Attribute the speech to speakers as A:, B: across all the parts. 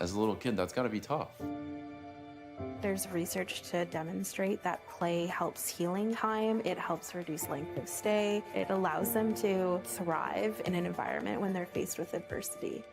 A: As a little kid, that's got to be tough.
B: There's research to demonstrate that play helps healing time, it helps reduce length of stay, it allows them to thrive in an environment when they're faced with adversity.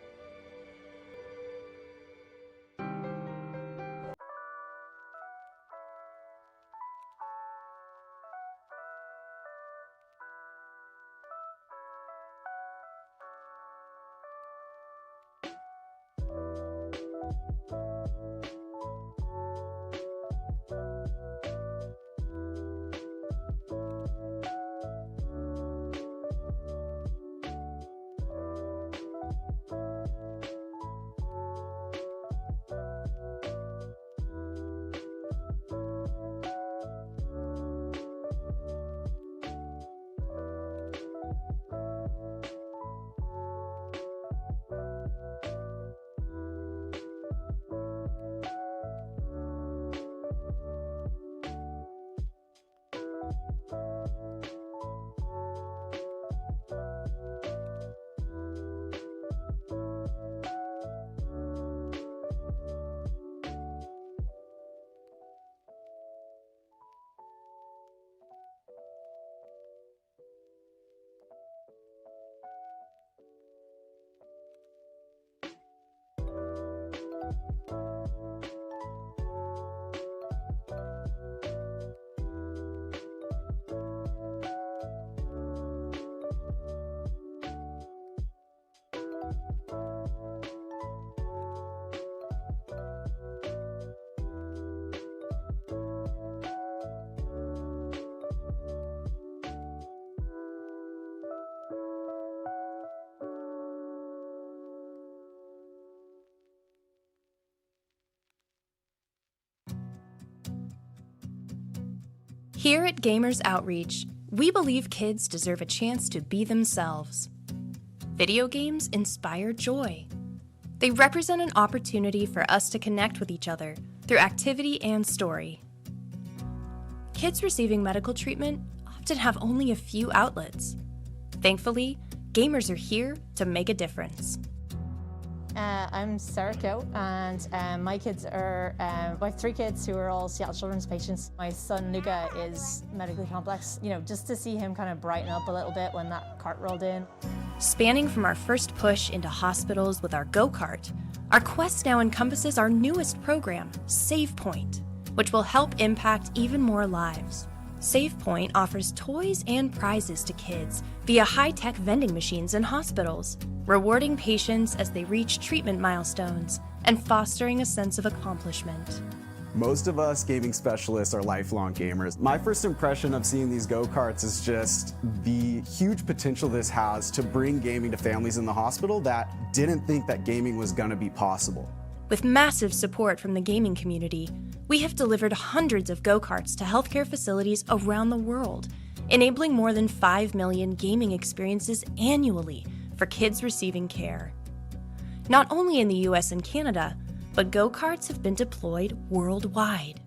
C: Here at Gamers Outreach, we believe kids deserve a chance to be themselves. Video games inspire joy. They represent an opportunity for us to connect with each other through activity and story. Kids receiving medical treatment often have only a few outlets. Thankfully, gamers are here to make a difference.
D: I'm Sarah Coe, and my kids are, I have 3 kids who are all Seattle Children's patients. My son Luca is medically complex. You know, just to see him kind of brighten up a little bit when that cart rolled in.
C: Spanning from our first push into hospitals with our go-kart, our quest now encompasses our newest program, SavePoint, which will help impact even more lives. SavePoint offers toys and prizes to kids via high-tech vending machines in hospitals, rewarding patients as they reach treatment milestones and fostering a sense of accomplishment.
E: Most of us gaming specialists are lifelong gamers. My first impression of seeing these go-karts is just the huge potential this has to bring gaming to families in the hospital that didn't think that gaming was going to be possible.
C: With massive support from the gaming community, we have delivered hundreds of go-karts to healthcare facilities around the world, enabling more than 5 million gaming experiences annually for kids receiving care. Not only in the US and Canada, but go-karts have been deployed worldwide.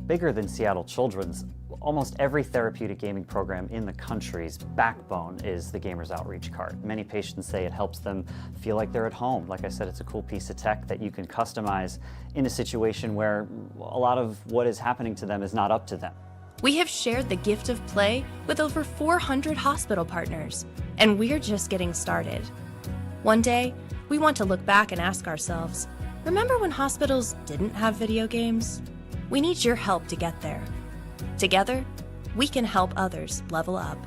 F: Bigger than Seattle Children's, almost every therapeutic gaming program in the country's backbone is the Gamers Outreach cart. Many patients say it helps them feel like they're at home. Like I said, it's a cool piece of tech that you can customize in a situation where a lot of what is happening to them is not up to them.
C: We have shared the gift of play with over 400 hospital partners, and we're just getting started. One day, we want to look back and ask ourselves, remember when hospitals didn't have video games? We need your help to get there. Together, we can help others level up.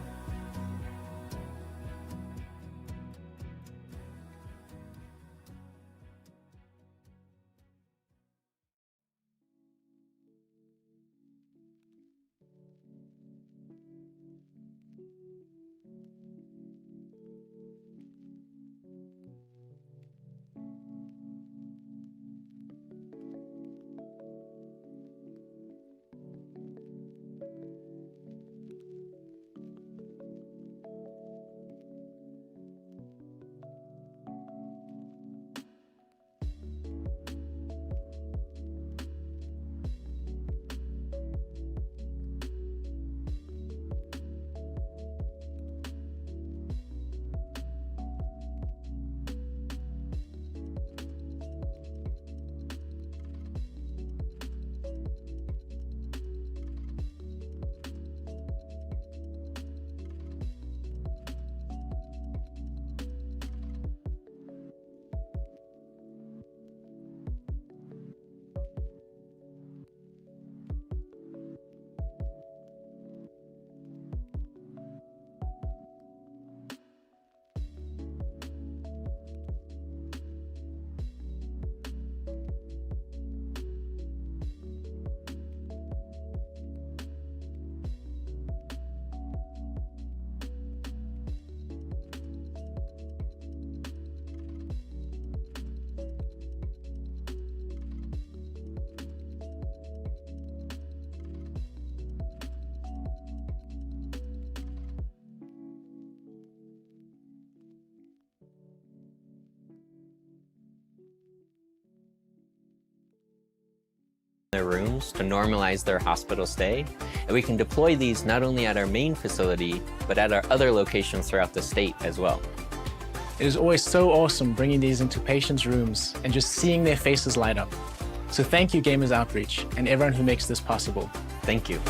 A: their rooms to normalize their hospital stay. And we can deploy these not only at our main facility, but at our other locations throughout the state as well.
G: It is always so awesome bringing these into patients' rooms and just seeing their faces light up. So thank you, Gamers Outreach, and everyone who makes this possible.
A: Thank you.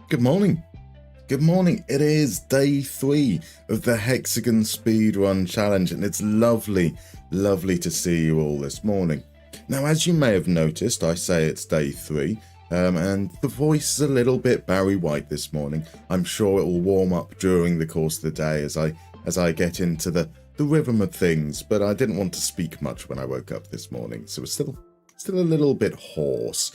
H: Good morning. Good morning. It is day 3 of the Hexagon Speedrun Challenge, and it's lovely to see you all this morning. Now, as you may have noticed, I say it's day 3, and the voice is a little bit Barry White this morning. I'm sure it will warm up during the course of the day as I get into the rhythm of things, but I didn't want to speak much when I woke up this morning, so it's still a little bit hoarse.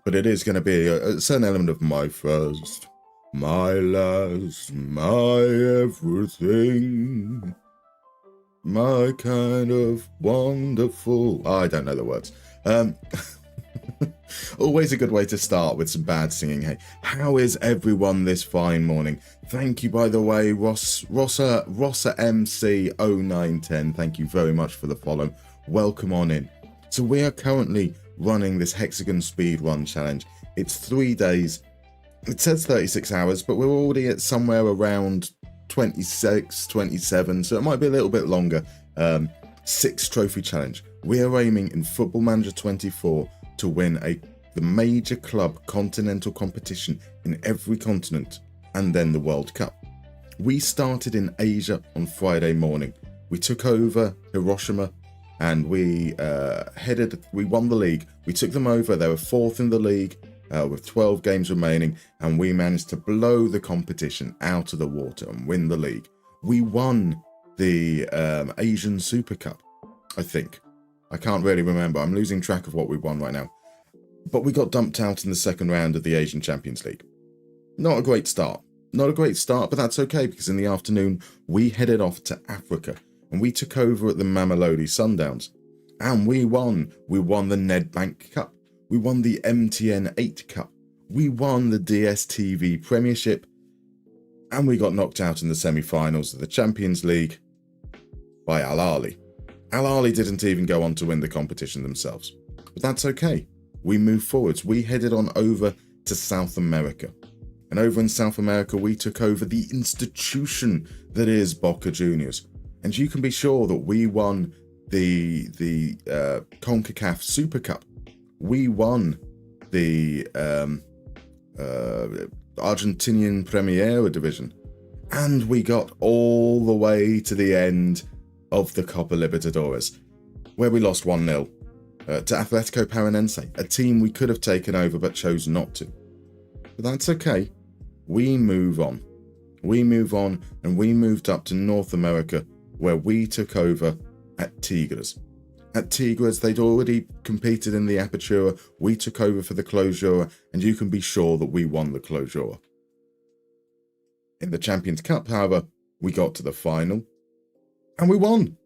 H: But it is going to be a certain element of my first, my last, my everything, my kind of wonderful. I don't know the words. Always a good way to start with some bad singing. Hey, how is everyone this fine morning? Thank you, by the way, Rossa MC 0910. Thank you very much for the follow. Welcome on in. So we are currently running this Hexagon Speedrun Challenge. It's 3 days. It says 36 hours, but we're already at somewhere around 26, 27, so it might be a little bit longer. 6 trophy challenge. We are aiming in Football Manager 24 to win the major club continental competition in every continent, and then the World Cup. We started in Asia on Friday morning. We took over Hiroshima, and we won the league. We took them over. They were 4th in the league with 12 games remaining, and we managed to blow the competition out of the water and win the league. We won the Asian Super Cup. I think. I can't really remember. I'm losing track of what we won right now. But we got dumped out in the second round of the Asian Champions League. Not a great start. Not a great start, but that's okay, because in the afternoon, we headed off to Africa, and we took over at the Mamelodi Sundowns. And we won. We won the Nedbank Cup. We won the MTN 8 Cup. We won the DSTV Premiership. And we got knocked out in the semi-finals of the Champions League by Al Ahly. Al Ahly didn't even go on to win the competition themselves. But that's okay. We moved forwards. We headed on over to South America. And over in South America, we took over the institution that is Boca Juniors. And you can be sure that we won the CONCACAF Super Cup. We won the Argentinian Primera Division. And we got all the way to the end of the Copa Libertadores, where we lost 1-0 to Atletico Paranense, a team we could have taken over but chose not to. But that's okay. We move on. We move on, and we moved up to North America, where we took over at Tigres. At Tigres, they'd already competed in the Apertura. We took over for the Clausura, and you can be sure that we won the Clausura. In the Champions Cup, however, we got to the final, and we won.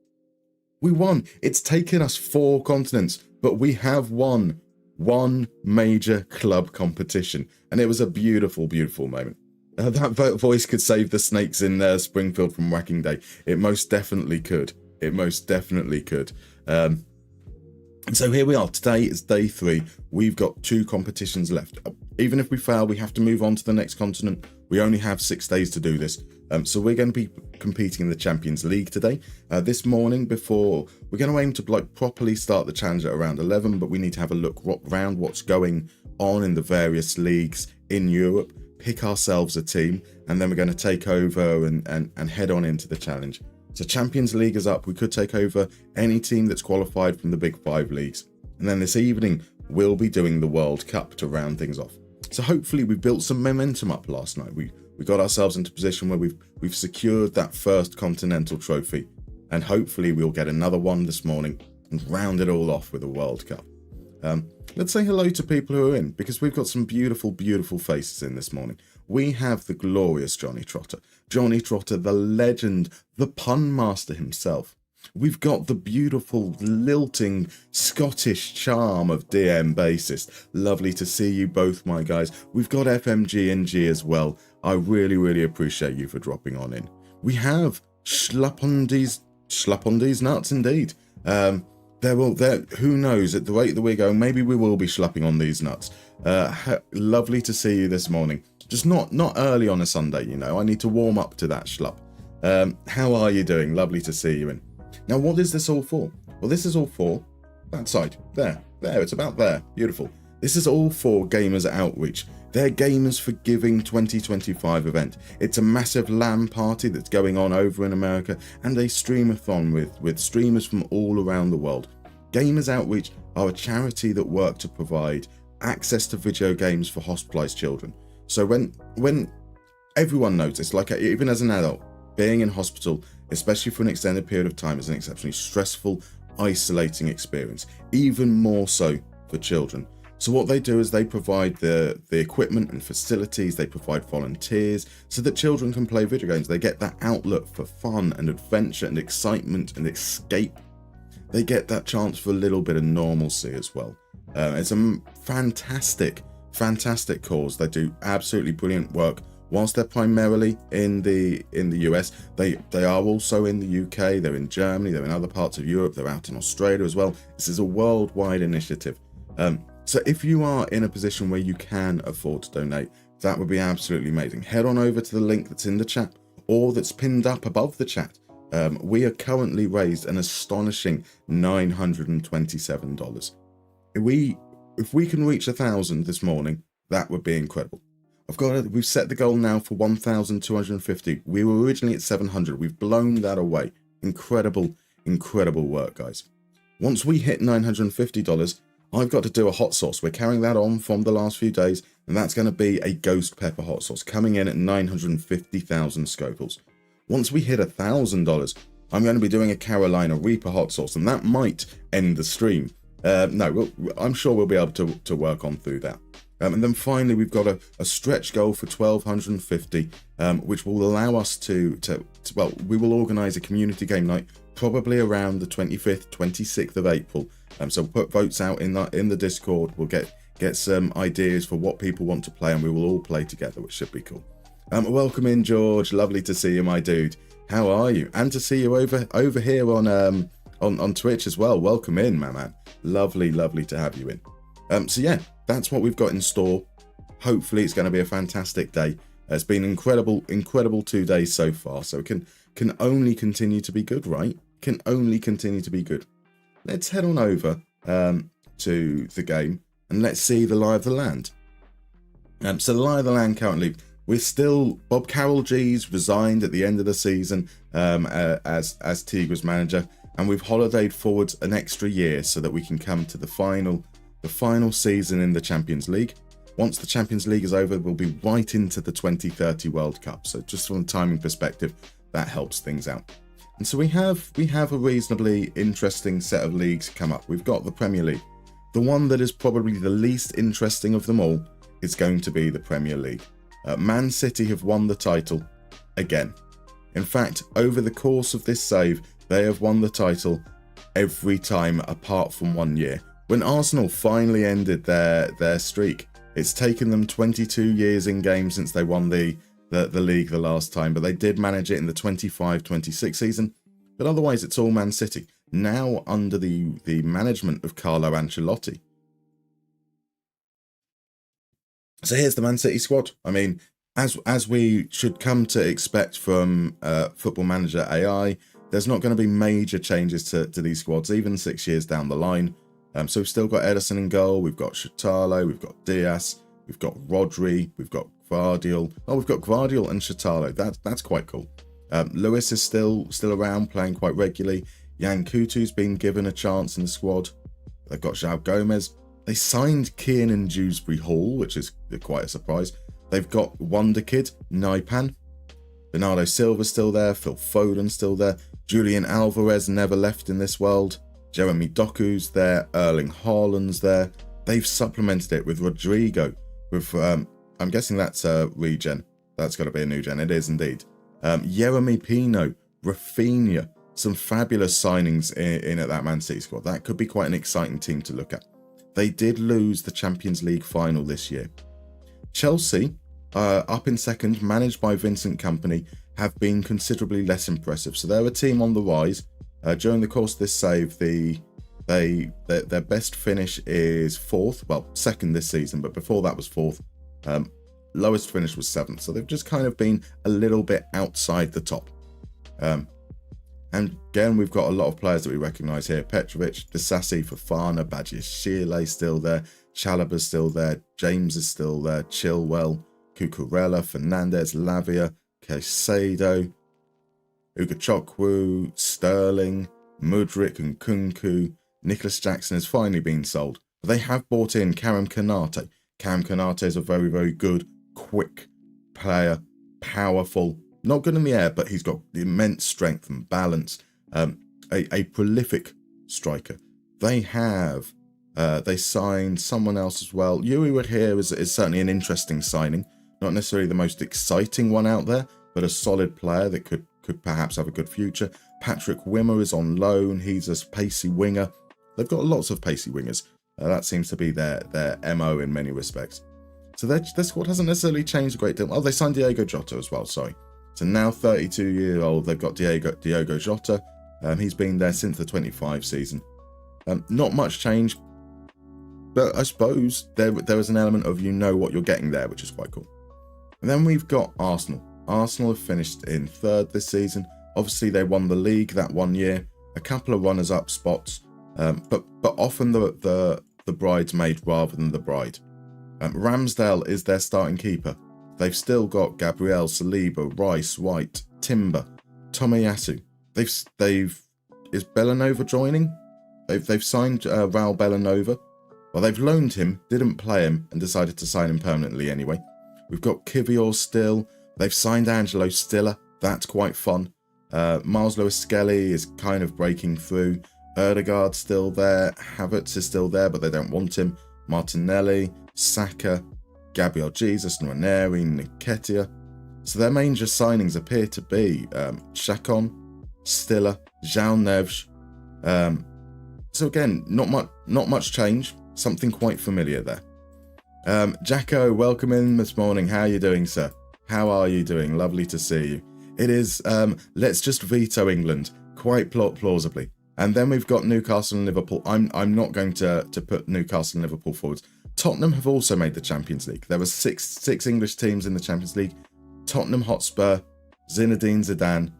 H: We won. It's taken us 4 continents, but we have won one major club competition, and it was a beautiful, beautiful moment. That voice could save the snakes in Springfield from Whacking Day. It most definitely could. It most definitely could. So here we are. Today is day 3. We've got 2 competitions left. Even if we fail, we have to move on to the next continent. We only have 6 days to do this. So we're going to be competing in the Champions League today. This morning, before we're going to aim to properly start the challenge at around 11, but we need to have a look around what's going on in the various leagues in Europe, pick ourselves a team, and then we're going to take over and head on into the challenge. So Champions League is up. We could take over any team that's qualified from the Big 5 leagues. And then this evening, we'll be doing the World Cup to round things off. So hopefully we built some momentum up last night. We got ourselves into a position where we've secured that first continental trophy. And hopefully we'll get another one this morning and round it all off with a World Cup. Let's say hello to people who are in, because we've got some beautiful, beautiful faces in this morning. We have the glorious Johnny Trotter. Johnny Trotter, the legend, the pun master himself. We've got the beautiful, lilting Scottish charm of DM Bassist. Lovely to see you both, my guys. We've got FMG as well. I really, really appreciate you for dropping on in. We have Schlappondies nuts indeed. Who knows, at the rate that we're going, maybe we will be schlapping on these nuts. Lovely to see you this morning. Just not early on a Sunday, you know. I need to warm up to that schlup. How are you doing? Lovely to see you in. Now, what is this all for? Well, this is all for that side. There, it's about there. Beautiful. This is all for Gamers Outreach. Their Gamers for Giving 2025 event. It's a massive LAN party that's going on over in America, and a streamathon with streamers from all around the world. Gamers Outreach are a charity that work to provide access to video games for hospitalized children. So when everyone knows this, like even as an adult, being in hospital, especially for an extended period of time, is an exceptionally stressful, isolating experience, even more so for children. So what they do is they provide the equipment and facilities, they provide volunteers so that children can play video games. They get that outlet for fun and adventure and excitement and escape. They get that chance for a little bit of normalcy as well. It's a fantastic cause. They do absolutely brilliant work. Whilst they're primarily in the US, they are also in the UK, they're in Germany, they're in other parts of Europe, they're out in Australia as well. This is a worldwide initiative. So if you are in a position where you can afford to donate, that would be absolutely amazing. Head on over to the link that's in the chat or that's pinned up above the chat. We are currently raised an astonishing $927. If we can reach 1,000 this morning, that would be incredible. We've set the goal now for 1,250. We were originally at 700. We've blown that away. Incredible work, guys. Once we hit $950, I've got to do a hot sauce. We're carrying that on from the last few days, and that's going to be a ghost pepper hot sauce coming in at 950,000 Scovilles. Once we hit $1,000, I'm going to be doing a Carolina Reaper hot sauce, and that might end the stream. No, I'm sure we'll be able to work on through that. And then finally, we've got a stretch goal for 1,250, which will allow us well, we will organise a community game night probably around the 25th, 26th of April. So put votes out in the Discord. We'll get some ideas for what people want to play, and we will all play together, which should be cool. Welcome in, George. Lovely to see you, my dude. How are you? And to see you over here on Twitch as well. Welcome in, my man. Lovely to have you in. So yeah, that's what we've got in store. Hopefully it's going to be a fantastic day. It's been incredible 2 days so far, so it can only continue to be good, right? Can only continue to be good. Let's head on over to the game and let's see the lie of the land. So the lie of the land currently, we're still, Bob Carroll G's resigned at the end of the season as Tigra's manager, and we've holidayed forwards an extra year so that we can come to the final season in the Champions League. Once the Champions League is over, we'll be right into the 2030 World Cup. So just from a timing perspective, that helps things out. And so we have a reasonably interesting set of leagues come up. We've got the Premier League. The one that is probably the least interesting of them all is going to be the Premier League. Man City have won the title again. In fact, over the course of this save, they have won the title every time apart from 1 year. When Arsenal finally ended their streak, it's taken them 22 years in game since they won the league the last time, but they did manage it in the 25-26 season. But otherwise, it's all Man City, now under the management of Carlo Ancelotti. So here's the Man City squad. I mean, as we should come to expect from Football Manager AI, there's not going to be major changes to these squads, even 6 years down the line. So we've still got Ederson in goal, we've got Shatalo, we've got Diaz, we've got Rodri, we've got Gvardiol. Oh, we've got Gvardiol and Shatalo. That's quite cool. Lewis is still around, playing quite regularly. Yan Kutu's been given a chance in the squad. They've got João Gomez. They signed Kiernan Dewsbury Hall, which is quite a surprise. They've got Wonder Kid, Naipan. Bernardo Silva's still there. Phil Foden's still there. Julian Alvarez never left in this world. Jeremy Doku's there. Erling Haaland's there. They've supplemented it with Rodrigo. With I'm guessing that's a regen. That's got to be a new gen. It is indeed. Yeremy Pino, Rafinha. Some fabulous signings in at that Man City squad. That could be quite an exciting team to look at. They did lose the Champions League final this year. Chelsea, up in second, managed by Vincent Kompany, have been considerably less impressive. So they're a team on the rise. During the course of this save, their best finish is fourth. Well, second this season, but before that was fourth. Lowest finish was seventh. So they've just kind of been a little bit outside the top. And again, we've got a lot of players that we recognise here. Petrovic, Disasi, Fofana, Badiashile still there. Chalaba's still there. James is still there. Chilwell, Cucurella, Fernandez, Lavia, Caicedo, Ugachukwu, Sterling, Mudryk and Kunku. Nicholas Jackson has finally been sold. But they have bought in Karim Konate. Karim Konate is a very, very good, quick player, powerful. Not good in the air, but he's got immense strength and balance. A prolific striker. They have, they signed someone else as well. Yuri Wadhir is certainly an interesting signing. Not necessarily the most exciting one out there, but a solid player that could perhaps have a good future. Patrick Wimmer is on loan. He's a pacey winger. They've got lots of pacey wingers. That seems to be their MO in many respects. So their squad hasn't necessarily changed a great deal. Oh, they signed Diego Jota as well, sorry. So now 32-year-old, they've got Diogo Jota. He's been there since the 25 season. Not much change, but I suppose there is an element of you know what you're getting there, which is quite cool. And then we've got Arsenal. Arsenal have finished in third this season. Obviously, they won the league that 1 year. A couple of runners-up spots, but often the bridesmaid rather than the bride. Ramsdale is their starting keeper. They've still got Gabriel, Saliba, Rice, White, Timber, Tomiyasu. Is Bellanova joining? They've signed Raul Bellanova. Well, they've loaned him, didn't play him, and decided to sign him permanently anyway. We've got Kivior still. They've signed Angelo Stiller. That's quite fun. Miles Lewis-Skelly is kind of breaking through. Erdegaard's still there. Havertz is still there, but they don't want him. Martinelli, Saka, Gabriel Jesus, Nwaneri, Nketiah. So their major signings appear to be Chacon, Stiller, João Neves. So again, not much change. Something quite familiar there. Jacko, welcome in this morning. How are you doing, sir? How are you doing? Lovely to see you. It is, let's just veto England, quite plausibly. And then we've got Newcastle and Liverpool. I'm not going to put Newcastle and Liverpool forwards. Tottenham have also made the Champions League. There were six English teams in the Champions League. Tottenham Hotspur, Zinedine Zidane.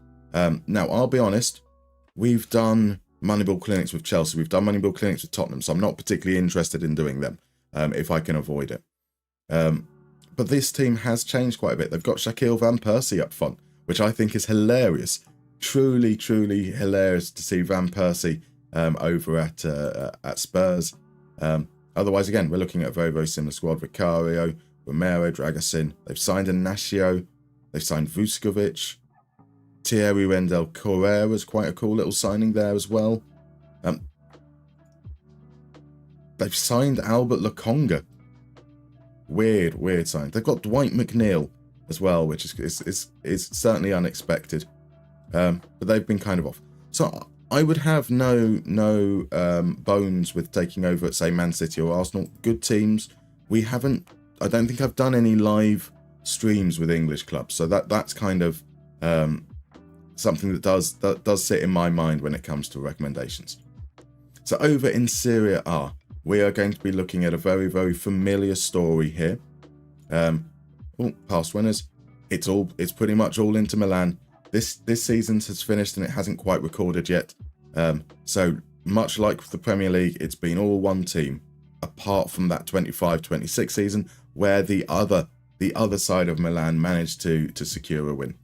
H: Now, I'll be honest, we've done Moneyball clinics with Chelsea. We've done Moneyball clinics with Tottenham, so I'm not particularly interested in doing them if I can avoid it. But this team has changed quite a bit. They've got Shaquille Van Persie up front, which I think is hilarious. Truly, truly hilarious to see Van Persie over at Spurs. Otherwise, again, we're looking at a very, very similar squad. Vicario, Romero, Dragusin. They've signed Ignacio. They've signed Vuskovic. Thierry Rendell Correa was quite a cool little signing there as well. They've signed Albert Lokonga. Weird sign. They've got Dwight McNeil as well, which is certainly unexpected. But they've been kind of off. So I would have no bones with taking over at, say, Man City or Arsenal. Good teams. I don't think I've done any live streams with English clubs, so that's kind of something that does sit in my mind when it comes to recommendations. So over in Serie A, we are going to be looking at a very, very familiar story here. Past winners. It's pretty much all Inter Milan. This season has finished and it hasn't quite recorded yet. So much like the Premier League, it's been all one team, apart from that 25-26 season where the other side of Milan managed to secure a win.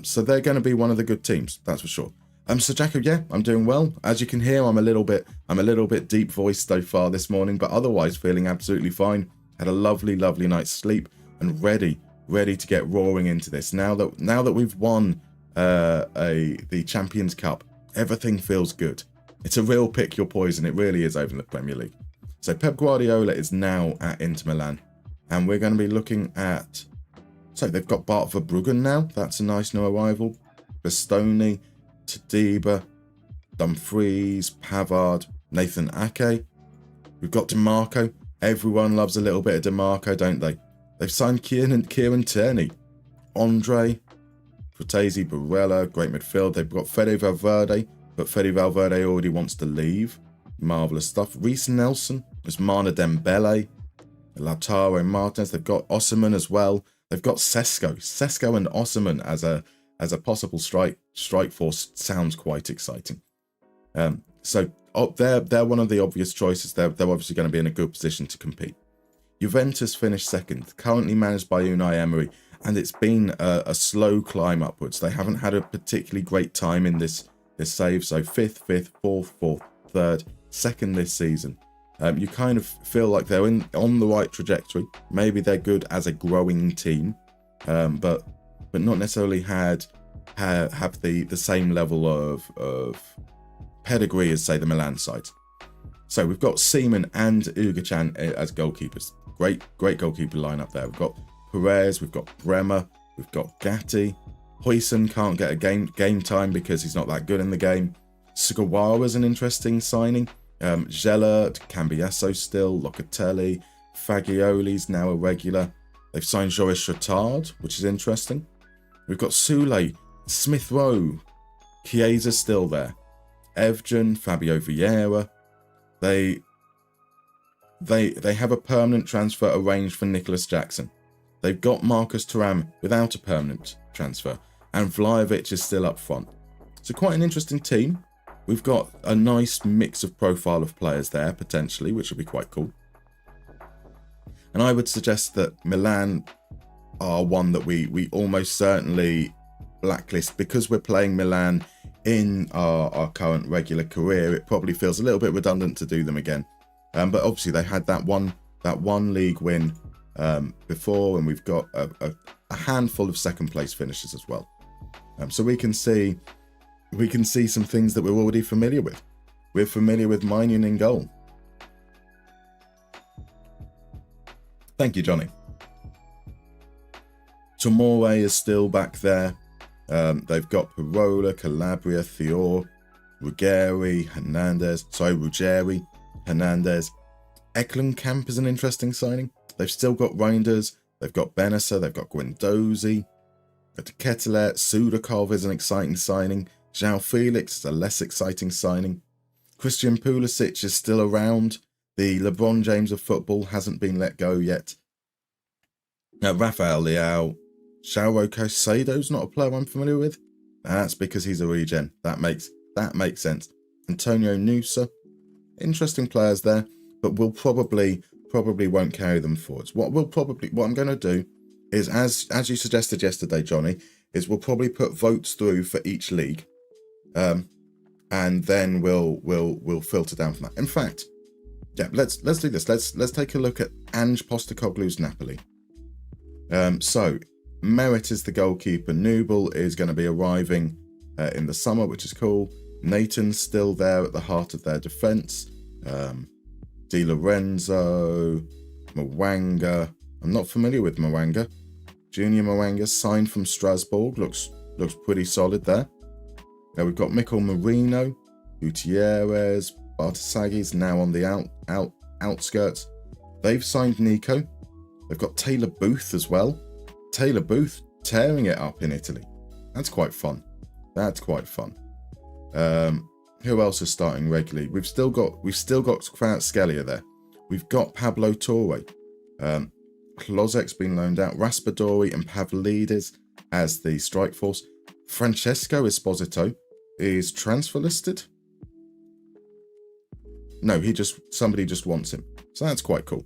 H: So they're going to be one of the good teams, that's for sure. So Jacko, yeah, I'm doing well. As you can hear, I'm a little bit deep voiced so far this morning, but otherwise feeling absolutely fine. Had a lovely night's sleep and ready to get roaring into this. Now that we've won the Champions Cup, everything feels good. It's a real pick your poison. It really is over in the Premier League. So Pep Guardiola is now at Inter Milan, and we're going to be looking at. So they've got Bart Verbruggen now. That's a nice new arrival. Bastoni, Tadiba, Dumfries, Pavard, Nathan Ake. We've got DeMarco. Everyone loves a little bit of DeMarco, don't they? They've signed Kieran Tierney, Andre, Fratesi, Barella, great midfield. They've got Fede Valverde, but Fede Valverde already wants to leave. Marvellous stuff. Reece Nelson, Ousmane Dembele, Lautaro Martinez. They've got Osimhen as well. They've got Sesko and Osimhen as a possible strike force. Sounds quite exciting. So they're one of the obvious choices. They're obviously going to be in a good position to compete. Juventus finished second, currently managed by Unai Emery, and it's been a slow climb upwards. They haven't had a particularly great time in this save. So fifth, fourth, third, second this season. You kind of feel like they're on the right trajectory. Maybe they're good as a growing team, but not necessarily have the same level of pedigree as, say, the Milan sides. So we've got Seaman and Uguchan as goalkeepers. Great goalkeeper lineup there. We've got Perez, we've got Bremer, we've got Gatti. Huijsen can't get a game time because he's not that good in the game. Sugawara's an interesting signing. Gellert, Cambiasso still, Locatelli, Fagioli's now a regular. They've signed Joris Chotard, which is interesting. We've got Soulé, Smith Rowe, Chiesa's still there. Evgen, Fabio Vieira. They have a permanent transfer arranged for Nicholas Jackson. They've got Marcus Thuram without a permanent transfer, and Vlahovic is still up front. So quite an interesting team. We've got a nice mix of profile of players there, potentially, which would be quite cool. And I would suggest that Milan are one that we almost certainly blacklist because we're playing Milan in our current regular career. It probably feels a little bit redundant to do them again. But obviously they had that one league win before, and we've got a handful of second place finishes as well. So we can see we can see some things that we're already familiar with. We're familiar with Minion in goal. Thank you, Johnny. Tomore is still back there. They've got Parola, Calabria, Thior, Ruggeri, Hernandez. Eklenkamp is an interesting signing. They've still got Reinders. They've got Benessa. They've got Guendouzi. Ketelet. Sudakov is an exciting signing. João Felix is a less exciting signing. Christian Pulisic is still around. The LeBron James of football hasn't been let go yet. Rafael Leao. Xiao Caicedo's not a player I'm familiar with. That's because he's a regen. That makes sense. Antonio Nusa. Interesting players there, but we'll probably won't carry them forwards. What I'm going to do is, as you suggested yesterday, Johnny, is we'll probably put votes through for each league, and then we'll filter down from that. In fact, yeah, let's do this. Let's take a look at Ange Postecoglou's Napoli. So Merit is the goalkeeper. Nubel is going to be arriving in the summer, which is cool. Nathan's still there at the heart of their defence. Di Lorenzo, Mwanga. I'm not familiar with Mwanga. Junior Mwanga, signed from Strasbourg. Looks pretty solid there. Now we've got Mikel Marino, Gutierrez, Bartosagi's now on the outskirts. They've signed Nico. They've got Taylor Booth as well. Taylor Booth tearing it up in Italy. That's quite fun. Who else is starting regularly? We've still got Kvaratskhelia there. We've got Pablo Torre. Klozek's been loaned out. Raspadori and Pavlidis as the strike force. Francesco Esposito is transfer listed. No, somebody just wants him. So that's quite cool.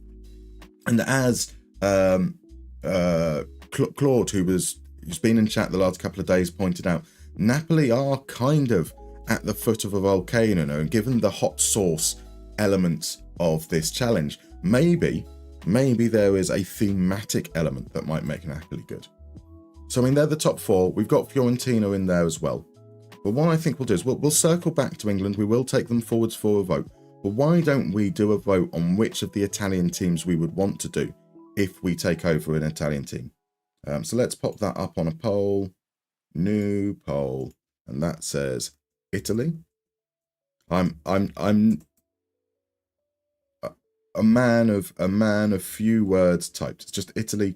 H: And as Claude, who's been in chat the last couple of days, pointed out, Napoli are kind of at the foot of a volcano, and given the hot sauce elements of this challenge, maybe there is a thematic element that might make Napoli good. So I mean, they're the top four. We've got Fiorentina in there as well. But what I think we'll do is we'll circle back to England. We will take them forwards for a vote. But why don't we do a vote on which of the Italian teams we would want to do if we take over an Italian team? So let's pop that up on a poll. New poll, and that says Italy. I'm a man of few words typed. It's just Italy ?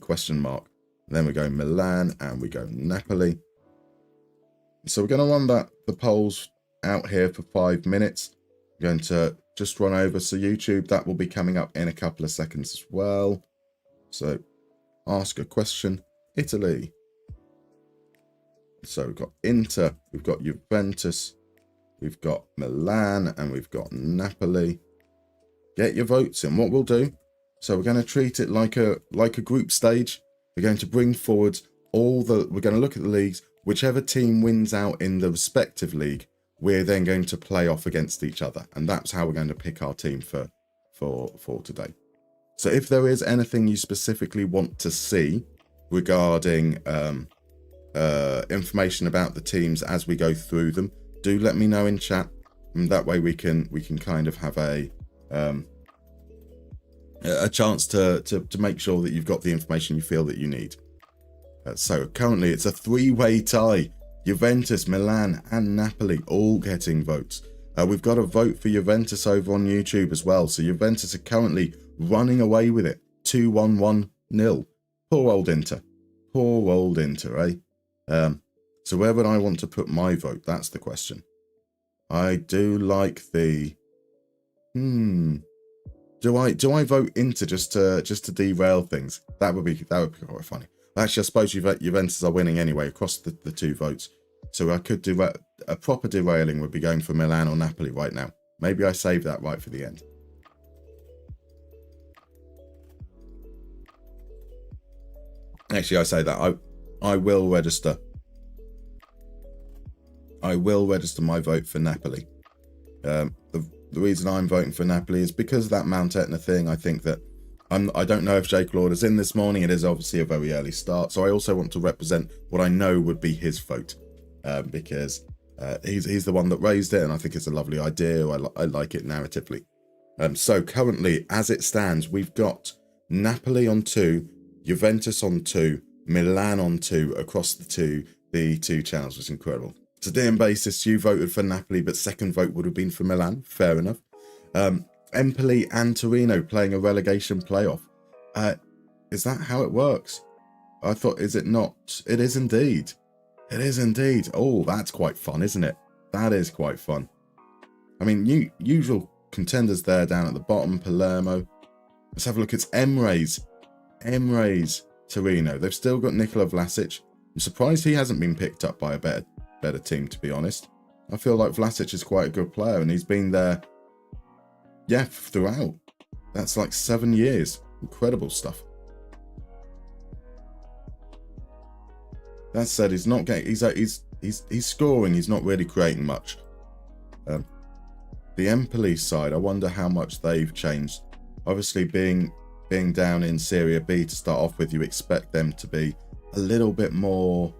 H: Then we go Milan and we go Napoli. So we're going to run the polls out here for 5 minutes. I'm going to just run over. So YouTube, that will be coming up in a couple of seconds as well. So ask a question. Italy. So we've got Inter, we've got Juventus, we've got Milan, and we've got Napoli. Get your votes in. What we'll do, so we're going to treat it like a group stage. We're going to bring forward we're going to look at the leagues. Whichever team wins out in the respective league, we're then going to play off against each other. And that's how we're going to pick our team for today. So if there is anything you specifically want to see regarding information about the teams as we go through them, do let me know in chat, and that way we can kind of have a chance to make sure that you've got the information you feel that you need. So currently it's a 3-way tie. Juventus, Milan and Napoli all getting votes. We've got a vote for Juventus over on YouTube as well. So Juventus are currently running away with it. 2-1-1-0. Poor old Inter, eh? So where would I want to put my vote? That's the question. I do like the do I vote Inter just to derail things? That would be quite funny. Actually, I suppose Juventus are winning anyway across the two votes. So I could do a proper derailing would be going for Milan or Napoli right now. Maybe I save that right for the end. Actually, I say that I will register. I will register my vote for Napoli. The reason I'm voting for Napoli is because of that Mount Etna thing. I think that I don't know if Jay Claude is in this morning. It is obviously a very early start. So I also want to represent what I know would be his vote. Because He's the one that raised it, and I think it's a lovely idea. I like it narratively. So currently, as it stands, we've got Napoli on 2, Juventus on 2, Milan on 2 across the two channels. It's incredible. Today on basis, you voted for Napoli, but second vote would have been for Milan. Fair enough. Empoli and Torino playing a relegation playoff. Is that how it works? I thought, is it not? It is indeed. It is indeed. Oh, that's quite fun, isn't it? That is quite fun. I mean, usual contenders there down at the bottom. Palermo. Let's have a look. It's Emre's Torino. They've still got Nikola Vlasic. I'm surprised he hasn't been picked up by a better team, to be honest. I feel like Vlasic is quite a good player, and he's been there, yeah, throughout. That's like 7 years. Incredible stuff. That said, he's not getting. He's scoring. He's not really creating much. The Empoli side, I wonder how much they've changed. Obviously, being down in Serie B to start off with, you expect them to be a little bit more.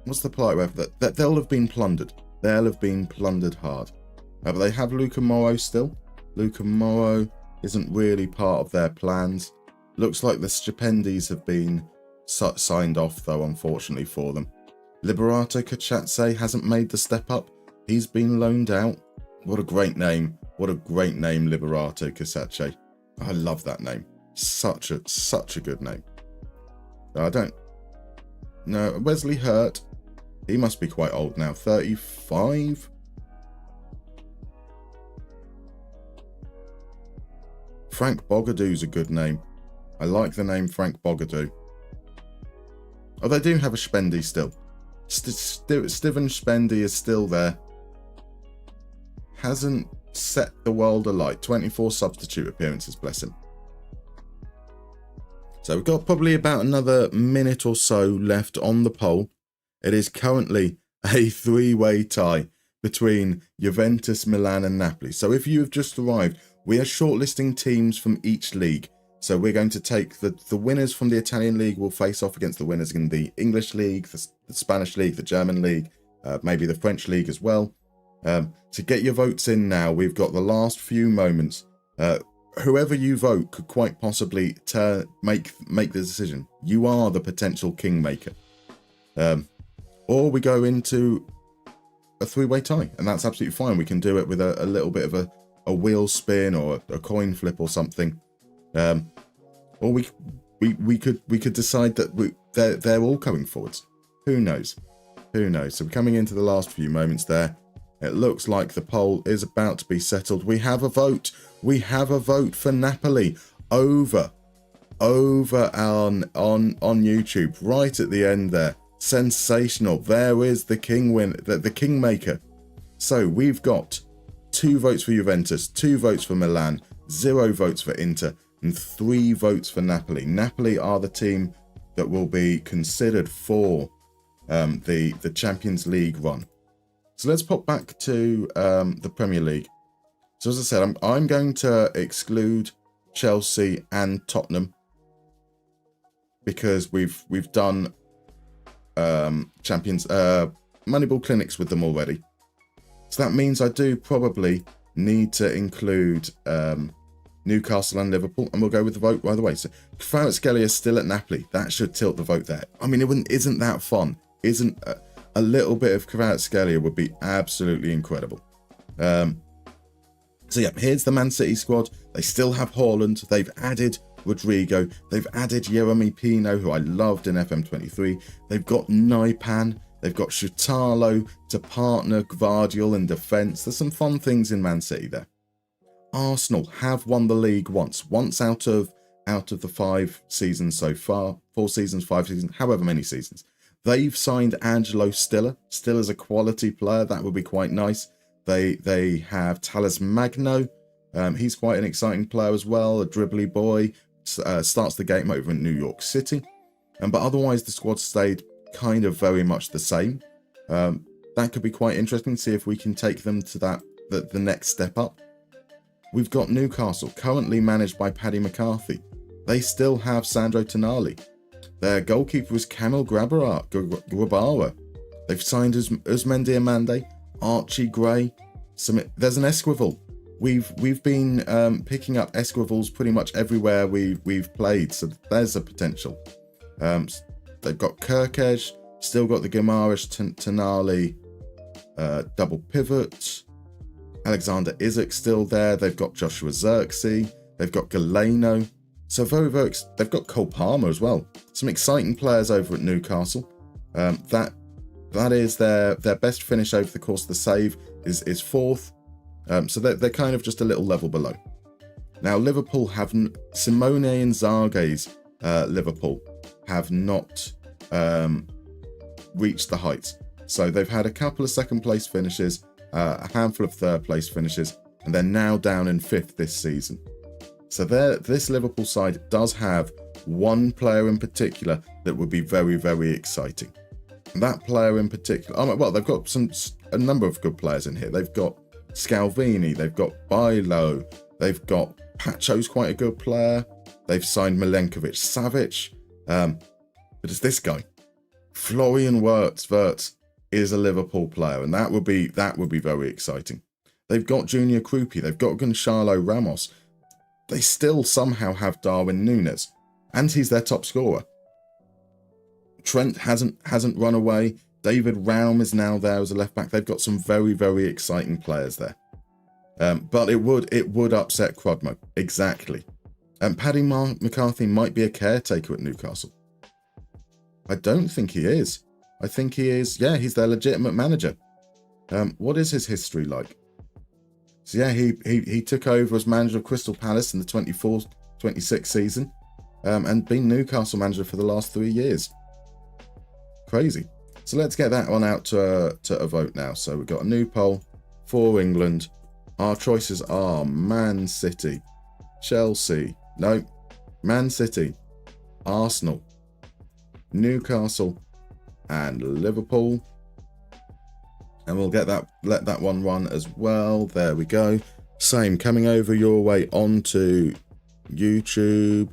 H: What's the polite way? That they'll have been plundered. They'll have been plundered hard. But they have Luca Moro still. Luca Moro isn't really part of their plans. Looks like the stipendies have been signed off, though, unfortunately for them. Liberato Cacciazze hasn't made the step up. He's been loaned out. What a great name. What a great name, Liberato Cacciazze. I love that name. Such a good name. I don't... No, Wesley Hurt. He must be quite old now. 35? Frank Bogadou's a good name. I like the name Frank Bogadou. Oh, they do have a Spendy still. Steven Spendy is still there. Hasn't set the world alight. 24 substitute appearances, bless him. So we've got probably about another minute or so left on the poll. It is currently a three-way tie between Juventus, Milan and Napoli. So if you have just arrived, we are shortlisting teams from each league. So we're going to take the winners from the Italian league will face off against the winners in the English league, the Spanish league, the German league, maybe the French league as well. To get your votes in now, we've got the last few moments. Whoever you vote could quite possibly make the decision. You are the potential kingmaker. Or we go into a three-way tie, and that's absolutely fine. We can do it with a little bit of a wheel spin or a coin flip or something. Or we could decide that they're all coming forwards. Who knows? Who knows? So we're coming into the last few moments there. It looks like the poll is about to be settled. We have a vote. We have a vote for Napoli over on YouTube right at the end there. Sensational. There is the the kingmaker. So we've got 2 votes for Juventus, 2 votes for Milan, 0 votes for Inter, and 3 votes for Napoli. Napoli are the team that will be considered for the Champions League run. So let's pop back to the Premier League. So as I said, I'm going to exclude Chelsea and Tottenham because we've done Moneyball clinics with them already. So that means I do probably need to include Newcastle and Liverpool, and we'll go with the vote right away. So Kvaratskhelia is still at Napoli. That should tilt the vote there. I mean, isn't that fun? Isn't a little bit of Kvaratskhelia would be absolutely incredible. So yeah, here's the Man City squad. They still have Haaland. They've added Rodrigo. They've added Jeremy Pino, who I loved in FM23. They've got Naipan. They've got Shutalo to partner Gvardiol in defence. There's some fun things in Man City there. Arsenal have won the league once out of the 5 seasons so far. 4 seasons, 5 seasons, however many seasons. They've signed Angelo Stiller. Stiller's a quality player. That would be quite nice. They have Talis Magno. He's quite an exciting player as well. A dribbly boy. Starts the game over in New York City. But otherwise, the squad stayed kind of very much the same. That could be quite interesting. See if we can take them to the next step up. We've got Newcastle, currently managed by Paddy McCarthy. They still have Sandro Tonali. Their goalkeeper was Kamil Grabara. They've signed Usman Diomande, Archie Gray. There's an Esquivel. We've been picking up Esquivels pretty much everywhere we've played, so there's a potential. They've got Kirkesh, still got the Guimaraes Tenali double pivot. Alexander Isak still there. They've got Joshua Xerxes. They've got Galeno. So they've got Cole Palmer as well. Some exciting players over at Newcastle. That is their best finish over the course of the save is fourth. So they're kind of just a little level below. Now Liverpool have Simone Inzaghi's Liverpool have not reached the heights. So they've had a couple of second place finishes, a handful of third place finishes, and they're now down in fifth this season. So this Liverpool side does have one player in particular that would be very, very exciting. And that player in particular, well, they've got a number of good players in here. They've got Scalvini, they've got Bailo, they've got Pacho's quite a good player. They've signed Milenkovic Savic. But it's this guy, Florian Wirtz is a Liverpool player, and that would be very exciting. They've got Junior Krupi, they've got Gonçalo Ramos. They still somehow have Darwin Núñez, and he's their top scorer. Trent hasn't run away. David Raum is now there as a left back. They've got some very, very exciting players there. But it would upset Crodmo. Exactly. And Paddy McCarthy might be a caretaker at Newcastle. I don't think he is. I think he is, yeah, he's their legitimate manager. What is his history like? So yeah, he took over as manager of Crystal Palace in the 24-26 season, and been Newcastle manager for the last 3 years. Crazy. So let's get that one out to a vote now. So we've got a new poll for England. Our choices are Man City, Chelsea, no, Man City, Arsenal, Newcastle, and Liverpool. And we'll let that one run as well. There we go. Same coming over your way onto YouTube.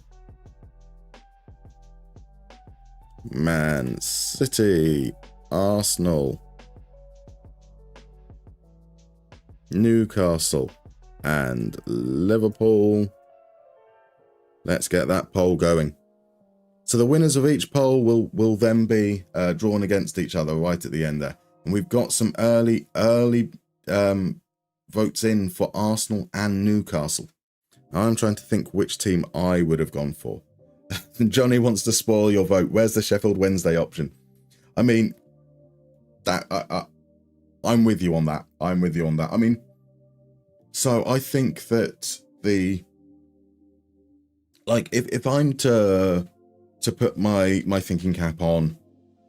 H: Man City, Arsenal, Newcastle, and Liverpool. Let's get that poll going. So the winners of each poll will then be drawn against each other right at the end there. And we've got some early votes in for Arsenal and Newcastle. Now I'm trying to think which team I would have gone for. Johnny wants to spoil your vote. Where's the Sheffield Wednesday option? I mean, that I'm with you on that. I mean, so I think that if I'm to put my thinking cap on,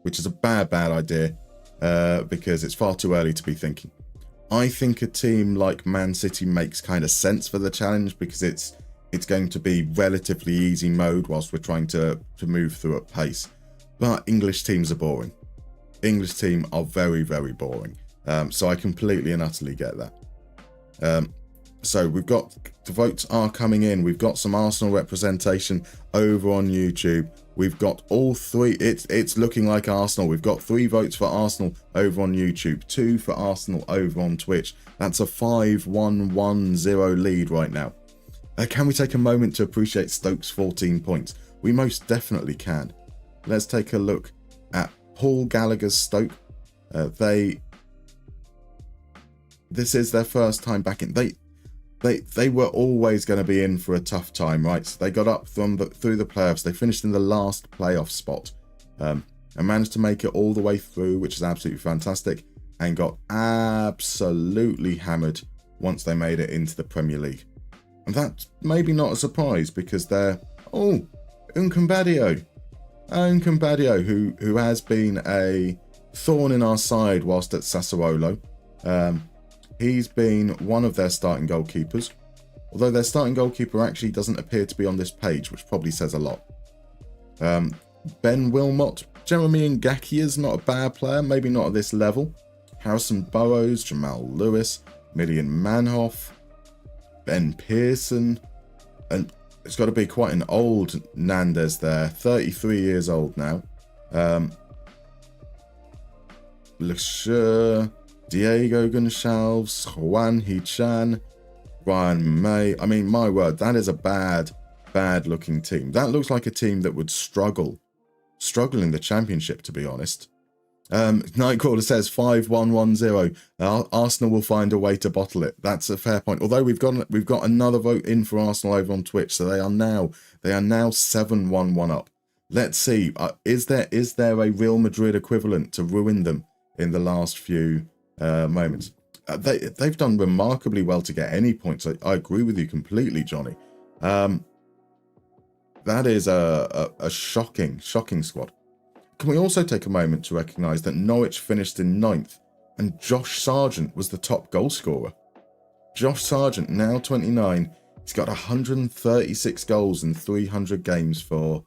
H: which is a bad idea, because it's far too early to be thinking. I think a team like Man City makes kind of sense for the challenge because it's going to be relatively easy mode whilst we're trying to move through at pace. But English teams are boring. English team are very, very boring. So I completely and utterly get that. So we've got, the votes are coming in. We've got some Arsenal representation over on YouTube. We've got all three. It's looking like Arsenal. We've got 3 votes for Arsenal over on YouTube, 2 for Arsenal over on Twitch. That's a 5-1-1-0 lead right now. Can we take a moment to appreciate Stoke's 14 points? We most definitely can. Let's take a look at Paul Gallagher's Stoke. This is their first time back in. They were always going to be in for a tough time, right? So they got up through the playoffs. They finished in the last playoff spot and managed to make it all the way through, which is absolutely fantastic, and got absolutely hammered once they made it into the Premier League. And that's maybe not a surprise because they're... Oh, Nkambadio, who has been a thorn in our side whilst at Sassuolo. He's been one of their starting goalkeepers, although their starting goalkeeper actually doesn't appear to be on this page, which probably says a lot. Ben Wilmot, Jeremy Ngaki is not a bad player, maybe not at this level. Harrison Burrows, Jamal Lewis, Million Manhoff, Ben Pearson, and it's got to be quite an old Nandez there, 33 years old now. Lechur, Diego Gonçalves, Juan Hichan, Brian May. I mean, my word, that is a bad looking team. That looks like a team that would struggle in the championship, to be honest. Nightcrawler says 5-1-1-0. Arsenal will find a way to bottle it. That's a fair point. Although we've got another vote in for Arsenal over on Twitch, so they are now 7-1-1 up. Let's see. Is there a Real Madrid equivalent to ruin them in the last few moments? They've done remarkably well to get any points. I agree with you completely, Johnny. That is a shocking squad. Can we also take a moment to recognise that Norwich finished in 9th and Josh Sargent was the top goal scorer? Josh Sargent, now 29, he's got 136 goals in 300 games for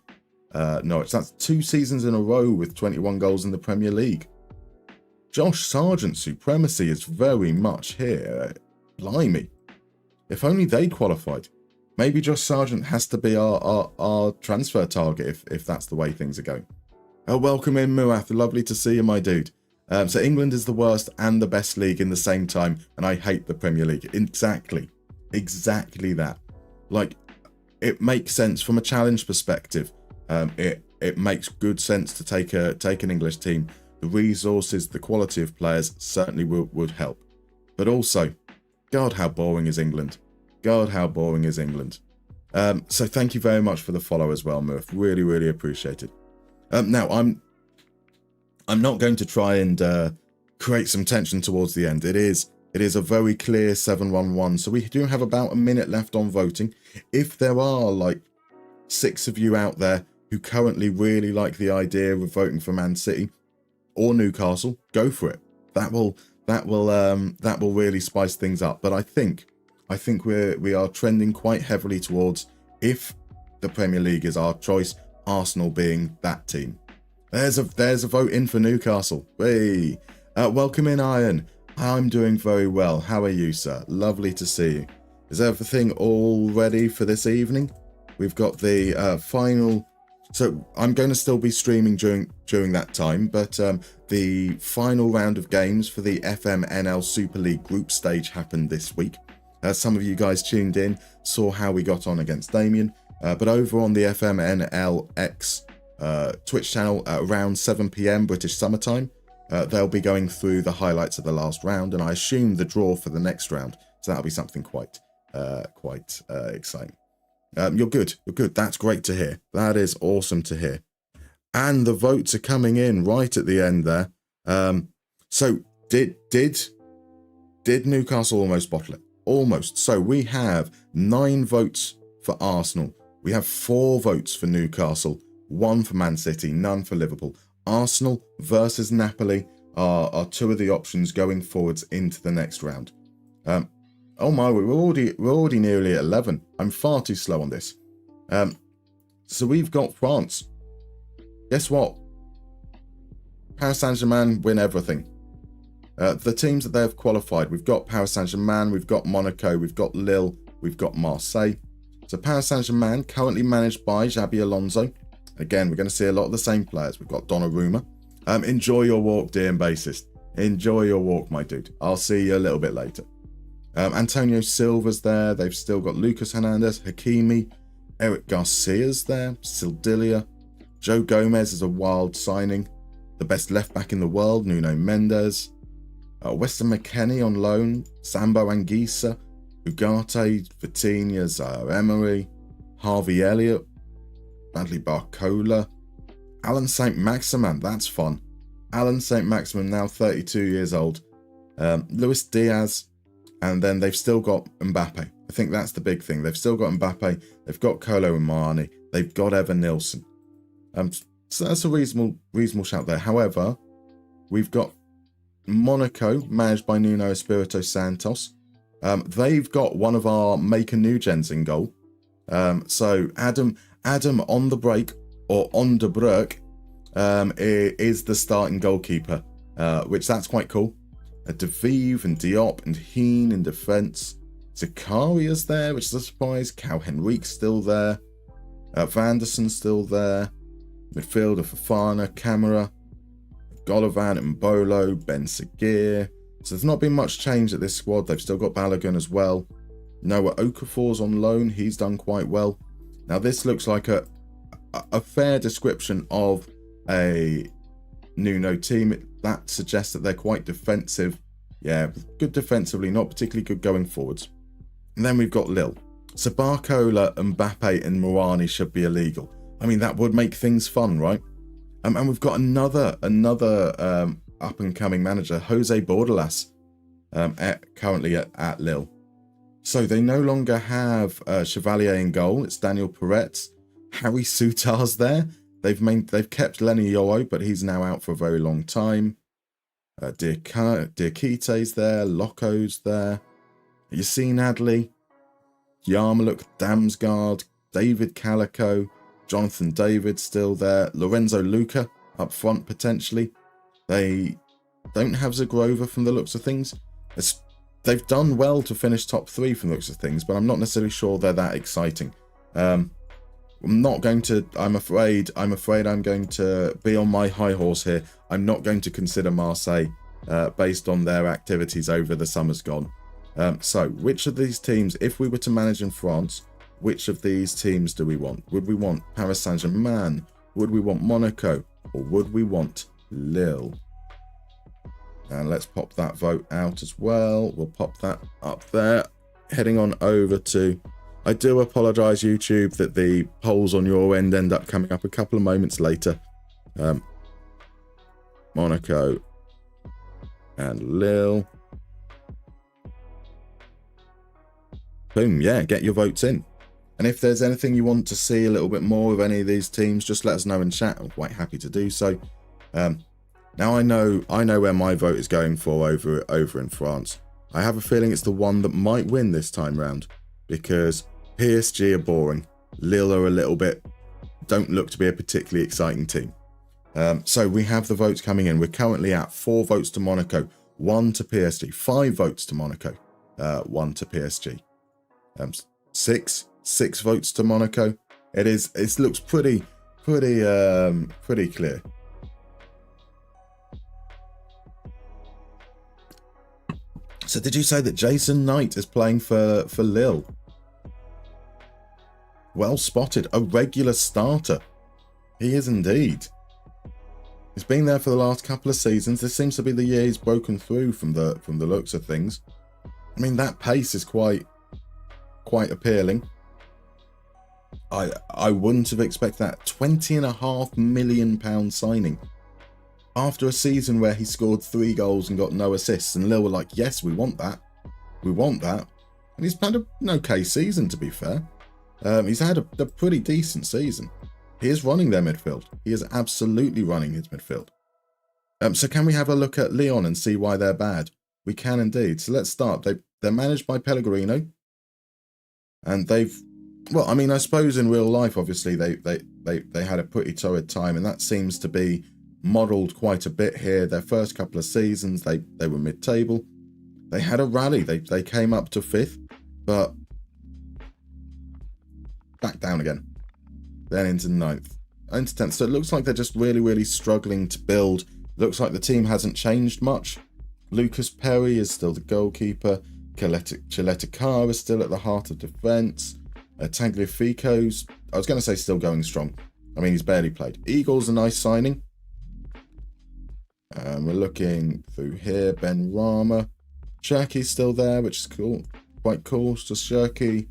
H: Norwich. That's 2 seasons in a row with 21 goals in the Premier League. Josh Sargent's supremacy is very much here. Blimey. If only they qualified. Maybe Josh Sargent has to be our transfer target if that's the way things are going. Welcome in, Muath. Lovely to see you, my dude. So England is the worst and the best league in the same time, and I hate the Premier League. Exactly that. Like, it makes sense from a challenge perspective. It makes good sense to take an English team. The resources, the quality of players certainly would help. But also, God, how boring is England? God, how boring is England? So thank you very much for the follow as well, Murph. Really appreciate it. Now, I'm not going to try and create some tension towards the end. It is a very clear 7-1-1. So we do have about a minute left on voting. If there are like 6 of you out there who currently really like the idea of voting for Man City or Newcastle, go for it. That will really spice things up. But I think we are trending quite heavily towards, if the Premier League is our choice, Arsenal being that team. There's a vote in for Newcastle. Hey, welcome in, Iron. I'm doing very well. How are you, sir? Lovely to see you. Is everything all ready for this evening? We've got the final. So I'm going to still be streaming during that time, but the final round of games for the FMNL Super League group stage happened this week. Some of you guys tuned in, saw how we got on against Damien. But over on the FMNLX Twitch channel at around 7 PM British summertime, they'll be going through the highlights of the last round, and I assume the draw for the next round. So that'll be something quite exciting. You're good. That's great to hear. That is awesome to hear. And the votes are coming in right at the end there. So did Newcastle almost bottle it? Almost. So we have 9 votes for Arsenal. We have 4 votes for Newcastle, 1 for Man City, none for Liverpool. Arsenal versus Napoli are 2 of the options going forwards into the next round. Oh my, we're already nearly at 11. I'm far too slow on this. So we've got France. Guess what? Paris Saint-Germain win everything. The teams that they've qualified, we've got Paris Saint-Germain, we've got Monaco, we've got Lille, we've got Marseille. So Paris Saint-Germain, currently managed by Xabi Alonso. Again, we're going to see a lot of the same players. We've got Donnarumma. Enjoy your walk, dear bassist. Enjoy your walk, my dude. I'll see you a little bit later. Antonio Silva's there. They've still got Lucas Hernandez, Hakimi, Eric Garcia's there, Sildilia. Joe Gomez is a wild signing. The best left back in the world, Nuno Mendes. Weston McKennie on loan, Sambo Anguissa, Ugarte, Vitinha, Zaire Emery, Harvey Elliott, Bradley Barcola, Alan St. Maximin, that's fun. Alan St. Maximin, now 32 years old. Luis Diaz, and then they've still got Mbappe. I think that's the big thing. They've still got Mbappe, they've got Kolo Imani, they've got Evan Nilsson. So that's a reasonable shout there. However, we've got Monaco, managed by Nuno Espirito Santos. They've got one of our Maker New Gens in goal. So Adam on the break, or on de Breuk, is the starting goalkeeper, which that's quite cool. De Vive and Diop and Heen in defence. Zakaria's there, which is a surprise. Cal Henrique's still there. Vanderson's still there. Midfielder Fofana, Camara. Golovin and Bolo, Ben Seguir. So there's not been much change at this squad. They've still got Balogun as well. Noah Okafor's on loan. He's done quite well. Now this looks like a fair description of a Nuno team. That suggests that they're quite defensive. Yeah, good defensively, not particularly good going forwards. And then we've got Lille. So Barcola, Mbappe and Mourani should be illegal. I mean, that would make things fun, right? And we've got another up-and-coming manager, Jose Bordalas, currently at Lille. So they no longer have Chevalier in goal. It's Daniel Peretz. Harry Soutar's there. They've kept Lenny Yoro, but he's now out for a very long time. Diakite's there. Loco's there. Yassine Adli. Yarmuluk, Damsgaard, David Calico, Jonathan David still there. Lorenzo Luca up front potentially. They don't have Zagrova from the looks of things. They've done well to finish top 3 from the looks of things, but I'm not necessarily sure they're that exciting. I'm afraid I'm going to be on my high horse here. I'm not going to consider Marseille based on their activities over the summer's gone. So which of these teams, if we were to manage in France, which of these teams do we want? Would we want Paris Saint-Germain? Would we want Monaco? Or would we want Lille? And let's pop that vote out as well. We'll pop that up there. Heading on over to... I do apologise, YouTube, that the polls on your end up coming up a couple of moments later. Monaco and Lille. Boom, yeah, get your votes in. And if there's anything you want to see a little bit more of any of these teams, just let us know in chat. I'm quite happy to do so. Now I know where my vote is going for over in France. I have a feeling it's the one that might win this time round, because PSG are boring. Lille are a little bit, don't look to be a particularly exciting team. So we have the votes coming in. We're currently at 4 votes to Monaco, 1 to PSG, 5 votes to Monaco, 1 to PSG. 6 votes to Monaco. It looks pretty clear. So did you say that Jason Knight is playing for Lille? Well spotted, a regular starter. He is indeed. He's been there for the last couple of seasons. This seems to be the year he's broken through from the looks of things. I mean, that pace is quite appealing. I wouldn't have expected that. £20.5 million signing after a season where he scored 3 goals and got no assists, and Lille were like, yes, we want that, and he's had an okay season, to be fair. He's had a pretty decent season. He is running their midfield. He is absolutely running his midfield. So can we have a look at Lyon and see why they're bad? We can indeed. So let's start. They're managed by Pellegrino. And well, I mean, I suppose in real life, obviously, they had a pretty torrid time, and that seems to be modelled quite a bit here. Their first couple of seasons, they were mid-table. They had a rally. They came up to 5th, but back down again. Then into 9th, into 10th. So it looks like they're just really struggling to build. Looks like the team hasn't changed much. Lucas Perry is still the goalkeeper. Chileta Carr is still at the heart of defence. Tagliafico's, I was going to say, still going strong. I mean, he's barely played. Eagle's a nice signing. We're looking through here. Ben Rama. Shirky's still there, which is cool. Quite cool. So Shirky,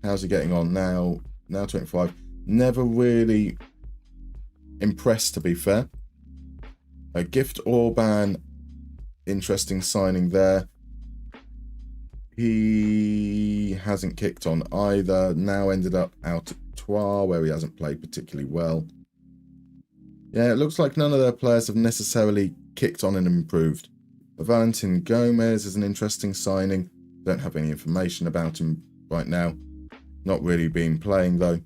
H: how's he getting on now? Now 25. Never really impressed, to be fair. Gift Orban, interesting signing there. He hasn't kicked on either. Now ended up out at Troyes, where he hasn't played particularly well. Yeah, it looks like none of their players have necessarily kicked on and improved. Valentin Gomez is an interesting signing. Don't have any information about him right now. Not really been playing though.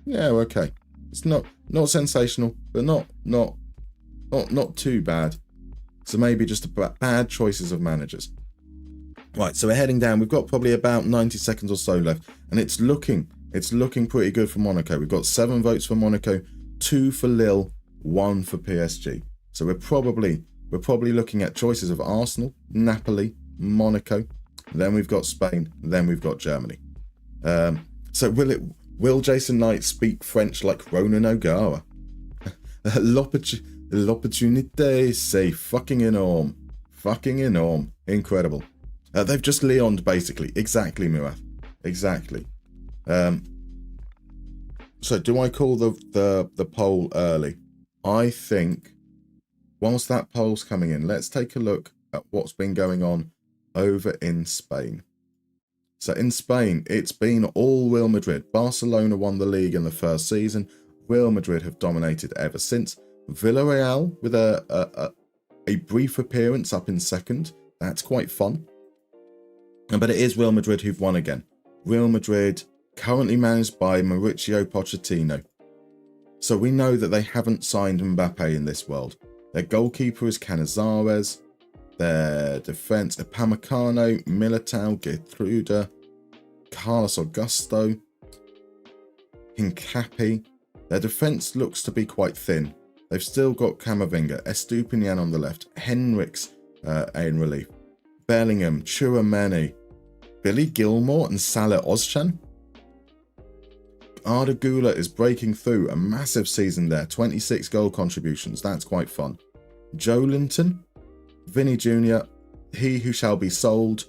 H: Yeah, okay. It's not sensational, but not too bad. So maybe just bad choices of managers. Right, so we're heading down. We've got probably about 90 seconds or so left, and it's looking pretty good for Monaco. We've got 7 votes for Monaco, 2 for Lille, 1 for PSG. So we're probably looking at choices of Arsenal, Napoli, Monaco. Then we've got Spain. Then we've got Germany. So will Jason Knight speak French like Ronan O'Gara? L'opportunité, c'est fucking énorme. Fucking énorme. Incredible. They've just Leon'd basically. Exactly, Murat. Exactly. So do I call the poll early? I think whilst that poll's coming in, let's take a look at what's been going on over in Spain. So in Spain, it's been all Real Madrid. Barcelona won the league in the first season. Real Madrid have dominated ever since. Villarreal with a brief appearance up in second. That's quite fun. But it is Real Madrid who've won again. Real Madrid currently managed by Mauricio Pochettino. So we know that they haven't signed Mbappe in this world. Their goalkeeper is Canizares. Their defence, Upamecano, Militao, Gertruda, Carlos Augusto, Hincapi. Their defence looks to be quite thin. They've still got Camavinga, Estupinian on the left, Henriks in relief, Bellingham, Chouameni, Billy Gilmore and Salah Ozcan. Arda Güler is breaking through, a massive season there, 26 goal contributions, that's quite fun. Joe Linton, Vinny Jr., He Who Shall Be Sold,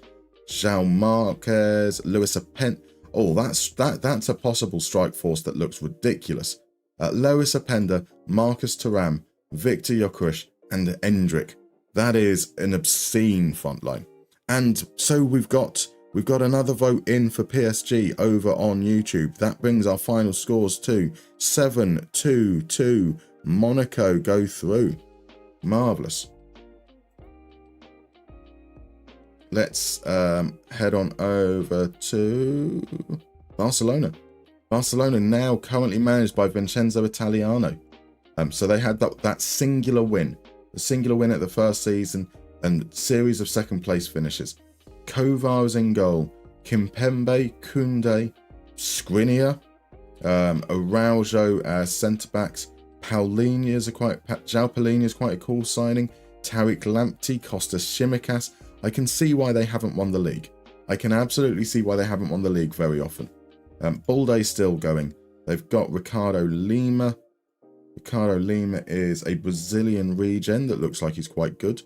H: João Marquez, Luis Apend. Oh, that's a possible strike force that looks ridiculous. Lois Openda, Marcus Thuram, Victor Gyökeres, and Endrick. That is an obscene front line. And so we've got another vote in for PSG over on YouTube. That brings our final scores to 7-2-2. Monaco go through. Marvellous. Let's head on over to Barcelona. Barcelona now currently managed by Vincenzo Italiano. So they had that singular win. The singular win at the first season and series of second place finishes. Kovar is in goal. Kimpembe, Koundé, Skriniar, Araujo as centre-backs. João Paulinho is quite a cool signing. Tariq Lamptey, Kostas Tsimikas. I can see why they haven't won the league. I can absolutely see why they haven't won the league very often. Balde's still going. They've got Ricardo Lima. Ricardo Lima is a Brazilian regen that looks like he's quite good.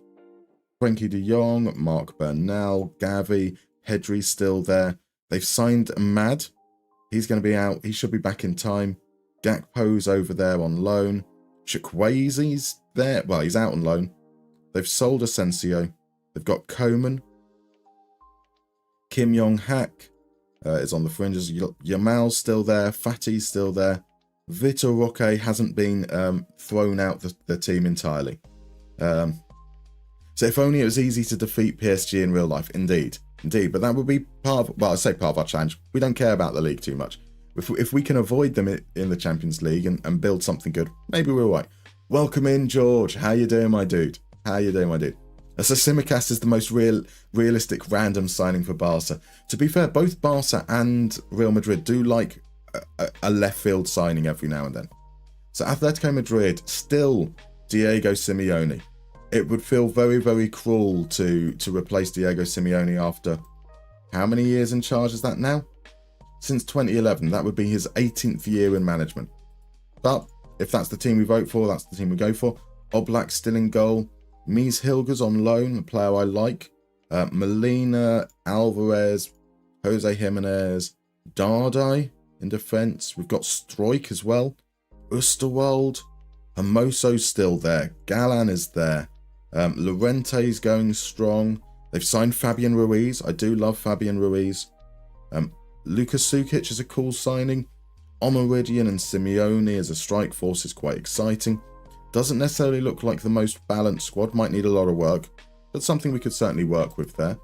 H: Frenkie de Jong, Marc Bernal, Gavi, Pedri's still there. They've signed Mad. He's going to be out. He should be back in time. Gakpo's over there on loan. Chukwueze's there. Well, he's out on loan. They've sold Asensio. They've got Koeman. Kim Yong-hak is on the fringes. Yamal's still there. Fati's still there. Vitor Roque hasn't been thrown out the team entirely. So if only it was easy to defeat PSG in real life. Indeed. But that would be part of, well, I say part of our challenge. We don't care about the league too much. If we can avoid them in the Champions League and build something good, maybe we're right. Welcome in, George. How you doing, my dude? So Tsimikas is the most realistic random signing for Barca. To be fair, both Barca and Real Madrid do like a left field signing every now and then. So Atletico Madrid, still Diego Simeone. It would feel very, very cruel to replace Diego Simeone after how many years in charge is that now? Since 2011, that would be his 18th year in management. But if that's the team we vote for, that's the team we go for. Oblak still in goal. Mies Hilger's on loan, a player I like. Molina, Alvarez, Jose Jimenez, Dardai in defence. We've got Stroik as well. Oosterwolde. Hermoso's still there. Galan is there. Llorente's going strong. They've signed Fabian Ruiz. I do love Fabian Ruiz. Lucas Sukic is a cool signing. Omaridian and Simeone as a strike force is quite exciting. Doesn't necessarily look like the most balanced squad. Might need a lot of work, but something we could certainly work with there.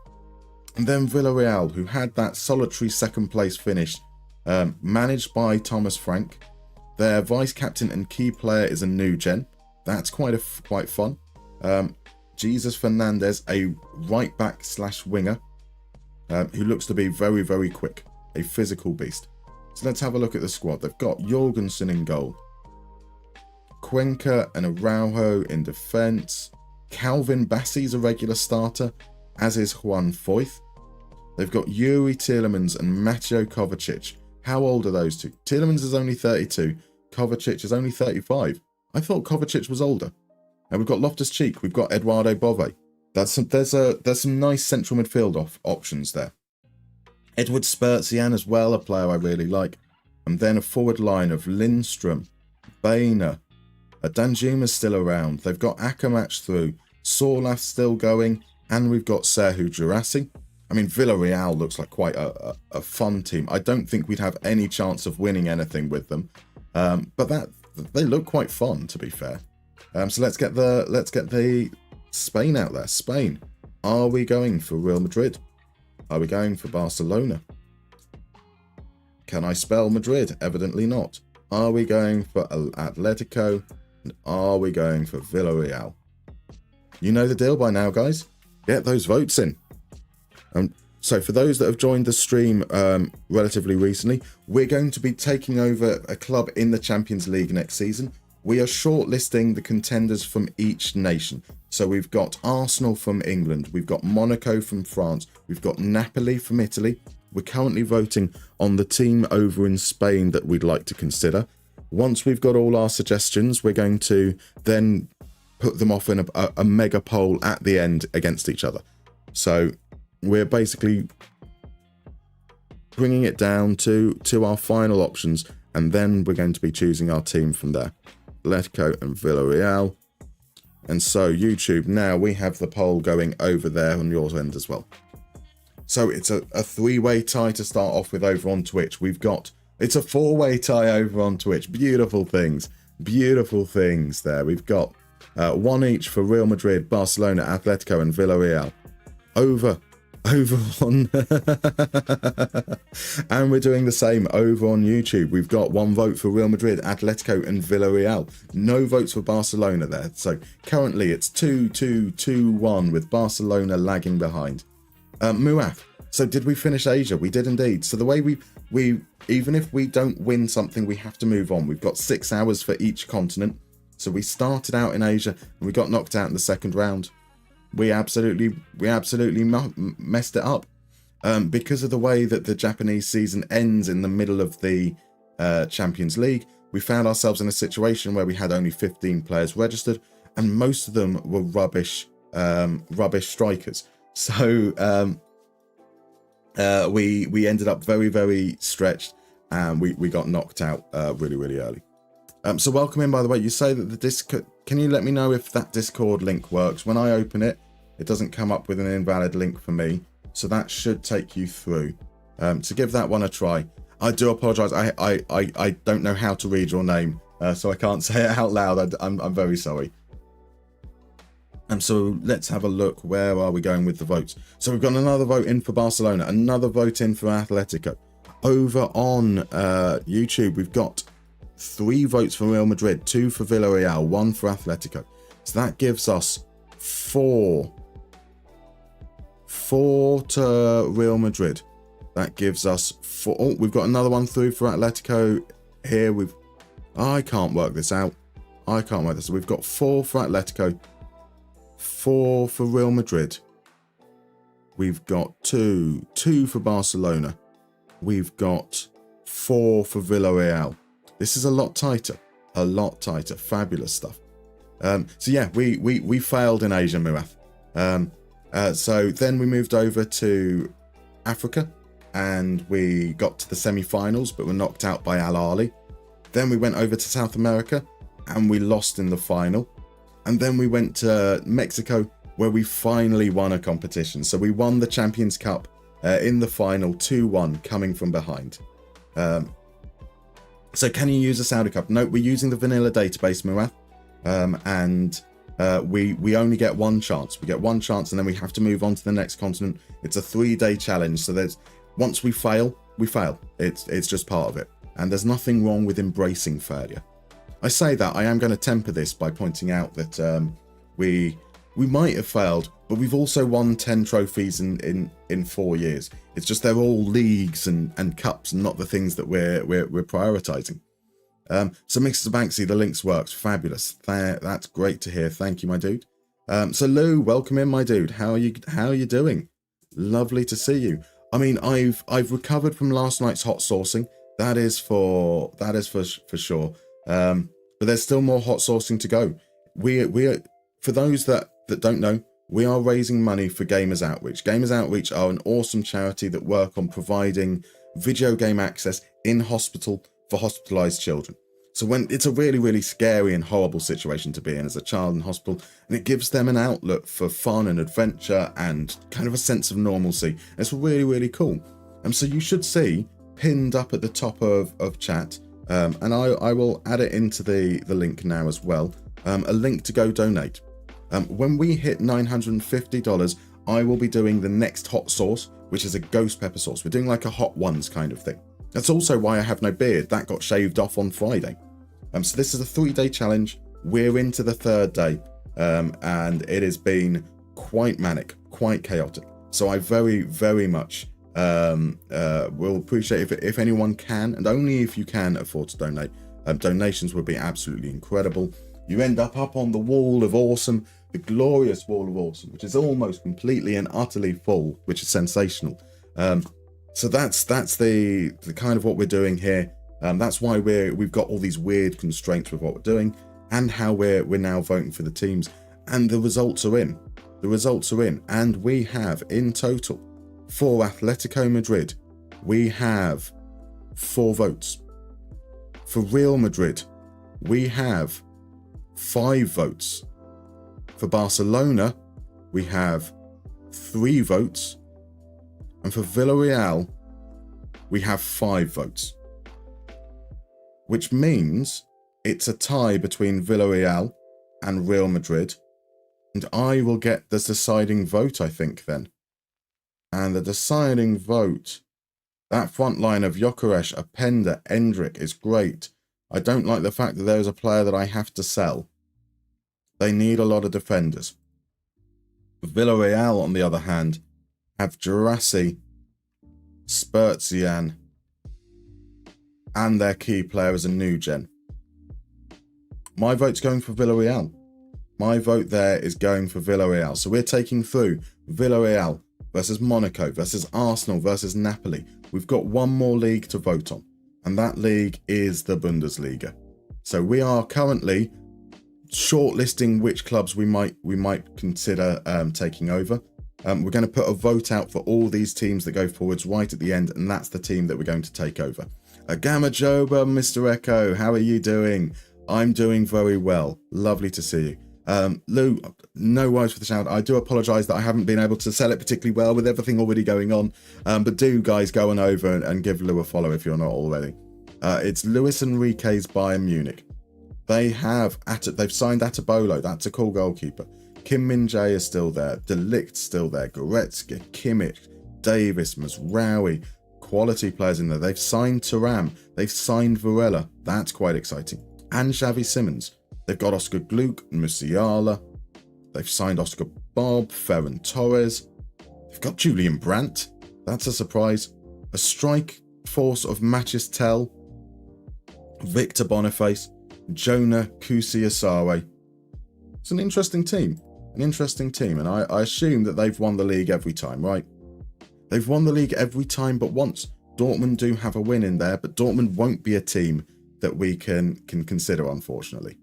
H: And then Villarreal, who had that solitary second place finish, managed by Thomas Frank. Their vice captain and key player is a new gen. That's quite fun. Jesus Fernandez, a right back / winger, who looks to be very, very quick. A physical beast. So let's have a look at the squad. They've got Jorgensen in goal. Cuenca and Araujo in defence. Calvin Bassey's a regular starter, as is Juan Foyth. They've got Yuri Tielemans and Mateo Kovacic. How old are those two? Tielemans is only 32. Kovacic is only 35. I thought Kovacic was older. And we've got Loftus-Cheek. We've got Eduardo Bove. There's some nice central midfield options there. Edward Spurzian as well, a player I really like. And then a forward line of Lindstrom, Boehner, Danjuma's still around. They've got Akamatch through. Sorlath still going. And we've got Serhu Girassi. I mean, Villarreal looks like quite a fun team. I don't think we'd have any chance of winning anything with them. But they look quite fun, to be fair. So let's get the Spain out there. Spain. Are we going for Real Madrid? Are we going for Barcelona? Can I spell Madrid? Evidently not. Are we going for Atletico? And are we going for Villarreal? You know the deal by now, guys. Get those votes in. So for those that have joined the stream relatively recently, we're going to be taking over a club in the Champions League next season. We are shortlisting the contenders from each nation. So we've got Arsenal from England, we've got Monaco from France, we've got Napoli from Italy. We're currently voting on the team over in Spain that we'd like to consider. Once we've got all our suggestions, we're going to then put them off in a mega poll at the end against each other. So we're basically bringing it down to our final options, and then we're going to be choosing our team from there. Atletico and Villarreal. And so YouTube, now we have the poll going over there on your end as well. So it's a three-way tie to start off with over on Twitch. It's a four-way tie over on Twitch. Beautiful things there. We've got one each for Real Madrid, Barcelona, Atletico and Villarreal. Over on and we're doing the same over on YouTube. We've got one vote for Real Madrid, Atletico and Villarreal. No votes for Barcelona there. So currently it's 2-2-2-1 with Barcelona lagging behind. Muaf, so did we finish Asia? We did indeed. So the way we even if we don't win something, we have to move on. We've got 6 hours for each continent. So we started out in Asia and we got knocked out in the second round. We absolutely messed it up because of the way that the Japanese season ends in the middle of the Champions League. We found ourselves in a situation where we had only 15 players registered, and most of them were rubbish strikers. So we ended up very stretched, and we got knocked out really early. So welcome in, by the way. You say that the Discord... Can you let me know if that Discord link works? When I open it, it doesn't come up with an invalid link for me. So that should take you through. To give that one a try. I do apologise. I don't know how to read your name, so I can't say it out loud. I'm very sorry. So let's have a look. Where are we going with the votes? So we've got another vote in for Barcelona, another vote in for Atletico. Over on YouTube, we've got 3 votes for Real Madrid, 2 for Villarreal, 1 for Atletico. So that gives us 4 to Real Madrid. That gives us 4. Oh, we've got another one through for Atletico here. I can't work this out. So we've got 4 for Atletico, 4 for Real Madrid. We've got 2 for Barcelona. We've got 4 for Villarreal. This is a lot tighter. Fabulous stuff. So yeah, we failed in Asia, Muaf. So then we moved over to Africa, and we got to the semi-finals, but were knocked out by Al Ahly. Then we went over to South America, and we lost in the final. And then we went to Mexico, where we finally won a competition. So we won the Champions Cup in the final 2-1, coming from behind. So can you use a Saudi Cup? No, we're using the vanilla database, Muaf. And we only get one chance. We get one chance, and then we have to move on to the next continent. It's a 3-day challenge. So once we fail, we fail. It's just part of it. And there's nothing wrong with embracing failure. I say that, I am going to temper this by pointing out that we might have failed, but we've also won 10 trophies in 4 years. It's just they're all leagues and cups, and not the things that we're prioritizing. So Mr. Banksy, the links works. Fabulous. That's great to hear. Thank you, my dude. So Lou, welcome in, my dude. How are you doing? Lovely to see you. I mean, I've recovered from last night's hot saucing. That is for sure. But there's still more hot saucing to go. We for those that don't know, we are raising money for Gamers Outreach. Gamers Outreach are an awesome charity that work on providing video game access in hospital for hospitalized children. So when it's a really, really scary and horrible situation to be in as a child in hospital, and it gives them an outlet for fun and adventure and kind of a sense of normalcy. It's really, really cool. So you should see pinned up at the top of chat, and I will add it into the link now as well, a link to go donate. When we hit $950, I will be doing the next hot sauce, which is a ghost pepper sauce. We're doing like a hot ones kind of thing. That's also why I have no beard. That got shaved off on Friday. So this is a 3-day challenge. We're into the 3rd day, and it has been quite manic, quite chaotic. So I very, very much will appreciate if anyone can, and only if you can afford to donate. Donations would be absolutely incredible. You end up on the wall of awesome, the glorious wall of awesome, which is almost completely and utterly full, which is sensational. So that's the kind of what we're doing here. That's why we've got all these weird constraints with what we're doing and how we're now voting for the teams. And the results are in. The results are in. And we have in total for Atletico Madrid, we have 4 votes. For Real Madrid, we have 5 votes. For Barcelona, we have 3 votes. And for Villarreal, we have 5 votes. Which means it's a tie between Villarreal and Real Madrid. And I will get the deciding vote, I think, then. And the deciding vote, that front line of Gyökeres, Openda, Endrick is great. I don't like the fact that there is a player that I have to sell. They need a lot of defenders. Villarreal, on the other hand, have Girassi, Spurzian, and their key player is a new gen. My vote's going for Villarreal. My vote there is going for Villarreal. So we're taking through Villarreal versus Monaco versus Arsenal versus Napoli. We've got one more league to vote on, and that league is the Bundesliga. So we are currently shortlisting which clubs we might consider taking over. We're going to put a vote out for all these teams that go forwards right at the end, and that's the team that we're going to take over. Gamma Joba, Mr. Echo, how are you doing? I'm doing very well. Lovely to see you. Lou, no worries for the shout. I do apologise that I haven't been able to sell it particularly well with everything already going on. But do, guys, go on over and give Lou a follow if you're not already. It's Luis Enrique's Bayern Munich. They've signed Atabolo. That's a cool goalkeeper. Kim Min-jae is still there. De Ligt's still there. Goretzka, Kimmich, Davis, Mazraoui. Quality players in there. They've signed Thuram. They've signed Varela. That's quite exciting. And Xavi Simons. They've got Oscar Gluck and Musiala. They've signed Oscar Bob, Ferran Torres. They've got Julian Brandt. That's a surprise. A strike force of Matthijs Tel, Victor Boniface, Jonah Kusiasare. It's an interesting team. And I assume that they've won the league every time, right? They've won the league every time but once. Dortmund do have a win in there, but Dortmund won't be a team that we can consider, unfortunately.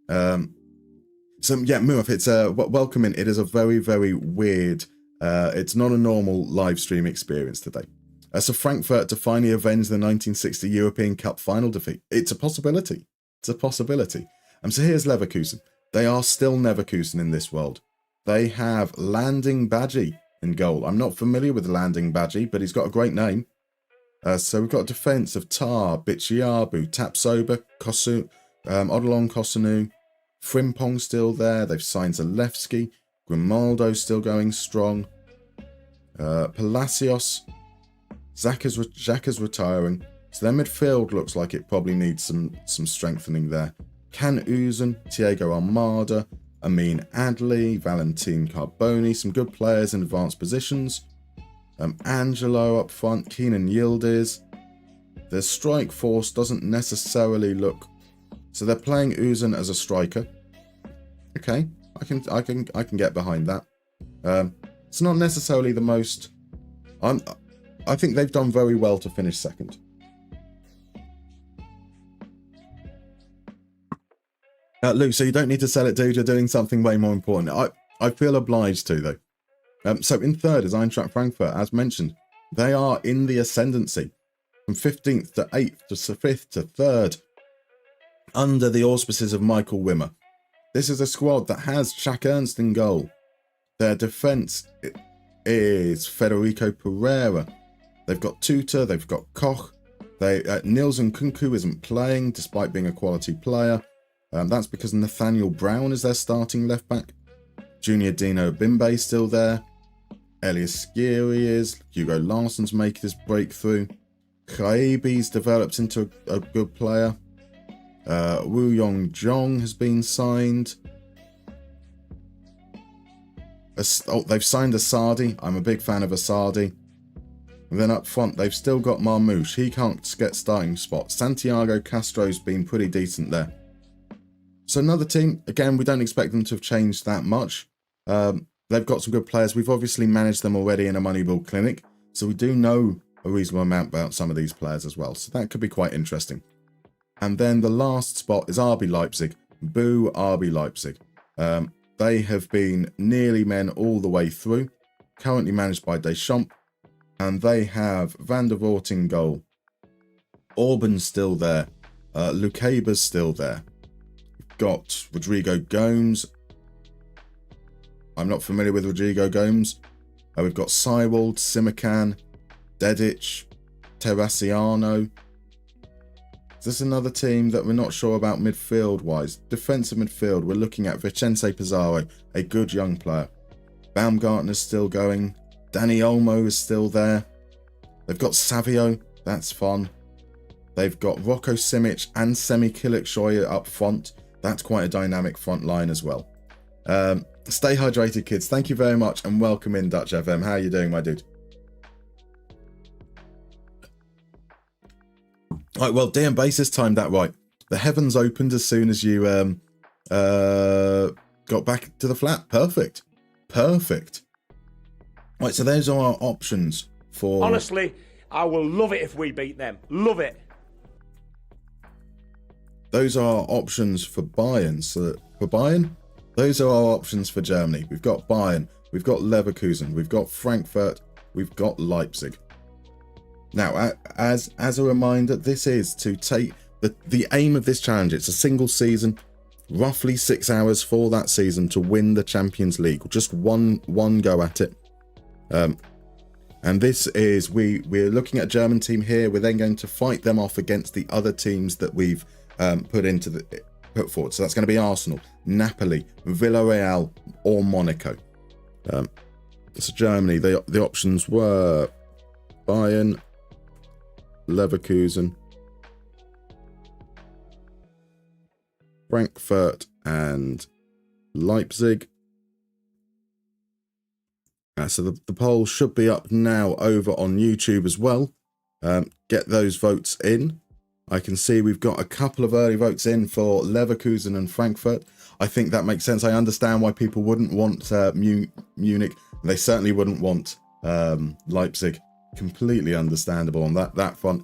H: So yeah, Muaf, it's welcome in. It is a very, very weird, it's not a normal live stream experience today. So Frankfurt to finally avenge the 1960 European Cup final defeat. It's a possibility. So here's Leverkusen. They are still Leverkusen in this world. They have Landing Badgie in goal. I'm not familiar with Landing Badgie, but he's got a great name. So we've got defence of Tar, Bichiabu, Tapsoba, Odilon Kosunu, Frimpong still there. They've signed Zalewski. Grimaldo still going strong. Palacios. Xhaka's retiring. So their midfield looks like it probably needs some strengthening there. Can Uzun, Thiago Almada, Amin Adli, Valentin Carboni, some good players in advanced positions. Angelo up front, Keenan Yildiz. The strike force doesn't necessarily look... So they're playing Uzun as a striker. Okay, I can get behind that. It's not necessarily the most... I think they've done very well to finish second. Lou, so you don't need to sell it, dude. You're doing something way more important. I feel obliged to, though. So in third is Eintracht Frankfurt, as mentioned. They are in the ascendancy. From 15th to 8th to 5th to 3rd. Under the auspices of Michael Wimmer. This is a squad that has Shaq Ernst in goal. Their defence is Federico Pereira. They've got Tuta, they've got Koch. Niels Nkunku isn't playing, despite being a quality player. That's because Nathaniel Brown is their starting left back. Junior Dino Bimbe still there. Elias Skiri is. Hugo Larsson's making his breakthrough. Khaebi's developed into a good player. Woo Yong Jong has been signed. They've signed Asadi. I'm a big fan of Asadi. And then up front, they've still got Marmouche. He can't get starting spot. Santiago Castro's been pretty decent there. So another team, again, we don't expect them to have changed that much. They've got some good players. We've obviously managed them already in a Moneyball clinic. So we do know a reasonable amount about some of these players as well. So that could be quite interesting. And then the last spot is RB Leipzig. Boo RB Leipzig. They have been nearly men all the way through. Currently managed by Deschamps. And they have Van der Voort in goal. Orban's still there. Lucaba's still there. We've got Rodrigo Gomes. I'm not familiar with Rodrigo Gomes. We've got Seiwald, Simakan, Dedic, Terraciano. Is this another team that we're not sure about midfield-wise? Defensive midfield, we're looking at Vicente Pizarro, a good young player. Baumgartner's still going. Danny Olmo is still there. They've got Savio, that's fun. They've got Rocco Simic and Semi Kilik up front. That's quite a dynamic front line as well. Stay hydrated, kids. Thank you very much and welcome in, Dutch FM. How are you doing, my dude? Right, well, DM Basis timed that right. The heavens opened as soon as you got back to the flat. Perfect. Perfect. Right, so those are our options for...
I: Honestly, I will love it if we beat them. Love it.
H: Those are our options for Bayern. So for Bayern, those are our options for Germany. We've got Bayern, we've got Leverkusen, we've got Frankfurt, we've got Leipzig. Now, as a reminder, this is to take the aim of this challenge. It's a single season, roughly 6 hours for that season to win the Champions League. Just one go at it. And this is, we're looking at a German team here. We're then going to fight them off against the other teams that we've put forward. So that's going to be Arsenal, Napoli, Villarreal, or Monaco. So Germany, the options were Bayern, Leverkusen, Frankfurt, and Leipzig. So the poll should be up now over on YouTube as well. Get those votes in. I can see we've got a couple of early votes in for Leverkusen and Frankfurt. I think that makes sense. I understand why people wouldn't want Munich. They certainly wouldn't want Leipzig. Completely understandable on that front.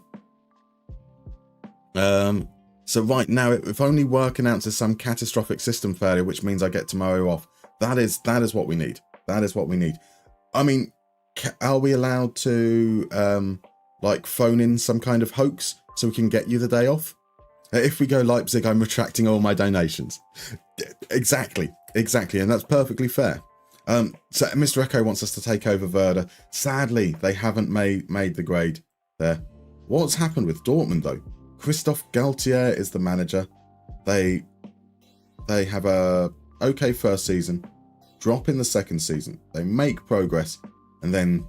H: So right now, if only work announces some catastrophic system failure, which means I get tomorrow off, that is what we need. That is what we need. I mean, are we allowed to like phone in some kind of hoax so we can get you the day off? If we go Leipzig, I'm retracting all my donations. Exactly, and that's perfectly fair. So Mr. Echo wants us to take over Werder. Sadly, they haven't made the grade there. What's happened with Dortmund though? Christoph Galtier is the manager. They have a okay first season, drop in the second season. They make progress and then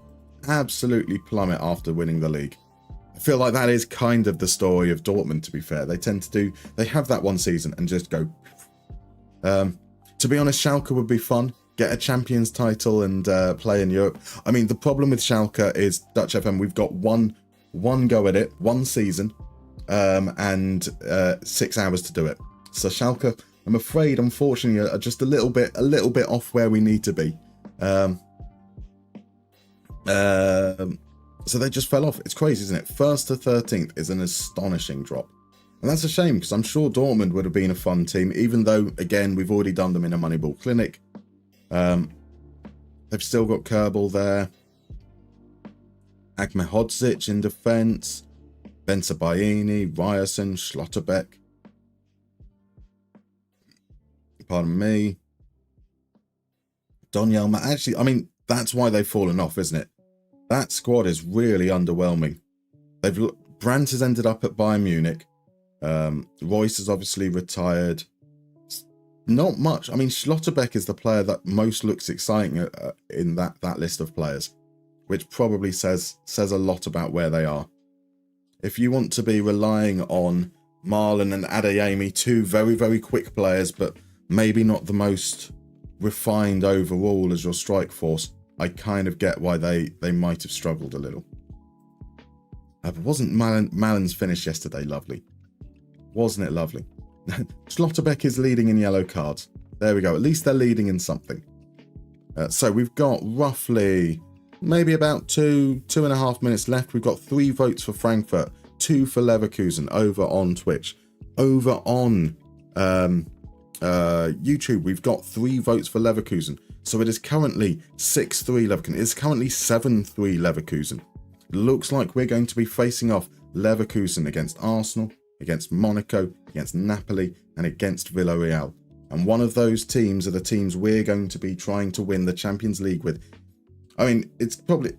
H: absolutely plummet after winning the league. I feel like that is kind of the story of Dortmund, to be fair. They have that one season and just go. To be honest, Schalke would be fun. Get a Champions title and play in Europe. I mean, the problem with Schalke is, Dutch FM, we've got one one go at it, one season, and 6 hours to do it. So Schalke, I'm afraid, unfortunately, are just a little bit off where we need to be. So they just fell off. It's crazy, isn't it? 1st to 13th is an astonishing drop. And that's a shame, because I'm sure Dortmund would have been a fun team, even though, again, we've already done them in a Moneyball clinic. They've still got Kerbal there. Ahmedhodzic in defence. Benzabaini, Ryerson, Schlotterbeck. Pardon me. Donyelma. Actually, I mean, that's why they've fallen off, isn't it? That squad is really underwhelming. Brandt has ended up at Bayern Munich. Royce has obviously retired. Not much. I mean, Schlotterbeck is the player that most looks exciting in that list of players, which probably says a lot about where they are. If you want to be relying on Marlon and Adeyemi, two very, very quick players, but maybe not the most refined overall as your strike force, I kind of get why they might have struggled a little. But wasn't Malin's finish yesterday lovely? Wasn't it lovely? Schlotterbeck is leading in yellow cards. There we go. At least they're leading in something. So we've got roughly maybe about 2.5 minutes left. We've got 3 votes for Frankfurt, 2 for Leverkusen over on Twitch. Over on YouTube, we've got 3 votes for Leverkusen. So it is currently 6-3 Leverkusen. It's currently 7-3 Leverkusen. It looks like we're going to be facing off Leverkusen against Arsenal, against Monaco, against Napoli, and against Villarreal. And one of those teams are the teams we're going to be trying to win the Champions League with. I mean, it's probably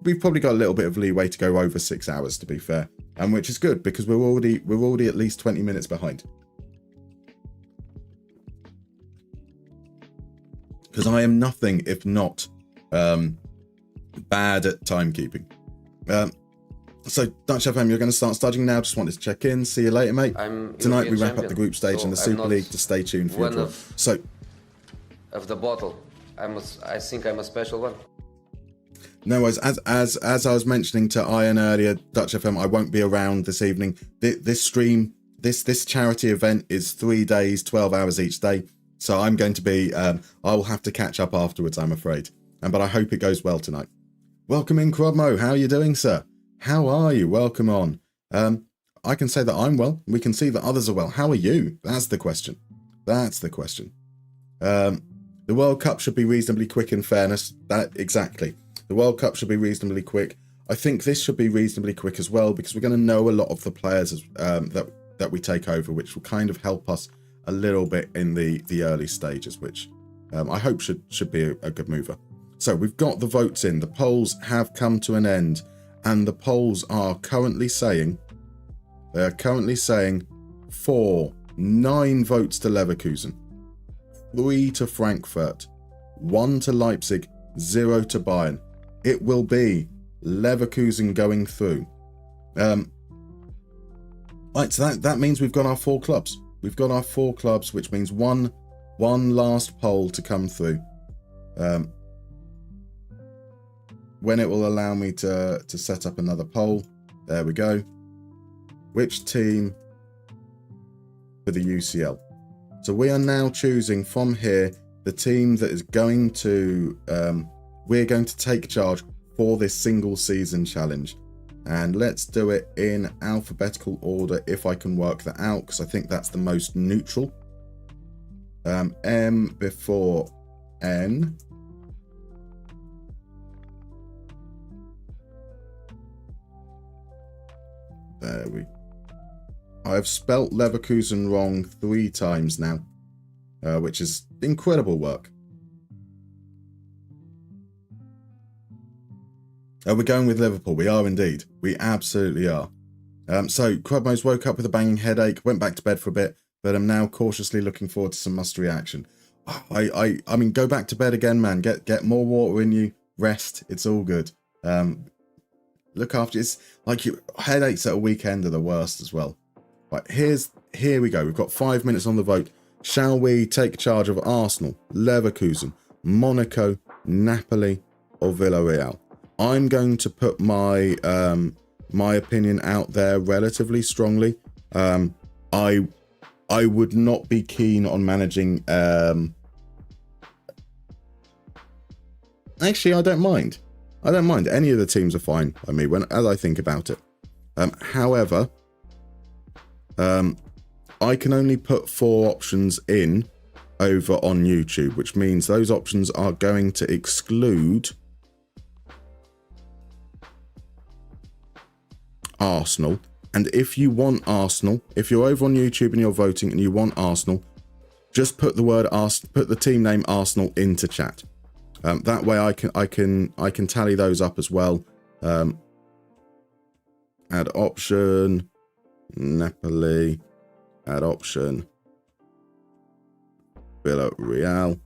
H: we've probably got a little bit of leeway to go over 6 hours, to be fair, and which is good because we're already at least 20 minutes behind. Because I am nothing if not bad at timekeeping. So, Dutch FM, you're going to start studying now. Just wanted to check in. See you later, mate. Tonight we wrap up the group stage in the Super League to stay tuned for your draw. So,
J: of the bottle, I think I'm a special one.
H: No, as I was mentioning to Ian earlier, Dutch FM, I won't be around this evening. This stream, this charity event is 3 days, 12 hours each day. So I'm going to be, I'll have to catch up afterwards, I'm afraid. But I hope it goes well tonight. Welcome in, Crobmo. How are you doing, sir? How are you? Welcome on. I can say that I'm well. We can see that others are well. How are you? That's the question. That's the question. The World Cup should be reasonably quick, in fairness. Exactly. The World Cup should be reasonably quick. I think this should be reasonably quick as well, because we're going to know a lot of the players that we take over, which will kind of help us a little bit in the early stages, which I hope should be a good mover. So we've got the votes in. The polls have come to an end, and the polls are currently saying, 9 votes to Leverkusen, 3 to Frankfurt, 1 to Leipzig, 0 to Bayern. It will be Leverkusen going through. Right, so that means we've got our 4 clubs. We've got our 4 clubs, which means one last poll to come through. When it will allow me to set up another poll. There we go. Which team for the UCL? So we are now choosing from here the team that is going to, we're going to take charge for this single season challenge. And let's do it in alphabetical order if I can work that out, because I think that's the most neutral. M before N. There we. I've spelt Leverkusen wrong 3 times now, which is incredible work. We're going with Liverpool. We are indeed. We absolutely are. So Crubmos woke up with a banging headache, went back to bed for a bit, but I'm now cautiously looking forward to some must reaction. I mean, go back to bed again, man. Get more water in you. Rest. It's all good. Look after. It's like headaches at a weekend are the worst as well. Right, here we go. We've got 5 minutes on the vote. Shall we take charge of Arsenal, Leverkusen, Monaco, Napoli, or Villarreal? I'm going to put my my opinion out there relatively strongly. I would not be keen on managing. Actually, I don't mind. I don't mind. Any of the teams are fine by me as I think about it. However, I can only put 4 options in over on YouTube, which means those options are going to exclude Arsenal. And if you want Arsenal, if you're over on YouTube and you're voting and you want Arsenal, just put the word put the team name Arsenal into chat. That way I can tally those up as well. Add option Napoli, add option Villarreal.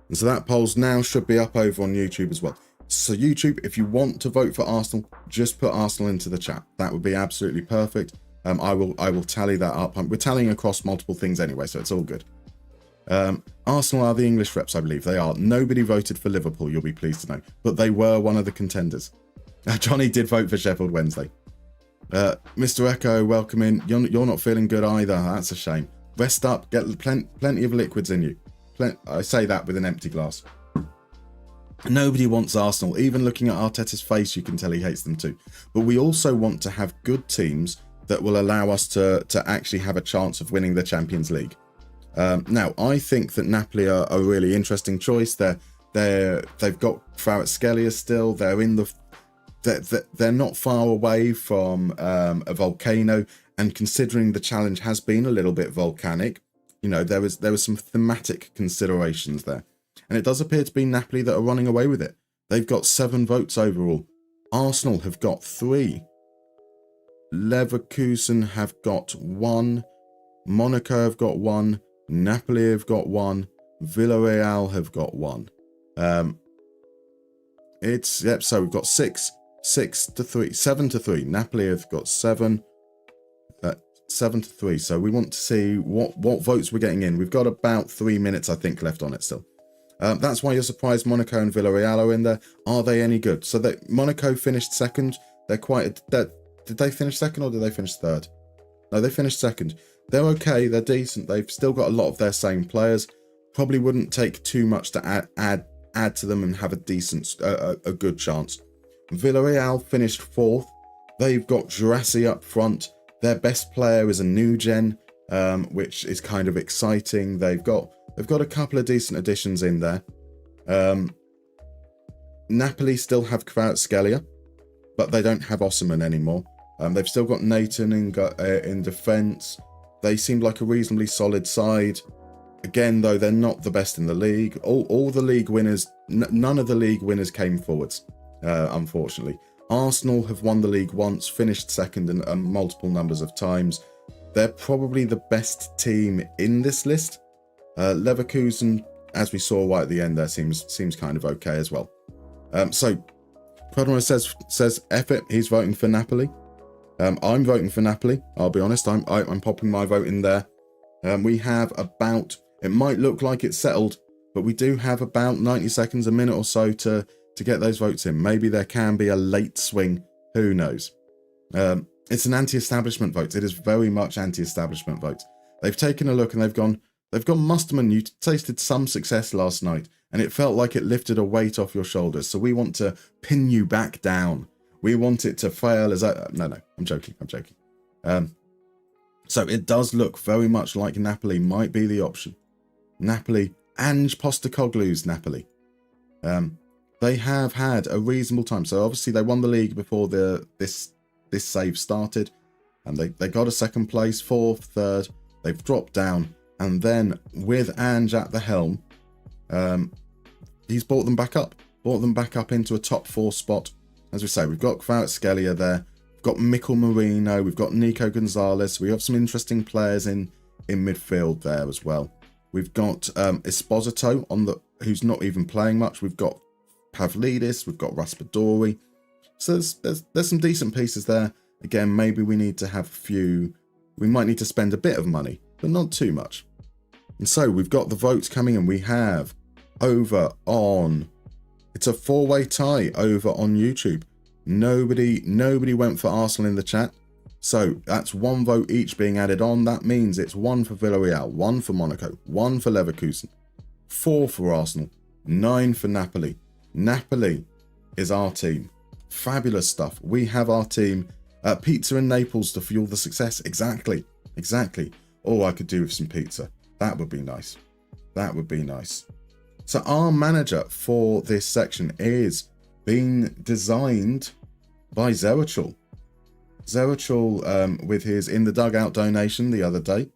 H: And so that polls now should be up over on YouTube as well. So YouTube, if you want to vote for Arsenal, just put Arsenal into the chat. That would be absolutely perfect. I will tally that up. We're tallying across multiple things anyway, so it's all good. Arsenal are the English reps, I believe. They are. Nobody voted for Liverpool, you'll be pleased to know. But they were one of the contenders. Johnny did vote for Sheffield Wednesday. Mr. Echo, welcome in. You're not feeling good either. That's a shame. Rest up. Get plenty of liquids in you. I say that with an empty glass. Nobody wants Arsenal. Even looking at Arteta's face, you can tell he hates them too. But we also want to have good teams that will allow us to actually have a chance of winning the Champions League. Now, I think that Napoli are a really interesting choice. They've got Kvaratskhelia still. They're not far away from a volcano, and considering the challenge has been a little bit volcanic, you know, there was some thematic considerations there. And it does appear to be Napoli that are running away with it. They've got 7 votes overall. Arsenal have got 3. Leverkusen have got 1. Monaco have got 1. Napoli have got 1. Villarreal have got 1. So we've got 6 to 3, 7 to 3. Napoli have got 7. 7 to 3. So we want to see what votes we're getting in. We've got about 3 minutes, I think, left on it still. That's why you're surprised Monaco and Villarreal are in there. Are they any good? So that Monaco finished second. They're quite. Did they finish second or did they finish third? No, they finished second. They're okay. They're decent. They've still got a lot of their same players. Probably wouldn't take too much to add to them and have a decent, a good chance. Villarreal finished 4th. They've got Jurassi up front. Their best player is a new gen, which is kind of exciting. They've got a couple of decent additions in there. Napoli still have Kvaratskhelia, but they don't have Osimhen anymore. They've still got Nathan in defence. They seem like a reasonably solid side. Again, though, they're not the best in the league. All the league winners, none of the league winners came forwards, unfortunately. Arsenal have won the league once, finished second in multiple numbers of times. They're probably the best team in this list. Leverkusen, as we saw right at the end there, seems kind of okay as well. So, Prodmo says F it, he's voting for Napoli. I'm voting for Napoli, I'll be honest. I'm popping my vote in there. We have about, it might look like it's settled, but we do have about 90 seconds, a minute or so to get those votes in. Maybe there can be a late swing, who knows. It's an anti-establishment vote. It is very much anti-establishment vote. They've taken a look and they've gone Mustermann, you tasted some success last night and it felt like it lifted a weight off your shoulders. So we want to pin you back down. We want it to fail as no, I'm joking. So it does look very much like Napoli might be the option. Napoli and Postecoglou's Napoli. They have had a reasonable time. So obviously they won the league before this save started, and they got a second place, 4th, 3rd. They've dropped down, and then with Ange at the helm, he's brought them back up into a top 4 spot. As we say, we've got Kvaratskhelia there, we've got Mikel Merino, we've got Nico Gonzalez. We have some interesting players in midfield there as well. We've got Esposito who's not even playing much. We've got Pavlidis, we've got Raspadori. So there's some decent pieces there. Again, maybe we need to have we might need to spend a bit of money, but not too much. And so we've got the votes coming in. We have over on, it's a 4-way tie over on YouTube. Nobody went for Arsenal in the chat. So that's 1 vote each being added on. That means it's 1 for Villarreal, 1 for Monaco, 1 for Leverkusen, 4 for Arsenal, 9 for Napoli. Napoli is our team. Fabulous stuff. We have our team. Pizza in Naples to fuel the success. Exactly. Oh, I could do with some pizza. That would be nice. That would be nice. So our manager for this section is being designed by Zerachul. Zerachul, with his In the Dugout donation the other day,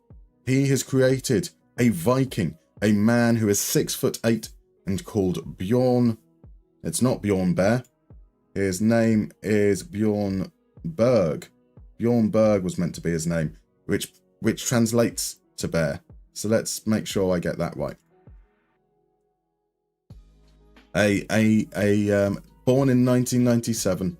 H: he has created a Viking, a man who is 6'8" and called Bjorn. It's not Bjorn Bear. His name is Bjorn Berg. Bjorn Berg was meant to be his name, which translates to bear. So let's make sure I get that right. Born in 1997.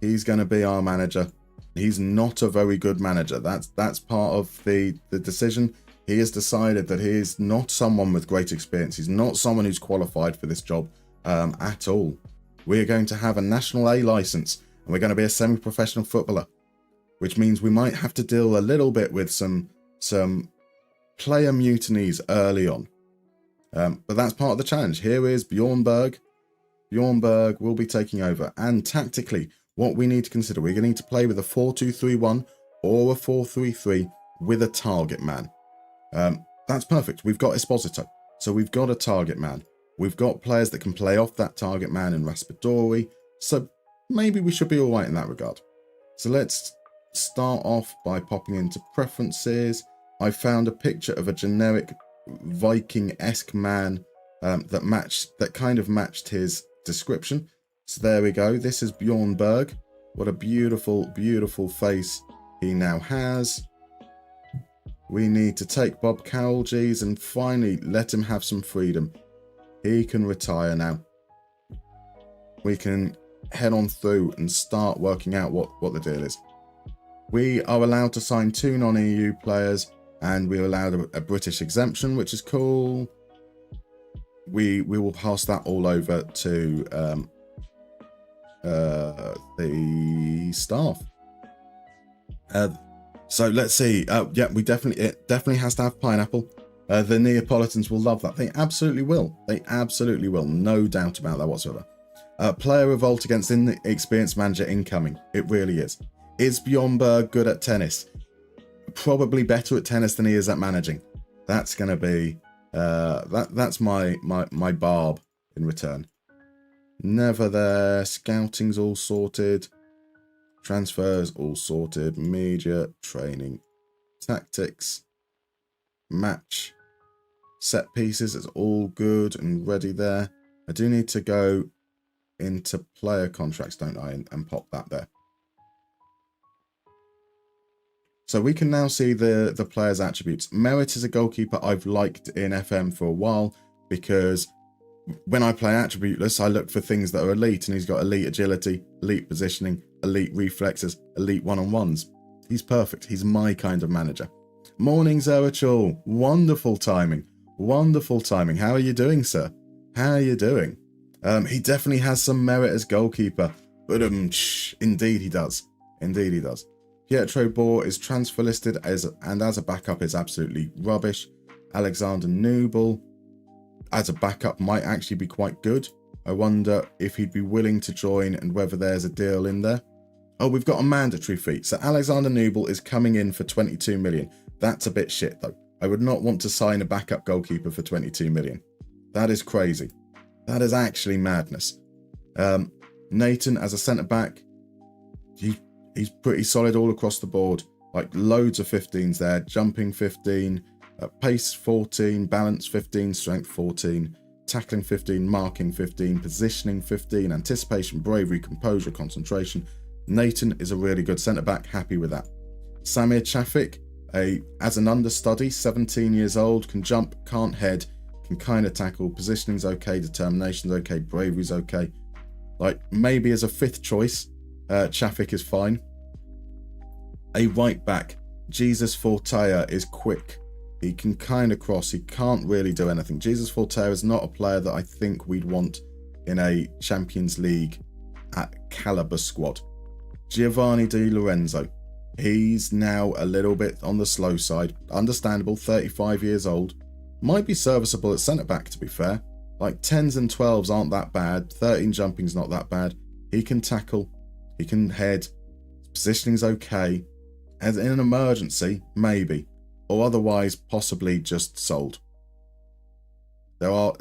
H: He's going to be our manager. He's not a very good manager. That's part of the decision. He has decided that he is not someone with great experience. He's not someone who's qualified for this job at all. We're going to have a National A license, and we're going to be a semi-professional footballer, which means we might have to deal a little bit with some player mutinies early on. But that's part of the challenge. Here is Bjorn Berg. Bjorn Berg will be taking over. And tactically, what we need to consider, we're going to need to play with a 4-2-3-1 or a 4-3-3 with a target man. That's perfect. We've got Esposito. So we've got a target man. We've got players that can play off that target man in Raspadori. So maybe we should be all right in that regard. So let's start off by popping into preferences. I found a picture of a generic Viking-esque man that kind of matched his description. So there we go. This is Bjorn Berg. What a beautiful, beautiful face he now has. We need to take Bob Cowlgees and finally let him have some freedom. He can retire now. We can head on through and start working out what the deal is. We are allowed to sign 2 non-EU players, and we're allowed a British exemption, which is cool. We will pass that all over to the staff. So let's see. Yeah, it definitely has to have pineapple. The Neapolitans will love that. They absolutely will. They absolutely will. No doubt about that whatsoever. Player revolt against inexperienced manager incoming. It really is. Is Bjorn Berg good at tennis? Probably better at tennis than he is at managing. That's going to be that's my barb in return. Never there. Scouting's all sorted. Transfers all sorted. Media, training, tactics, match, set pieces is all good and ready there. I do need to go into player contracts, don't I, and pop that there. So we can now see the player's attributes. Merit is a goalkeeper I've liked in FM for a while, because when I play attributeless, I look for things that are elite, and he's got elite agility, elite positioning, elite reflexes, elite one-on-ones. He's perfect. He's my kind of manager. Morning, Zerachul. Wonderful timing. Wonderful timing. How are you doing, sir? How are you doing? He definitely has some merit as goalkeeper. But indeed he does. Indeed he does. Pietro Bohr is transfer listed as a backup is absolutely rubbish. Alexander Nubel as a backup might actually be quite good. I wonder if he'd be willing to join and whether there's a deal in there. Oh, we've got a mandatory fee. So Alexander Nubel is coming in for 22 million. That's a bit shit though. I would not want to sign a backup goalkeeper for 22 million. That is crazy. That is actually madness. Nathan as a centre back, he's pretty solid all across the board. Like loads of 15s there. Jumping 15, pace 14, balance 15, strength 14, tackling 15, marking 15, positioning 15, anticipation, bravery, composure, concentration. Nathan is a really good centre back. Happy with that. Samir Chafik, as an understudy, 17 years old, can jump, can't head, can kind of tackle. Positioning's okay, determination's okay, bravery's okay. Like maybe as a 5th choice, Chafik is fine. A right back, Jesus Fortea is quick. He can kind of cross. He can't really do anything. Jesus Fortea is not a player that I think we'd want in a Champions League caliber squad. Giovanni Di Lorenzo. He's now a little bit on the slow side. Understandable, 35 years old. Might be serviceable at centre-back, to be fair. Like 10s and 12s aren't that bad. 13 jumping's not that bad. He can tackle. He can head. Positioning's okay. As in an emergency, maybe. Or otherwise, possibly just sold. There are...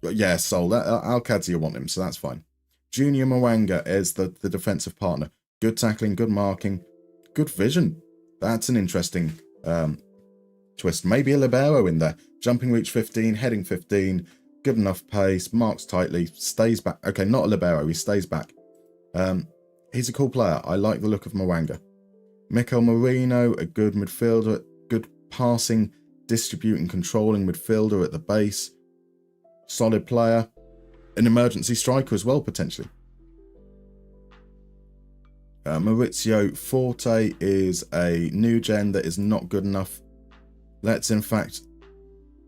H: Yeah, sold. Alcadzia want him, so that's fine. Junior Mwanga is the defensive partner. Good tackling, good marking, good vision. That's an interesting twist. Maybe a libero in there. Jumping reach 15, heading 15, good enough pace, marks tightly, stays back. Okay, not a libero, he stays back. He's a cool player. I like the look of Mwanga. Mikel Marino, a good midfielder, good passing, distributing, controlling midfielder at the base. Solid player. An emergency striker as well, potentially. Maurizio Forte is a new gen that is not good enough. Let's, in fact,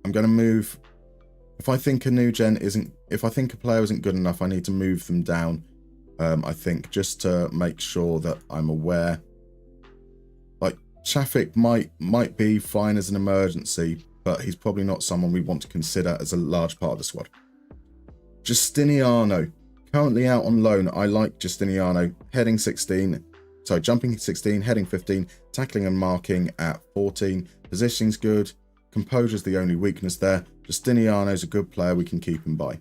H: I'm going to move. If I think a new gen isn't, if I think a player isn't good enough, I need to move them down. I think just to make sure that I'm aware. Like Chafik might be fine as an emergency, but he's probably not someone we want to consider as a large part of the squad. Justiniano, currently out on loan. I like Justiniano, heading 16, sorry, jumping 16, heading 15, tackling and marking at 14. Positioning's good. Composure's the only weakness there. Justiniano's a good player, we can keep him by.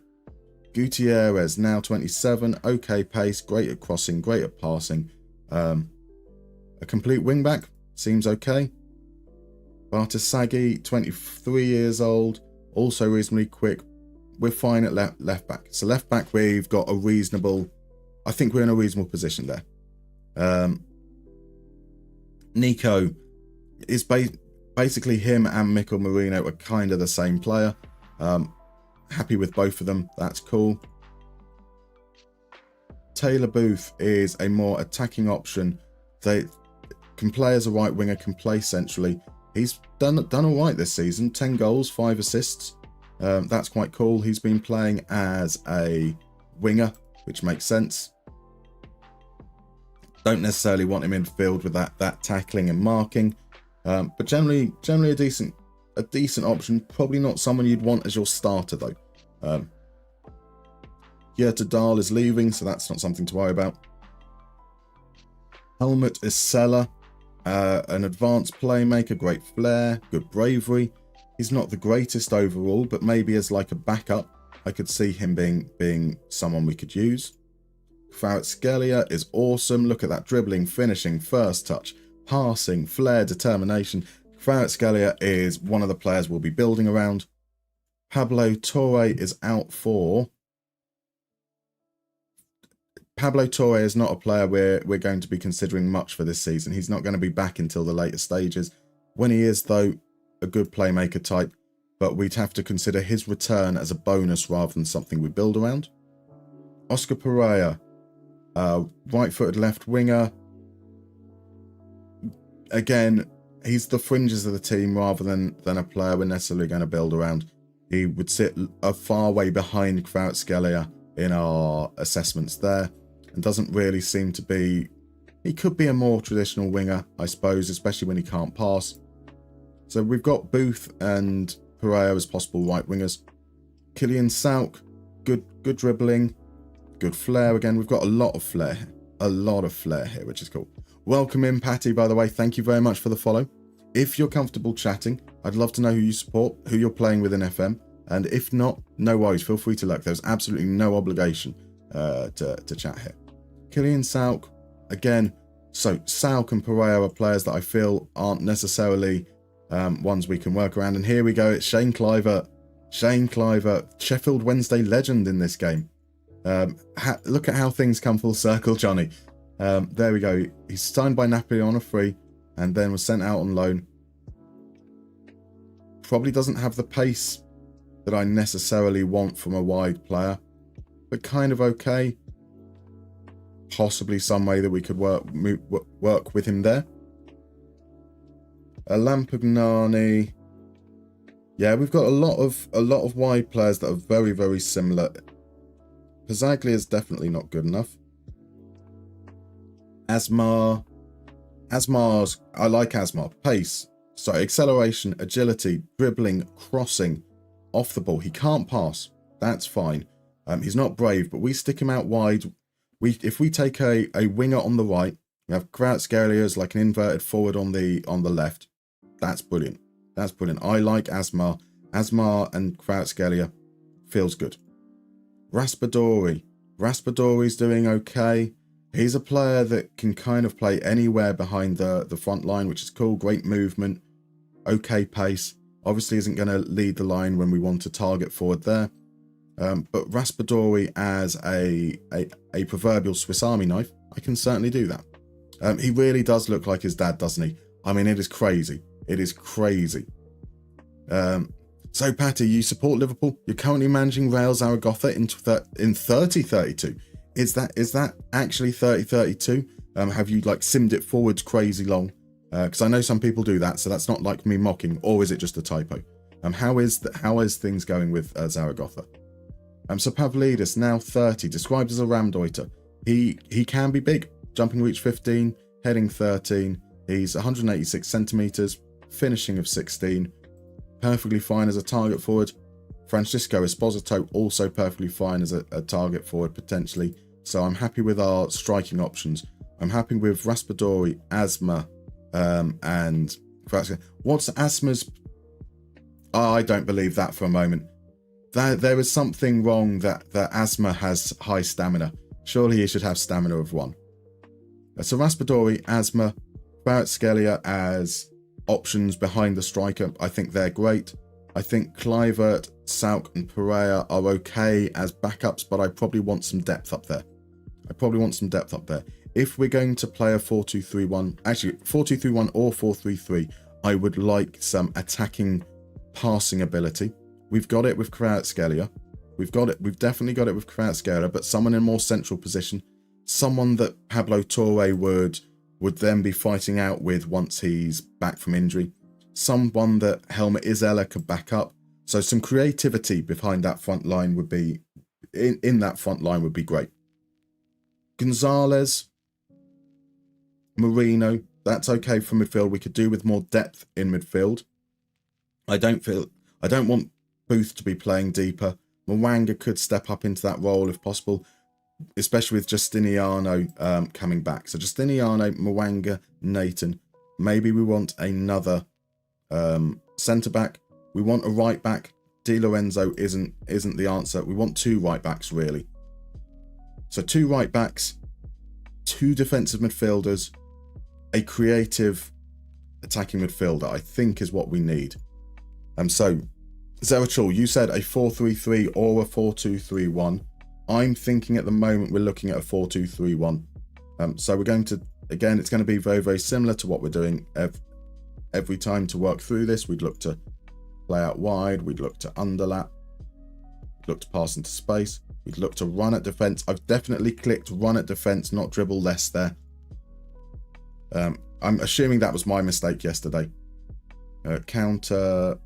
H: Gutierrez, now 27, okay pace, great at crossing, great at passing. A complete wingback, seems okay. Bartasaghi, 23 years old, also reasonably quick. We're fine at left back. So left back, we've got a reasonable, I think we're in a reasonable position there. Nico is basically him and Mikel Marino are kind of the same player. Happy with both of them. That's cool. Taylor Booth is a more attacking option. They can play as a right winger, can play centrally. He's done all right this season. 10 goals, 5 assists. That's quite cool. He's been playing as a winger, which makes sense. Don't necessarily want him in field with that tackling and marking, but generally a decent option. Probably not someone you'd want as your starter though. Yerta Dahl is leaving, so that's not something to worry about. Helmut Isela, an advanced playmaker, great flair, good bravery. He's not the greatest overall, but maybe as like a backup, I could see him being someone we could use. Kvaratskhelia is awesome. Look at that dribbling, finishing, first touch, passing, flair, determination. Kvaratskhelia is one of the players we'll be building around. Pablo Torre is out for... Pablo Torre is not a player we're going to be considering much for this season. He's not going to be back until the later stages. When he is, though, a good playmaker type, but we'd have to consider his return as a bonus rather than something we build around. Oscar Pereira, right-footed left winger. Again, he's the fringes of the team rather than a player we're necessarily going to build around. He would sit a far way behind Kvaratskhelia in our assessments there, and doesn't really seem to be... He could be a more traditional winger, I suppose, especially when he can't pass. So we've got Booth and Pereira as possible right wingers. Killian Sauk, good dribbling, good flair again. We've got a lot of flair here, which is cool. Welcome in, Patty, by the way. Thank you very much for the follow. If you're comfortable chatting, I'd love to know who you support, who you're playing with in FM. And if not, no worries, feel free to lurk. There's absolutely no obligation to chat here. Killian Sauk, again, so Sauk and Pereira are players that I feel aren't necessarily ones we can work around. And here we go, it's Shane Cliver. Shane Cliver, Sheffield Wednesday legend in this game. Look at how things come full circle, Johnny. There we go. He's signed by Napoli on a free and then was sent out on loan. Probably doesn't have the pace that I necessarily want from a wide player, but kind of okay. Possibly some way that we could work with him there. Lampagnani. Yeah, we've got a lot of wide players that are very, very similar. Pizzaglia is definitely not good enough. Asmar. Asmar's, I like Asmar. Pace. Sorry, acceleration, agility, dribbling, crossing, off the ball. He can't pass. That's fine. He's not brave, but we stick him out wide. If we take a winger on the right, we have Kvaratskhelia as like an inverted forward on the left. That's brilliant. That's brilliant. I like Asmar. Asmar and Kvaratskhelia feels good. Raspadori. Raspadori's doing okay. He's a player that can kind of play anywhere behind the front line, which is cool. Great movement. Okay pace. Obviously isn't going to lead the line when we want to target forward there. But Raspadori as a proverbial Swiss Army knife, I can certainly do that. He really does look like his dad, doesn't he? I mean, it is crazy. It is crazy. So, Patty, you support Liverpool. You're currently managing Real Zaragoza in 3032. Is that actually 3032? Have you like simmed it forwards crazy long? Because I know some people do that, so that's not like me mocking, or is it just a typo? How is things going with Zaragoza? So Pavlidis, now 30, described as a ramdeuter. He can be big, jumping reach 15, heading 13. He's 186 centimeters, finishing of 16. Perfectly fine as a target forward. Francisco Esposito also perfectly fine as a target forward potentially. So I'm happy with our striking options. I'm happy with Raspadori, Asma, and what's Asma's? Oh, I don't believe that for a moment. There is something wrong that Asma has high stamina. Surely he should have stamina of 1. So Raspadori, Asma, Kvaratskhelia as options behind the striker. I think they're great. I think Kluivert, Sauk and Pereira are okay as backups, but I probably want some depth up there. If we're going to play a 4-2-3-1, actually 4-2-3-1 or 4-3-3, I would like some attacking passing ability. We've got it with Kvaratskhelia. We've definitely got it with Kvaratskhelia, but someone in a more central position, someone that Pablo Torre would then be fighting out with once he's back from injury. Someone that Helmut Isela could back up. So some creativity behind that front line would be in that front line would be great. Gonzalez, Marino, that's okay for midfield. We could do with more depth in midfield. I don't want Booth to be playing deeper. Mwanga could step up into that role if possible, especially with Justiniano coming back. So Justiniano, Mwanga, Nathan. Maybe we want another centre back. We want a right back. Di Lorenzo isn't the answer. We want 2 right backs really. So 2 right backs, 2 defensive midfielders, a creative attacking midfielder, I think is what we need. So Zerachul, you said a 4-3-3 or a 4-2-3-1. I'm thinking at the moment we're looking at a 4-2-3-1. So we're going to, again, it's going to be very, very similar to what we're doing every time to work through this. We'd look to play out wide. We'd look to underlap. We'd look to pass into space. We'd look to run at defence. I've definitely clicked run at defence, not dribble less there. I'm assuming that was my mistake yesterday. Counter,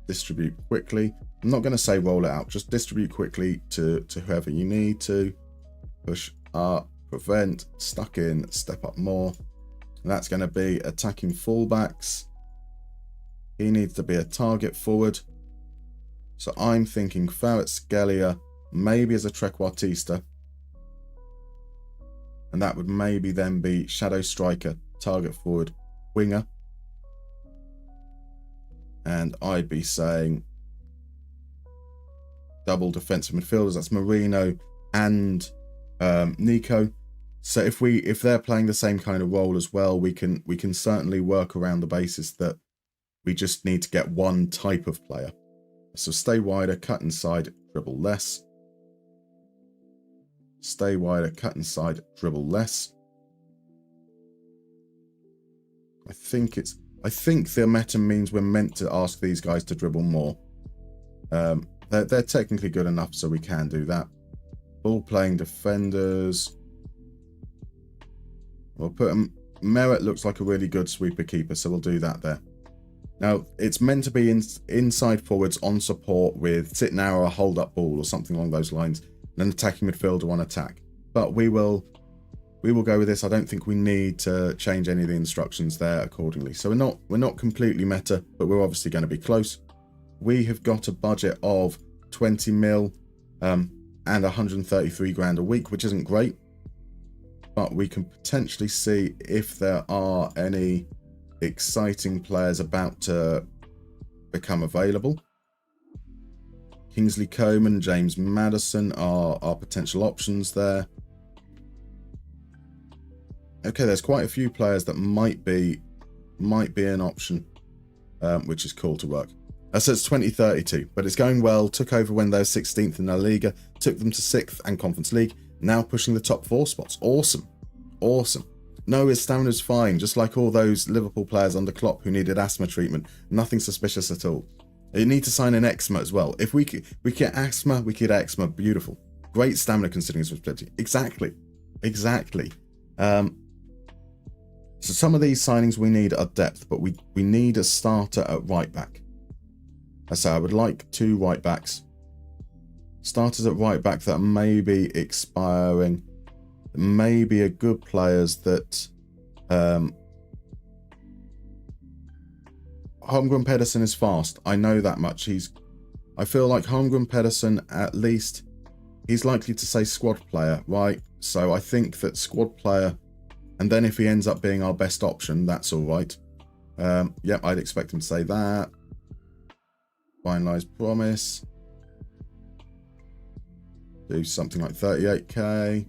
H: distribute quickly. I'm not going to say roll it out. Just distribute quickly to whoever you need to. Push up, prevent, stuck in, step up more. And that's going to be attacking fullbacks. He needs to be a target forward. So I'm thinking Kvaratskhelia, maybe as a trequartista. And that would maybe then be shadow striker, target forward, winger. And I'd be saying double defensive midfielders. That's Marino and Nico. So if they're playing the same kind of role as well, we can certainly work around the basis that we just need to get one type of player. So stay wider, cut inside, dribble less. Stay wider, cut inside, dribble less. I think the meta means we're meant to ask these guys to dribble more. They're technically good enough, so we can do that. Ball playing defenders. We'll put them. Merritt looks like a really good sweeper keeper, so we'll do that there. Now, it's meant to be inside forwards on support with sit now or a hold up ball or something along those lines. and an attacking midfielder on attack. But we will go with this. I don't think we need to change any of the instructions there accordingly. So we're not completely meta, but we're obviously going to be close. We have got a budget of 20 mil and 133 grand a week, which isn't great, but we can potentially see if there are any exciting players about to become available. Kingsley Coman, James Maddison are potential options there. Okay, there's quite a few players that might be an option, which is cool to work. So it's 2032, but it's going well. Took over when they were 16th in La Liga, took them to 6th and Conference League, now pushing the top 4 spots. Awesome. Awesome. No, his stamina's fine, just like all those Liverpool players under Klopp who needed asthma treatment. Nothing suspicious at all. You need to sign an eczema as well. If we get asthma, we get eczema. Beautiful. Great stamina considering his responsibility. Exactly. So some of these signings we need are depth, but we need a starter at right back. So I would like 2 right backs. Starters at right back that may be expiring. Maybe are good players that Holmgren Pedersen is fast. I know that much. I feel like Holmgren Pedersen, at least, he's likely to say squad player, right? So I think that squad player, and then if he ends up being our best option, that's all right. Yep, I'd expect him to say that. Finalised promise. Do something like 38k.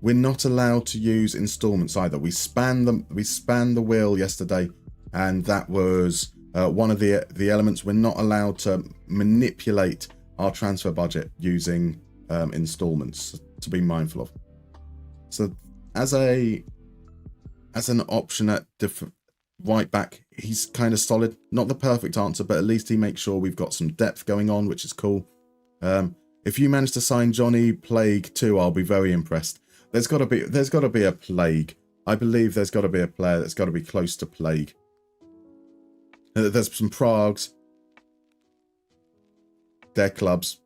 H: We're not allowed to use installments either. We spanned the wheel yesterday, and that was one of the elements. We're not allowed to manipulate our transfer budget using installments, to be mindful of. So as an option at right back, he's kind of solid. Not the perfect answer, but at least he makes sure we've got some depth going on, which is cool. If you manage to sign Johnny Plague too, I'll be very impressed. There's got to be a Plague. I believe there's got to be a player that's got to be close to Plague. There's some Pragues. Their clubs.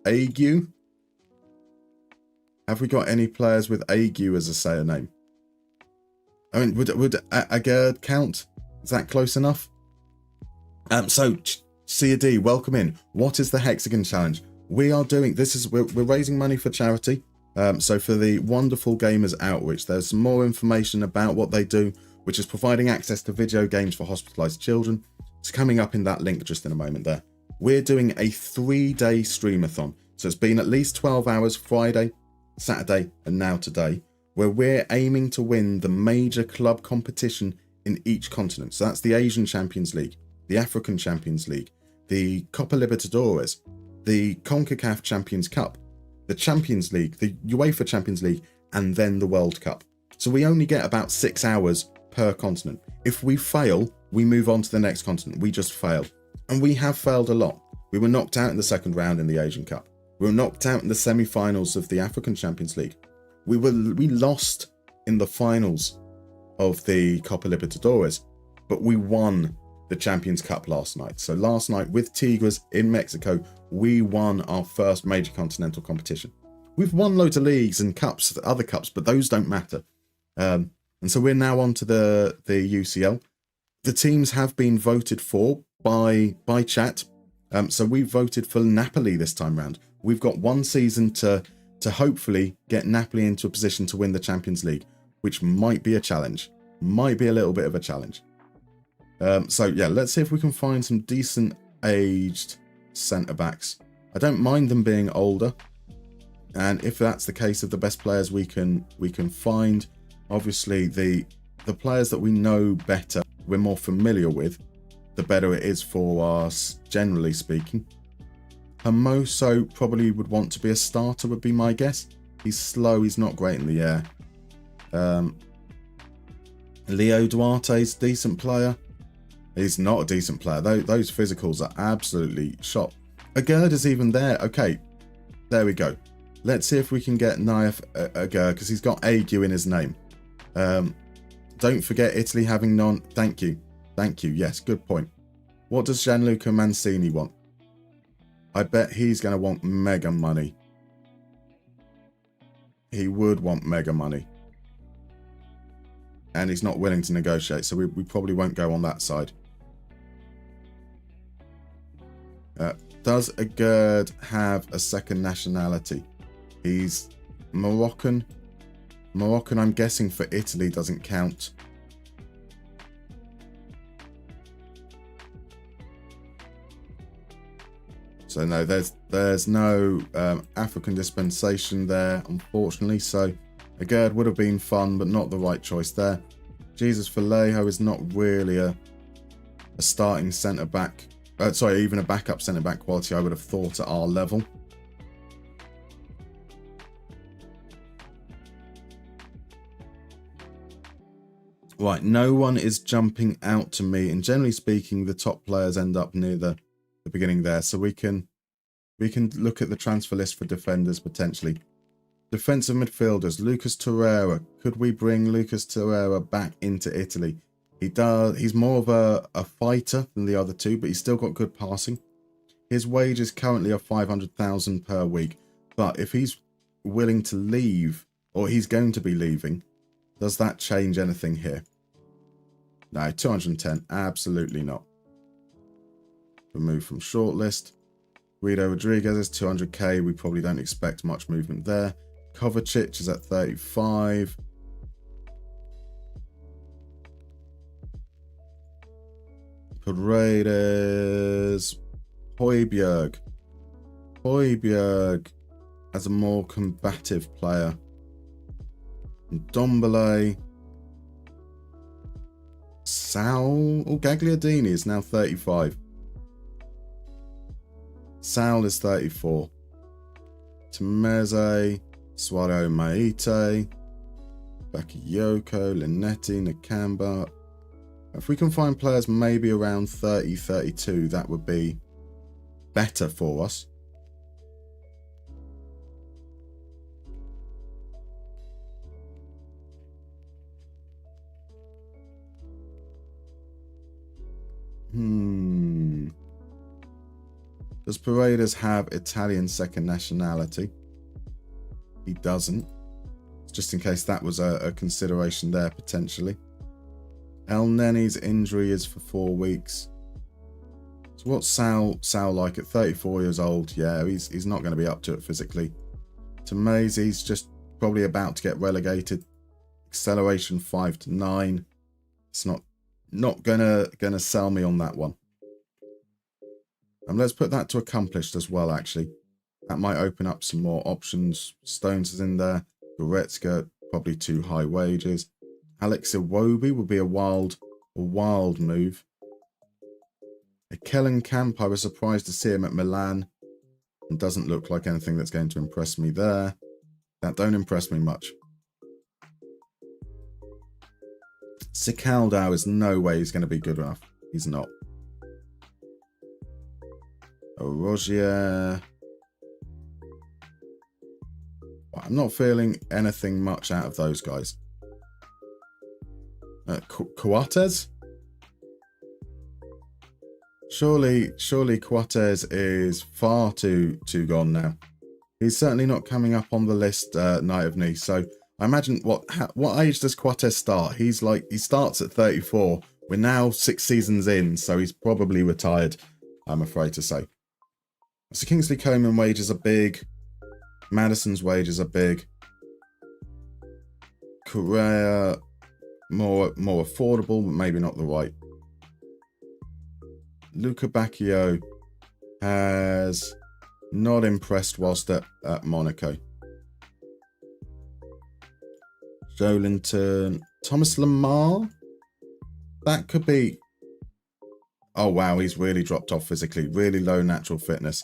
H: Ague. Have we got any players with Ague as a surname? I mean, would Agerd count? Is that close enough? So C&D, welcome in. What is the Hexagon Challenge? We are doing this. We're raising money for charity. So for the Wonderful Gamers Outreach, there's some more information about what they do, which is providing access to video games for hospitalized children. It's coming up in that link just in a moment there. We're doing a 3-day streamathon. So it's been at least 12 hours, Friday, Saturday, and now today, where we're aiming to win the major club competition in each continent. So that's the Asian Champions League, the African Champions League, the Copa Libertadores, the CONCACAF Champions Cup, the Champions League, the UEFA Champions League, and then the World Cup. So we only get about 6 hours per continent. If we fail, we move on to the next continent. We just fail. And we have failed a lot. We were knocked out in the second round in the Asian Cup. We were knocked out in the semi-finals of the African Champions League. We lost in the finals of the Copa Libertadores, but we won the Champions Cup last night. So last night with Tigres in Mexico, we won our first major continental competition. We've won loads of leagues and cups, other cups, but those don't matter. And so we're now on to the UCL. The teams have been voted for by chat. So we voted for Napoli this time round. We've got one season to hopefully get Napoli into a position to win the Champions League, which might be a challenge. Might be a little bit of a challenge. So yeah, let's see if we can find some decent aged centre-backs. I don't mind them being older. And if that's the case of the best players we can find, obviously the players that we know better, we're more familiar with, the better it is for us, generally speaking. Hermoso probably would want to be a starter, would be my guess. He's slow, he's not great in the air. Leo Duarte's a decent player. He's not a decent player. Those physicals are absolutely shot. Agerd is even there. Okay, there we go. Let's see if we can get Naif Agerd, because he's got Ague in his name. Don't forget Italy having none. Thank you. Yes, good point. What does Gianluca Mancini want? I bet he's going to want mega money. He would want mega money. And he's not willing to negotiate, so we probably won't go on that side. Does Agerd have a second nationality? He's Moroccan. Moroccan, I'm guessing, for Italy doesn't count. So no, there's no African dispensation there, unfortunately. So Agerd would have been fun, but not the right choice there. Jesus Vallejo is not really a starting centre back. Sorry, even a backup centre back quality. I would have thought at our level. Right, no one is jumping out to me, and generally speaking, the top players end up near the beginning there, so we can look at the transfer list for defenders potentially. Defensive midfielders, Lucas Torreira. Could we bring Lucas Torreira back into Italy? He's more of a fighter than the other two, but he's still got good passing. His wages currently are 500,000 per week, but if he's willing to leave, or he's going to be leaving, does that change anything here? No, 210, absolutely not. Remove from shortlist. Guido Rodriguez is 200k. We probably don't expect much movement there. Kovacic is at 35. Paredes. Højbjerg. Højbjerg as a more combative player. Dombele. Sal Gagliardini is now 35. Sal is 34. Temeze, Suaro Maite, Bakayoko, Linetti, Nakamba. If we can find players maybe around 30, 32, that would be better for us. Does Paredes have Italian second nationality? He doesn't. Just in case that was a consideration there potentially. El Neni's injury is for 4 weeks. So what's Sal like at 34 years old? Yeah, he's not going to be up to it physically. Tamazi's just probably about to get relegated. Acceleration 5 to 9. It's not gonna sell me on that one. And let's put that to accomplished as well, actually. That might open up some more options. Stones is in there. Goretzka, probably too high wages. Alex Iwobi would be a wild move. A Kellenkamp, I was surprised to see him at Milan. And doesn't look like anything that's going to impress me there. That don't impress me much. Sicaldao is no way he's going to be good enough. He's not. Rogier. I'm not feeling anything much out of those guys. Coates? Surely Coates is far too gone now. He's certainly not coming up on the list, Night of Nice. So I imagine what age does Coates start? He starts at 34. We're now 6 seasons in, so he's probably retired, I'm afraid to say. So Kingsley Coman wages are big. Madison's wages are big. Correa, more affordable, but maybe not the right. Luca Bacchio has not impressed whilst at Monaco. Joelinton, Thomas Lamar, that could be. Oh wow, he's really dropped off physically, really low natural fitness.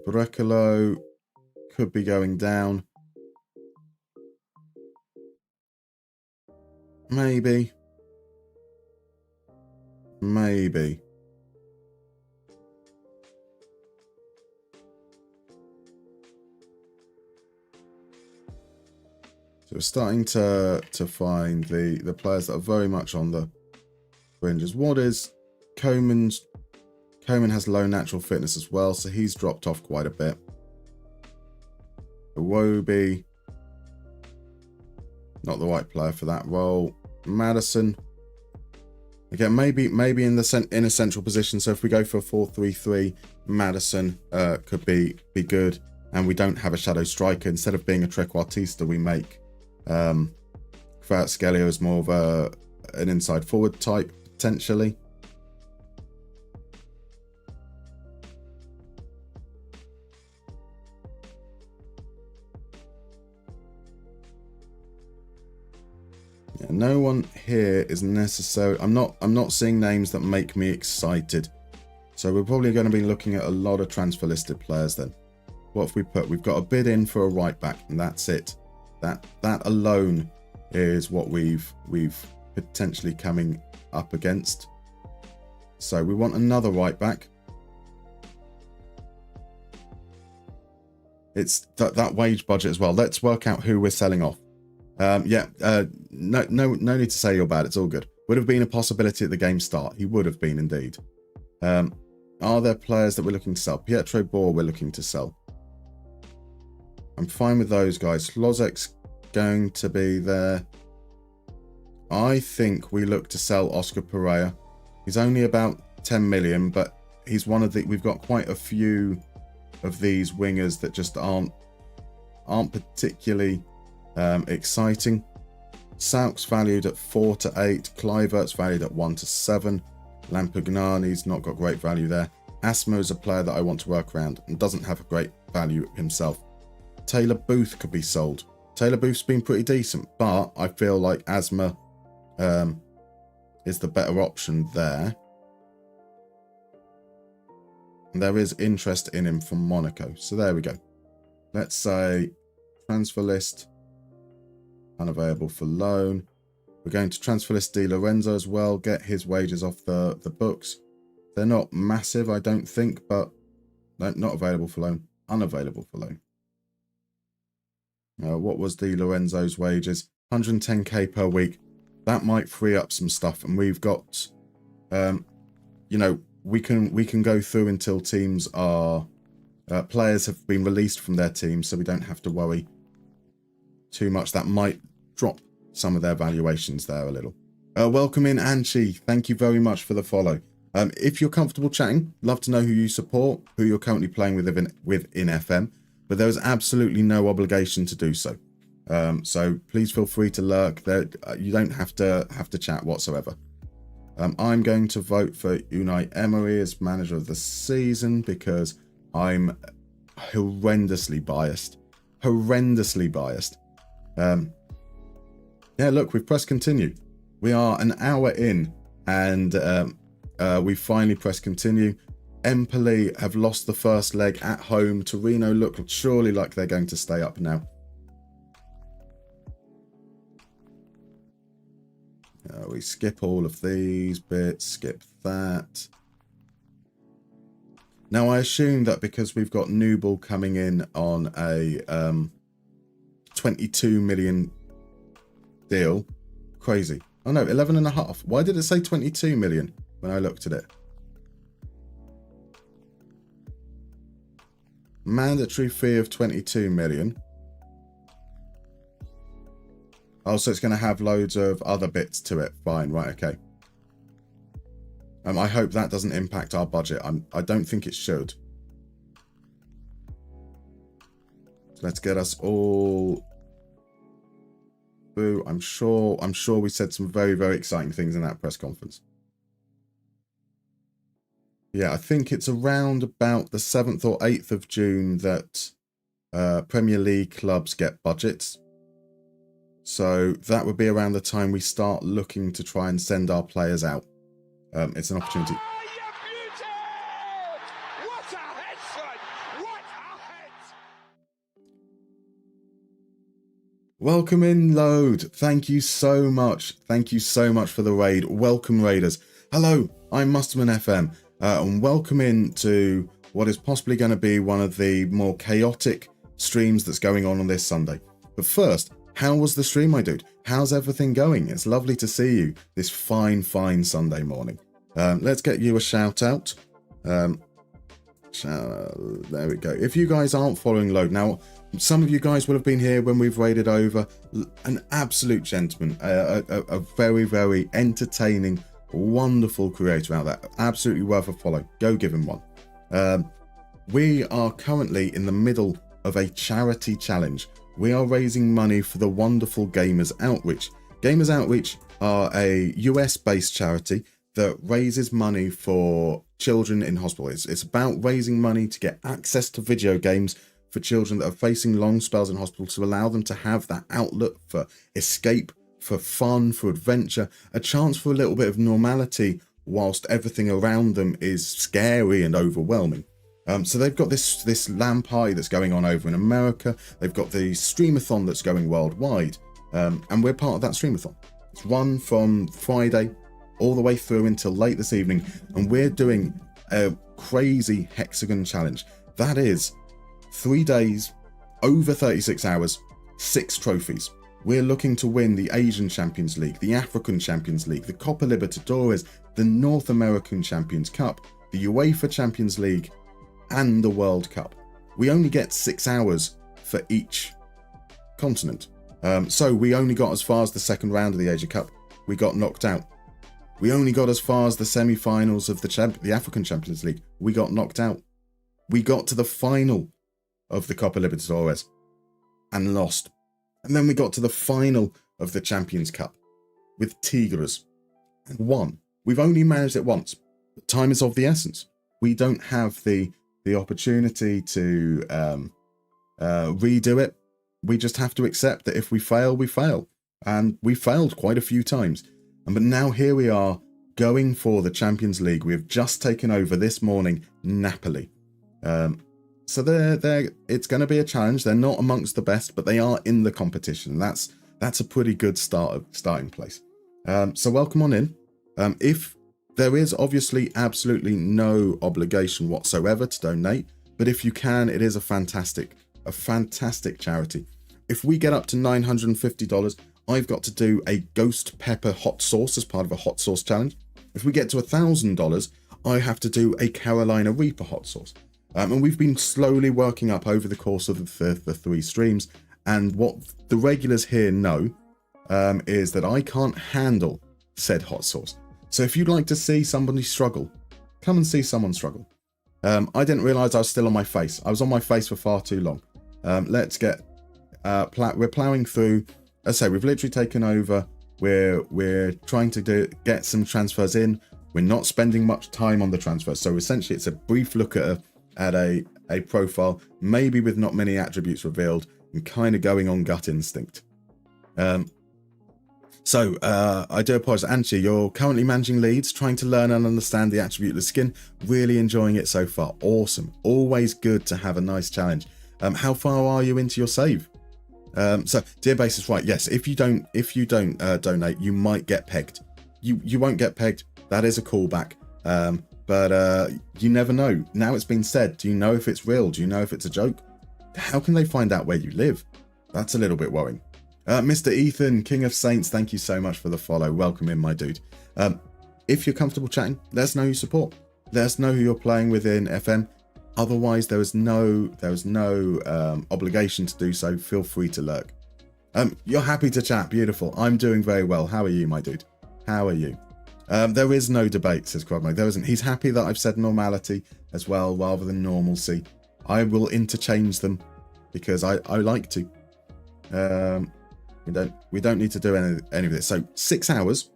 H: Brecalo could be going down. Maybe. So we're starting to find the players that are very much on the fringes. What is Coman's Coman has low natural fitness as well, so he's dropped off quite a bit. Iwobi, not the right player for that role. Maddison, again, maybe in a central position. So if we go for a 4-3-3, Maddison could be good, and we don't have a shadow striker. Instead of being a trequartista, we make Kvaratskhelia as more of an inside forward type potentially. Yeah, no one here is necessary. I'm not seeing names that make me excited. So we're probably going to be looking at a lot of transfer listed players then. What have we put? We've got a bid in for a right back, and that's it. That alone is what we've potentially coming up against. So we want another right back. It's that wage budget as well. Let's work out who we're selling off. No need to say you're bad. It's all good. Would have been a possibility at the game start. He would have been indeed. Are there players that we're looking to sell? Pietro Bor we're looking to sell. I'm fine with those guys. Lozek's going to be there. I think we look to sell Oscar Pereira. He's only about 10 million, but he's one of the... We've got quite a few of these wingers that just aren't particularly exciting. Sauk's valued at 4 to 8. Kluivert's valued at 1 to 7. Lampugnani's not got great value there. Asma is a player that I want to work around and doesn't have a great value himself. Taylor Booth could be sold. Taylor Booth's been pretty decent, but I feel like Asma is the better option there. And there is interest in him from Monaco. So there we go. Let's say transfer list, unavailable for loan. We're going to transfer list Di Lorenzo as well, get his wages off the books. They're not massive, I don't think, but no, not available for loan, unavailable for loan. What was Di Lorenzo's wages? 110k per week. That might free up some stuff, and we've got, you know, we can go through until teams are players have been released from their team, so we don't have to worry too much. That might drop some of their valuations there a little. Welcome in, Anchi. Thank you very much for the follow. If you're comfortable chatting, love to know who you support, who you're currently playing with in FM, but there is absolutely no obligation to do so. So please feel free to lurk. You don't have to chat whatsoever. I'm going to vote for Unai Emery as manager of the season because I'm horrendously biased. Yeah, look, we've pressed continue. We are an hour in, and we finally pressed continue. Empoli have lost the first leg at home. Torino look surely like they're going to stay up now. We skip all of these bits, skip that. Now, I assume that because we've got Nubel coming in on a 22 million deal. Crazy. Oh no, 11.5. Why did it say 22 million when I looked at it? Mandatory fee of 22 million. Oh, so it's going to have loads of other bits to it. Fine, right, okay. I hope that doesn't impact our budget. I don't think it should. So let's get us all through. I'm sure we said some very, very exciting things in that press conference. Yeah, I think it's around about the 7th or 8th of June that Premier League clubs get budgets. So that would be around the time we start looking to try and send our players out. It's an opportunity. Welcome in, Load. Thank you so much. Thank you so much for the raid. Welcome, Raiders. Hello, I'm MustermannFM, and welcome in to what is possibly going to be one of the more chaotic streams that's going on this Sunday. But first, how was the stream, my dude? How's everything going? It's lovely to see you this fine, fine Sunday morning. Let's get you a shout out. There we go. If you guys aren't following Load, now some of you guys will have been here when we've raided over. An absolute gentleman, a very, very entertaining, wonderful creator out there. Absolutely worth a follow. Go give him one. We are currently in the middle of a charity challenge. We are raising money for the wonderful Gamers Outreach. Gamers Outreach are a US-based charity that raises money for children in hospital. It's about raising money to get access to video games for children that are facing long spells in hospital, to allow them to have that outlet for escape, for fun, for adventure, a chance for a little bit of normality whilst everything around them is scary and overwhelming. So they've got this LAN party that's going on over in America. They've got the streamathon that's going worldwide, and we're part of that streamathon. It's run from Friday all the way through until late this evening, and we're doing a crazy Hexagon challenge. That is 3 days, over 36 hours, 6 trophies. We're looking to win the Asian Champions League, the African Champions League, the Copa Libertadores, the North American Champions Cup, the UEFA Champions League, and the World Cup. We only get 6 hours for each continent. So we only got as far as the second round of the Asia Cup. We got knocked out. We only got as far as the semi-finals of the African Champions League. We got knocked out. We got to the final of the Copa Libertadores and lost. And then we got to the final of the Champions Cup with Tigres and won. We've only managed it once. But time is of the essence. We don't have the opportunity to redo it. We just have to accept that if we fail, we fail. And we failed quite a few times. But now here we are going for the Champions League. We have just taken over this morning Napoli. So it's going to be a challenge. They're not amongst the best, but they are in the competition. That's a pretty good starting place. So welcome on in. If there is obviously absolutely no obligation whatsoever to donate, but if you can, it is a fantastic charity. If we get up to $950, I've got to do a ghost pepper hot sauce as part of a hot sauce challenge. If we get to $1,000, I have to do a Carolina Reaper hot sauce. And we've been slowly working up over the course of the 3 streams. And what the regulars here know is that I can't handle said hot sauce. So if you'd like to see somebody struggle, come and see someone struggle. I didn't realise I was still on my face. I was on my face for far too long. Let's get... we're ploughing through. As I say, we've literally taken over. We're trying to get some transfers in. We're not spending much time on the transfers. So essentially it's a brief look at a profile, maybe with not many attributes revealed, and kind of going on gut instinct. So I do apologize. Anchi, you're currently managing leads, trying to learn and understand the attribute of the skin. Really enjoying it so far. Awesome. Always good to have a nice challenge. How far are you into your save? So Dear Base is right. Yes, if you don't donate, you might get pegged. You won't get pegged. That is a callback. But you never know. Now it's been said. Do you know if it's real? Do you know if it's a joke? How can they find out where you live? That's a little bit worrying. Mr. Ethan, King of Saints, thank you so much for the follow. Welcome in, my dude. If you're comfortable chatting, let us know who you support. Let us know who you're playing with in FM. Otherwise, there is no obligation to do so. Feel free to lurk. You're happy to chat. Beautiful. I'm doing very well. How are you, my dude? How are you? There is no debate, says Crobmo. There isn't. He's happy that I've said normality as well, rather than normalcy. I will interchange them because I like to. We don't need to do any of this. So 6 hours.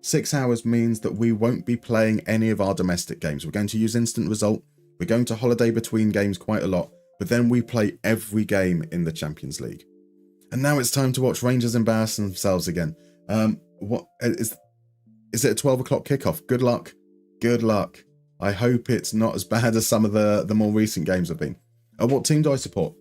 H: 6 hours means that we won't be playing any of our domestic games. We're going to use instant result. We're going to holiday between games quite a lot, but then we play every game in the Champions League. And now it's time to watch Rangers embarrass themselves again. What is it a 12 o'clock kickoff? Good luck. Good luck. I hope it's not as bad as some of the more recent games have been. What team do I support?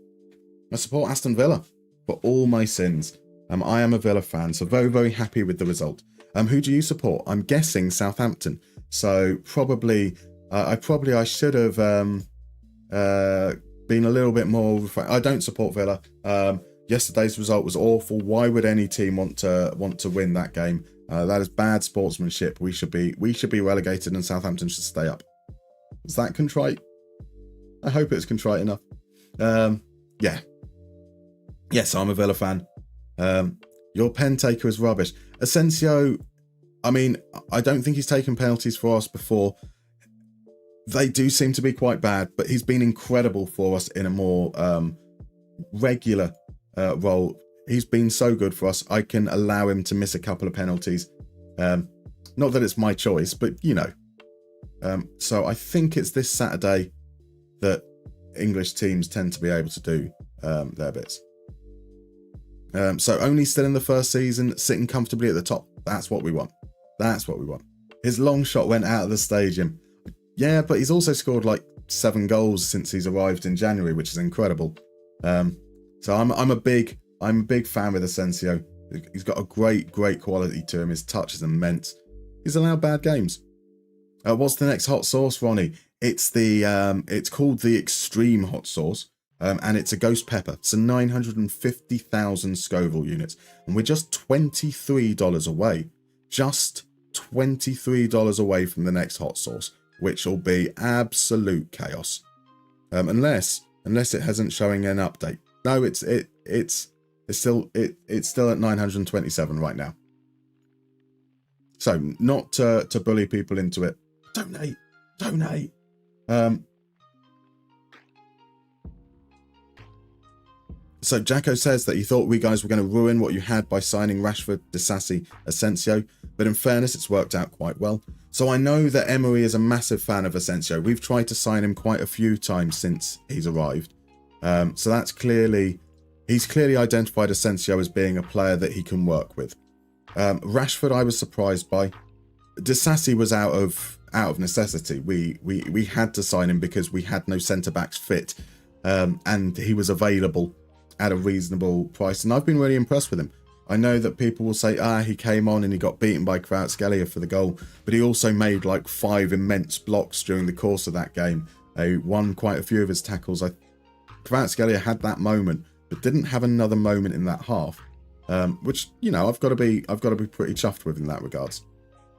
H: I support Aston Villa for all my sins. I am a Villa fan, so very, very happy with the result. Who do you support? I'm guessing Southampton. So probably, I should have been a little bit more. I don't support Villa. Yesterday's result was awful. Why would any team want to win that game? That is bad sportsmanship. We should be relegated, and Southampton should stay up. Is that contrite? I hope it's contrite enough. Yeah. Yes, I'm a Villa fan. Your pen taker is rubbish. Asensio, I mean, I don't think he's taken penalties for us before. They do seem to be quite bad, but he's been incredible for us in a more regular role. He's been so good for us. I can allow him to miss a couple of penalties. Not that it's my choice, but you know. So I think it's this Saturday that English teams tend to be able to do their bits. So only still in the first season, sitting comfortably at the top. That's what we want. That's what we want. His long shot went out of the stadium. Yeah, but he's also scored like 7 goals since he's arrived in January, which is incredible. So I'm a big fan with Asensio. He's got a great quality to him. His touch is immense. He's allowed bad games. What's the next hot sauce, Ronnie? It's called the Extreme Hot Sauce, and it's a ghost pepper. It's 950,000 Scoville units, and we're just $23 away. Just $23 away from the next hot sauce, which will be absolute chaos. Unless it hasn't showing an update. No, it's still at 927 right now. So not to bully people into it. Donate. So Jacko says that he thought we guys were going to ruin what you had by signing Rashford, Disasi, Asensio, but in fairness, it's worked out quite well. So I know that Emery is a massive fan of Asensio. We've tried to sign him quite a few times since he's arrived. So that's he's clearly identified Asensio as being a player that he can work with. Rashford, I was surprised by. Disasi was out of necessity. We had to sign him because we had no centre backs fit, and he was available at a reasonable price, and I've been really impressed with him. I know that people will say, he came on and he got beaten by Kvaratskhelia for the goal, but he also made like 5 immense blocks during the course of that game. He won quite a few of his tackles. Kvaratskhelia had that moment, but didn't have another moment in that half, which, you know, I've got to be pretty chuffed with in that regards.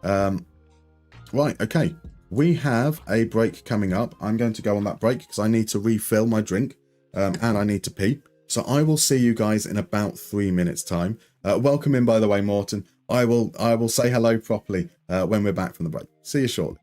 H: Right, okay. We have a break coming up. I'm going to go on that break because I need to refill my drink, and I need to pee. So I will see you guys in about 3 minutes' time. Welcome in, by the way, Morton. I will say hello properly when we're back from the break. See you shortly.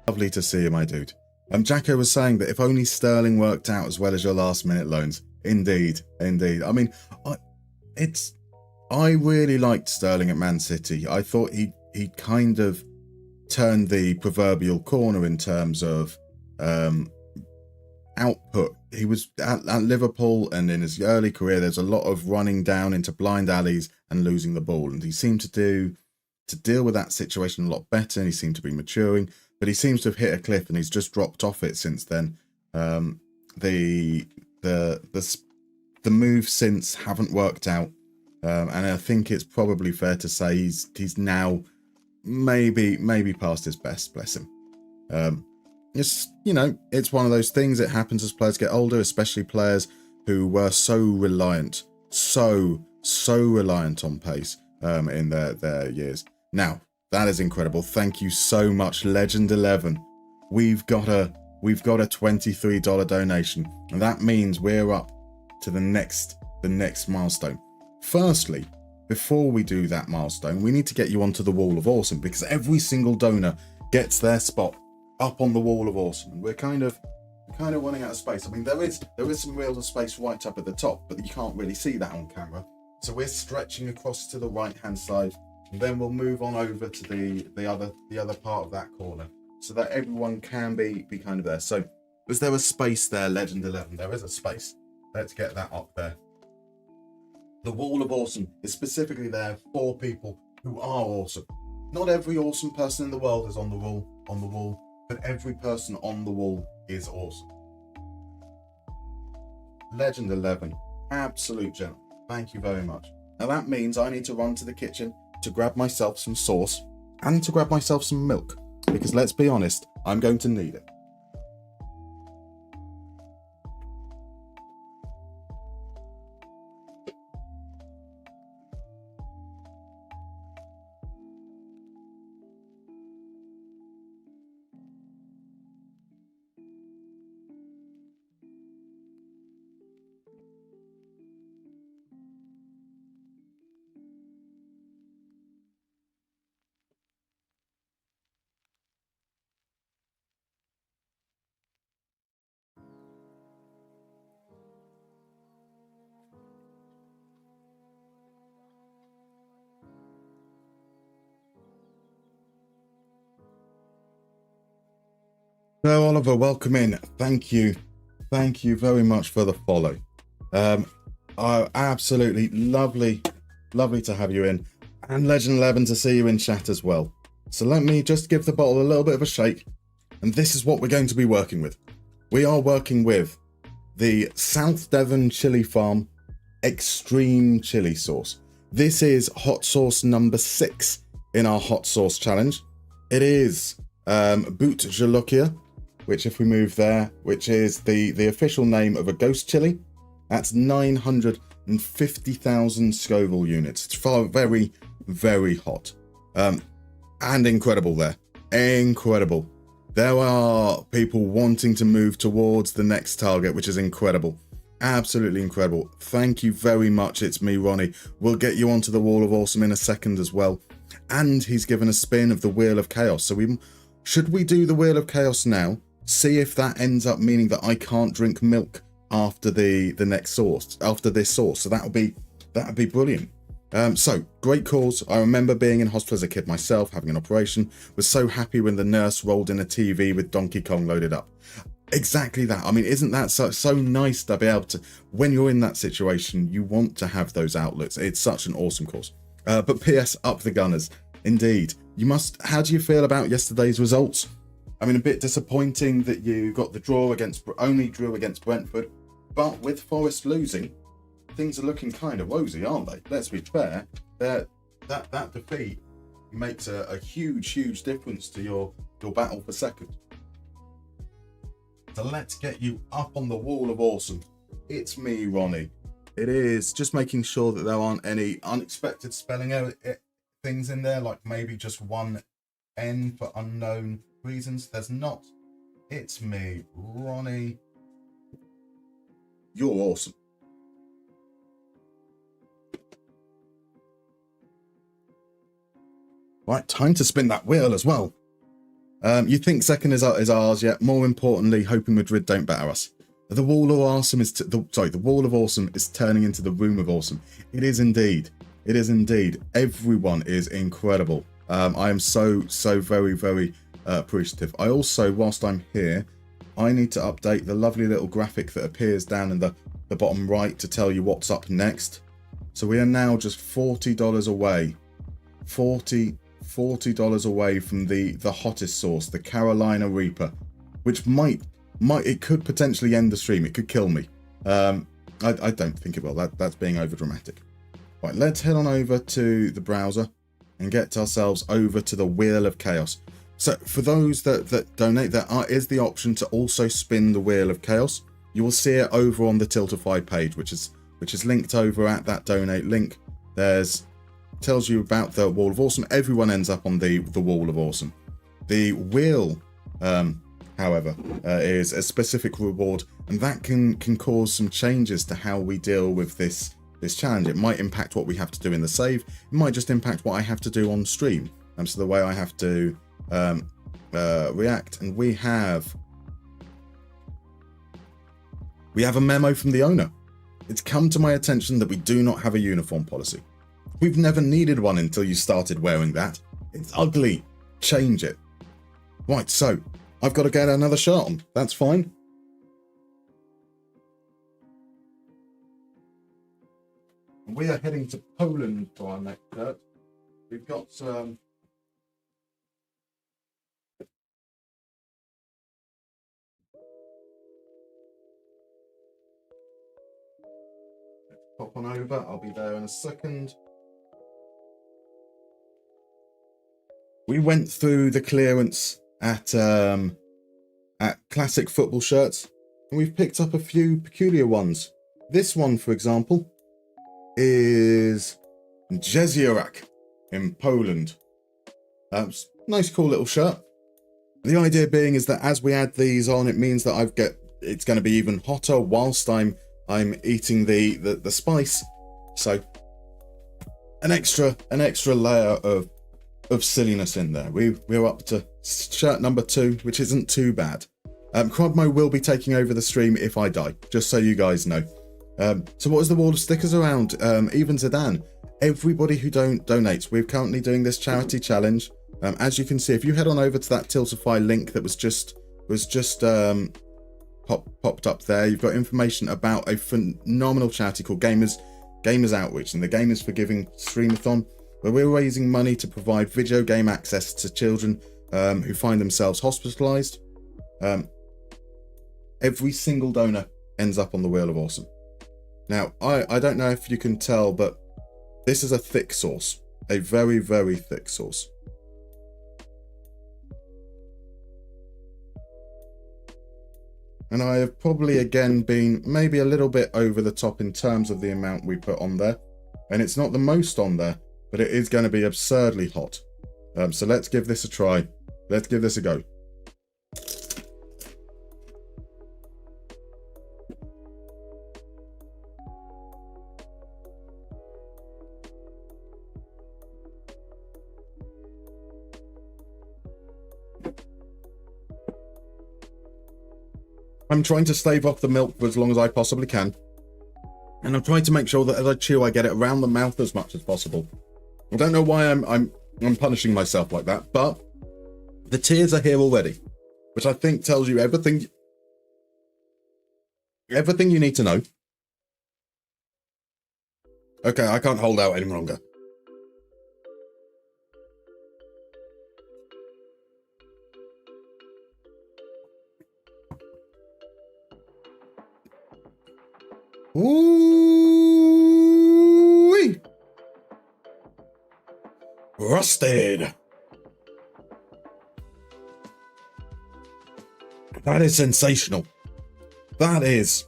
H: Lovely to see you, my dude. Jacko was saying that if only Sterling worked out as well as your last-minute loans. Indeed. I mean, I really liked Sterling at Man City. I thought he kind of turned the proverbial corner in terms of output. He was at Liverpool, and in his early career, there's a lot of running down into blind alleys and losing the ball, and he seemed to deal with that situation a lot better, and he seemed to be maturing. But he seems to have hit a cliff, and he's just dropped off it since then. The moves since haven't worked out, and I think it's probably fair to say he's now maybe past his best. Bless him. It's, you know, it's one of those things. It happens as players get older, especially players who were so reliant on pace in their years. Now, that is incredible. Thank you so much, Legend 11. We've got a $23 donation, and that means we're up to the next milestone. Firstly, before we do that milestone, we need to get you onto the Wall of Awesome, because every single donor gets their spot up on the Wall of Awesome, and we're kind of running out of space. I mean, there is some real space right up at the top, but you can't really see that on camera. So we're stretching across to the right-hand side, and then we'll move on over to the other part of that corner, so that everyone can be kind of there. So, is there a space there, Legend 11? There is a space. Let's get that up there. The Wall of Awesome is specifically there for people who are awesome. Not every awesome person in the world is on the wall, but every person on the wall is awesome. Legend 11, absolute gentleman. Thank you very much. Now that means I need to run to the kitchen to grab myself some sauce and to grab myself some milk, because let's be honest, I'm going to need it. So Oliver, welcome in. Thank you very much for the follow. Absolutely lovely to have you in, and Legend 11 to see you in chat as well. So let me just give the bottle a little bit of a shake, and this is what we're going to be working with. We are working with the South Devon Chili Farm Extreme Chili Sauce. This is hot sauce number 6 in our hot sauce challenge. It is Boot Jalokia, which if we move there, which is the official name of a ghost chili. That's 950,000 Scoville units. It's very, very hot. And incredible there. Incredible. There are people wanting to move towards the next target, which is incredible. Absolutely incredible. Thank you very much. It's me, Ronnie. We'll get you onto the Wall of Awesome in a second as well. And he's given a spin of the Wheel of Chaos. So should we do the Wheel of Chaos now? See if that ends up meaning that I can't drink milk after the next sauce, after this sauce. So that would be brilliant. So great cause. I remember being in hospital as a kid myself, having an operation. Was so happy when the nurse rolled in a TV with Donkey Kong loaded up. Exactly that. I mean, isn't that so nice to be able to, when you're in that situation, you want to have those outlets. It's such an awesome cause. But P.S. up the Gunners. Indeed. How do you feel about yesterday's results? I mean, a bit disappointing that you got the only drew against Brentford, but with Forest losing, things are looking kind of rosy, aren't they? Let's be fair. That defeat makes a huge difference to your battle for second. So let's get you up on the Wall of Awesome. It's me, Ronnie. It is just making sure that there aren't any unexpected spelling things in there, like maybe just one N for unknown reasons. There's not. It's me, Ronnie. You're awesome. Right, time to spin that wheel as well. You think second is ours, yet more importantly, hoping Madrid don't batter us. The Wall of Awesome the Wall of Awesome is turning into the Room of Awesome. It is indeed. It is indeed. Everyone is incredible. I am so very, very appreciative. I also, whilst I'm here, I need to update the lovely little graphic that appears down in the bottom right to tell you what's up next. So we are now just $40 away. $40 away from the hottest sauce, the Carolina Reaper, which it could potentially end the stream. It could kill me. I don't think it will. That's being over dramatic. Right, let's head on over to the browser and get ourselves over to the Wheel of Chaos. So for those that donate, there is the option to also spin the Wheel of Chaos. You will see it over on the Tiltify page, which is linked over at that donate link. There's tells you about the Wall of Awesome. Everyone ends up on the Wall of Awesome. The wheel, however, is a specific reward, and that can cause some changes to how we deal with this challenge. It might impact what we have to do in the save. It might just impact what I have to do on stream. So the way I have to react. And we have a memo from the owner. It's come to my attention that we do not have a uniform policy. We've never needed one until you started wearing that. It's ugly. Change it. Right, so I've got to get another shirt on. That's fine. We are heading to Poland for our next shirt. We've got some... Pop on over, I'll be there in a second. We went through the clearance at classic football shirts, and we've picked up a few peculiar ones. This one, for example, is Jeziorak in Poland. Nice cool little shirt. The idea being is that as we add these on, it means that it's going to be even hotter whilst I'm eating the spice, so an extra layer of silliness in there. We're up to shirt number 2, which isn't too bad. Crodmo will be taking over the stream if I die, just so you guys know. So what is the wall of stickers around? Even Zidane, everybody who donates. We're currently doing this charity challenge. As you can see, if you head on over to that Tiltify link that was just popped up there, you've got information about a phenomenal charity called Gamers Outreach, and the Gamers for Giving streamathon, where we're raising money to provide video game access to children who find themselves hospitalized. Every single donor ends up on the Wheel of Awesome. Now, I don't know if you can tell, but this is a thick sauce, a very, very thick sauce. And I have probably, again, been maybe a little bit over the top in terms of the amount we put on there. And it's not the most on there, but it is going to be absurdly hot. So let's give this a try. Let's give this a go. I'm trying to stave off the milk for as long as I possibly can. And I'm trying to make sure that as I chew, I get it around the mouth as much as possible. I don't know why I'm punishing myself like that, but the tears are here already, which I think tells you everything you need to know. Okay, I can't hold out any longer. Ooh-wee. Rusted. That is sensational. That is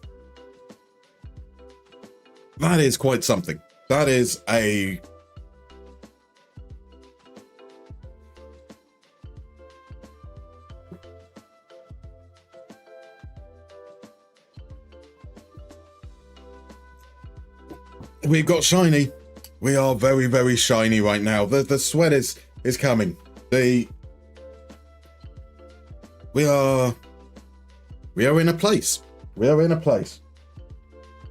H: quite something. That is a... We've got shiny. We are very, very shiny right now. The sweat is coming. We are in a place. We are in a place.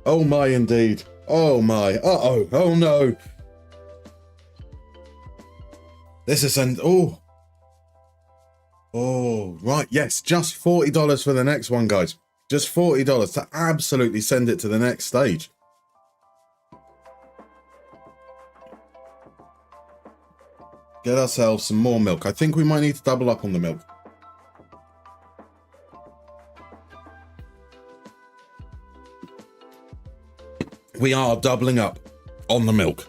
H: Oh my, indeed. Oh my. Uh-oh. Oh no. This is oh, right. Yes, just $40 for the next one, guys. Just $40 to absolutely send it to the next stage. Get ourselves some more milk. I think we might need to double up on the milk. We are doubling up on the milk.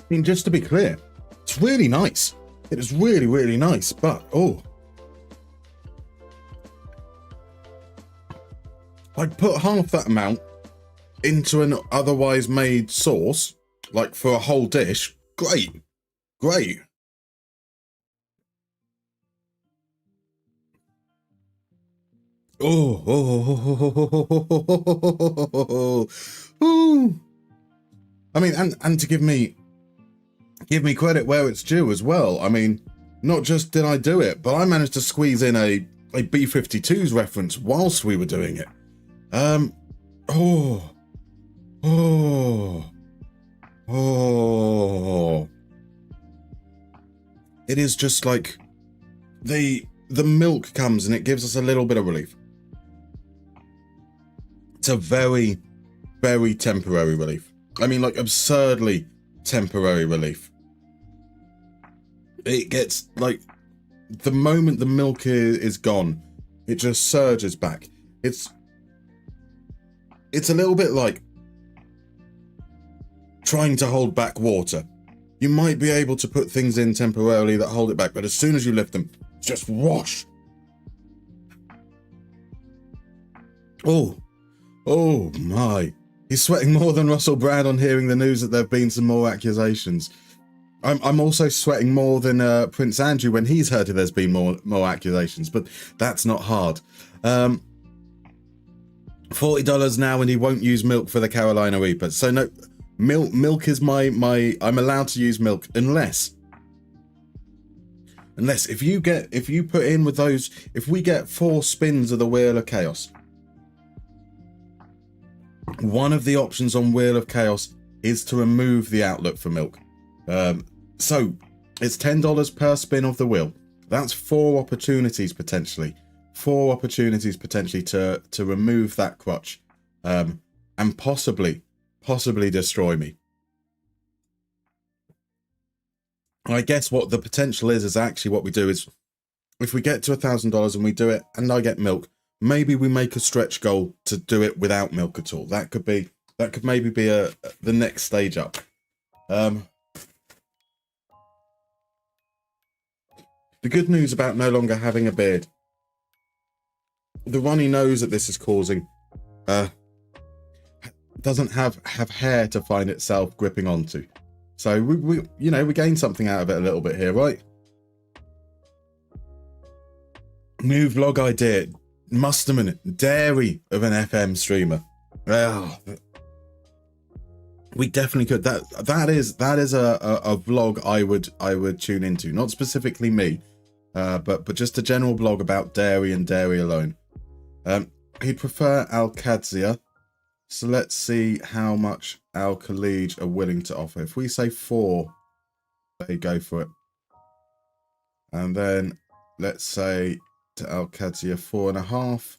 H: mean, just to be clear, it's really nice. It is really, really nice, but, oh. I'd put half that amount into an otherwise made sauce, like for a whole dish. Great. Great. Oh. I mean, and to give me credit where it's due as well. I mean, not just did I do it, but I managed to squeeze in a B-52s reference whilst we were doing it. It is just like the milk comes and it gives us a little bit of relief. It's a very, very temporary relief. I mean, like, absurdly temporary relief. It gets, like, the moment the milk is gone, it just surges back. It's a little bit like trying to hold back water. You might be able to put things in temporarily that hold it back, but as soon as you lift them, just wash. Oh my. He's sweating more than Russell Brand on hearing the news that there have been some more accusations. I'm also sweating more than Prince Andrew when he's heard there's been more accusations, but that's not hard. $40 now, and he won't use milk for the Carolina Reaper. So no, milk is my I'm allowed to use milk unless if you put in with those, if we get 4 spins of the Wheel of Chaos, one of the options on Wheel of Chaos is to remove the outlet for milk. So it's $10 per spin of the wheel. That's 4 opportunities potentially. 4 opportunities potentially to remove that crutch, and possibly destroy me. I guess what the potential is actually what we do is, if we get to $1,000 and we do it and I get milk, maybe we make a stretch goal to do it without milk at all. That could maybe be the next stage up. The good news about no longer having a beard, the runny nose that this is causing doesn't have hair to find itself gripping onto. So we gain something out of it a little bit here, right? New vlog idea. Musterman, dairy of an FM streamer. Oh, we definitely could. That is a vlog I would tune into. Not specifically me, but just a general blog about dairy and dairy alone. He'd prefer Alcadzia. So let's see how much Alcalege are willing to offer. If we say 4, they go for it. And then let's say to Alcadzia 4.5.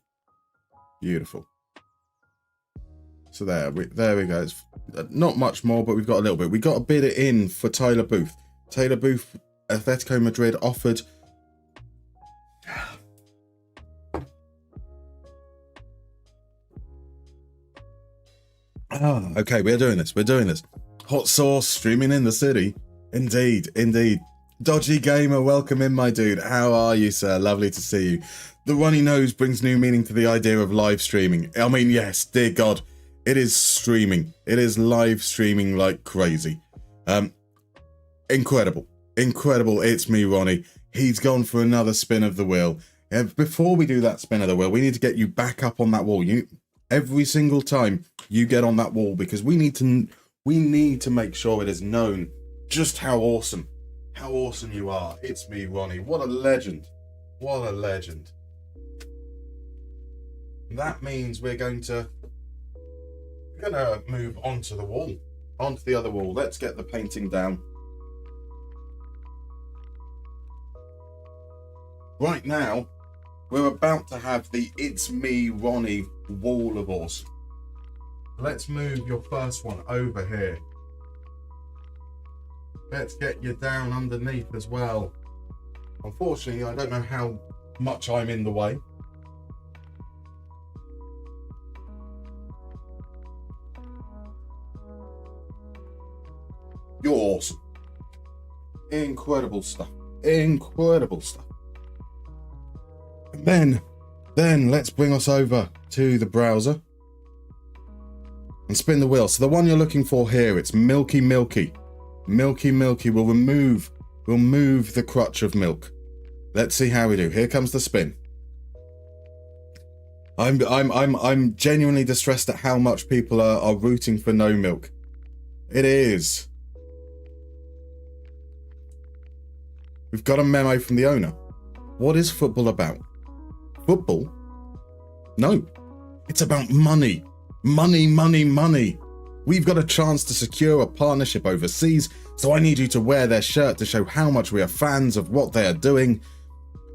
H: Beautiful. So there we go. It's not much more, but we've got a little bit. We got to bid it in for Tyler Booth. Taylor Booth, Atletico Madrid offered. Oh, okay, we're doing this. Hot sauce streaming in the city. Indeed. Dodgy Gamer, welcome in, my dude. How are you, sir? Lovely to see you. The runny nose brings new meaning to the idea of live streaming. I mean, yes, dear God, it is streaming. It is live streaming like crazy. Incredible. It's me, Ronnie. He's gone for another spin of the wheel. Before we do that spin of the wheel, we need to get you back up on that wall. Every single time you get on that wall, because we need to make sure it is known just how awesome you are. It's me, Ronnie. What a legend. That means we're gonna move onto the wall, onto the other wall. Let's get the painting down. Right now, we're about to have the It's Me, Ronnie wall of awesome. Let's move your first one over here. Let's get you down underneath as well. Unfortunately, I don't know how much I'm in the way. You're awesome. Incredible stuff. Incredible stuff. And then let's bring us over to the browser and spin the wheel. So the one you're looking for here, it's Milky Milky. Milky Milky will remove the crutch of milk. Let's see how we do. Here comes the spin. I'm genuinely distressed at how much people are rooting for no milk. It is. We've got a memo from the owner. What is football about? Football? No. It's about money. Money, money, money. We've got a chance to secure a partnership overseas, so I need you to wear their shirt to show how much we are fans of what they are doing.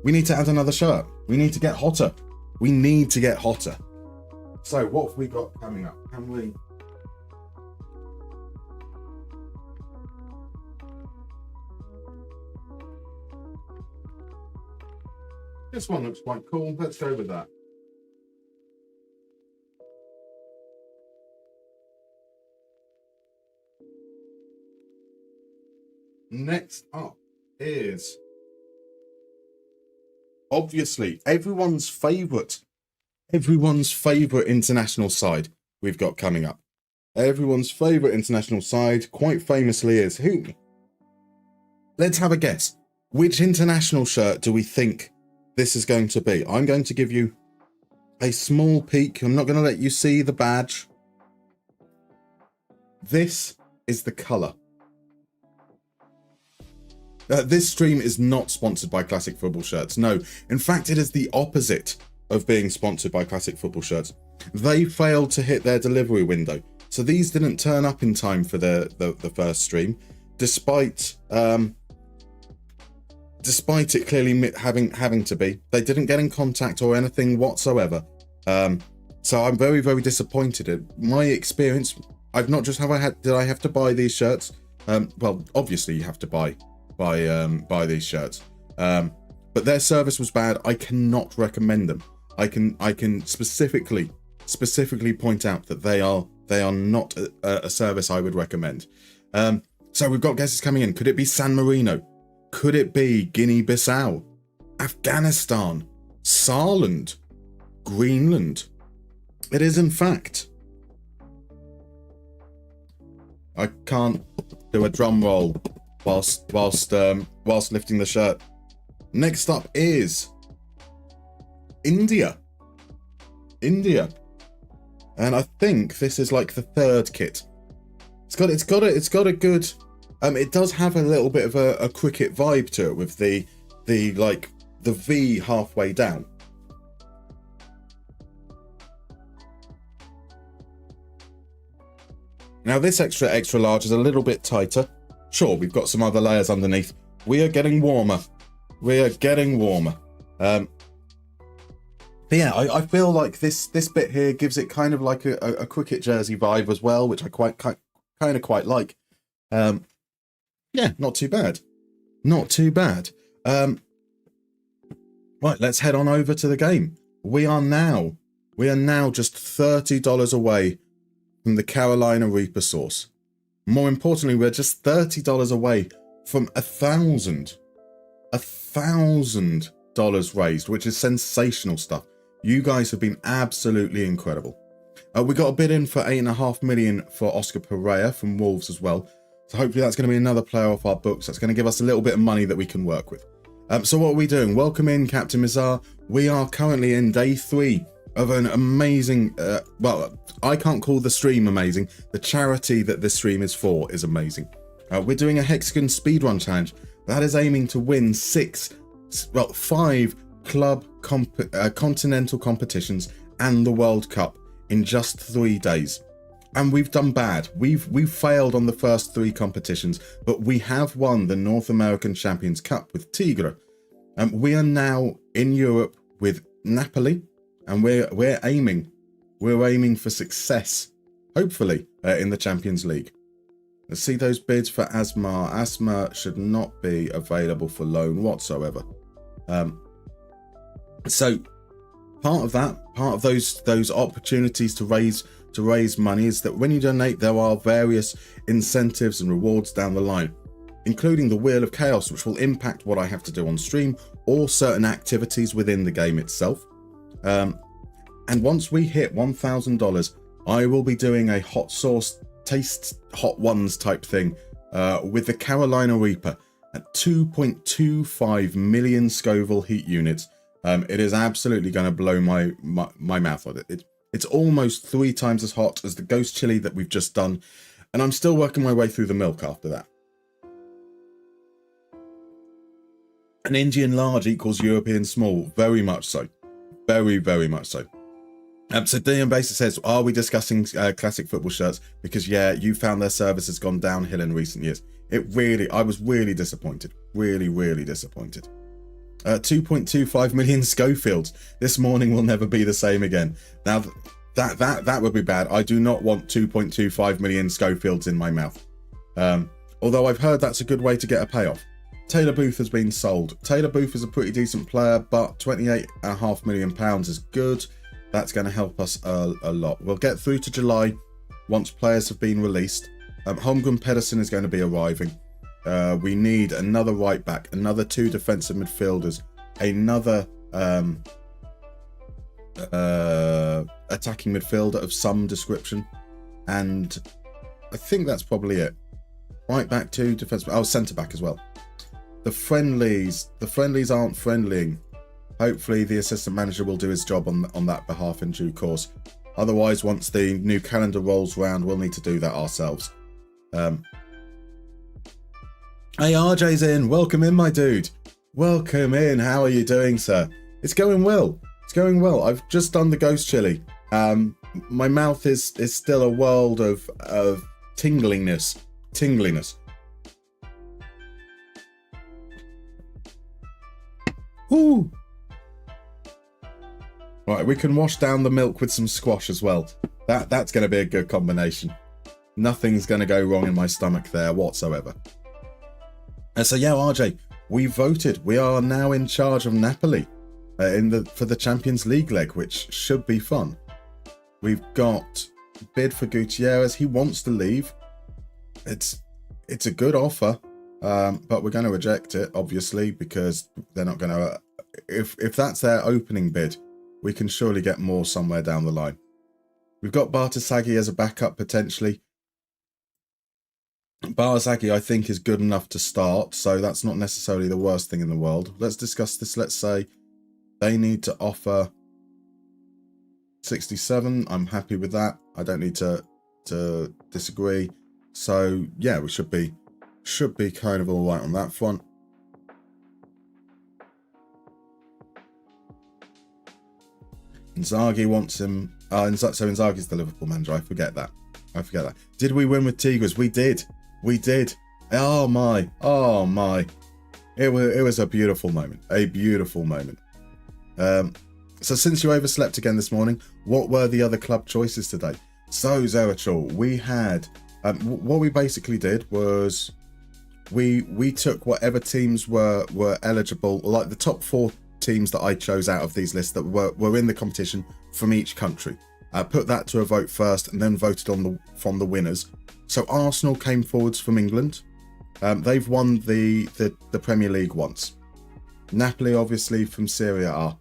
H: We need to add another shirt. We need to get hotter. We need to get hotter. So what have we got coming up? Can we... This one looks quite cool. Let's go with that. Next up is obviously everyone's favorite international side we've got coming up. Everyone's favorite international side, quite famously, is who? Let's have a guess. Which international shirt do we think this is going to be? I'm going to give you a small peek. I'm not going to let you see the badge. This is the colour. This stream is not sponsored by Classic Football Shirts. No, in fact, it is the opposite of being sponsored by Classic Football Shirts. They failed to hit their delivery window, so these didn't turn up in time for the first stream, despite it clearly having to be. They didn't get in contact or anything whatsoever. So I'm very, very disappointed. In my experience, I've not just did I have to buy these shirts. Well, obviously you have to buy these shirts, but their service was bad. I cannot recommend them. I can specifically point out that they are not a service I would recommend. So we've got guesses coming in. Could it be San Marino? Could it be Guinea-Bissau, Afghanistan, Saarland, Greenland? It is, in fact. I can't do a drum roll whilst lifting the shirt. Next up is India. India, and I think this is like the third kit. It's got a good. It does have a little bit of a cricket vibe to it with the V halfway down. Now this extra large is a little bit tighter. Sure, we've got some other layers underneath. We are getting warmer. We are getting warmer. But yeah, I feel like this bit here gives it kind of like a cricket jersey vibe as well, which I kind of quite like. Yeah, not too bad. Not too bad. Right, let's head on over to the game. We are now just $30 away from the Carolina Reaper sauce. More importantly, we're just $30 away from $1,000 raised, which is sensational stuff. You guys have been absolutely incredible. We got a bid in for $8.5 million for Oscar Pereira from Wolves as well. So hopefully that's going to be another player off our books. That's going to give us a little bit of money that we can work with. So what are we doing? Welcome in, Captain Mizar. We are currently in day 3 of an amazing, well, I can't call the stream amazing. The charity that this stream is for is amazing. We're doing a Hexagon speedrun challenge. That is aiming to win 5 club continental competitions and the World Cup in just 3 days. And we've done bad. We've failed on the first 3 competitions, but we have won the North American Champions Cup with Tigre. We are now in Europe with Napoli, and we're aiming for success, hopefully, in the Champions League. Let's see those bids for Asmar. Asmar should not be available for loan whatsoever. So part of those opportunities to raise money is that when you donate, there are various incentives and rewards down the line. including the Wheel of Chaos, which will impact what I have to do on stream or certain activities within the game itself. And once we hit $1,000, I will be doing a hot sauce taste hot ones type thing with the Carolina Reaper at 2.25 million Scoville heat units. It is absolutely going to blow my mouth on it. It's almost 3 times as hot as the ghost chili that we've just done, and I'm still working my way through the milk after that. An Indian large equals European small, very much so. Very, very much so. So Dion Baser says, are we discussing classic football shirts? Because yeah, you found their service has gone downhill in recent years. I was really disappointed. Really, really disappointed. 2.25 million Schofields. This morning will never be the same again. Now, that would be bad. I do not want 2.25 million Schofields in my mouth. Although I've heard that's a good way to get a payoff. Taylor Booth has been sold. Taylor Booth is a pretty decent player, but £28.5 million is good. That's going to help us a lot. We'll get through to July once players have been released. Holmgren Pedersen is going to be arriving. We need another right back, another 2 defensive midfielders, another attacking midfielder of some description, and I think that's probably it. Right back, 2 defensive, centre back as well. The friendlies aren't friendlying. Hopefully the assistant manager will do his job on that behalf in due course. Otherwise, once the new calendar rolls round, we'll need to do that ourselves. Hey, RJ's in. Welcome in, my dude. Welcome in. How are you doing, sir? It's going well. It's going well. I've just done the ghost chili. My mouth is still a world of tingliness. Woo! Right, we can wash down the milk with some squash as well. That's going to be a good combination. Nothing's going to go wrong in my stomach there whatsoever. And so yeah, RJ, we voted. We are now in charge of Napoli for the Champions League leg, which should be fun. We've got bid for Gutierrez. He wants to leave. It's a good offer, but we're going to reject it, obviously, because they're not going to. If that's their opening bid, we can surely get more somewhere down the line. We've got Bartasaghi as a backup potentially. Bartasaghi, I think, is good enough to start, so that's not necessarily the worst thing in the world. Let's discuss this. Let's say they need to offer 67. I'm happy with that. I don't need to disagree. So yeah, we should be kind of all right on that front. Inzaghi wants him. So Inzaghi's the Liverpool manager. I forget that. Did we win with Tigres? We did. Oh my. It was a beautiful moment. So since you overslept again this morning, what were the other club choices today? So Zerachal, we had what we basically did was we took whatever teams were eligible, like the top 4 teams that I chose out of these lists that were in the competition from each country. Put that to a vote first and then voted from the winners. So Arsenal came forwards from England. They've won the Premier League once. Napoli, obviously, from Serie A.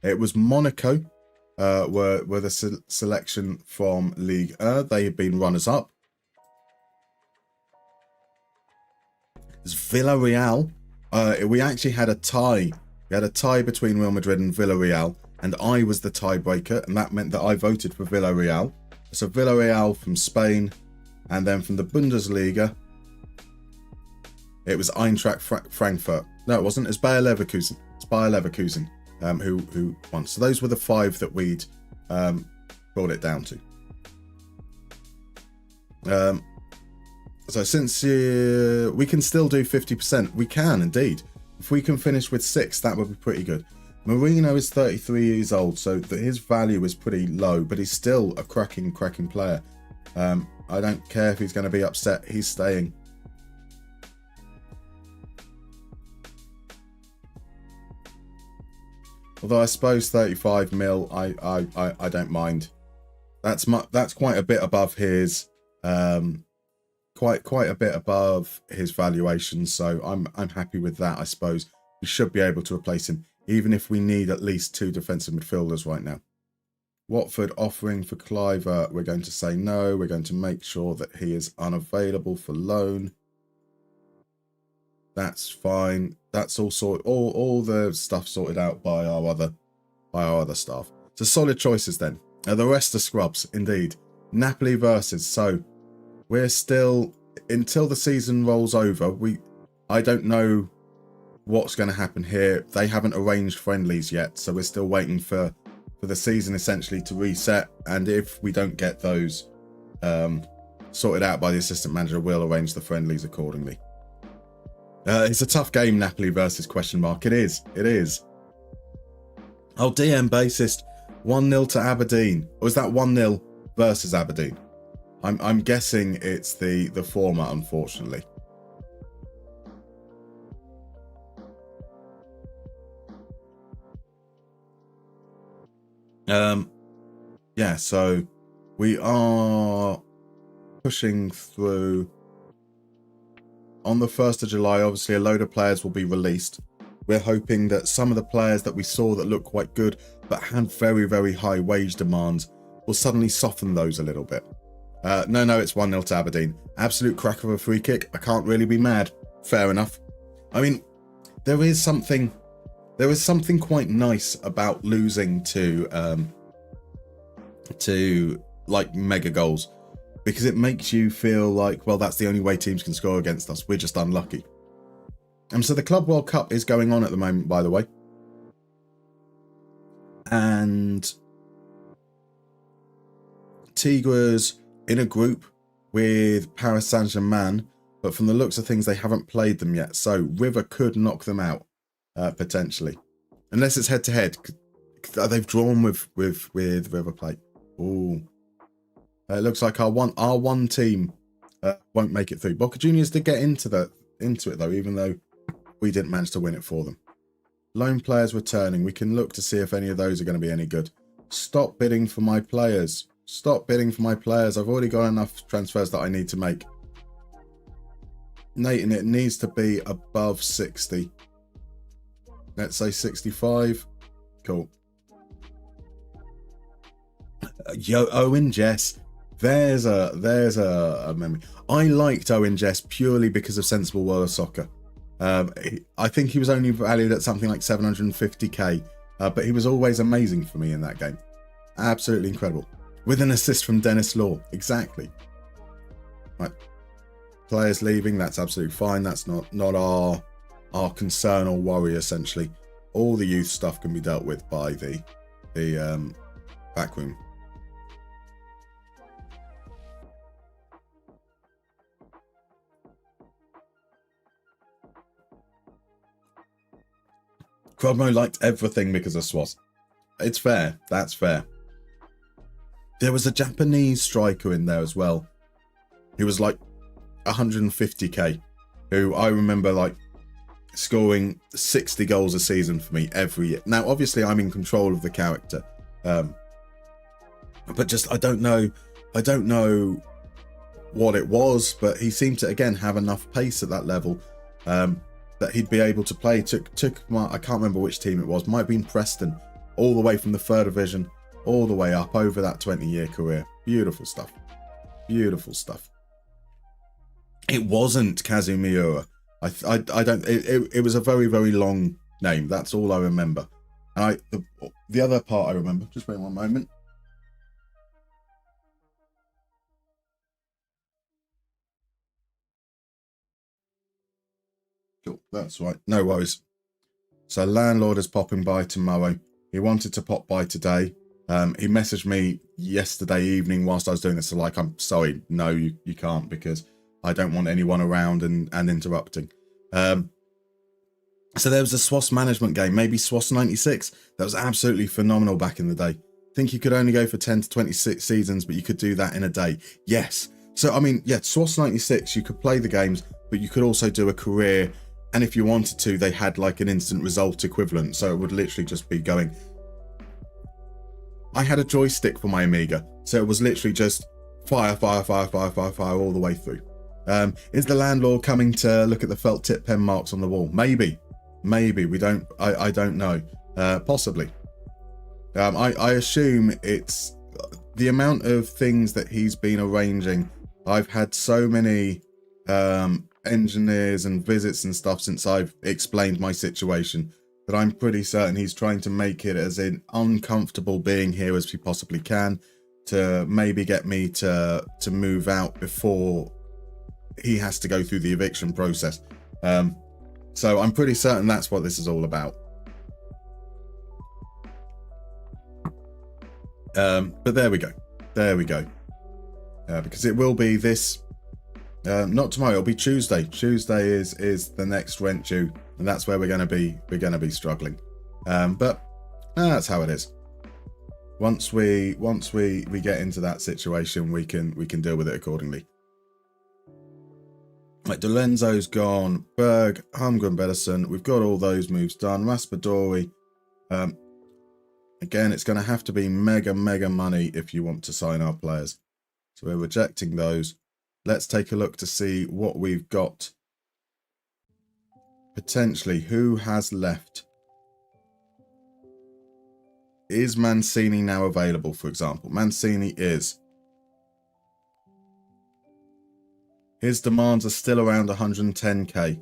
H: It was Monaco were the selection from Ligue 1. They had been runners-up. There's Villarreal. We actually had a tie. We had a tie between Real Madrid and Villarreal, and I was the tiebreaker, and that meant that I voted for Villarreal. So Villarreal from Spain, and then from the Bundesliga, it was Eintracht Frankfurt. No, it wasn't. It's Bayer Leverkusen. Who won. So those were the 5 that we'd brought it down to. So since we can still do 50%, we can indeed. If we can finish with 6, that would be pretty good. Marino is 33 years old, so his value is pretty low, but he's still a cracking player. I don't care if he's going to be upset. He's staying. Although I suppose 35 mil, I don't mind. That's quite a bit above his quite a bit above his valuation, so I'm happy with that. I suppose we should be able to replace him, even if we need at least 2 defensive midfielders right now. Watford offering for Cliver, we're going to say no. We're going to make sure that he is unavailable for loan. That's fine. That's all the stuff sorted out by our other staff. So solid choices then. The rest are scrubs indeed. Napoli versus. So we're still, until the season rolls over, I don't know what's going to happen here. They haven't arranged friendlies yet, so we're still waiting for the season essentially to reset. And if we don't get those sorted out by the assistant manager, we'll arrange the friendlies accordingly. It's a tough game, Napoli versus question mark. It is. Oh, DM bassist, 1-0 to Aberdeen. Or is that 1-0 versus Aberdeen? I'm guessing it's the former, unfortunately. Yeah, so we are pushing through. On the 1st of July, obviously, a load of players will be released. We're hoping that some of the players that we saw that looked quite good but had very, very high wage demands will suddenly soften those a little bit. No, it's 1-0 to Aberdeen. Absolute crack of a free kick. I can't really be mad. Fair enough. I mean, there is something quite nice about losing to like mega goals, because it makes you feel like, well, that's the only way teams can score against us. We're just unlucky. And so the Club World Cup is going on at the moment, by the way. And Tigres in a group with Paris Saint-Germain, but from the looks of things, they haven't played them yet. So River could knock them out, potentially. Unless it's head-to-head. They've drawn with River Plate. Ooh. It looks like our one team won't make it through. Boca Juniors did get into it though, even though we didn't manage to win it for them. Loan players returning. We can look to see if any of those are going to be any good. Stop bidding for my players. Stop bidding for my players. I've already got enough transfers that I need to make. Nathan, it needs to be above 60. Let's say 65. Cool. Yo, Owen Jess. There's a memory. I liked Owen Jess purely because of Sensible World of Soccer. I think he was only valued at something like 750k, but he was always amazing for me in that game. Absolutely incredible. With an assist from Dennis Law. Exactly. Right. Players leaving, that's absolutely fine. That's not our concern or worry, essentially. All the youth stuff can be dealt with by the back room. Cromwell liked everything because of Swas. It's fair. That's fair. There was a Japanese striker in there as well. He was like 150k, who I remember like scoring 60 goals a season for me every year. Now, obviously, I'm in control of the character, but just I don't know what it was, but he seemed to again have enough pace at that level. That he'd be able to play. Took I can't remember which team it was. Might have been Preston, all the way from the 3rd division, all the way up over that 20-year career. Beautiful stuff. Beautiful stuff. It wasn't Kazumiura. I don't. It was a very, very long name. That's all I remember. And the other part I remember. Just wait one moment. Cool, that's right. No worries. So landlord is popping by tomorrow. He wanted to pop by today. He messaged me yesterday evening whilst I was doing this. So like, I'm sorry, no, you can't, because I don't want anyone around and interrupting. So there was a SWAS management game, maybe SWAS 96. That was absolutely phenomenal back in the day. I think you could only go for 10 to 26 seasons, but you could do that in a day. Yes. So, I mean, yeah, SWAS 96, you could play the games, but you could also do a career. And if you wanted to, they had like an instant result equivalent. So it would literally just be going. I had a joystick for my Amiga. So it was literally just fire all the way through. Is the landlord coming to look at the felt tip pen marks on the wall? Maybe. We don't. I don't know. Possibly. I assume it's the amount of things that he's been arranging. I've had so many engineers and visits and stuff since I've explained my situation that I'm pretty certain he's trying to make it as uncomfortable being here as he possibly can, to maybe get me to move out before he has to go through the eviction process. So I'm pretty certain that's what this is all about. But there we go. Because it will be this, not tomorrow, it'll be Tuesday. Tuesday is the next rent due, and that's where we're going to be struggling. But that's how it is. Once we get into that situation, we can deal with it accordingly. Right, Lorenzo's gone. Berg, Holmgren, Bederson. We've got all those moves done. Raspadori. Again, it's going to have to be mega money if you want to sign our players. So we're rejecting those. Let's take a look to see what we've got. Potentially, who has left? Is Mancini now available, for example? Mancini is. His demands are still around 110k.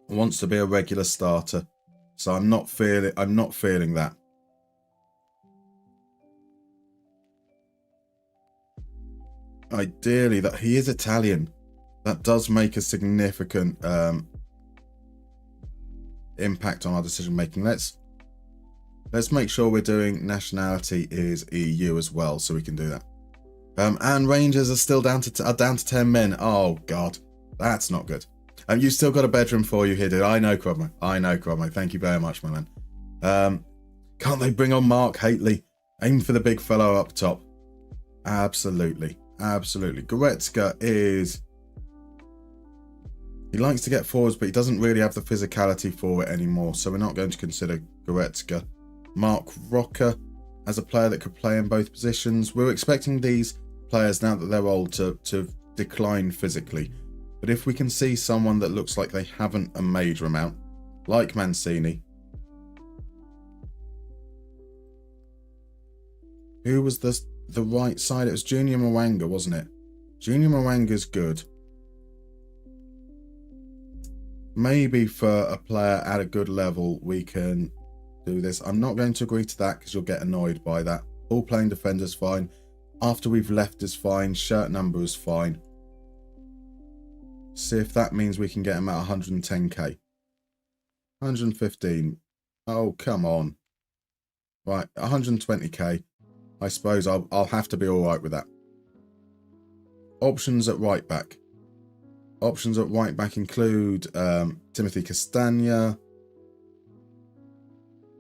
H: Wants to be a regular starter. So I'm not feeling that. Ideally, that he is Italian. That does make a significant impact on our decision making. Let's make sure we're doing nationality is EU as well, so we can do that. And Rangers are still down to 10 men. Oh God, that's not good. You've still got a bedroom for you here, dude. I know, Cromwell. Thank you very much, my man. Can't they bring on Mark Haitley? Aim for the big fellow up top. Absolutely. Goretzka is... He likes to get forwards, but he doesn't really have the physicality for it anymore, so we're not going to consider Goretzka. Mark Rocker as a player that could play in both positions. We're expecting these players, now that they're old, to decline physically. But if we can see someone that looks like they haven't a major amount, like Mancini. Who was the right side? It was Junior Mwanga, wasn't it? Junior Mwanga's good. Maybe for a player at a good level, we can do this. I'm not going to agree to that because you'll get annoyed by that. All playing defender's fine. After we've left is fine. Shirt number is fine. See if that means we can get him at 110k. 115. Oh, come on. Right, 120k. I suppose I'll have to be all right with that. Options at right back. Options at right back include Timothy Castagna,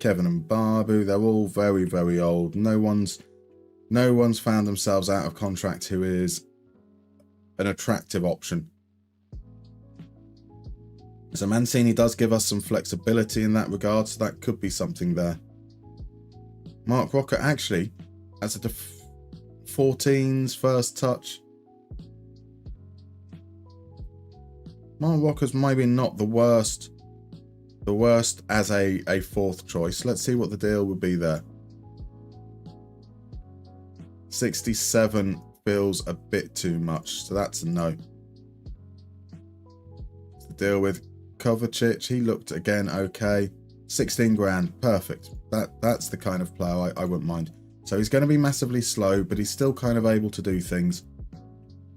H: Kevin and Barbu. They're all very old. No one's found themselves out of contract who is an attractive option. So Mancini does give us some flexibility in that regard, so that could be something there. Mark Rocker actually, as a 14's first touch. Mark Rocker's maybe not the worst as a fourth choice. Let's see what the deal would be there. 67 feels a bit too much, so that's a no. To deal with Kovacic, he looked again okay. 16 grand, perfect. That's the kind of player I wouldn't mind. So he's going to be massively slow, but he's still kind of able to do things.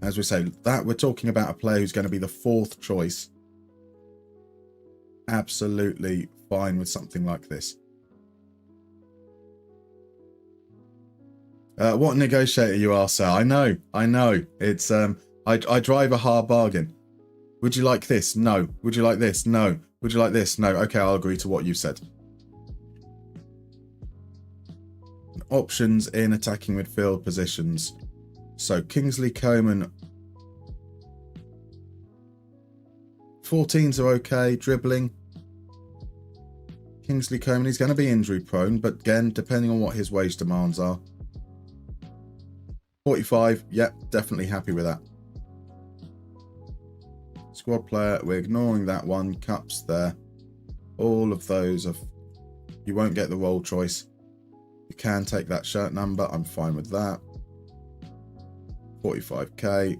H: As we say, that we're talking about a player who's going to be the fourth choice. Absolutely fine with something like this. What negotiator you are, sir? I know. It's I drive a hard bargain. Would you like this? No. Would you like this? No. Would you like this? No. Okay, I'll agree to what you said. Options in attacking midfield positions. So Kingsley Coman. 14s are okay. Dribbling. Kingsley Coman, he's going to be injury prone, but again, depending on what his wage demands are. 45, yep, definitely happy with that. Squad player, we're ignoring that one. Cups there. All of those of you won't get the role choice. You can take that shirt number. I'm fine with that. 45k.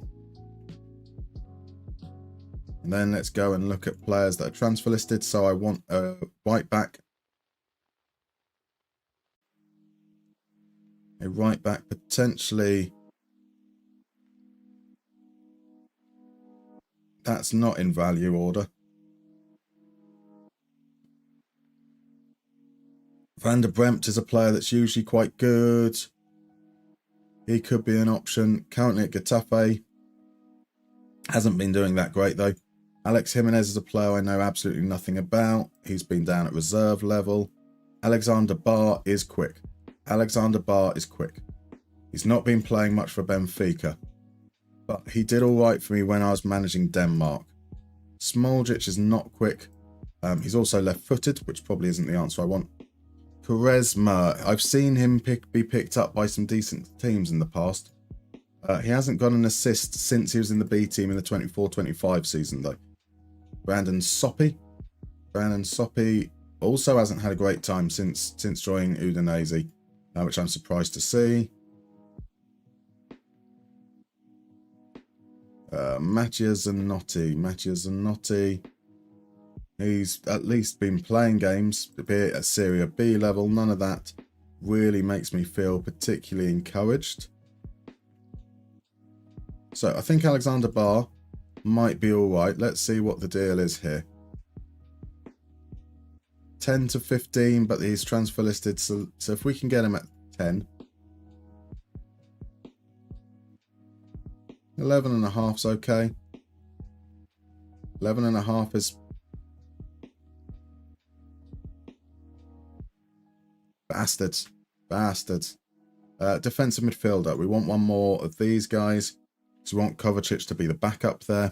H: And then let's go and look at players that are transfer listed. So I want a right back. A right back, potentially. That's not in value order. Van der Bremt is a player that's usually quite good. He could be an option. Currently at Getafe. Hasn't been doing that great though. Alex Jimenez is a player I know absolutely nothing about. He's been down at reserve level. Alexander Barr is quick. Alexander Barr is quick. He's not been playing much for Benfica, but he did all right for me when I was managing Denmark. Smoljic is not quick. He's also left-footed, which probably isn't the answer I want. Quaresma, I've seen him be picked up by some decent teams in the past. He hasn't got an assist since he was in the B team in the 24-25 season, though. Brandon Soppy also hasn't had a great time since joining Udinese, which I'm surprised to see. Mattia Zanotti. He's at least been playing games, be it at Serie B level. None of that really makes me feel particularly encouraged. So I think Alexander Barr might be all right. Let's see what the deal is here. 10 to 15, but he's transfer listed. So if we can get him at 10. 11.5's okay. 11.5 is bastards. Defensive midfielder. We want one more of these guys. So we want Kovacic to be the backup there.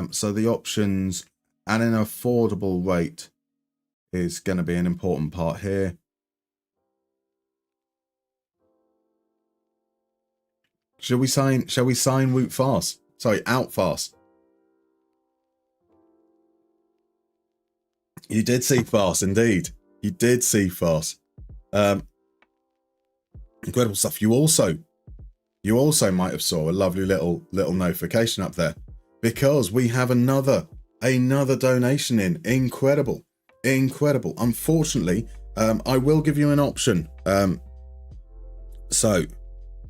H: So the options and an affordable rate is going to be an important part here. Shall we sign Wout Faes? Sorry, Out Faes. You did see Faes, indeed. You did see Faes. Incredible stuff. You also might have saw a lovely little notification up there, because we have another donation in. Incredible. Unfortunately, I will give you an option. So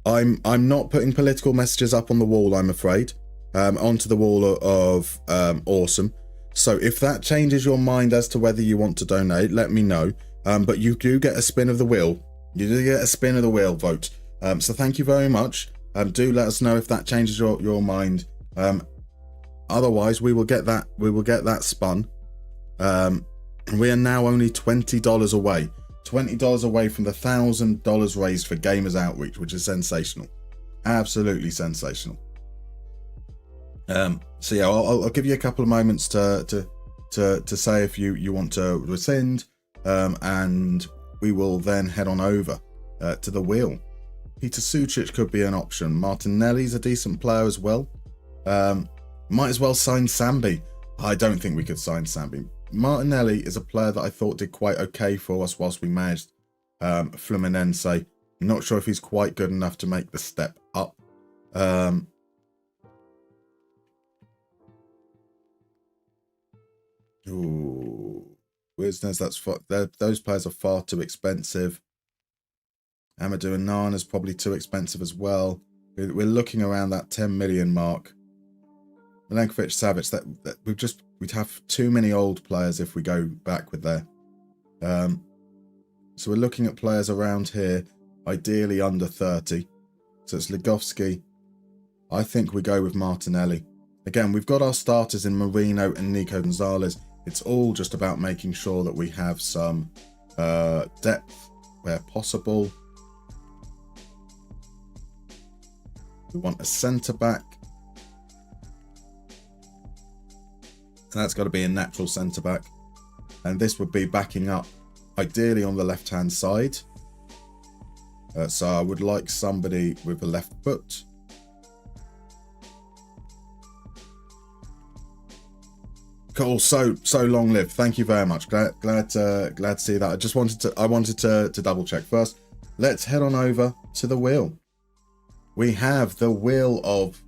H: I'm not putting political messages up on the wall, I'm afraid, onto the wall of awesome. So if that changes your mind as to whether you want to donate, let me know. But you do get a spin of the wheel. You do get a spin of the wheel vote. So thank you very much. Do let us know if that changes your mind. Otherwise, we will get that spun. We are now only $20 away. $20 away from the $1,000 raised for Gamers Outreach, which is sensational. Absolutely sensational. So yeah, I'll give you a couple of moments to say if you want to rescind, and we will then head on over to the wheel. Peter Sucic could be an option. Martinelli's a decent player as well. Might as well sign Sambi. I don't think we could sign Sambi. Martinelli is a player that I thought did quite okay for us whilst we managed Fluminense. I'm not sure if he's quite good enough to make the step up. Wisnes, those players are far too expensive. Amadou Annan is probably too expensive as well. We're looking around that 10 million mark. Milenkovic Savic, that we'd have too many old players if we go back with there. So we're looking at players around here, ideally under 30. So it's Ligovski. I think we go with Martinelli. Again, we've got our starters in Marino and Nico Gonzalez. It's all just about making sure that we have some depth where possible. We want a centre-back. And that's got to be a natural centre-back. And this would be backing up, ideally on the left-hand side. So I would like somebody with a left foot. Cool. So long live. Thank you very much. Glad to see that. I wanted to double check first. Let's head on over to the wheel. We have the wheel of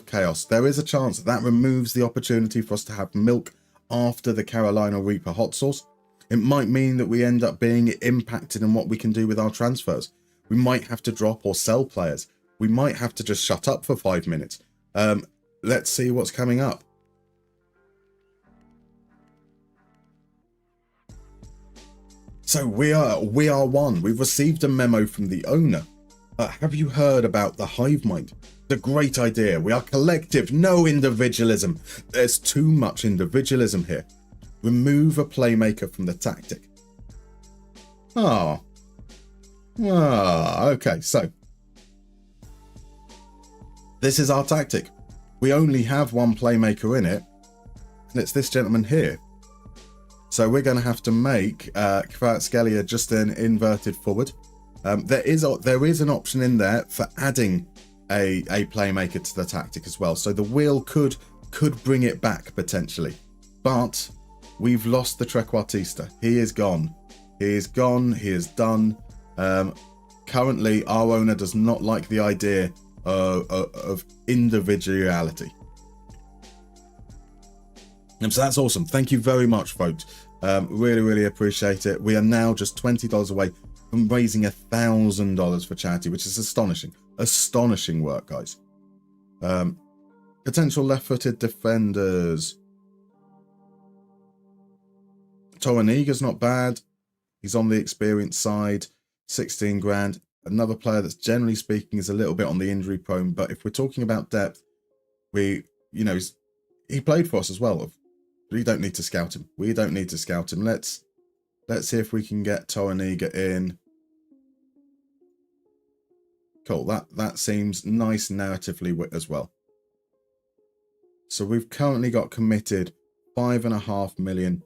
H: chaos. There is a chance that removes the opportunity for us to have milk after the Carolina Reaper hot sauce. It might mean that we end up being impacted in what we can do with our transfers. We might have to drop or sell players. We might have to just shut up for 5 minutes. Let's see what's coming up. So we are one. We've received a memo from the owner. Have you heard about the hive mind? It's a great idea. We are collective, no individualism. There's too much individualism here. Remove a playmaker from the tactic. Okay, so this is our tactic. We only have one playmaker in it, and it's this gentleman here. So we're going to have to make Kvaratskhelia just an inverted forward. There is an option in there for adding a playmaker to the tactic as well. So the wheel could bring it back potentially, but we've lost the trequartista. He is gone. He is gone. He is done. Currently, our owner does not like the idea of individuality. And so that's awesome. Thank you very much, folks. Really appreciate it. We are now just $20 away from raising $1,000 for charity, which is astonishing work, guys. Potential left-footed defenders. Toraniga's not bad. He's on the experience side, 16 grand. Another player that's generally speaking is a little bit on the injury prone, but if we're talking about depth, he played for us as well. We don't need to scout him. Let's see if we can get Toraniga in. Cool. That seems nice narratively as well. So we've currently got committed 5.5 million,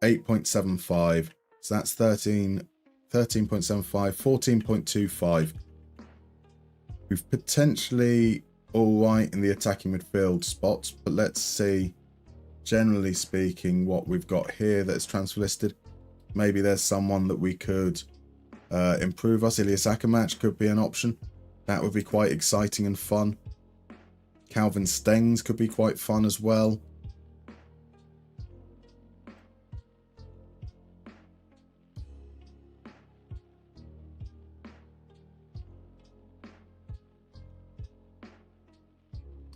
H: 8.75. So that's 13.75, 14.25. We've potentially all right in the attacking midfield spots, but let's see, generally speaking, what we've got here that's transfer listed. Maybe there's someone that we could improve us. Ilias Akamatch could be an option. That would be quite exciting and fun. Calvin Stengs could be quite fun as well.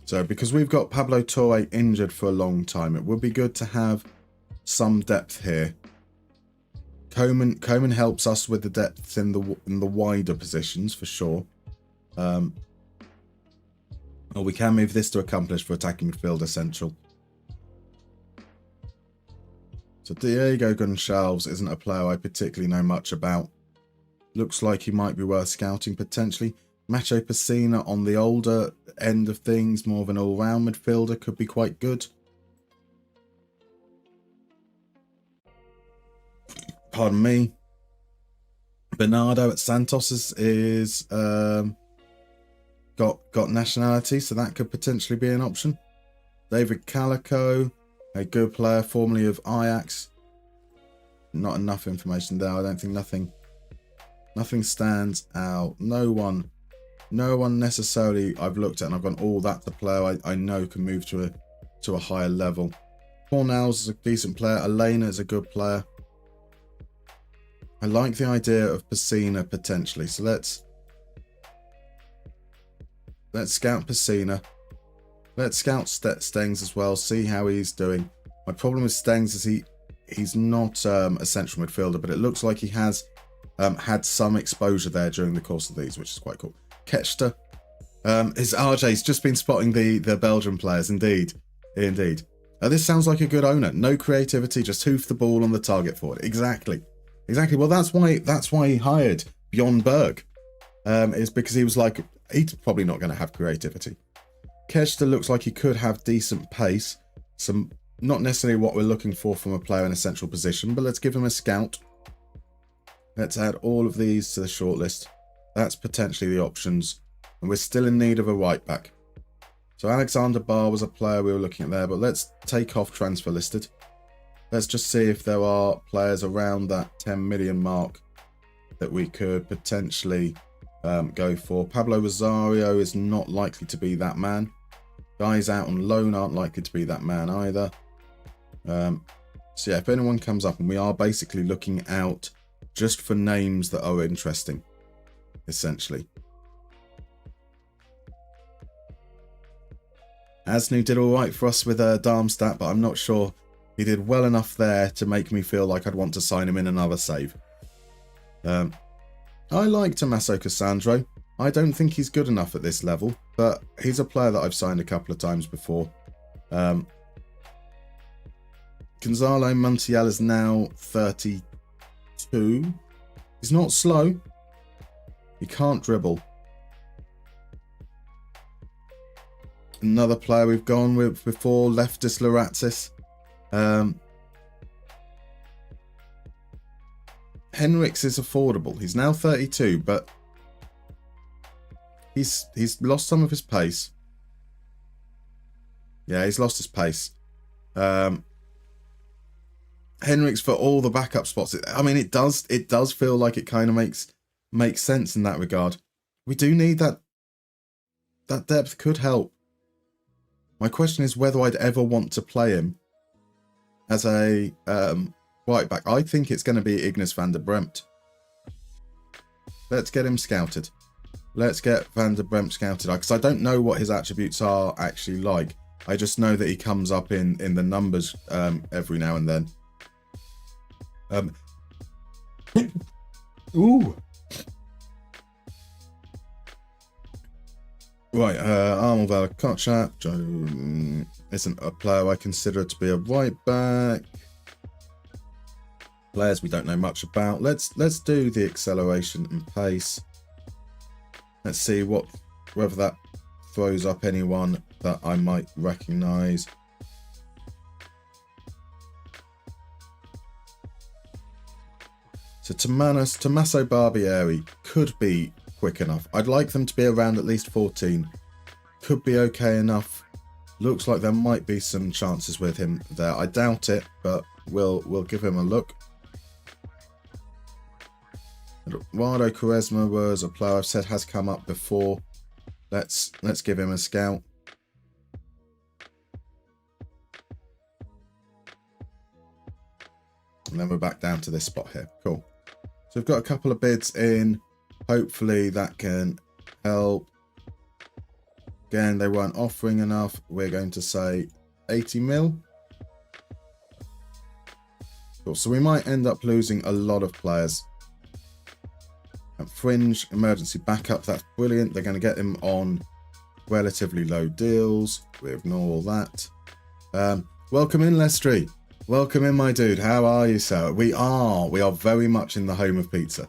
H: So because we've got Pablo Torre injured for a long time, it would be good to have some depth here. Coman helps us with the depth in the wider positions for sure. Or we can move this to accomplish for attacking midfield essential. So Diego Gonçalves isn't a player I particularly know much about. Looks like he might be worth scouting potentially. Macho Pessina on the older end of things, more of an all-round midfielder, could be quite good. Pardon me. Bernardo at Santos is got nationality, so that could potentially be an option. David Calico, a good player, formerly of Ajax. Not enough information there. I don't think nothing stands out. No one necessarily I've looked at and I've gone, oh, that's a player I know can move to a higher level. Cornell's is a decent player. Elena is a good player. I like the idea of Pessina potentially. So let's scout Pessina. Let's scout Stengs as well. See how he's doing. My problem with Stengs is he's not a central midfielder, but it looks like he has had some exposure there during the course of these, which is quite cool. Ketchta. RJ's just been spotting the Belgian players. Indeed. This sounds like a good owner. No creativity, just hoof the ball on the target forward. Exactly. Well, that's why he hired Bjorn Berg. Is because he was like, he's probably not going to have creativity. Ketchta looks like he could have decent pace. Some not necessarily what we're looking for from a player in a central position, but let's give him a scout. Let's add all of these to the shortlist. That's potentially the options. And we're still in need of a right back. So Alexander Barr was a player we were looking at there, but let's take off transfer listed. Let's just see if there are players around that 10 million mark that we could potentially go for. Pablo Rosario is not likely to be that man. Guys out on loan aren't likely to be that man either. So yeah, if anyone comes up, and we are basically looking out just for names that are interesting, essentially. Asnu did all right for us with Darmstadt, but I'm not sure he did well enough there to make me feel like I'd want to sign him in another save. I like Tommaso Cassandro. I don't think he's good enough at this level, but he's a player that I've signed a couple of times before. Gonzalo Montiel is now 32. He's not slow. He can't dribble. Another player we've gone with before, Leftis Laratsis. Henriks is affordable. He's now 32, but he's lost some of his pace. Yeah, he's lost his pace. Henriks for all the backup spots. I mean, it does feel like it kind of makes sense in that regard. We do need that depth could help. My question is whether I'd ever want to play him as a right back. I think it's going to be Ignis van der Bremt. Let's get him scouted. Let's get Van der Bremt scouted, because I don't know what his attributes are actually like. I just know that he comes up in the numbers every now and then. Ooh. Right, Armel Valakotchap isn't a player I consider to be a right back. Players we don't know much about. Let's do the acceleration and pace. Let's see whether that throws up anyone that I might recognise. So Tommaso Barbieri could be quick enough. I'd like them to be around at least 14. Could be okay enough. Looks like there might be some chances with him there. I doubt it, but we'll give him a look. Eduardo Quaresma was a player I've said has come up before. Let's give him a scout. And then we're back down to this spot here. Cool. So we've got a couple of bids in. Hopefully that can help. Again, they weren't offering enough. We're going to say 80 mil. Cool. So we might end up losing a lot of players. At Fringe, emergency backup. That's brilliant. They're going to get him on relatively low deals. We ignore all that. Welcome in, Lestry. Welcome in, my dude. How are you, sir? We are very much in the home of pizza.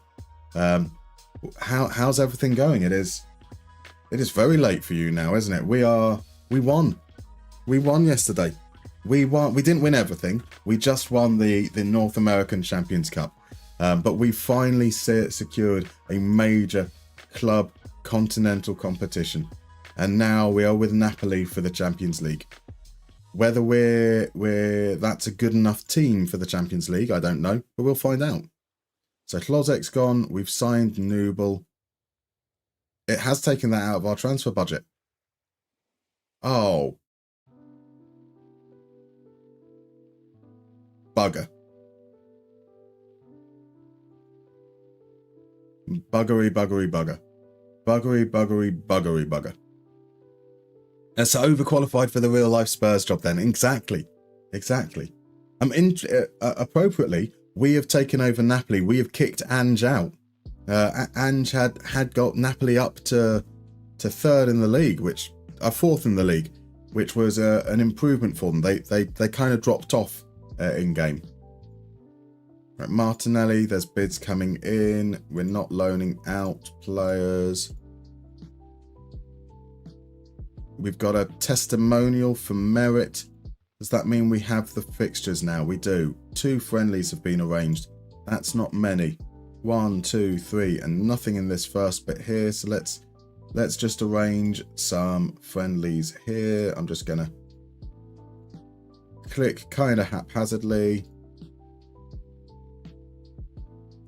H: How's everything going? It is very late for you now, isn't it? We won yesterday. We didn't win everything. We just won the North American Champions Cup. But we finally secured a major club continental competition. And now we are with Napoli for the Champions League. Whether that's a good enough team for the Champions League, I don't know, but we'll find out. So Klozek's gone. We've signed Nubel. It has taken that out of our transfer budget. Oh. Bugger. Buggery, buggery, bugger. Buggery, buggery, buggery, bugger. That's overqualified for the real life Spurs job then. Exactly. Appropriately, we have taken over Napoli. We have kicked Ange out. Ange had got Napoli up to third in the league, fourth in the league, which was an improvement for them. They kind of dropped off in game. Right, Martinelli, there's bids coming in. We're not loaning out players. We've got a testimonial for merit. Does that mean we have the fixtures now? We do. 2 friendlies have been arranged. That's not many. 1, 2, 3, and nothing in this first bit here. So let's just arrange some friendlies here. I'm just gonna click kind of haphazardly.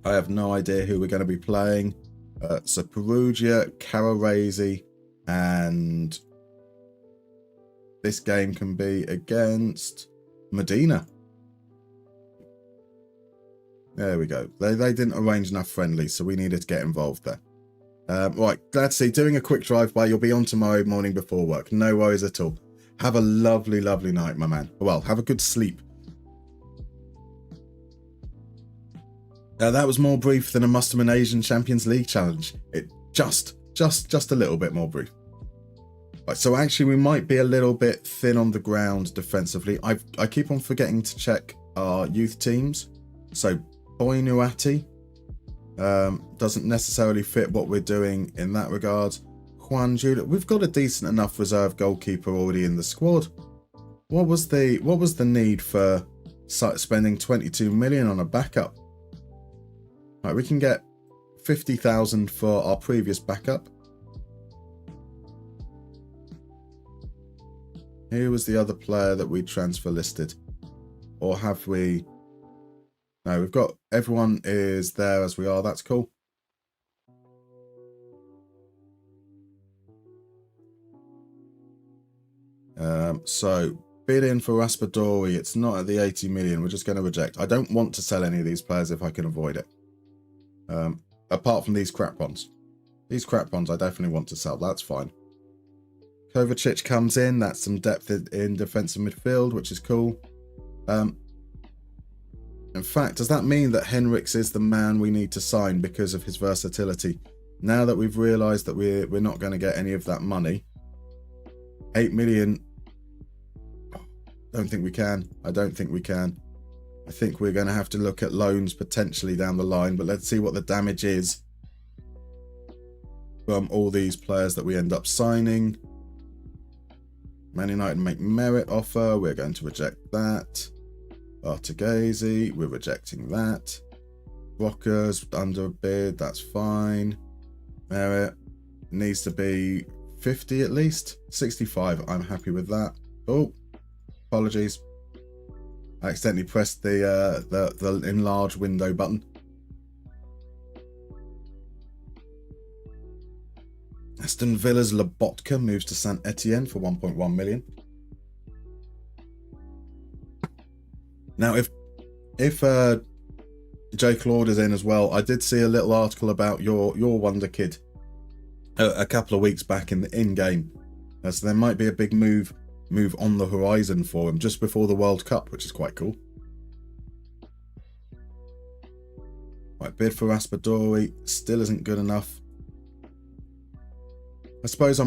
H: I have no idea who we're going to be playing. So Perugia, Carraresi, and this game can be against Medina. There we go. They didn't arrange enough friendlies, so we needed to get involved there. Right, glad to see. Doing a quick drive-by. You'll be on tomorrow morning before work. No worries at all. Have a lovely, lovely night, my man. Well, have a good sleep. That was more brief than a Musterman Asian Champions League challenge. It just a little bit more brief. Right, so actually we might be a little bit thin on the ground defensively. I keep on forgetting to check our youth teams. So Boinuati doesn't necessarily fit what we're doing in that regard. Juan Judah, we've got a decent enough reserve goalkeeper already in the squad. What was the need for spending 22 million on a backup? Right, we can get 50,000 for our previous backup. Who was the other player that we transfer listed? Or have we? No, we've got, everyone is there as we are. That's cool. So bid in for Raspadori. It's not at the 80 million. We're just going to reject. I don't want to sell any of these players if I can avoid it. Apart from these crap ones. These crap ones I definitely want to sell. That's fine. Kovacic comes in. That's some depth in defensive midfield, which is cool. In fact, does that mean that Henriks is the man we need to sign because of his versatility? Now that we've realised that we're not going to get any of that money. 8 million. Don't think we can. I don't think we can. I think we're going to have to look at loans potentially down the line, but let's see what the damage is from all these players that we end up signing. Man United make merit offer. We're going to reject that. Artigesi, we're rejecting that. Rockers under a bid, that's fine. Merit needs to be 50 at least. 65, I'm happy with that. Oh, apologies. I accidentally pressed the enlarge window button. Aston Villa's Lobotka moves to Saint Etienne for 1.1 million. Now, if J. Claude is in as well, I did see a little article about your wonder kid a couple of weeks back in game. So there might be a big move on the horizon for him just before the World Cup, which is quite cool. Right, bid for Raspadori still isn't good enough. I suppose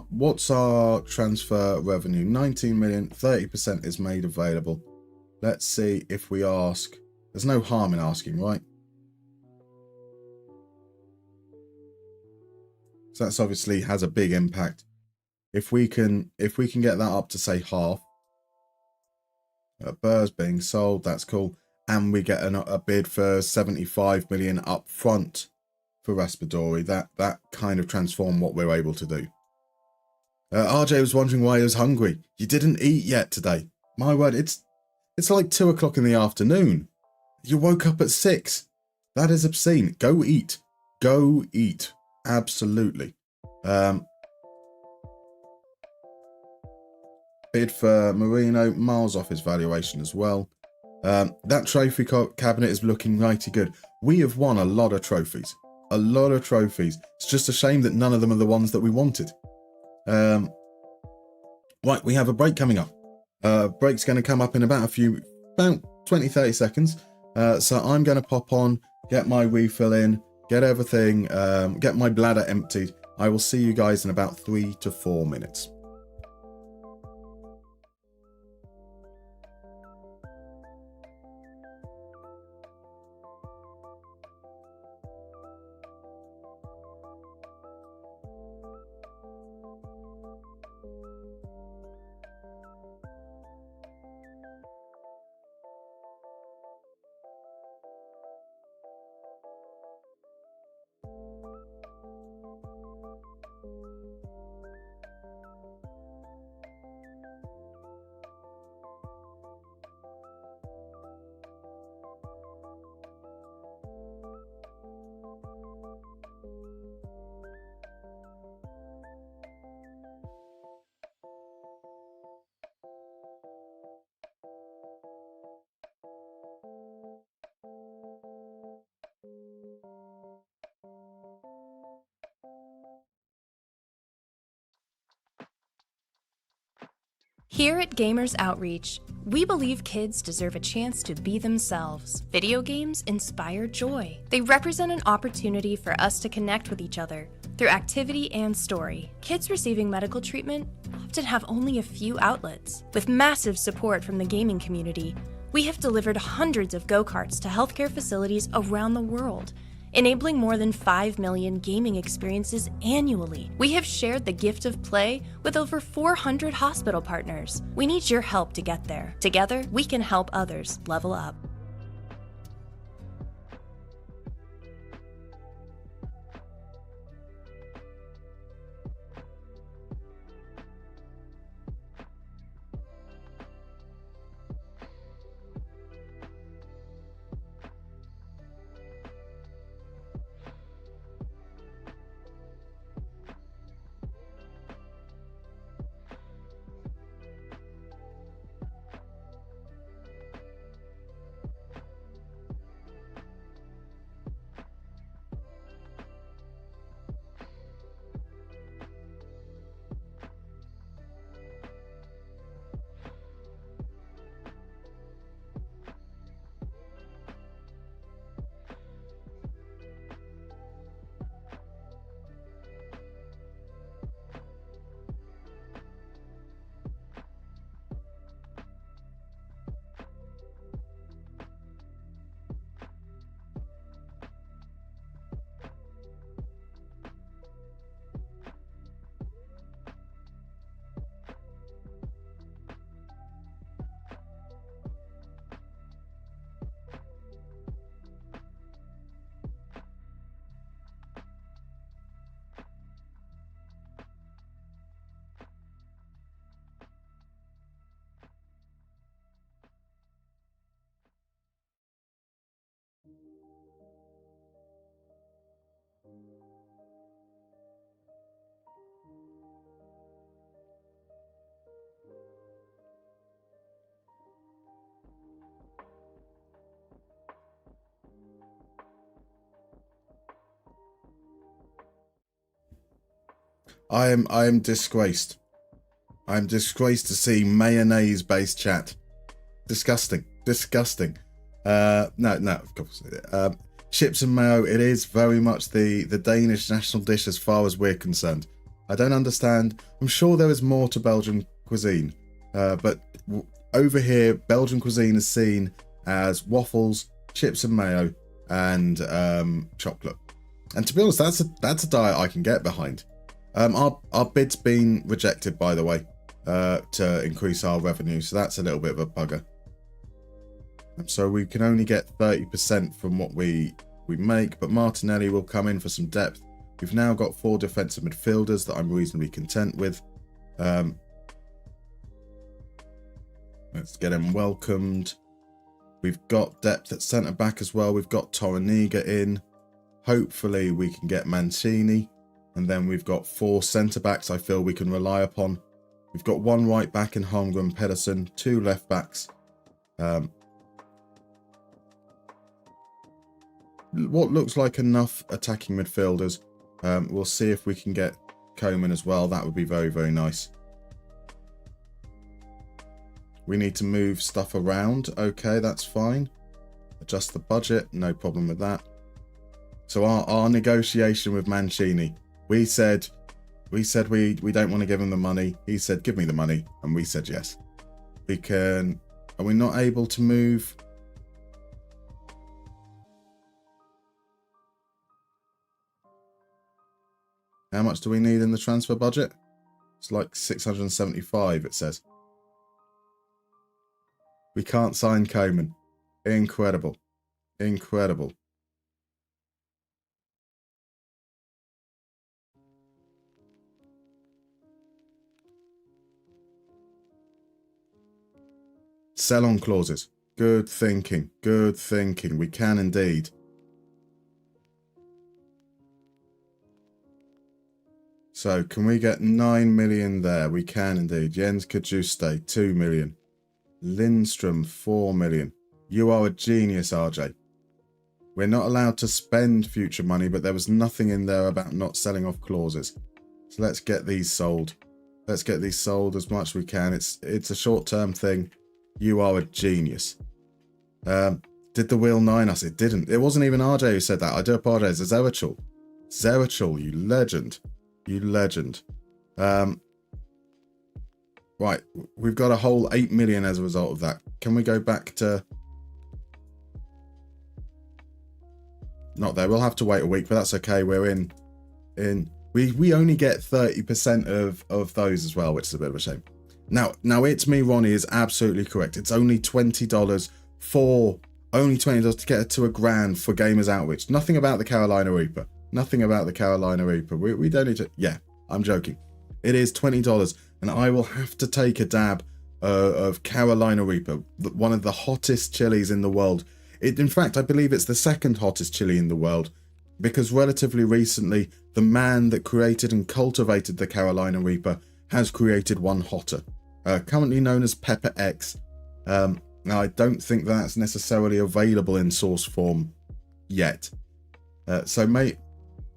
H: what's our transfer revenue? 19 million, 30% is made available. Let's see if we ask. There's no harm in asking, right? So that's obviously has a big impact. If we can get that up to say half. Burr's being sold, that's cool. And we get a bid for 75 million up front for Raspadori. That kind of transformed what we're able to do. RJ was wondering why he was hungry. You didn't eat yet today. My word, it's like 2 o'clock in the afternoon. You woke up at 6. That is obscene. Go eat. Go eat. Absolutely. Bid for Marino. Miles off his valuation as well. That trophy cabinet is looking mighty good. We have won a lot of trophies. A lot of trophies. It's just a shame that none of them are the ones that we wanted. Right, we have a break coming up. Break's going to come up in about 20-30 seconds. So I'm going to pop on, get my refill in, get everything, get my bladder emptied. I will see you guys in about 3 to 4 minutes.
C: Here at Gamers Outreach, we believe kids deserve a chance to be themselves. Video games inspire joy. They represent an opportunity for us to connect with each other through activity and story. Kids receiving medical treatment often have only a few outlets. With massive support from the gaming community, we have delivered hundreds of go-karts to healthcare facilities around the world, enabling more than 5 million gaming experiences annually. We have shared the gift of play with over 400 hospital partners. We need your help to get there. Together, we can help others level up.
H: I am disgraced. I'm disgraced to see mayonnaise-based chat. Disgusting. Disgusting. No, of course. Chips and mayo, it is very much the Danish national dish as far as we're concerned. I don't understand. I'm sure there is more to Belgian cuisine. But over here, Belgian cuisine is seen as waffles, chips and mayo, and chocolate. And to be honest, that's a diet I can get behind. Our bid's been rejected, by the way, to increase our revenue, so that's a little bit of a bugger. So we can only get 30% from what we make, but Martinelli will come in for some depth. We've now got 4 defensive midfielders that I'm reasonably content with. Let's get him welcomed. We've got depth at centre-back as well. We've got Torreniga in. Hopefully we can get Mancini. And then we've got 4 centre-backs I feel we can rely upon. We've got 1 right-back in Holmgren Pedersen, 2 left-backs. What looks like enough attacking midfielders. We'll see if we can get Coman as well. That would be very, very nice. We need to move stuff around. Okay, that's fine. Adjust the budget. No problem with that. So our negotiation with Mancini. We said we don't want to give him the money. He said, give me the money. And we said yes. Are we not able to move? How much do we need in the transfer budget? It's like 675, it says. We can't sign Coman. Incredible. Incredible. Sell on clauses. Good thinking. Good thinking. We can indeed. So, can we get 9 million there? We can indeed. Jens Kajuste, 2 million. Lindstrom, 4 million. You are a genius, RJ. We're not allowed to spend future money, but there was nothing in there about not selling off clauses. So let's get these sold. Let's get these sold as much as we can. It's a short-term thing. You are a genius. Did the wheel 9 us? It didn't. It wasn't even RJ who said that. I do apologize. It's Zerachul. Zerachul, you legend. You legend. Right, we've got a whole 8 million as a result of that. Can we go back to... Not there. We'll have to wait a week, but that's okay. We're in... We only get 30% of those as well, which is a bit of a shame. Now It's Me Ronnie is absolutely correct. It's only $20 for... Only $20 to get it to $1,000 for Gamers Outreach. Nothing about the Carolina Reaper. Nothing about the Carolina Reaper. We don't need to... Yeah, I'm joking. It is $20, and I will have to take a dab of Carolina Reaper, one of the hottest chilies in the world. In fact, I believe it's the second hottest chili in the world, because relatively recently, the man that created and cultivated the Carolina Reaper has created one hotter, currently known as Pepper X. Now, I don't think that's necessarily available in source form yet. So, mate,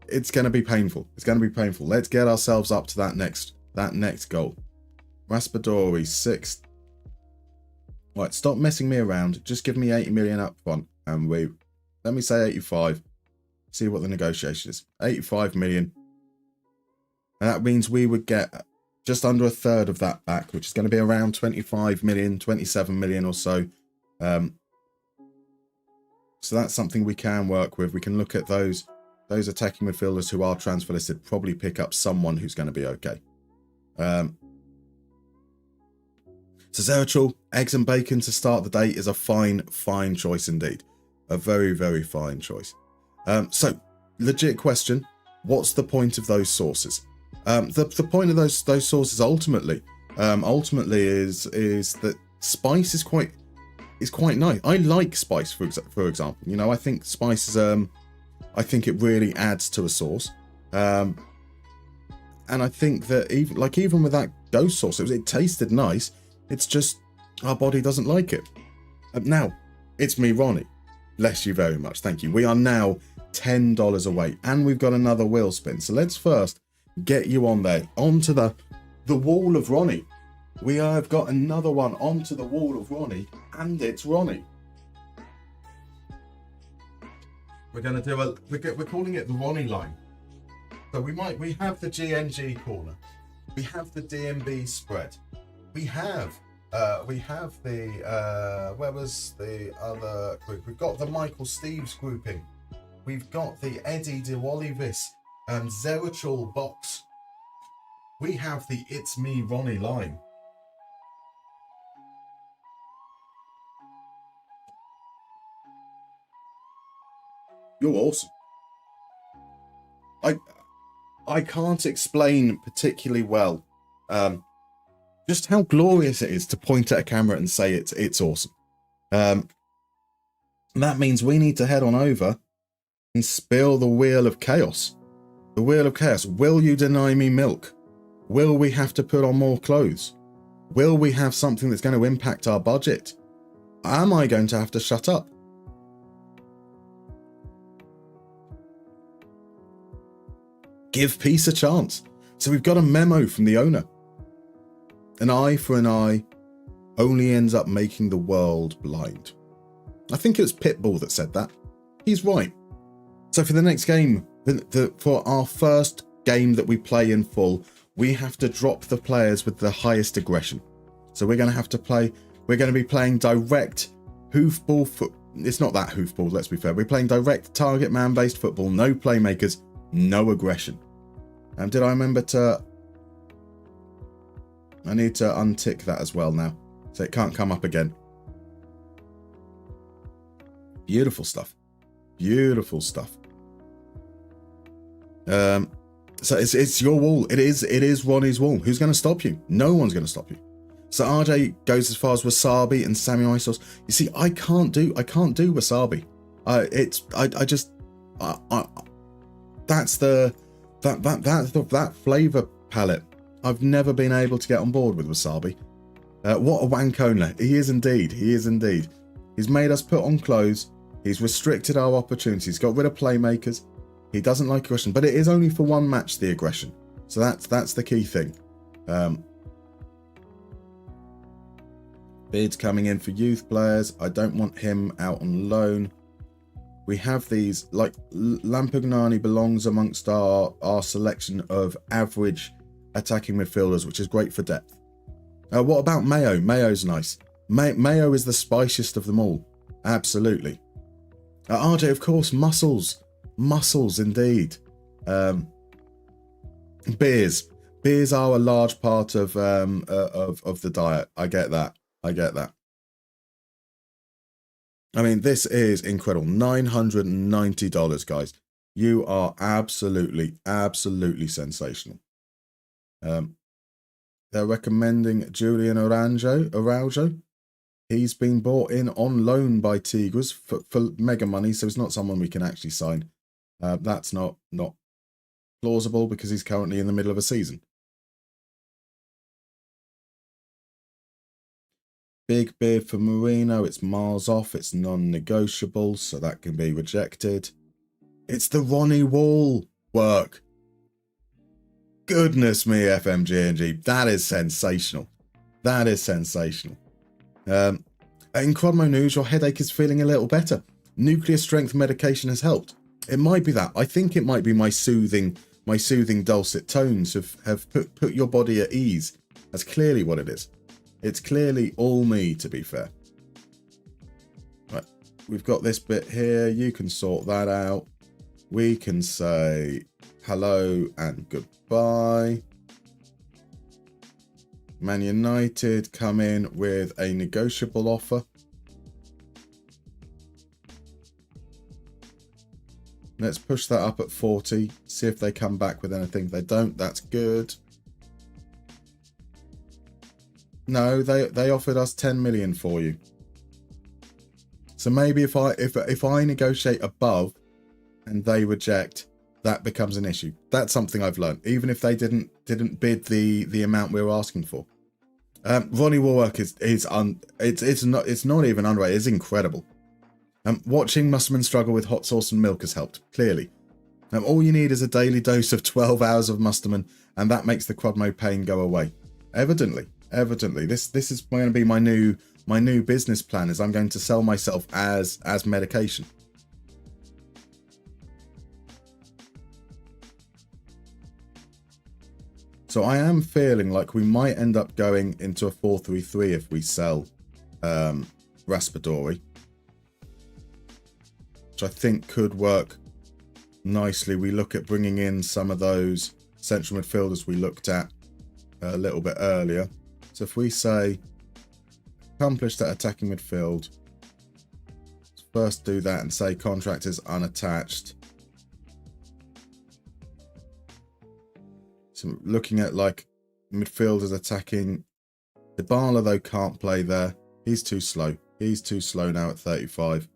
H: it's going to be painful. It's going to be painful. Let's get ourselves up to that next goal. Raspadori, 6. Right, stop messing me around. Just give me 80 million up front. And let me say 85. See what the negotiation is. 85 million. And that means we would get just under a third of that back, which is going to be around 25 million, 27 million or so. So that's something we can work with. We can look at those attacking midfielders who are transfer listed, probably pick up someone who's going to be okay. So Zerachul, eggs and bacon to start the day is a fine choice indeed. A very, very fine choice. So, legit question, what's the point of those sources? The point of those sources ultimately is that spice is quite nice. I like spice, for example. You know, I think spice is I think it really adds to a sauce. And I think that even with that ghost sauce, it tasted nice. It's just our body doesn't like it. Now, it's me, Ronnie. Bless you very much. Thank you. We are now $10 away, and we've got another wheel spin. So let's first get you on there, onto the wall of Ronnie. We have got another one onto the wall of Ronnie, and it's Ronnie. We're going to do we're calling it the Ronnie line. So we have the GNG corner. We have the DMB spread. We have the where was the other group? We've got the Michael Steves grouping. We've got the Eddie DeWallivis Zerachul box. We have the It's Me Ronnie line. You're awesome. I can't explain particularly well just how glorious it is to point at a camera and say it's awesome. That means we need to head on over and spill the wheel of chaos. The wheel of chaos. Will you deny me milk? Will we have to put on more clothes? Will we have something that's going to impact our budget? Am I going to have to shut up? Give peace a chance. So we've got a memo from the owner. An eye for an eye only ends up making the world blind. I think it was Pitbull that said that. He's right. So for the next game, for our first game that we play in full, we have to drop the players with the highest aggression. So we're going to be playing direct hoofball it's not that hoofball, let's be fair. We're playing direct target man-based football, no playmakers, no aggression. Did I remember to... I need to untick that as well now, so it can't come up again. Beautiful stuff. Beautiful stuff. So it's your wall. It is Ronnie's wall. Who's going to stop you? No one's going to stop you. So RJ goes as far as wasabi and samurai sauce. You see, I can't do wasabi. That's that flavor palette. I've never been able to get on board with wasabi. What a wankona. He is indeed. He is indeed. He's made us put on clothes. He's restricted our opportunities. Got rid of playmakers. He doesn't like aggression, but it is only for one match, the aggression. So that's the key thing. Bids coming in for youth players. I don't want him out on loan. We have these, like Lampugnani belongs amongst our selection of average attacking midfielders, which is great for depth. What about Mayo? Mayo's nice. Mayo is the spiciest of them all. Absolutely. RJ, of course, muscles. Muscles, indeed. Beers. Beers are a large part of the diet. I get that. I get that. I mean, this is incredible. $990, guys. You are absolutely, absolutely sensational. They're recommending Julian Araujo. He's been bought in on loan by Tigres for mega money, so it's not someone we can actually sign. That's not plausible because he's currently in the middle of a season. Big bid for Marino. It's miles off. It's non-negotiable, so that can be rejected. It's the Ronnie Wall work. Goodness me, FMG&G. That is sensational. That is sensational. In Crodmo news, your headache is feeling a little better. Nuclear strength medication has helped. It might be that. I think it might be my soothing dulcet tones have put your body at ease. That's clearly what it is. It's clearly all me, to be fair. Right, we've got this bit here. You can sort that out. We can say hello and goodbye. Man United come in with a negotiable offer. Let's push that up at 40. See if they come back with anything. If they don't, that's good. No, they offered us 10 million for you. So maybe if I negotiate above and they reject, that becomes an issue. That's something I've learned. Even if they didn't bid the amount we were asking for. Ronnie Warwick it's not even underrated. It's incredible. Watching Musterman struggle with hot sauce and milk has helped, clearly. All you need is a daily dose of 12 hours of Musterman, and that makes the Crodmo pain go away. Evidently. This is going to be my new business plan, is I'm going to sell myself as medication. So I am feeling like we might end up going into a 4-3-3 if we sell Raspadori, which I think could work nicely. We look at bringing in some of those central midfielders we looked at a little bit earlier. So if we say accomplish that attacking midfield, let's first do that and say contract is unattached. So looking at like midfielders attacking, Dybala though can't play there. He's too slow. He's too slow now at 35.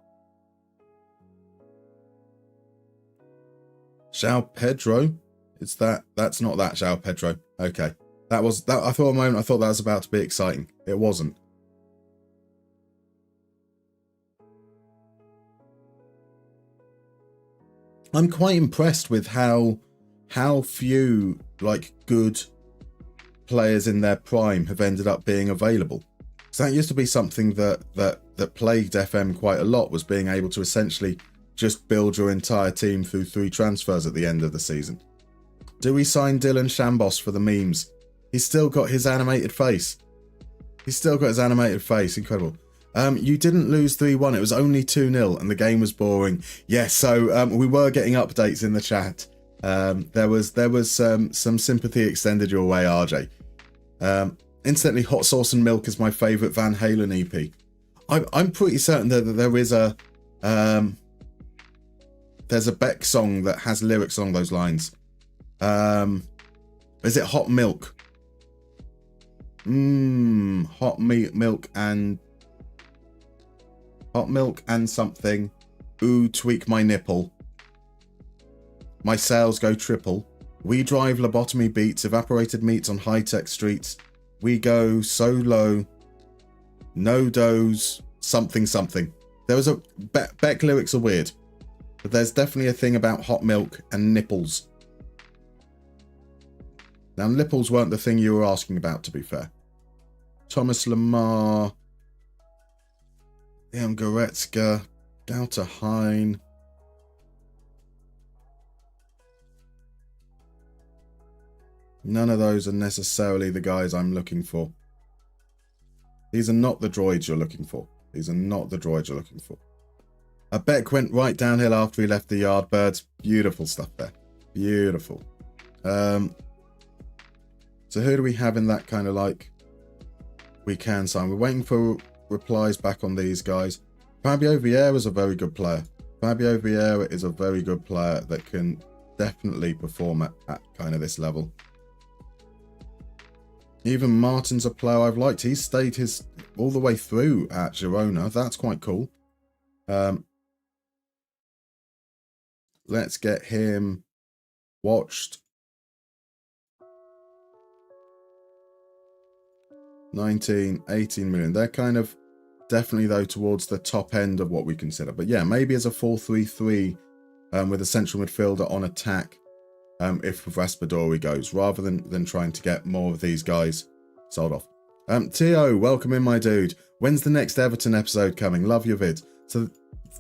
H: João Pedro, that's not that João Pedro. Okay. I thought a moment I thought that was about to be exciting. It wasn't. I'm quite impressed with how few like good players in their prime have ended up being available. So that used to be something that plagued FM quite a lot, was being able to essentially just build your entire team through 3 transfers at the end of the season. Do we sign Dylan Shambos for the memes? He's still got his animated face. Incredible. You didn't lose 3-1. It was only 2-0 and the game was boring. Yes, so we were getting updates in the chat. There was some sympathy extended your way, RJ. Incidentally, Hot Sauce and Milk is my favourite Van Halen EP. I'm pretty certain that there is there's a Beck song that has lyrics along those lines. Is it Hot Milk? Hot milk and something. Ooh, tweak my nipple. My sales go triple. We drive lobotomy beats, evaporated meats on high-tech streets. We go so low. No doze, something. There was a Beck lyrics are weird, but there's definitely a thing about hot milk and nipples. Now, nipples weren't the thing you were asking about, to be fair. Thomas Lamar, Leon Goretzka, Gauta Hein. None of those are necessarily the guys I'm looking for. These are not the droids you're looking for. These are not the droids you're looking for. Beck went right downhill after he left the Yardbirds. Beautiful stuff there. Beautiful. So who do we have in that kind of like we can sign? We're waiting for replies back on these guys. Fabio Vieira is a very good player. Fabio Vieira is a very good player that can definitely perform at kind of this level. Even Martin's a player I've liked. He's stayed his all the way through at Girona. That's quite cool. Let's get him watched. 19, 18 million. They're kind of definitely, though, towards the top end of what we consider. But yeah, maybe as a 4-3-3 with a central midfielder on attack if Raspadori goes, rather than trying to get more of these guys sold off. Tio, welcome in, my dude. When's the next Everton episode coming? Love your vid. So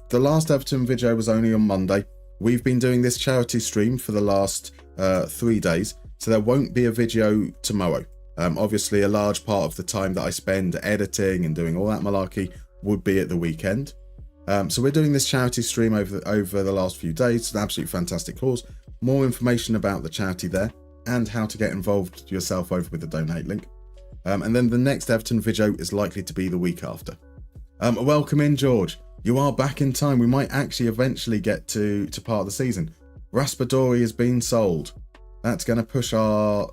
H: the last Everton video was only on Monday. We've been doing this charity stream for the last 3 days, so there won't be a video tomorrow. Obviously, a large part of the time that I spend editing and doing all that malarkey would be at the weekend. So we're doing this charity stream over the last few days. It's an absolutely fantastic cause. More information about the charity there and how to get involved yourself over with the donate link. And then the next Everton video is likely to be the week after. Welcome in, George. You are back in time. We might actually eventually get to part of the season. Raspadori has been sold. That's going to push our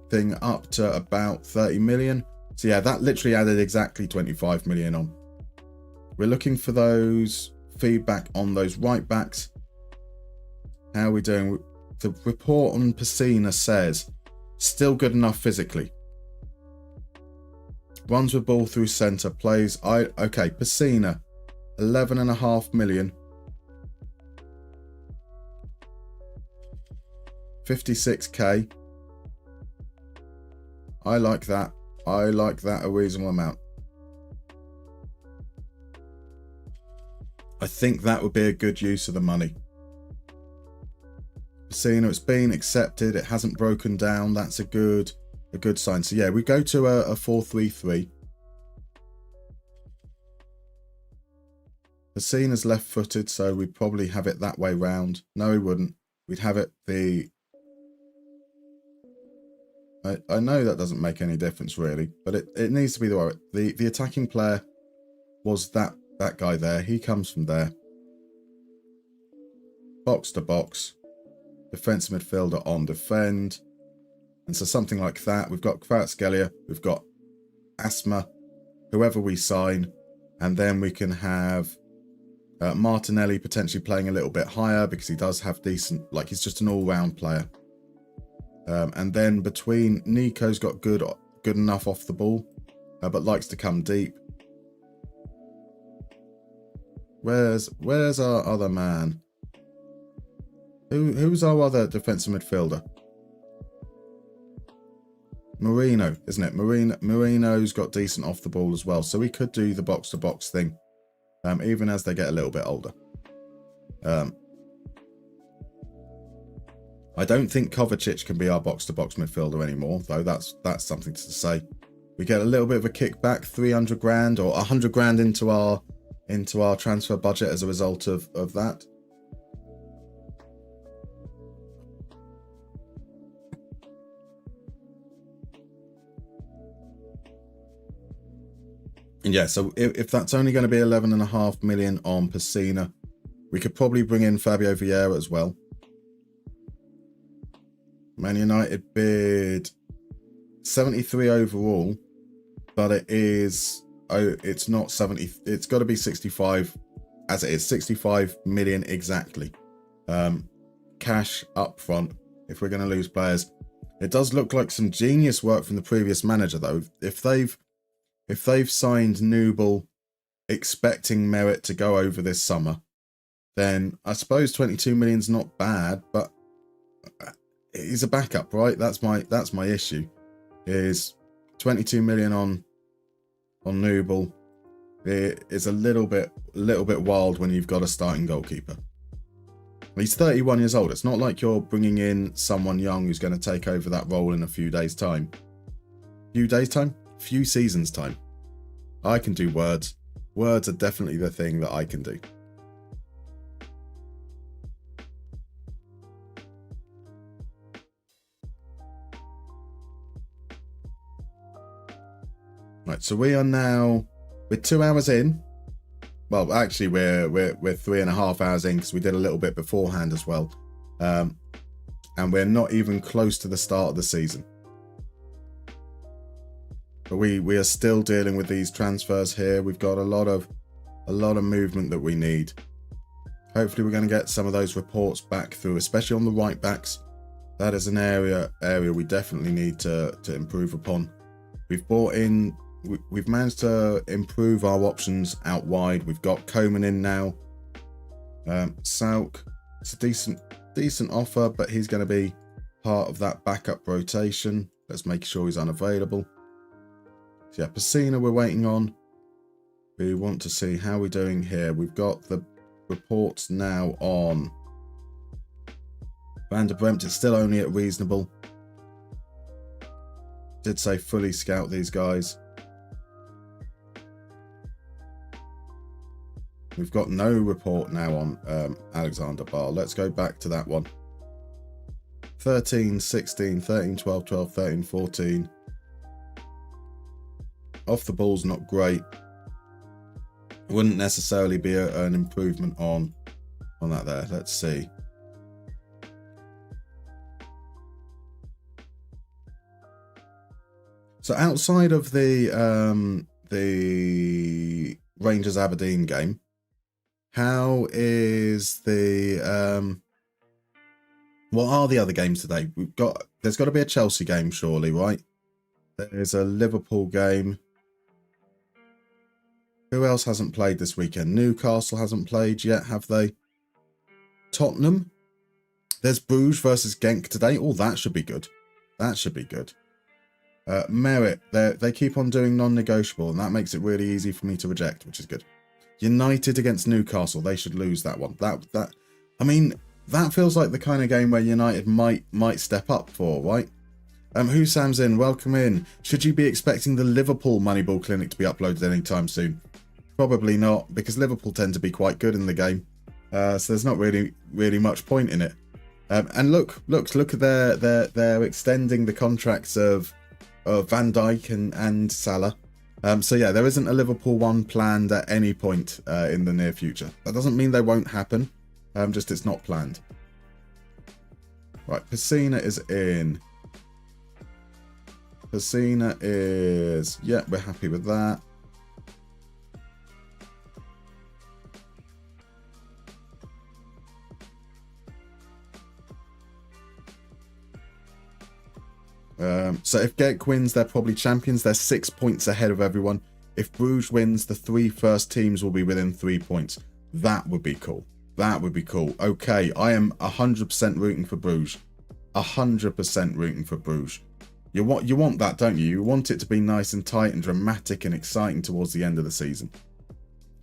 H: thing up to about 30 million. So yeah, that literally added exactly 25 million on. We're looking for those feedback on those right backs. How are we doing? The report on Pacina says still good enough physically. Runs with ball through centre, plays. Okay, Pacina, 11.5 million. 56k. I like that. I like that a reasonable amount. I think that would be a good use of the money. Pacina, it's been accepted. It hasn't broken down. That's a good sign. So yeah, we go to a 4-3-3. Pacina's left-footed, so we'd probably have it that way round. No, we wouldn't. We'd have it the... I know that doesn't make any difference really, but it needs to be the way. The attacking player was that guy there. He comes from there. Box to box. Defensive midfielder on defend. And so something like that. We've got Kvaratskhelia. We've got Asma. Whoever we sign. And then we can have Martinelli potentially playing a little bit higher because he does have decent... Like, he's just an all-round player. And then between... Nico's got good enough off the ball. But likes to come deep. Where's our other man? Who's our other defensive midfielder? Marino, isn't it? Marino's got decent off the ball as well. So we could do the box-to-box thing. Even as they get a little bit older. I don't think Kovacic can be our box-to-box midfielder anymore, though. That's something to say. We get a little bit of a kickback, 300 grand or 100 grand into our transfer budget as a result of that. And yeah, so if that's only going to be 11.5 million on Pacina, we could probably bring in Fabio Vieira as well. Man United bid 73 overall, but it's not 70. It's got to be 65 as it is. 65 million exactly. Cash up front if we're going to lose players. It does look like some genius work from the previous manager though. If they've signed Nubel expecting Merit to go over this summer, then I suppose 22 million's not bad, but he's a backup, right? That's my issue. Is 22 million on Nubel. It is a little bit wild when you've got a starting goalkeeper. He's 31 years old. It's not like you're bringing in someone young who's going to take over that role in a few days' time. Few seasons' time. I can do words. Words are definitely the thing that I can do. Right, so we're 2 hours in. Well, actually, we're 3.5 hours in because we did a little bit beforehand as well, and we're not even close to the start of the season. But we are still dealing with these transfers here. We've got a lot of movement that we need. Hopefully, we're going to get some of those reports back through, especially on the right backs. That is an area we definitely need to improve upon. We've brought in. We've managed to improve our options out wide. We've got Coman in now. Sauk, it's a decent offer, but he's going to be part of that backup rotation. Let's make sure he's unavailable. So yeah, Pacina we're waiting on. We want to see how we're doing here. We've got the reports now on Van der Bremt. It's still only at reasonable. Did say fully scout these guys. We've got no report now on Alexander Ball. Let's go back to that one. 13, 16, 13, 12, 12, 13, 14. Off the ball's not great. Wouldn't necessarily be an improvement on that there. Let's see. So outside of the Rangers Aberdeen game, how is the what are the other games today? There's got to be a Chelsea game, surely, right? There's a Liverpool game. Who else hasn't played this weekend? Newcastle hasn't played yet, have they? Tottenham. There's Bruges versus Genk today. Oh, that should be good. That should be good. Merit. They keep on doing non-negotiable, and that makes it really easy for me to reject, which is good. United against Newcastle. They should lose that one. I mean, that feels like the kind of game where United might step up for, right? Who Sam's in? Welcome in. Should you be expecting the Liverpool Moneyball Clinic to be uploaded anytime soon? Probably not, because Liverpool tend to be quite good in the game. So there's not really much point in it. And look at they're extending the contracts of Van Dijk and Salah. So yeah, there isn't a Liverpool one planned at any point in the near future. That doesn't mean they won't happen. Just it's not planned. Right, Pacina is in. Pacina is... Yeah, we're happy with that. So if Genk wins, they're probably champions. They're 6 points ahead of everyone. If Bruges wins, the 3 first teams will be within 3 points. That would be cool. That would be cool. Okay, I am 100% rooting for Bruges. 100% rooting for Bruges. You want that, don't you? You want it to be nice and tight and dramatic and exciting towards the end of the season.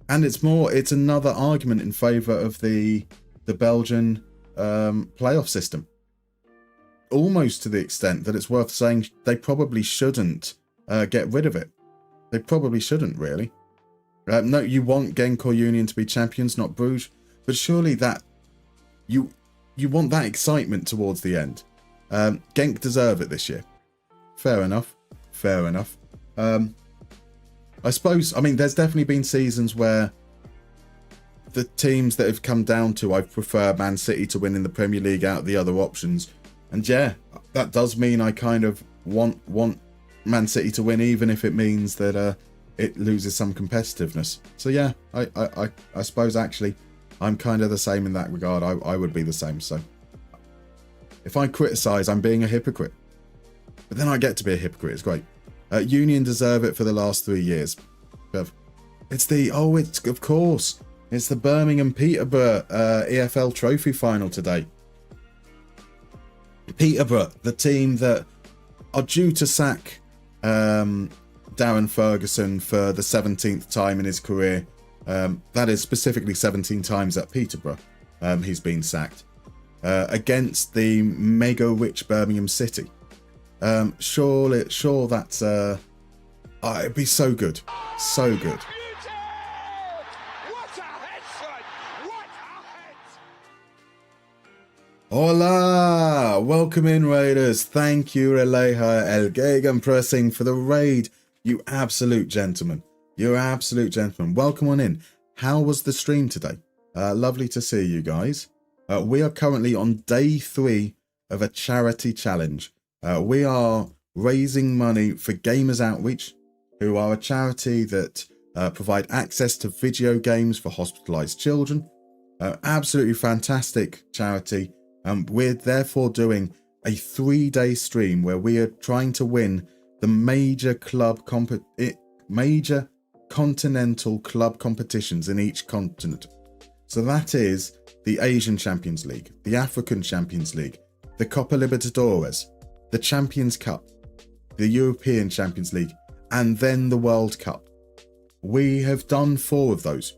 H: And it's another argument in favour of the Belgian playoff system. Almost to the extent that it's worth saying they probably shouldn't get rid of it. They probably shouldn't, really. No, you want Genk or Union to be champions, not Bruges. But surely that... You want that excitement towards the end. Genk deserve it this year. Fair enough. Fair enough. I suppose... I mean, there's definitely been seasons where the teams that have come down to, I prefer Man City to win in the Premier League out of the other options. And yeah, that does mean I kind of want Man City to win, even if it means that it loses some competitiveness. So yeah, I suppose actually I'm kind of the same in that regard. I would be the same. So if I criticise, I'm being a hypocrite. But then I get to be a hypocrite. It's great. Union deserve it for the last 3 years. It's of course, it's the Birmingham Peterborough EFL Trophy final today. Peterborough, the team that are due to sack Darren Ferguson for the 17th time in his career. That is specifically 17 times at Peterborough he's been sacked. Against the mega rich Birmingham City. Sure that's it'd be so good. So good. Hola! Welcome in, Raiders. Thank you, Eleja El Gegenpressing, for the raid. You absolute gentleman. You're absolute gentleman. Welcome on in. How was the stream today? Lovely to see you guys. We are currently on day 3 of a charity challenge. We are raising money for Gamers Outreach, who are a charity that provide access to video games for hospitalized children. Absolutely fantastic charity. We're therefore doing a 3-day stream where we are trying to win the major continental club competitions in each continent. So that is the Asian Champions League, the African Champions League, the Copa Libertadores, the Champions Cup, the European Champions League, and then the World Cup. We have done 4 of those.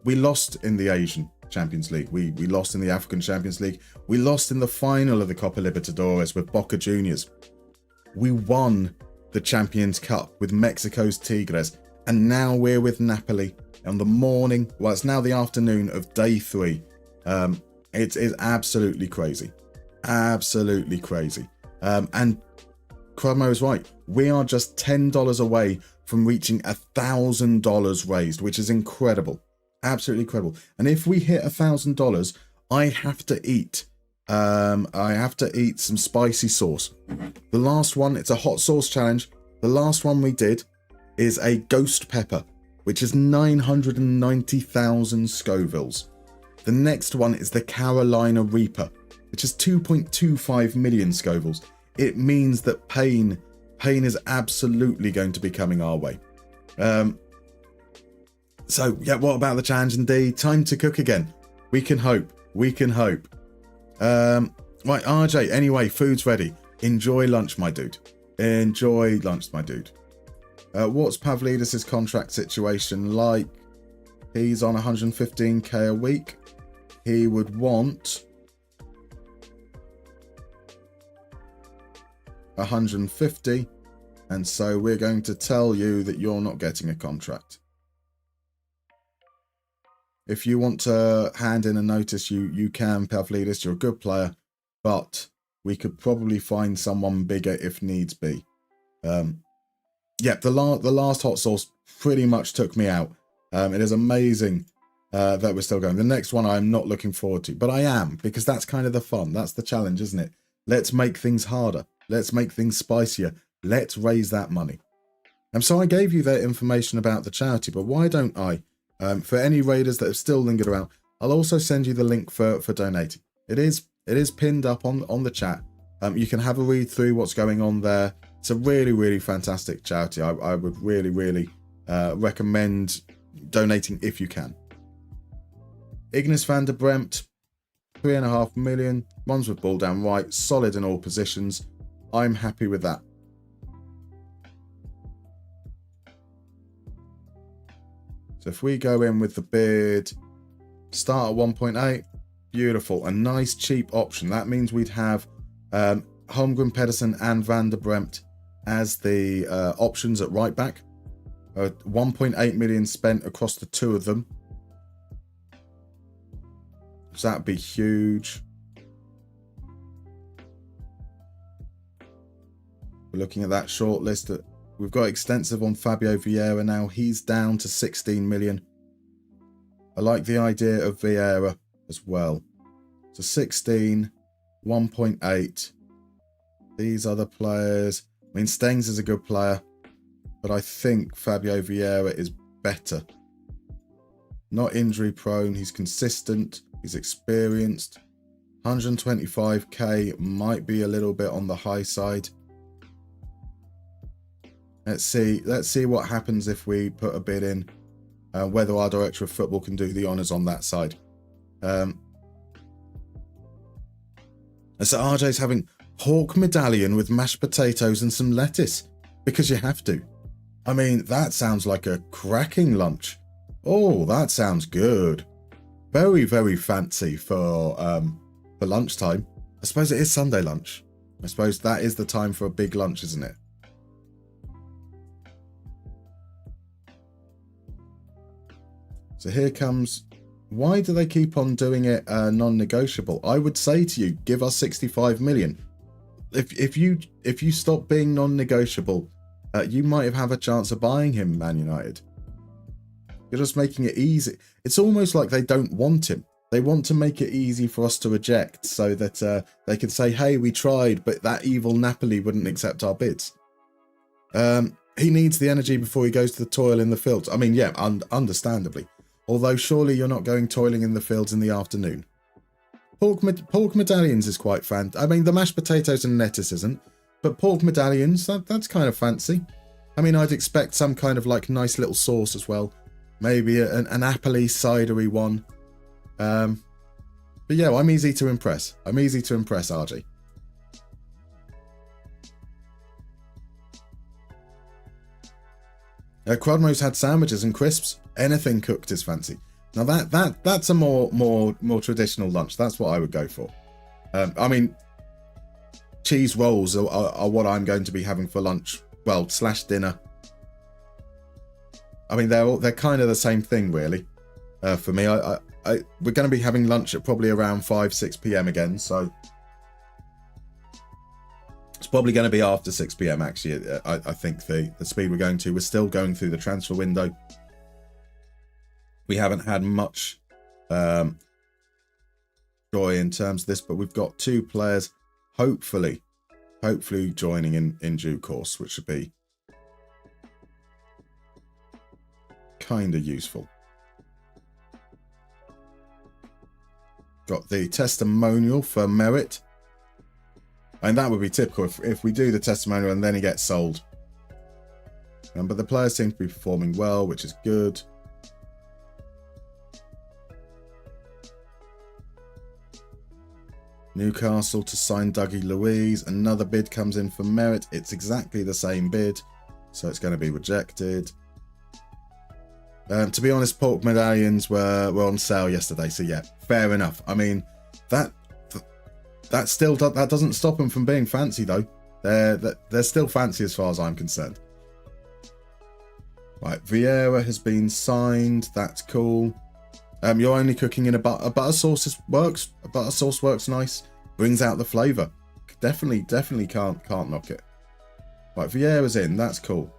H: We lost in the Asian Champions League. We lost in the African Champions League. We lost in the final of the Copa Libertadores with Boca Juniors. We won the Champions Cup with Mexico's Tigres. And now we're with Napoli on the morning, well, it's now the afternoon of day 3. It is absolutely crazy. Absolutely crazy. And Crudmo is right. We are just $10 away from reaching $1,000 raised, which is incredible. Absolutely incredible. And if we hit $1,000, I have to eat. I have to eat some spicy sauce. The last one, it's a hot sauce challenge. The last one we did is a ghost pepper, which is 990,000 Scovilles. The next one is the Carolina Reaper, which is 2.25 million Scovilles. It means that pain is absolutely going to be coming our way. So, yeah, what about the challenge indeed? Time to cook again. We can hope. We can hope. Right, RJ, anyway, food's ready. Enjoy lunch, my dude. Enjoy lunch, my dude. What's Pavlidis' contract situation like? He's on 115k a week. He would want 150. And so we're going to tell you that you're not getting a contract. If you want to hand in a notice, you can, Pavlidis. You're a good player, but we could probably find someone bigger if needs be. Yeah, the last hot sauce pretty much took me out. It is amazing that we're still going. The next one I'm not looking forward to, but I am, because that's kind of the fun. That's the challenge, isn't it? Let's make things harder. Let's make things spicier. Let's raise that money. And so I gave you that information about the charity, but why don't I? For any raiders that have still lingered around, I'll also send you the link for donating. It is pinned up on the chat. You can have a read through what's going on there. It's a really, really fantastic charity. I would really, really recommend donating if you can. Ignis van der Bremt, 3.5 million. Runs with ball down right. Solid in all positions. I'm happy with that. So if we go in with the bid, start at 1.8, beautiful. A nice cheap option. That means we'd have Holmgren, Pedersen and Van der Bremt as the options at right back. 1.8 million spent across the 2 of them. So that'd be huge. We're looking at that short list. We've got extensive on Fabio Vieira now. He's down to 16 million. I like the idea of Vieira as well. So 16, 1.8. These other players. I mean, Stengs is a good player, but I think Fabio Vieira is better. Not injury prone. He's consistent. He's experienced. 125k might be a little bit on the high side. Let's see what happens if we put a bid in. Whether our director of football can do the honours on that side. So RJ's having Pork medallion with mashed potatoes and some lettuce, because you have to. I mean, that sounds like a cracking lunch. Oh, that sounds good. Very, very fancy for lunchtime. I suppose it is Sunday lunch. I suppose that is the time for a big lunch, isn't it? So here comes... Why do they keep on doing it non-negotiable? I would say to you, give us 65 million. If you stop being non-negotiable, you might have a chance of buying him, Man United. You're just making it easy. It's almost like they don't want him. They want to make it easy for us to reject so that they can say, hey, we tried, but that evil Napoli wouldn't accept our bids. He needs the energy before he goes to the toil in the fields. I mean, yeah, understandably. Although surely you're not going toiling in the fields in the afternoon. Pork medallions is quite fancy. I mean, the mashed potatoes and lettuce isn't, but pork medallions, that's kind of fancy. I mean, I'd expect some kind of like nice little sauce as well. Maybe an appley cidery one. But yeah, I'm easy to impress. I'm easy to impress, RJ. Quadmo's had sandwiches and crisps. Anything cooked is fancy. Now that's a more traditional lunch. That's what I would go for. I mean, cheese rolls are what I'm going to be having for lunch. Well, / dinner. I mean, they're kind of the same thing, really. For me, we're going to be having lunch at probably around 5-6 p.m. again, so it's probably going to be after 6 p.m. actually. I think the speed we're going to. We're still going through the transfer window. We haven't had much joy in terms of this, but we've got 2 players hopefully joining in due course, which would be kind of useful. Got the testimonial for merit. And that would be typical if we do the testimonial and then he gets sold. But the players seem to be performing well, which is good. Newcastle to sign Dougie Luiz. Another bid comes in for merit. It's exactly the same bid, so it's going to be rejected. To be honest, pork medallions were on sale yesterday, so yeah, fair enough. I mean, that doesn't stop them from being fancy though. They're still fancy as far as I'm concerned. Right, Vieira has been signed. That's cool. You're only cooking in a butter sauce works. A butter sauce works nice. Brings out the flavour. Definitely can't knock it. Right, Vieira's in. That's cool.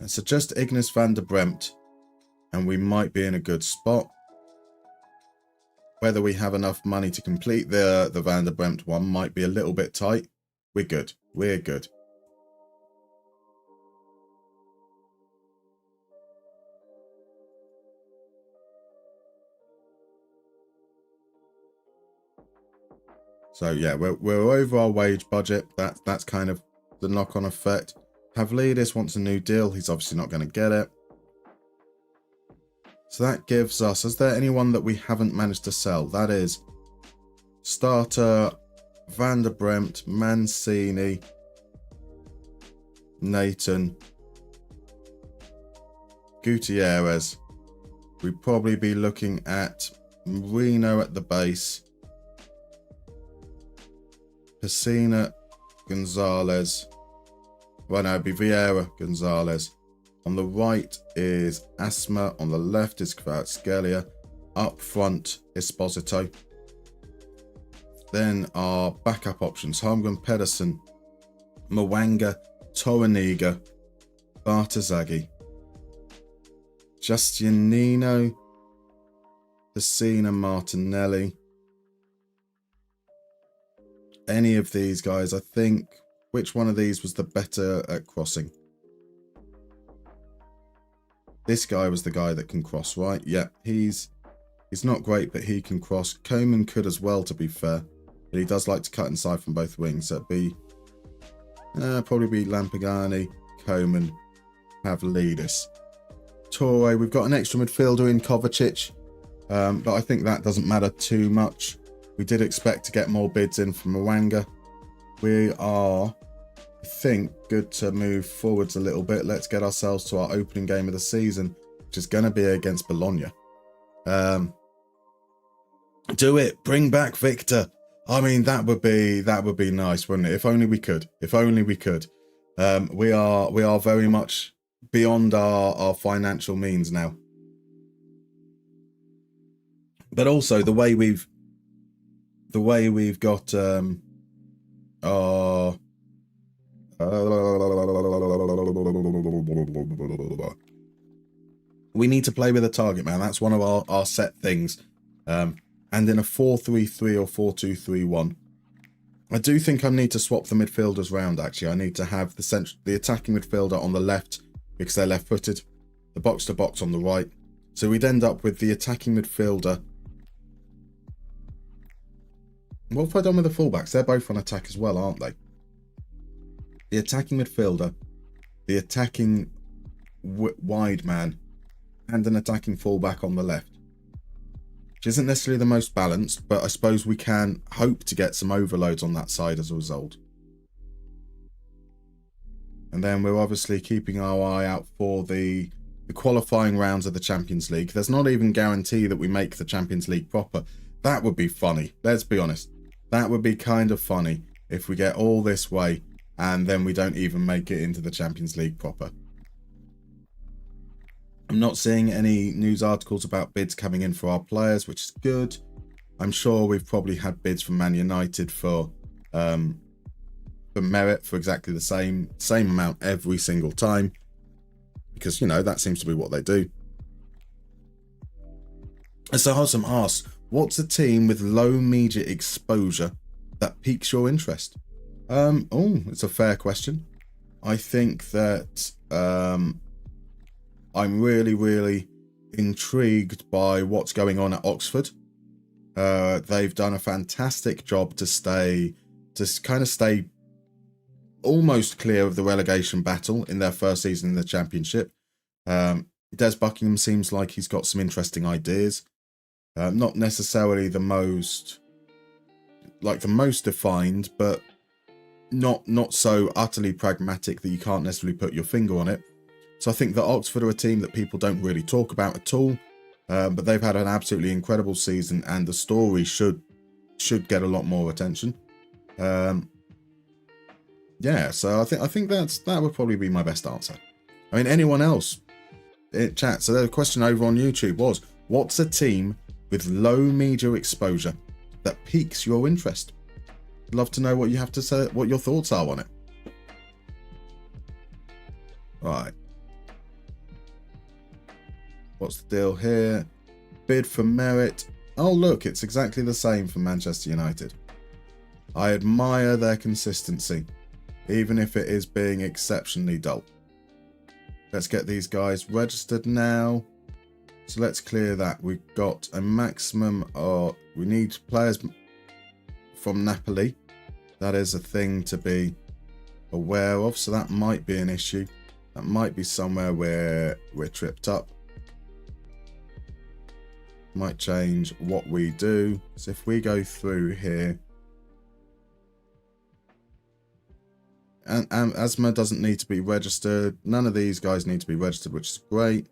H: So just Ignis van der Bremt, and we might be in a good spot. Whether we have enough money to complete the Van der Bremt one might be a little bit tight. We're good. We're good. So yeah, we're over our wage budget. That's kind of the knock-on effect. Pavlidis wants a new deal. He's obviously not going to get it. So that gives us... Is there anyone that we haven't managed to sell? That is Starter, Van der Bremt, Mancini, Nathan, Gutierrez. We'd probably be looking at Marino at the base, Pessina, Gonzalez. Well, no, it'd be Vieira, Gonzalez. On the right is Asma. On the left is Kvaratskhelia. Up front, Esposito. Then our backup options: Holmgren, Pedersen, Mwanga, Toraniga, Bartazaghi, Giustiniano, Pessina, Martinelli. Any of these guys, I think. Which one of these was the better at crossing? This guy was the guy that can cross, right? Yeah, he's not great, but he can cross. Coman could as well, to be fair. But he does like to cut inside from both wings. So it'd be... probably be Lampagani, Coman, Pavlidis. Torre, we've got an extra midfielder in Kovacic. But I think that doesn't matter too much. We did expect to get more bids in from Mwanga. We are, I think, good to move forwards a little bit. Let's get ourselves to our opening game of the season, which is going to be against Bologna. Do it. Bring back Victor. I mean, that would be nice, wouldn't it? If only we could. If only we could. We are very much beyond our financial means now. But also the way we've got we need to play with a target man. That's one of our set things. And in a 4-3-3 or 4-2-3-1, I do think I need to swap the midfielders round. Actually, I need to have the attacking midfielder on the left because they're left-footed, the box-to-box on the right. So we'd end up with the attacking midfielder. What have I done with the fullbacks? They're both on attack as well, aren't they? The attacking midfielder, the attacking wide man, and an attacking fullback on the left. Which isn't necessarily the most balanced, but I suppose we can hope to get some overloads on that side as a result. And then we're obviously keeping our eye out for the qualifying rounds of the Champions League. There's not even guarantee that we make the Champions League proper. That would be funny, let's be honest. That would be kind of funny if we get all this way and then we don't even make it into the Champions League proper. I'm not seeing any news articles about bids coming in for our players, which is good. I'm sure we've probably had bids from Man United for merit for exactly the same amount every single time. Because, you know, that seems to be what they do. And so Hossam asks, what's a team with low media exposure that piques your interest? It's a fair question. I think that I'm really, really intrigued by what's going on at Oxford. They've done a fantastic job to stay almost clear of the relegation battle in their first season in the Championship. Des Buckingham seems like he's got some interesting ideas. Not necessarily the most defined, but not so utterly pragmatic that you can't necessarily put your finger on it. So I think that Oxford are a team that people don't really talk about at all, but they've had an absolutely incredible season, and the story should get a lot more attention. Yeah, so I think that would probably be my best answer. I mean, anyone else? Chat. So the question over on YouTube was, what's a team with low media exposure that piques your interest? I'd love to know what you have to say, what your thoughts are on it. Right. What's the deal here? Bid for merit. Oh, look, it's exactly the same for Manchester United. I admire their consistency, even if it is being exceptionally dull. Let's get these guys registered now. So let's clear that. We've got a maximum of... We need players from Napoli. That is a thing to be aware of. So that might be an issue. That might be somewhere where we're tripped up. Might change what we do. So if we go through here... And Asma doesn't need to be registered. None of these guys need to be registered, which is great.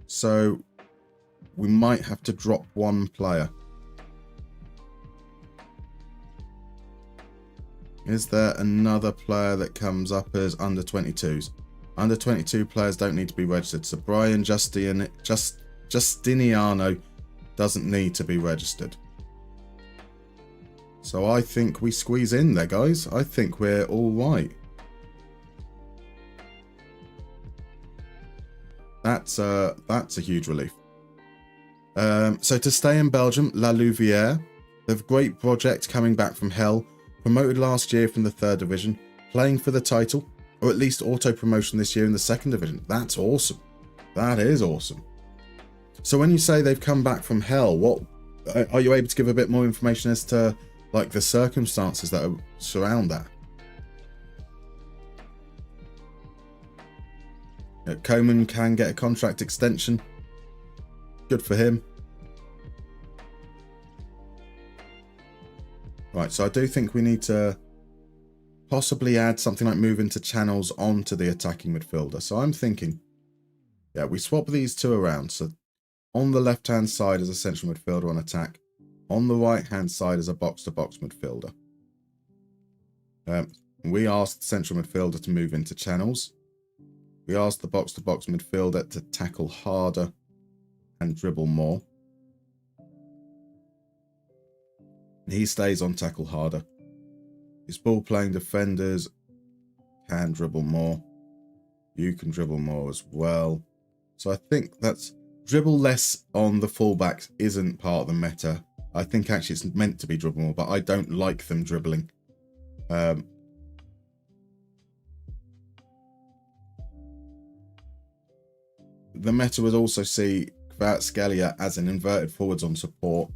H: So we might have to drop one player. Is there another player that comes up as under 22s? Under 22 players don't need to be registered. So Brian Justiniano doesn't need to be registered. So I think we squeeze in there, guys. I think we're all right. That's a huge relief. So to stay in Belgium, La Louvière, they have a great project coming back from hell, promoted last year from the 3rd division, playing for the title, or at least auto promotion this year in the 2nd division. That's awesome. That is awesome. So when you say they've come back from hell, what are you able to give a bit more information as to like the circumstances that surround that? Coman can get a contract extension. Good for him. Right, so I do think we need to possibly add something like move into channels onto the attacking midfielder. So I'm thinking, yeah, we swap these two around. So on the left-hand side is a central midfielder on attack. On the right-hand side is a box-to-box midfielder. We asked the central midfielder to move into channels. We asked the box-to-box midfielder to tackle harder and dribble more. And he stays on tackle harder. His ball-playing defenders can dribble more. You can dribble more as well. So I think that's dribble less on the fullbacks isn't part of the meta. I think actually it's meant to be dribble more, but I don't like them dribbling. The meta would also see Kvaratskhelia as an inverted forwards on support.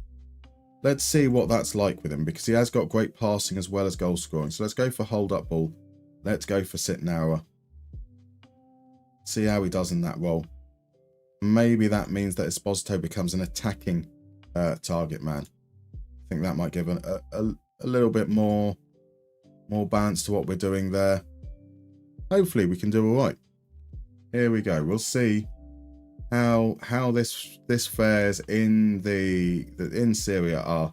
H: Let's see what that's like with him, because he has got great passing as well as goal scoring. So let's go for hold up ball. Let's go for sit narrower. See how he does in that role. Maybe that means that Esposito becomes an attacking target man. I think that might give a little bit more balance to what we're doing there. Hopefully we can do all right. Here we go. We'll see how this fares in in Serie A.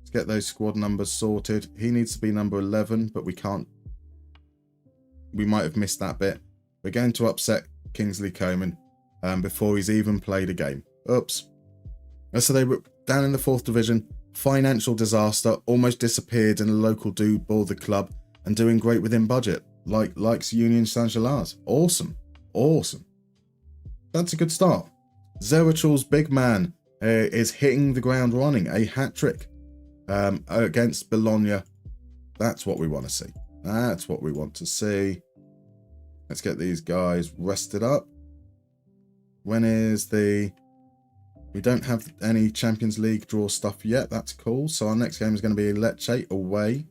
H: Let's get those squad numbers sorted. He needs to be number 11, but we can't. We might have missed that bit. We're going to upset Kingsley Coman before he's even played a game. Oops. So they were down in the 4th division. Financial disaster. Almost disappeared, and a local dude bought the club and doing great within budget. Likes Union Saint-Gilloise. Awesome. Awesome. That's a good start. Zerachel's big man is hitting the ground running. A hat-trick against Bologna. That's what we want to see. That's what we want to see. Let's get these guys rested up. When is the... We don't have any Champions League draw stuff yet. That's cool. So our next game is going to be Lecce away.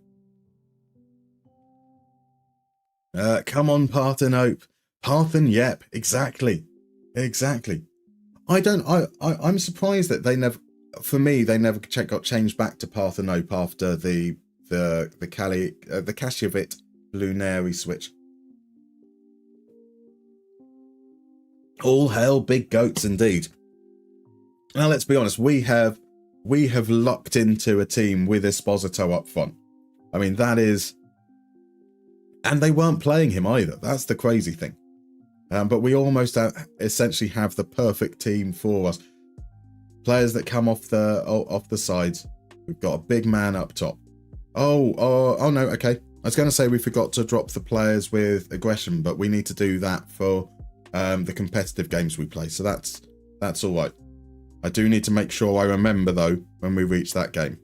H: Come on, Parthenope. Parthen, yep, exactly. Exactly. I'm surprised that they never, for me, they never got changed back to Parthenope after the Kashevit Lunari switch. All hail big goats indeed. Now let's be honest, we have lucked into a team with Esposito up front. I mean, that is, and they weren't playing him either. That's the crazy thing. But we almost essentially have the perfect team for us. Players that come off the sides. We've got a big man up top. Oh no, okay. I was going to say we forgot to drop the players with aggression, but we need to do that for the competitive games we play. So that's all right. I do need to make sure I remember though when we reach that game.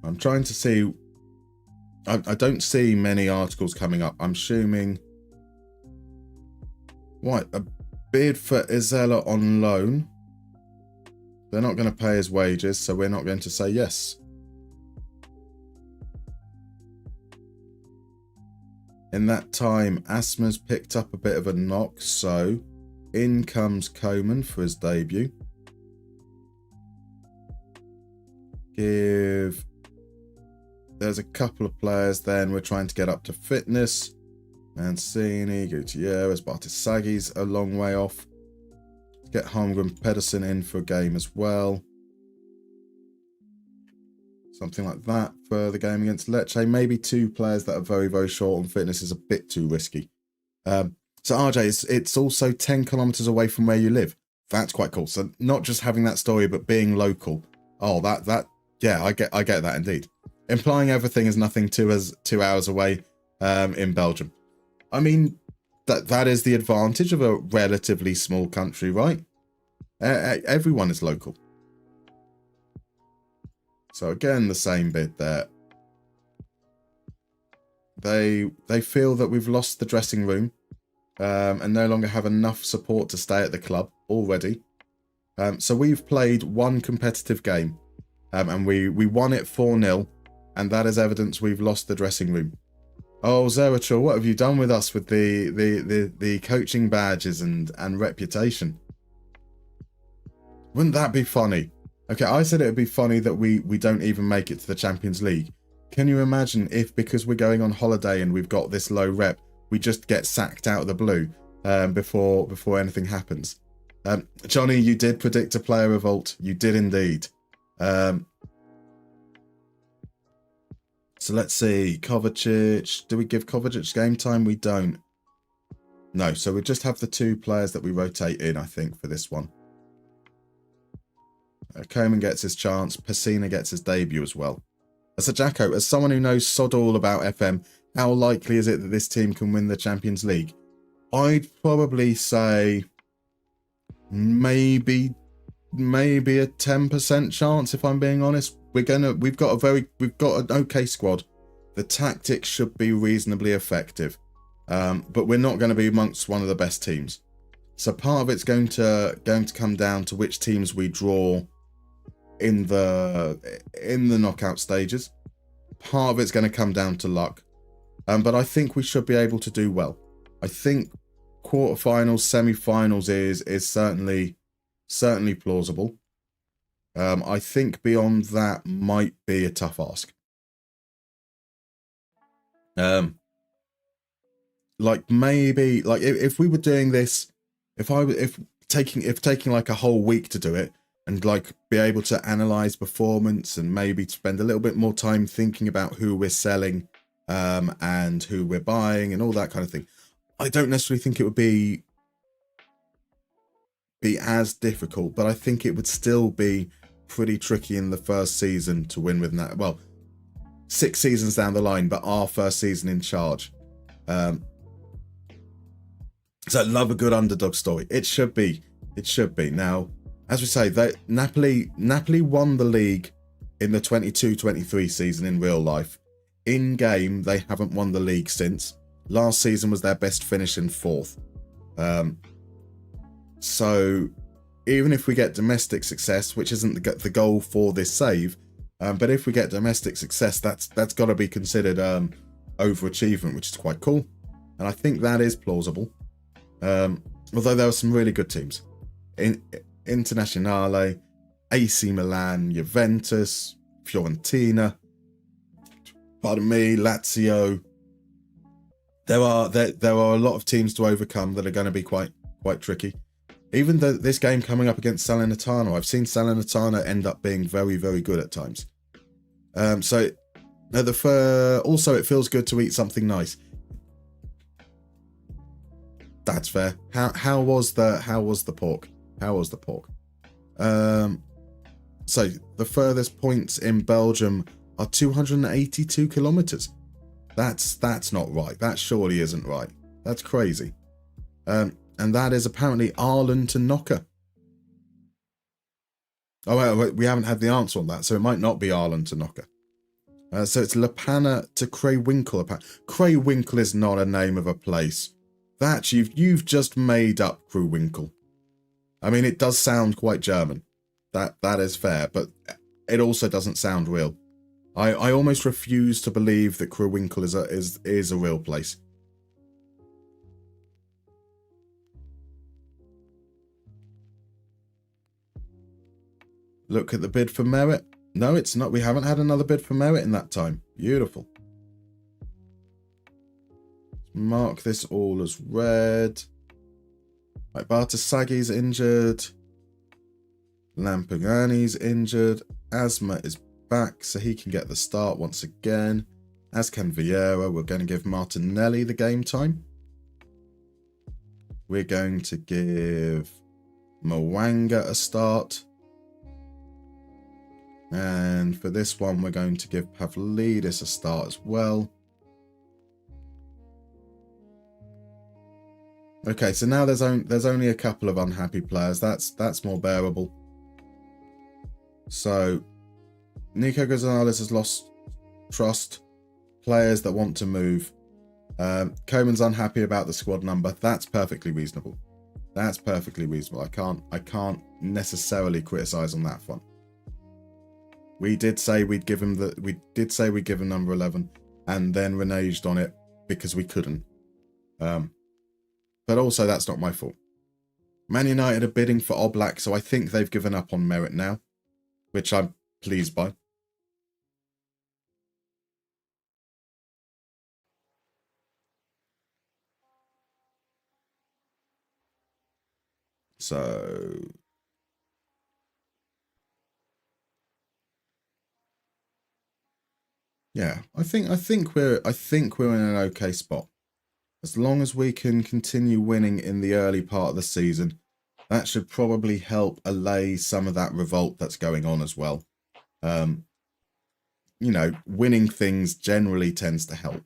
H: I'm trying to see. I don't see many articles coming up. I'm assuming. What? A bid for Izella on loan. They're not going to pay his wages, so we're not going to say yes. In that time, Asma's picked up a bit of a knock, so in comes Coman for his debut. There's a couple of players then we're trying to get up to fitness. Mancini, Gutierrez, Bartisagi's a long way off. Get Holmgren Pedersen in for a game as well. Something like that for the game against Lecce. Maybe 2 players that are very, very short on fitness is a bit too risky. So RJ, it's also 10 kilometers away from where you live. That's quite cool. So not just having that story, but being local. Oh, yeah, I get that indeed. Implying everything is nothing to us 2 hours away in Belgium. I mean, that is the advantage of a relatively small country, right? Everyone is local. So again, the same bit there. They feel that we've lost the dressing room and no longer have enough support to stay at the club already. So we've played 1 competitive game and we won it 4-0, and that is evidence we've lost the dressing room. Oh, Zerachel, what have you done with us with the coaching badges and reputation? Wouldn't that be funny? Okay, I said it would be funny that we don't even make it to the Champions League. Can you imagine if, because we're going on holiday and we've got this low rep, we just get sacked out of the blue before anything happens? Johnny, you did predict a player revolt. You did indeed. So let's see. Kovacic. Do we give Kovacic game time? We don't. No, so we just have the 2 players that we rotate in, I think, for this one. Coman gets his chance. Pessina gets his debut as well. So Jacko, as someone who knows sod all about FM, how likely is it that this team can win the Champions League? I'd probably say maybe a 10% chance, if I'm being honest. We've got an okay squad. The tactics should be reasonably effective, but we're not going to be amongst one of the best teams. So part of it's going to come down to which teams we draw in the knockout stages. Part of it's going to come down to luck, but I think we should be able to do well. I think quarterfinals, semi-finals is certainly plausible. I think beyond that might be a tough ask. If we were doing this, if taking like a whole week to do it and like be able to analyze performance and maybe spend a little bit more time thinking about who we're selling and who we're buying and all that kind of thing, I don't necessarily think it would be as difficult, but I think it would still be pretty tricky in the first season to win with that. Well, 6 seasons down the line, but our first season in charge. So I love a good underdog story. It should be. Now, as we say, Napoli won the league in the 22-23 season in real life. In game, they haven't won the league since. Last season was their best finish in 4th. So even if we get domestic success, which isn't the goal for this save, but if we get domestic success, that's got to be considered overachievement, which is quite cool. And I think that is plausible. Although there are some really good teams. Internazionale, AC Milan, Juventus, Fiorentina, Lazio. There are a lot of teams to overcome that are going to be quite tricky. Even though this game coming up against Salernitana, I've seen Salernitana end up being very, very good at times. Also it feels good to eat something nice. That's fair. How was the pork? So the furthest points in Belgium are 282 kilometers. That's not right. That surely isn't right. That's crazy. And that is apparently Arlen to Nocker. Oh, well, we haven't had the answer on that, so it might not be Arlen to Nocker. So it's Lapana to Craywinkle. Craywinkle is not a name of a place. That you've just made up Craywinkle. I mean, it does sound quite German. That is fair, but it also doesn't sound real. I almost refuse to believe that Craywinkle is a real place. Look at the bid for merit. No, it's not. We haven't had another bid for merit in that time. Beautiful. Mark this all as red. Right, Bartosagi's injured. Lampugani's injured. Asma is back, so he can get the start once again. As can Vieira. We're going to give Martinelli the game time. We're going to give Mwanga a start. And for this one, we're going to give Pavlidis a start as well. Okay, so now there's only a couple of unhappy players. That's more bearable. So Nico Gonzalez has lost trust. Players that want to move. Coman's unhappy about the squad number. That's perfectly reasonable. I can't necessarily criticize on that front. We did say we'd give him number 11, and then reneged on it because we couldn't. But also that's not my fault. Man United are bidding for Oblak, so I think they've given up on merit now, which I'm pleased by. So yeah, I think we're in an okay spot. As long as we can continue winning in the early part of the season, that should probably help allay some of that revolt that's going on as well. You know, winning things generally tends to help.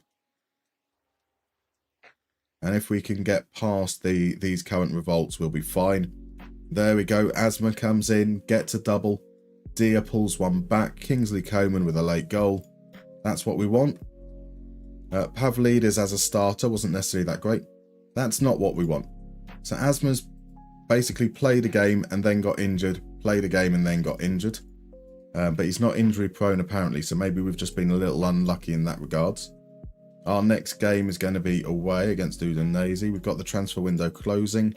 H: And if we can get past these current revolts, we'll be fine. There we go. Asma comes in, gets a double. Dia pulls one back. Kingsley Coman with a late goal. That's what we want. Pavlidis as a starter wasn't necessarily that great. That's not what we want. So Asma's basically played a game and then got injured. Played a game and then got injured. But he's not injury prone apparently. So maybe we've just been a little unlucky in that regards. Our next game is going to be away against Udinese. We've got the transfer window closing.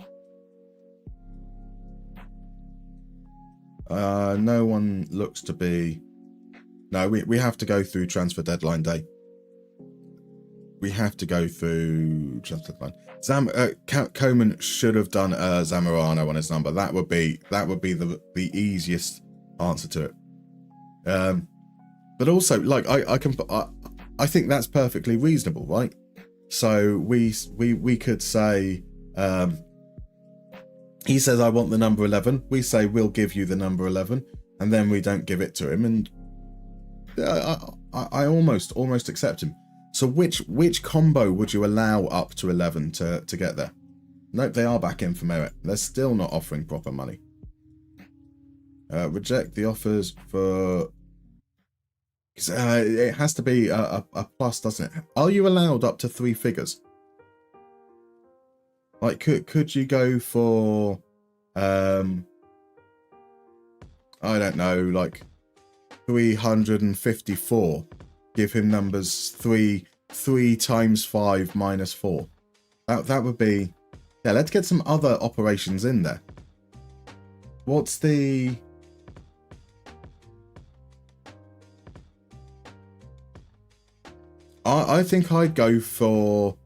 H: No one looks to be... No, we have to go through transfer deadline day. We have to go through transfer deadline. Coman should have done Zamorano on his number. That would be the easiest answer to it. But also, like I think that's perfectly reasonable, right? So we could say, he says, I want the number 11. We say, we'll give you the number 11. And then we don't give it to him. And I almost accept him. So which combo would you allow up to 11 to get there? Nope, they are back in for merit. They're still not offering proper money. Reject the offers for... it has to be a plus, doesn't it? Are you allowed up to 3 figures? Like, could you go for, I don't know, like 354? Give him numbers 3 times 5 minus 4. That would be, yeah. Let's get some other operations in there. What's the? I think I'd go for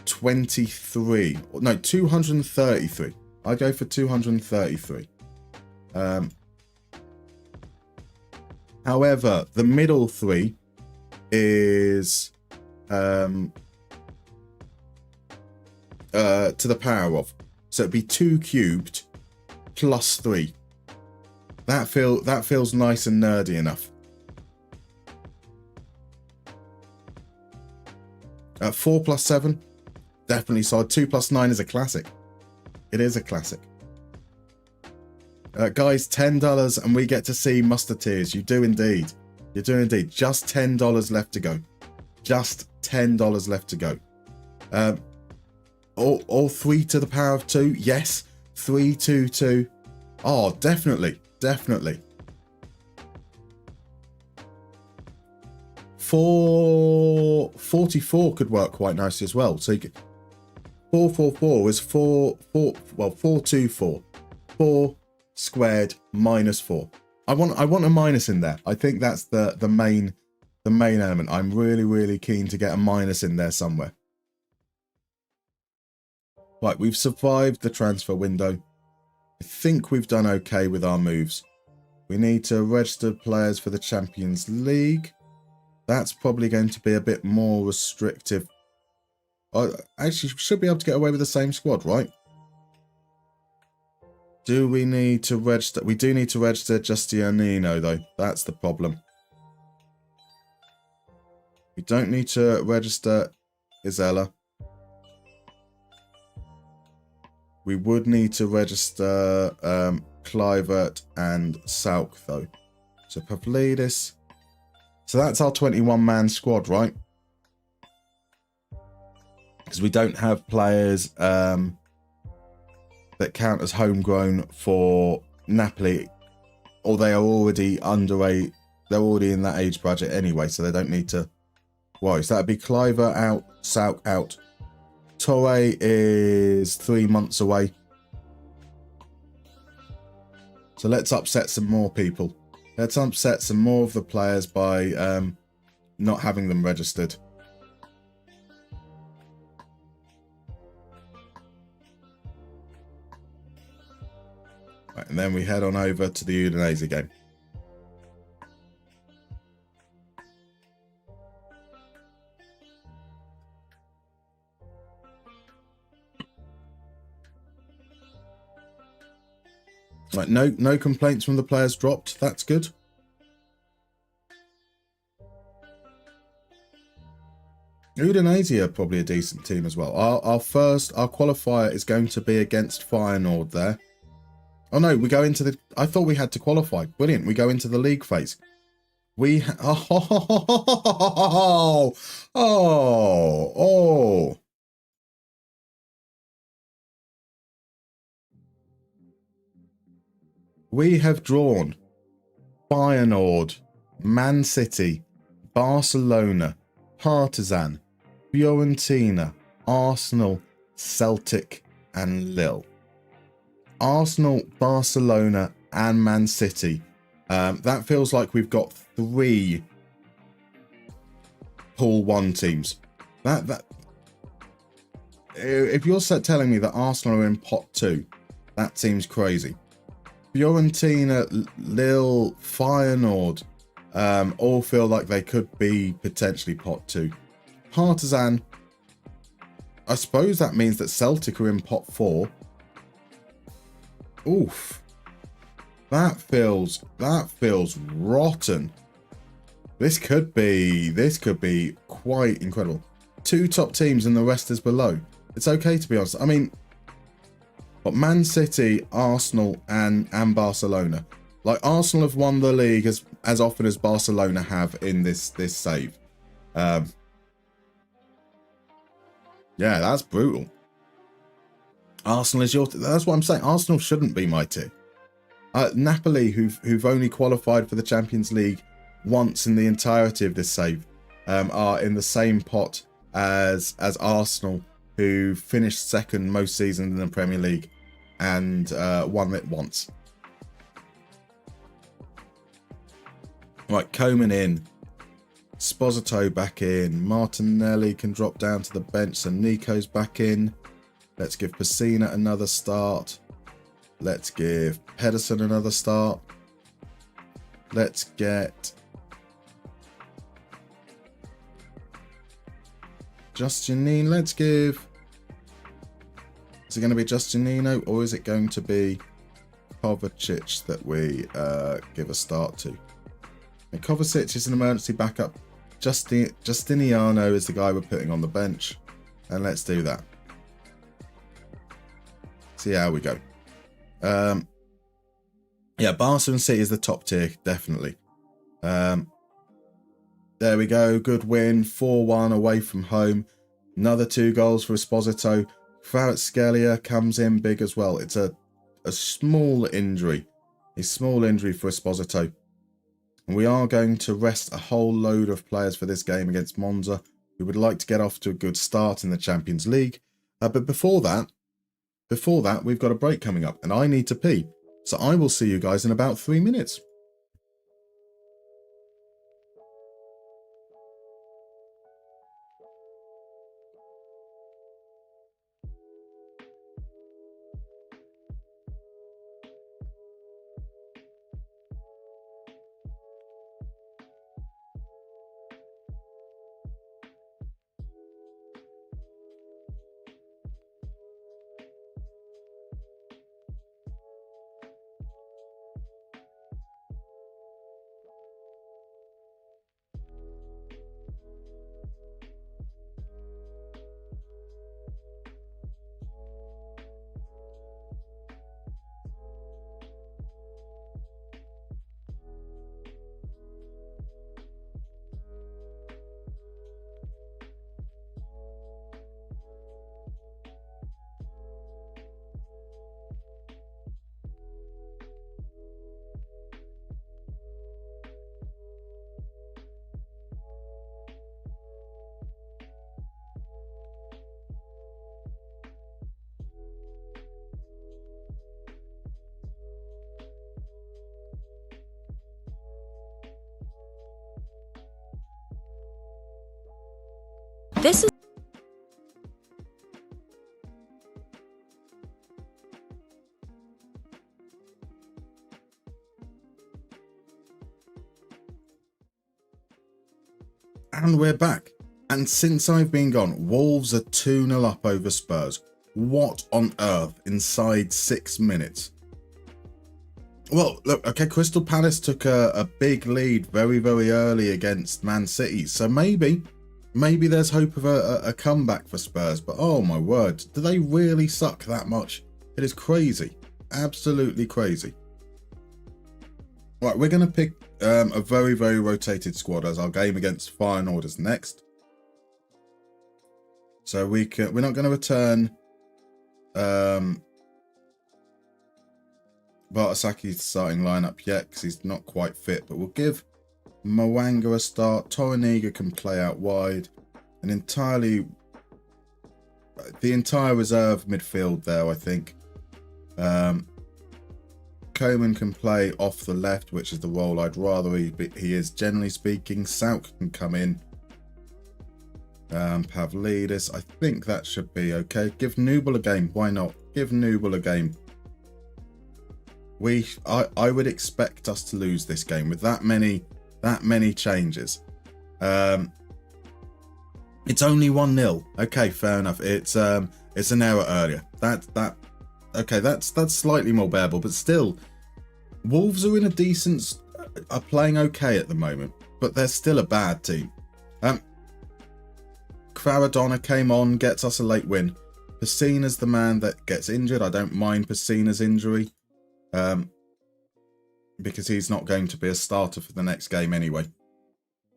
H: 23. No, 233. I'd go for 233. However, the middle 3 is to the power of. So it'd be 2 cubed plus 3. That feels nice and nerdy enough. 4 plus 7, definitely solid. 2 plus 9 is a classic. It is a classic. Guys, $10 and we get to see Musketeers. You do indeed. You do indeed. Just $10 left to go. Just $10 left to go. All 3 to the power of 2. Yes. 3, 2, 2. Oh, definitely. Definitely. 44 could work quite nicely as well. So you could, 444 is 424. 4 squared minus 4. I want a minus in there. I think that's the main element. I'm really keen to get a minus in there somewhere. Right, we've survived the transfer window. I think we've done okay with our moves. We need to register players for the Champions League. That's probably going to be a bit more restrictive. Actually, should be able to get away with the same squad, right? Do we need to register? We do need to register Giustiniano, though. That's the problem. We don't need to register Isella. We would need to register Kluivert and Salk, though. So Pavlidis. So that's our 21-man squad, right? Because we don't have players that count as homegrown for Napoli, or they are already they're already in that age bracket anyway, so they don't need to worry. So that'd be Kluivert out, Salk out, Torre is 3 months away. So let's upset some more people. Let's upset some more of the players by not having them registered. Right, and then we head on over to the Udinese game. Right, no complaints from the players dropped. That's good. Udinese are probably a decent team as well. Our qualifier is going to be against Feyenoord there. Oh no, we go into the... I thought we had to qualify. Brilliant. We go into the league phase. We... Oh. We have drawn Feyenoord, Man City, Barcelona, Partizan, Fiorentina, Arsenal, Celtic, and Lille. Arsenal, Barcelona, and Man City. That feels like we've got 3 Pool 1 teams. If you're telling me that Arsenal are in Pot 2, that seems crazy. Fiorentina, Lille, Feyenoord all feel like they could be potentially Pot 2. Partizan, I suppose that means that Celtic are in Pot 4. Oof. That feels rotten. This could be quite incredible. 2 top teams and the rest is below. It's okay, to be honest. I mean, but Man City, Arsenal, and Barcelona. Like, Arsenal have won the league as often as Barcelona have in this save. Yeah, that's brutal. Arsenal is your... That's what I'm saying. Arsenal shouldn't be my tier. Napoli, who've only qualified for the Champions League once in the entirety of this save, are in the same pot as Arsenal, who finished second most seasons in the Premier League and won it once. Right, Coman in. Sposito back in. Martinelli can drop down to the bench, so Nico's back in. Let's give Pessina another start. Let's give Pedersen another start. Let's get Justinino. Let's give... Is it going to be Justinino or is it going to be Kovacic that we give a start to? And Kovacic is an emergency backup. Justiniano is the guy we're putting on the bench. And let's do that. See how we go. Yeah, Barca and City is the top tier, definitely. There we go. Good win. 4-1 away from home. Another 2 goals for Esposito. Kvaratskhelia comes in big as well. It's a small injury. A small injury for Esposito. And we are going to rest a whole load of players for this game against Monza, who would like to get off to a good start in the Champions League. But before that, we've got a break coming up, and I need to pee. So I will see you guys in about 3 minutes.
C: This is
H: And we're back. And since I've been gone, Wolves are 2-0 up over Spurs. What on earth inside 6 minutes? Well, look, okay, Crystal Palace took a big lead very, very early against Man City. So maybe there's hope of a comeback for Spurs. But oh my word, do they really suck that much? It is crazy. Absolutely crazy. Right, we're going to pick a very, very rotated squad as our game against Feyenoord is next. So we're not going to return Bartosaki's starting lineup yet because he's not quite fit, but we'll give Mwanga a start. Toroniga can play out wide, and the entire reserve midfield there, I think. Coman can play off the left, which is the role I'd rather he is, generally speaking. Sauk can come in. Pavlidis, I think that should be okay. Give Nubel a game. Why not? Give Nubel a game. I would expect us to lose this game with that many changes. It's only 1-0. Okay, fair enough. It's an error earlier. Okay, that's slightly more bearable, but still, Wolves are in a are playing okay at the moment, but they're still a bad team. Kvaradona came on, gets us a late win. Pessina's the man that gets injured. I don't mind Pessina's injury, because he's not going to be a starter for the next game anyway.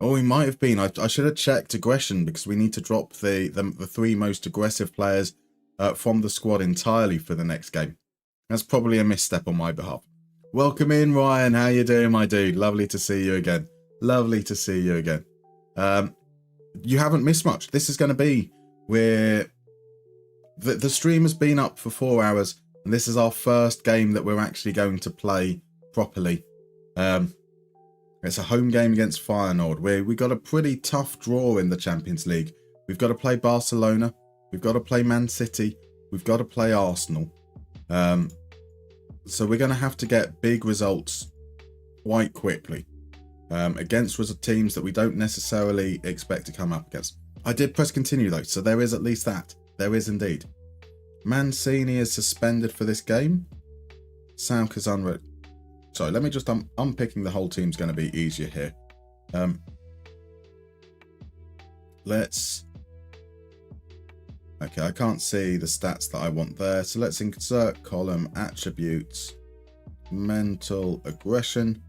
H: Oh, he might have been. I should have checked aggression, because we need to drop the 3 most aggressive players from the squad entirely for the next game. That's probably a misstep on my behalf. Welcome in, Ryan. How you doing, my dude? Lovely to see you again. Lovely to see you again. You haven't missed much. This is going to be where the stream has been up for 4 hours, and this is our first game that we're actually going to play properly. It's a home game against Feyenoord, where we got a pretty tough draw in the Champions League. We've got to play Barcelona. We've got to play Man City. We've got to play Arsenal. So we're going to have to get big results quite quickly against teams that we don't necessarily expect to come up against. I did press continue though, so there is at least that. There is indeed. Mancini is suspended for this game. Sauk is unread. Sorry, let me just unpicking the whole team's going to be easier here. Okay, I can't see the stats that I want there. So let's insert column attributes, mental aggression.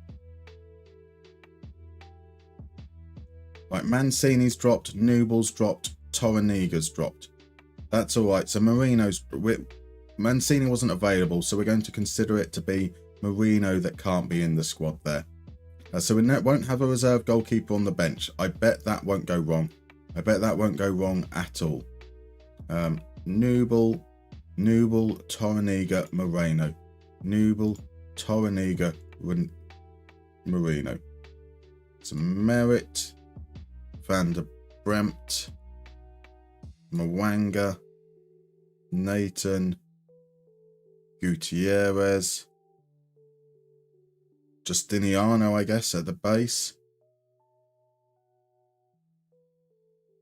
H: Right, Mancini's dropped, Nubel's dropped, Toroniga's dropped. That's all right. So Mancini wasn't available, so we're going to consider it to be Marino that can't be in the squad there. So we won't have a reserve goalkeeper on the bench. I bet that won't go wrong. I bet that won't go wrong at all. Nubel, Toroniga, Moreno. Nubel, Toroniga, Marino. So Merritt, Van der Bremt, Mwanga, Nathan, Gutierrez, Justiniano, I guess, at the base.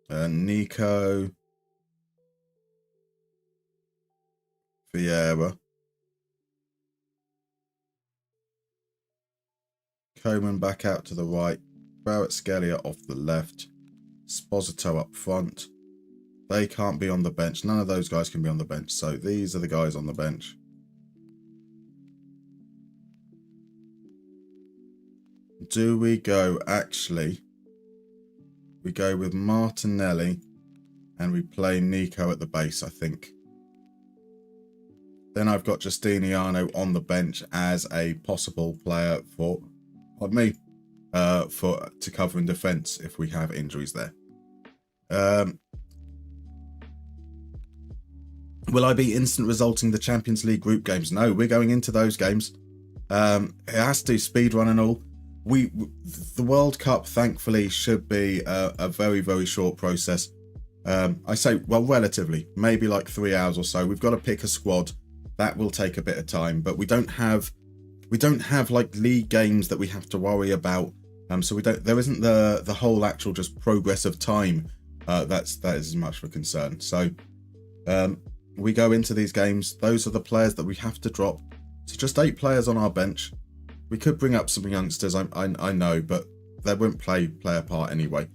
H: Nico, Vieira, Coman back out to the right, Barrett Scalia off the left, Sposito up front. They can't be on the bench. None of those guys can be on the bench. So these are the guys on the bench. Do we go, actually, we go with Martinelli and we play Nico at the base, I think. Then I've got Justiniano on the bench as a possible player for, pardon me, to cover in defence if we have injuries there. Will I be instant resulting the Champions League group games? No, we're going into those games. It has to speed run and all. The World Cup, thankfully, should be a very, very short process. I say, well, relatively, maybe like 3 hours or so. We've got to pick a squad. That will take a bit of time, but we don't have like league games that we have to worry about. So there isn't the whole actual just progress of time. That is as much of a concern. So we go into these games. Those are the players that we have to drop. So just 8 players on our bench. We could bring up some youngsters, I know, but they won't play a part anyway.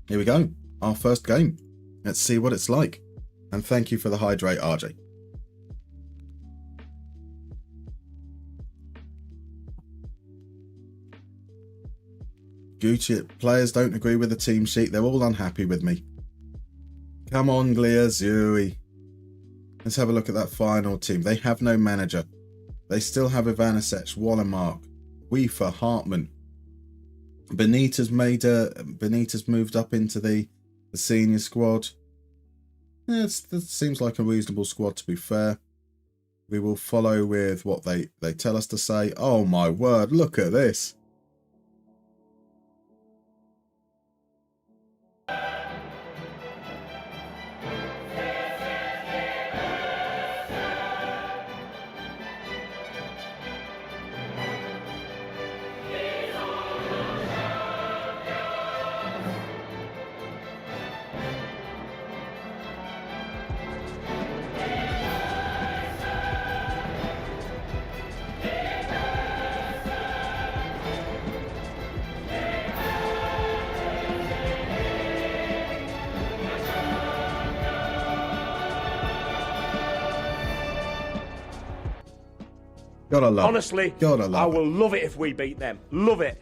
H: Here we go, our first game. Let's see what it's like. And thank you for the hydrate, RJ. Gucci, players don't agree with the team sheet. They're all unhappy with me. Come on, Glia, Zuri. Let's have a look at that final team. They have no manager. They still have Ivanisevic, Wallenmark, Weaver, Hartman. Benitez moved up into the senior squad. Yeah, that seems like a reasonable squad, to be fair. We will follow with what they tell us to say. Oh my word, look at this. Gotta love
I: Honestly,
H: it. Gotta love
I: I will love it if we beat them. Love it.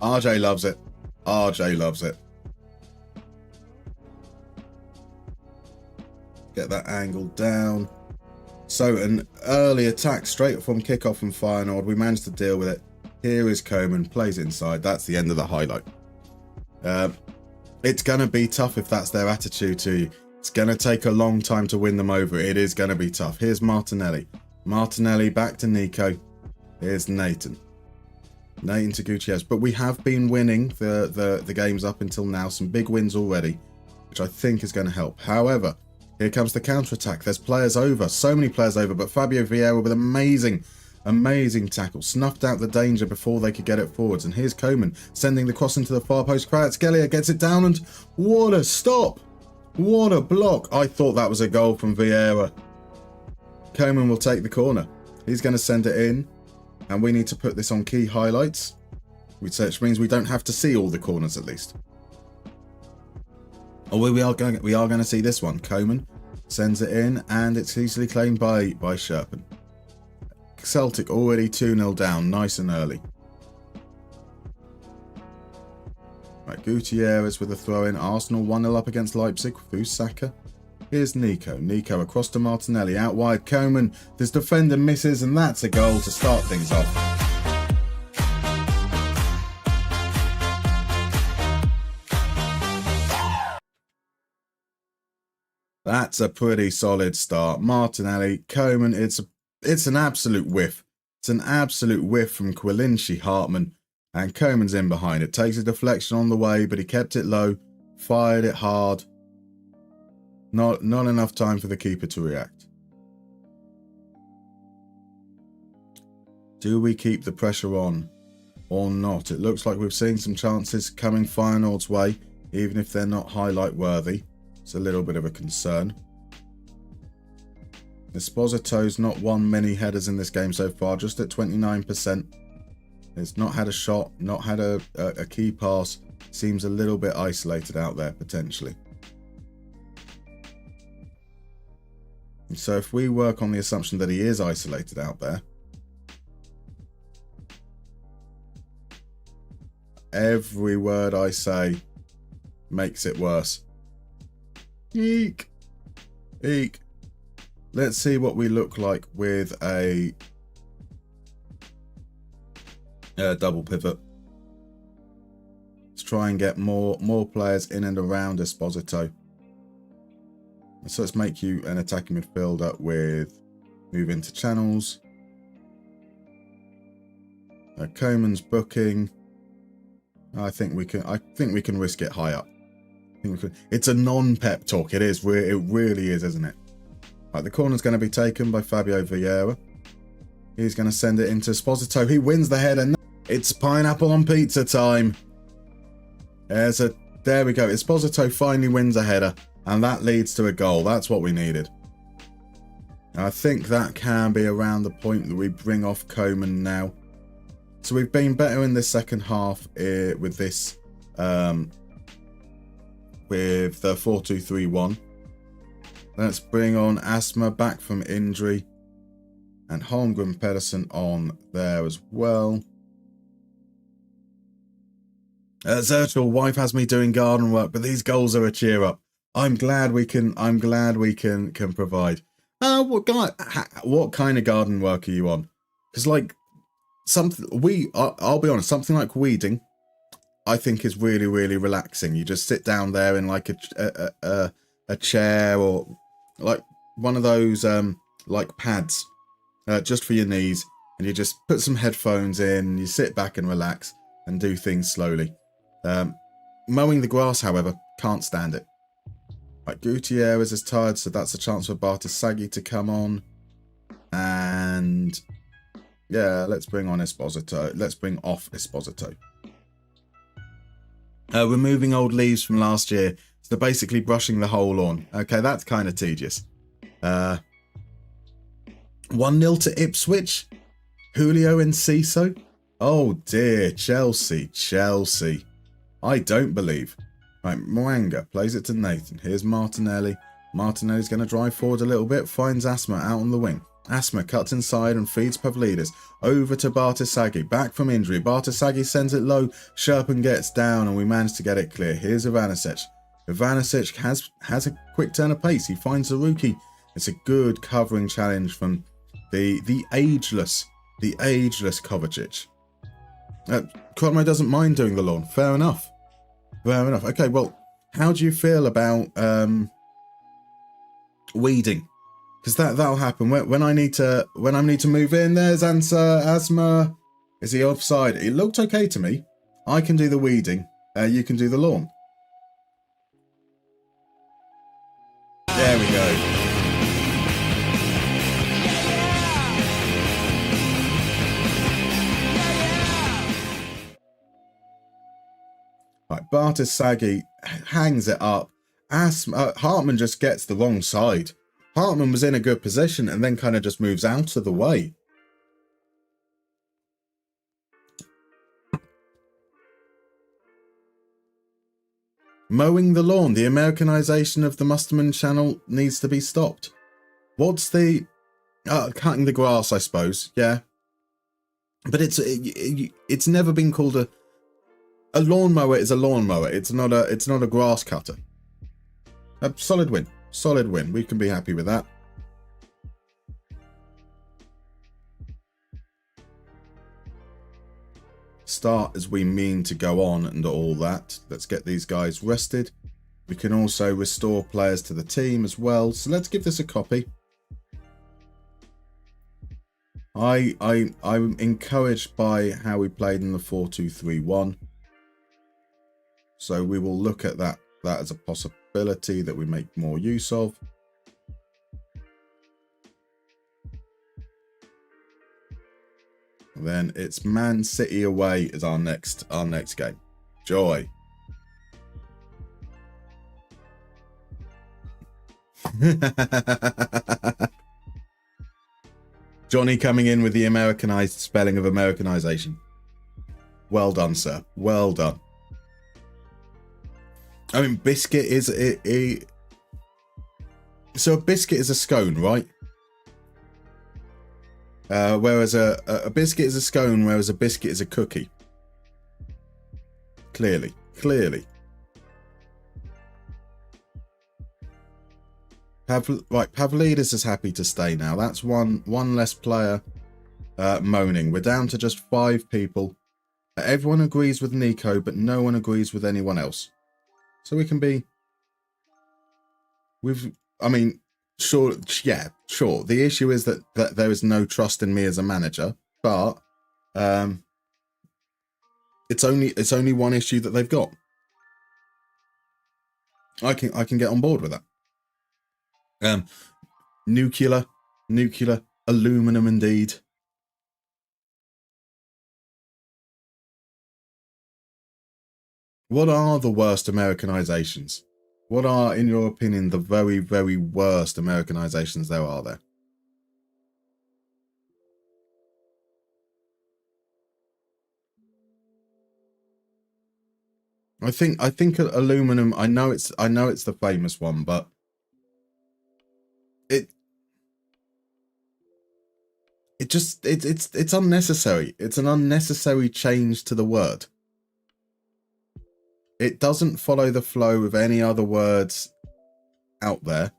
H: RJ loves it. RJ loves it. Get that angle down. So an early attack straight from kickoff and Feyenoord. We managed to deal with it. Here is Coman, plays it inside. That's the end of the highlight. It's going to be tough if that's their attitude to you. It's going to take a long time to win them over. It is going to be tough. Here's Martinelli. Martinelli back to Nico. Here's Nathan. Nathan to Gutierrez. But we have been winning the games up until now. Some big wins already, which I think is going to help. However, here comes the counter-attack. There's players over. So many players over. But Fabio Vieira with amazing tackle. Snuffed out the danger before they could get it forwards. And here's Coman sending the cross into the far post. Kvaratskhelia gets it down. And what a stop. What a block. I thought that was a goal from Vieira. Coman will take the corner. He's going to send it in. And we need to put this on key highlights. Which means we don't have to see all the corners at least. Oh, we are going to see this one. Coman sends it in. And it's easily claimed by Sherpen. Celtic already 2-0 down. Nice and early. Right, Gutierrez with a throw in. Arsenal 1-0 up against Leipzig through Saka. Here's Nico. Nico across to Martinelli. Out wide, Coman. This defender misses, and that's a goal to start things off. That's a pretty solid start. Martinelli, Coman, it's an absolute whiff. It's an absolute whiff from Quilinci Hartman. And Coman's in behind it. Takes a deflection on the way, but he kept it low. Fired it hard. Not enough time for the keeper to react. Do we keep the pressure on or not? It looks like we've seen some chances coming Feyenoord's way, even if they're not highlight worthy. It's a little bit of a concern. Esposito's not won many headers in this game so far, just at 29%. It's not had a shot, not had a key pass. Seems a little bit isolated out there, potentially. So if we work on the assumption that he is isolated out there, every word I say makes it worse. Eek. Eek. Let's see what we look like with a double pivot. Let's try and get more players in and around Esposito. So let's make you an attacking midfielder with move into channels. Coman's booking. I think we can risk it high up. It's a non-pep talk. It is. It really is, isn't it? Right, the corner's going to be taken by Fabio Vieira. He's going to send it into Esposito. He wins the header. It's pineapple on pizza time. There we go. Esposito finally wins a header, and that leads to a goal. That's what we needed. I think that can be around the point that we bring off Coman now. So we've been better in the second half with this, with the 4-2-3-1. Let's bring on Asma back from injury. And Holmgren Pedersen on there as well. Zertal, wife has me doing garden work, but these goals are a cheer up. I'm glad we can provide. What kind of garden work are you on? Because like I'll be honest, something like weeding, I think is really, really relaxing. You just sit down there in like a chair or like one of those like pads just for your knees, and you just put some headphones in, you sit back and relax and do things slowly. Mowing the grass, however, can't stand it. Right, Gutierrez is tired, so that's a chance for Bartasaghi to come on. And yeah, let's bring on Esposito. Let's bring off Esposito. Removing old leaves from last year. So basically brushing the whole lawn. Okay, that's kind of tedious. 1-0 to Ipswich. Julio Enciso. Oh dear, Chelsea. I don't believe. Right, Mwanga plays it to Nathan. Here's Martinelli. Martinelli's going to drive forward a little bit. Finds Asma out on the wing. Asma cuts inside and feeds Pavlidis. Over to Bartasaghi. Back from injury. Bartasaghi sends it low. Sherpen gets down and we manage to get it clear. Here's Ivanisevic. Ivanisevic has a quick turn of pace. He finds the rookie. It's a good covering challenge from the ageless Kovacic. Conroy doesn't mind doing the lawn. Fair enough. Okay, well, how do you feel about weeding? Because that'll happen when I need to move in. There's Asma. Is he offside? It looked okay to me. I can do the weeding. You can do the lawn. There we go. Right, Bartasaghi hangs it up. Hartman just gets the wrong side. Hartman was in a good position and then kind of just moves out of the way. Mowing the lawn. The Americanization of the Mustermann channel needs to be stopped. What's the... cutting the grass, I suppose. Yeah. But it's never been called a lawnmower is a lawnmower. It's not a grass cutter. A solid win. Solid win. We can be happy with that. Start as we mean to go on and all that. Let's get these guys rested. We can also restore players to the team as well. So let's give this a copy. I'm encouraged by how we played in the 4-2-3-1. So we will look at that as a possibility that we make more use of. And then it's Man City away as our next game. Joy. Johnny coming in with the Americanized spelling of Americanization. Well done, sir. Well done. I mean, biscuit is so a biscuit is a scone, right? Whereas a biscuit is a scone, whereas a biscuit is a cookie. Clearly. Right, Pavlidis is happy to stay now. That's one less player moaning. We're down to just 5 people. Everyone agrees with Nico, but no one agrees with anyone else. So we can be... Sure. The issue is that there is no trust in me as a manager, but It's only one issue that they've got. I can get on board with that. Nuclear, aluminum indeed. What are the worst Americanizations? What are, in your opinion, the very, very worst Americanizations there are there? I think aluminum. I know it's the famous one, but it's unnecessary. It's an unnecessary change to the word. It doesn't follow the flow of any other words out there,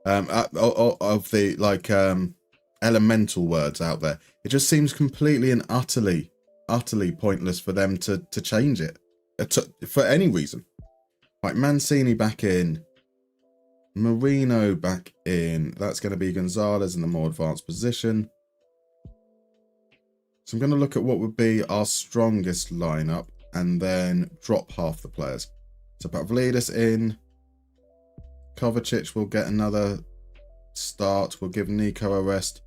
H: of the elemental words out there. It just seems completely and utterly pointless for them to change it for any reason. Like Mancini back in, Marino back in. That's going to be Gonzalez in the more advanced position. So I'm going to look at what would be our strongest lineup and then drop half the players. So Pavlidis in. Kovacic will get another start. We'll give Nico a rest.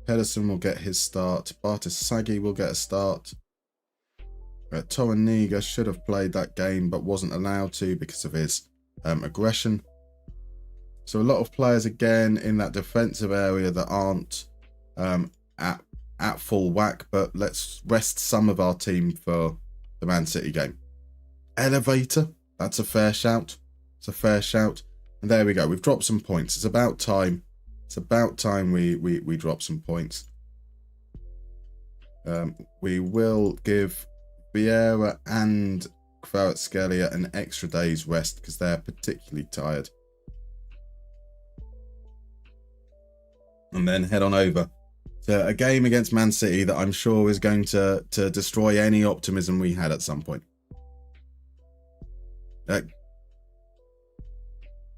H: Pedersen will get his start. Bartisagi will get a start. Torreniga should have played that game but wasn't allowed to because of his aggression. So a lot of players again in that defensive area that aren't at full whack, but let's rest some of our team for the Man City game. Elevator, that's a fair shout. It's a fair shout. And there we go. We've dropped some points. It's about time. It's about time we drop some points. We will give Vieira and Kvaratskhelia an extra day's rest because they're particularly tired. And then head on over to a game against Man City that I'm sure is going to destroy any optimism we had at some point.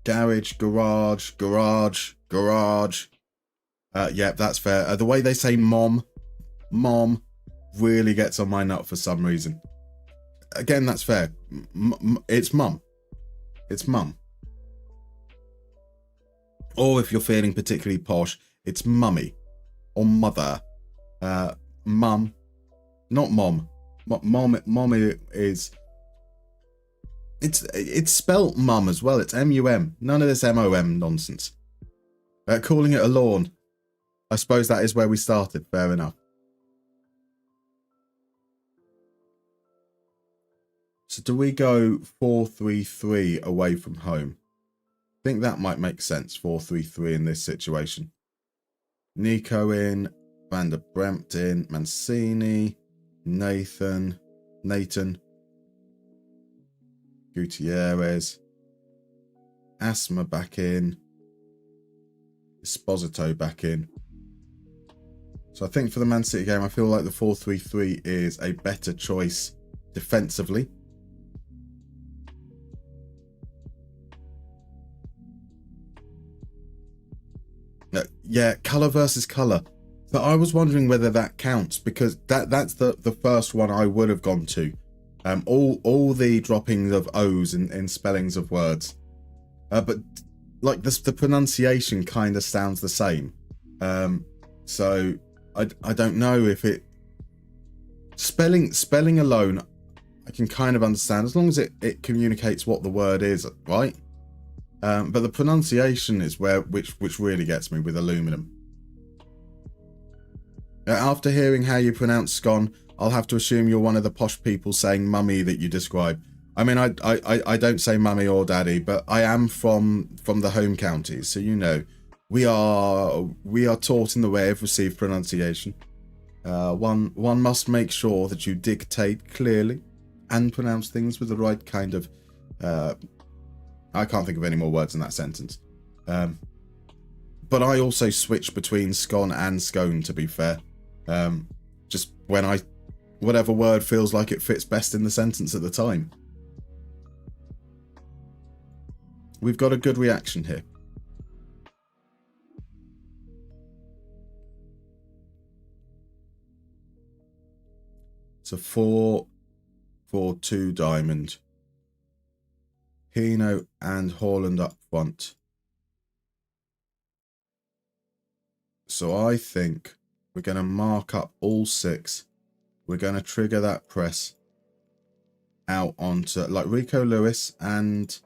H: Garage. Yeah, that's fair. The way they say mom really gets on my nut for some reason. Again, that's fair. It's mum. It's mum. Or if you're feeling particularly posh, it's mummy or mother. Mum, not mom. Mom is. It's spelt mum as well. It's M-U-M. None of this M-O-M nonsense. Calling it a lawn. I suppose that is where we started. Fair enough. So do we go 4-3-3 away from home? I think that might make sense. 4-3-3 in this situation. Nico in. Van der Bremt in. Mancini. Nathan. Gutierrez. Asma back in. Esposito back in. So I think for the Man City game, I feel like the 4-3-3 is a better choice defensively. Yeah, colour versus colour. But I was wondering whether that counts because that's the first one I would have gone to. All the droppings of O's in spellings of words. But like the pronunciation kind of sounds the same. So I don't know if it spelling alone I can kind of understand as long as it communicates what the word is, right? But the pronunciation is which really gets me with aluminum. After hearing how you pronounce scone, I'll have to assume you're one of the posh people saying mummy that you describe. I mean, I don't say mummy or daddy, but I am from the home counties, so you know, we are taught in the way of received pronunciation. One must make sure that you dictate clearly and pronounce things with the right kind of. I can't think of any more words in that sentence. But I also switch between scone and scone, to be fair. Just when whatever word feels like it fits best in the sentence at the time. We've got a good reaction here. So for 2 diamond. Pino and Haaland up front. So I think we're going to mark up all 6. We're going to trigger that press out onto, like, Rico Lewis and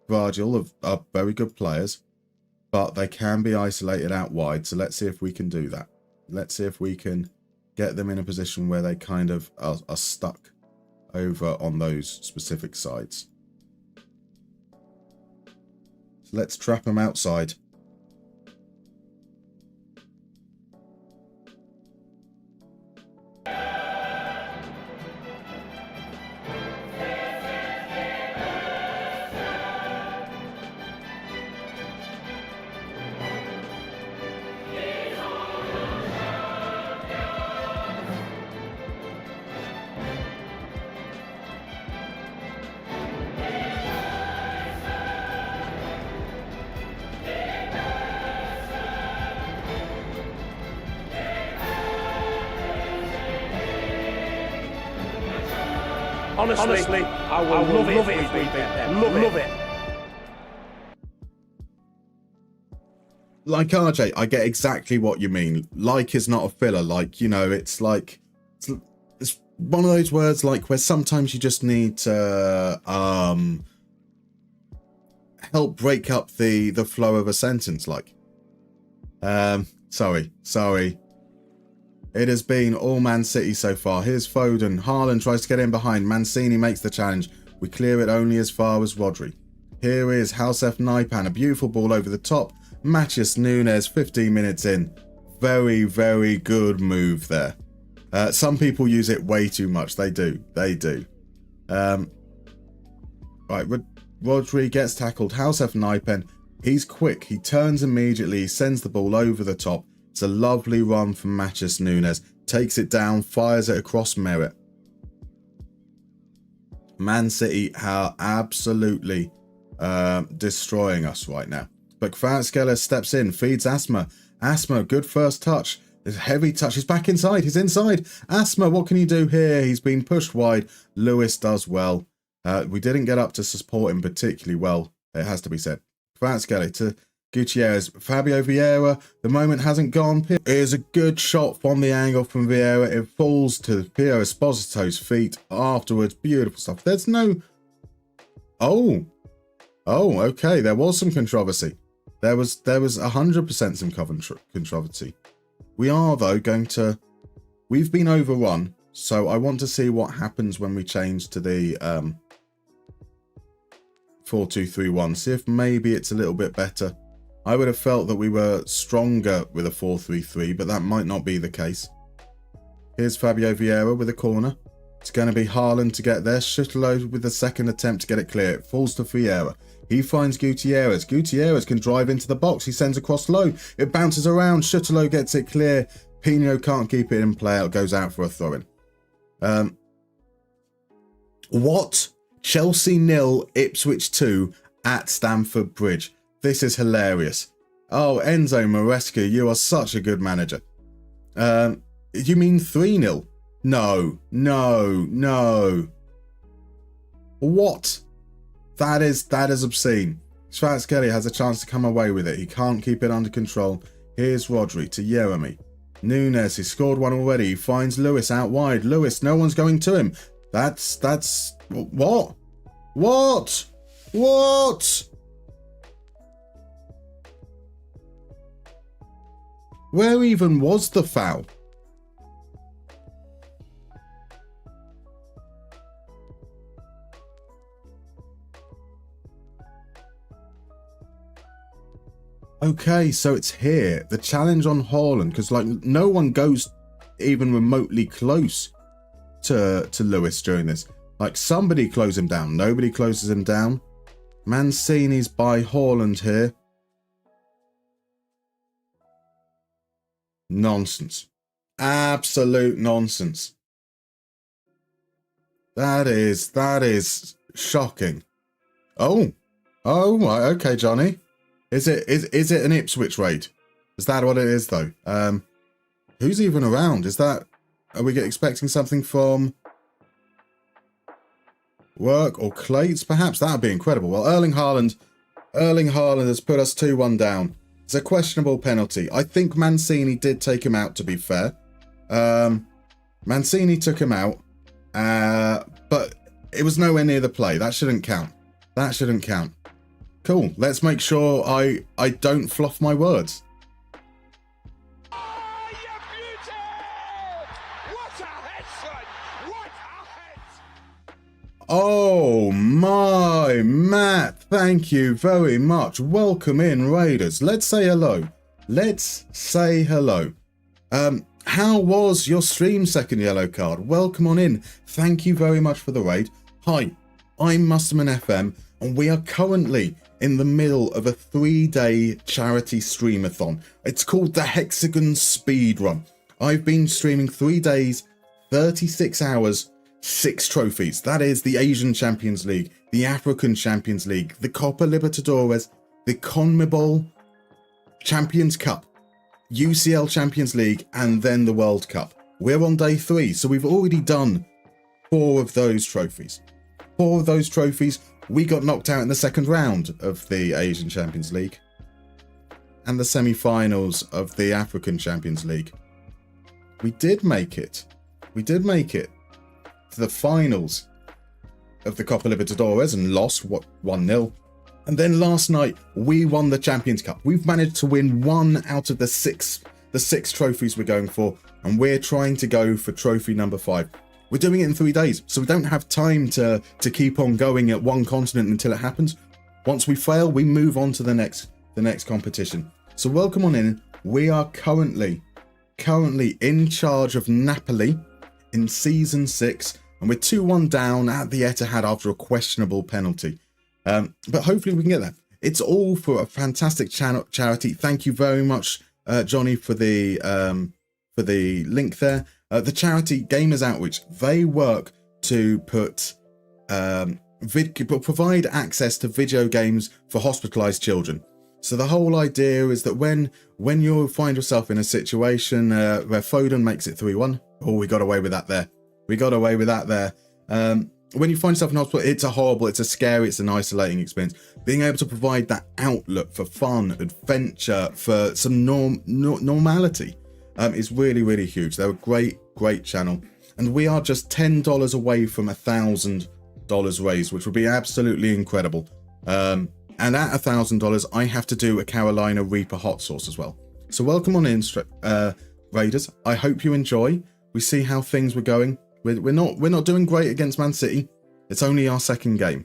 H: Virgil are very good players, but they can be isolated out wide. So let's see if we can do that. Let's see if we can get them in a position where they kind of are stuck over on those specific sides. So let's trap them outside.
I: Honestly, I will love it if we beat them. Love it.
H: Like RJ, I get exactly what you mean. Like is not a filler. Like, you know, it's like it's one of those words like where sometimes you just need to help break up the flow of a sentence. Like, sorry. It has been all Man City so far. Here's Foden. Haaland tries to get in behind. Mancini makes the challenge. We clear it only as far as Rodri. Here is FM24. A beautiful ball over the top. Matheus Nunes, 15 minutes in. Very, very good move there. Some people use it way too much. They do. Right, Rodri gets tackled. FM24. He's quick. He turns immediately. He sends the ball over the top. It's a lovely run from Matheus Nunes. Takes it down, fires it across Merritt. Man City are absolutely destroying us right now. But Kvaratskhelia steps in, feeds Asma. Asma, good first touch. It's a heavy touch. He's back inside. He's inside. Asma, what can you do here? He's been pushed wide. Lewis does well. We didn't get up to support him particularly well, it has to be said. Kvaratskhelia to Gutierrez, Fabio Vieira, the moment hasn't gone. Here's a good shot from the angle from Vieira. It falls to Piero Esposito's feet afterwards. Beautiful stuff. There's no... Oh, okay. There was some controversy. There was 100% some controversy. We are, though, going to... We've been overrun, so I want to see what happens when we change to the 4-2-3-1. See if maybe it's a little bit better. I would have felt that we were stronger with a 4-3-3, but that might not be the case. Here's Fabio Vieira with a corner. It's going to be Haaland to get there. Schüttler with the second attempt to get it clear. It falls to Vieira. He finds Gutierrez. Gutierrez can drive into the box. He sends across low. It bounces around. Schüttler gets it clear. Pino can't keep it in play. It goes out for a throw-in. What? Chelsea 0, Ipswich 2 at Stamford Bridge. This is hilarious. Oh, Enzo Maresca, you are such a good manager. You mean 3-0? No. What? That is obscene. Kvaratskhelia has a chance to come away with it. He can't keep it under control. Here's Rodri to Jeremy. Nunes, he scored one already. He finds Lewis out wide. Lewis, no one's going to him. That's... What? Where even was the foul? Okay, so it's here. The challenge on Haaland, because like no one goes even remotely close to Lewis during this. Like somebody close him down. Nobody closes him down. Mancini's by Haaland here. Nonsense. Absolute nonsense. That is shocking. Oh, right, okay, Johnny. Is it an Ipswich raid? Is that what it is though? Who's even around? Are we expecting something from work, or Clates, perhaps. That would be incredible. Well, Erling Haaland has put us 2-1 down. It's a questionable penalty. I think Mancini did take him out, to be fair. Mancini took him out, but it was nowhere near the play. That shouldn't count. That shouldn't count. Cool. Let's make sure I don't fluff my words. Oh my, Matt, thank you very much. Welcome in, Raiders. Let's say hello. Let's say hello. How was your stream, second yellow card? Welcome on in. Thank you very much for the raid. Hi, I'm MustermannFM, and we are currently in the middle of a 3-day charity streamathon. It's called the Hexagon Speed Run. I've been streaming 3 days, 36 hours, 6 trophies. That is the Asian Champions League, the African Champions League, the Copa Libertadores, the CONMEBOL Champions Cup, UCL Champions League, and then the World Cup. We're on day 3, so we've already done 4 of those trophies. 4 of those trophies, we got knocked out in the second round of the Asian Champions League and the semi-finals of the African Champions League. We did make it. We did make it to the finals of the Copa Libertadores and lost 1-0. And then last night we won the Champions Cup. We've managed to win 1 out of the six trophies we're going for, and we're trying to go for trophy number 5. We're doing it in 3 days, so we don't have time to keep on going at one continent until it happens. Once we fail, we move on to the next competition. So welcome on in. We are currently in charge of Napoli in season 6, and we're 2-1 down at the Etihad after a questionable penalty. But hopefully we can get there. It's all for a fantastic charity. Thank you very much, Johnny, for the link there. The charity Gamers Outreach, they work to provide access to video games for hospitalized children. So the whole idea is that when you find yourself in a situation where Foden makes it 3-1, oh, we got away with that there. When you find yourself in hospital, it's a scary, it's an isolating experience. Being able to provide that outlook for fun, adventure, for some normality is really, really huge. They're a great channel. And we are just $10 away from $1,000 raised, which would be absolutely incredible. And at $1,000, I have to do a Carolina Reaper hot sauce as well. So welcome on in, Raiders. I hope you enjoy. We see how things were going. We're not doing great against Man City. It's only our second game.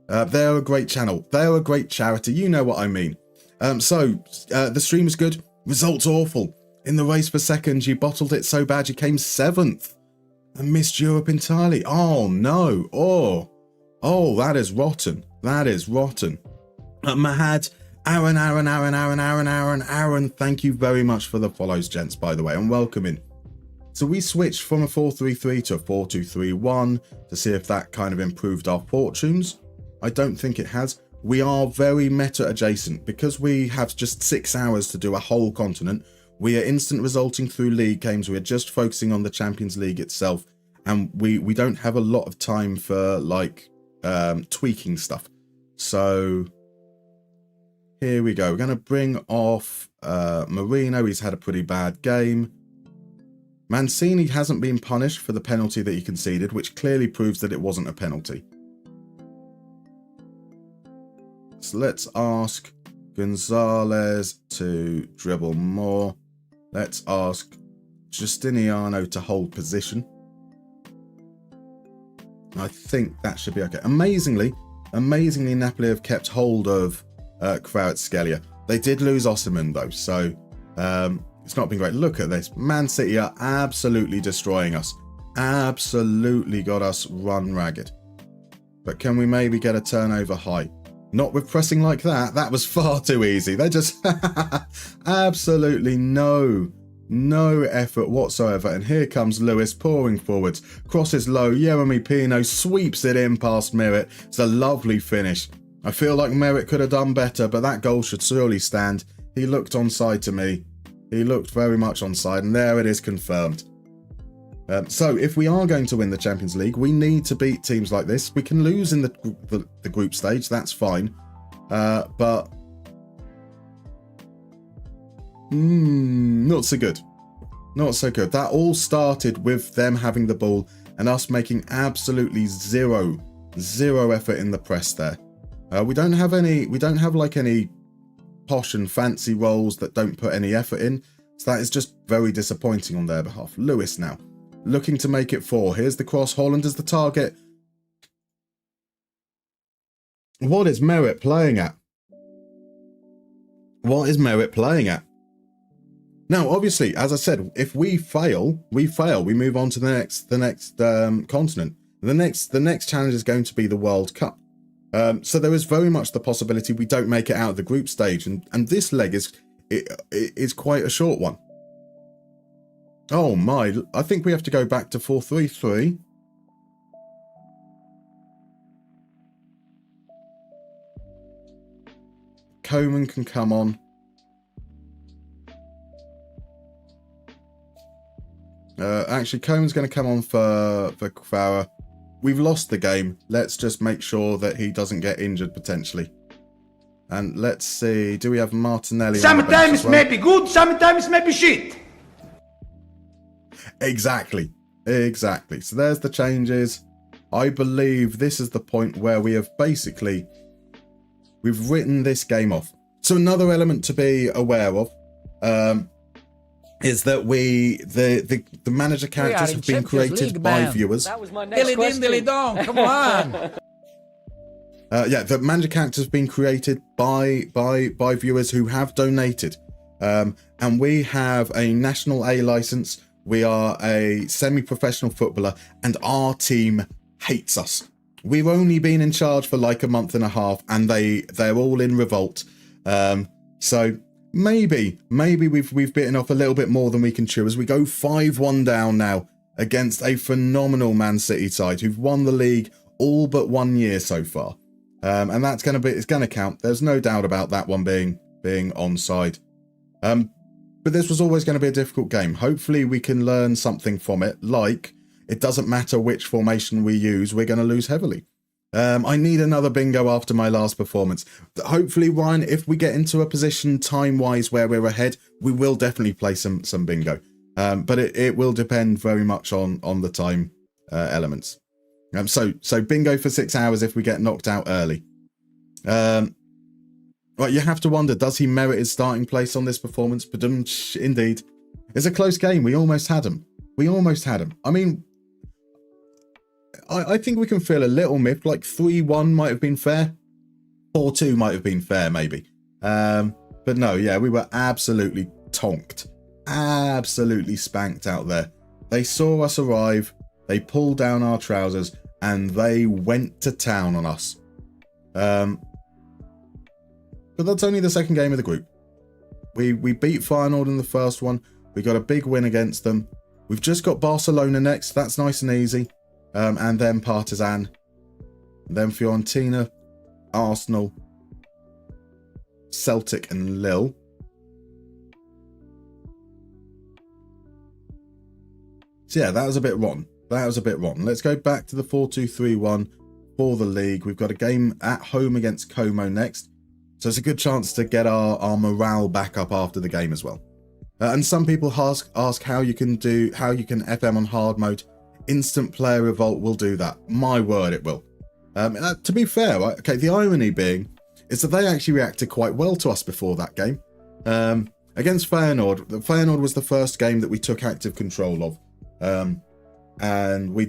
H: They're a great channel. They're a great charity. You know what I mean. The stream is good. Results awful. In the race for second, you bottled it so bad you came 7th and missed Europe entirely. Oh no. Oh, that is rotten. That is rotten. Mahad, Aaron, thank you very much for the follows, gents, by the way, and welcome in. So we switched from a 4-3-3 to a 4-2-3-1 to see if that kind of improved our fortunes. I don't think it has. We are very meta adjacent because we have just 6 hours to do a whole continent. We are instant resulting through league games. We're just focusing on the Champions League itself, and we don't have a lot of time for tweaking stuff. So here we go. We're going to bring off Marino. He's had a pretty bad game. Mancini hasn't been punished for the penalty that he conceded, which clearly proves that it wasn't a penalty. So let's ask Gonzalez to dribble more. Let's ask Justiniano to hold position. I think that should be okay. Amazingly, Napoli have kept hold of Kvaratskhelia. They did lose Osimhen though, so it's not been great. Look at this. Man City are absolutely destroying us. Absolutely got us run ragged. But can we maybe get a turnover high? Not with pressing like that. That was far too easy. They just absolutely no effort whatsoever. And here comes Lewis pouring forwards. Crosses low. Jeremy Pino sweeps it in past Merritt. It's a lovely finish. I feel like Merritt could have done better, but that goal should surely stand. He looked onside to me. He looked very much onside, and there it is confirmed. So if we are going to win the Champions League, we need to beat teams like this. We can lose in the group stage, that's fine. But not so good. Not so good. That all started with them having the ball and us making absolutely zero effort in the press there. We don't have like any posh and fancy roles that don't put any effort in. So that is just very disappointing on their behalf. Lewis now, looking to make it 4. Here's the cross. Holland is the target. What is Merritt playing at? What is Merritt playing at? Now, obviously, as I said, if we fail, we move on to the next continent. The next challenge is going to be the World Cup. So there is very much the possibility we don't make it out of the group stage, and this leg is quite a short one. Oh my, I think we have to go back to 4-3-3. Coman can come on. Actually, Coman's going to come on for Kvara. We've lost the game. Let's just make sure that he doesn't get injured potentially. And let's see, do we have Martinelli?
I: Sometimes maybe good, sometimes maybe shit.
H: Exactly. So there's the changes. I believe this is the point where we have basically, we've written this game off. So another element to be aware of is that the manager characters have been created by viewers.
I: That was my next question. Come on.
H: The manager characters have been created by viewers who have donated. And we have a National A license. We are a semi-professional footballer, and our team hates us. We've only been in charge for like a month and a half, and they're all in revolt. So maybe we've bitten off a little bit more than we can chew as we go 5-1 down now against a phenomenal Man City side who've won the league all but 1 year so far. And that's going to count. There's no doubt about that one being onside. But this was always going to be a difficult game. Hopefully we can learn something from it, like it doesn't matter which formation we use, we're going to lose heavily. I need another bingo after my last performance. Hopefully, Ryan, if we get into a position time-wise where we're ahead, we will definitely play some bingo. But it will depend very much on the time elements. So bingo for 6 hours if we get knocked out early. Right, you have to wonder, does he merit his starting place on this performance? But indeed. It's a close game. We almost had him. I mean, I think we can feel a little miffed. Like 3-1 might have been fair. 4-2 might have been fair, maybe. But no, yeah, we were absolutely tonked. Absolutely spanked out there. They saw us arrive. They pulled down our trousers. And they went to town on us. But that's only the second game of the group. We beat Feyenoord in the first one. We got a big win against them. We've just got Barcelona next. That's nice and easy. And then Partizan. Then Fiorentina, Arsenal, Celtic and Lille. So yeah, that was a bit wrong. Let's go back to the 4-2-3-1 for the league. We've got a game at home against Como next. So it's a good chance to get our morale back up after the game as well. And some people ask how you can FM on hard mode. Instant player revolt will do that. My word, it will. To be fair, right, okay, the irony being is that they actually reacted quite well to us before that game. Against Feyenoord. Feyenoord was the first game that we took active control of. And we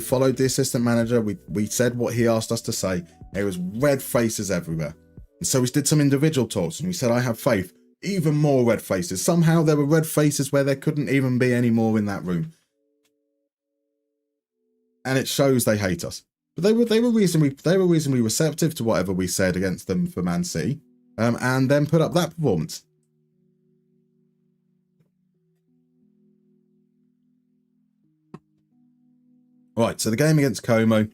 H: followed the assistant manager. We said what he asked us to say. There was red faces everywhere. And so we did some individual talks and we said, I have faith. Even more red faces. Somehow there were red faces where there couldn't even be any more in that room. And it shows they hate us. But they were reasonably receptive to whatever we said against them for Man City. And then put up that performance. Right, so the game against Como.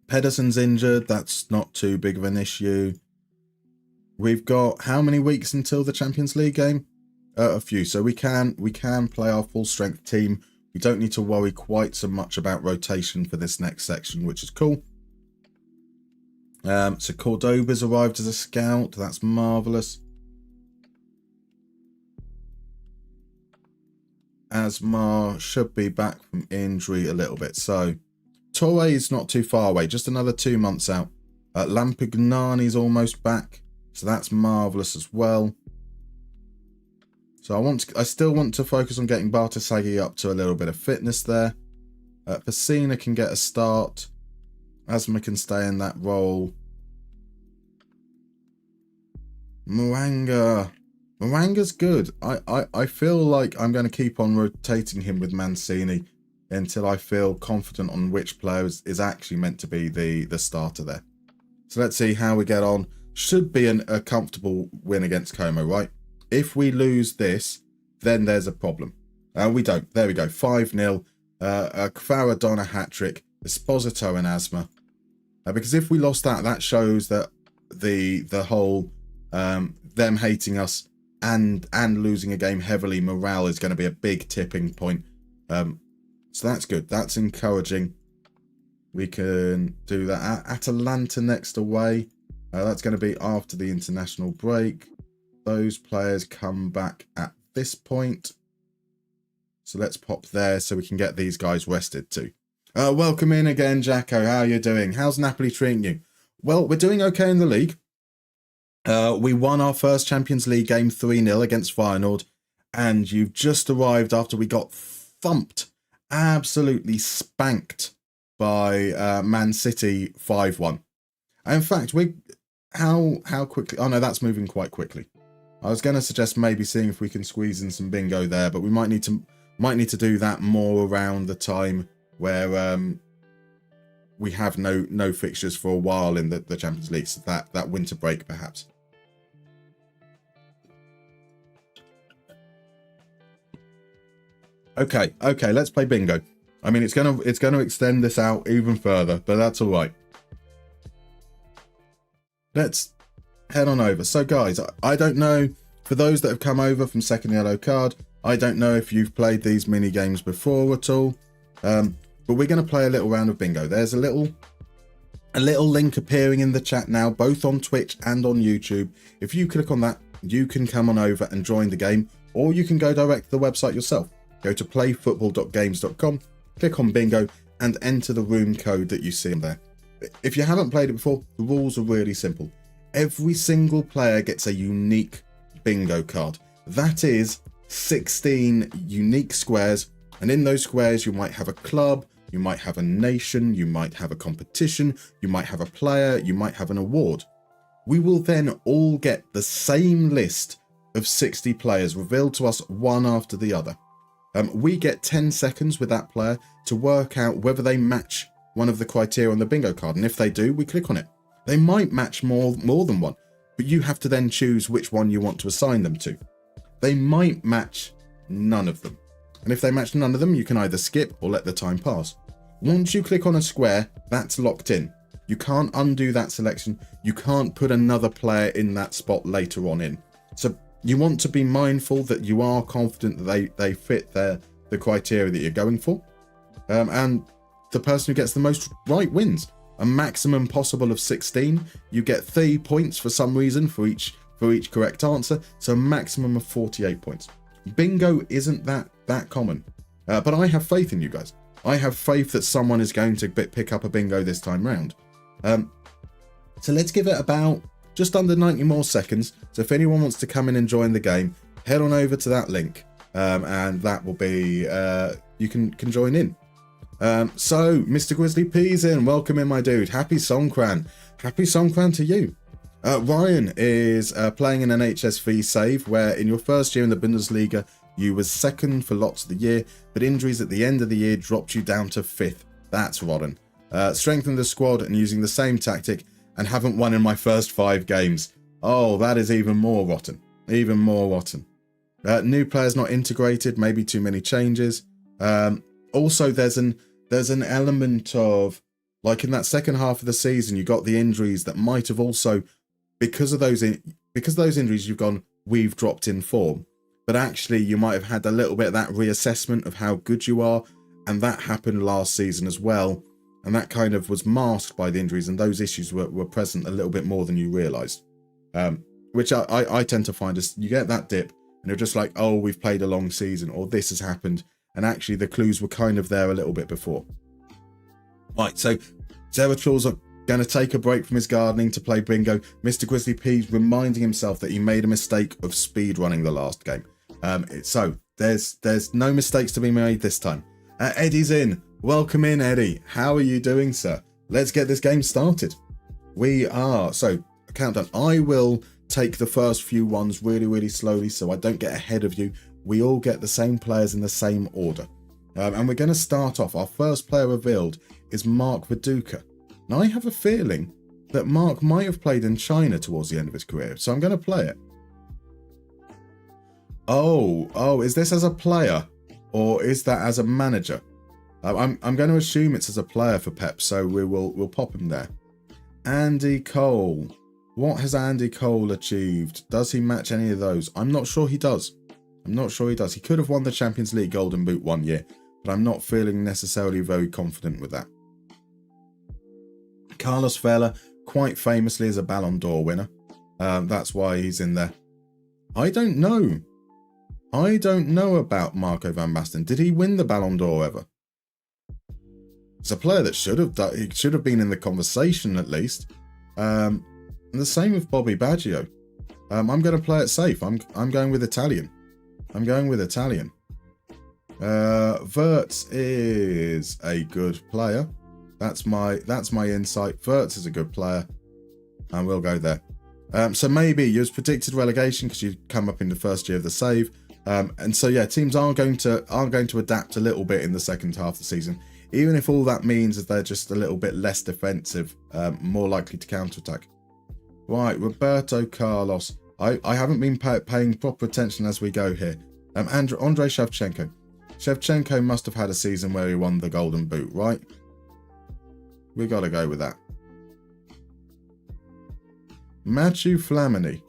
H: Pedersen's injured. That's not too big of an issue. We've got how many weeks until the Champions League game? a few. So we can play our full strength team. We don't need to worry quite so much about rotation for this next section, which is cool. So Cordoba's arrived as a scout. That's marvellous. Asmar should be back from injury a little bit. So Torre is not too far away, just another 2 months out. Lampignani's almost back, so that's marvellous as well. So I still want to focus on getting Bartasaghi up to a little bit of fitness there. Pacina can get a start. Asma can stay in that role. Mwanga's good. I feel like I'm going to keep on rotating him with Mancini until I feel confident on which player is actually meant to be the starter there. So let's see how we get on. Should be a comfortable win against Como, right? If we lose this, then there's a problem. We don't. There we go. 5-0. Kvaradon hat-trick. Esposito and Asma. Because if we lost that, that shows that the whole them hating us and losing a game heavily, morale is going to be a big tipping point. So that's good. That's encouraging. We can do that. Atalanta next away. That's going to be after the international break. Those players come back at this point. So let's pop there so we can get these guys rested too. Welcome in again, Jacko. How are you doing? How's Napoli treating you? Well, we're doing okay in the league. We won our first Champions League game 3-0 against Feyenoord. And you've just arrived after we got thumped, absolutely spanked by Man City 5-1. In fact, how quickly? Oh no, that's moving quite quickly. I was going to suggest maybe seeing if we can squeeze in some bingo there, but we might need to do that more around the time where we have no fixtures for a while in the Champions League, so that winter break perhaps. Okay, let's play bingo. I mean, it's gonna extend this out even further, but that's all right. Let's head on over. So guys, I don't know, for those that have come over from Second Yellow Card, I don't know if you've played these mini games before at all, but we're going to play a little round of bingo. There's a little link appearing in the chat now, both on Twitch and on YouTube. If you click on that, you can come on over and join the game, or you can go direct to the website yourself. Go to playfootball.games.com, click on bingo, and enter the room code that you see in there. If you haven't played it before, the rules are really simple. Every single player gets a unique bingo card. That is 16 unique squares, and in those squares you might have a club, you might have a nation, you might have a competition, you might have a player, you might have an award. We will then all get the same list of 60 players revealed to us one after the other. We get 10 seconds with that player to work out whether they match one of the criteria on the bingo card, and if they do, we click on it. They might match more than one, but you have to then choose which one you want to assign them to. They might match none of them, and if they match none of them, you can either skip or let the time pass. Once you click on a square, that's locked in. You can't undo that selection. You can't put another player in that spot later on in. So you want to be mindful that you are confident that they fit the criteria that you're going for, and the person who gets the most right wins. A maximum possible of 16. You get 3 points for some reason for each correct answer, so a maximum of 48 points. Bingo isn't that common, but I have faith in you guys. I have faith that someone is going to pick up a bingo this time round. So let's give it about just under 90 more seconds. So if anyone wants to come in and join the game, head on over to that link, and that will be you can join in. So Mr. Grizzly P's in. Welcome in, my dude. Happy Songkran. Happy Songkran to you. Ryan is playing in an HSV save where in your first year in the Bundesliga you was second for lots of the year, but injuries at the end of the year dropped you down to 5th. That's rotten. Strengthened the squad and using the same tactic and haven't won in my first 5 games. Oh, that is even more rotten. Even more rotten. New players not integrated, maybe too many changes. Also, there's an element of, like in that second half of the season, you got the injuries that might have also, because of those injuries, you've gone, we've dropped in form. but actually you might have had a little bit of that reassessment of how good you are, and that happened last season as well, and that kind of was masked by the injuries, and those issues were present a little bit more than you realised, which I tend to find is you get that dip, and you're just like, oh, we've played a long season, or this has happened, and actually the clues were kind of there a little bit before. Right, so Zeratl's are going to take a break from his gardening to play bingo. Mr. Grizzly P's reminding himself that he made a mistake of speed running the last game. So there's no mistakes to be made this time. Eddie's in. Welcome in, Eddie. How are you doing, sir? Let's get this game started. We are. So, countdown. I will take the first few ones really, really slowly so I don't get ahead of you. We all get the same players in the same order. And we're going to start off. Our first player revealed is Mark Viduka. Now, I have a feeling that Mark might have played in China towards the end of his career, so I'm going to play it. Oh, is this as a player, or is that as a manager? I'm going to assume it's as a player for Pep, so we'll pop him there. Andy Cole. What has Andy Cole achieved? Does he match any of those? I'm not sure he does. He could have won the Champions League Golden Boot one year, but I'm not feeling necessarily very confident with that. Carlos Vela, quite famously, is a Ballon d'Or winner. That's why he's in there. I don't know about Marco van Basten. Did he win the Ballon d'Or ever? It's a player that should have been in the conversation at least. And the same with Bobby Baggio. I'm going to play it safe. I'm going with Italian. Wirtz is a good player. That's my insight. Wirtz is a good player, and we'll go there. So maybe you was predicted relegation because you come up in the first year of the save, and so yeah, teams are going to adapt a little bit in the second half of the season, even if all that means is they're just a little bit less defensive, more likely to counterattack. Right, Roberto Carlos. I haven't been paying proper attention as we go here. Andrei Shevchenko. Shevchenko must have had a season where he won the Golden Boot, right? We got to go with that. Mathieu Flamini.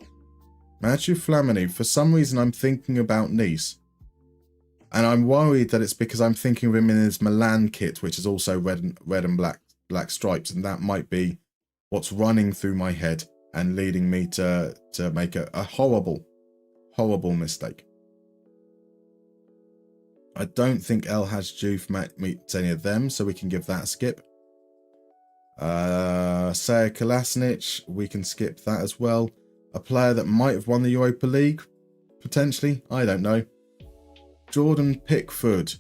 H: For some reason, I'm thinking about Nice. And I'm worried that it's because I'm thinking of him in his Milan kit, which is also red and black stripes. And that might be what's running through my head and leading me to make a horrible mistake. I don't think El Hadj Diouf meets any of them, so we can give that a skip. Seja Kolasinac, we can skip that as well. A player that might have won the Europa League, potentially, I don't know. Jordan Pickford.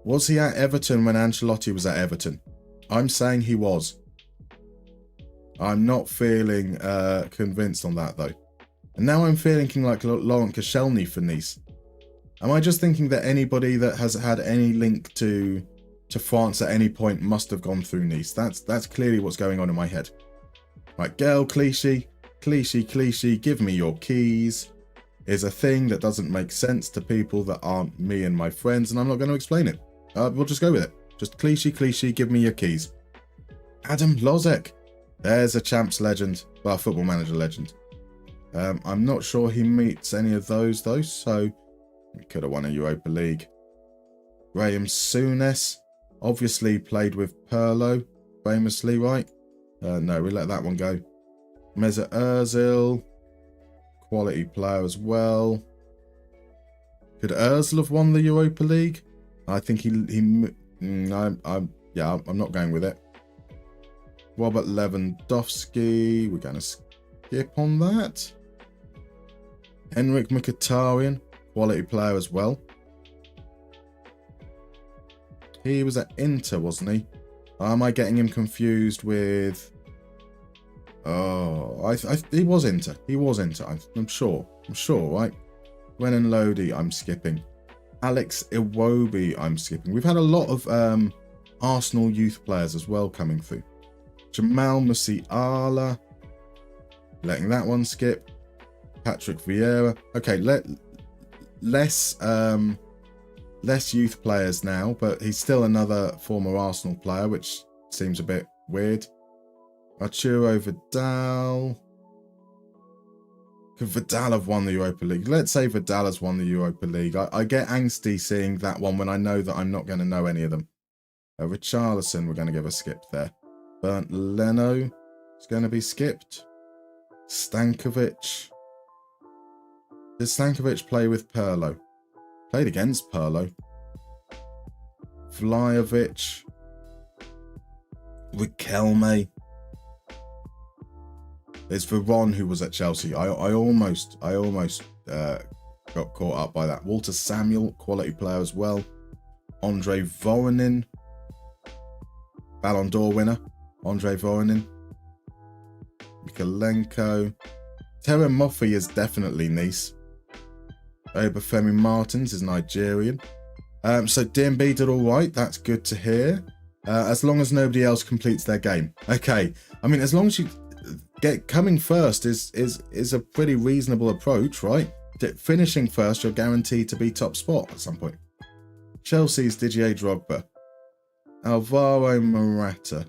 H: Was he at Everton when Ancelotti was at Everton? I'm saying he was. I'm not feeling convinced on that though. And now I'm thinking like Laurent Koscielny for Nice. Am I just thinking that anybody that has had any link to France at any point must have gone through Nice? That's clearly what's going on in my head. Right, Gael Clichy, give me your keys, is a thing that doesn't make sense to people that aren't me and my friends, and I'm not going to explain it. We'll just go with it. Just Clichy, give me your keys. Adam Lozek. There's a Champs legend, well, Football Manager legend. I'm not sure he meets any of those though, so he could have won a Europa League. Graham Souness, obviously played with Pirlo, famously, right? No, we let that one go. Mesut Ozil, quality player as well. Could Ozil have won the Europa League? I think I'm not going with it. Robert Lewandowski, we're going to skip on that. Henrik Mkhitaryan, quality player as well. He was at Inter, wasn't he? Am I getting him confused with... Oh, he was Inter. I'm sure, right? Renan Lodi, I'm skipping. Alex Iwobi, I'm skipping. We've had a lot of Arsenal youth players as well coming through. Jamal Musiala, letting that one skip. Patrick Vieira. Okay, less youth players now, but he's still another former Arsenal player, which seems a bit weird. Arturo Vidal. Could Vidal have won the Europa League? Let's say Vidal has won the Europa League. I get angsty seeing that one when I know that I'm not going to know any of them. Richarlison, we're going to give a skip there. Bernd Leno is going to be skipped. Stankovic. Did Stankovic play with Pirlo? Played against Pirlo. Vlahovic. Riquelme. It's Veron who was at Chelsea. I almost got caught up by that. Walter Samuel, quality player as well. Andre Voronin, Ballon d'Or winner. Andre Voronin. Mikalenko. Terem Moffi is definitely Nice. Obafemi Martins is Nigerian. So DMB did all right. That's good to hear. As long as nobody else completes their game. Okay. I mean, as long as you coming first is a pretty reasonable approach, right? Finishing first, you're guaranteed to be top spot at some point. Chelsea's Didier Drogba. Alvaro Morata.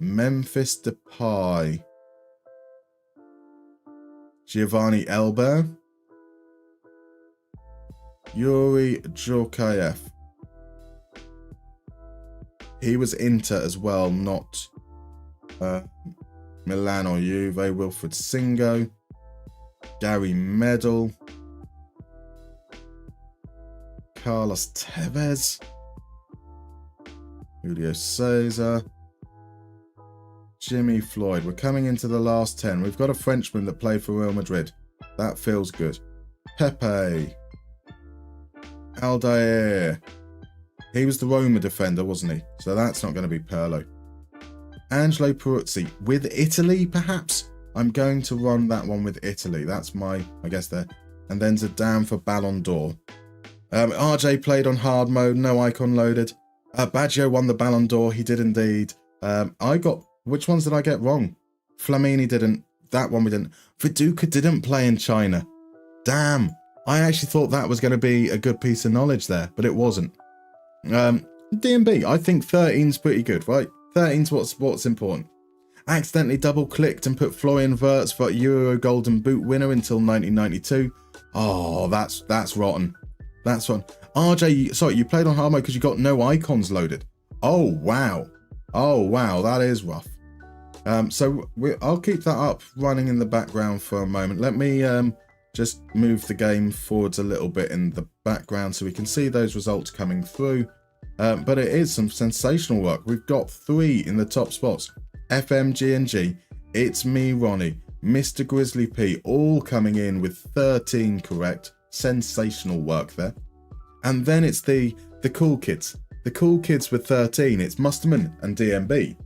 H: Memphis Depay. Giovanni Elber. Yuri Djorkaeff. He was Inter as well, not Milan or Juve. Wilfred Singo. Gary Medel. Carlos Tevez. Julio Cesar. Jimmy Floyd. We're coming into the last 10. We've got a Frenchman that played for Real Madrid. That feels good. Pepe. Aldair. He was the Roma defender, wasn't he? So that's not going to be Pirlo. Angelo Peruzzi. With Italy, perhaps? I'm going to run that one with Italy. That's my, I guess, there. And then Zidane for Ballon d'Or. RJ played on hard mode. No icon loaded. Baggio won the Ballon d'Or. He did indeed. Which ones did I get wrong? Flamini didn't. That one we didn't. Viduka didn't play in China. Damn. I actually thought that was going to be a good piece of knowledge there, but it wasn't. DMB, I think 13's pretty good, right? 13's what's important. Accidentally double-clicked and put Florian Wirtz for Euro Golden Boot winner until 1992. Oh, that's rotten. That's one. RJ, sorry, you played on hard mode because you got no icons loaded. Oh, wow. Oh, wow, that is rough. So I'll keep that up running in the background for a moment. Let me just move the game forwards a little bit in the background so we can see those results coming through. But it is some sensational work. We've got 3 in the top spots. FMG&G, It's Me Ronnie, Mr. Grizzly P, all coming in with 13 correct. Sensational work there. And then it's the cool kids. The cool kids with 13. It's Musterman and DMB.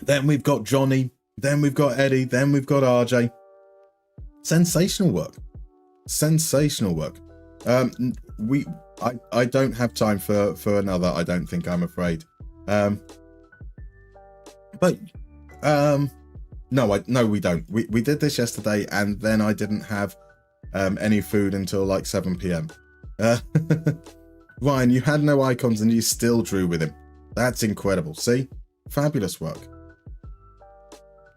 H: Then we've got Johnny. Then we've got Eddie. Then we've got RJ. Sensational work. Sensational work. I don't have time for another. I don't think, I'm afraid. No, we don't. We did this yesterday, and then I didn't have any food until like 7 p.m. Ryan, you had no icons and you still drew with him. That's incredible. See? Fabulous work.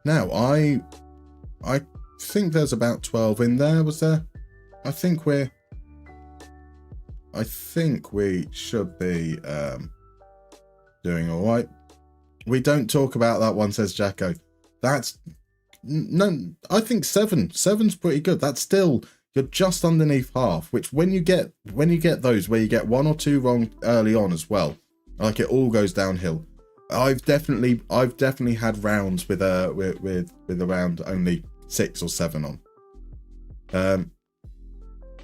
H: Now, I think there's about 12 in there, was there? I think we should be doing all right. We don't talk about that one, says Jacko. That's no, I think 7. 7's pretty good. That's still, you're just underneath half, which when you get those where you get 1 or 2 wrong early on as well, like it all goes downhill. I've definitely had rounds with around only 6 or 7 on.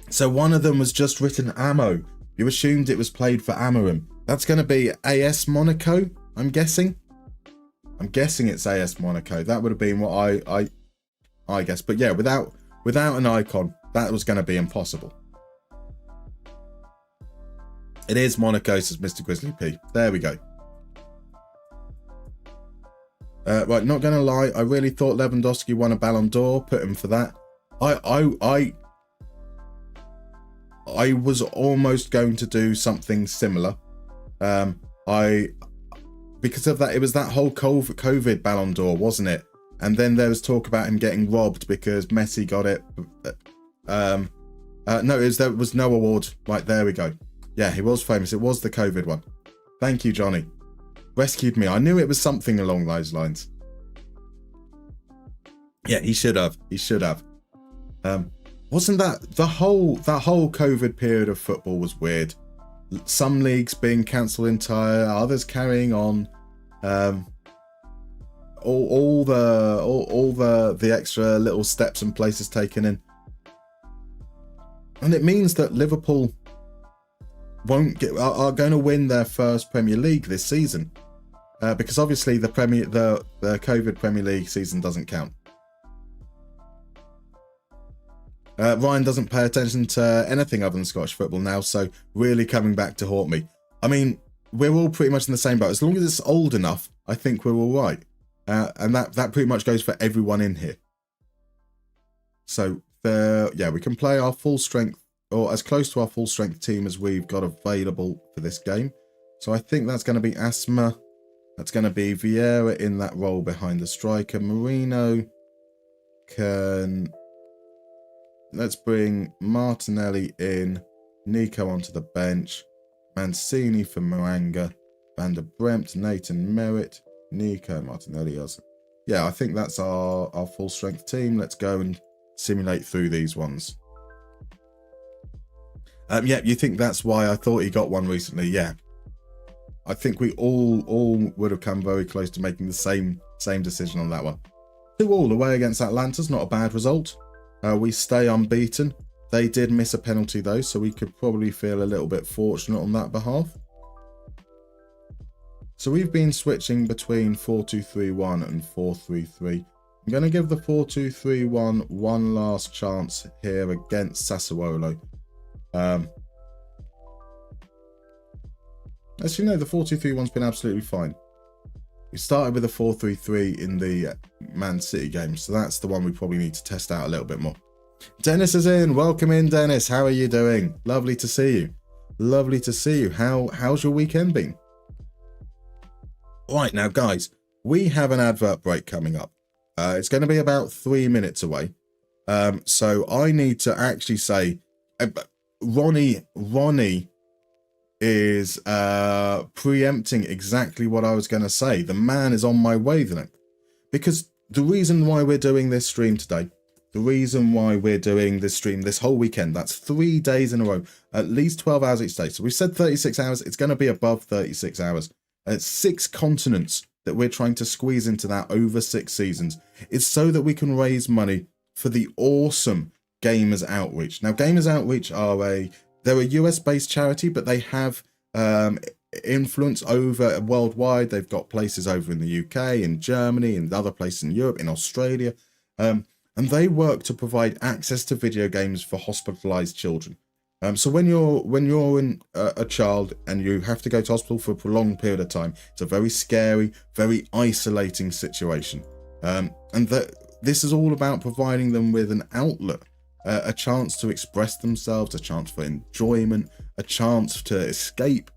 H: So one of them was just written Ammo. You assumed it was played for Amorim. That's going to be AS Monaco, I'm guessing. I'm guessing it's AS Monaco. That would have been what I guess. But yeah, without an icon, that was going to be impossible. It is Monaco, says Mr. Grizzly P. There we go. Right, not going to lie. I really thought Lewandowski won a Ballon d'Or. Put him for that. I was almost going to do something similar. because of that, it was that whole COVID Ballon d'Or, wasn't it? And then there was talk about him getting robbed because Messi got it. No, there was no award. Right, there we go. Yeah, he was famous. It was the COVID one. Thank you, Johnny. Rescued me. I knew it was something along those lines. Yeah, he should have. He should have. Wasn't that the whole COVID period of football was weird? Some leagues being cancelled entire, others carrying on. All the extra little steps and places taken in, and it means that Liverpool are going to win their first Premier League this season, because obviously the COVID Premier League season doesn't count. Ryan doesn't pay attention to anything other than Scottish football now, so really coming back to haunt me. I mean, we're all pretty much in the same boat. As long as it's old enough, I think we're all right. And that pretty much goes for everyone in here. So, yeah, we can play our full strength, or as close to our full strength team as we've got available for this game. So I think that's going to be Asma. That's going to be Vieira in that role behind the striker. Marino can... Let's bring Martinelli in. Nico onto the bench. Mancini for Maranga. Van der Bremt, Nathan Merritt. Nico, Martinelli. Yeah, I think that's our full strength team. Let's go and simulate through these ones. Yeah, you think that's why I thought he got one recently? Yeah. I think we all would have come very close to making the same decision on that one. 2-2 away against Atlanta's not a bad result. We stay unbeaten. They did miss a penalty though, so we could probably feel a little bit fortunate on that behalf. So we've been switching between 4-2-3-1 and 4-3-3. I'm going to give the 4-2-3-1 one last chance here against Sassuolo. As you know, the 4-2-3-1's been absolutely fine. We started with a 4-3-3 in the Man City game, so that's the one we probably need to test out a little bit more. Dennis is in. Welcome in, Dennis. How are you doing? Lovely to see you. Lovely to see you. How's your weekend been? Right, now, guys, we have an advert break coming up. It's going to be about 3 minutes away. So I need to actually say, Ronnie is preempting exactly what I was going to say. The man is on my wavelength. Because the reason why we're doing this stream today, the reason why we're doing this stream this whole weekend, that's 3 days in a row, at least 12 hours each day. So we said 36 hours, it's going to be above 36 hours. And it's 6 continents that we're trying to squeeze into that over 6 seasons. It's so that we can raise money for the awesome Gamers Outreach. Now, Gamers Outreach they're a US-based charity, but they have influence over worldwide. They've got places over in the UK, in Germany, and other places in Europe, in Australia. And they work to provide access to video games for hospitalized children. So when you're a child and you have to go to hospital for a prolonged period of time, it's a very scary, very isolating situation. And this is all about providing them with an outlet, a chance to express themselves, a chance for enjoyment, a chance to escape,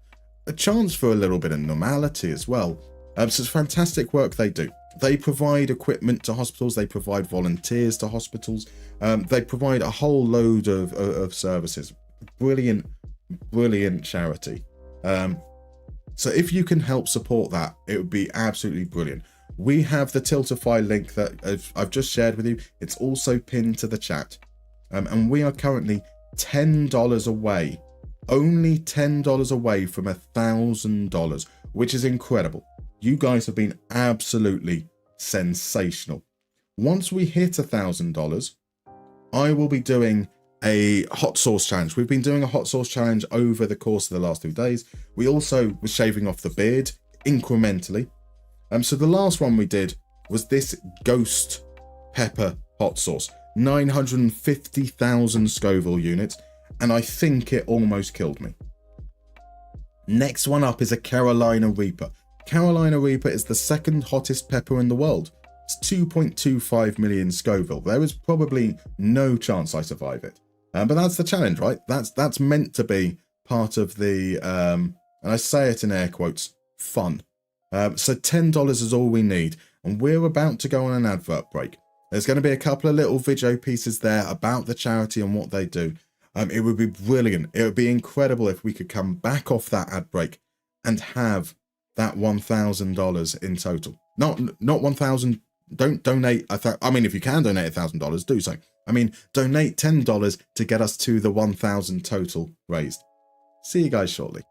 H: a chance for a little bit of normality as well. So it's fantastic work they do. They provide equipment to hospitals, they provide volunteers to hospitals, they provide a whole load of services. Brilliant charity. So if you can help support that, it would be absolutely brilliant. We have the Tiltify link that I've just shared with you. It's also pinned to the chat. And we are currently $10 away, only $10 away from $1,000, which is incredible. You guys have been absolutely sensational. Once we hit $1,000, I will be doing a hot sauce challenge. We've been doing a hot sauce challenge over the course of the last 2 days. We also were shaving off the beard incrementally. So the last one we did was this ghost pepper hot sauce. 950,000 Scoville units, and I think it almost killed me. Next one up is a Carolina Reaper. Carolina Reaper is the second hottest pepper in the world. It's 2.25 million Scoville. There is probably no chance I survive it. But that's the challenge, right? That's meant to be part of the, and I say it in air quotes, fun. So $10 is all we need. And we're about to go on an advert break. There's going to be a couple of little video pieces there about the charity and what they do. It would be brilliant. It would be incredible if we could come back off that ad break and have that $1,000 in total. Not 1,000. Don't donate. I mean, if you can donate $1,000, do so. I mean, donate $10 to get us to the 1,000 total raised. See you guys shortly.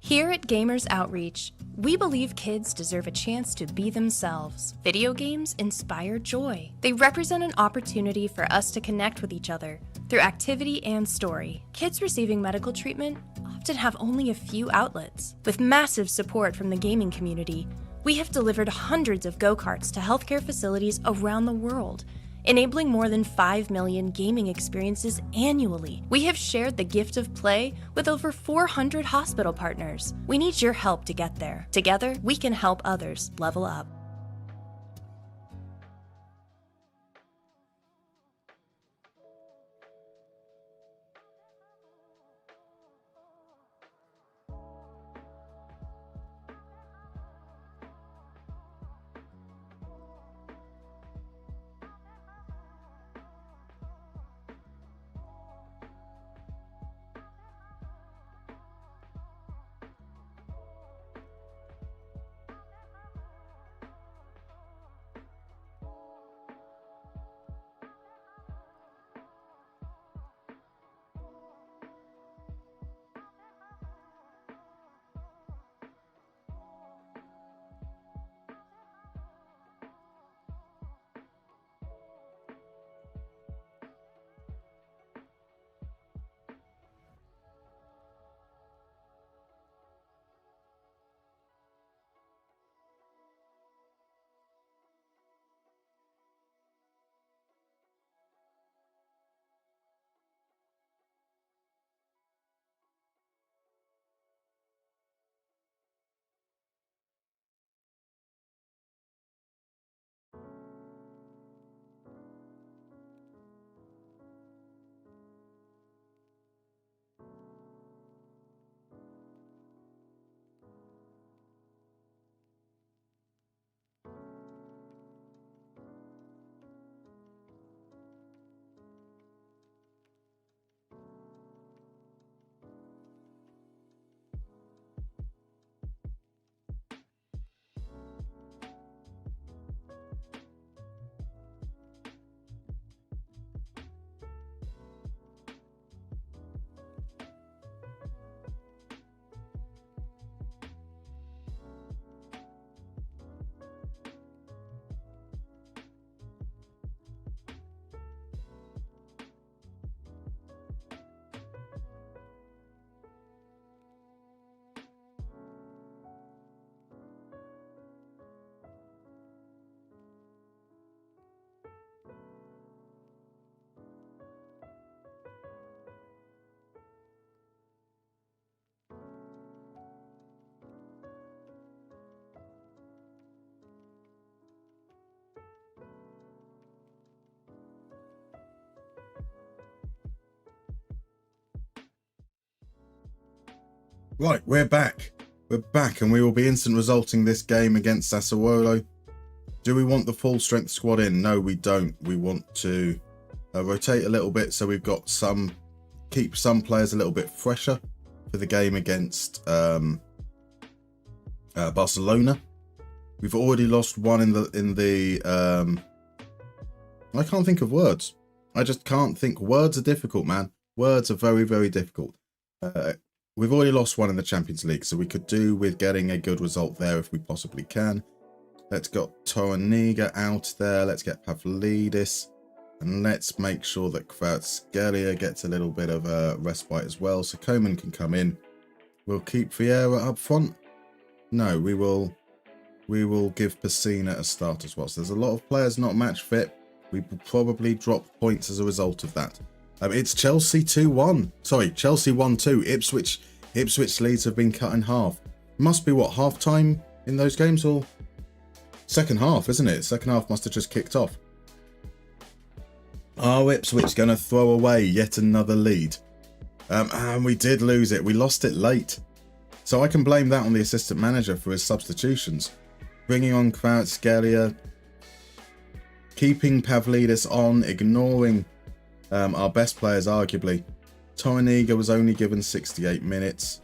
C: Here at Gamers Outreach, we believe kids deserve a chance to be themselves. Video games inspire joy. They represent an opportunity for us to connect with each other through activity and story. Kids receiving medical treatment often have only a few outlets. With massive support from the gaming community, we have delivered hundreds of go-karts to healthcare facilities around the world, enabling more than 5 million gaming experiences annually. We have shared the gift of play with over 400 hospital partners. We need your help to get there. Together, we can help others level up.
H: Right, we're back. We're back, and we will be instant resulting this game against Sassuolo. Do we want the full strength squad in? No, we don't. We want to rotate a little bit so we've got keep some players a little bit fresher for the game against Barcelona. We've already lost one in the I can't think of words. I just can't think. Words are difficult, man. Words are very, very difficult. We've already lost one in the Champions League, so we could do with getting a good result there if we possibly can. Let's get Toraniga out there. Let's get Pavlidis. And let's make sure that Kvaratskhelia gets a little bit of a respite as well, so Coman can come in. We'll keep Vieira up front. No, we will give Pessina a start as well. So there's a lot of players not match fit. We will probably drop points as a result of that. It's Chelsea 2-1. Sorry, Chelsea 1-2. Ipswich leads have been cut in half. Must be what, half time in those games, or second half, isn't it? Second half must have just kicked off. Are Ipswich going to throw away yet another lead? And we did lose it. We lost it late. So I can blame that on the assistant manager for his substitutions. Bringing on Kvaratskhelia, keeping Pavlidis on, ignoring our best players arguably. Toraniga was only given 68 minutes.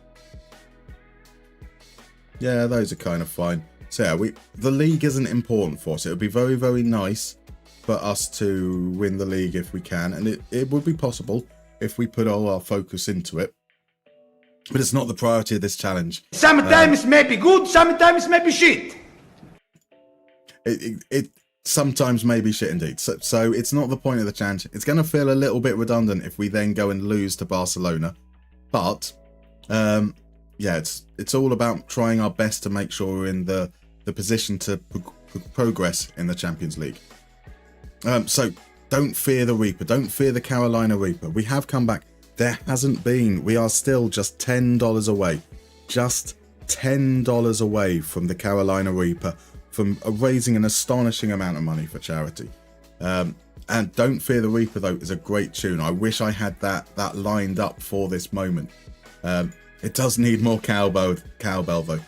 H: Yeah, those are kind of fine. So yeah, the league isn't important for us. It would be very, very nice for us to win the league if we can, and it would be possible if we put all our focus into it. But it's not the priority of this challenge.
I: Sometimes maybe good, sometimes maybe shit.
H: It sometimes may be shit indeed. So it's not the point of the challenge. It's going to feel a little bit redundant if we then go and lose to Barcelona. But yeah, it's all about trying our best to make sure we're in the position to progress in the Champions League. So don't fear the Reaper. Don't fear the Carolina Reaper. We have come back. There hasn't been. We are still just $10 away. Just $10 away from the Carolina Reaper, from raising an astonishing amount of money for charity. And Don't Fear the Reaper, though, is a great tune. I wish I had that lined up for this moment. It does need more cowbell, though.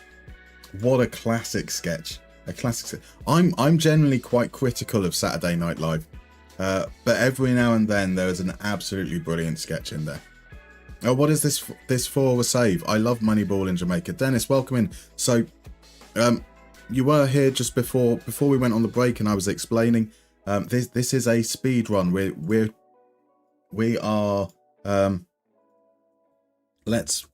H: What a classic sketch. A classic sketch. I'm generally quite critical of Saturday Night Live. But every now and then there is an absolutely brilliant sketch in there. Oh, what is this for a save? I love Moneyball in Jamaica. Dennis, welcome in. So, you were here just before we went on the break, and I was explaining. This is a speed run. We are. Let's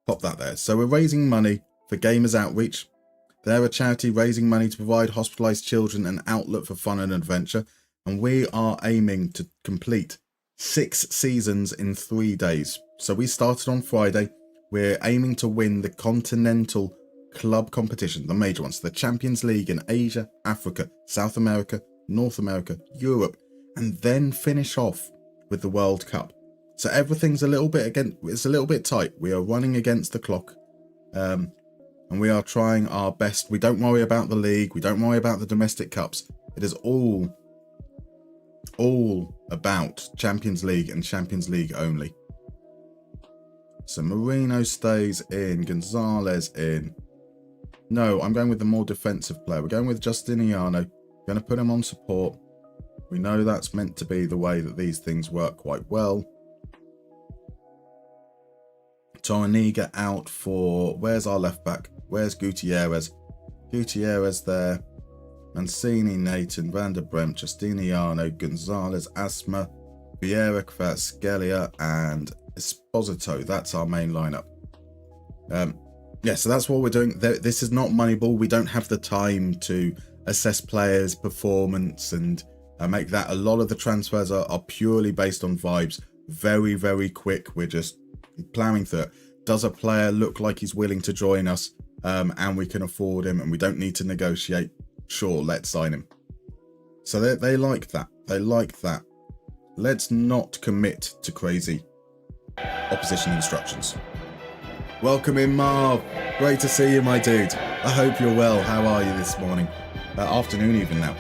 H: pop that there. So we're raising money for Gamers Outreach. They're a charity raising money to provide hospitalized children an outlet for fun and adventure. And we are aiming to complete 6 seasons in 3 days. So we started on Friday. We're aiming to win the Continental Club competition, the major ones, the Champions League in Asia, Africa, South America, North America, Europe, and then finish off with the World Cup. So everything's a little bit tight. We are running against the clock. And we are trying our best. We don't worry about the league. We don't worry about the domestic cups. It is all about Champions League and Champions League only. So Marino stays in, Gonzalez in. No, I'm going with the more defensive player. We're going with Justiniano. Going to put him on support. We know that's meant to be the way that these things work quite well. Toraniga out for... Where's our left back? Where's Gutierrez? Gutierrez there. Mancini, Nathan, Van der Bremt, Justiniano, Gonzalez, Asma, Vieira, Kvaratskhelia, and Esposito. That's our main lineup. Yeah, so that's what we're doing. This is not Moneyball. We don't have the time to assess players' performance and make that. A lot of the transfers are purely based on vibes. Very, very quick. We're just plowing through it. Does a player look like he's willing to join us and we can afford him and we don't need to negotiate? Sure, let's sign him. So they like that. They like that. Let's not commit to crazy opposition instructions. Welcome in, Marv. Great to see you, my dude. I hope you're well. How are you this morning? Afternoon even now.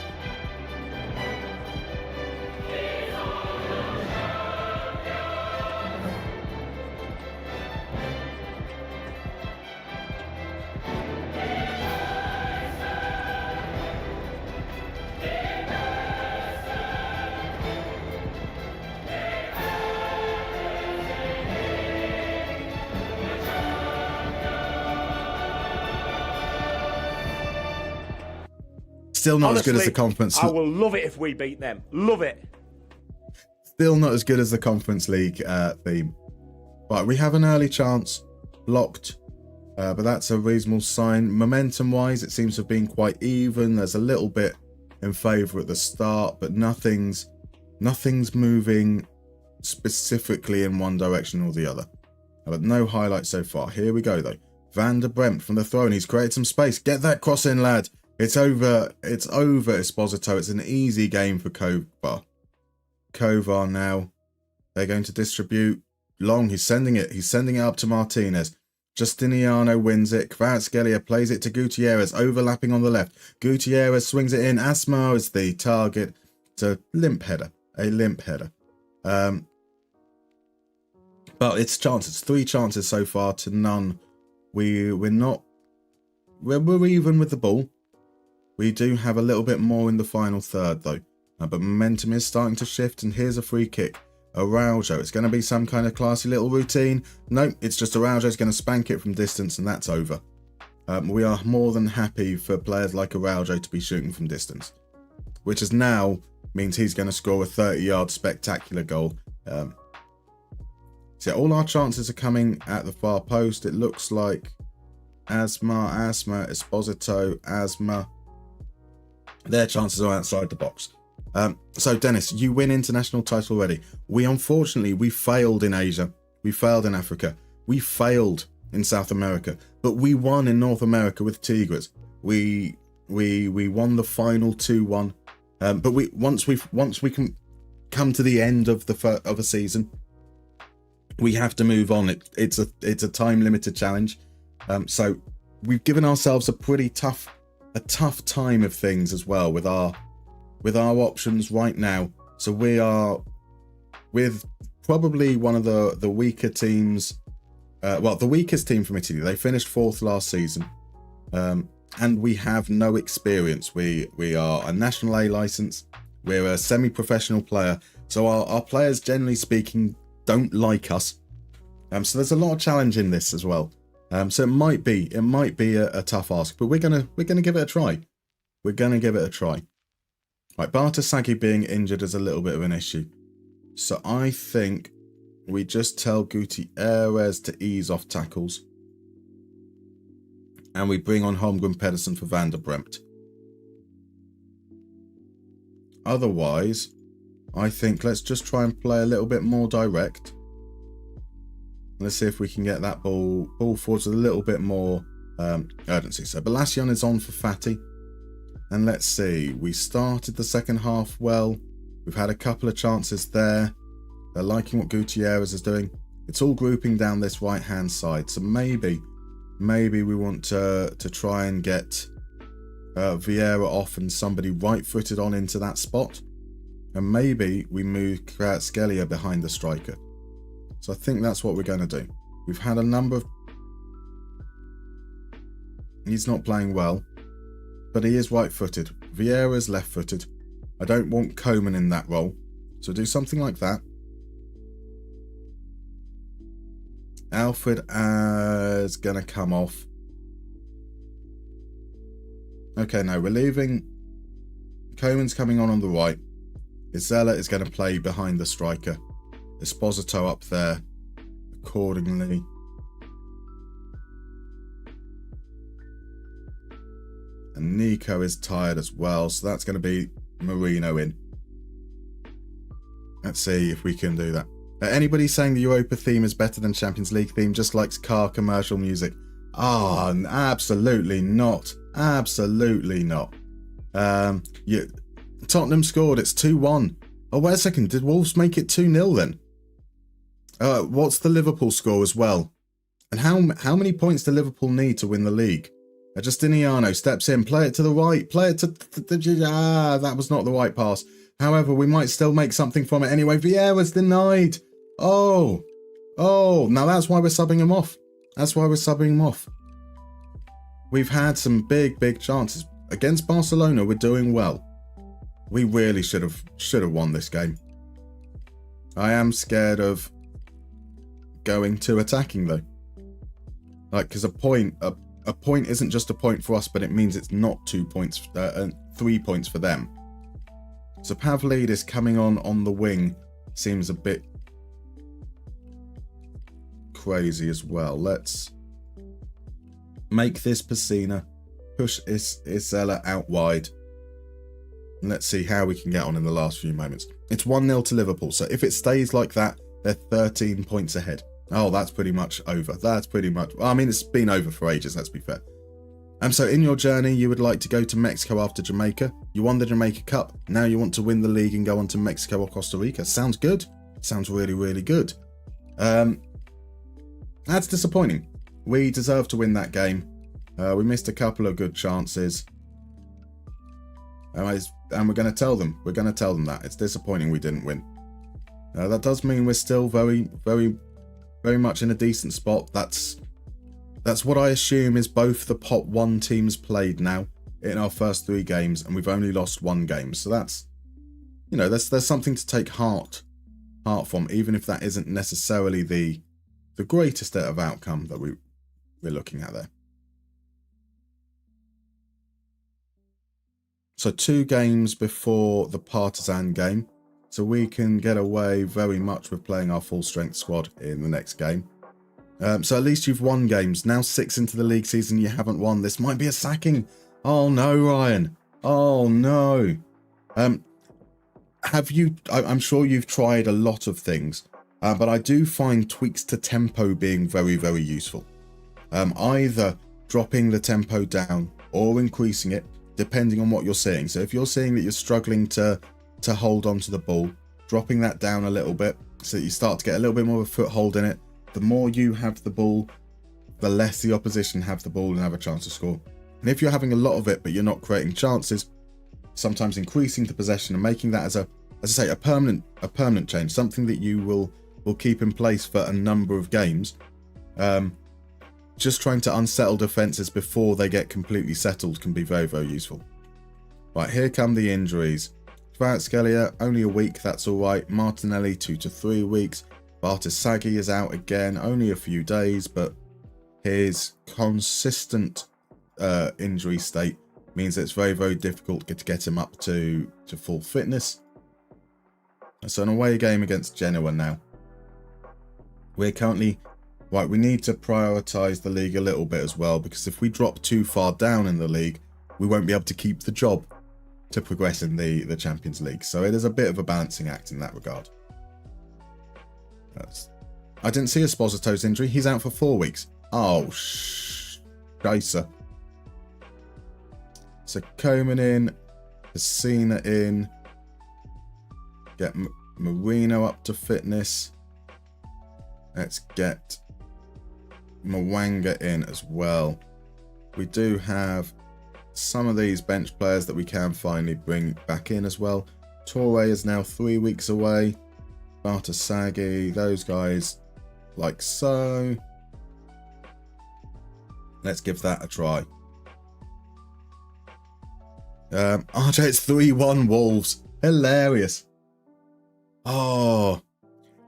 H: Still not as good as the conference.
I: I will love it if we beat them. Love it.
H: Still not as good as the Conference League theme. Right, we have an early chance locked, but that's a reasonable sign. Momentum-wise, it seems to have been quite even. There's a little bit in favour at the start, but nothing's moving specifically in one direction or the other. But no highlights so far. Here we go, though. Van der Bremt from the throne. He's created some space. Get that cross in, lad. It's over. It's over, Esposito. It's an easy game for Kovar. Kovar now. They're going to distribute long. He's sending it. He's sending it up to Martinez. Justiniano wins it. Kvaratskhelia plays it to Gutierrez, overlapping on the left. Gutierrez swings it in. Asmar is the target. It's a limp header. A limp header. But it's chances. 3 chances so far to none. We're even with the ball. We do have a little bit more in the final third, though. But momentum is starting to shift, and here's a free kick. Araujo. It's going to be some kind of classy little routine. Nope, it's just Araujo's going to spank it from distance, and that's over. We are more than happy for players like Araujo to be shooting from distance, which is now means he's going to score a 30-yard spectacular goal. So all our chances are coming at the far post. It looks like Asma, Esposito, Asma. Their chances are outside the box. So Dennis, you win international title already. We failed in Asia. We failed in Africa. We failed in South America, but we won in North America with Tigres. We won the final 2-1. But once we can come to the end of a season, we have to move on. It's a time limited challenge. So we've given ourselves a pretty tough time of things as well with our options right now. So we are with probably one of the weaker teams. The weakest team from Italy. They finished 4th last season. And we have no experience. We are a National A license. We're a semi-professional player. So our players, generally speaking, don't like us. So there's a lot of challenge in this as well. So it might be a tough ask, but we're gonna give it a try. We're gonna give it a try. Right, Bartasagi being injured is a little bit of an issue. So I think we just tell Gutierrez to ease off tackles. And we bring on Holmgren Pedersen for Van der Bremt. Otherwise, I think let's just try and play a little bit more direct. Let's see if we can get that ball forward with a little bit more urgency. So Balacion is on for Fati. And let's see, we started the second half well. We've had a couple of chances there. They're liking what Gutierrez is doing. It's all grouping down this right-hand side. So maybe we want to try and get Vieira off and somebody right-footed on into that spot. And maybe we move Kvaratskhelia behind the striker. So I think that's what we're going to do. We've had a number of... He's not playing well, but he is right-footed. Vieira's left-footed. I don't want Coman in that role. So do something like that. Alfred is going to come off. Okay, no, we're leaving. Coman's coming on the right. Isella is going to play behind the striker. Esposito up there accordingly. And Nico is tired as well, so that's going to be Marino in. Let's see if we can do that. Anybody saying the Europa theme is better than Champions League theme just likes car commercial music? Absolutely not. Absolutely not. Tottenham scored. It's 2-1. Oh, wait a second. Did Wolves make it 2-0 then? What's the Liverpool score as well? And how many points do Liverpool need to win the league? Justiniano steps in. Play it to the right. Play it to... that was not the right pass. However, we might still make something from it anyway. Vieira's denied. Oh, now that's why we're subbing him off. That's why we're subbing him off. We've had some big chances. Against Barcelona, we're doing well. We really should have won this game. I am scared of going to attacking though. Like, because a point a point isn't just a point for us, but it means it's not 2 points, 3 points for them. So Pavlidis coming on the wing seems a bit crazy as well. Let's make this Pacina, push Isella out wide, and let's see how we can get on in the last few moments. It's 1-0 to Liverpool, so if it stays like that, they're 13 points ahead. Oh, that's pretty much over. That's pretty much... I mean, it's been over for ages, let's be fair. So in your journey, you would like to go to Mexico after Jamaica. You won the Jamaica Cup. Now you want to win the league and go on to Mexico or Costa Rica. Sounds good. Sounds really, really good. That's disappointing. We deserve to win that game. We missed a couple of good chances. And we're going to tell them. We're going to tell them that. It's disappointing we didn't win. That does mean we're still very, very, very much in a decent spot. That's what I assume is both the pot 1 teams played now in our first 3 games, and we've only lost 1 game. So that's, you know, there's something to take heart from, even if that isn't necessarily the greatest of outcome that we're looking at there. So 2 games before the Partizan game, so we can get away very much with playing our full strength squad in the next game. So at least you've won games. Now 6 into the league season, you haven't won. This might be a sacking. Oh no, Ryan. Oh no. I'm sure you've tried a lot of things, but I do find tweaks to tempo being very, very useful. Either dropping the tempo down or increasing it, depending on what you're seeing. So if you're seeing that you're struggling to hold on to the ball, dropping that down a little bit so that you start to get a little bit more of a foothold in it. The more you have the ball, the less the opposition have the ball and have a chance to score. And if you're having a lot of it but you're not creating chances, sometimes increasing the possession and making that as I say, a permanent change, something that you will keep in place for a number of games. Just trying to unsettle defences before they get completely settled can be very, very useful. Right, here come the injuries. Kvaratskhelia, only a week, that's all right. Martinelli, 2 to 3 weeks. Bartasaghi is out again, only a few days, but his consistent injury state means it's very, very difficult to get him up to full fitness. So an away game against Genoa now. We're currently... Right, we need to prioritise the league a little bit as well, because if we drop too far down in the league, we won't be able to keep the job to progress in the Champions League. So it is a bit of a balancing act in that regard. I didn't see Esposito's injury. He's out for 4 weeks. Oh, Scheisse. So Coman in, Pacina in, get Marino up to fitness. Let's get Mwanga in as well. We do have some of these bench players that we can finally bring back in as well. Toure is now 3 weeks away. Bartasaghi, those guys, like so. Let's give that a try. RJ, it's 3-1 Wolves. Hilarious. Oh.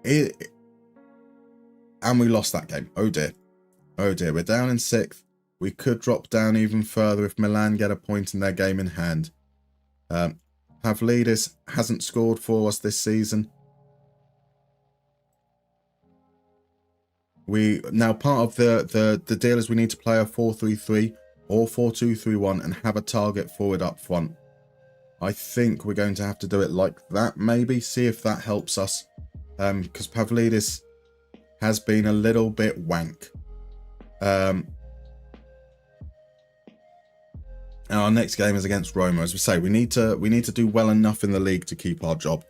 H: And we lost that game. Oh dear. Oh dear. We're down in 6th. We could drop down even further if Milan get a point in their game in hand. Pavlidis hasn't scored for us this season. Now part of the deal is we need to play a 4-3-3 or 4-2-3-1 and have a target forward up front. I think we're going to have to do it like that, maybe. See if that helps us. Because Pavlidis has been a little bit wank. And our next game is against Roma. As we say, we need to do well enough in the league to keep our job.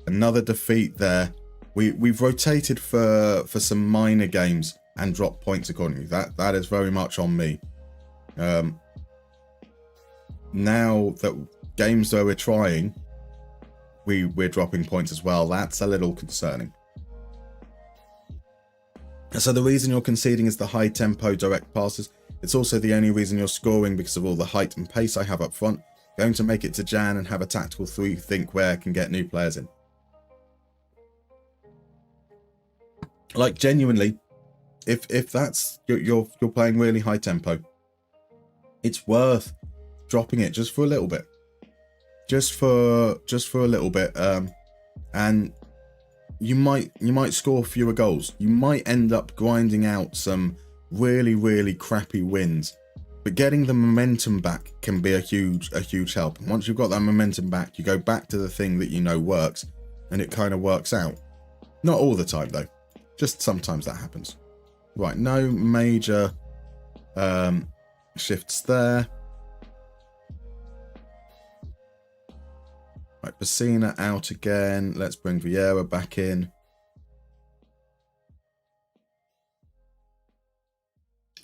H: Another defeat there. We've rotated for some minor games and dropped points accordingly. That is very much on me. Now that games where we're trying, we're dropping points as well. That's a little concerning. So the reason you're conceding is the high tempo direct passes. It's also the only reason you're scoring because of all the height and pace I have up front. Going to make it to Jan and have a tactical think where I can get new players in. Like genuinely, if that's you're playing really high tempo it's worth dropping it just for a little bit. Just for a little bit. And you might score fewer goals. You might end up grinding out some really, really crappy wins. But getting the momentum back can be a huge help. And once you've got that momentum back, you go back to the thing that you know works, and it kind of works out. Not all the time though. Just sometimes that happens. Right, no major shifts there. Right, Pacina out again. Let's bring Vieira back in.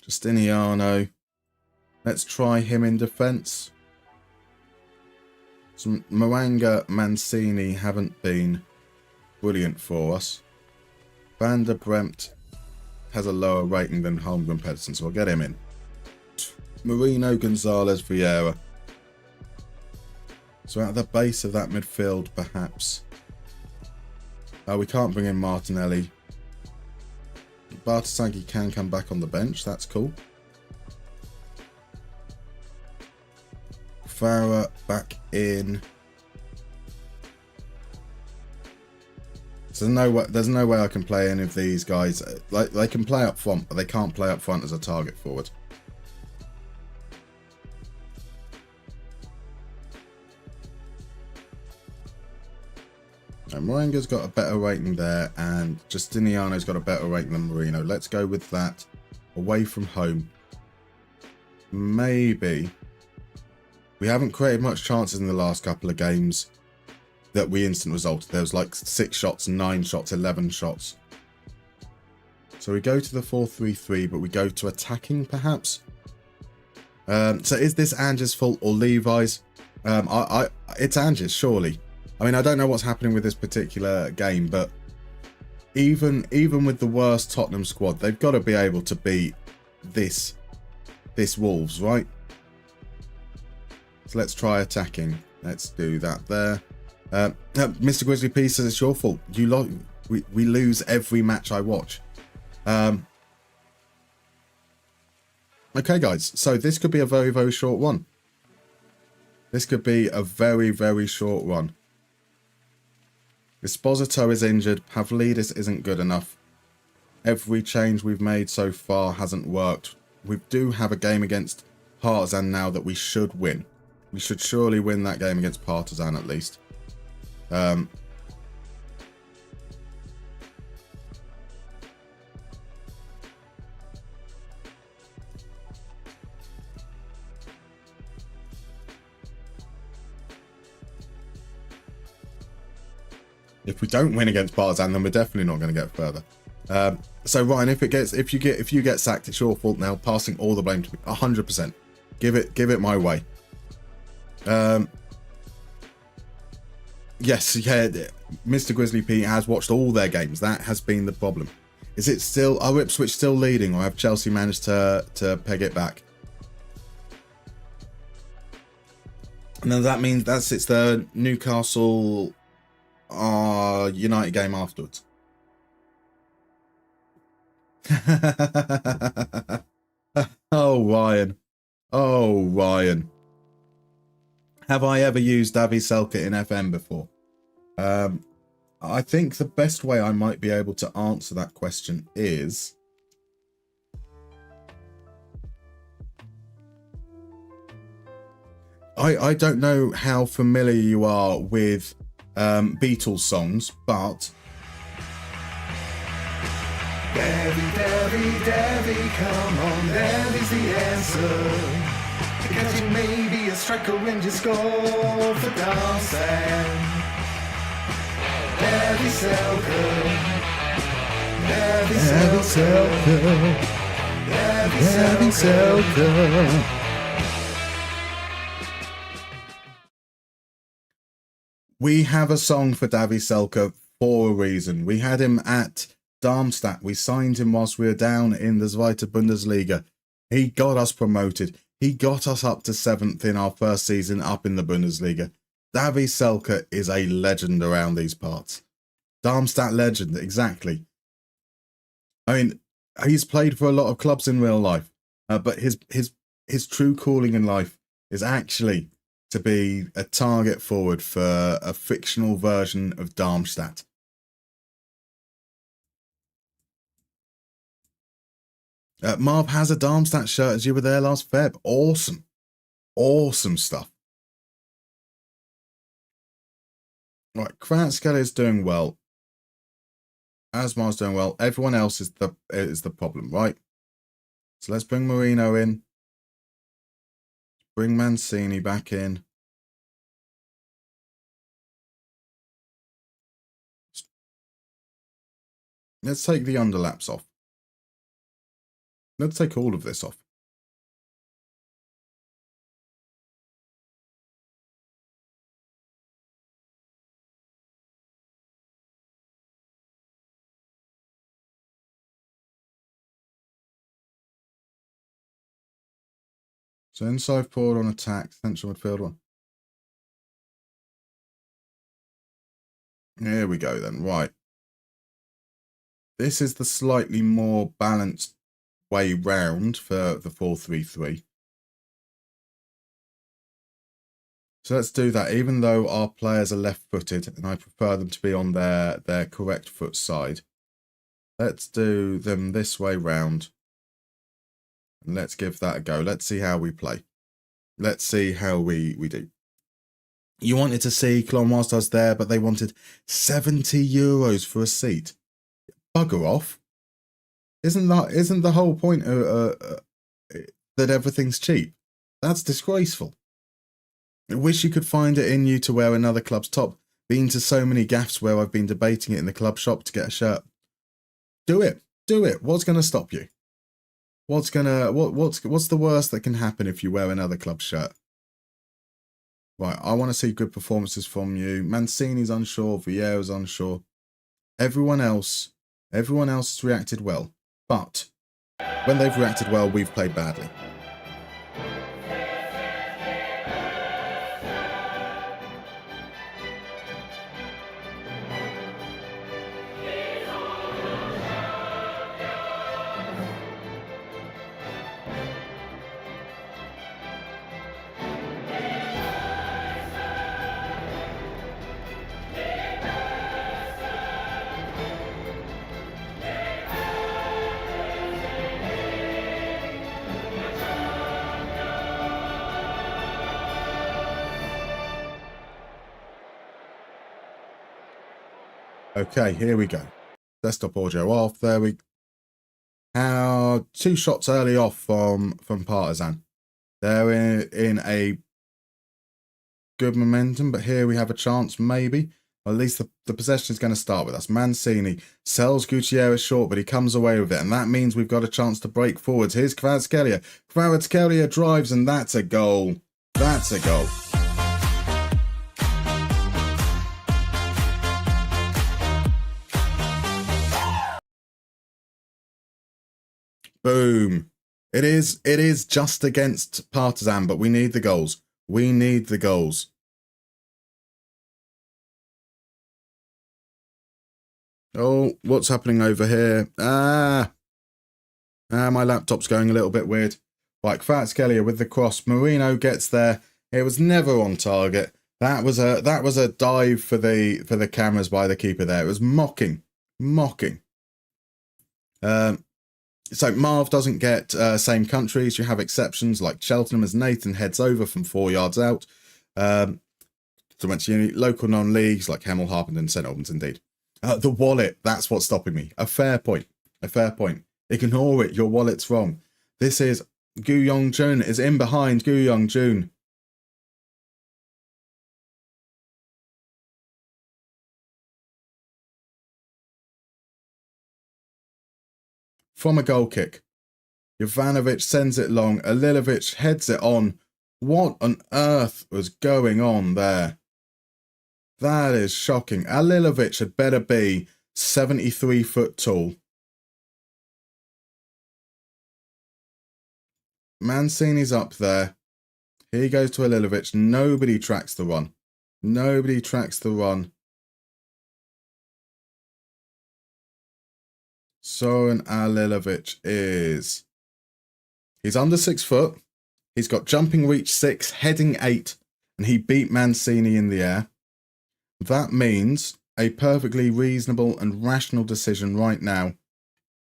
H: Justiniano. Let's try him in defence. Some Moanga, Mancini haven't been brilliant for us. Van der Bremt has a lower rating than Holmgren Pedersen, so I'll get him in. Marino, Gonzalez, Vieira. So at the base of that midfield, perhaps. We can't bring in Martinelli. Bartosangi can come back on the bench. That's cool. Farah back in. So there's no way I can play any of these guys. Like, they can play up front, but they can't play up front as a target forward. And Moranga's got a better rating there, and Justiniano's got a better rating than Marino. Let's go with that. Away from home. Maybe. We haven't created much chances in the last couple of games that we instant resulted. There was like 6 shots, 9 shots, 11 shots. So we go to the 4-3-3, but we go to attacking perhaps. So is this Ange's fault or Levi's? It's Ange's, surely. I mean, I don't know what's happening with this particular game, but even with the worst Tottenham squad, they've got to be able to beat this Wolves, right? So let's try attacking. Let's do that there. Mr. Grizzly P says it's your fault. We lose every match I watch. Okay, guys. So this could be a very, very short one. This could be a very, very short one. Esposito is injured. Pavlidis isn't good enough. Every change we've made so far hasn't worked. We do have a game against Partizan now that we should win. We should surely win that game against Partizan at least. If we don't win against Partizan, then we're definitely not going to get further. So Ryan, if you get sacked, it's your fault now. Passing all the blame to me, 100%. Give it my way. Yes, yeah. Mr. Grizzly P has watched all their games. That has been the problem. Is it still? Are Ipswich still leading, or have Chelsea managed to peg it back? And then that means it's the Newcastle United game afterwards. Oh, Ryan. Oh, Ryan. Have I ever used Davy Selke in FM before? I think the best way I might be able to answer that question is... I don't know how familiar you are with Beatles songs, but...
K: Davy, come on, Davy's the answer. Because you may be a striker and you score for Darmstadt. Davy Selke. Davy Selke. Davy Selke.
H: We have a song for Davy Selke for a reason. We had him at Darmstadt. We signed him whilst we were down in the Zweite Bundesliga. He got us promoted. He got us up to 7th in our first season up in the Bundesliga. Davy Selke is a legend around these parts. Darmstadt legend, exactly. I mean, he's played for a lot of clubs in real life, but his his true calling in life is actually to be a target forward for a fictional version of Darmstadt. Marv has a Darmstadt shirt as you were there last Feb. Awesome. Awesome stuff. Right, Kvaratskhelia is doing well. Asmar's doing well. Everyone else is the problem, right? So let's bring Marino in. Bring Mancini back in. Let's take the underlaps off. Let's take all of this off. So inside forward on attack, central midfield one. Here we go then, right. This is the slightly more balanced way round for the 4-3-3. So let's do that, even though our players are left-footed, and I prefer them to be on their correct foot side. Let's do them this way round. And let's give that a go. Let's see how we play. Let's see how we do. You wanted to see Clone Masters there, but they wanted €70 for a seat. Bugger off. Isn't the whole point that everything's cheap? That's disgraceful. I wish you could find it in you to wear another club's top. Been to so many gaffes where I've been debating it in the club shop to get a shirt. Do it. Do it. What's going to stop you? What's the worst that can happen if you wear another club shirt? Right, I want to see good performances from you. Mancini's unsure, Vieira's unsure. Everyone else has reacted well. But when they've reacted well, we've played badly. Okay, here we go. Desktop audio off. There we go. 2 shots early off from Partizan. They're in a good momentum, but here we have a chance, maybe. Or at least the possession is going to start with us. Mancini sells Gutierrez short, but he comes away with it, and that means we've got a chance to break forwards. Here's Kvaratskhelia. Kvaratskhelia drives, and that's a goal. That's a goal. Boom. It is just against Partizan, but we need the goals. We need the goals. Oh, what's happening over here? My laptop's going a little bit weird. Right, Kvaratskhelia with the cross. Marino gets there. It was never on target. That was a dive for the cameras by the keeper there. It was mocking. So Marv doesn't get same countries. You have exceptions like Cheltenham as Nathan heads over from 4 yards out. So went to local non-leagues like Hemel, Harpenden, St Albans indeed. The wallet, that's what's stopping me. A fair point. Ignore it, your wallet's wrong. This is Gu Yong-jun is in behind Gu Yong-jun. From a goal kick. Jovanovic sends it long. Alilovic heads it on. What on earth was going on there? That is shocking. Alilovic had better be 73 foot tall. Mancini's up there. He goes to Alilovic. Nobody tracks the run. Soren Alilovic he's under 6 foot. He's got jumping reach 6, heading 8, and he beat Mancini in the air. That means a perfectly reasonable and rational decision right now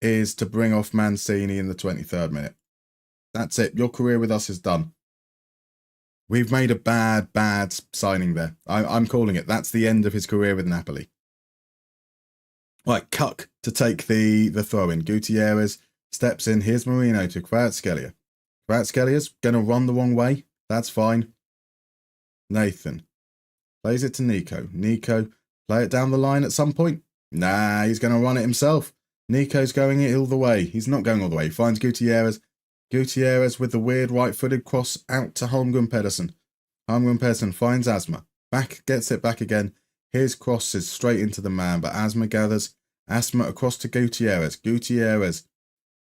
H: is to bring off Mancini in the 23rd minute. That's it. Your career with us is done. We've made a bad signing there. I'm calling it. That's the end of his career with Napoli. Right, Cuck to take the throw-in. Gutierrez steps in. Here's Marino to Kvaratskhelia. Kvaratskelia's going to run the wrong way. That's fine. Nathan plays it to Nico. Nico, play it down the line at some point. Nah, he's going to run it himself. Nico's going it all the way. He's not going all the way. He finds Gutierrez. Gutierrez with the weird right-footed cross out to Holmgren Pedersen. Holmgren Pedersen finds Asma. Back, gets it back again. His cross is straight into the man, but Asma gathers. Asma across to Gutierrez. Gutierrez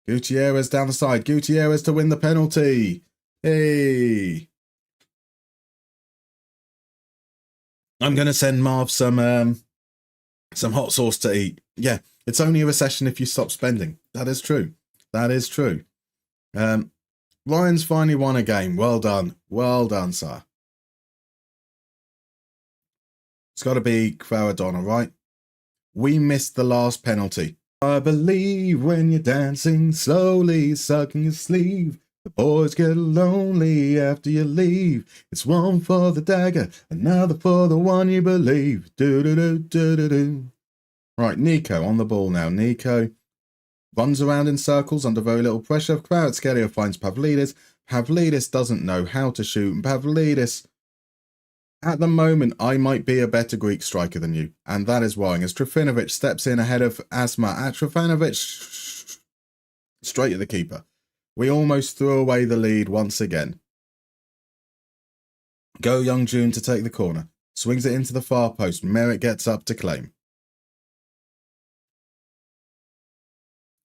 H: down the side. Gutierrez to win the penalty. Hey. I'm going to send Marv some hot sauce to eat. Yeah, it's only a recession if you stop spending. That is true. That is true. Ryan's finally won a game. Well done. Well done, sir. It's got to be Kvaradona, right? We missed the last penalty. I believe when you're dancing slowly, sucking your sleeve. The boys get lonely after you leave. It's one for the dagger, another for the one you believe. Do-do-do-do-do-do. Right, Nico on the ball now. Nico runs around in circles under very little pressure. Kvaratskhelia finds Pavlidis. Pavlidis doesn't know how to shoot. And Pavlidis, at the moment, I might be a better Greek striker than you. And that is worrying. As Trifinovic steps in ahead of Asma. Trifinovic straight at the keeper. We almost threw away the lead once again. Go Young June to take the corner. Swings it into the far post. Merritt gets up to claim.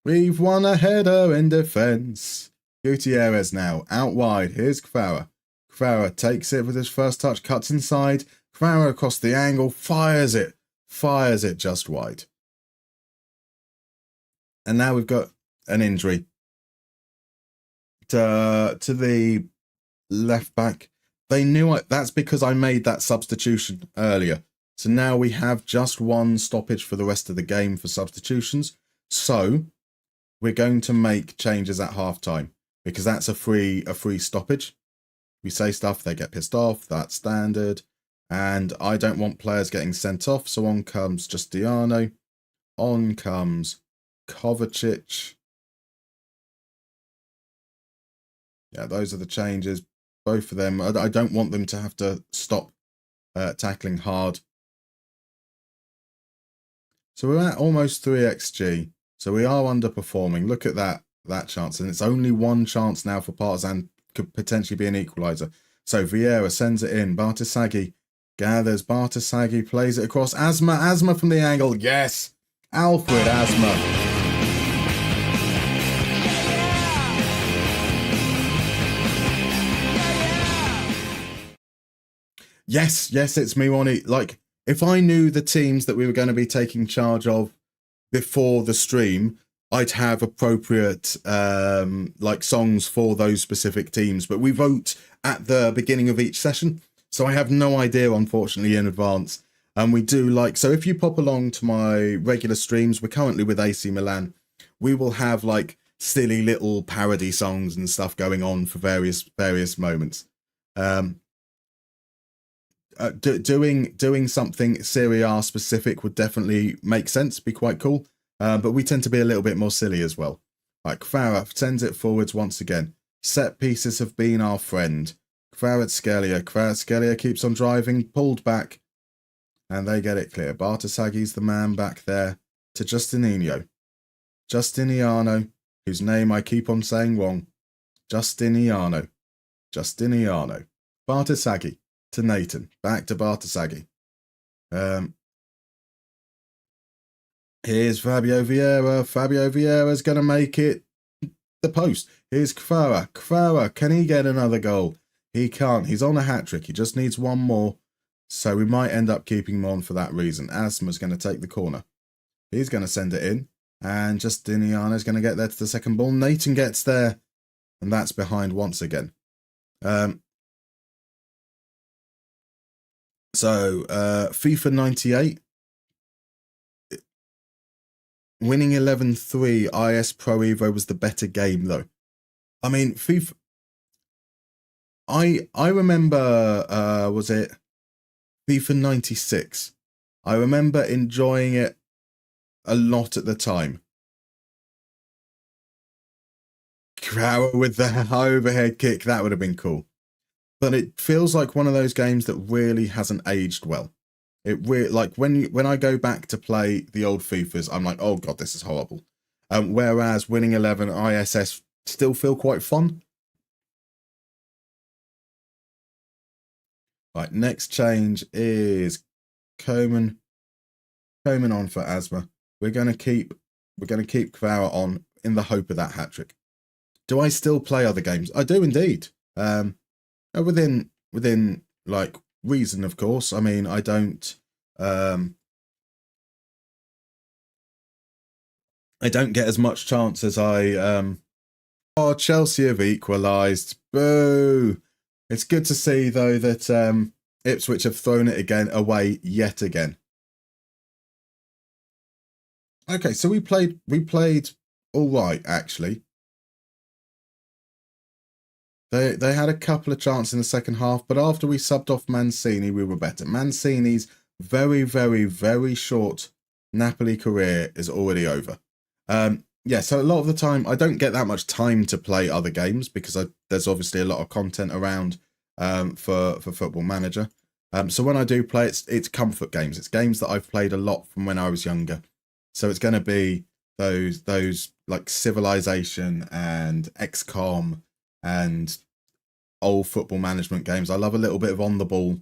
H: We've won a header in defence. Gutierrez now, out wide. Here's Kvara. Kvara takes it with his first touch, cuts inside. Kvara across the angle, fires it just wide. And now we've got an injury to the left back. They knew that's because I made that substitution earlier. So now we have just one stoppage for the rest of the game for substitutions. So we're going to make changes at half-time because that's a free stoppage. We say stuff, they get pissed off, that's standard. And I don't want players getting sent off, so on comes Giustiano. On comes Kovacic. Yeah, those are the changes. Both of them. I don't want them to have to stop tackling hard. So we're at almost 3xG. So we are underperforming. Look at that chance. And it's only one chance now for Partizan. Could potentially be an equaliser. So Vieira sends it in. Bartasaghi gathers. Bartasaghi plays it across. Asma from the angle. Yes! Alfred Asma. Yes, it's me, Ronnie. Like, if I knew the teams that we were going to be taking charge of before the stream, I'd have appropriate like songs for those specific teams. But we vote at the beginning of each session, so I have no idea, unfortunately, in advance. And we do like, so if you pop along to my regular streams, we're currently with AC Milan, we will have like silly little parody songs and stuff going on for various moments. Doing something Serie A specific would definitely make sense, be quite cool. But we tend to be a little bit more silly as well. Like Farah sends it forwards once again. Set pieces have been our friend. Kvaratskhelia keeps on driving, pulled back, and they get it clear. Bartasaghi's the man back there to Justiniano, whose name I keep on saying wrong. Justiniano. Bartasaghi to Nathan. Back to Bartasaghi. Here's Fabio Vieira. Fabio Vieira's going to make it the post. Here's Kvara. Kvara, can he get another goal? He can't. He's on a hat-trick. He just needs one more. So we might end up keeping him on for that reason. Asma's going to take the corner. He's going to send it in. And Justiniano's going to get there to the second ball. Nathan gets there. And that's behind once again. FIFA 98. Winning 11-3 IS Pro Evo was the better game, though. I mean, FIFA... I remember, was it FIFA 96? I remember enjoying it a lot at the time. Crower with the overhead kick, that would have been cool. But it feels like one of those games that really hasn't aged well. Like when I go back to play the old FIFAs, I'm like, oh god, this is horrible. Whereas Winning 11 ISS still feel quite fun. Right, next change is Coman on for asthma. We're gonna keep Kvara on in the hope of that hat trick. Do I still play other games? I do indeed. Within like reason, of course. I mean, I don't get as much chance as I oh, Chelsea have equalised. Boo! It's good to see though that Ipswich have thrown it away yet again. Okay, so we played all right actually. They had a couple of chances in the second half, but after we subbed off Mancini, we were better. Mancini's very, very, very short Napoli career is already over. Yeah, so a lot of the time, I don't get that much time to play other games because there's obviously a lot of content around for Football Manager. So when I do play, it's comfort games. It's games that I've played a lot from when I was younger. So it's going to be those like Civilization and XCOM and old football management games. I love a little bit of on the ball.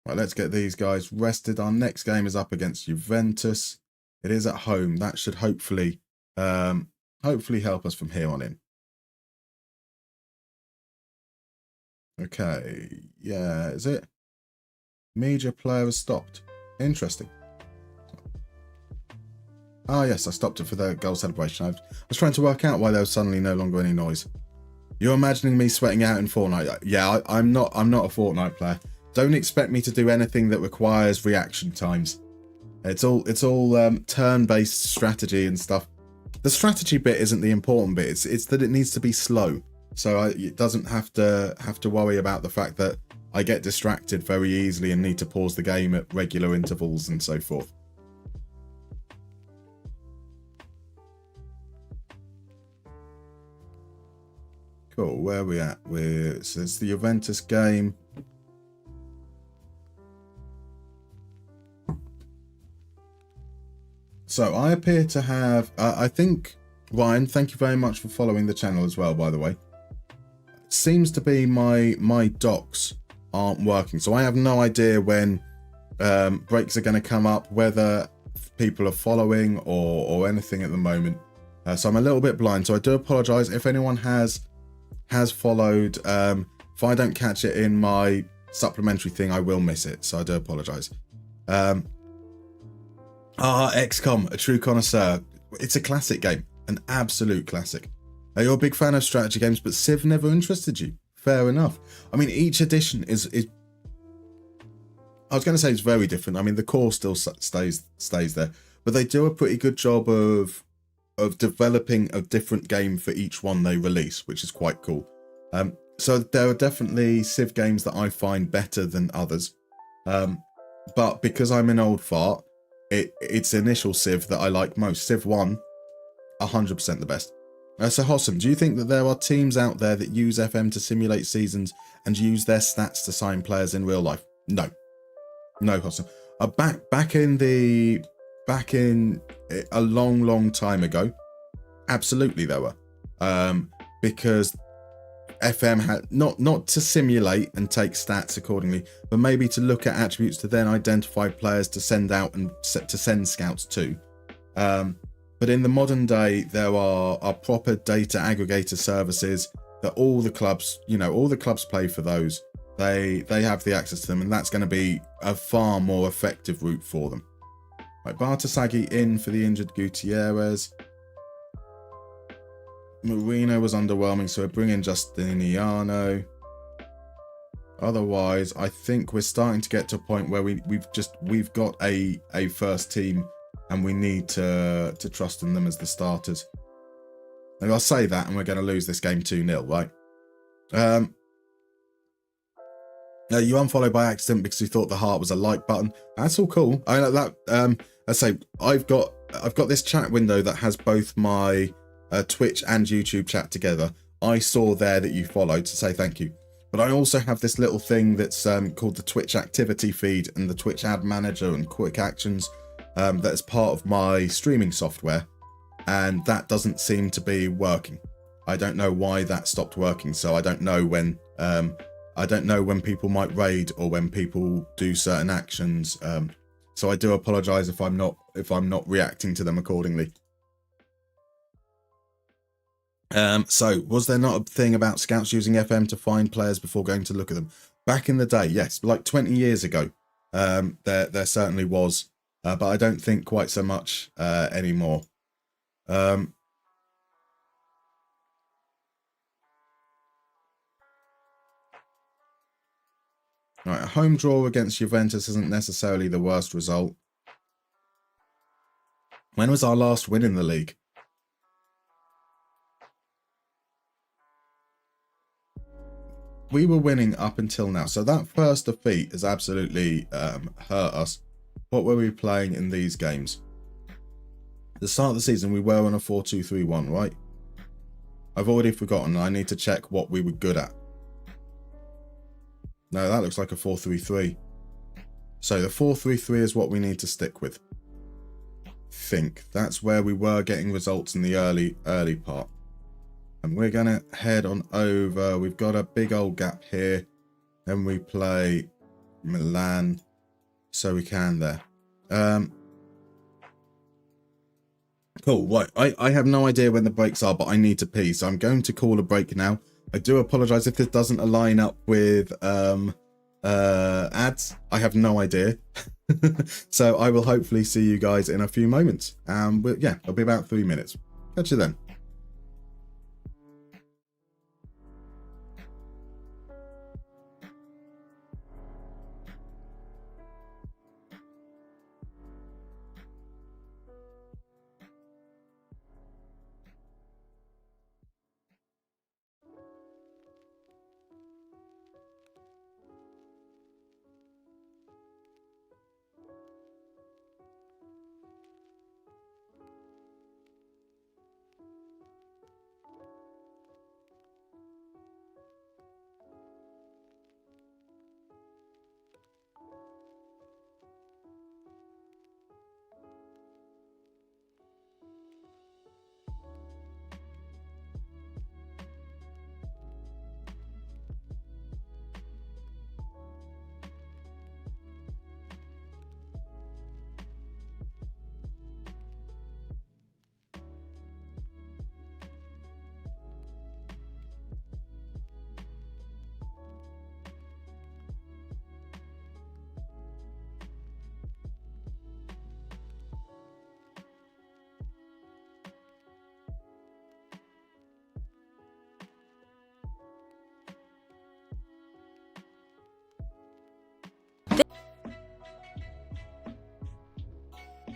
H: Right, let's get these guys rested. Our next game is up against Juventus. It is at home. That should hopefully help us from here on in. Okay, yeah, is it? Media player has stopped. Interesting. Ah, yes, I stopped it for the goal celebration. I was trying to work out why there was suddenly no longer any noise. You're imagining me sweating out in Fortnite? Yeah, I'm not a Fortnite player. Don't expect me to do anything that requires reaction times. It's all turn-based strategy and stuff. The strategy bit isn't the important bit. It's that it needs to be slow, so it doesn't have to worry about the fact that I get distracted very easily and need to pause the game at regular intervals and so forth. Cool, where are we at? So it's the Juventus game. So I appear to have, I think, Ryan, thank you very much for following the channel as well, by the way. Seems to be my docs aren't working. So I have no idea when breaks are going to come up, whether people are following or anything at the moment. So I'm a little bit blind. So I do apologize if anyone has followed. If I don't catch it in my supplementary thing, I will miss it. So I do apologize. XCOM, a true connoisseur. It's a classic game, an absolute classic. You're a big fan of strategy games, but Civ never interested you. Fair enough. I mean, each edition is I was going to say it's very different. I mean, the core still stays there, but they do a pretty good job of developing a different game for each one they release, which is quite cool. So there are definitely Civ games that I find better than others. But because I'm an old fart, it's initial Civ that I like most. Civ 1, 100% the best. So Hossam, do you think that there are teams out there that use FM to simulate seasons and use their stats to sign players in real life? No. No, Hossam. Back in a long time ago, absolutely there were. Because FM had not to simulate and take stats accordingly, but maybe to look at attributes to then identify players to send out and to send scouts to. But in the modern day, there are proper data aggregator services that all the clubs play for those. They have the access to them, and that's going to be a far more effective route for them. Right, Bartasaghi in for the injured Gutierrez. Marino was underwhelming, so we're bringing Justiniano. Otherwise, I think we're starting to get to a point where we've got a first team, and we need to trust in them as the starters. And I'll say that, and we're going to lose this game 2-0, right? You unfollowed by accident because you thought the heart was a like button. That's all cool. I know that. I say I've got this chat window that has both my Twitch and YouTube chat together. I saw there that you followed to say thank you. But I also have this little thing that's called the Twitch activity feed and the Twitch ad manager and quick actions that is part of my streaming software. And that doesn't seem to be working. I don't know why that stopped working. So I don't know when people might raid or when people do certain actions. So I do apologize if I'm not reacting to them accordingly. So was there not a thing about scouts using FM to find players before going to look at them? Back in the day, yes, like 20 years ago, there certainly was, but I don't think quite so much anymore. Right, a home draw against Juventus isn't necessarily the worst result. When was our last win in the league? We were winning up until now. So that first defeat has absolutely hurt us. What were we playing in these games? At the start of the season, we were on a 4-2-3-1, right? I've already forgotten. I need to check what we were good at. No, that looks like a 4-3-3. So the 4-3-3 is what we need to stick with. Think that's where we were getting results in the early part. And we're going to head on over. We've got a big old gap here. Then we play Milan. So we can there. Cool. Right. I have no idea when the breaks are, but I need to pee. So I'm going to call a break now. I do apologize if this doesn't align up with ads. I have no idea. So I will hopefully see you guys in a few moments. Yeah, it'll be about 3 minutes. Catch you then.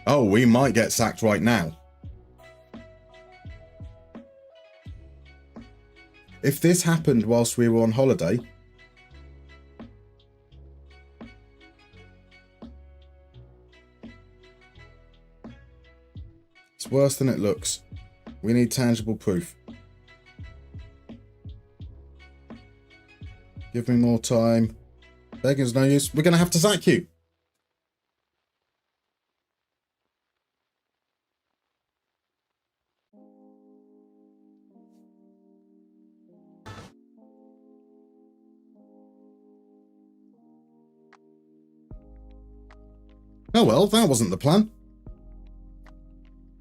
H: Oh, we might get sacked right now. If this happened whilst we were on holiday, it's worse than it looks. We need tangible proof. Give me more time. Begging's no use. We're going to have to sack you. Oh well, that wasn't the plan.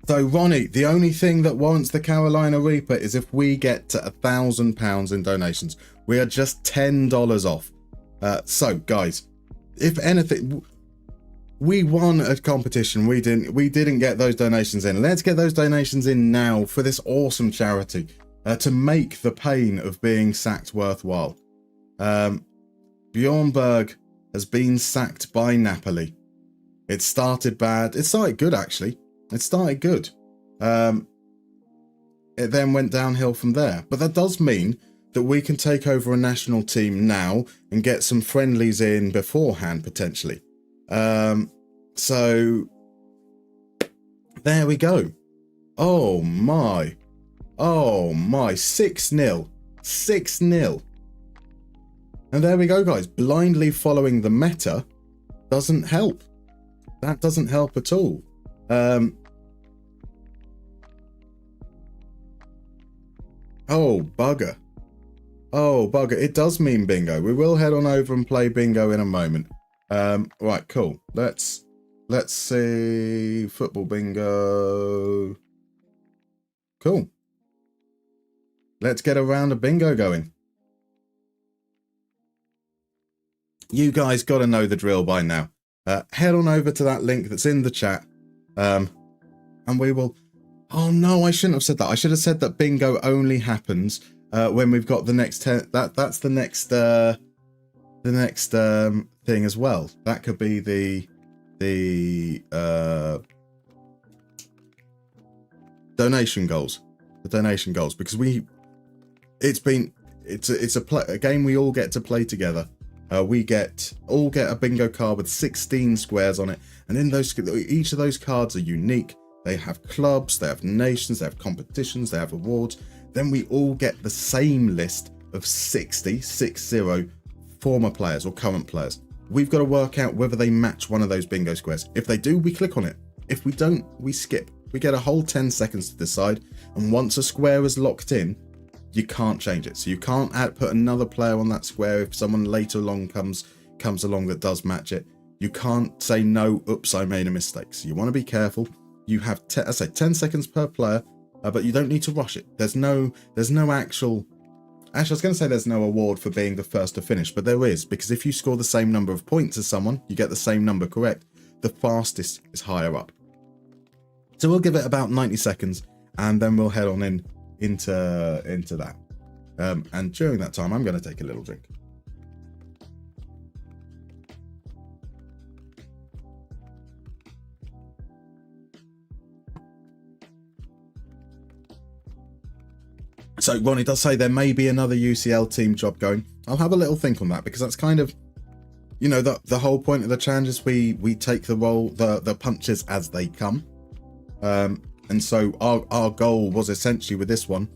H: So Ronnie, the only thing that warrants the Carolina Reaper is if we get to £1,000 in donations. We are just $10 off. So guys, if anything, we won a competition. We didn't get those donations in. Let's get those donations in now for this awesome charity. to make the pain of being sacked worthwhile. Bjornberg has been sacked by Napoli. It started bad. It started good, actually. It started good. It then went downhill from there. But that does mean that we can take over a national team now and get some friendlies in beforehand, potentially. So there we go. Oh my. 6-0. 6-0. And there we go, guys. Blindly following the meta doesn't help. That doesn't help at all. Oh, bugger. Oh, bugger. It does mean bingo. We will head on over and play bingo in a moment. Right, cool. Let's see. Football bingo. Cool. Let's get a round of bingo going. You guys got to know the drill by now. Head on over to that link that's in the chat. And we will... Oh no, I shouldn't have said that. I should have said that bingo only happens when we've got the next 10... That's the next thing as well. That could be the donation goals. The donation goals, because it's a game we all get to play together. We all get a bingo card with 16 squares on it, and in those, each of those cards are unique. They have clubs, they have nations, they have competitions, they have awards. Then we all get the same list of 60 former players or current players. We've got to work out whether they match one of those bingo squares. If they do, we click on it. If we don't, we skip. We get a whole 10 seconds to decide, and once a square is locked in, you can't change it. So you can't put another player on that square if someone later along comes along that does match it. You can't say no, oops, I made a mistake. So you want to be careful. You have 10 seconds per player, but you don't need to rush it. There's no actual... Actually, I was going to say there's no award for being the first to finish, but there is, because if you score the same number of points as someone, you get the same number correct. The fastest is higher up. So we'll give it about 90 seconds, and then we'll head on into that. And during that time, I'm going to take a little drink. So Ronnie does say there may be another UCL team job going. I'll have a little think on that, because that's kind of, you know, the whole point of the challenge is we take the punches as they come. And so our goal was essentially with this one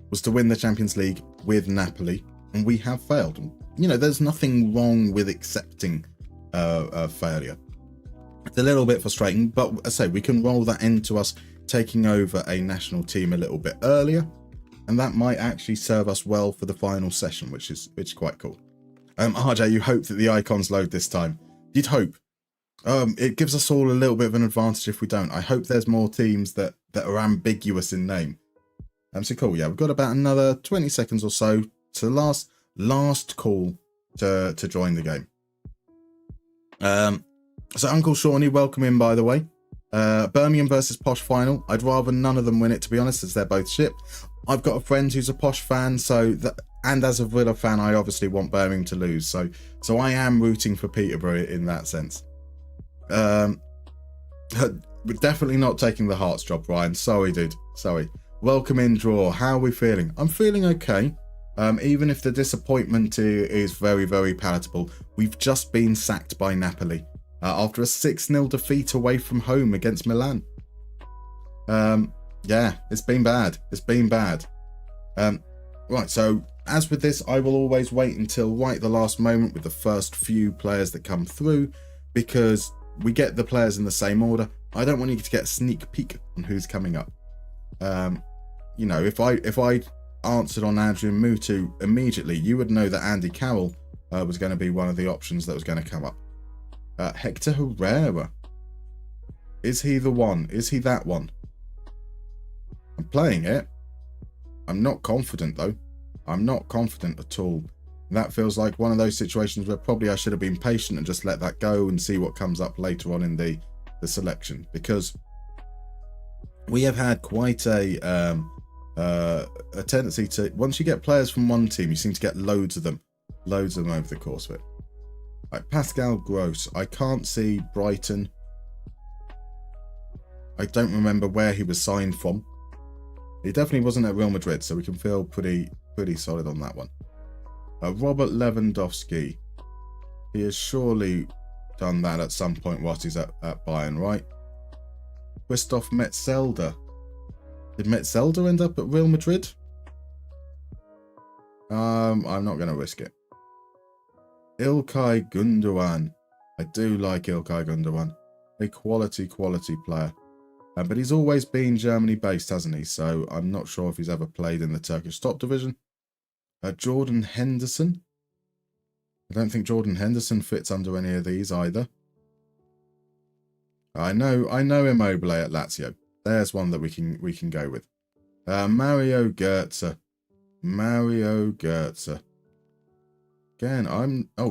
H: was to win the Champions League with Napoli, and we have failed. And, you know, there's nothing wrong with accepting a failure. It's a little bit frustrating, but I say we can roll that into us taking over a national team a little bit earlier, and that might actually serve us well for the final session, which is quite cool. RJ, you hope that the icons load this time. You'd hope. It gives us all a little bit of an advantage if we don't. I hope there's more teams that are ambiguous in name. So cool, yeah, we've got about another 20 seconds or so to the last call to join the game. So Uncle Shawnee, welcome in, by the way. Birmingham versus Posh final. I'd rather none of them win it, to be honest, as they're both shit. I've got a friend who's a Posh fan, and as a Villa fan, I obviously want Birmingham to lose. So I am rooting for Peterborough in that sense. We're definitely not taking the Hearts job, Ryan. Sorry, dude. Sorry. Welcome in, Draw. How are we feeling? I'm feeling okay. Even if the disappointment is very, very palatable. We've just been sacked by Napoli after a 6-0 defeat away from home against Milan. Yeah, it's been bad. It's been bad. Right, so as with this, I will always wait until right at the last moment with the first few players that come through, because we get the players in the same order. I don't want you to get a sneak peek on who's coming up. You know, if I answered on Andrew Mutu immediately, you would know that Andy Carroll was going to be one of the options that was going to come up. Hector Herrera. Is he the one? Is he that one? I'm playing it. I'm not confident, though. I'm not confident at all. That feels like one of those situations where probably I should have been patient and just let that go and see what comes up later on in the selection, because we have had quite a a tendency to, once you get players from one team, you seem to get loads of them over the course of it. Right, Pascal Gross. I can't see Brighton. I don't remember where he was signed from. He definitely wasn't at Real Madrid, so we can feel pretty solid on that one. Robert Lewandowski. He has surely done that at some point whilst he's at Bayern, right? Christoph Metzelder. Did Metzelder end up at Real Madrid? I'm not going to risk it. Ilkay Gundogan. I do like Ilkay Gundogan. A quality player. But he's always been Germany-based, hasn't he? So I'm not sure if he's ever played in the Turkish top division. Jordan Henderson. I don't think Jordan Henderson fits under any of these either. I know Immobile at Lazio. There's one that we can go with. Mario Götze. Again,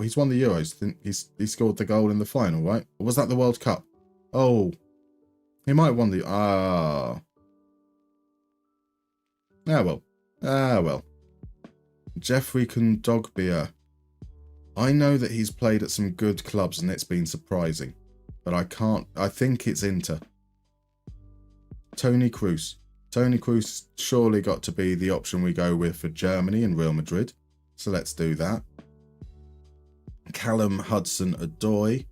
H: he's won the Euros. He scored the goal in the final, right? Or was that the World Cup? Oh, he might have won the... Ah, well. Jeffrey Kondogbia. I know that he's played at some good clubs and it's been surprising. But I think it's Inter. Tony Kroos. Tony Kroos surely got to be the option we go with for Germany and Real Madrid. So let's do that. Callum Hudson-Odoi.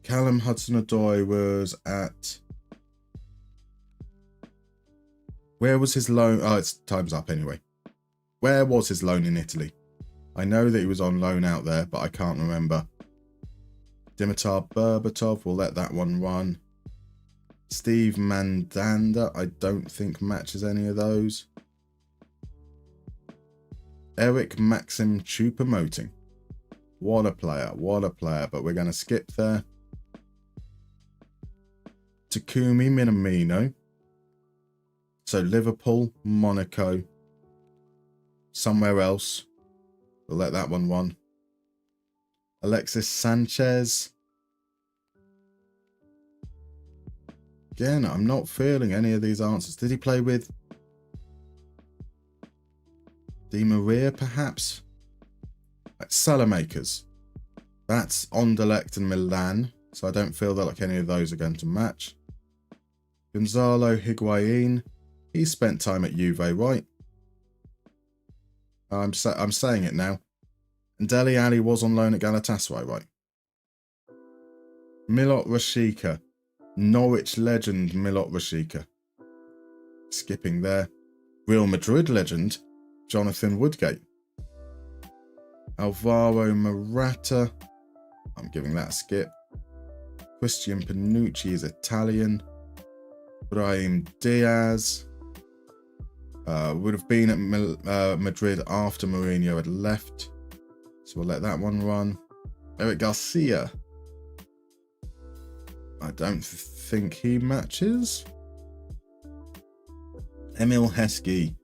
H: Callum Hudson-Odoi was at... Where was his loan? Oh, it's time's up anyway. Where was his loan in Italy? I know that he was on loan out there, but I can't remember. Dimitar Berbatov, we'll let that one run. Steve Mandanda, I don't think matches any of those. Eric Maxim Choupo-Moting. What a player, but we're going to skip there. Takumi Minamino. So Liverpool, Monaco, somewhere else. We'll let that one run. Alexis Sanchez. Again, I'm not feeling any of these answers. Did he play with Di Maria, perhaps? Salamakers. That's Anderlecht and Milan, so I don't feel that like any of those are going to match. Gonzalo Higuain. He spent time at Juve, right? I'm saying it now. And Dele Alli was on loan at Galatasaray, right? Milot Rashica. Norwich legend Milot Rashica. Skipping there. Real Madrid legend Jonathan Woodgate. Alvaro Morata. I'm giving that a skip. Christian Panucci is Italian. Brahim Diaz. Would have been at Madrid after Mourinho had left. So we'll let that one run. Eric Garcia. I don't think he matches. Emil Heskey.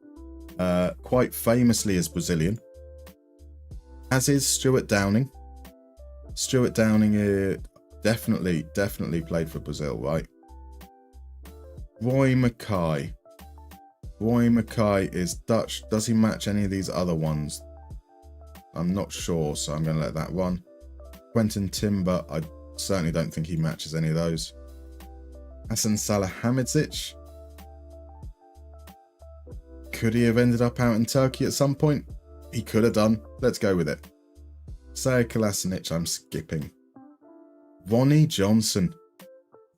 H: Quite famously is Brazilian. As is Stuart Downing. Stuart Downing definitely played for Brazil, right? Roy Mackay. Roy Mackay is Dutch. Does he match any of these other ones? I'm not sure, so I'm going to let that run. Quentin Timber. I certainly don't think he matches any of those. Hasan Salihamidzic. Could he have ended up out in Turkey at some point? He could have done. Let's go with it. Sead Kolasinac, I'm skipping. Ronnie Johnson.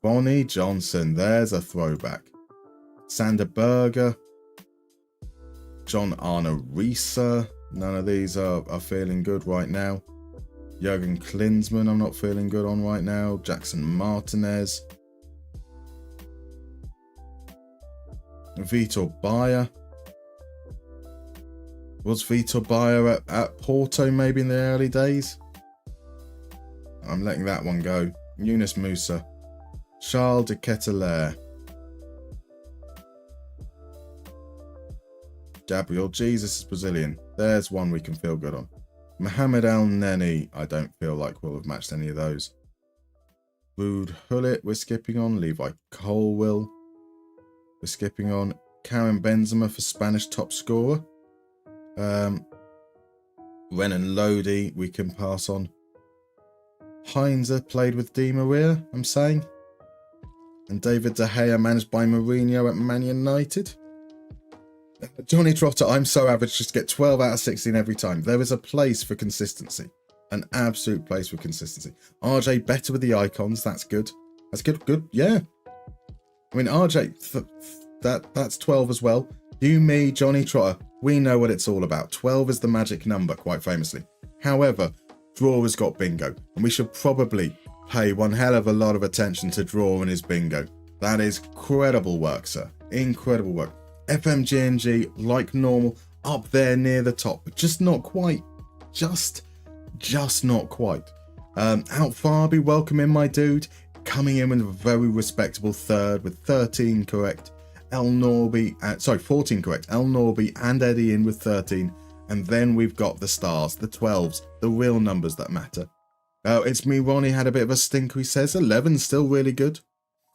H: Ronnie Johnson. There's a throwback. Sander Berger. John Arne Riese. None of these are feeling good right now. Jurgen Klinsmann, I'm not feeling good on right now. Jackson Martinez. Vitor Bayer. Was Vitor Bayer at Porto maybe in the early days? I'm letting that one go. Yunus Musa. Charles de Ketelaere. Gabriel Jesus is Brazilian. There's one we can feel good on. Mohamed El Neni. I don't feel like we'll have matched any of those. Ruud Gullit we're skipping on. Levi Colwill. We're skipping on. Karim Benzema for Spanish top scorer. Renan Lodi, we can pass on. Heinze played with Di Maria, I'm saying. And David De Gea managed by Mourinho at Man United. Johnny Trotter, I'm so average, just get 12 out of 16 every time. There is a place for consistency. An absolute place for consistency. RJ better with the icons, that's good. That's good, yeah. I mean, RJ, that's 12 as well. You, me, Johnny Trotter, we know what it's all about. 12 is the magic number, quite famously. However, Draw has got bingo, and we should probably pay one hell of a lot of attention to Draw and his bingo. That is incredible work, sir. Incredible work. FMGNG, like normal, up there near the top, but just not quite. Just not quite. Out Farby, welcome in, my dude. Coming in with a very respectable third with 13 correct. 14 correct. El Norby and Eddie in with 13. And then we've got the stars, the 12s, the real numbers that matter. It's me, Ronnie, had a bit of a stinker, he says. 11, still really good.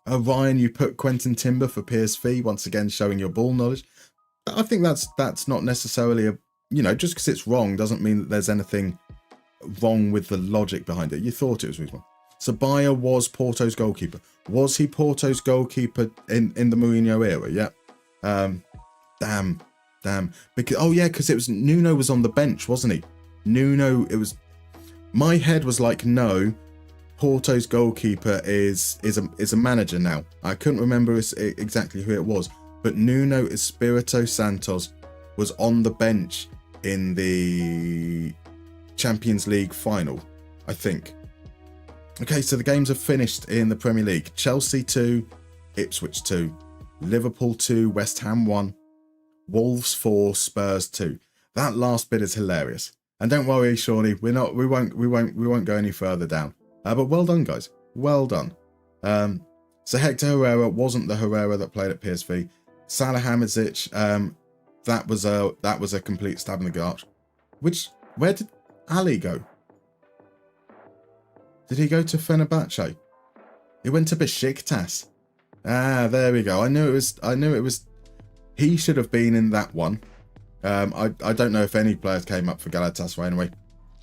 H: Ryan, you put Quentin Timber for PSV, once again showing your ball knowledge. I think that's not necessarily a, just because it's wrong doesn't mean that there's anything wrong with the logic behind it. You thought it was reasonable. Sabaya was Porto's goalkeeper. Was he Porto's goalkeeper in the Mourinho era? Yeah. Damn. Because it was Nuno was on the bench, wasn't he? Nuno, it was. My head was like, no, Porto's goalkeeper is a manager now. I couldn't remember exactly who it was, but Nuno Espirito Santos was on the bench in the Champions League final, I think. Okay, so the games are finished in the Premier League. Chelsea 2, Ipswich 2, Liverpool 2, West Ham 1, Wolves 4, Spurs 2. That last bit is hilarious. And don't worry, Shawnee, we won't go any further down. But well done, guys. Well done. So Hector Herrera wasn't the Herrera that played at PSV. Salihamidzic, that was a complete stab in the gut. Where did Ali go? Did he go to Fenerbahce? He went to Besiktas. Ah, there we go. I knew it was. He should have been in that one. I don't know if any players came up for Galatasaray anyway.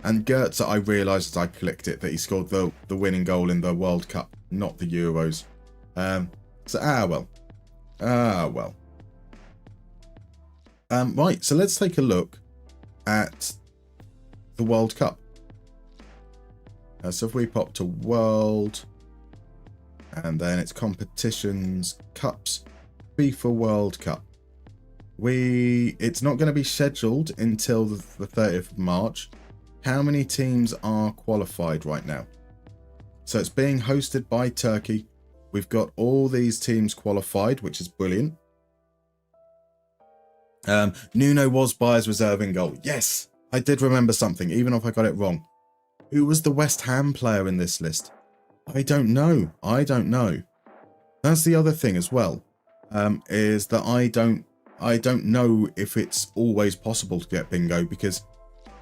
H: And Goetze, I realised as I clicked it that he scored the winning goal in the World Cup, not the Euros. Well. Right, so let's take a look at the World Cup. So if we pop to World, and then it's competitions, cups, FIFA World Cup. It's not going to be scheduled until the 30th of March. How many teams are qualified right now? So it's being hosted by Turkey. We've got all these teams qualified, which is brilliant. Nuno was Bayer's reserve in goal. Yes, I did remember something, even if I got it wrong. Who was the West Ham player in this list? I don't know. That's the other thing as well, is that I don't know if it's always possible to get bingo, because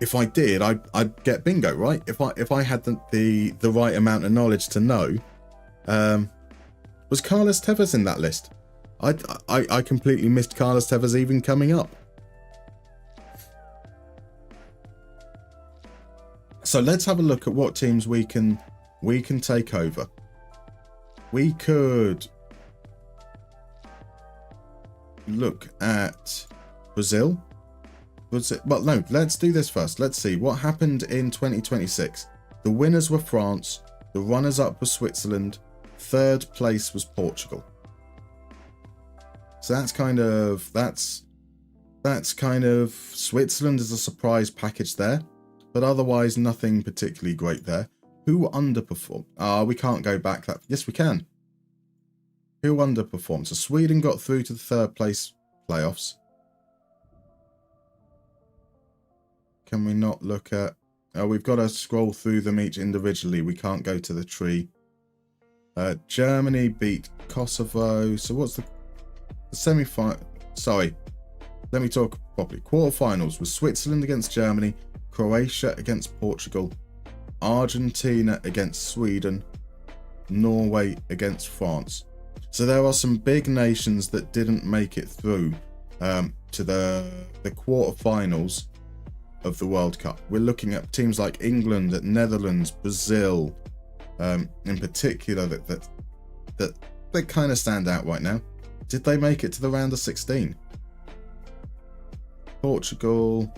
H: if I did, I'd get bingo, right? If I had the right amount of knowledge to know. Was Carlos Tevez in that list? I completely missed Carlos Tevez even coming up. So let's have a look at what teams we can take over. We could look at Brazil. Well, no, let's do this first. Let's see what happened in 2026. The winners were France. The runners-up were Switzerland. Third place was Portugal. So that's kind of Switzerland is a surprise package there, but otherwise nothing particularly great there. Who underperformed? We can't go back. Yes, we can. Who underperformed? So Sweden got through to the third place playoffs. Can we not look at... we've got to scroll through them each individually. We can't go to the tree. Germany beat Kosovo. So what's the semi-final? Sorry, let me talk properly. Quarterfinals was Switzerland against Germany, Croatia against Portugal, Argentina against Sweden, Norway against France. So there are some big nations that didn't make it through to the quarterfinals of the World Cup. We're looking at teams like England, Netherlands, Brazil, in particular that they kind of stand out right now. Did they make it to the round of 16? Portugal.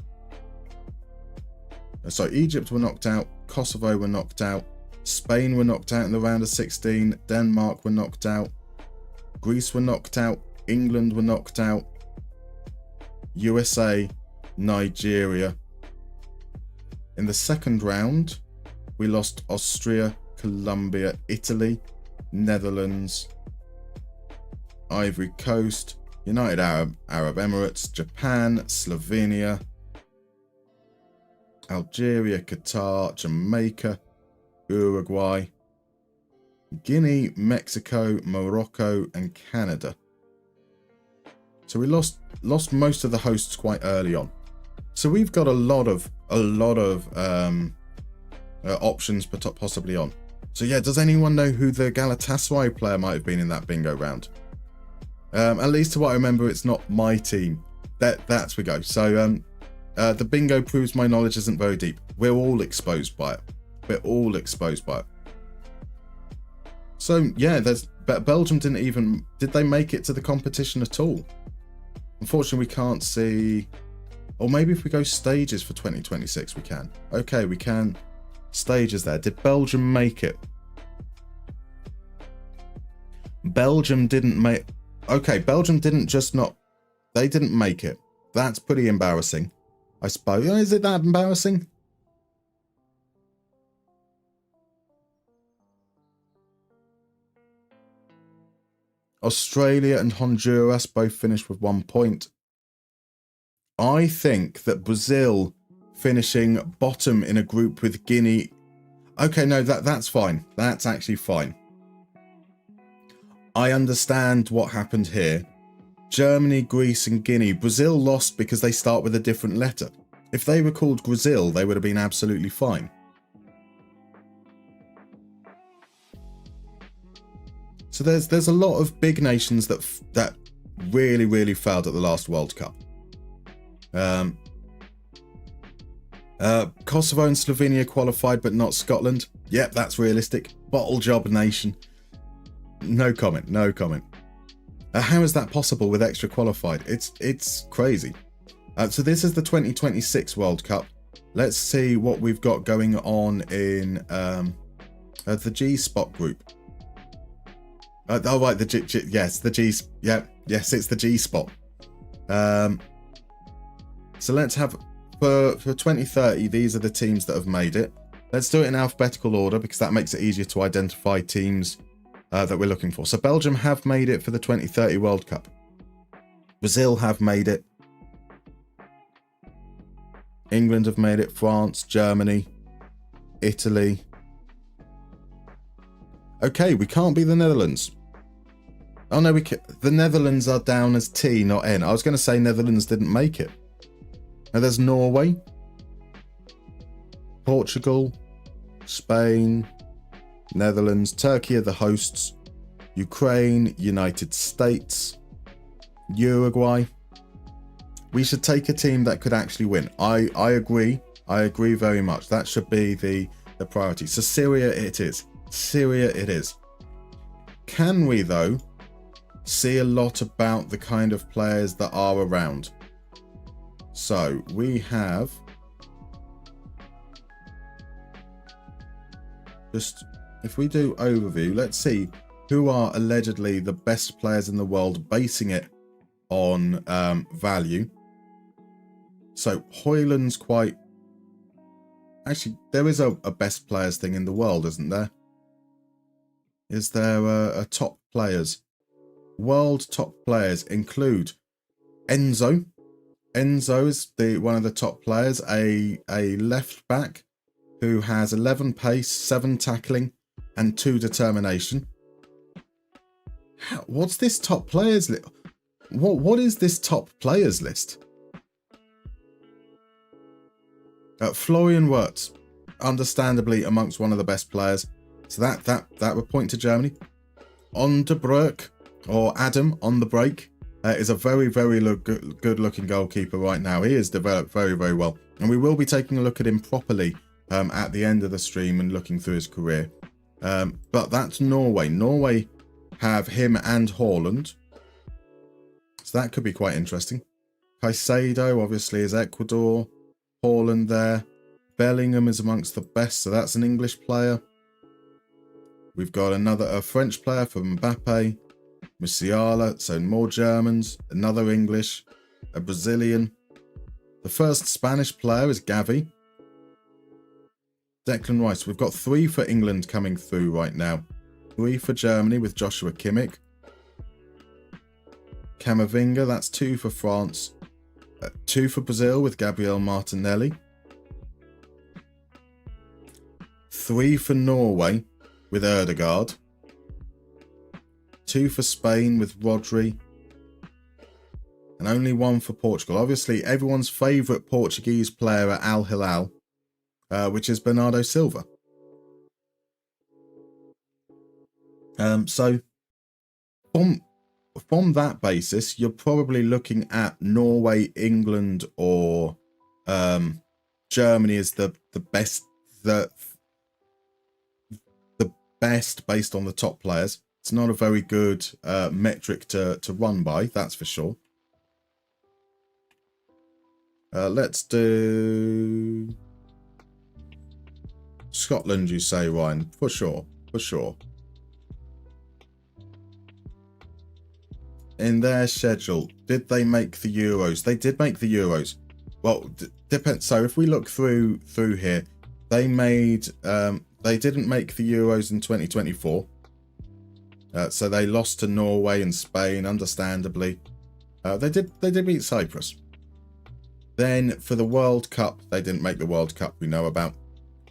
H: So Egypt were knocked out. Kosovo were knocked out. Spain were knocked out in the round of 16. Denmark were knocked out. Greece were knocked out. England were knocked out. USA, Nigeria. In the second round, we lost Austria, Colombia, Italy, Netherlands, Ivory Coast, United Arab Emirates, Japan, Slovenia, Algeria, Qatar, Jamaica, Uruguay, Guinea, Mexico, Morocco, and Canada. So we lost most of the hosts quite early on. So we've got a lot of options possibly on. So yeah, does anyone know who the Galatasaray player might have been in that bingo round? At least to what I remember, it's not my team. That's we go. So the bingo proves my knowledge isn't very deep. We're all exposed by it. So yeah, Belgium did they make it to the competition at all? Unfortunately, we can't see. Or maybe if we go stages for 2026, we can. Okay, we can. Stages there. Did Belgium make it? Belgium didn't make. Okay, Belgium didn't just not. They didn't make it. That's pretty embarrassing, I suppose. Is it that embarrassing? Australia and Honduras both finished with 1 point. I think that Brazil finishing bottom in a group with Guinea. Okay, no, that's fine. That's actually fine. I understand what happened here. Germany, Greece, and Guinea. Brazil lost because they start with a different letter. If they were called Brazil, they would have been absolutely fine. So there's a lot of big nations that really failed at the last World Cup. Kosovo and Slovenia qualified, but not Scotland. Yep, that's realistic. Bottle job nation. No comment. How is that possible with extra qualified? It's crazy. So this is the 2026 World Cup. Let's see what we've got going on in the G spot group. Oh right, the G, yes, the G. Yeah, yes, it's the G spot. So let's have for 2030. These are the teams that have made it. Let's do it in alphabetical order because that makes it easier to identify teams that we're looking for. So Belgium have made it for the 2030 World Cup. Brazil have made it. England have made it. France, Germany, Italy. Okay, we can't be the Netherlands. Oh no, the Netherlands are down as T, not N. I was going to say Netherlands didn't make it. Now there's Norway, Portugal, Spain, Netherlands, Turkey are the hosts, Ukraine, United States, Uruguay. We should take a team that could actually win. I agree. I agree very much. That should be the priority. So Syria it is. Syria it is. Can we, though, see a lot about the kind of players that are around? So we have just, if we do overview, let's see who are allegedly the best players in the world, basing it on value. So Højlund's quite, actually there is a best players thing in the world, isn't there? Is there a top players? World top players include Enzo. Enzo is one of the top players, a left back who has 11 pace, 7 tackling, and 2 determination. What's this top players list? What is this top players list? Florian Wirtz, understandably amongst one of the best players. So that would point to Germany. Onderbroek, or Adam on the break, is a very, very good looking goalkeeper right now. He has developed very, very well. And we will be taking a look at him properly at the end of the stream and looking through his career. But that's Norway. Norway have him and Haaland. So that could be quite interesting. Caicedo obviously is Ecuador. Haaland there. Bellingham is amongst the best, so that's an English player. We've got a French player from Mbappe. Musiala, so more Germans. Another English. A Brazilian. The first Spanish player is Gavi. Declan Rice. We've got 3 for England coming through right now. 3 for Germany with Joshua Kimmich. Camavinga, that's 2 for France. 2 for Brazil with Gabriel Martinelli. 3 for Norway with Ødegaard. 2 for Spain with Rodri. And only 1 for Portugal. Obviously, everyone's favourite Portuguese player at Al Hilal, which is Bernardo Silva. So, from that basis, you're probably looking at Norway, England, or Germany as the best, the best based on the top players. It's not a very good metric to run by, that's for sure. Let's do Scotland, you say, Ryan? For sure, for sure. In their schedule, did they make the Euros? They did make the Euros. Well, depends. So if we look through here, they made they didn't make the Euros in 2024. So they lost to Norway and Spain, understandably. They did beat Cyprus. Then for the World Cup, they didn't make the World Cup we know about.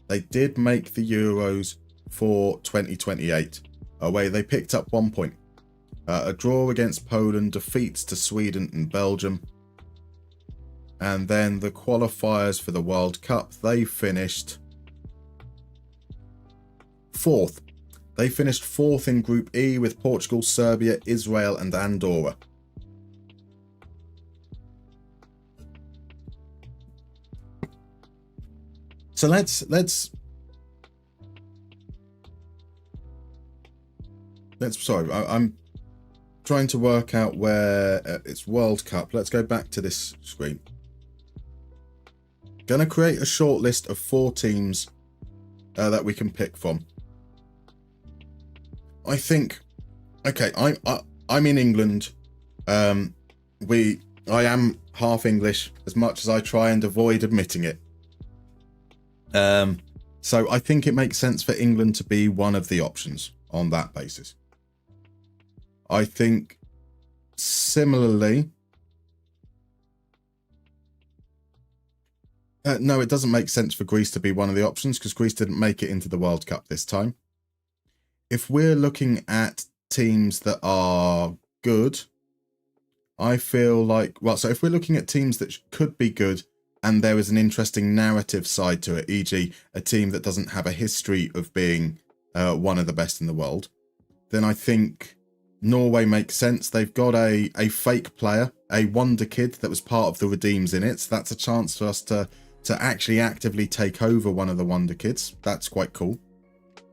H: They did make the Euros for 2028, where they picked up 1 point. A draw against Poland, defeats to Sweden and Belgium. And then the qualifiers for the World Cup, they finished 4th. They finished 4th in Group E with Portugal, Serbia, Israel and Andorra. So let's sorry, I'm trying to work out where it's World Cup. Let's go back to this screen. Gonna create a short list of 4 teams that we can pick from. I think, okay, I'm in England. I am half English, as much as I try and avoid admitting it. So I think it makes sense for England to be one of the options on that basis. I think similarly, no, it doesn't make sense for Greece to be one of the options because Greece didn't make it into the World Cup this time. If we're looking at teams that are good, I feel like, well, so if we're looking at teams that could be good and there is an interesting narrative side to it, e.g. a team that doesn't have a history of being one of the best in the world, then I think Norway makes sense. They've got a fake player, a wonder kid that was part of the Redeems in it. So that's a chance for us to actually actively take over one of the wonder kids. That's quite cool.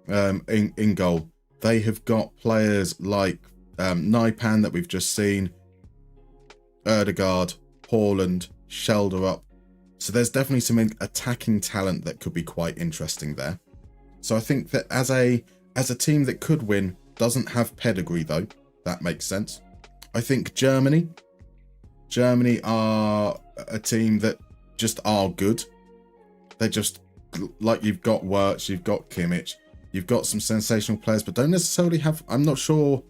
H: In goal, they have got players like Naipan that we've just seen, Ødegaard, Haaland, Shelderup. So there's definitely some attacking talent that could be quite interesting there. So I think that as a team that could win, doesn't have pedigree though. That makes sense. I think Germany are a team that just are good. They're just like, you've got Wirtz, you've got Kimmich, you've got some sensational players, but don't necessarily have. I'm not sure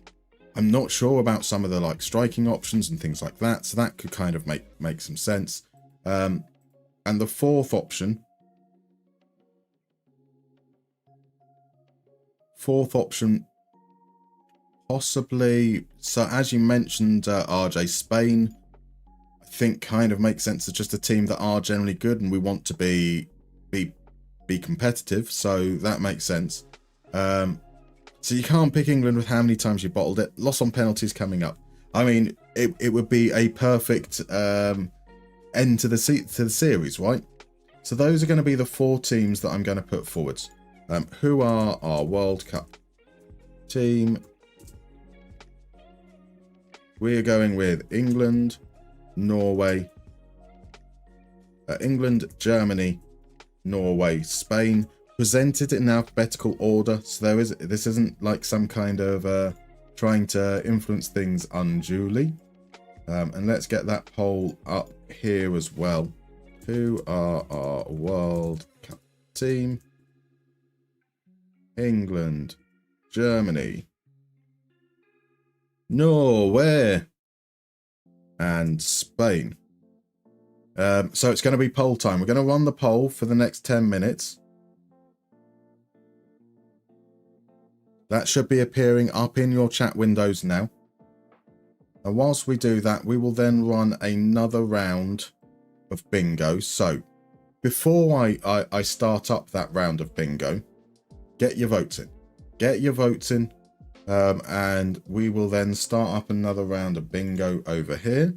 H: about some of the like striking options and things like that. So that could kind of make some sense. And the 4th option. Possibly, so as you mentioned, RJ, Spain, I think kind of makes sense. It's just a team that are generally good and we want to be competitive, so that makes sense. So you can't pick England with how many times you bottled it. Loss on penalties coming up. I mean, it would be a perfect end to the series, right? So those are going to be the 4 teams that I'm going to put forwards. Who are our World Cup team? We are going with England, Norway, England, Germany, Norway, Spain. Presented in alphabetical order, so this isn't like some kind of trying to influence things unduly. And let's get that poll up here as well. Who are our World Cup team? England, Germany, Norway, and Spain. So it's going to be poll time. We're going to run the poll for the next 10 minutes. That should be appearing up in your chat windows now. And whilst we do that, we will then run another round of bingo. So before I start up that round of bingo, get your votes in. Get your votes in. And we will then start up another round of bingo over here.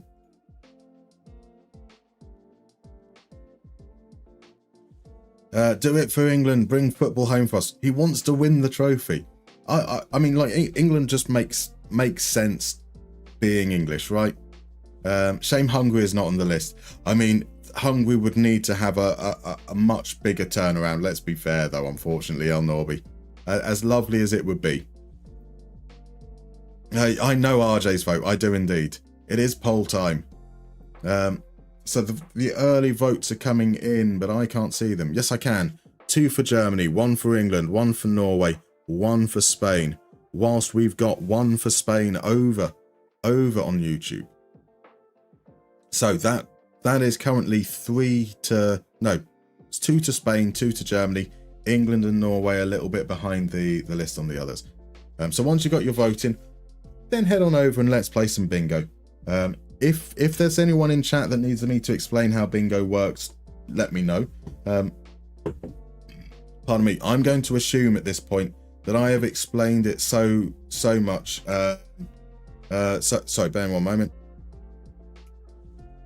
H: Do it for England. Bring football home for us. He wants to win the trophy. I mean, like, England just makes sense being English, right? Shame Hungary is not on the list. I mean, Hungary would need to have a much bigger turnaround. Let's be fair, though, unfortunately, El Norby. As lovely as it would be. I know RJ's vote. I do indeed. It is poll time. So the early votes are coming in, but I can't see them. Yes, I can. 2 for Germany, 1 for England, 1 for Norway, 1 for Spain, whilst we've got 1 for Spain over on YouTube. So that is currently it's 2 to Spain, 2 to Germany, England and Norway a little bit behind the list on the others. So once you've got your voting, then head on over and let's play some bingo. If there's anyone in chat that needs me to explain how bingo works, let me know. Pardon me, I'm going to assume at this point that I have explained it so much. Sorry, bear in one moment.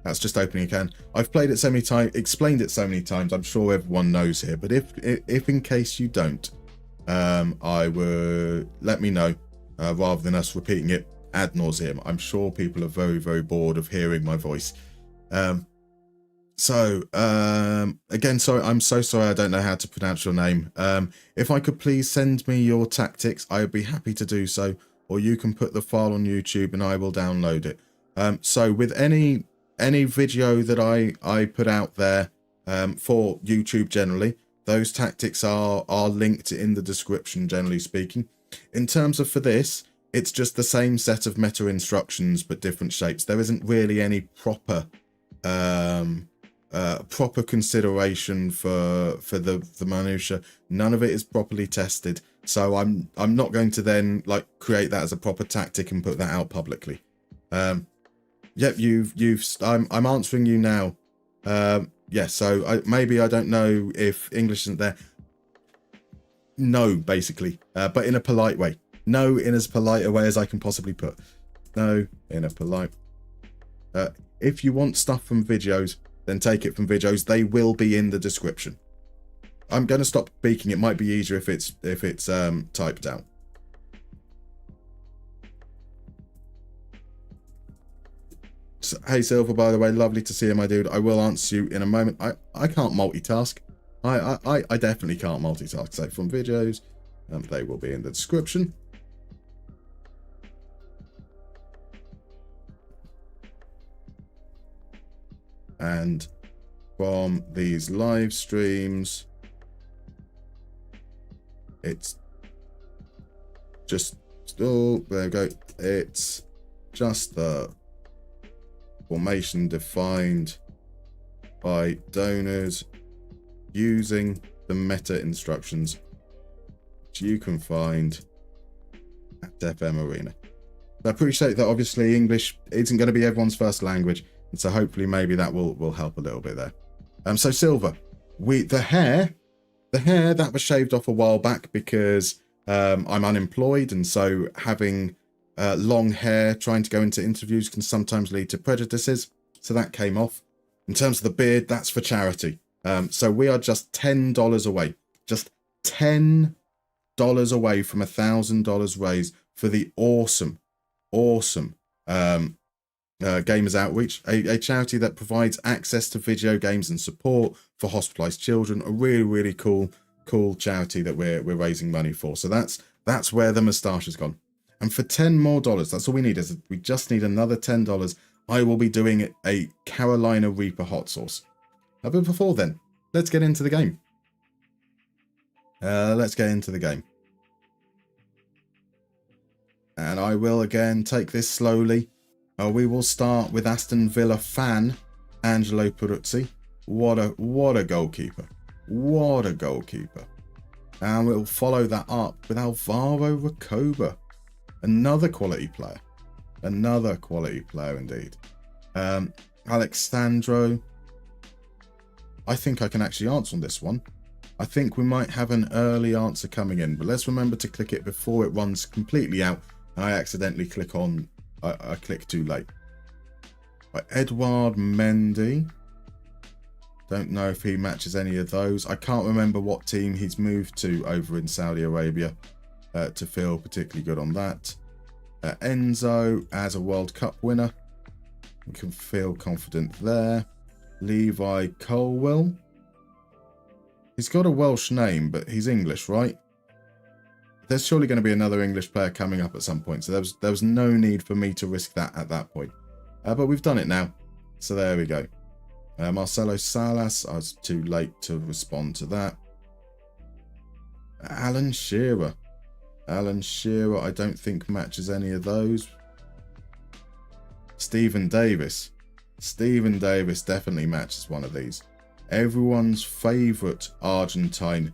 H: That's just opening a can. I've played it so many times, explained it so many times. I'm sure everyone knows here. But if in case you don't, I would let me know rather than us repeating it ad nauseum. I'm sure people are very, very bored of hearing my voice. Again, sorry, I'm so sorry I don't know how to pronounce your name. If I could please send me your tactics, I would be happy to do so, or you can put the file on YouTube and I will download it. So with any video that I put out there for YouTube generally, those tactics are linked in the description, generally speaking. In terms of for this, it's just the same set of meta instructions but different shapes. There isn't really any proper consideration for the minutia. None of it is properly tested, so I'm not going to then like create that as a proper tactic and put that out publicly. Yep, I'm answering you now. Yeah, so maybe I don't know if English isn't there. No, basically, but in a polite way. No, in as polite a way as I can possibly put. No, in a polite. If you want stuff from videos, then take it from videos. They will be in the description. I'm going to stop speaking. It might be easier if it's typed out. So, hey Silver, by the way, lovely to see you, my dude. I will answer you in a moment. I can't multitask. I definitely can't multitask. So from videos, they will be in the description. And from these live streams, it's just, oh, there we go. It's just the formation defined by donors using the meta instructions, which you can find at FM Arena. I appreciate that obviously English isn't going to be everyone's first language, and so hopefully maybe that will help a little bit there. So Silver, the hair that was shaved off a while back because I'm unemployed, and so having long hair trying to go into interviews can sometimes lead to prejudices. So that came off. In terms of the beard, that's for charity. So we are just $10 away. Just $10 away from $1,000 raised for the awesome Gamers Outreach, a charity that provides access to video games and support for hospitalized children. A really cool charity that we're raising money for. So that's where the moustache has gone. And for $10 more, that's all we need. Is we just need another $10. I will be doing a Carolina Reaper hot sauce. But before then, let's get into the game. And I will again take this slowly. We will start with Aston Villa fan Angelo Peruzzi. What a goalkeeper. What a goalkeeper. And we'll follow that up with Alvaro Recoba. Another quality player. Another quality player indeed. Alexandro. I think I can actually answer on this one. I think we might have an early answer coming in, but let's remember to click it before it runs completely out and I accidentally click on, I click too late. Edouard Mendy. Don't know if he matches any of those. I can't remember what team he's moved to over in Saudi Arabia to feel particularly good on that. Enzo as a World Cup winner. We can feel confident there. Levi Colwell. He's got a Welsh name, but he's English, right? There's surely going to be another English player coming up at some point, so there was no need for me to risk that at that point. But we've done it now, so there we go. Marcelo Salas, I was too late to respond to that. Alan Shearer. Alan Shearer, I don't think matches any of those. Stephen Davis. Stephen Davis definitely matches one of these. Everyone's favourite Argentine.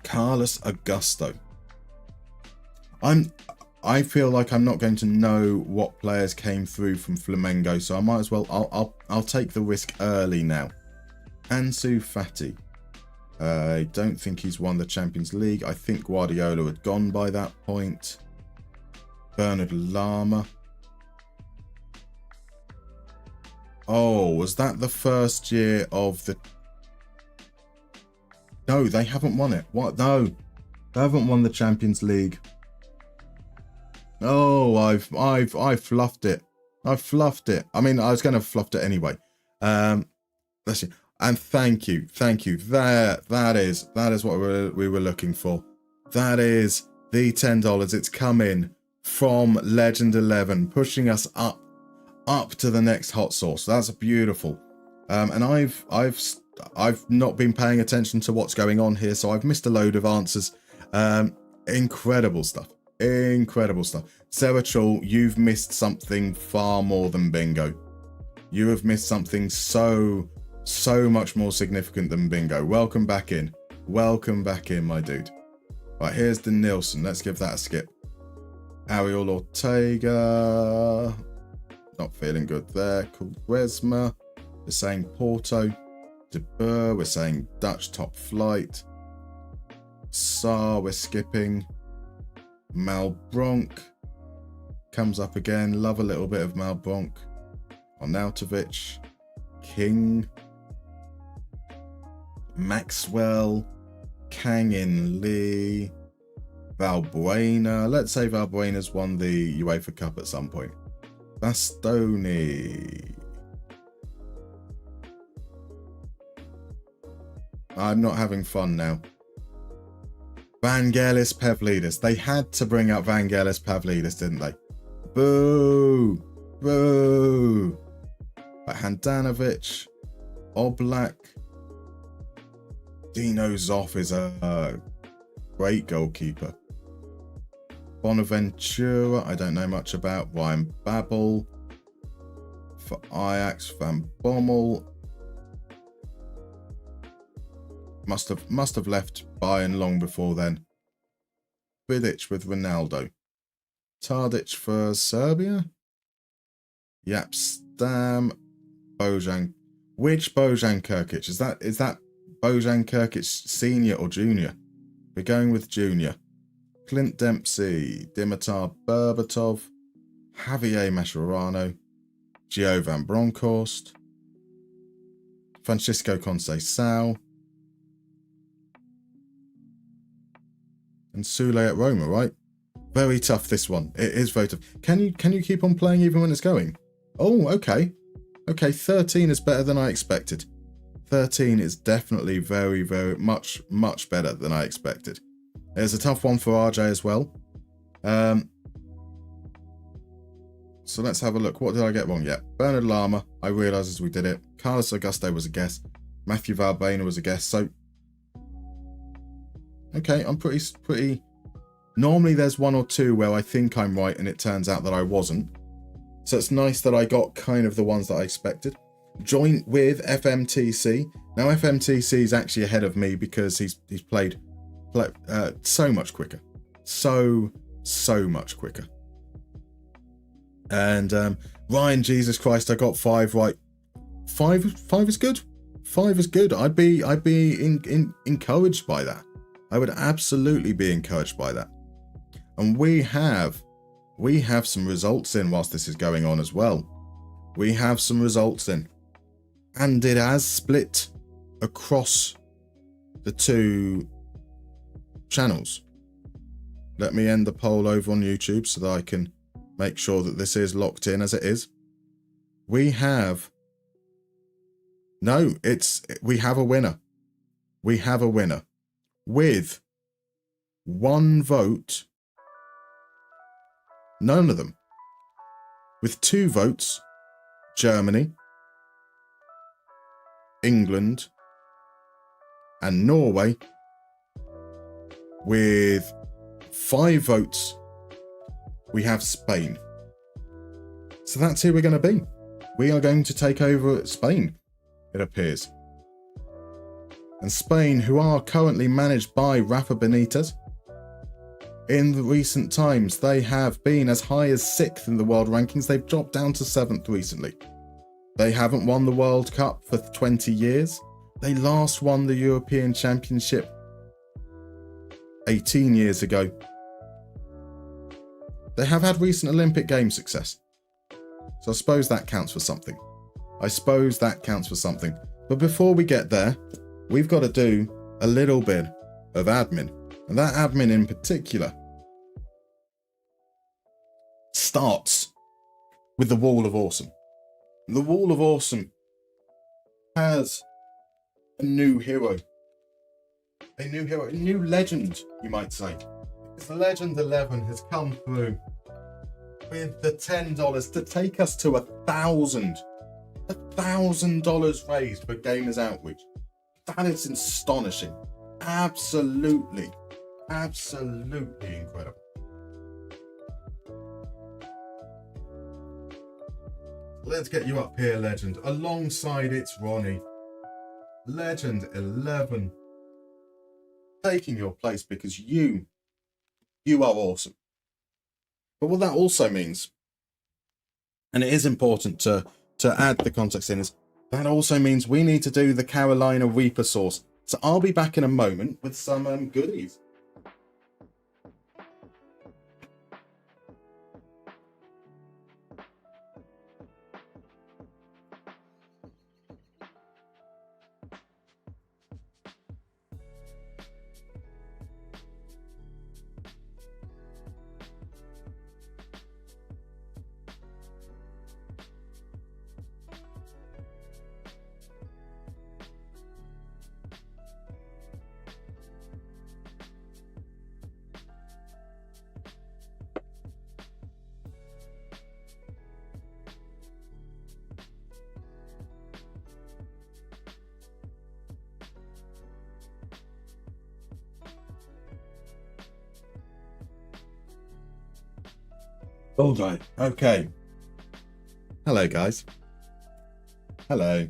H: Carlos Augusto. I feel like I'm not going to know what players came through from Flamengo, so I might as well I'll take the risk early now. Ansu Fati. I don't think he's won the Champions League. I think Guardiola had gone by that point. Bernard Lama. Oh, was that the first year of the... No, they haven't won it. What? No, they haven't won the Champions League. Oh, I've fluffed it. I fluffed it. I mean, I was going to have fluffed it anyway. Let's see. And thank you. That is what we were looking for. That is the $10. It's come in from Legend 11, pushing us up to the next hot sauce. That's beautiful. And I've not been paying attention to what's going on here, so I've missed a load of answers. Incredible stuff. Incredible stuff. Sarah Chul, you've missed something far more than bingo. You have missed something so much more significant than bingo. Welcome back in. Welcome back in, my dude. Right, here's the Nilsson. Let's give that a skip. Ariel Ortega. Not feeling good there. Quaresma. We're saying Porto. De Boer. We're saying Dutch top flight. Saar, we're skipping. Malbronk comes up again. Love a little bit of Malbronk. Arnautovic. King. Maxwell. Kang-in Lee. Valbuena. Let's say Valbuena's won the UEFA Cup at some point. Bastoni. I'm not having fun now. Vangelis Pavlidis. They had to bring up Vangelis Pavlidis, didn't they? Boo! Boo! Handanovic. Oblak. Dino Zoff is a great goalkeeper. Bonaventura, I don't know much about. Ryan Babel. For Ajax, Van Bommel. Must have left Bayern long before then. Vidic with Ronaldo. Tadic for Serbia. Yap Stam. Bojan. Which Bojan Kirkic? Is that Bojan Kirkic, senior or junior? We're going with junior. Clint Dempsey, Dimitar Berbatov, Javier Mascherano, Giovan Bronckhorst, Francisco Conceição, and Sule at Roma, right? Very tough, this one. It is very tough. Can you keep on playing even when it's going? Oh, okay. Okay, 13 is better than I expected. 13 is definitely very, very much better than I expected. There's a tough one for RJ as well. So let's have a look. What did I get wrong? Yeah, Bernard Lama, I realised as we did it. Carlos Augusto was a guess. Matthew Valbuena was a guess. So, okay, I'm pretty... Normally there's one or two where I think I'm right and it turns out that I wasn't. So it's nice that I got kind of the ones that I expected. Joint with FMTC. Now FMTC is actually ahead of me because he's played so much quicker. So much quicker. And Ryan, Jesus Christ, I got 5 right. 5 is good. 5 is good. I'd be encouraged by that. I would absolutely be encouraged by that. And we have some results in whilst this is going on as well. We have some results in. And it has split across the 2 channels. Let me end the poll over on YouTube so that I can make sure that this is locked in as it is. We have... No, we have a winner. We have a winner. With 1 vote... None of them. With 2 votes, Germany, England, and Norway. With 5 votes, we have Spain. So that's who we're going to be. We are going to take over Spain, it appears. And Spain, who are currently managed by Rafa Benitez, in the recent times, they have been as high as 6th in the world rankings. They've dropped down to 7th recently. They haven't won the World Cup for 20 years. They last won the European Championship 18 years ago. They have had recent Olympic Games success. So I suppose that counts for something. But before we get there, we've got to do a little bit of admin. And that admin in particular starts with the Wall of Awesome. The Wall of Awesome has a new hero. A new legend, you might say. Because Legend 11 has come through with the $10 to take us to $1,000. $1,000 raised for Gamers Outreach. That is astonishing. Absolutely incredible. Let's get you up here, Legend. Alongside it's Ronnie. Legend 11. Taking your place because you are awesome. But what that also means, and it is important to add the context in, is that also means we need to do the Carolina Reaper sauce. So I'll be back in a moment with some goodies. All right. Okay. Hello, guys. Hello.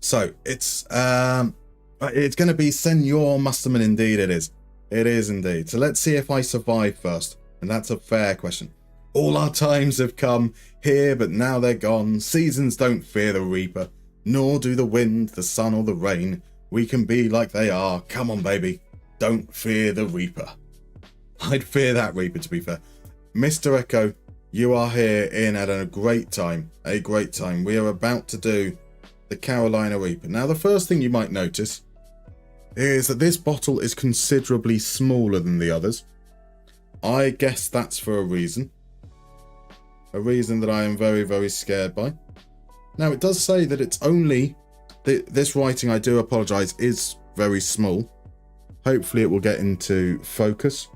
H: So it's going to be Senor Musterman. Indeed, it is. It is indeed. So let's see if I survive first, and that's a fair question. All our times have come here, but now they're gone. Seasons don't fear the reaper, nor do the wind, the sun, or the rain. We can be like they are. Come on, baby. Don't fear the reaper. I'd fear that reaper, to be fair. Mr. Echo, you are here in at a great time. A great time. We are about to do the Carolina Reaper. Now, the first thing you might notice is that this bottle is considerably smaller than the others. I guess that's for a reason. A reason that I am very, very scared by. Now, it does say that it's only... This writing, I do apologise, is very small. Hopefully it will get into focus.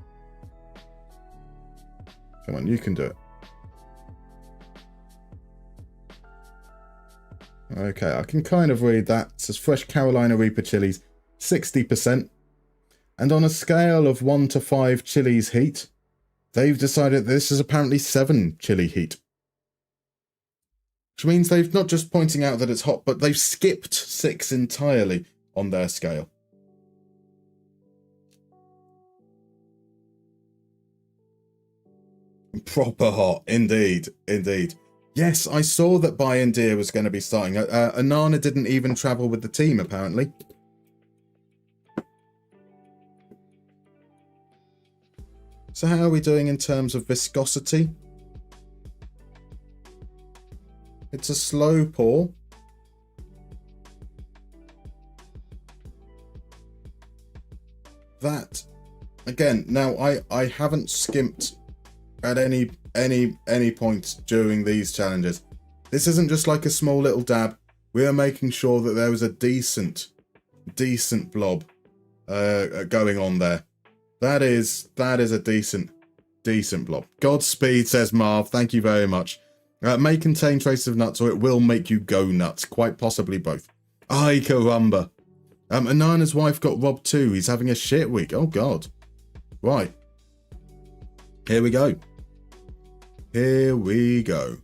H: Come on, you can do it. Okay, I can kind of read that. It says fresh Carolina Reaper chilies, 60%. And on a scale of 1 to 5 chilies heat, they've decided this is apparently 7 chili heat. Which means they've not just pointing out that it's hot, but they've skipped 6 entirely on their scale. Proper hot, indeed, indeed. Yes, I saw that Buy and Deer was going to be starting. Anana didn't even travel with the team, apparently. So how are we doing in terms of viscosity? It's a slow pour. That, again, now I haven't skimped at any point during these challenges. This isn't just like a small little dab. We are making sure that there was a decent blob going on there. That is a decent blob. Godspeed, says Marv. Thank you very much. May contain traces of nuts, or it will make you go nuts. Quite possibly both. Ay, caramba. Anana's wife got robbed too. He's having a shit week. Oh, God. Right. Here we go. Here we go.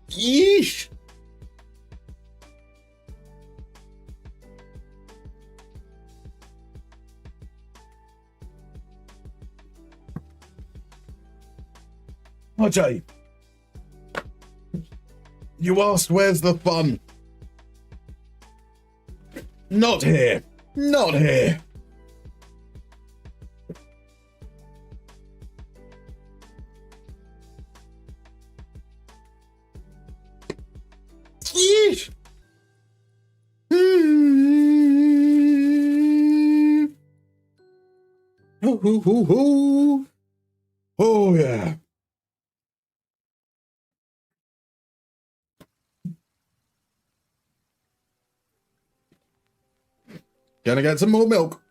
H: Yeesh. Ajay, you asked where's the fun? Not here. Not here. Yeesh. Oh, yeah. Gonna get some more milk.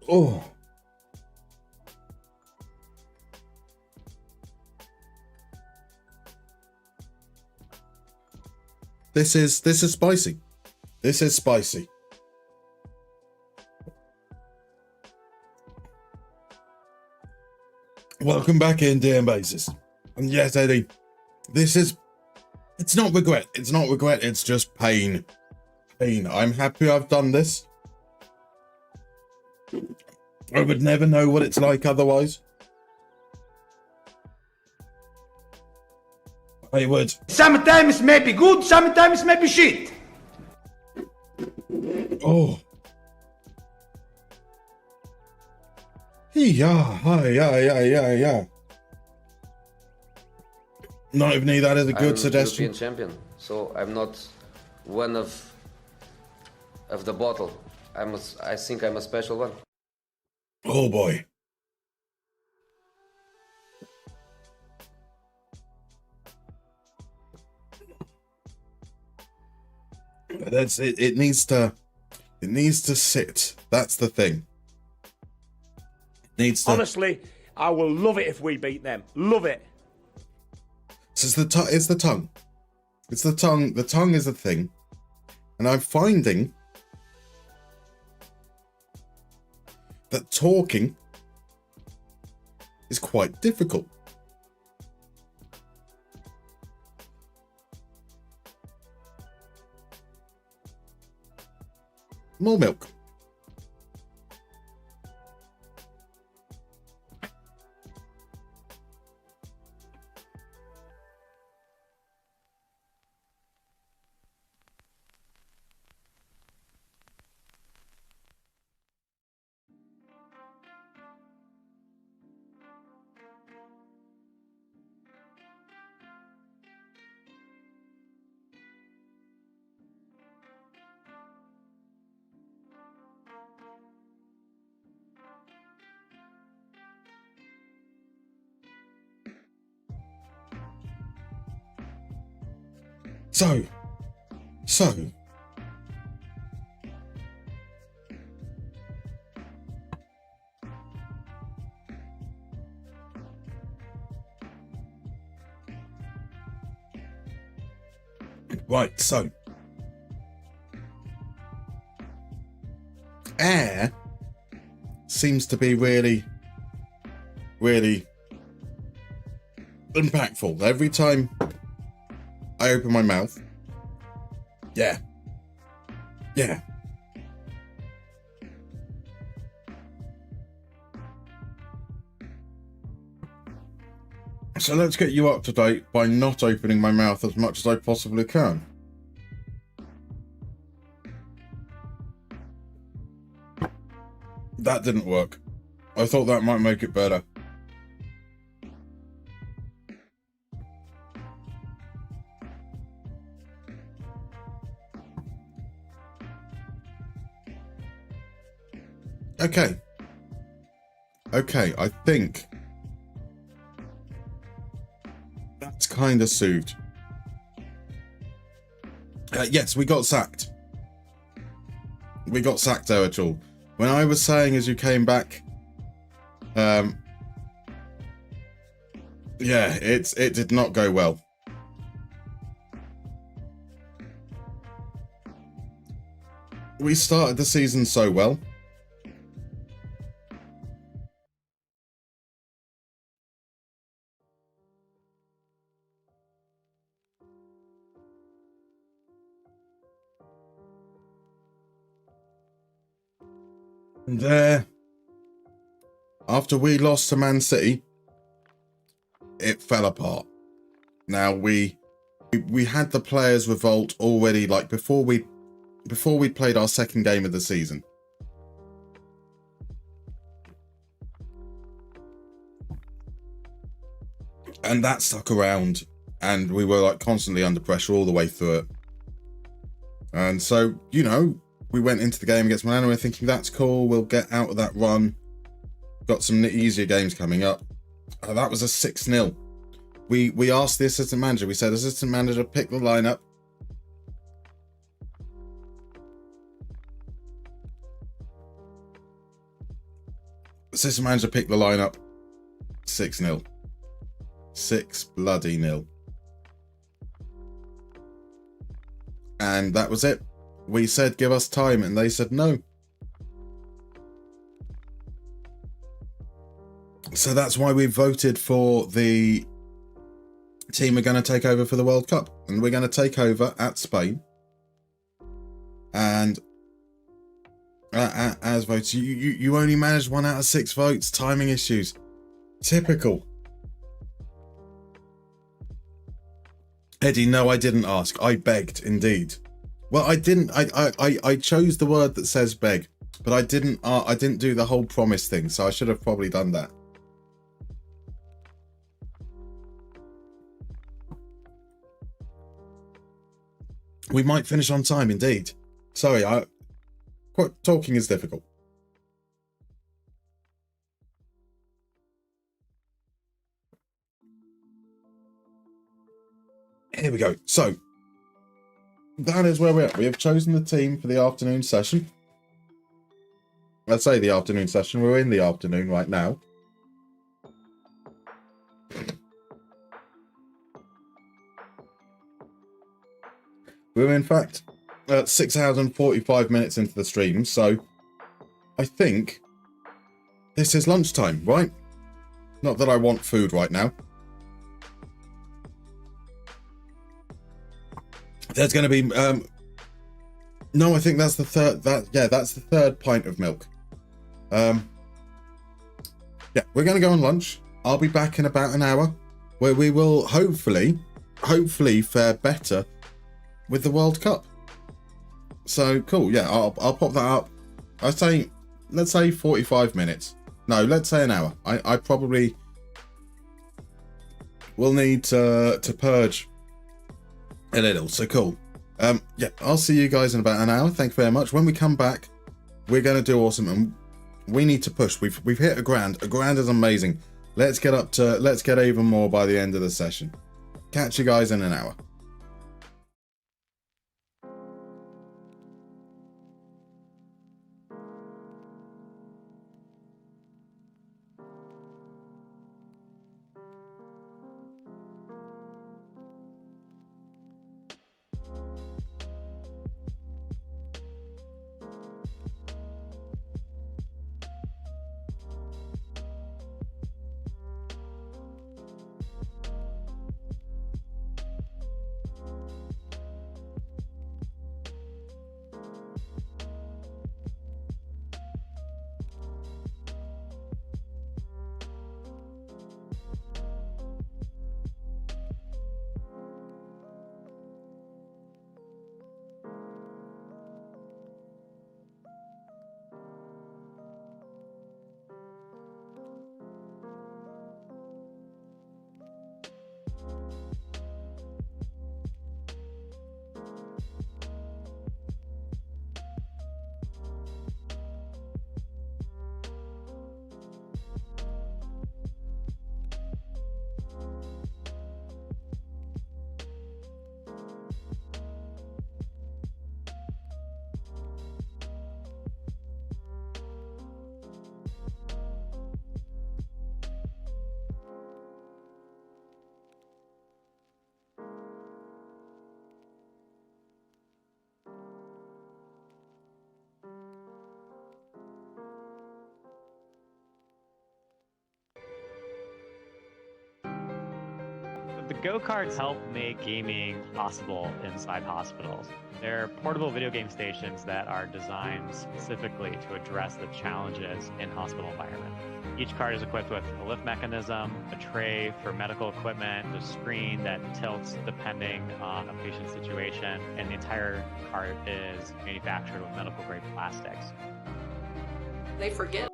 H: Oh. This is spicy. This is spicy. Welcome back in, DM Basis. And yes, Eddie, it's not regret. It's not regret. It's just pain. Pain. I'm happy I've done this. I would never know what it's like otherwise. I would.
I: Sometimes maybe good, sometimes maybe shit.
H: Oh. Yeah. Not even me, that is a good suggestion.
J: I'm European champion, so I'm not one of the bottle. I think I'm a special one.
H: Oh boy. That's it. It needs to sit. That's the thing. It needs to.
I: Honestly, I will love it if we beat them. Love it.
H: So it's the tongue. It's the tongue. It's the tongue. The tongue is the thing, and I'm finding that talking is quite difficult. More milk. So. Right, so. Air seems to be really impactful. Every time I open my mouth. Yeah. So let's get you up to date by not opening my mouth as much as I possibly can. That didn't work. I thought that might make it better. Okay, I think that's kind of soothed. Yes, we got sacked. We got sacked, Erichal. When I was saying as you came back, yeah, it did not go well. We started the season so well. And after we lost to Man City, it fell apart. Now we had the players revolt already, like before we played our second game of the season. And that stuck around, and we were like constantly under pressure all the way through it. And so, you know, we went into the game against Milan and we're thinking, that's cool, we'll get out of that run. Got some easier games coming up. That was a 6-0. We asked the assistant manager, we said, assistant manager, pick the lineup. Assistant manager picked the lineup. 6-0. 6 bloody nil. And that was it. We said, give us time, and they said no. So that's why we voted for the team we're going to take over for the World Cup. And we're going to take over at Spain. And as votes, you only managed 1 out of 6 votes. Timing issues. Typical. Eddie, no, I didn't ask. I begged, indeed. Well, I didn't. I chose the word that says beg, but I didn't do the whole promise thing, so I should have probably done that. We might finish on time, indeed. Sorry, talking is difficult. Here we go. So, that is where we're at. We have chosen the team for the afternoon session. Let's say the afternoon session. We're in the afternoon right now. We're in fact 6 hours and 45 minutes into the stream, so I think this is lunchtime, right? Not that I want food right now. There's going to be no, I think that's the third. That's the third pint of milk. Yeah, we're going to go on lunch. I'll be back in about an hour, where we will hopefully fare better with the World Cup. So cool. Yeah, I'll pop that up. Let's say 45 minutes. No, let's say an hour. I probably will need to purge a little. So cool. Yeah, I'll see you guys in about an hour. Thank you very much. When we come back, we're going to do awesome, and we need to push. We've hit a grand. A grand is amazing. Let's get even more by the end of the session. Catch you guys in an hour.
L: The go-karts help make gaming possible inside hospitals. They're portable video game stations that are designed specifically to address the challenges in hospital environment. Each cart is equipped with a lift mechanism, a tray for medical equipment, a screen that tilts depending on a patient's situation, and the entire cart is manufactured with medical-grade plastics.
M: They forget.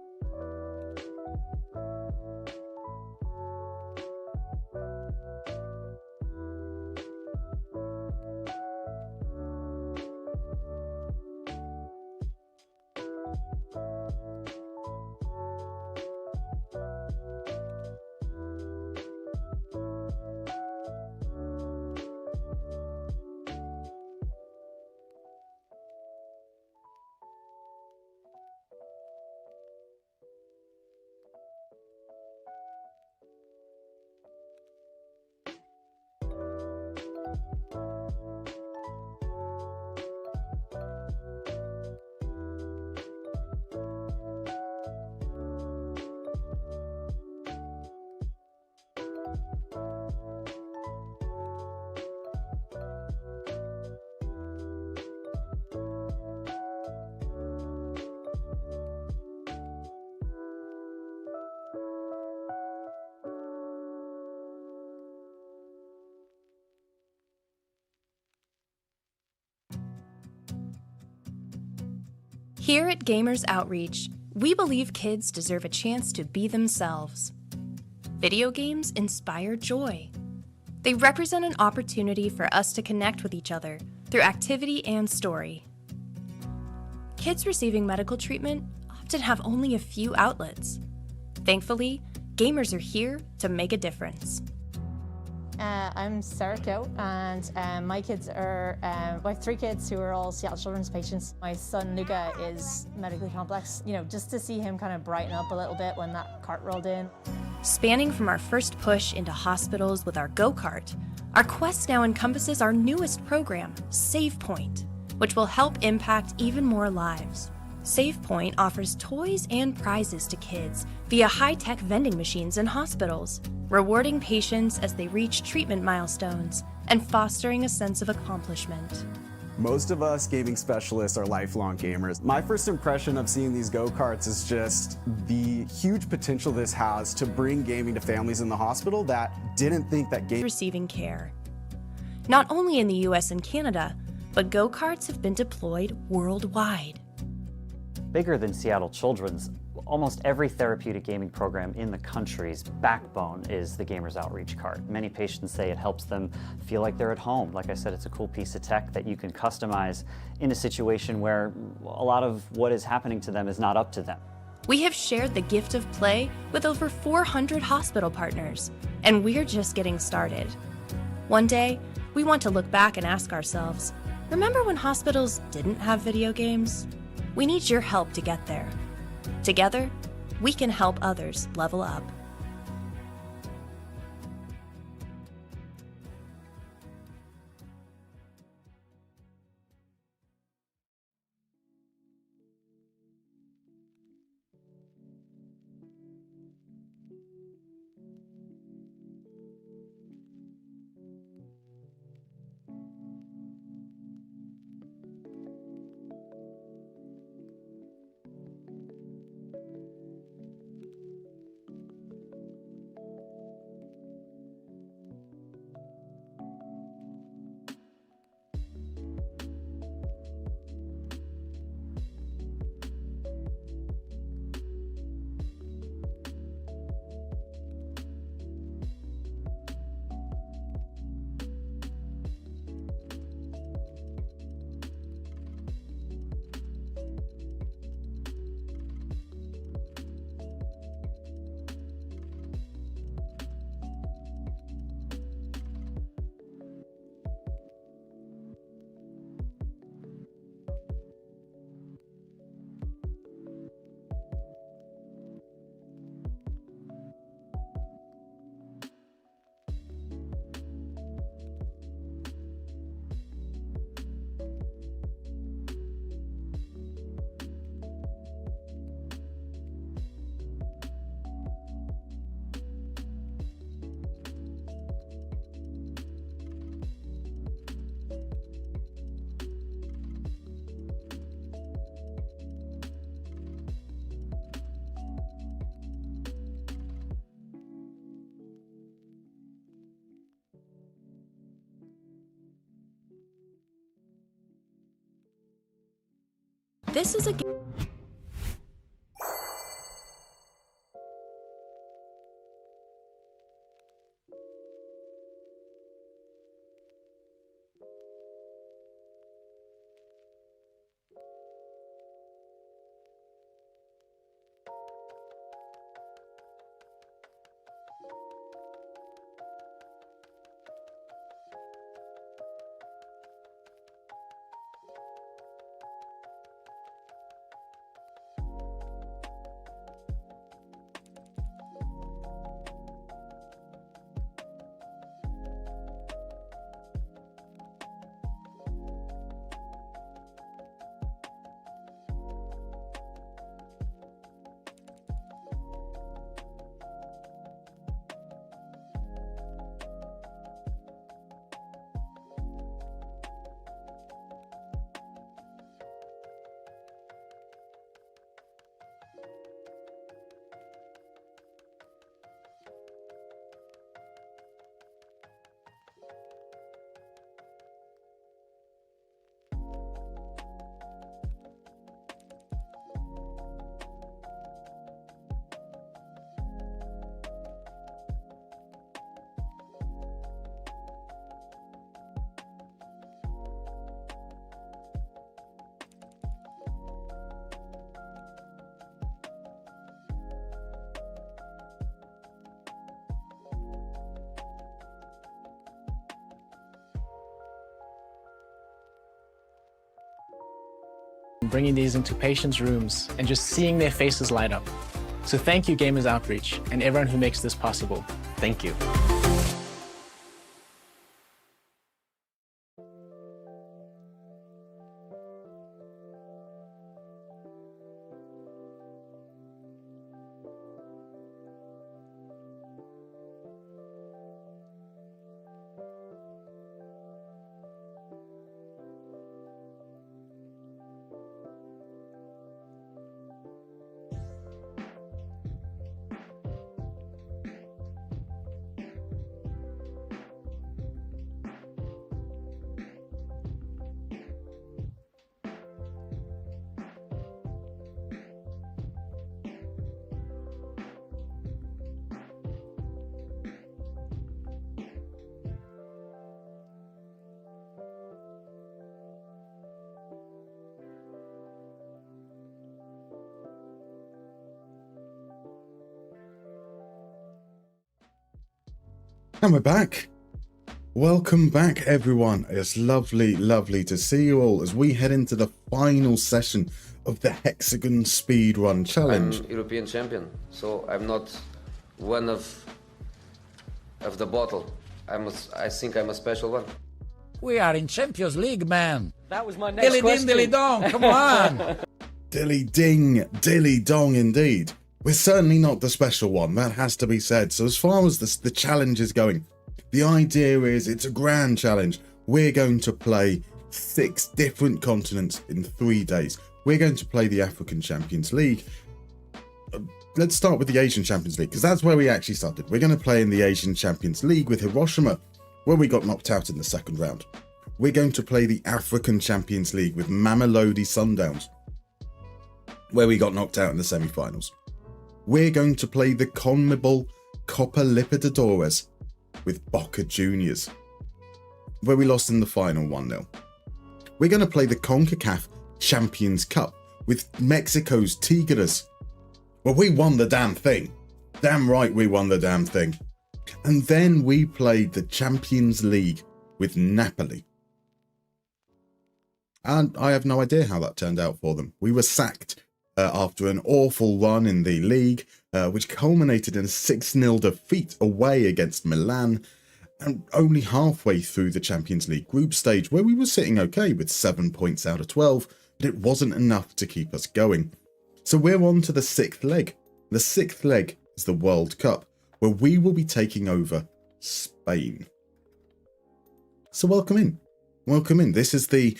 C: Here at Gamers Outreach, we believe kids deserve a chance to be themselves. Video games inspire joy. They represent an opportunity for us to connect with each other through activity and story. Kids receiving medical treatment often have only a few outlets. Thankfully, gamers are here to make a difference.
D: I'm Sarah, and my kids are, I have 3 kids who are all Seattle Children's patients. My son Luca is medically complex. You know, just to see him kind of brighten up a little bit when that cart rolled in.
C: Spanning from our first push into hospitals with our go-kart, our quest now encompasses our newest program, SavePoint, which will help impact even more lives. SavePoint offers toys and prizes to kids via high-tech vending machines in hospitals, rewarding patients as they reach treatment milestones and fostering a sense of accomplishment.
E: Most of us gaming specialists are lifelong gamers. My first impression of seeing these go-karts is just the huge potential this has to bring gaming to families in the hospital that didn't think that gaming
C: receiving care. Not only in the US and Canada, but go-karts have been deployed worldwide.
F: Bigger than Seattle Children's, almost every therapeutic gaming program in the country's backbone is the Gamers Outreach cart. Many patients say it helps them feel like they're at home. Like I said, it's a cool piece of tech that you can customize in a situation where a lot of what is happening to them is not up to them.
C: We have shared the gift of play with over 400 hospital partners, and we're just getting started. One day, we want to look back and ask ourselves, remember when hospitals didn't have video games? We need your help to get there. Together, we can help others level up. This is a
G: bringing these into patients' rooms and just seeing their faces light up. So thank you, Gamers Outreach, and everyone who makes this possible.
A: Thank you.
H: And we're back. Welcome back, everyone. It's lovely, lovely to see you all as we head into the final session of the Hexagon Speedrun Challenge.
J: I'm European champion, so I'm not one of the bottle. I think I'm a special one.
N: We are in Champions League, man.
O: That was my next question.
N: Dilly ding, dilly dong, come on.
H: Dilly ding, dilly dong indeed. We're certainly not the special one, that has to be said. So as far as the challenge is going, the idea is it's a grand challenge. We're going to play 6 different continents in 3 days. We're going to play the African Champions League. Let's start with the Asian Champions League, because that's where we actually started. We're going to play in the Asian Champions League with Hiroshima, where we got knocked out in the second round. We're going to play the African Champions League with Mamelodi Sundowns, where we got knocked out in the semi-finals. We're going to play the CONMEBOL Copa Libertadores with Boca Juniors, where we lost in the final 1-0. We're going to play the CONCACAF Champions Cup with Mexico's Tigres. Well, we won the damn thing. Damn right we won the damn thing. And then we played the Champions League with Napoli. And I have no idea how that turned out for them. We were sacked after an awful run in the league, which culminated in a 6-0 defeat away against Milan, and only halfway through the Champions League group stage, where we were sitting okay with 7 points out of 12, but it wasn't enough to keep us going. So we're on to the 6th leg. The 6th leg is the World Cup, where we will be taking over Spain. So welcome in. Welcome in. This is the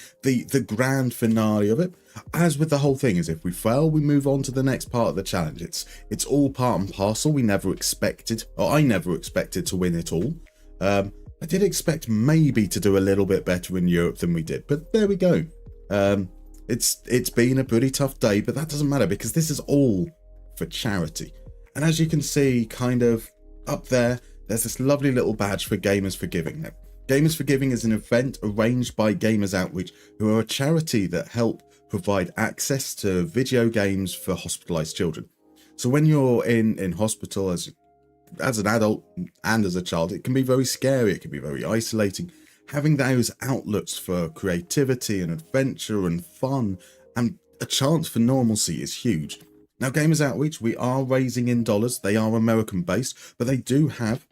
H: grand finale of it. As with the whole thing, is if we fail, we move on to the next part of the challenge. It's all part and parcel. We never expected, or I never expected to win it all. I did expect maybe to do a little bit better in Europe than we did, but there we go. It's been a pretty tough day, but that doesn't matter because this is all for charity. And as you can see, kind of up there, there's this lovely little badge for Gamers for Giving. Now, Gamers for Giving is an event arranged by Gamers Outreach, who are a charity that help provide access to video games for hospitalized children. So when you're in hospital as an adult and as a child, it can be very scary, it can be very isolating. Having those outlets for creativity and adventure and fun and a chance for normalcy is huge. Now, Gamers Outreach, we are raising in dollars. They are American based, but they do have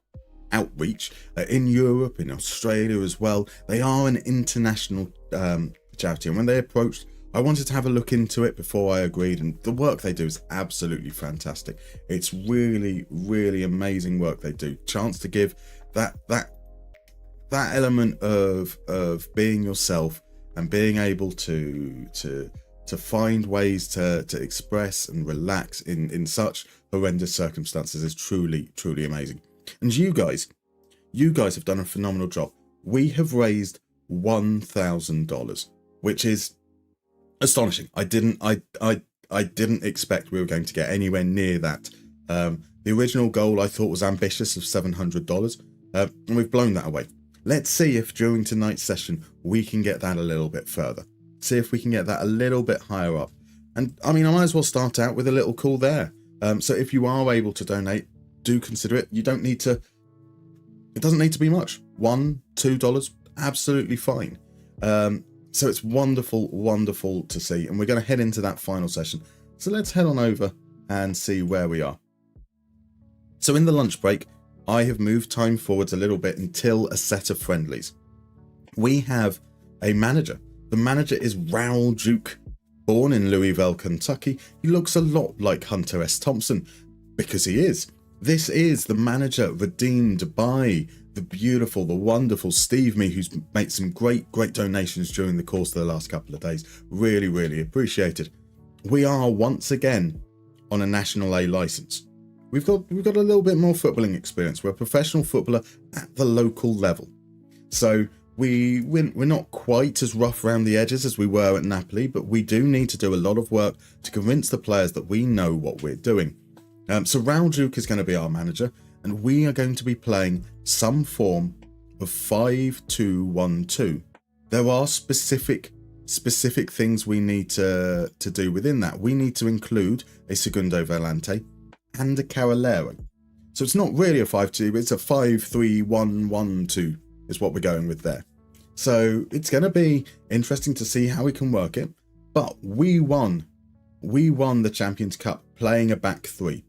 H: outreach in Europe, in Australia as well. They are an international charity, and when they approached, I wanted to have a look into it before I agreed, and the work they do is absolutely fantastic. It's really, really amazing work they do. Chance to give that element of being yourself and being able to find ways to express and relax in such horrendous circumstances is truly, truly amazing. And you guys have done a phenomenal job. We have raised $1,000, which is astonishing. I didn't expect we were going to get anywhere near that. The original goal I thought was ambitious of $700, and we've blown that away. Let's see if during tonight's session we can get that a little bit further. See if we can get that a little bit higher up. And I mean, I might as well start out with a little call there. So if you are able to donate, do consider it. You don't need to. It doesn't need to be much. $1, $2, absolutely fine. So it's wonderful, wonderful to see. And we're going to head into that final session. So let's head on over and see where we are. So in the lunch break, I have moved time forwards a little bit until a set of friendlies. We have a manager. The manager is Raoul Duke, born in Louisville, Kentucky. He looks a lot like Hunter S. Thompson, because he is. This is the manager redeemed by the beautiful, the wonderful Steve Me, who's made some great donations during the course of the last couple of days. Really, really appreciated. We are once again on a National A license. We've got a little bit more footballing experience. We're a professional footballer at the local level. So we're not quite as rough around the edges as we were at Napoli, but we do need to do a lot of work to convince the players that we know what we're doing. So Raoul Duke is going to be our manager, and we are going to be playing some form of 5-2-1-2. There are specific things we need to do within that. We need to include a segundo volante and a carrilero. So it's not really a 5-2, it's a 5-3-1-1-2 is what we're going with there. So it's going to be interesting to see how we can work it. But we won the Champions Cup playing a back three.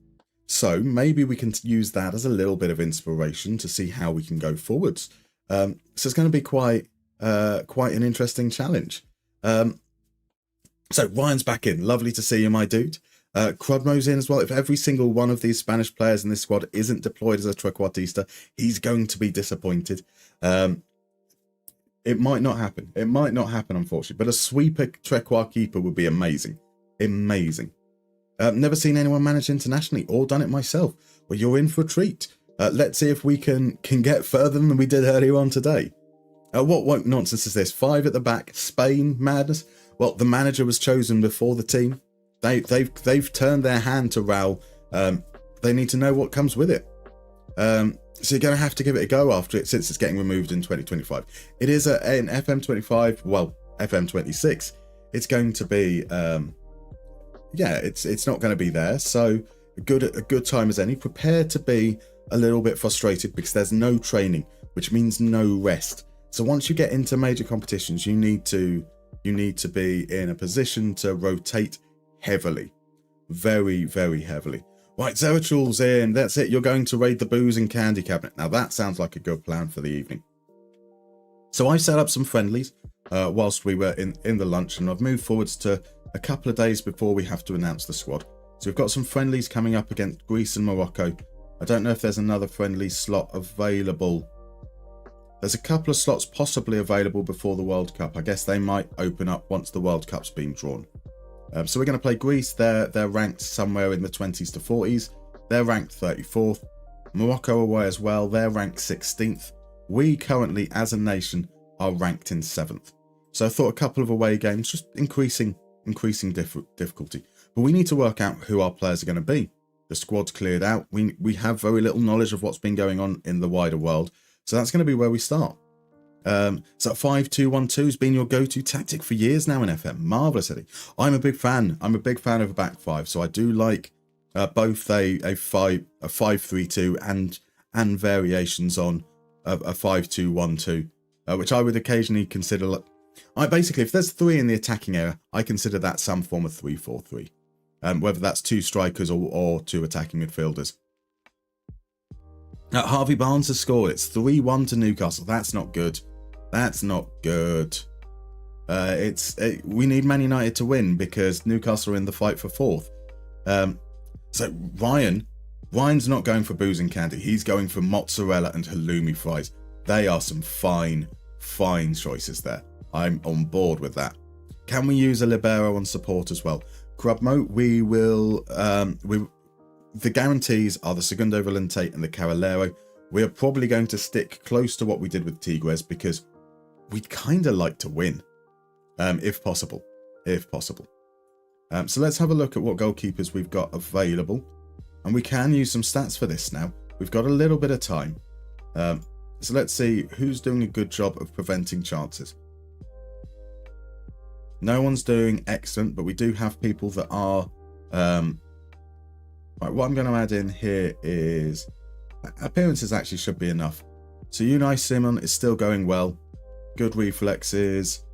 H: So maybe we can use that as a little bit of inspiration to see how we can go forwards. So it's going to be quite an interesting challenge. So Ryan's back in. Lovely to see you, my dude. Crudmo's in as well. If every single one of these Spanish players in this squad isn't deployed as a trequartista, he's going to be disappointed. It might not happen. It might not happen, unfortunately. But a sweeper trequart keeper would be amazing. Amazing. Never seen anyone manage internationally or done it myself. Well, you're in for a treat. Let's see if we can get further than we did earlier on today. What nonsense is this? 5 at the back, Spain, madness. Well, the manager was chosen before the team. They've turned their hand to Raoul. They need to know what comes with it. So you're going to have to give it a go after it, since it's getting removed in 2025. It is an FM25, well, FM26. It's going to be, it's not going to be there. So a good time as any. Prepare to be a little bit frustrated because there's no training, which means no rest. So once you get into major competitions, you need to be in a position to rotate heavily, very, very heavily. Right, Zeratrul's in. That's it. You're going to raid the booze and candy cabinet. Now that sounds like a good plan for the evening. So I set up some friendlies whilst we were in the lunch, and I've moved forwards to a couple of days before we have to announce the squad. So we've got some friendlies coming up against Greece and Morocco. I don't know if there's another friendly slot available. There's a couple of slots possibly available before the World Cup. I guess they might open up once the World Cup's been drawn. So we're going to play Greece. They're ranked somewhere in the 20s to 40s. They're ranked 34th. Morocco away as well. They're ranked 16th. We currently, as a nation, are ranked in 7th. So I thought a couple of away games, just increasing difficulty. But we need to work out who our players are going to be. The squad's cleared out. We have very little knowledge of what's been going on in the wider world. So that's going to be where we start. So 5-2-1-2 has been your go-to tactic for years now in FM. Marvellous, Eddie. I'm a big fan. I'm a big fan of a back five. So I do like both a 5-3-2 and variations on a 5-2-1-2, which I would occasionally consider. Basically, if there's 3 in the attacking area, I consider that some form of 3-4-3. Whether that's 2 strikers or 2 attacking midfielders. Harvey Barnes has scored. It's 3-1 to Newcastle. That's not good. That's not good. We need Man United to win because Newcastle are in the fight for 4th. So Ryan's not going for booze and candy. He's going for mozzarella and halloumi fries. They are some fine choices there. I'm on board with that. Can we use a libero on support as well? Crubmo, we will. The guarantees are the segundo volante and the carrilero. We are probably going to stick close to what we did with Tigres because we'd kind of like to win, if possible. So let's have a look at what goalkeepers we've got available. And we can use some stats for this now. We've got a little bit of time. So let's see who's doing a good job of preventing chances. No one's doing excellent, but we do have people that are... right, what I'm going to add in here is... appearances actually should be enough. So Unai Simon is still going well. Good reflexes.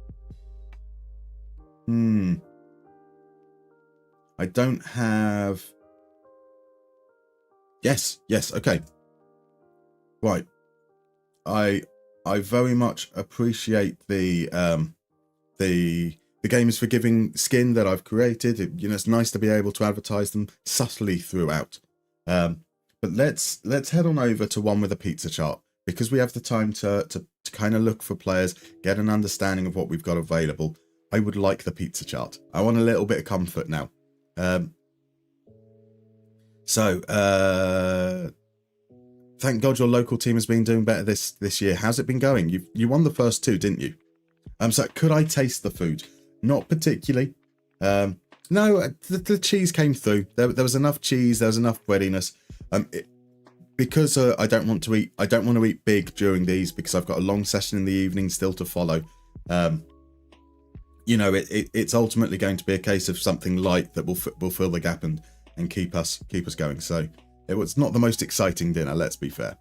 H: I don't have... Yes, okay. Right. I very much appreciate the Game is Forgiving skin that I've created. It's nice to be able to advertise them subtly throughout. But let's head on over to one with a pizza chart, because we have the time to kind of look for players, get an understanding of what we've got available. I would like the pizza chart. I want a little bit of comfort now. Thank God your local team has been doing better this year. How's it been going? You won the first two, didn't you? So could I taste the food? Not particularly. No, the cheese came through. There was enough cheese. There was enough breadiness. Because I don't want to eat big during these, because I've got a long session in the evening still to follow. It's ultimately going to be a case of something light that will fill the gap and keep us going. So it was not the most exciting dinner, let's be fair.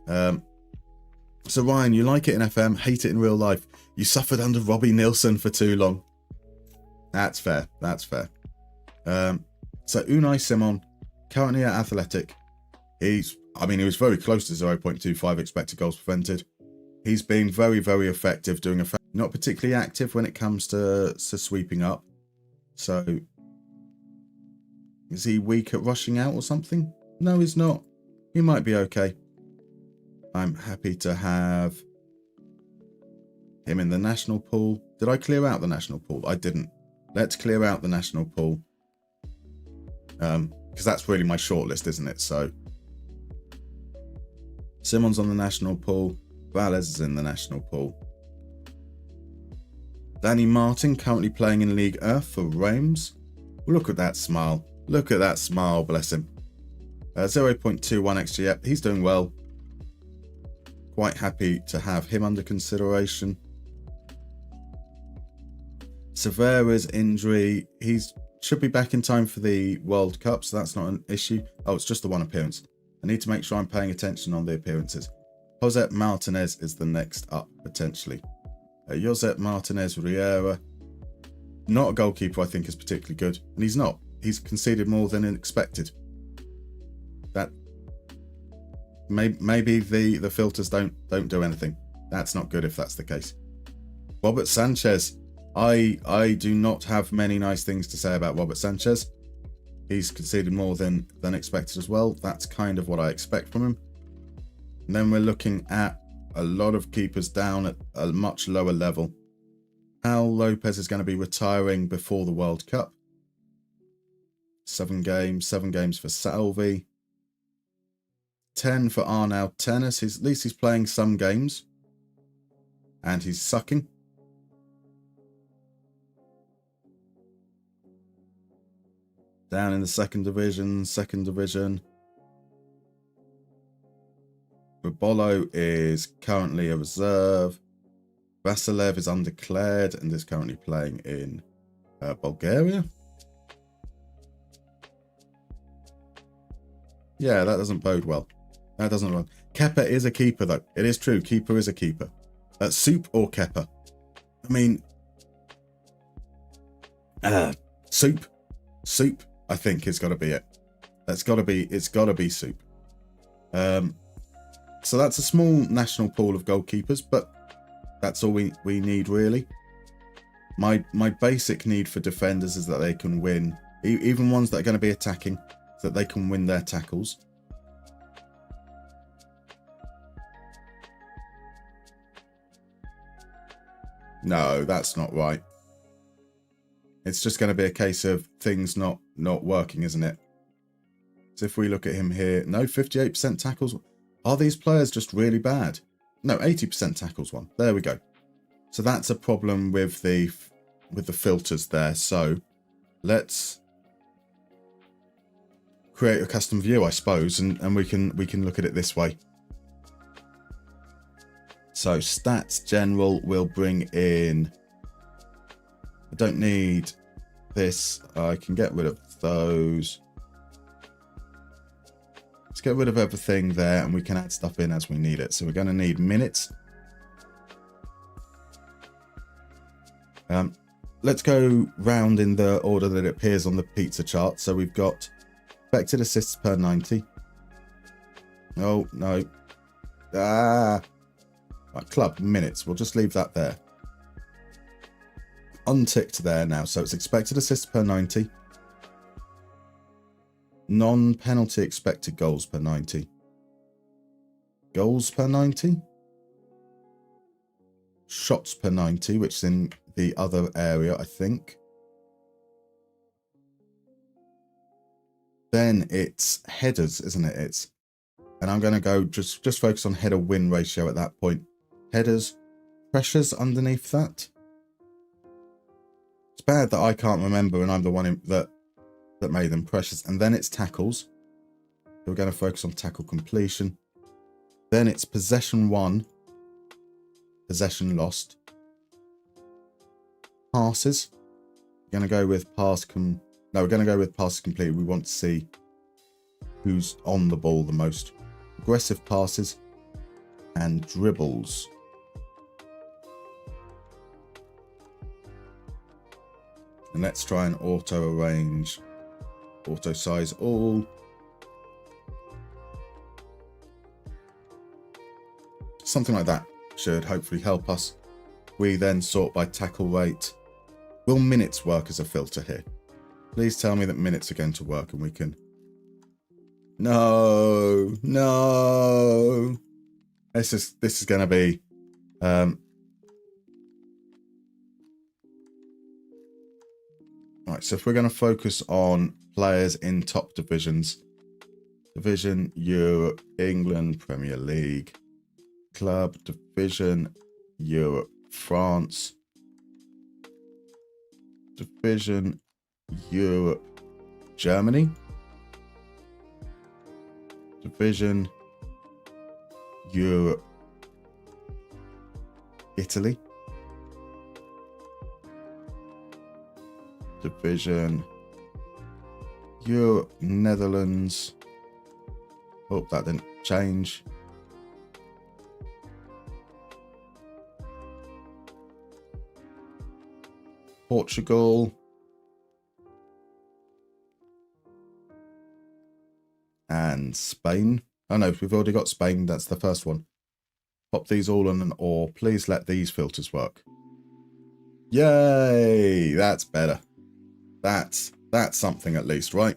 H: So Ryan, you like it in FM, hate it in real life. You suffered under Robbie Nilsson for too long. That's fair. So Unai Simon, currently at Athletic. He was very close to 0.25 expected goals prevented. He's been very, very effective doing not particularly active when it comes to sweeping up. So is he weak at rushing out or something? No, he's not. He might be okay. I'm happy to have him in the national pool. Did I clear out the national pool? I didn't. Let's clear out the national pool. Because that's really my shortlist, isn't it? So Simon's on the national pool. Valles is in the national pool. Danny Martin currently playing in League Earth for Reims. Look at that smile. Look at that smile, bless him. 0.21 XG. Yep, he's doing well. Quite happy to have him under consideration. Severa's injury. He should be back in time for the World Cup, so that's not an issue. Oh, it's just the one appearance. I need to make sure I'm paying attention on the appearances. Josep Martinez is the next up, potentially. Josep Martinez Riera. Not a goalkeeper I think is particularly good. And he's not. He's conceded more than expected. That maybe the filters don't do anything. That's not good if that's the case. Robert Sanchez. I do not have many nice things to say about Robert Sanchez. He's conceded more than expected as well. That's kind of what I expect from him. And then we're looking at a lot of keepers down at a much lower level. Al Lopez is going to be retiring before the World Cup. 7 games for Salvi. 10 for Arnaud Tennis. At least he's playing some games. And he's sucking. Down in the second division. Rabolo is currently a reserve. Vasilev is undeclared and is currently playing in Bulgaria. Yeah, that doesn't bode well. That doesn't bode. Kepa is a keeper, though. It is true. Keeper is a keeper. Soup or Kepa? I mean, Soup. Soup, I think, has got to be it. It's got to be Soup. So that's a small national pool of goalkeepers, but that's all we need, really. My basic need for defenders is that they can win, even ones that are going to be attacking, that they can win their tackles. No, that's not right. It's just going to be a case of things not working, isn't it? So if we look at him here, no, 58% tackles. Are these players just really bad? No, 80% tackles one. There we go. So that's a problem with the filters there. So let's create a custom view, I suppose, and we can look at it this way. So stats general will bring in. I don't need this. I can get rid of those. Let's get rid of everything there and we can add stuff in as we need it. So we're going to need minutes. let's go round in the order that it appears on the pizza chart. So we've got expected assists per 90. Oh, no. Right, club, minutes. We'll just leave that there. Unticked there now. So it's expected assists per 90. Non-penalty expected goals per 90. Goals per 90. Shots per 90, which is in the other area, I think. Then it's headers, isn't it? And I'm going to go just focus on header win ratio at that point. Headers, pressures underneath that. It's bad that I can't remember, and I'm the one that made them pressures. And then it's tackles. We're going to focus on tackle completion. Then it's possession won, possession lost. Passes. We're going to go with passes complete. We want to see who's on the ball the most. Aggressive passes and dribbles. And let's try and auto arrange, auto size all. Something like that should hopefully help us. We then sort by tackle rate. Will minutes work as a filter here? Please tell me that minutes are going to work and we can... No. This is going to be... Right, so if we're going to focus on players in top divisions. Division, Europe, England, Premier League. Club, Division, Europe, France. Division, Europe, Germany. Division, Europe, Italy. Division, Europe, Netherlands. Hope that didn't change. Portugal. And Spain. Oh no, we've already got Spain. That's the first one. Pop these all on an or. Please let these filters work. Yay! That's better. That's something at least, right?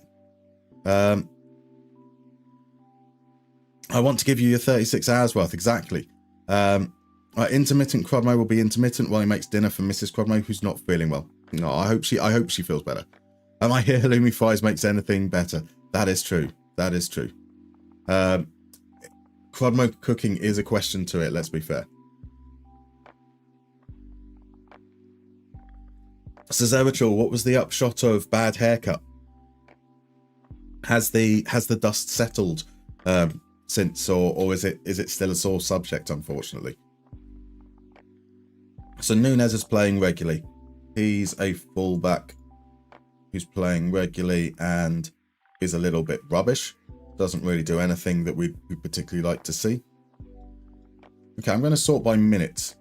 H: I want to give you your 36 hours worth, exactly. Intermittent Crodmo will be intermittent while he makes dinner for Mrs. Crodmo, who's not feeling well. No, I hope she feels better. I hear halloumi fries makes anything better. That is true. That is true. Crodmo cooking is a question to it, let's be fair. So Zerichal, what was the upshot of bad haircut? Has the dust settled since, or is it still a sore subject, unfortunately? So Nunez is playing regularly. He's a fullback who's playing regularly and is a little bit rubbish. Doesn't really do anything that we particularly like to see. Okay, I'm going to sort by minutes.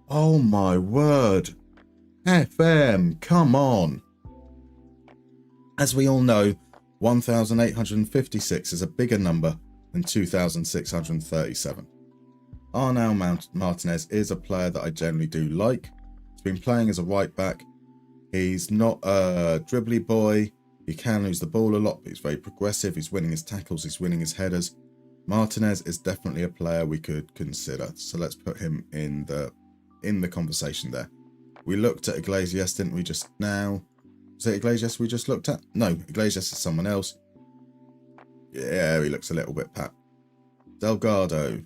H: Oh my word. FM, come on. As we all know, 1,856 is a bigger number than 2,637. Arnau Martinez is a player that I generally do like. He's been playing as a right back. He's not a dribbly boy. He can lose the ball a lot, but he's very progressive. He's winning his tackles. He's winning his headers. Martinez is definitely a player we could consider. So let's put him in the conversation there. We looked at Iglesias, didn't we, just now? Was it Iglesias we just looked at? No, Iglesias is someone else. Yeah, he looks a little bit pat. Delgado.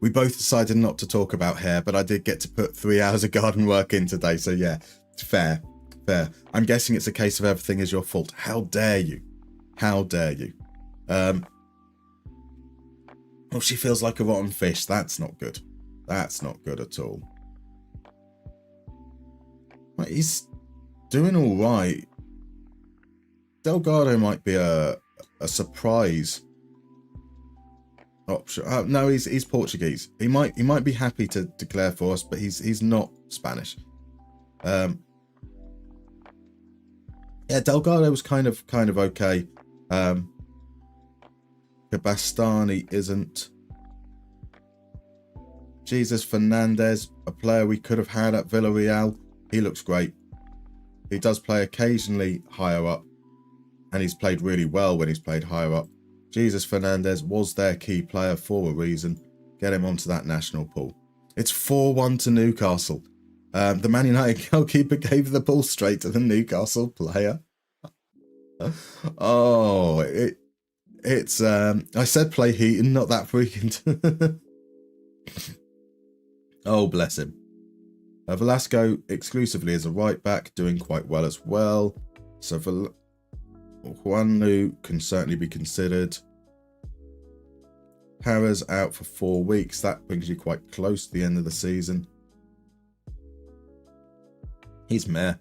H: We both decided not to talk about hair, but I did get to put 3 hours of garden work in today, so yeah, fair. I'm guessing it's a case of everything is your fault. How dare you? How dare you? Oh, she feels like a rotten fish. That's not good. That's not good at all. Well, he's doing all right. Delgado might be a surprise option. Oh, no, he's Portuguese. He might be happy to declare for us, but he's not Spanish. Yeah, Delgado was kind of okay. Kabastani isn't. Jesus Fernandez, a player we could have had at Villarreal. He looks great. He does play occasionally higher up, and he's played really well when he's played higher up. Jesus Fernandez was their key player for a reason. Get him onto that national pool. It's 4-1 to Newcastle. The Man United goalkeeper gave the ball straight to the Newcastle player. Oh, it's I said play Heaton, not that freaking. Oh, bless him. Velasco exclusively as a right back, doing quite well as well. So Juanlu can certainly be considered. Perez out for 4 weeks. That brings you quite close to the end of the season. He's meh.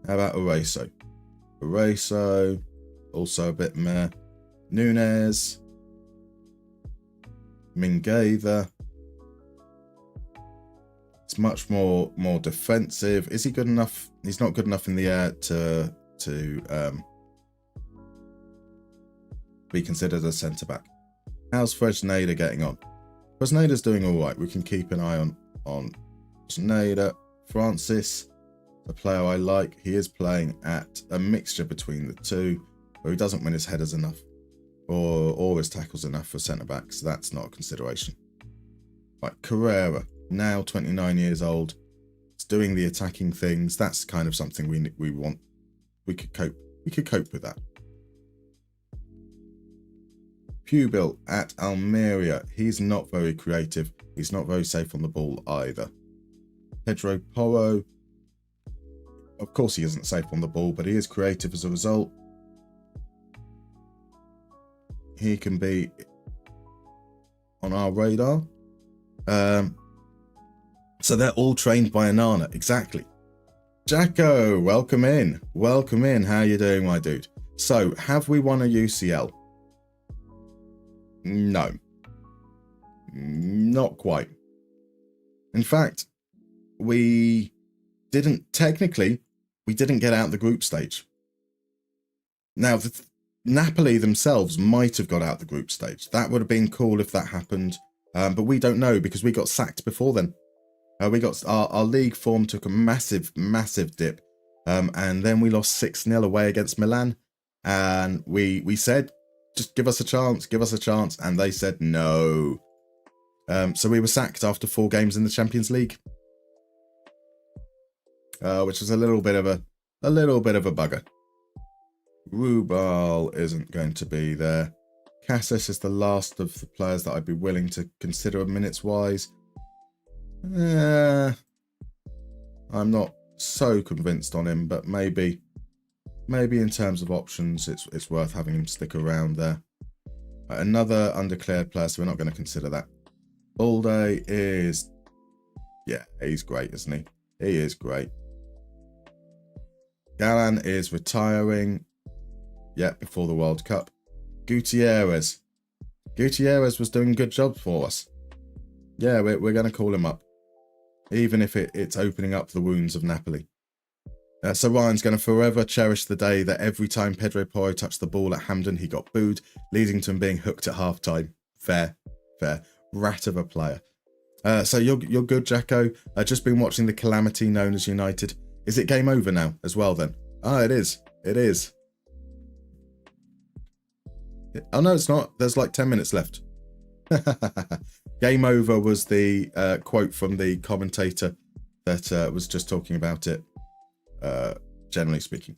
H: How about Oreso? Oreso, also a bit meh. Nunes. Mingueza. It's much more defensive. Is he good enough? He's not good enough in the air to be considered a centre-back. How's Fresneda getting on? Fresneda's doing all right. We can keep an eye on Fresneda. Francis, a player I like. He is playing at a mixture between the two, where he doesn't win his headers enough or his tackles enough for centre-back, so that's not a consideration. Right, Carrera, now 29 years old. It's doing the attacking things. That's kind of something we want. We could cope with that. Pubil at Almeria. He's not very creative. He's not very safe on the ball either. Pedro Porro. Of course he isn't safe on the ball, but he is creative as a result. He can be on our radar. So they're all trained by Anana. Exactly. Jacko, welcome in. Welcome in. How you doing, my dude? So, have we won a UCL? No. Not quite. In fact, we didn't get out the group stage. Now, Napoli themselves might have got out the group stage. That would have been cool if that happened. But we don't know because we got sacked before then. We got our league form took a massive dip. And then we lost 6-0 away against Milan. And we said, just give us a chance. And they said no. So we were sacked after 4 games in the Champions League. Which is a little bit of a bugger. Rubal isn't going to be there. Cassis is the last of the players that I'd be willing to consider minutes-wise. I'm not so convinced on him, but maybe in terms of options, it's worth having him stick around there. Another undeclared player, so we're not going to consider that. Balde is... yeah, he's great, isn't he? He is great. Galan is retiring. Yeah, before the World Cup. Gutierrez was doing a good job for us. Yeah, we're going to call him up. Even if it's opening up the wounds of Napoli. So Ryan's going to forever cherish the day that every time Pedro Porro touched the ball at Hampden, he got booed, leading to him being hooked at half-time. Fair. Rat of a player. So you're good, Jacko. I've just been watching the calamity known as United. Is it game over now as well then? It is. Oh, no, it's not. There's like 10 minutes left. Game over was the quote from the commentator that was just talking about it, generally speaking.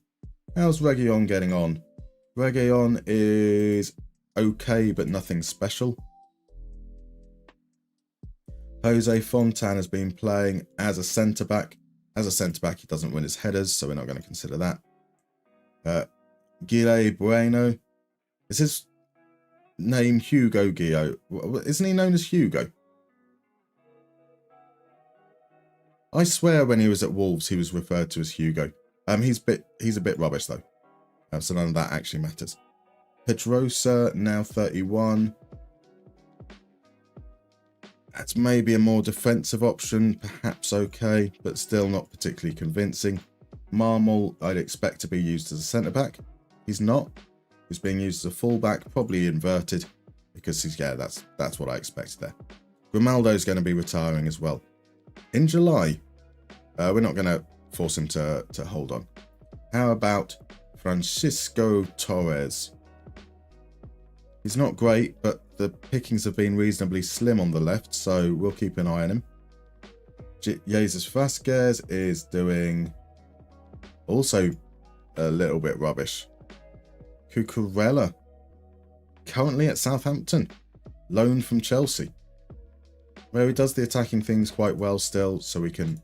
H: How's Reguilon getting on? Reguilon is okay, but nothing special. Jose Fontan has been playing as a centre-back. As a centre-back, he doesn't win his headers, so we're not going to consider that. Guille Bueno. Is his name Hugo Guillot? Isn't he known as Hugo? I swear when he was at Wolves, he was referred to as Hugo. He's a bit rubbish, though. So none of that actually matters. Pedrosa, now 31. That's maybe a more defensive option, perhaps okay, but still not particularly convincing. Marmol, I'd expect to be used as a centre-back. He's not. He's being used as a full-back, probably inverted, because he's, yeah, that's what I expected there. Grimaldo's going to be retiring as well. In July, we're not going to force him to hold on. How about Francisco Torres? He's not great, but the pickings have been reasonably slim on the left, so we'll keep an eye on him. Jesus Vasquez is doing also a little bit rubbish. Cucurella, currently at Southampton, loaned from Chelsea, where he does the attacking things quite well still, so we can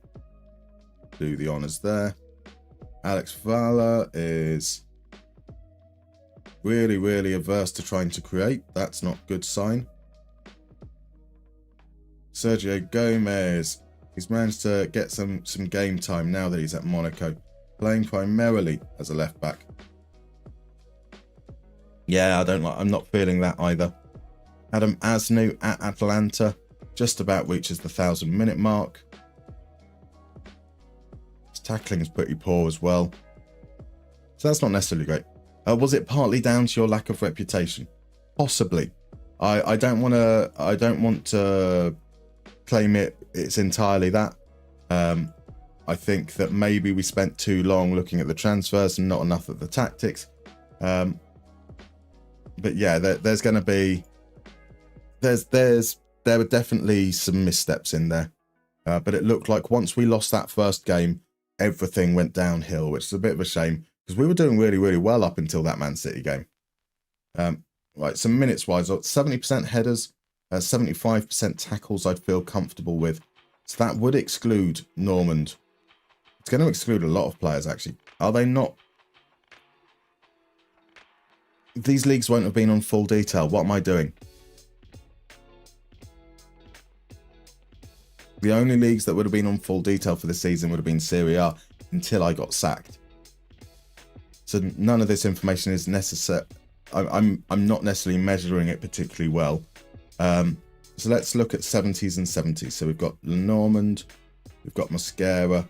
H: do the honours there. Alex Vala is really, really averse to trying to create. That's not a good sign. Sergio Gomez, he's managed to get some game time now that he's at Monaco, playing primarily as a left back. Yeah, I'm not feeling that either. Adam Asnu at Atlanta just about reaches the 1,000-minute mark. His tackling is pretty poor as well, so that's not necessarily great. Was it partly down to your lack of reputation? Possibly. I don't want to claim it's entirely that. I think that maybe we spent too long looking at the transfers and not enough at the tactics. But yeah, there's going to be there were definitely some missteps in there. But it looked like once we lost that first game, everything went downhill, which is a bit of a shame because we were doing really, really well up until that Man City game. Right, some minutes wise, 70% headers, 75% tackles I'd feel comfortable with. So that would exclude Normand. It's going to exclude a lot of players, actually. Are they not? These leagues won't have been on full detail. What am I doing? The only leagues that would have been on full detail for the season would have been Serie A until I got sacked. So none of this information is necessary. I'm not necessarily measuring it particularly well. So let's look at 70s and 70s. So we've got Lenormand, we've got Mosquera.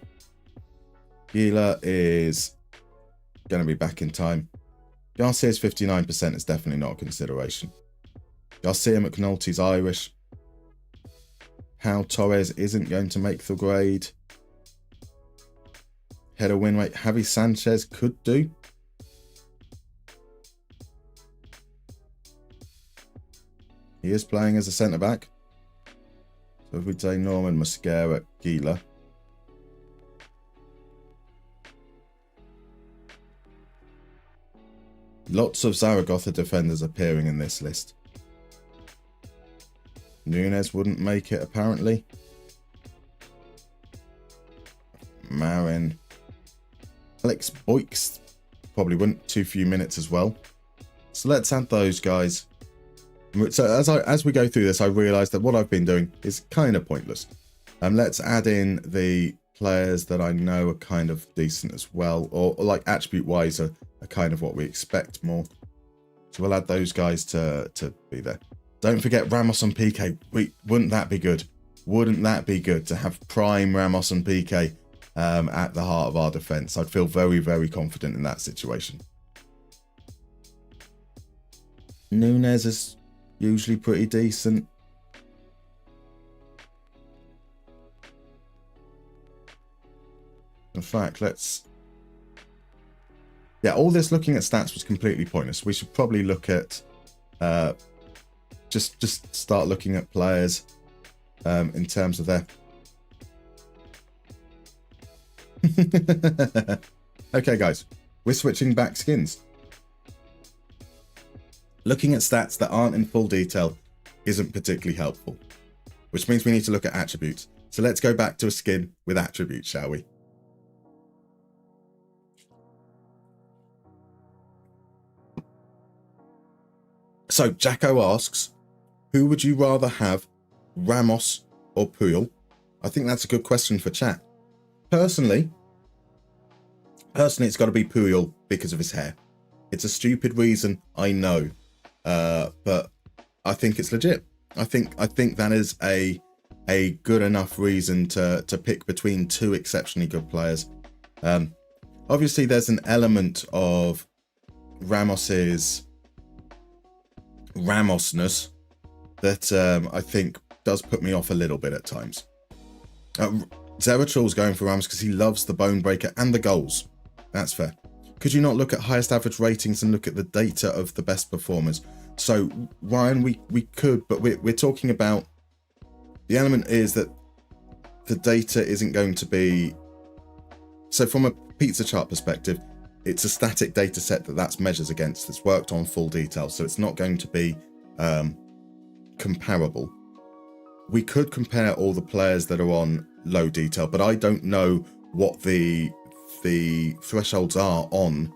H: Gila is going to be back in time. Garcia's 59% is definitely not a consideration. Garcia McNulty's Irish. How Torres isn't going to make the grade. Header win rate, Javi Sanchez could do. He is playing as a centre-back. So if we say Norman, Mosquera, Gila. Lots of Zaragoza defenders appearing in this list. Nunes wouldn't make it, apparently. Marin. Alex Boyks probably wouldn't. Too few minutes as well. So let's add those guys. So as we go through this, I realise that what I've been doing is kind of pointless. Let's add in the players that I know are kind of decent as well, or like attribute-wise are kind of what we expect more. So we'll add those guys to be there. Don't forget Ramos and Piqué. Wouldn't that be good? Wouldn't that be good to have prime Ramos and Piqué at the heart of our defence? I'd feel very, very confident in that situation. Nunes is usually pretty decent. In fact, yeah, all this looking at stats was completely pointless. We should probably look at just start looking at players in terms of their okay guys, we're switching back skins. Looking at stats that aren't in full detail isn't particularly helpful, which means we need to look at attributes. So let's go back to a skin with attributes, shall we? So Jacko asks, who would you rather have, Ramos or Puyol? I think that's a good question for chat. Personally, it's got to be Puyol because of his hair. It's a stupid reason, I know, but I think it's legit. I think that is a a good enough reason to pick between two exceptionally good players. Obviously, there's an element of Ramosness that I think does put me off a little bit at times. Zeratrul's going for Ramos because he loves the bone breaker and the goals. That's fair. Could you not look at highest average ratings and look at the data of the best performers? So, Ryan, we could, but we're talking about, the element is that the data isn't going to be, so from a pizza chart perspective, it's a static data set that's measures against. It's worked on full detail, so it's not going to be comparable. We could compare all the players that are on low detail, but I don't know what the thresholds are on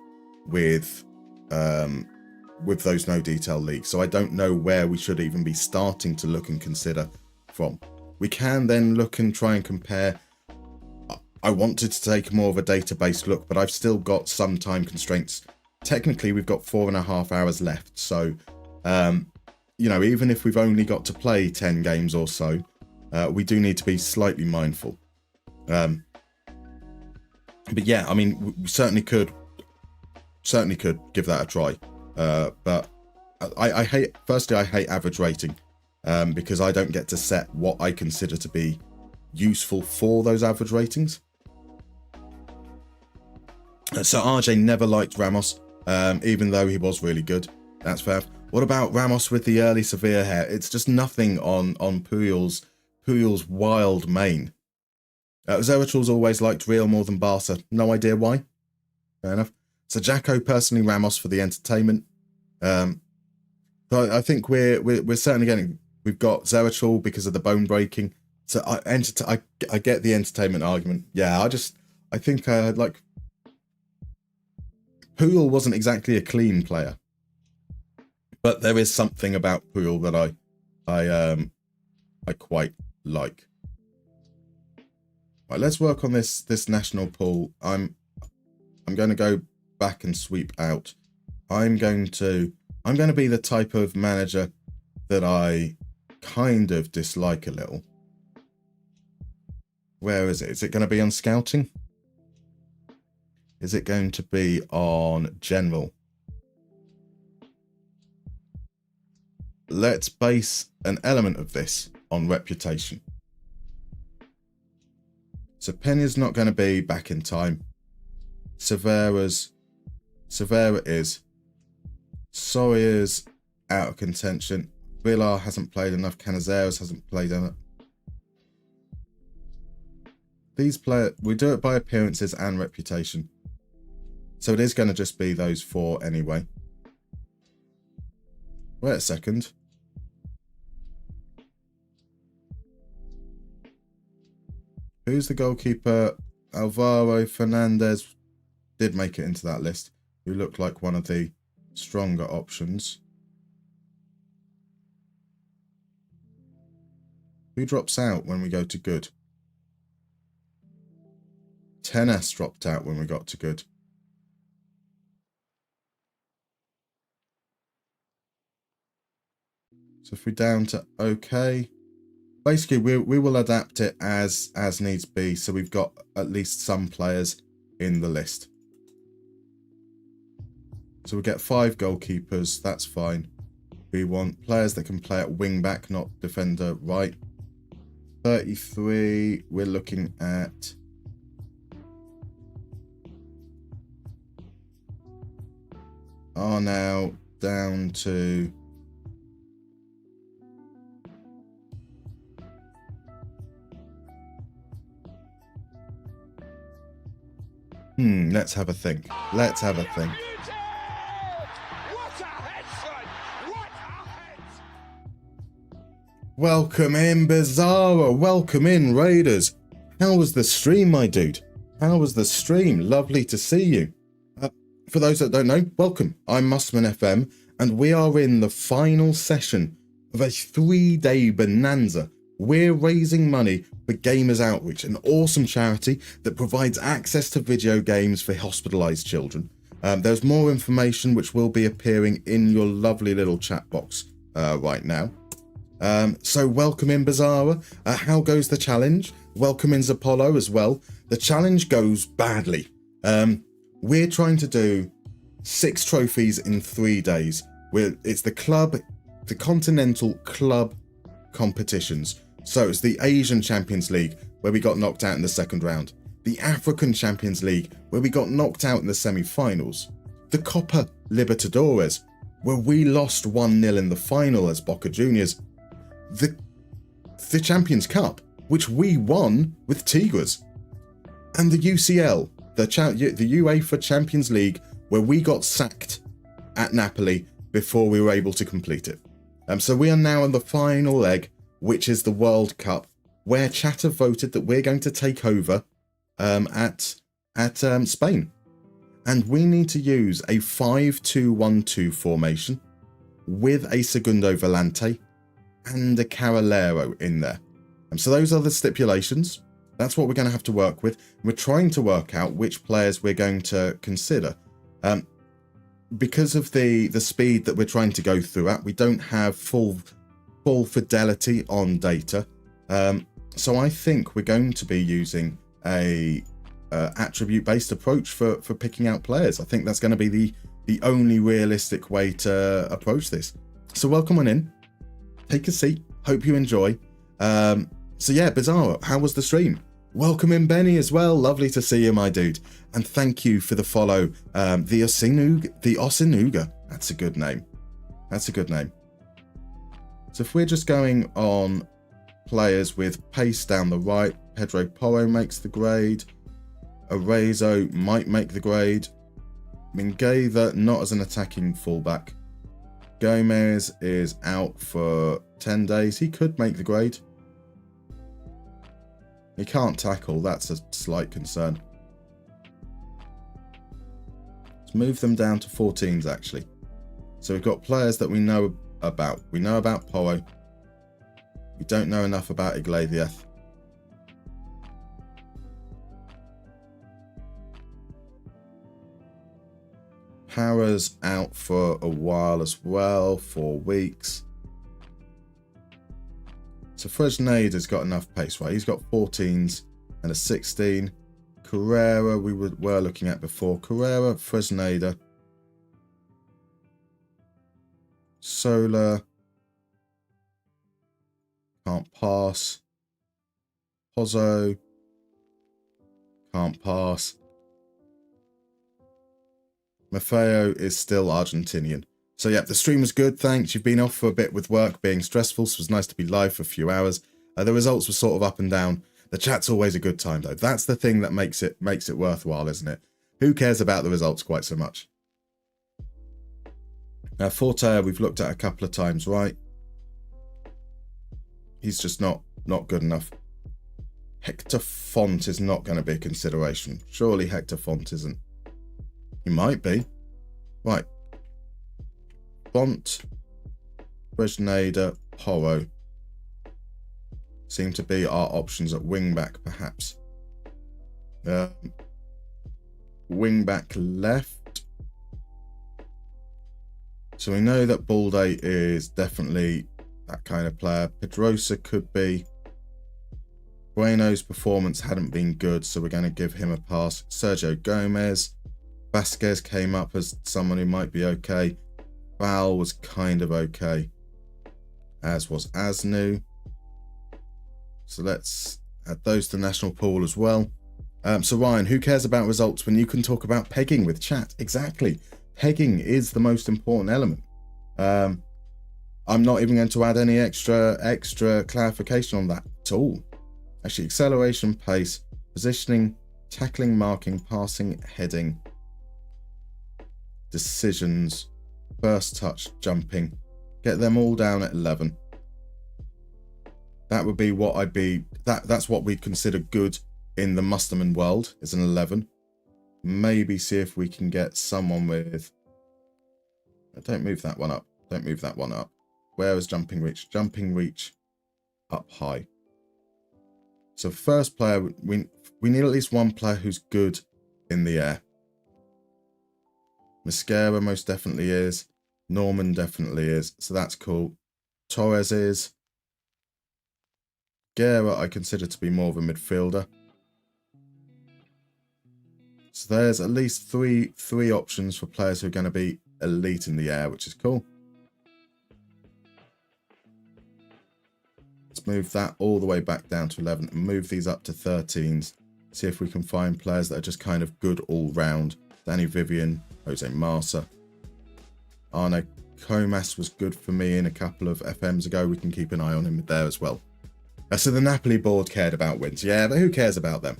H: with those no detail leagues. So I don't know where we should even be starting to look and consider from. We can then look and try and compare. I wanted to take more of a database look, but I've still got some time constraints. Technically, we've got 4.5 hours left. So, you know, even if we've only got to play 10 games or so, we do need to be slightly mindful. But yeah, I mean, we certainly could give that a try. But I hate average rating, because I don't get to set what I consider to be useful for those average ratings. So RJ never liked Ramos, even though he was really good. That's fair. What about Ramos with the early severe hair? It's just nothing on Puyol's wild mane. Zeratrul's always liked Real more than Barca. No idea why. Fair enough. So Jacko, personally Ramos for the entertainment. So I think we're certainly getting. We've got Zeratrul because of the bone breaking. So I get the entertainment argument. Yeah, I think like Puyol wasn't exactly a clean player, but there is something about Puyol that I quite like. Right, let's work on this national pool. I'm going to go back and sweep out. I'm going to be the type of manager that I kind of dislike a little. Where is it? Is it going to be on scouting? Is it going to be on general? Let's base an element of this on reputation. So Peña's not going to be back in time. Severa is. Sawyer's out of contention. Villar hasn't played enough. Canizares hasn't played enough. These players, we do it by appearances and reputation. So it is going to just be those four anyway. Wait a second. Who's the goalkeeper? Alvaro Fernandez did make it into that list. Who looked like one of the stronger options. Who drops out when we go to good? Tenas dropped out when we got to good. So if we're down to okay, basically we will adapt it as needs be. So we've got at least some players in the list. So we get 5 goalkeepers. That's fine. We want players that can play at wing back, not defender right. 33. We're looking at are now down to let's have a think. Let's have a think. Welcome in, Bizarro. Welcome in, Raiders. How was the stream, my dude? How was the stream? Lovely to see you. For those that don't know, welcome. I'm MustermannFM, and we are in the final session of a 3-day bonanza. We're raising money for Gamers Outreach, an awesome charity that provides access to video games for hospitalized children. There's more information which will be appearing in your lovely little chat box right now. So welcome in Bizarra. How goes the challenge? Welcome in Apollo as well. The challenge goes badly. We're trying to do 6 trophies in 3 days. It's the Continental Club competitions. So it's the Asian Champions League, where we got knocked out in the second round. The African Champions League, where we got knocked out in the semi-finals. The Copa Libertadores, where we lost 1-0 in the final as Boca Juniors. The Champions Cup, which we won with Tigres. And the UCL, the UEFA Champions League, where we got sacked at Napoli before we were able to complete it. So we are now in the final leg, which is the World Cup, where chat have voted that we're going to take over at Spain. And we need to use a 5-2-1-2 formation with a Segundo Volante and a Carrilero in there. So those are the stipulations. That's what we're going to have to work with. We're trying to work out which players we're going to consider. Because of the speed that we're trying to go through at, we don't have full fidelity on data. So I think we're going to be using a attribute-based approach for picking out players. I think that's going to be the only realistic way to approach this. So welcome on in. Take a seat. Hope you enjoy. So yeah, Bizarro, how was the stream? Welcome in Benny as well. Lovely to see you, my dude. And thank you for the follow. The Osinuga. That's a good name. That's a good name. So if we're just going on players with pace down the right, Pedro Porro makes the grade. Arezzo might make the grade. Mingueza, not as an attacking fullback. Gomez is out for 10 days. He could make the grade. He can't tackle. That's a slight concern. Let's move them down to 14s, actually. So we've got players that we know about. We know about Porro. We don't know enough about Iglesias. Para's out for a while as well, 4 weeks. So Fresneda's got enough pace, right? He's got 14s and a 16. Carrera we were looking at before. Carrera, Fresneda. Sola. Can't pass. Pozzo. Can't pass. Maffeo is still Argentinian. So yeah, the stream was good, thanks. You've been off for a bit with work being stressful, so it was nice to be live for a few hours. The results were sort of up and down. The chat's always a good time though. That's the thing that makes it worthwhile, isn't it? Who cares about the results quite so much? Forte, we've looked at a couple of times, right? He's just not good enough. Hector Font is not going to be a consideration. Surely Hector Font isn't. He might be. Right. Font, Fresneda, Porro seem to be our options at wing-back, perhaps. Wing-back left. So we know that Balde is definitely that kind of player. Pedrosa could be. Bueno's performance hadn't been good, so we're going to give him a pass. Sergio Gomez. Vasquez came up as someone who might be okay. Val was kind of okay, as was Asnu. So let's add those to the national pool as well. So Ryan, who cares about results when you can talk about pegging with chat? Exactly. Pegging is the most important element. I'm not even going to add any extra clarification on that at all. Actually, acceleration, pace, positioning, tackling, marking, passing, heading, decisions, first touch, jumping. Get them all down at 11. That would be what that's what we'd consider good in the Mustermann world, is an 11. Maybe see if we can get someone with... Don't move that one up. Don't move that one up. Where is jumping reach? Jumping reach up high. So first player, we need at least one player who's good in the air. Mosquera most definitely is. Norman definitely is. So that's cool. Torres is. Guerra I consider to be more of a midfielder. So there's at least three options for players who are going to be elite in the air, which is cool. Let's move that all the way back down to 11 and move these up to 13s. See if we can find players that are just kind of good all round. Danny Vivian, Jose Marsa. Arne Comas was good for me in a couple of FMs ago. We can keep an eye on him there as well. So the Napoli board cared about wins. Yeah, but who cares about them?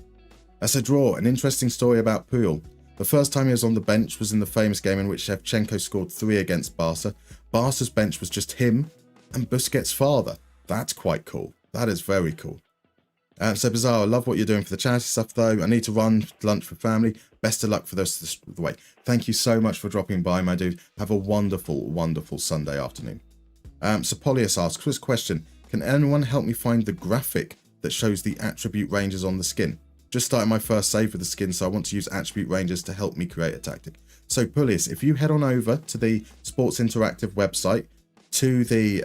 H: That's a draw. An interesting story about Puyol. The first time he was on the bench was in the famous game in which Shevchenko scored 3 against Barca. Barca's bench was just him and Busquets' father. That's quite cool. That is very cool. So Bizarre, I love what you're doing for the charity stuff though. I need to run lunch for family. Best of luck for the rest of the way. Thank you so much for dropping by, my dude. Have a wonderful, wonderful Sunday afternoon. So Polius asks, first question, can anyone help me find the graphic that shows the attribute ranges on the skin? Just started my first save with the skin, so I want to use attribute ranges to help me create a tactic. So Polius, if you head on over to the Sports Interactive website, to the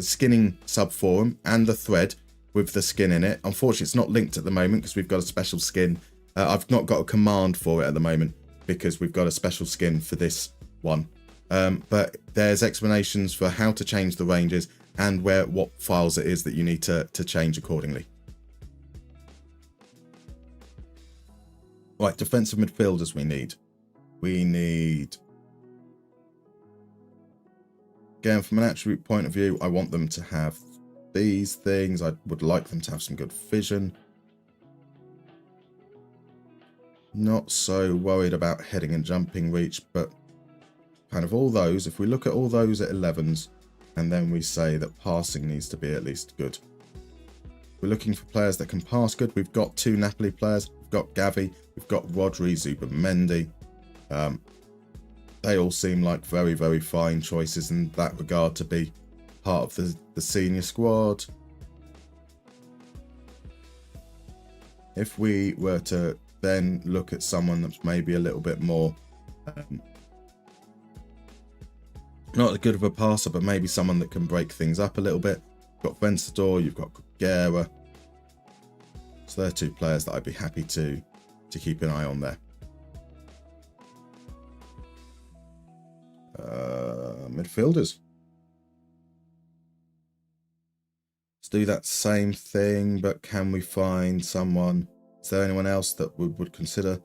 H: skinning subforum and the thread with the skin in it. Unfortunately, it's not linked at the moment because we've got a special skin. I've not got a command for it at the moment because we've got a special skin for this one. But there's explanations for how to change the ranges and what files it is that you need to change accordingly. Right, defensive midfielders we need. Again, from an attribute point of view, I want them to have these things. I would like them to have some good vision. Not so worried about heading and jumping reach, but kind of all those. If we look at all those at 11s, and then we say that passing needs to be at least good. We're looking for players that can pass good. We've got 2 Napoli players. We've got Gavi. We've got Rodri, Zubamendi. They all seem like very, very fine choices in that regard to be part of the senior squad. If we were to then look at someone that's maybe a little bit more, not as good of a passer, but maybe someone that can break things up a little bit. You've got Vencedor, you've got Guerra. So they're 2 players that I'd be happy to keep an eye on there. Midfielders. Let's do that same thing, but can we find someone? Is there anyone else that we would consider?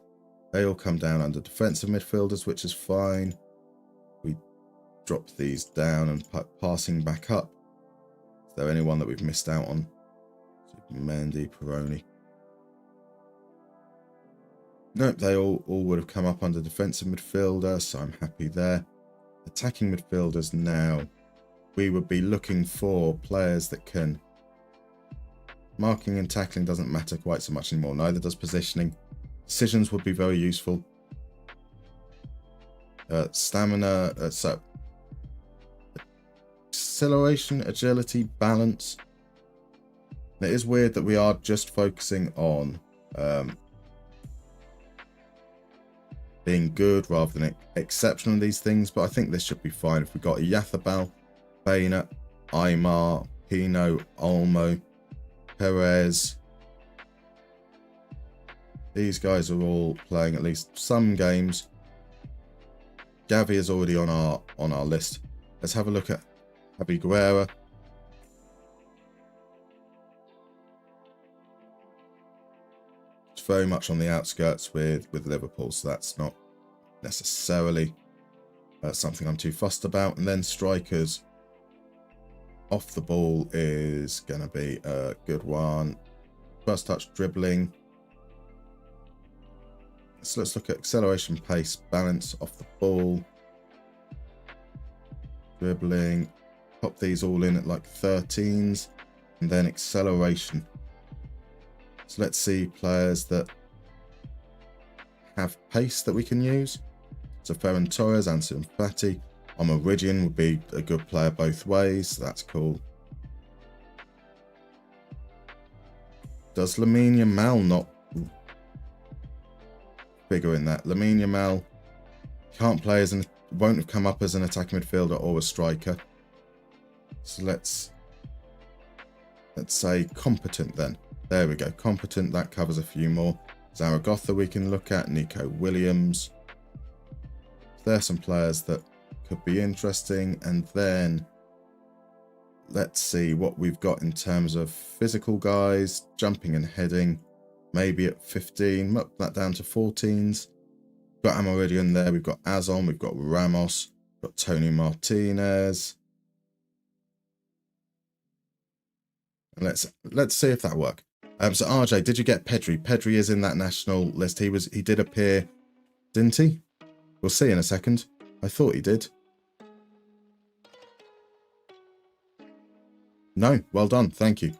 H: They all come down under defensive midfielders, which is fine. We drop these down and passing back up. Is there anyone that we've missed out on? Mendy, Peroni. Nope, they all would have come up under defensive midfielder, so I'm happy there. Attacking midfielders now. We would be looking for players that can... Marking and tackling doesn't matter quite so much anymore. Neither does positioning. Decisions would be very useful. Stamina, so acceleration, agility, balance. It is weird that we are just focusing on being good rather than exceptional in these things, but I think this should be fine. If we got Yathabal, Baina, Aymar, Pino, Olmo, Perez, these guys are all playing at least some games. Gavi is already on our list. Let's have a look at Javi Guerra. Very much on the outskirts with Liverpool, so that's not necessarily something I'm too fussed about. And then strikers, off the ball is going to be a good one. First touch, dribbling. So let's look at acceleration, pace, balance, off the ball, dribbling. Pop these all in at like 13s, and then acceleration. So let's see players that have pace that we can use. So Ferran Torres, Ansu Fati, Omarigian would be a good player both ways. So that's cool. Does Lamine Yamal not figure in that? Lamine Yamal can't play won't have come up as an attacking midfielder or a striker. So let's say competent then. There we go, competent. That covers a few more. Zaragoza we can look at, Nico Williams. There are some players that could be interesting. And then let's see what we've got in terms of physical guys, jumping and heading. Maybe at 15, up that down to 14s. Got Amoridian there, we've got Azon, we've got Ramos, we've got Tony Martinez. And let's see if that works. So RJ, did you get Pedri? Pedri is in that national list. He did appear, didn't he? We'll see in a second. I thought he did. No, well done, thank you.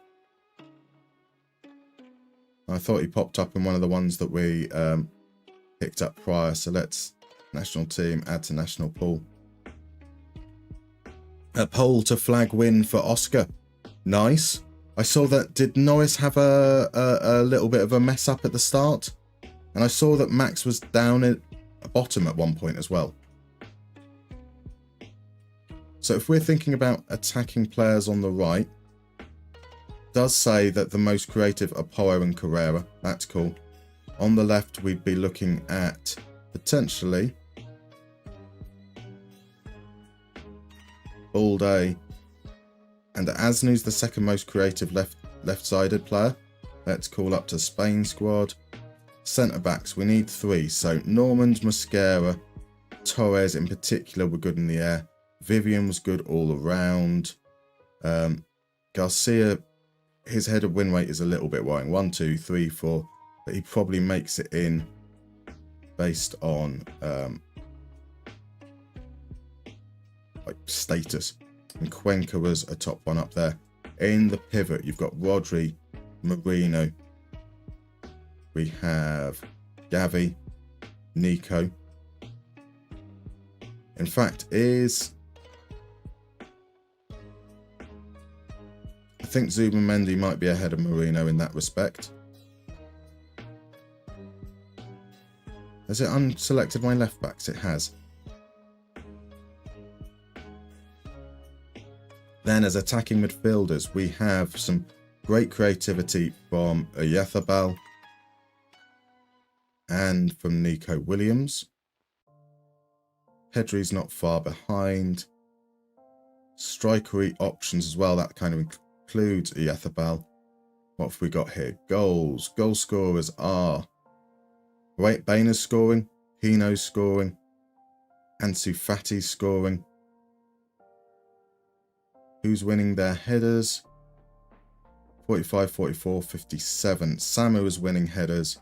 H: I thought he popped up in one of the ones that we picked up prior. So let's national team, add to national pool. A poll to flag win for Oscar. Nice. I saw that. Did Norris have a little bit of a mess up at the start? And I saw that Max was down at bottom at one point as well. So if we're thinking about attacking players on the right, does say that the most creative are Porro and Carrera. That's cool. On the left, we'd be looking at potentially Balde and Asnu's the second most creative left-sided player. Let's call up to Spain squad. Centre backs, we need 3. So Normand, Mosquera, Torres in particular were good in the air. Vivian was good all around. Garcia, his head of win rate is a little bit worrying. 1, 2, 3, 4. But he probably makes it in based on like status. And Cuenca was a top one up there. In the pivot, you've got Rodri, Marino. We have Gavi, Nico. In fact, I think Zubamendi might be ahead of Marino in that respect. Has it unselected my left backs? It has. Then as attacking midfielders, we have some great creativity from Oyathabal and from Nico Williams. Pedri's not far behind. Strikery options as well, that kind of includes Oyathabal. What have we got here? Goals. Goal scorers are Baina's scoring, Hino's scoring, Ansu Fati's scoring. Who's winning their headers? 45, 44, 57. Samu is winning headers.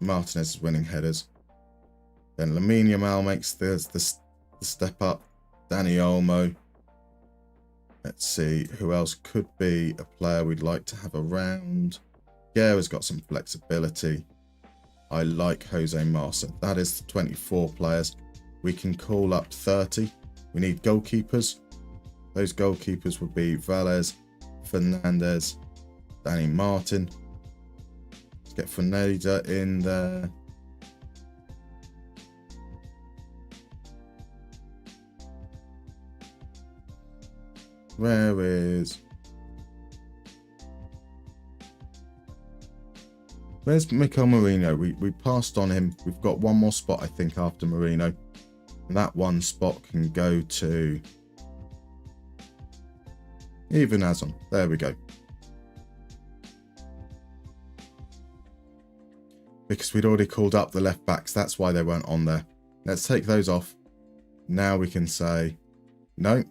H: Martinez is winning headers. Then Lamine Yamal makes the step up. Dani Olmo. Let's see who else could be a player we'd like to have around. Guerra's got some flexibility. I like Jose Marsa. That is 24 players. We can call up 30. We need goalkeepers. Those goalkeepers would be Valles, Fernandez, Danny Martin. Let's get Fernanda in there. Where's Mikel Merino? We passed on him. We've got one more spot, I think, after Merino. And that one spot can go to even Azon. There we go. Because we'd already called up the left backs, that's why they weren't on there. Let's take those off. Now we can say no.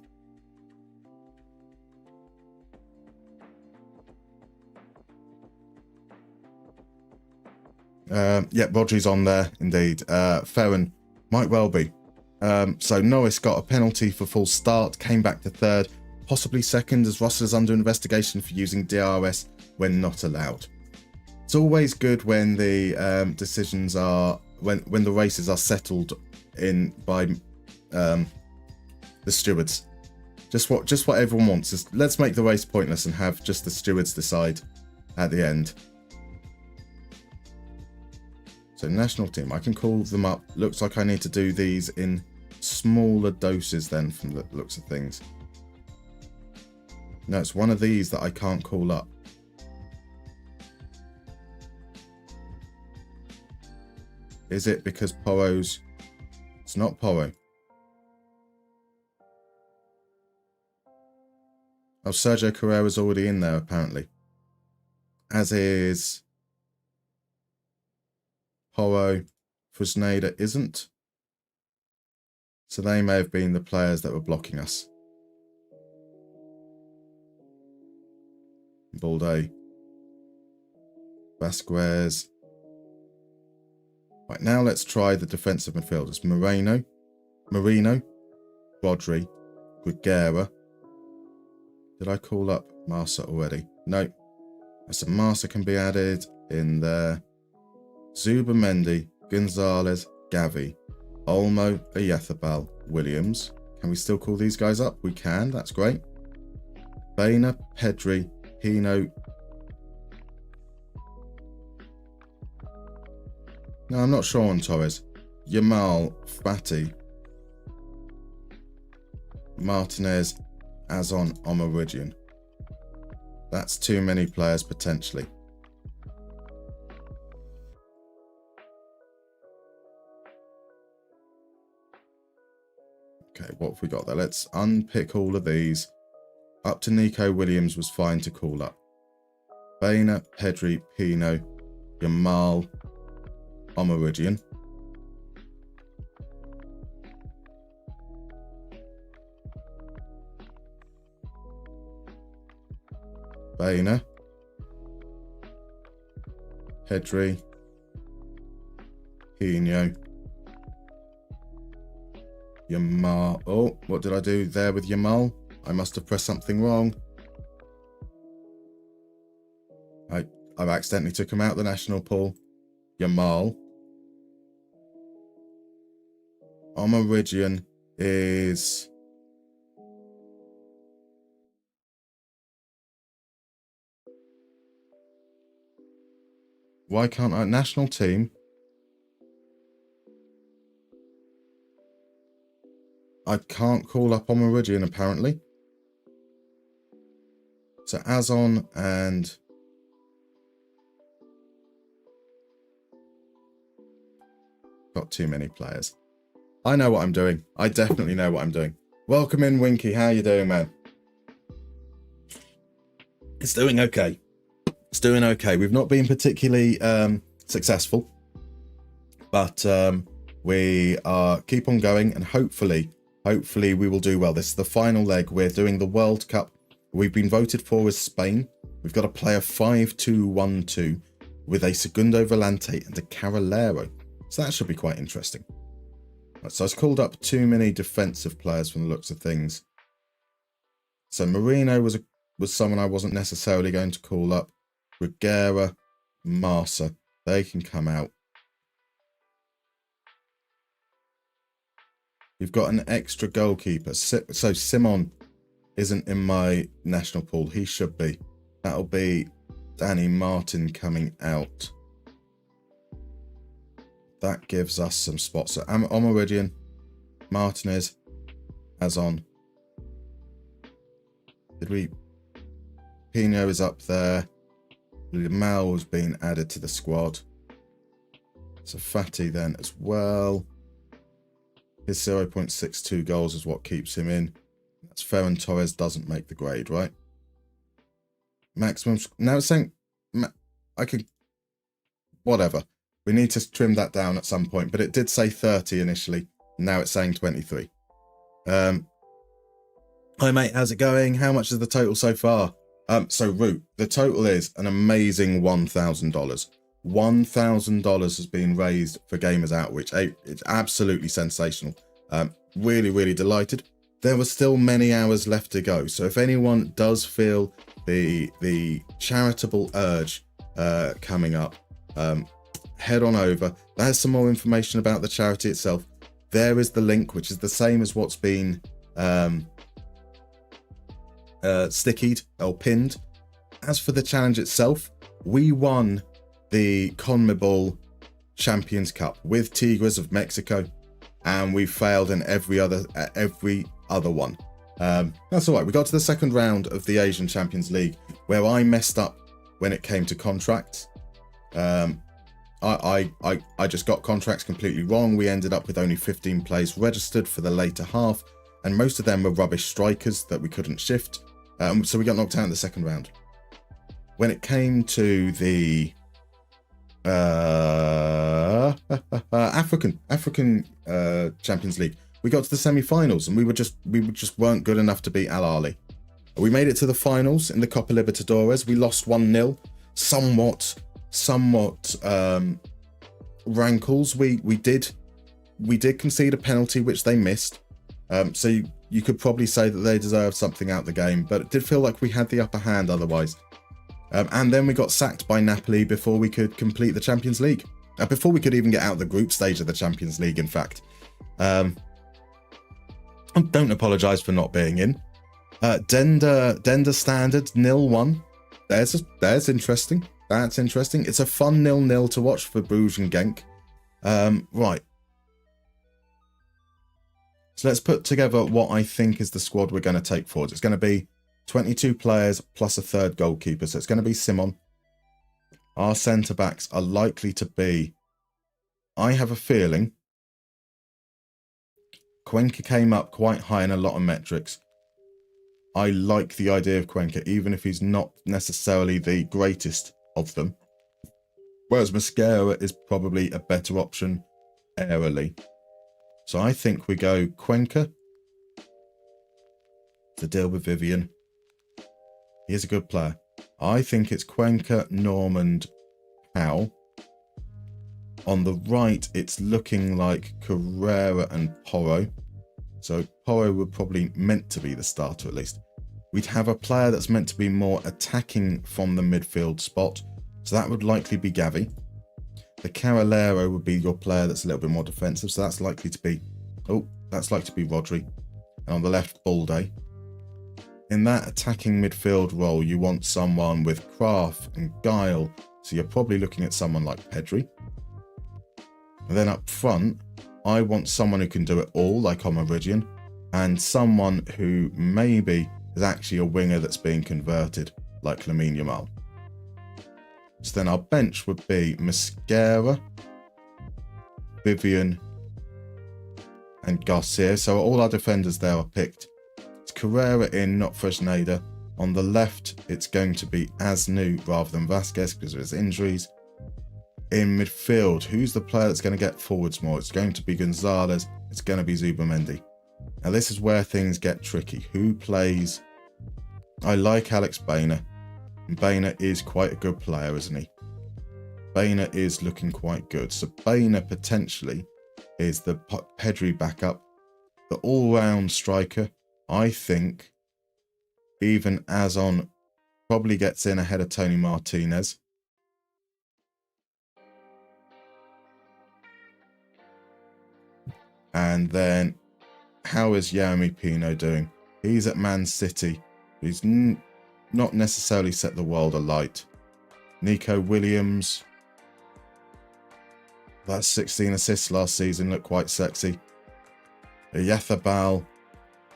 H: Yeah, Rodri's on there indeed. Ferran might well be. So Norris got a penalty for false start, came back to third, possibly second, as Russell is under investigation for using DRS when not allowed. It's always good when the decisions are when the races are settled in by the stewards. Just what everyone wants is let's make the race pointless and have just the stewards decide at the end. So national team, I can call them up. Looks like I need to do these in smaller doses then from the looks of things. No, it's one of these that I can't call up. Is it because Poro's... It's not Poro. Oh, Sergio Carrera's already in there, apparently. As is... Poro. Fresneda isn't. So they may have been the players that were blocking us. Balde. Vasquez. Right, now let's try the defensive midfielders. Marino, Rodri, Gregera. Did I call up Marsa already? No. So Marsa can be added in there. Zubamendi, Gonzalez, Gavi, Olmo, Oyathabal, Williams. Can we still call these guys up? We can, that's great. Baina, Pedri, Hino. No, I'm not sure on Torres. Yamal, Fati, Martinez, Azon, Omarigian. That's too many players potentially. Okay, what have we got there? Let's unpick all of these. Up to Nico Williams was fine to call up. Baina, Pedri, Pino, Yamal, Omarigian. Baina, Pedri, Pino, Yamal. Oh, what did I do there with Yamal? I must have pressed something wrong. I've accidentally took him out of the national pool. Yamal. Omarigian is... Why can't I? National team. I can't call up Omarigian apparently. So Azon and... Got too many players. I know what I'm doing. I definitely know what I'm doing. Welcome in, Winky. How you doing, man? It's doing okay. It's doing okay. We've not been particularly successful, but we are keep on going, and hopefully we will do well. This is the final leg. We're doing the World Cup. We've been voted for as Spain. We've got to play a 5-2-1-2 with a Segundo Volante and a Carrilero. So that should be quite interesting. Right, so I've called up too many defensive players from the looks of things. So Marino was someone I wasn't necessarily going to call up. Gregera, Marsa, they can come out. We've got an extra goalkeeper. So Simon isn't in my national pool. He should be. That'll be Danny Martin coming out. That gives us some spots. So Omarigian, Martinez, Azon. Pino is up there. Limal has been added to the squad. So Fati then as well. His 0.62 goals is what keeps him in. That's Ferran Torres doesn't make the grade, right? Maximum. Now it's saying I could. Whatever. We need to trim that down at some point, but it did say 30 initially. Now it's saying 23. Hi mate, how's it going? How much is the total so far? So Root, the total is an amazing $1,000. $1,000 has been raised for Gamers Outreach. It's absolutely sensational. Really, really delighted. There were still many hours left to go. So if anyone does feel the charitable urge coming up, head on over. There's some more information about the charity itself. There is the link, which is the same as what's been stickied or pinned. As for the challenge itself, we won the CONMEBOL Champions Cup with Tigres of Mexico, and we failed in every other one. That's all right. We got to the second round of the Asian Champions League, where I messed up when it came to contracts. I just got contracts completely wrong. We ended up with only 15 players registered for the later half, and most of them were rubbish strikers that we couldn't shift. So we got knocked out in the second round. When it came to the African Champions League, we got to the semi-finals, and we just weren't good enough to beat Al Ahly. We made it to the finals in the Copa Libertadores. We lost 1-0. Somewhat rankles. We did concede a penalty which they missed. So you could probably say that they deserved something out the game, but it did feel like we had the upper hand otherwise. And then we got sacked by Napoli before we could complete the Champions League. Before we could even get out the group stage of the Champions League, in fact. Don't apologise for not being in. Dender Standard 0-1. There's interesting. That's interesting. It's a fun 0-0 to watch for Bruges and Genk. Right. So let's put together what I think is the squad we're going to take forward. It's going to be 22 players plus a third goalkeeper. So it's going to be Simon. Our centre-backs are likely to be... I have a feeling Cuenca came up quite high in a lot of metrics. I like the idea of Cuenca, even if he's not necessarily the greatest of them. Whereas Mosquera is probably a better option aerially. So I think we go Cuenca to deal with Vivian. He is a good player. I think it's Cuenca, Normand, Powell. On the right, it's looking like Carrera and Porro. So Porro would probably meant to be the starter at least. We'd have a player that's meant to be more attacking from the midfield spot. So that would likely be Gavi. The Carolero would be your player that's a little bit more defensive. So that's likely to be... Oh, that's likely to be Rodri. And on the left, Balde. In that attacking midfield role, you want someone with craft and guile. So you're probably looking at someone like Pedri. And then up front, I want someone who can do it all, like Omaridian. And someone who maybe is actually a winger that's being converted, like Lamine Yamal. So then our bench would be Mosquera, Vivian, and Garcia. So all our defenders there are picked. It's Carrera in, not Fresneda. On the left, it's going to be Asnu rather than Vasquez because of his injuries. In midfield, who's the player that's going to get forwards more? It's going to be Gonzalez. It's going to be Zubamendi. Now this is where things get tricky. Who plays? I like Alex Baina. Baina is quite a good player, isn't he? Baina is looking quite good. So Baina potentially is the Pedri backup. The all-round striker, I think, even Azon probably gets in ahead of Tony Martinez. And then, how is Jeremy Pino doing? He's at Man City. He's not necessarily set the world alight. Nico Williams. That's 16 assists last season. Looked quite sexy. Yathabal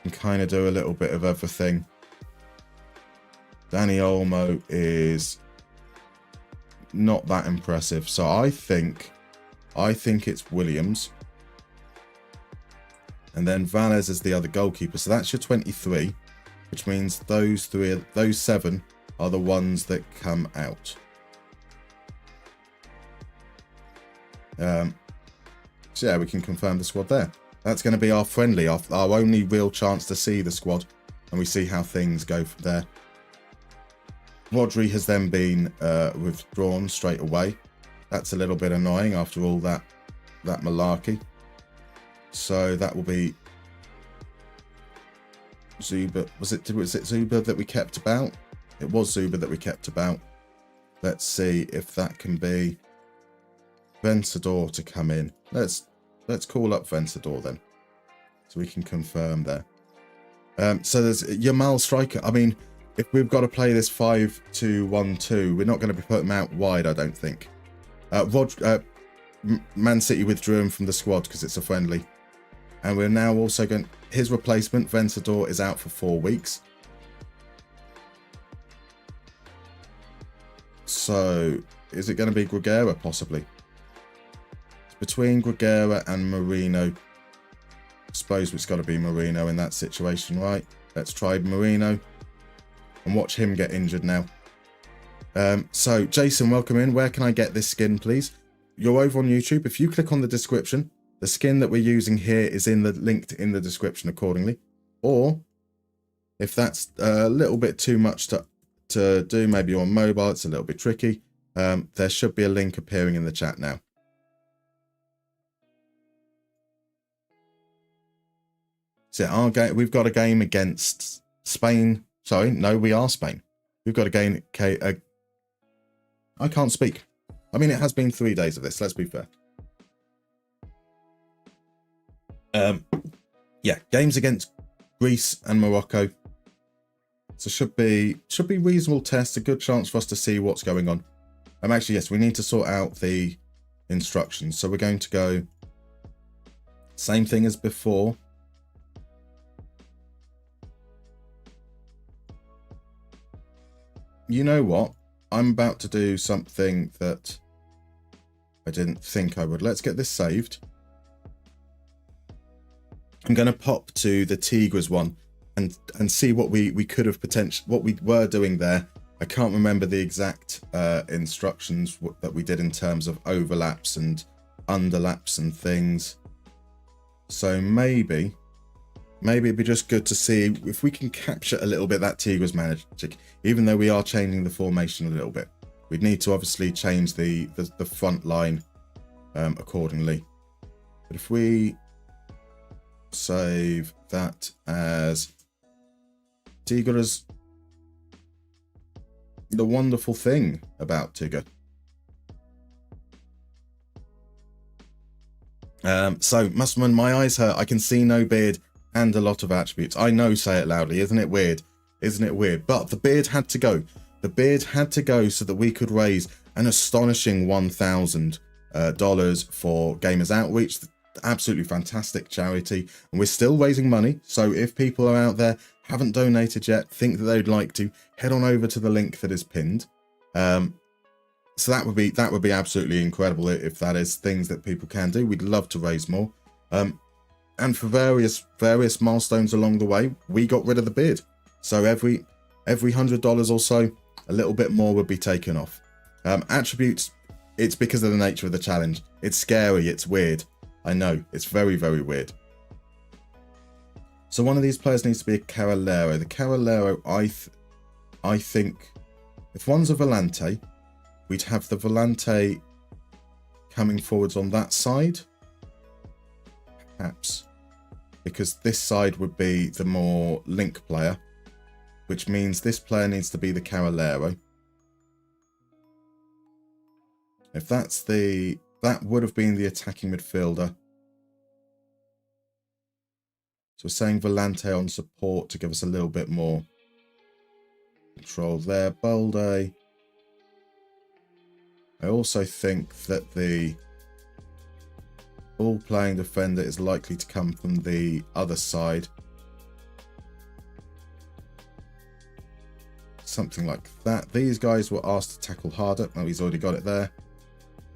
H: can kind of do a little bit of everything. Danny Olmo is not that impressive. So I think it's Williams. And then Valles is the other goalkeeper. So that's your 23, which means those 7 are the ones that come out. So yeah, we can confirm the squad there. That's going to be our friendly, our only real chance to see the squad, and we see how things go from there. Rodri has then been withdrawn straight away. That's a little bit annoying after all that malarkey. So that will be Zuba. Was it Zuba that we kept about? It was Zuba that we kept about. Let's see if that can be Vencedor to come in. Let's call up Vencedor then, so we can confirm there. So there's Yamal striker. I mean, if we've got to play this 5-2-1-2, we're not going to be putting him out wide, I don't think. Man City withdrew him from the squad because it's a friendly. And we're now also going... His replacement, Vencedor, is out for 4 weeks. So, is it going to be Gregera, possibly? Between Gregera and Marino. I suppose it's got to be Marino in that situation, right? Let's try Marino. And watch him get injured now. So, Jason, welcome in. Where can I get this skin, please? You're over on YouTube. If you click on the description, the skin that we're using here is linked in the description accordingly. Or, if that's a little bit too much to do, maybe you're on mobile, it's a little bit tricky, there should be a link appearing in the chat now. So our game, we've got a game against Spain. Sorry, no, we are Spain. We've got a game. I can't speak. I mean, it has been 3 days of this. Let's be fair. Yeah, games against Greece and Morocco. So should be reasonable test. A good chance for us to see what's going on. Actually, yes, we need to sort out the instructions. So we're going to go same thing as before. You know what? I'm about to do something that I didn't think I would. Let's get this saved. I'm going to pop to the Tigres one and see what we could have what we were doing there. I can't remember the exact instructions that we did in terms of overlaps and underlaps and things. So maybe it'd be just good to see if we can capture a little bit that Tigres magic, even though we are changing the formation a little bit. We'd need to obviously change the front line accordingly. But if we save that as Tigres, the wonderful thing about Tigger. So, Musterman, my eyes hurt. I can see no beard and a lot of attributes. I know, say it loudly. Isn't it weird? Isn't it weird? But the beard had to go. The beard had to go so that we could raise an astonishing $1,000 for Gamers Outreach. Absolutely fantastic charity. And we're still raising money. So if people are out there, haven't donated yet, think that they'd like to, head on over to the link that is pinned. So that would be absolutely incredible if that is things that people can do. We'd love to raise more. And for various milestones along the way, we got rid of the beard. So every $100 or so, a little bit more would be taken off. Attributes, it's because of the nature of the challenge. It's scary, it's weird. I know, it's very, very weird. So one of these players needs to be a Carolero. The Carolero, I think, if one's a Volante, we'd have the Volante coming forwards on that side. Perhaps. Because this side would be the more link player, which means this player needs to be the Carolero. If that's that would have been the attacking midfielder. So we're saying Volante on support to give us a little bit more control there. Balde. I also think that the ball-playing defender is likely to come from the other side. Something like that. These guys were asked to tackle harder. Oh, he's already got it there.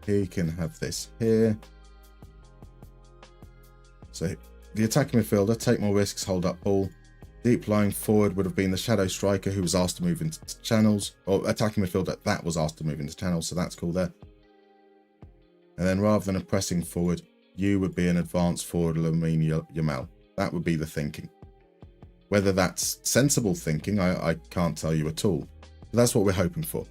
H: He can have this here. So the attacking midfielder, take more risks, hold up ball. Deep lying forward would have been the shadow striker who was asked to move into channels. Or attacking midfielder, that was asked to move into channels, so that's cool there. And then rather than a pressing forward, you would be an advanced forward Lamine Yamal. That would be the thinking. Whether that's sensible thinking, I can't tell you at all. But that's what we're hoping for.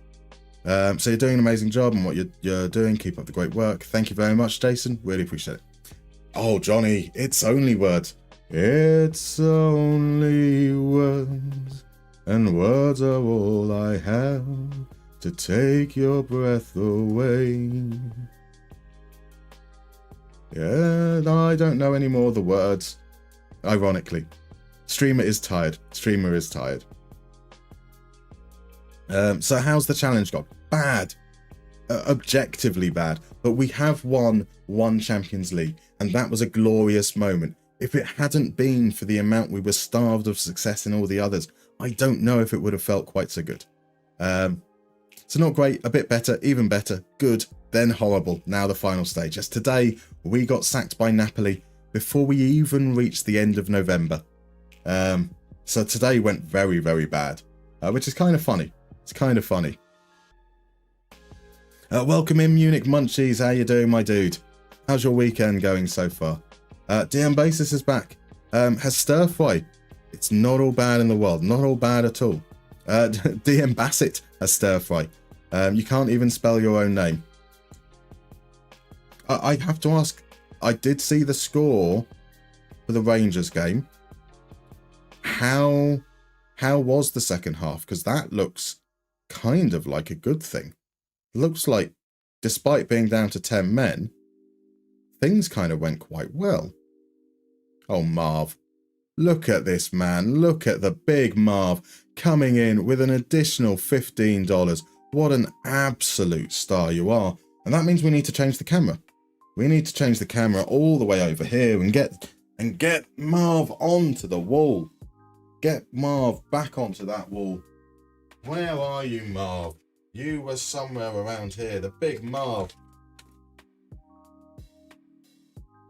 H: So you're doing an amazing job on what you're doing. Keep up the great work. Thank you very much, Jason. Really appreciate it. Oh, Johnny, it's only words. It's only words, and words are all I have to take your breath away. Yeah, I don't know any more of the words. Ironically. Streamer is tired. Streamer is tired. So how's the challenge gone? Bad. Objectively bad. But we have won one Champions League. And that was a glorious moment. If it hadn't been for the amount we were starved of success in all the others, I don't know if it would have felt quite so good. So not great, a bit better, even better, good, then horrible. Now the final stage. As today, we got sacked by Napoli before we even reached the end of November. So today went very, very bad, which is kind of funny. It's kind of funny. Welcome in, Munich Munchies. How you doing, my dude? How's your weekend going so far? DM Basis is back. Has stir fry. It's not all bad in the world. Not all bad at all. DM Bassett has stir fry. You can't even spell your own name. I have to ask, I did see the score for the Rangers game. How was the second half? Because that looks kind of like a good thing. Looks like, despite being down to 10 men, things kind of went quite well. Oh, Marv. Look at this, man. Look at the big Marv coming in with an additional $15. What an absolute star you are. And that means we need to change the camera. We need to change the camera all the way over here and get Marv onto the wall. Get Marv back onto that wall. Where are you, Marv? You were somewhere around here. The big Marv.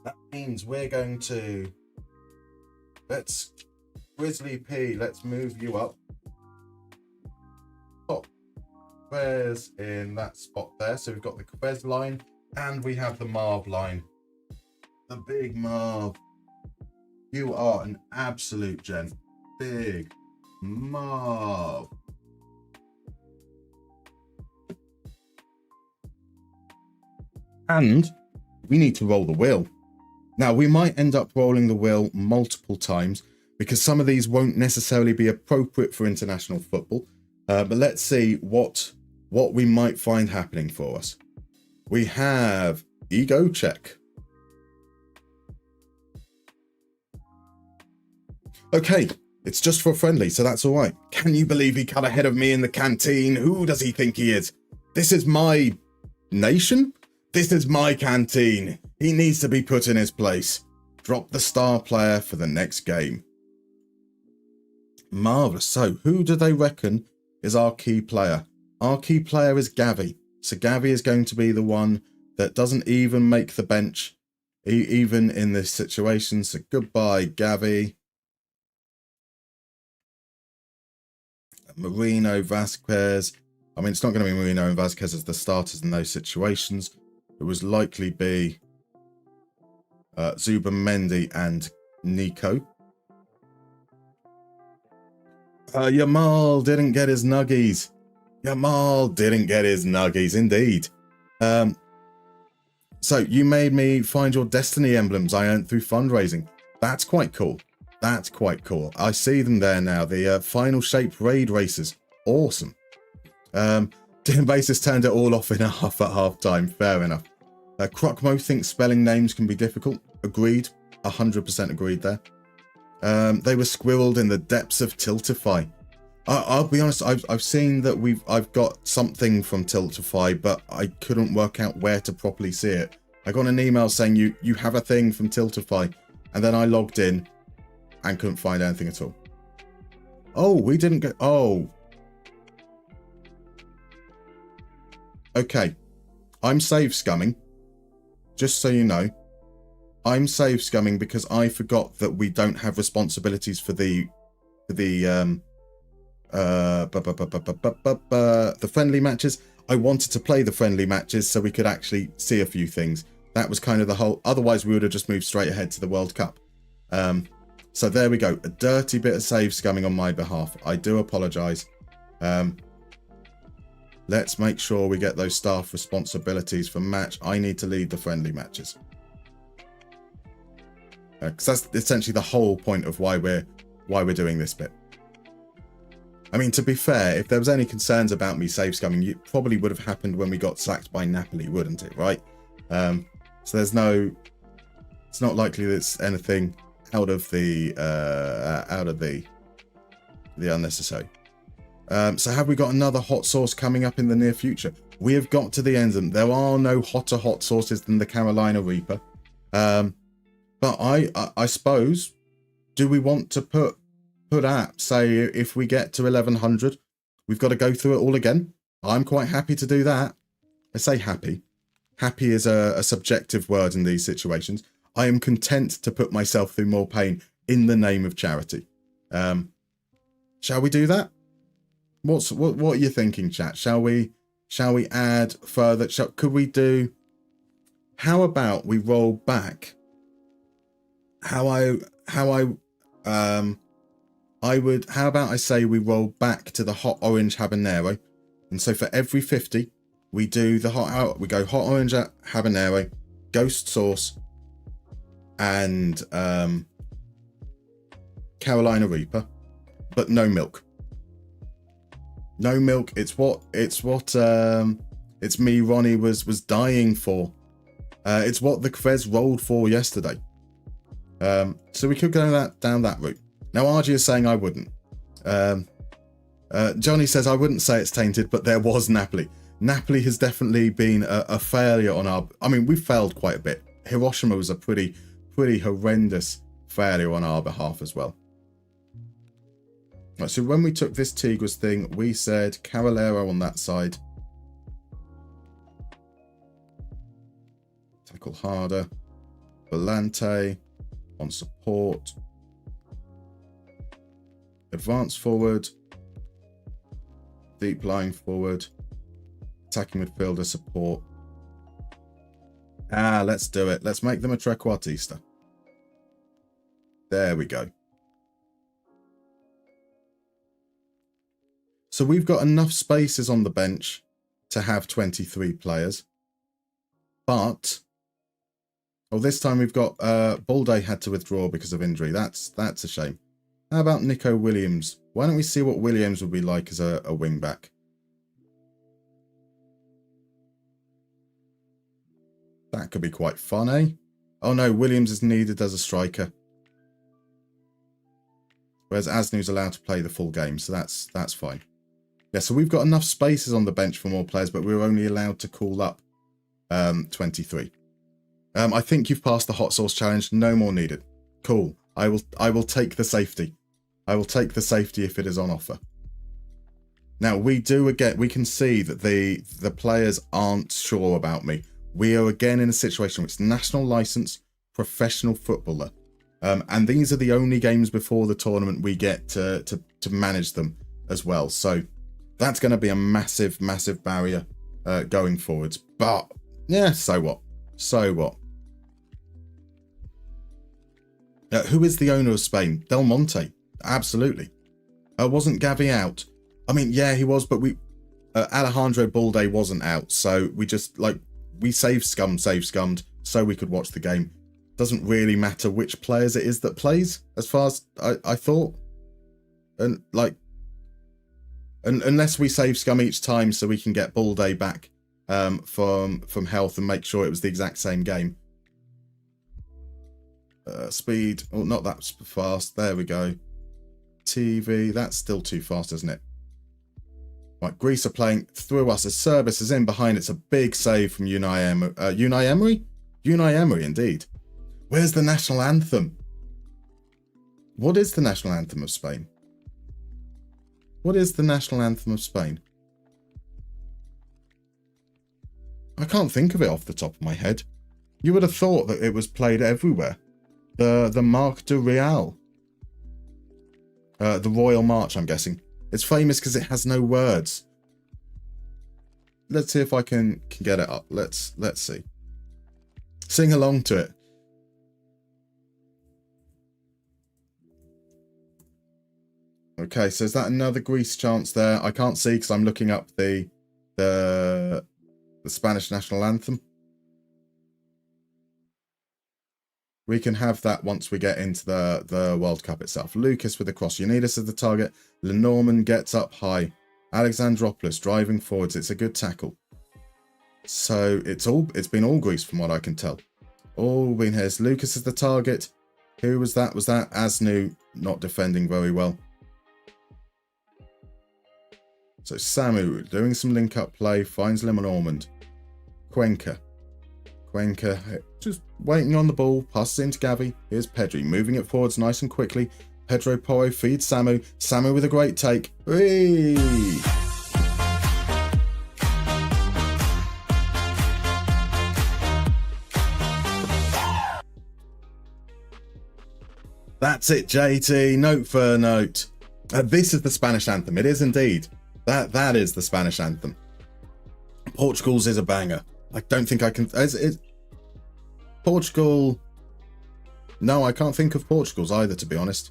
H: That means we're going to... Let's... Grizzly P, let's move you up. Oh, Quez in that spot there. So we've got the Quez line and we have the Marv line. The big Marv. You are an absolute gent. Big Marv. And we need to roll the wheel. Now, we might end up rolling the wheel multiple times because some of these won't necessarily be appropriate for international football. But let's see what we might find happening for us. We have ego check. Okay, it's just for friendly, so that's all right. Can you believe he cut ahead of me in the canteen? Who does he think he is? This is my nation? This is my canteen. He needs to be put in his place. Drop the star player for the next game. Marvellous. So, who do they reckon is our key player? Our key player is Gavi. So Gavi is going to be the one that doesn't even make the bench, even in this situation. So goodbye, Gavi. Marino, Vasquez. I mean, it's not going to be Marino and Vasquez as the starters in those situations. It was likely be Zubamendi and Nico. Yamal didn't get his nuggies. Yamal didn't get his nuggies, indeed. So you made me find your Destiny emblems I earned through fundraising. That's quite cool. That's quite cool. I see them there now. The final shape raid races. Awesome. Tim Basis turned it all off in half at half time. Fair enough. Crockmo thinks spelling names can be difficult. Agreed. 100% agreed there. They were squirreled in the depths of Tiltify. I'll be honest, I've seen that I've got something from Tiltify, but I couldn't work out where to properly see it. I got an email saying you have a thing from Tiltify, and then I logged in and couldn't find anything at all. Oh, we didn't get... Oh. Okay. I'm save scumming. Just so you know. I'm save scumming because I forgot that we don't have responsibilities for the friendly matches. I wanted to play the friendly matches so we could actually see a few things. That was kind of the whole... Otherwise, we would have just moved straight ahead to the World Cup. So there we go. A dirty bit of save scumming on my behalf. I do apologise. Let's make sure we get those staff responsibilities for match. I need to lead the friendly matches. Because that's essentially the whole point of why we're doing this bit. I mean, to be fair, if there was any concerns about me save scumming, it probably would have happened when we got sacked by Napoli, wouldn't it? Right? So there's no... It's not likely that it's anything out of the unnecessary. So have we got another hot sauce coming up in the near future? We have got to the end of them. There are no hotter hot sauces than the Carolina Reaper. But I suppose, do we want to put at, say, if we get to 1100, we've got to go through it all again? I'm quite happy to do that. I say happy. Happy is a subjective word in these situations. I am content to put myself through more pain in the name of charity. Shall we do that? What are you thinking, chat? Shall we add further? Could we do? How about we roll back? How about I say we roll back to the hot orange habanero, and so for every 50, we do we go hot orange habanero, ghost sauce, and Carolina Reaper, but no milk. No milk. It's what me, Ronnie, was dying for. It's what the Kvez rolled for yesterday. So we could go down that route. Now RG is saying I wouldn't. Johnny says I wouldn't say it's tainted, but there was Napoli. Napoli has definitely been a failure on our. I mean, we've failed quite a bit. Hiroshima was a pretty horrendous failure on our behalf as well. Right, so when we took this Tigres thing, we said Carolero on that side. Tackle harder. Volante on support. Advance forward. Deep line forward. Attacking midfielder support. Let's do it. Let's make them a trequartista. There we go. So we've got enough spaces on the bench to have 23 players. But this time we've got Balde had to withdraw because of injury. That's a shame. How about Nico Williams? Why don't we see what Williams would be like as a wing back? That could be quite fun, eh? Oh no, Williams is needed as a striker. Whereas Asnu's allowed to play the full game, so that's fine. Yeah, so we've got enough spaces on the bench for more players, but we're only allowed to call up 23. I think you've passed the hot sauce challenge. No more needed. Cool. I will take the safety. I will take the safety if it is on offer. Now we can see that the players aren't sure about me. We are again in a situation where it's national license, professional footballer. And these are the only games before the tournament we get to manage them as well. So that's going to be a massive, massive barrier going forwards. But yeah, so what? So what? Who is the owner of Spain? Del Monte. Absolutely. Wasn't Gavi out? I mean, yeah, he was, but Alejandro Balde wasn't out. So we just, we save scummed, so we could watch the game. Doesn't really matter which players it is that plays, as far as I thought. And, unless we save scum each time so we can get Balde back from health and make sure it was the exact same game. Speed, not that fast. There we go. TV, that's still too fast, isn't it? Right, Greece are playing through us as Service is in behind. It's a big save from Unai Emery? Unai Emery, indeed. Where's the national anthem? What is the national anthem of Spain? What is the national anthem of Spain? I can't think of it off the top of my head. You would have thought that it was played everywhere. The Marc de Real. The Royal March, I'm guessing. It's famous because it has no words. Let's see if I can get it up. Let's see. Sing along to it. Okay, so is that another Greece chance there? I can't see because I'm looking up the Spanish national anthem. We can have that once we get into the World Cup itself. Lucas with the cross. Unidas as the target. Lenormand gets up high. Alexandropoulos driving forwards. It's a good tackle. So it's been all Greece from what I can tell. All been his. Lucas is the target. Who was that? Was that Asnu not defending very well? So Samu doing some link-up play. Finds Lenormand. Cuenca. Cuenca just waiting on the ball, passes into Gavi. Here's Pedri, moving it forwards nice and quickly. Pedro Porro feeds Samu. Samu with a great take. Whee! That's it, JT. Note for note. This is the Spanish anthem. It is indeed. That is the Spanish anthem. Portugal's is a banger. I don't think I can... Portugal... No, I can't think of Portugal's either, to be honest.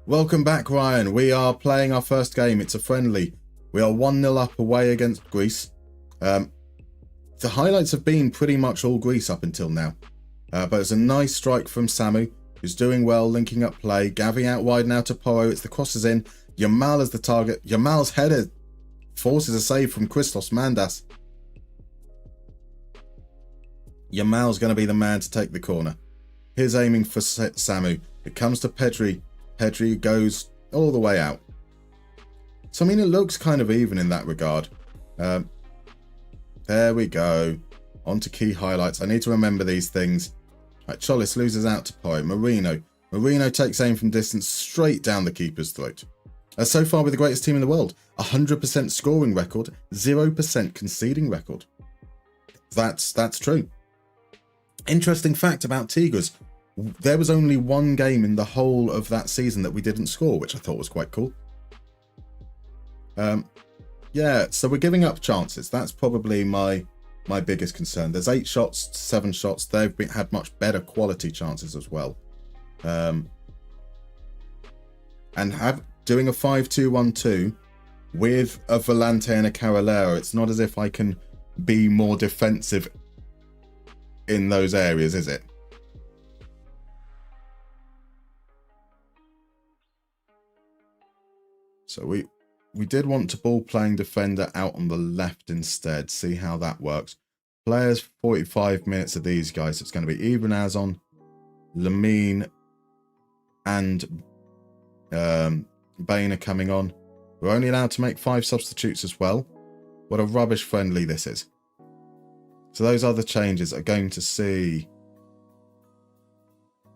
H: Welcome back, Ryan. We are playing our first game. It's a friendly. We are 1-0 up away against Greece. The highlights have been pretty much all Greece up until now. But it's a nice strike from Samu, who's doing well, linking up play. Gavi out wide now to Porro. It's the crosses in. Yamal is the target. Yamal's header forces a save from Christos Mandas. Yamal's going to be the man to take the corner. Here's aiming for Samu. It comes to Pedri. Pedri goes all the way out. So, I mean, it looks kind of even in that regard. There we go. On to key highlights. I need to remember these things. Right, Cholis loses out to Porro. Marino takes aim from distance straight down the keeper's throat. So far, with the greatest team in the world. 100% scoring record, 0% conceding record. That's true. Interesting fact about Tigres. There was only one game in the whole of that season that we didn't score, which I thought was quite cool. Yeah, so we're giving up chances. That's probably my biggest concern. There's 8 shots, 7 shots. They've had much better quality chances as well. And doing a 5-2-1-2 with a Volante and a Carolero, it's not as if I can be more defensive in those areas, is it? So we did want to ball playing defender out on the left instead. See how that works. Players 45 minutes of these guys. It's going to be Ibanez on, Lamine and Bain are coming on. We're only allowed to make 5 substitutes as well. What a rubbish friendly this is. So those other changes are going to see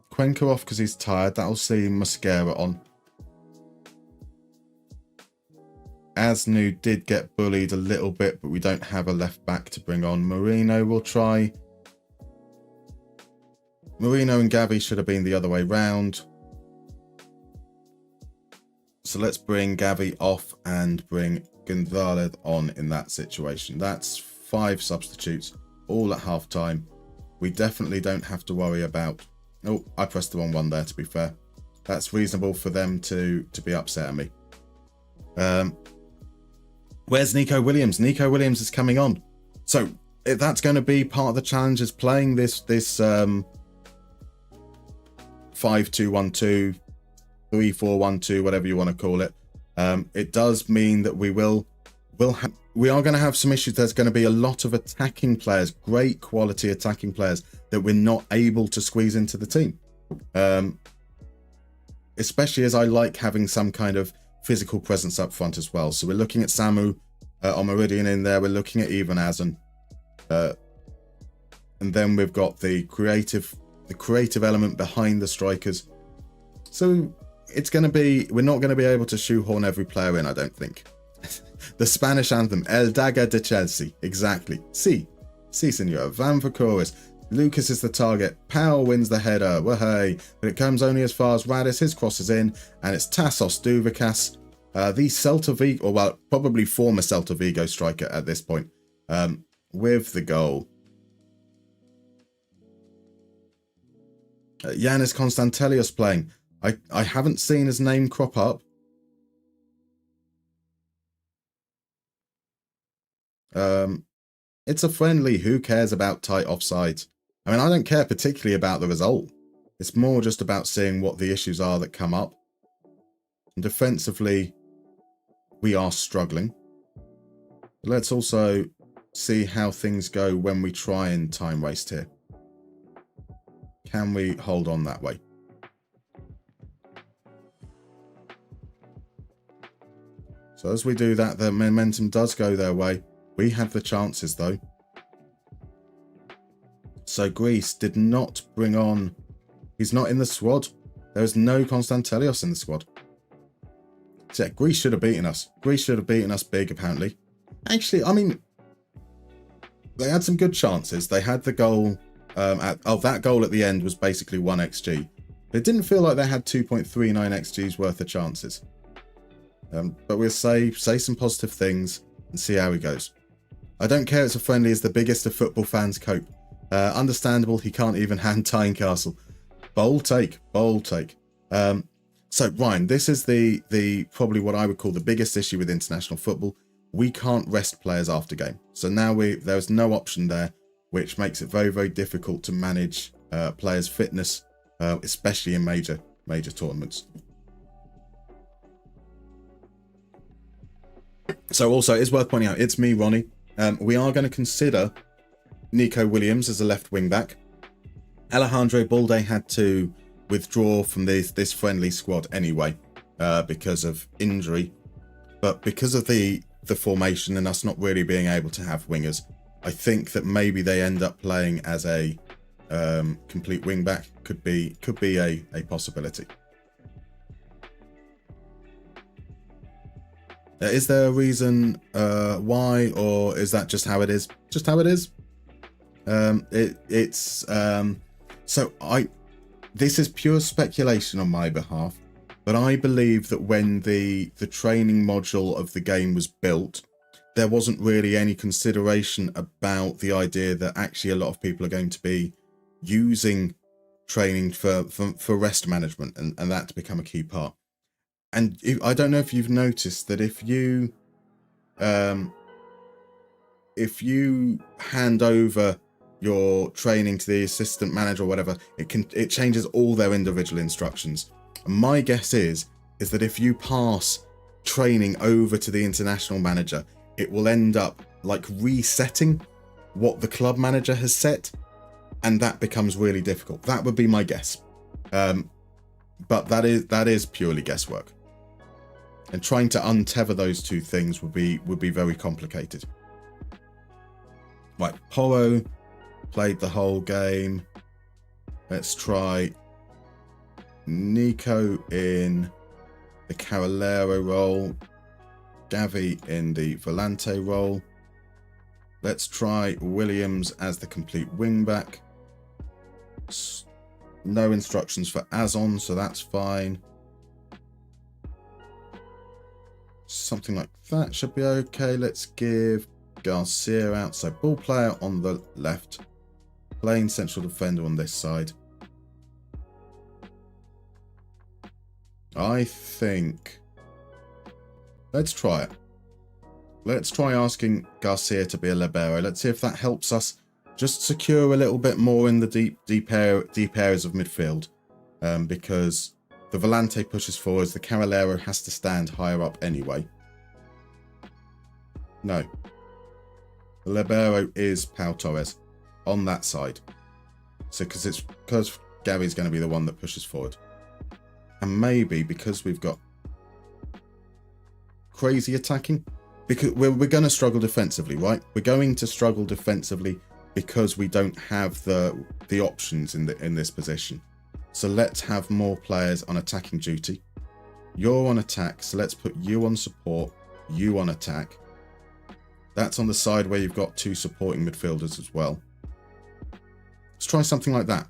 H: Cuenca off because he's tired. That'll see Mosquera on. Asnu did get bullied a little bit, but we don't have a left back to bring on. Marino will try. Marino and Gavi should have been the other way round. So let's bring Gavi off and bring Gonzalez on in that situation. That's 5 substitutes, all at half time. We definitely don't have to worry about... Oh, I pressed the wrong one there, to be fair. That's reasonable for them to be upset at me. Where's Nico Williams? Nico Williams is coming on. So that's going to be part of the challenge, is playing this 5-2-1-2, 3-4-1-2, whatever you want to call it. It does mean that we are going to have some issues. There's going to be a lot of attacking players, great quality attacking players, that we're not able to squeeze into the team. Especially as I like having some kind of physical presence up front as well. So we're looking at Samu on Meridian in there. We're looking at Ivan and then we've got the creative element behind the strikers. So it's going to be, we're not going to be able to shoehorn every player in, I don't think. The Spanish anthem, El Daga de Chelsea, exactly. Si, senor. Van for chorus. Lucas is the target. Powell wins the header. Wahey. But it comes only as far as Radis. His cross is in. And it's Tassos Duvicas, the Celta Vigo, or well, probably former Celta Vigo striker at this point, with the goal. Yanis Konstantelios playing. I haven't seen his name crop up. It's a friendly. Who cares about tight offsides? I mean, I don't care particularly about the result. It's more just about seeing what the issues are that come up. And defensively, we are struggling. Let's also see how things go when we try and time waste here. Can we hold on that way? So as we do that, the momentum does go their way. We have the chances though. So Greece did not bring on... He's not in the squad. There is no Konstantelios in the squad. So yeah, Greece should have beaten us. Greece should have beaten us big, apparently. Actually, I mean, they had some good chances. They had the goal... that goal at the end was basically 1 XG. It didn't feel like they had 2.39 XG's worth of chances. But we'll say some positive things and see how he goes. I don't care it's a friendly as the biggest of football fans cope. Understandable, he can't even hand Tynecastle. Bold take, bold take. So Ryan, this is the probably what I would call the biggest issue with international football. We can't rest players after game. So now there's no option there, which makes it very, very difficult to manage players' fitness, especially in major tournaments. So also, it's worth pointing out, it's me, Ronnie. We are going to consider Nico Williams as a left wing back. Alejandro Balde had to withdraw from this friendly squad anyway because of injury. But because of the formation and us not really being able to have wingers, I think that maybe they end up playing as a complete wing back. Could be a possibility. Is there a reason why, or is that just how it is? Just how it is. This is pure speculation on my behalf, but I believe that when the training module of the game was built, there wasn't really any consideration about the idea that actually a lot of people are going to be using training for rest management and that to become a key part. And I don't know if you've noticed that if you hand over your training to the assistant manager or whatever, it changes all their individual instructions. And my guess is that if you pass training over to the international manager, it will end up like resetting what the club manager has set, and that becomes really difficult. That would be my guess. But that is purely guesswork. And trying to untether those two things would be very complicated. Right, Porro played the whole game. Let's try Nico in the Carolero role. Gavi in the Volante role. Let's try Williams as the complete wingback. No instructions for Azon, so that's fine. Something like that should be okay. Let's give Garcia out. So ball player on the left. Playing central defender on this side. I think... Let's try it. Let's try asking Garcia to be a libero. Let's see if that helps us just secure a little bit more in the deep areas of midfield. Because the Volante pushes forwards. The Carolero has to stand higher up anyway. No. The libero is Pau Torres on that side. So because Gavi's going to be the one that pushes forward. And maybe because we've got crazy attacking, because we're going to struggle defensively, right? We're going to struggle defensively because we don't have the options in this position. So let's have more players on attacking duty. You're on attack, so let's put you on support, you on attack. That's on the side where you've got two supporting midfielders as well. Let's try something like that.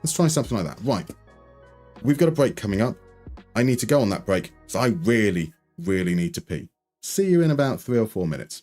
H: Let's try something like that. Right. We've got a break coming up. I need to go on that break, so I really, really need to pee. See you in about 3 or 4 minutes.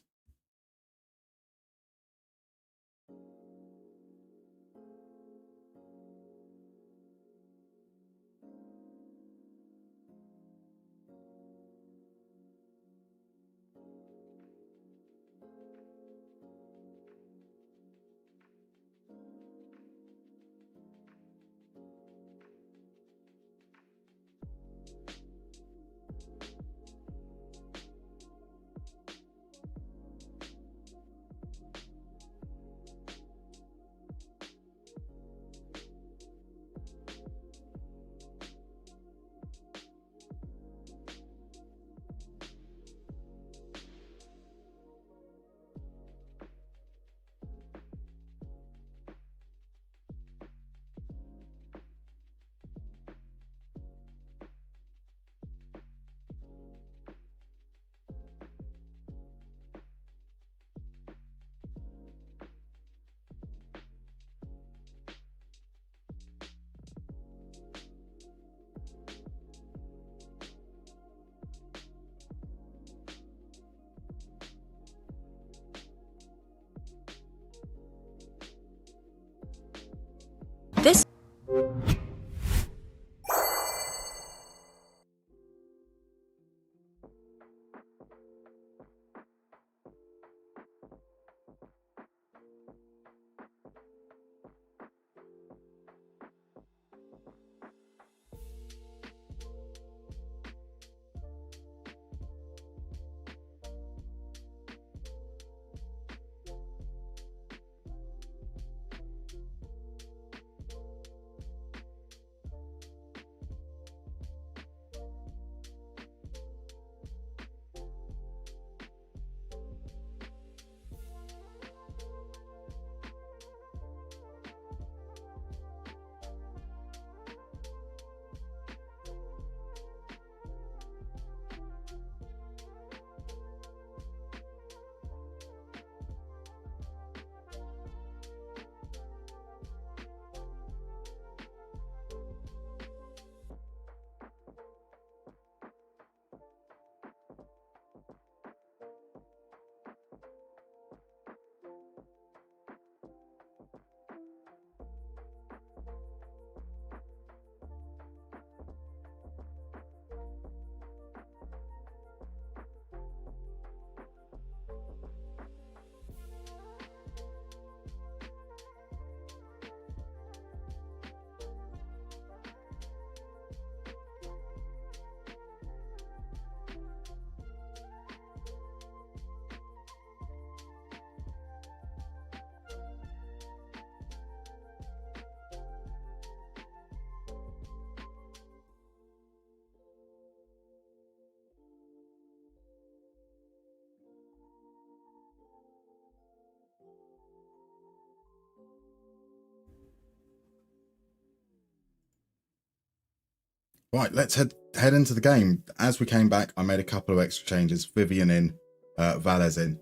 H: Right, let's head into the game. As we came back, I made a couple of extra changes. Vivian in, Valles in.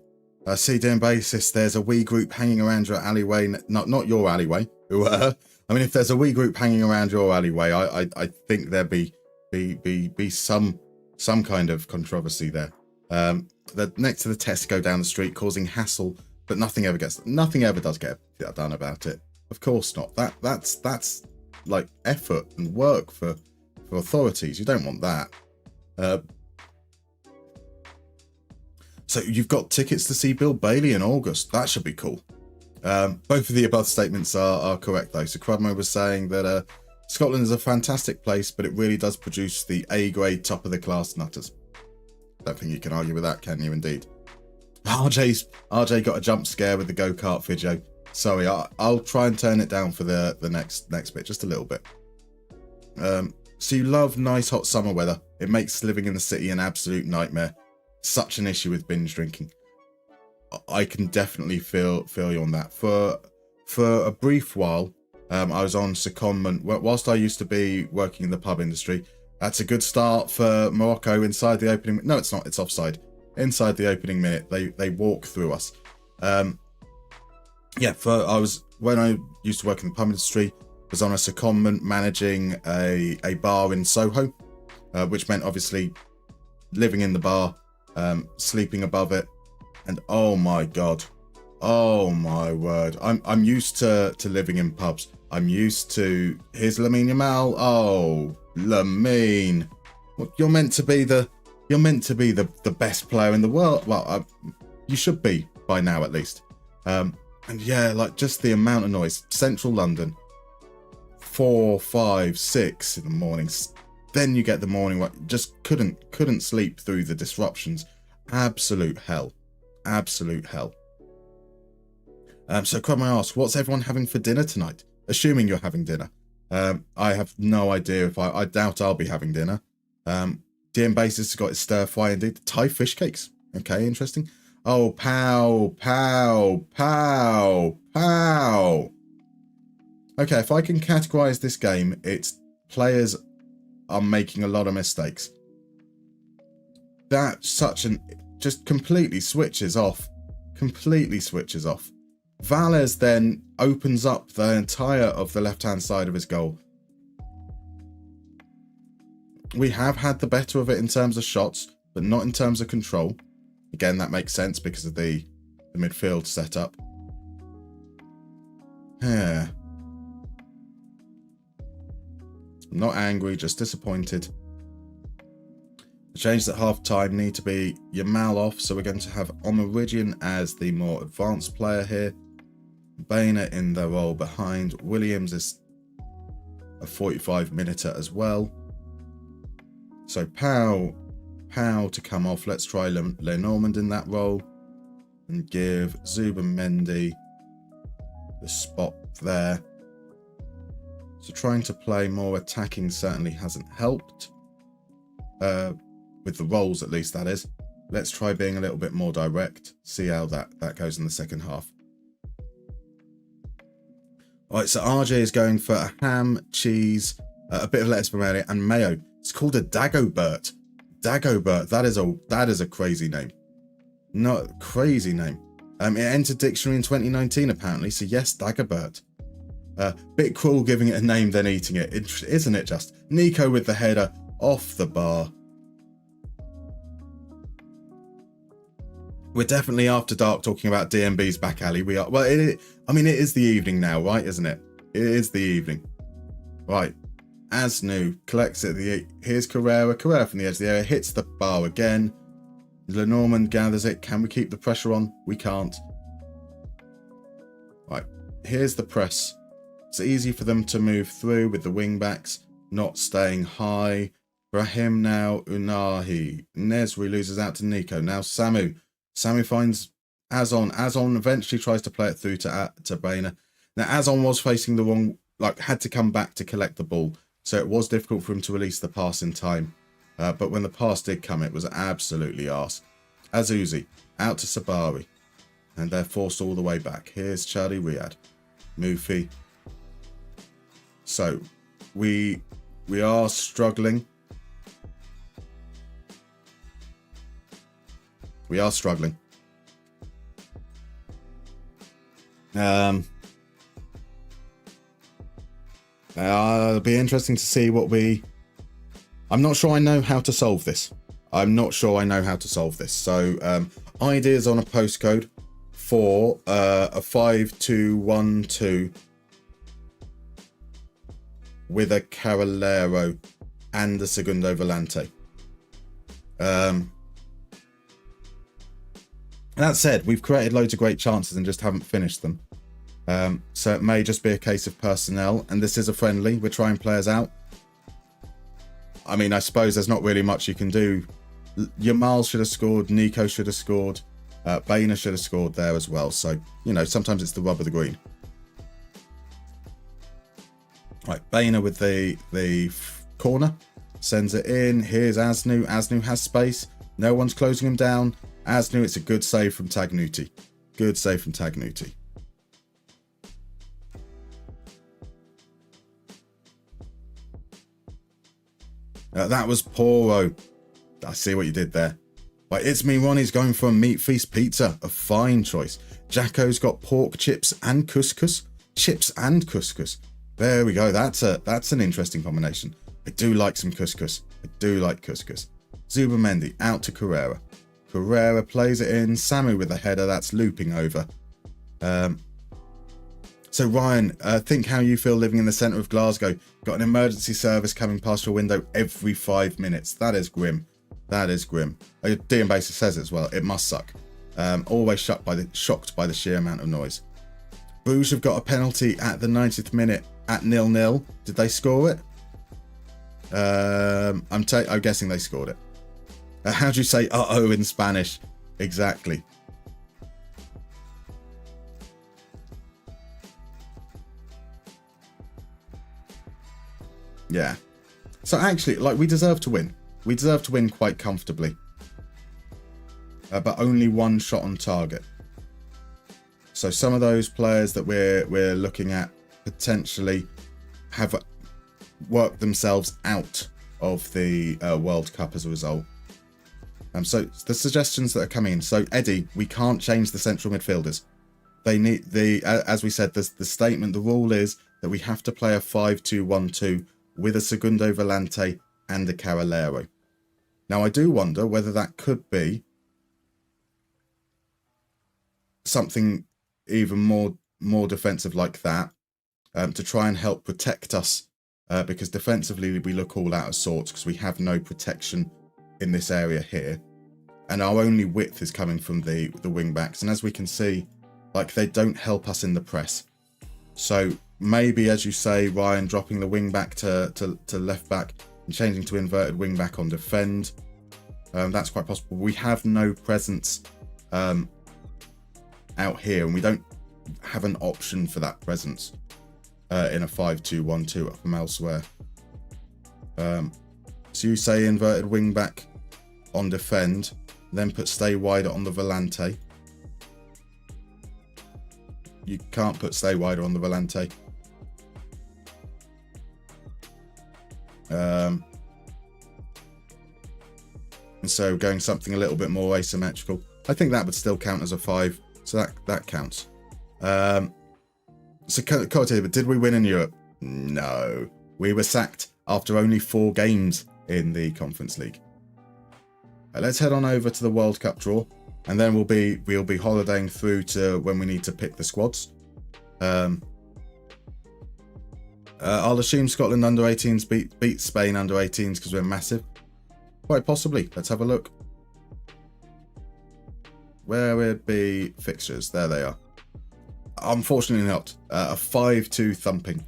H: See, doing basis, there's a wee group hanging around your alleyway. Not your alleyway. I mean, if there's a wee group hanging around your alleyway, I think there'd be some kind of controversy there. They're next to the Tesco down the street, causing hassle, but nothing ever does get done about it. Of course not. That's like effort and work for authorities. You don't want that. So you've got tickets to see Bill Bailey in August. That should be cool. Both of the above statements are correct though. So Crudmo was saying that Scotland is a fantastic place, but it really does produce the A-grade top of the class nutters. Don't think you can argue with that, can you? Indeed. RJ got a jump scare with the go-kart video. Sorry, I'll try and turn it down for the next bit, just a little bit. So you love nice hot summer weather. It makes living in the city an absolute nightmare. Such an issue with binge drinking. I can definitely feel you on that. For a brief while, I was on secondment. Whilst I used to be working in the pub industry, that's a good start for Morocco inside the opening. No, it's not. It's offside. Inside the opening minute, they walk through us. When I used to work in the pub industry, was on a secondment managing a bar in Soho, which meant obviously living in the bar, sleeping above it, and oh my god, oh my word, I'm used to living in pubs. I'm used to, here's Lamine Yamal. Oh, Lamine, you're meant to be the best player in the world. Well, you should be by now at least. And yeah, like just the amount of noise. Central London, 4, 5, 6 in the mornings. Then you get the morning. Just couldn't sleep through the disruptions. Absolute hell. Absolute hell. So Crummy asks, what's everyone having for dinner tonight? Assuming you're having dinner. I have no idea if I doubt I'll be having dinner. DM Basis has got his stir fry indeed. Thai fish cakes. Okay, interesting. Oh, pow, pow, pow, pow. Okay, if I can categorize this game, it's players are making a lot of mistakes. That's just completely switches off. Completely switches off. Valles then opens up the entire of the left-hand side of his goal. We have had the better of it in terms of shots, but not in terms of control. Again, that makes sense because of the midfield setup. Yeah. I'm not angry, just disappointed. The changes at half-time need to be Yamal off, so we're going to have Omeridian as the more advanced player here. Boehner in the role behind. Williams is a 45-minuter as well. So Powell to come off. Let's try Lenormand in that role and give Zubimendi the spot there. So trying to play more attacking certainly hasn't helped. With the roles at least, that is. Let's try being a little bit more direct. See how that goes in the second half. Alright, so RJ is going for a ham, cheese, a bit of lettuce vermeil and mayo. It's called a Dagobert. Dagobert, that is a crazy name. Not crazy name. It entered dictionary in 2019 apparently, so yes, Dagobert. Bit cruel giving it a name then eating it, isn't it just? Nico with the header off the bar. We're definitely after dark talking about DMB's back alley. We are. Well, it is the evening now, right? Isn't it? It is the evening. Right. Asnu collects it. Here's Carrera. Carrera from the edge of the area hits the bar again. Lenormand gathers it. Can we keep the pressure on? We can't. Right. Here's the press. It's easy for them to move through with the wing backs not staying high. Brahim now. Unahi. Nesri loses out to Nico. Now Samu. Samu finds Azon. Azon eventually tries to play it through to Boehner. Now Azon was facing the wrong, had to come back to collect the ball, so it was difficult for him to release the pass in time. But when the pass did come, it was absolutely arse. Azuzi out to Sabari, and they're forced all the way back. Here's Charlie Riyad, Mufi. So we We are struggling. We are struggling. It'll be interesting to see what we... I'm not sure I know how to solve this. So, ideas on a postcode for a 5212 with a Carolero and a Segundo Volante. That said, we've created loads of great chances and just haven't finished them. So it may just be a case of personnel, and this is a friendly. We're trying players out. I mean, I suppose there's not really much you can do. Yamal should have scored. Nico should have scored. Boehner should have scored there as well. So, you know, sometimes it's the rub of the green. Right, Boehner with the corner. Sends it in. Here's Asnu. Asnu has space. No one's closing him down. Asnu, it's a good save from Tagnuti. Good save from Tagnuti. That was Poro. I see what you did there. Right, it's me, Ronnie's going for a meat feast pizza. A fine choice. Jacko's got pork, chips and couscous. Chips and couscous. There we go. That's an interesting combination. I do like some couscous. Zubamendi out to Carrera. Carrera plays it in. Samu with a header. That's looping over. So Ryan, think how you feel living in the centre of Glasgow. Got an emergency service coming past your window every 5 minutes. That is grim. Dean Baser says it as well. It must suck. Always shocked by the sheer amount of noise. Bruges have got a penalty at the 90th minute at 0-0. Did they score it? I'm guessing they scored it. How do you say uh-oh in Spanish? Exactly. Yeah. So actually, like, we deserve to win. We deserve to win quite comfortably. But only one shot on target. So some of those players that we're looking at potentially have worked themselves out of the World Cup as a result. So the suggestions that are coming in. So Eddie, we can't change the central midfielders. They need as we said, the statement, the rule is that we have to play a 5-2-1-2 with a Segundo Volante and a Carolero. Now I do wonder whether that could be something even more defensive like that, to try and help protect us, because defensively we look all out of sorts because we have no protection in this area here, and our only width is coming from the wing backs, and as we can see, like, they don't help us in the press. So maybe, as you say, Ryan, dropping the wing back to left back and changing to inverted wing back on defend, that's quite possible. We have no presence out here, and we don't have an option for that presence in a 5-2-1-2 from elsewhere. So you say inverted wing back on defend, then put stay wider on the Volante. You can't put stay wider on the Volante. And so going something a little bit more asymmetrical. I think that would still count as a 5. So that counts. So but did we win in Europe? No. We were sacked after only 4 games in the Conference League. Let's head on over to the World Cup draw, and then we'll be holidaying through to when we need to pick the squads. I'll assume Scotland under 18s beat Spain under 18s because we're massive. Quite possibly. Let's have a look. Where would be fixtures? There they are. Unfortunately not. A 5-2 thumping.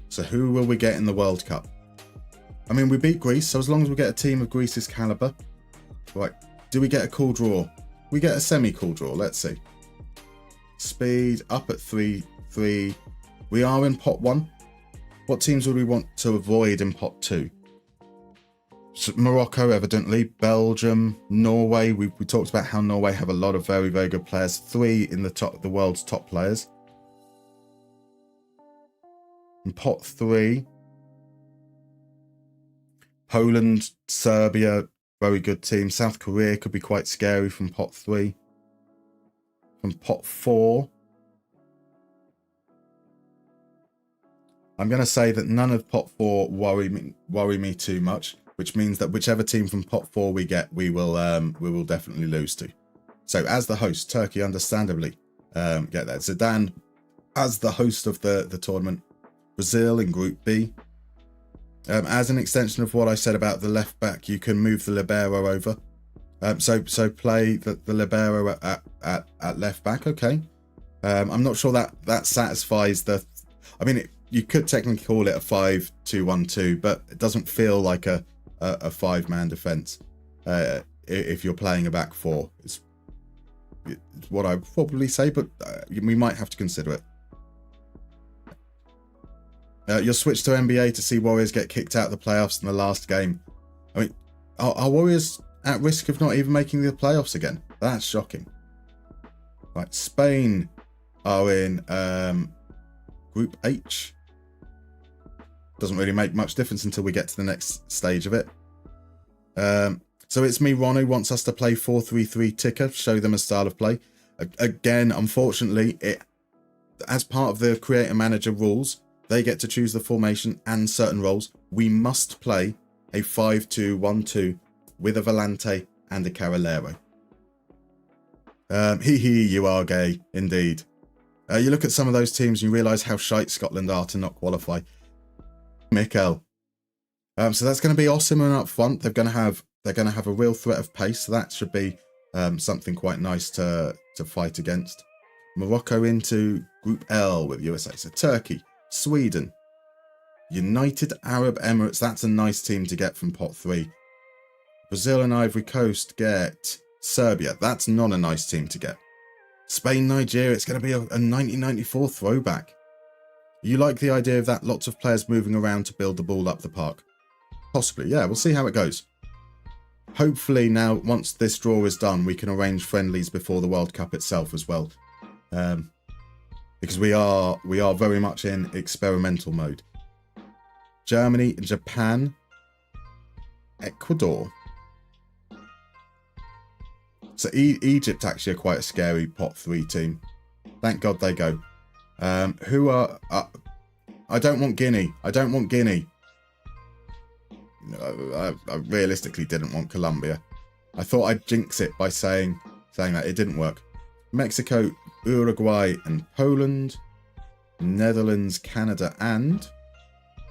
H: So who will we get in the World Cup? I mean, we beat Greece, so as long as we get a team of Greece's calibre. Right, do we get a cool draw? We get a semi-cool draw, let's see. Speed up at 3. We are in pot 1. What teams would we want to avoid in pot 2? So Morocco, evidently. Belgium, Norway. We talked about how Norway have a lot of very, very good players. 3 in the world's top players. In pot 3, Poland, Serbia, very good team. South Korea could be quite scary from pot 3. From pot 4, I'm going to say that none of pot 4 worry me too much, which means that whichever team from pot 4 we get, we will definitely lose to. So as the host, Turkey understandably get that. Zidane as the host of the tournament. Brazil in Group B. As an extension of what I said about the left back, you can move the libero over. So play the libero at left back. Okay. I'm not sure that satisfies the. I mean, you could technically call it a 5-2-1-2, but it doesn't feel like a 5-man defense. If you're playing a back 4, it's what I would probably say, but we might have to consider it. You'll switch to NBA to see Warriors get kicked out of the playoffs in the last game. I mean, are Warriors at risk of not even making the playoffs again? That's shocking. Right, Spain are in Group H. Doesn't really make much difference until we get to the next stage of it. So it's me, Ron, who wants us to play 4-3-3 ticker, show them a style of play. Again, unfortunately, as part of the creator manager rules, they get to choose the formation and certain roles. We must play a 5-2-1-2 with a volante and a carrilero. You are gay, indeed. You look at some of those teams and you realise how shite Scotland are to not qualify. Mikel. So that's going to be Osimhen up front. They're going to have a real threat of pace. So that should be something quite nice to fight against. Morocco into Group L with USA. So Turkey, Sweden, United Arab Emirates. That's a nice team to get from pot 3. Brazil and Ivory Coast get Serbia. That's not a nice team to get. Spain, Nigeria. It's going to be a 1994 throwback. You like the idea of that? Lots of players moving around to build the ball up the park. Possibly, yeah. We'll see how it goes. Hopefully now, once this draw is done, we can arrange friendlies before the World Cup itself as well. Because we are very much in experimental mode. Germany, Japan, Ecuador. So Egypt actually are quite a scary pot 3 team. Thank God they go. Who are... I don't want Guinea. I don't want Guinea. I realistically didn't want Colombia. I thought I'd jinx it by saying that. It didn't work. Mexico, Uruguay and Poland. Netherlands, Canada and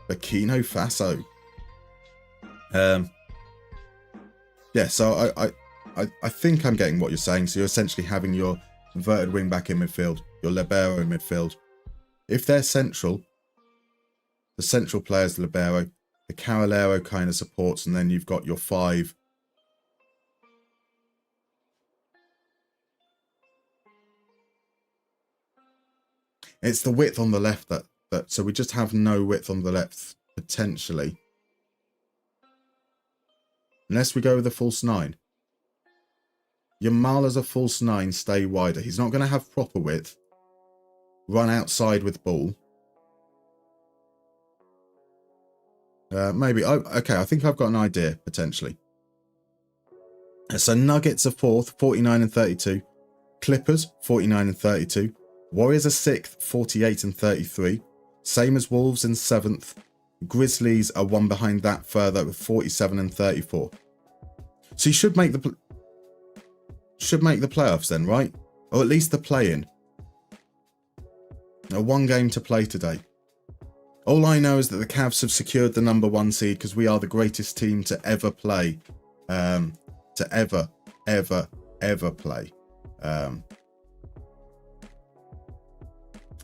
H: Burkina Faso. Yeah, so I think I'm getting what you're saying. So you're essentially having your inverted wing back in midfield, your libero in midfield. If they're central, the central player's the libero, the carrilero kind of supports, and then you've got your 5. It's the width on the left that so we just have no width on the left potentially. Unless we go with a false 9. Yamal as a false 9, stay wider. He's not going to have proper width. Run outside with ball. Maybe. Okay, I think I've got an idea, potentially. So Nuggets are 4th, 49 and 32. Clippers, 49 and 32. Warriors are 6th, 48 and 33. Same as Wolves in 7th. Grizzlies are one behind that further with 47 and 34. So you should make the playoffs then, right? Or at least the play-in. One game to play today. All I know is that the Cavs have secured the number 1 seed because we are the greatest team to ever play. To ever play.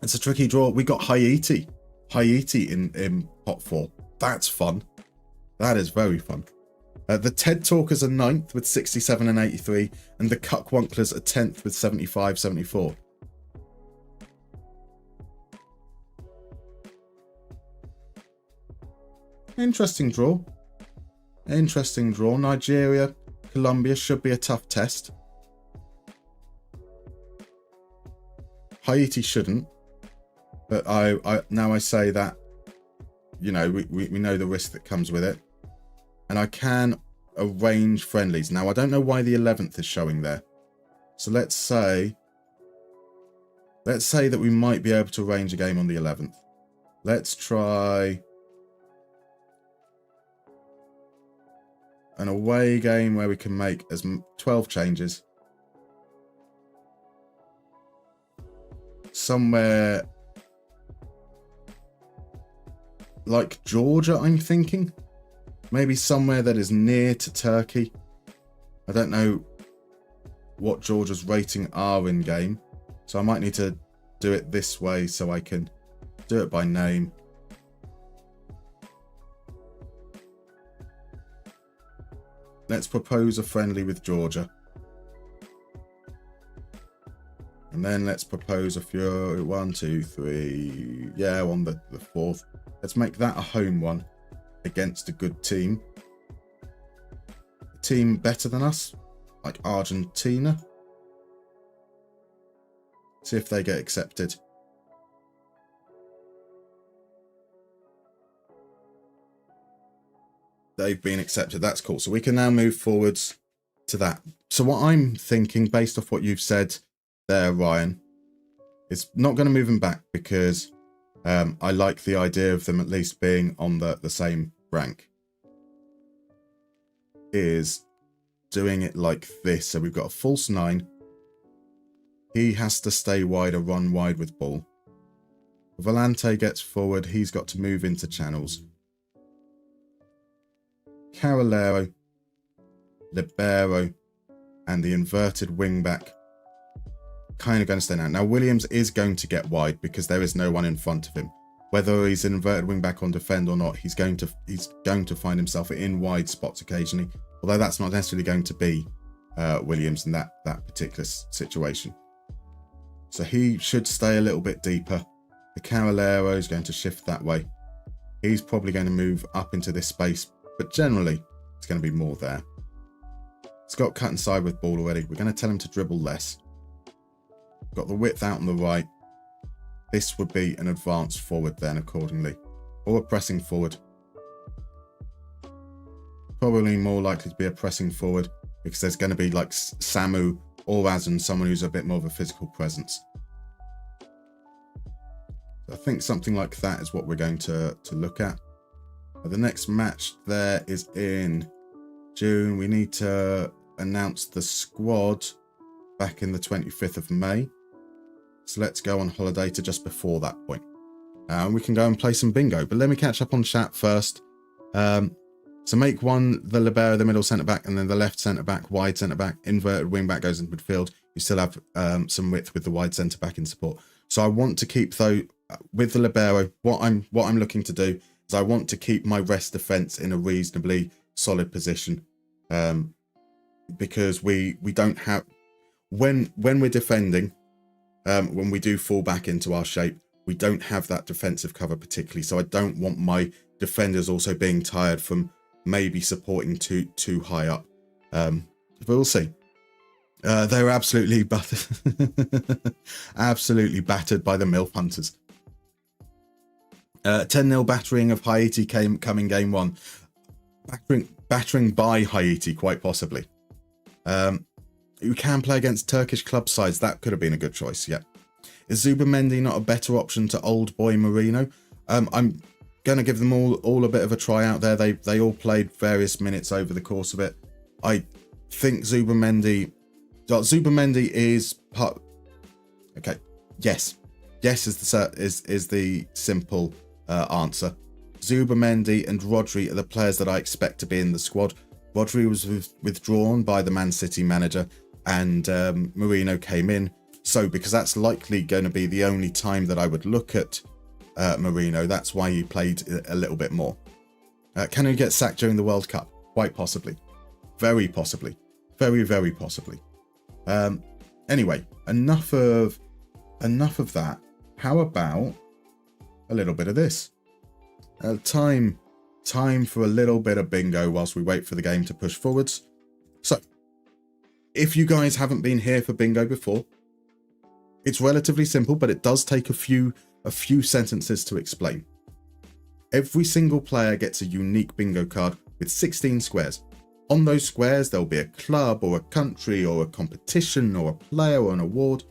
H: It's a tricky draw. We got Haiti in pot 4. That's fun. That is very fun. The TED Talkers are 9th with 67 and 83, and the Cuckwonklers are 10th with 75, 74. Interesting draw. Interesting draw. Nigeria, Colombia should be a tough test. Haiti shouldn't. But now I say that you know, we know the risk that comes with it. And I can arrange friendlies. Now, I don't know why the 11th is showing there. So let's say that we might be able to arrange a game on the 11th. Let's try an away game where we can make as 12 changes. Somewhere like Georgia, I'm thinking. Maybe somewhere that is near to Turkey. I don't know what Georgia's rating are in game, so I might need to do it this way so I can do it by name. Let's propose a friendly with Georgia. And then let's propose a few, 1, 2, 3, yeah, on the 4th. Let's make that a home one against a good team. A team better than us, like Argentina. See if they get accepted. They've been accepted, that's cool. So we can now move forwards to that. So what I'm thinking, based off what you've said there, Ryan, it's not going to move them back because I like the idea of them at least being on the same rank. Is doing it like this. So we've got a false 9. He has to stay wide or run wide with ball. Volante gets forward. He's got to move into channels. Carolero, Libero, and the inverted wing back kind of going to stay down. Now, Williams is going to get wide because there is no one in front of him. Whether he's an inverted wing back on defend or not, he's going to find himself in wide spots occasionally. Although that's not necessarily going to be Williams in that particular situation. So he should stay a little bit deeper. The Carolero is going to shift that way. He's probably going to move up into this space, but generally it's going to be more there. He's got cut inside with ball already. We're going to tell him to dribble less. Got the width out on the right. This would be an advance forward then accordingly. Or a pressing forward. Probably more likely to be a pressing forward because there's going to be like Samu or Azan, someone who's a bit more of a physical presence. So I think something like that is what we're going to look at. The next match there is in June. We need to announce the squad back in the 25th of May. So let's go on holiday to just before that point. And we can go and play some bingo. But let me catch up on chat first. So make one the libero, the middle centre-back, and then the left centre-back, wide centre-back, inverted wing-back goes into midfield. You still have some width with the wide centre-back in support. So I want to keep, though, with the libero, what I'm looking to do is I want to keep my rest defence in a reasonably solid position. Because we don't have... When we're defending, when we do fall back into our shape, we don't have that defensive cover particularly. So I don't want my defenders also being tired from maybe supporting too high up. But we'll see. They were absolutely absolutely battered by the MILF Hunters. 10-0 battering of Haiti coming game 1. Battering by Haiti, quite possibly. You can play against Turkish club sides. That could have been a good choice, yeah. Is Zubimendi not a better option to old boy Marino? I'm going to give them all a bit of a try out there. They all played various minutes over the course of it. I think Zubimendi is part... Okay, yes. Yes is the simple answer. Zubimendi and Rodri are the players that I expect to be in the squad. Rodri was withdrawn by the Man City manager and Marino came in. So because that's likely going to be the only time that I would look at Marino, that's why he played a little bit more. Can he get sacked during the World Cup? Quite possibly. Very possibly. Very, very possibly. Anyway, enough of that. How about a little bit of this? Time for a little bit of bingo whilst we wait for the game to push forwards. So, if you guys haven't been here for bingo before, it's relatively simple, but it does take a few sentences to explain. Every single player gets a unique bingo card with 16 squares. On those squares, there'll be a club or a country or a competition or a player or an award.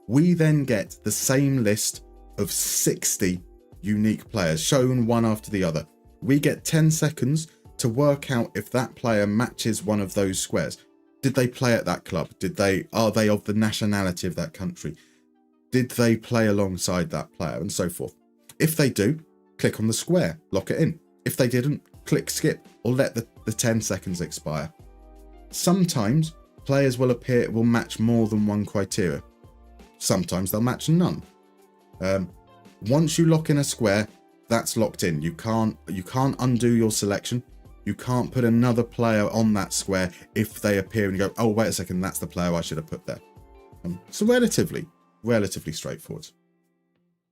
H: We then get the same list of 60 unique players shown one after the other. We get 10 seconds to work out if that player matches one of those squares. Did they play at that club? Are they of the nationality of that country? Did they play alongside that player, and so forth? If they do, click on the square, lock it in. If they didn't, click skip or let the 10 seconds expire. Sometimes players will match more than one criteria. Sometimes they'll match none. Once you lock in a square, that's locked in. You can't undo your selection. You can't put another player on that square if they appear and you go, oh, wait a second, that's the player I should have put there. So relatively straightforward.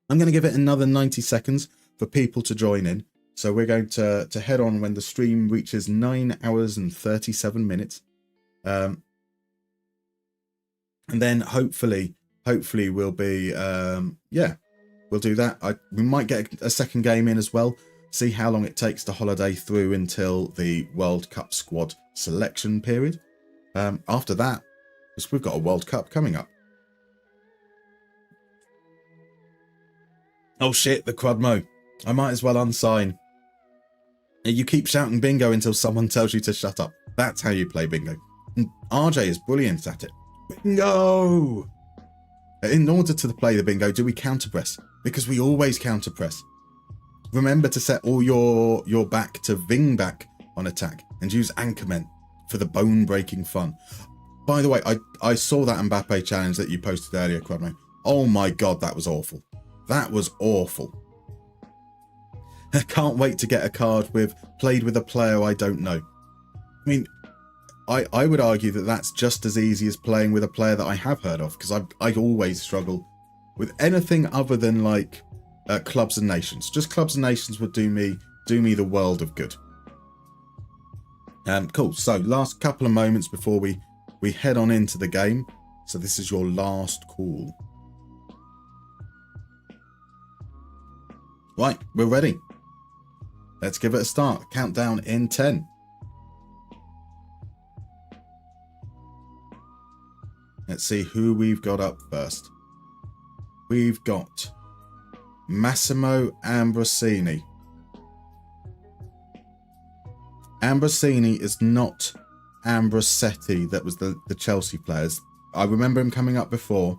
H: I'm going to give it another 90 seconds for people to join in. So we're going to head on when the stream reaches 9 hours and 37 minutes. And then hopefully we'll be, we'll do that. We might get a second game in as well. See how long it takes to holiday through until the World Cup squad selection period. After that, we've got a World Cup coming up. Oh shit, the Quadmo. I might as well unsign. You keep shouting bingo until someone tells you to shut up. That's how you play bingo. And RJ is brilliant at it. Bingo! In order to play the bingo, do we counterpress? Because we always counterpress. Remember to set all your back to Ving back on attack and use Anchormen for the bone-breaking fun. By the way, I saw that Mbappe challenge that you posted earlier, Quadmo. Oh my god, that was awful. That was awful. I can't wait to get a card with played with a player I don't know. I mean, I would argue that that's just as easy as playing with a player that I have heard of, because I always struggle with anything other than like clubs and nations. Just clubs and nations would do me the world of good. Cool. So last couple of moments before we head on into the game. So this is your last call. Right, we're ready. Let's give it a start. Countdown in 10. Let's see who we've got up first. We've got Massimo Ambrosini. Ambrosini is not Ambrosetti, that was the Chelsea players. I remember him coming up before.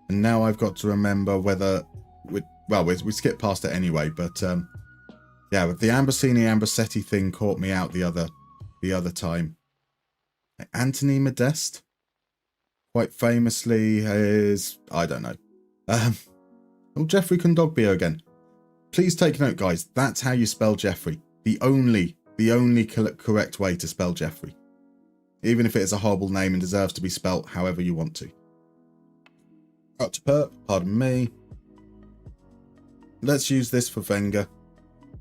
H: And now I've got to remember whether... we skipped past it anyway, but... yeah, the Ambrosini-Ambrosetti thing caught me out the other time. Anthony Modeste? Quite famously is... I don't know. Oh, Jeffrey Kondogbia again. Please take note, guys. That's how you spell Jeffrey. The only correct way to spell Jeffrey. Even if it is a horrible name and deserves to be spelt however you want to. Up to perp, pardon me. Let's use this for Wenger.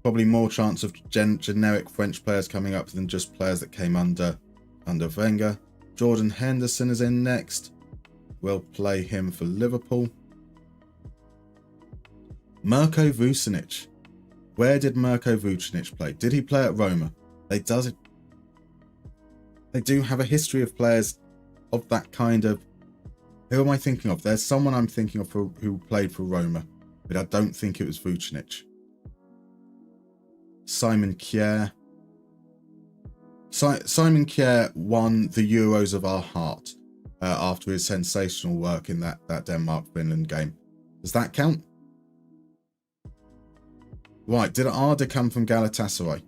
H: Probably more chance of generic French players coming up than just players that came under Wenger. Jordan Henderson is in next. We'll play him for Liverpool. Mirko Vucinic. Where did Mirko Vucinic play? Did he play at Roma? They do have a history of players of that kind of... Who am I thinking of? There's someone I'm thinking of who played for Roma, but I don't think it was Vucinic. Simon Kjær. Simon Kjær won the Euros of our heart after his sensational work in that Denmark-Finland game. Does that count? Right, did Arda come from Galatasaray?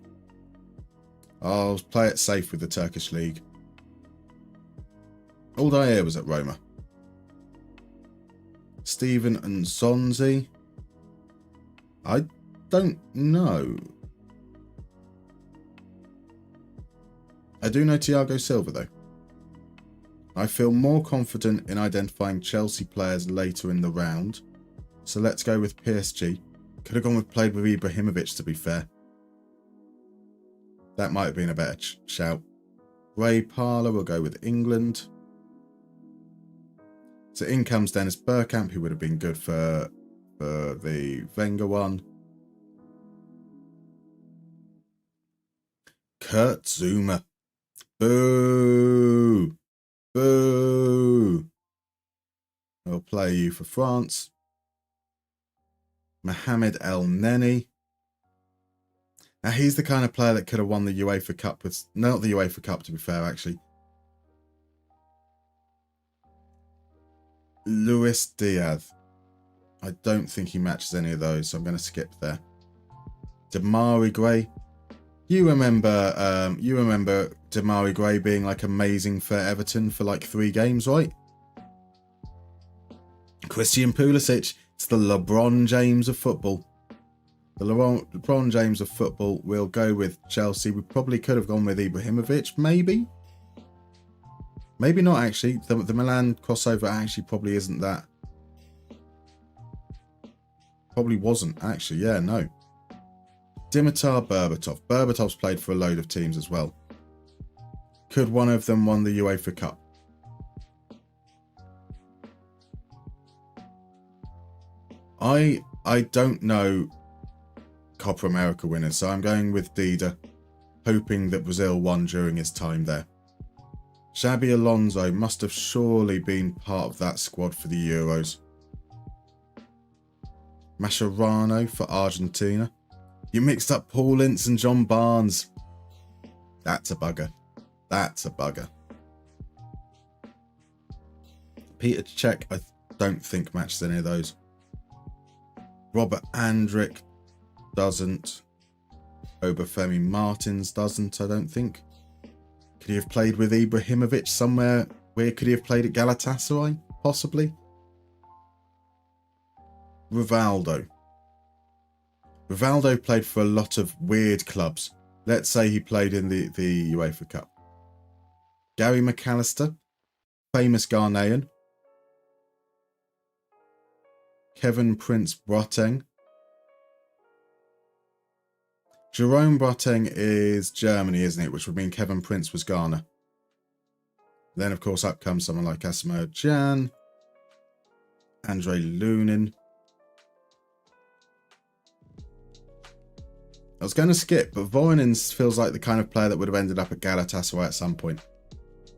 H: I'll play it safe with the Turkish league. Aldair was at Roma. Steven Nzonzi. I don't know. I do know Thiago Silva though. I feel more confident in identifying Chelsea players later in the round. So let's go with PSG. Could have gone with played with Ibrahimovic, to be fair. That might have been a better shout. Ray Parler will go with England. So in comes Dennis Bergkamp, who would have been good for the Wenger one. Kurt Zuma. Boo. Boo. We'll play you for France. Mohamed El Neni. Now, he's the kind of player that could have won the UEFA Cup with... Not the UEFA Cup, to be fair, actually. Luis Diaz. I don't think he matches any of those, so I'm going to skip there. Demarai Gray. You remember Demarai Gray being like amazing for Everton for like 3 games, right? Christian Pulisic. It's the LeBron James of football. The LeBron James of football. We'll go with Chelsea. We probably could have gone with Ibrahimovic, maybe. Maybe not, actually. The Milan crossover actually probably isn't that. Probably wasn't, actually. Yeah, no. Dimitar Berbatov. Berbatov's played for a load of teams as well. Could one of them won the UEFA Cup? I don't know Copa America winners, so I'm going with Dida, hoping that Brazil won during his time there. Xabi Alonso must have surely been part of that squad for the Euros. Mascherano for Argentina. You mixed up Paul Ince and John Barnes. That's a bugger. That's a bugger. Peter Cech, I don't think matches any of those. Robert Andrick doesn't. Obafemi Martins doesn't, I don't think. Could he have played with Ibrahimovic somewhere? Where could he have played at Galatasaray? Possibly. Rivaldo. Rivaldo played for a lot of weird clubs. Let's say he played in the UEFA Cup. Gary McAllister. Famous Ghanaian. Kevin Prince Boateng. Jerome Boateng is Germany, isn't it? Which would mean Kevin Prince was Ghana. Then, of course, up comes someone like Asamoah Gyan. Andre Lunin. I was going to skip, but Voronin feels like the kind of player that would have ended up at Galatasaray at some point.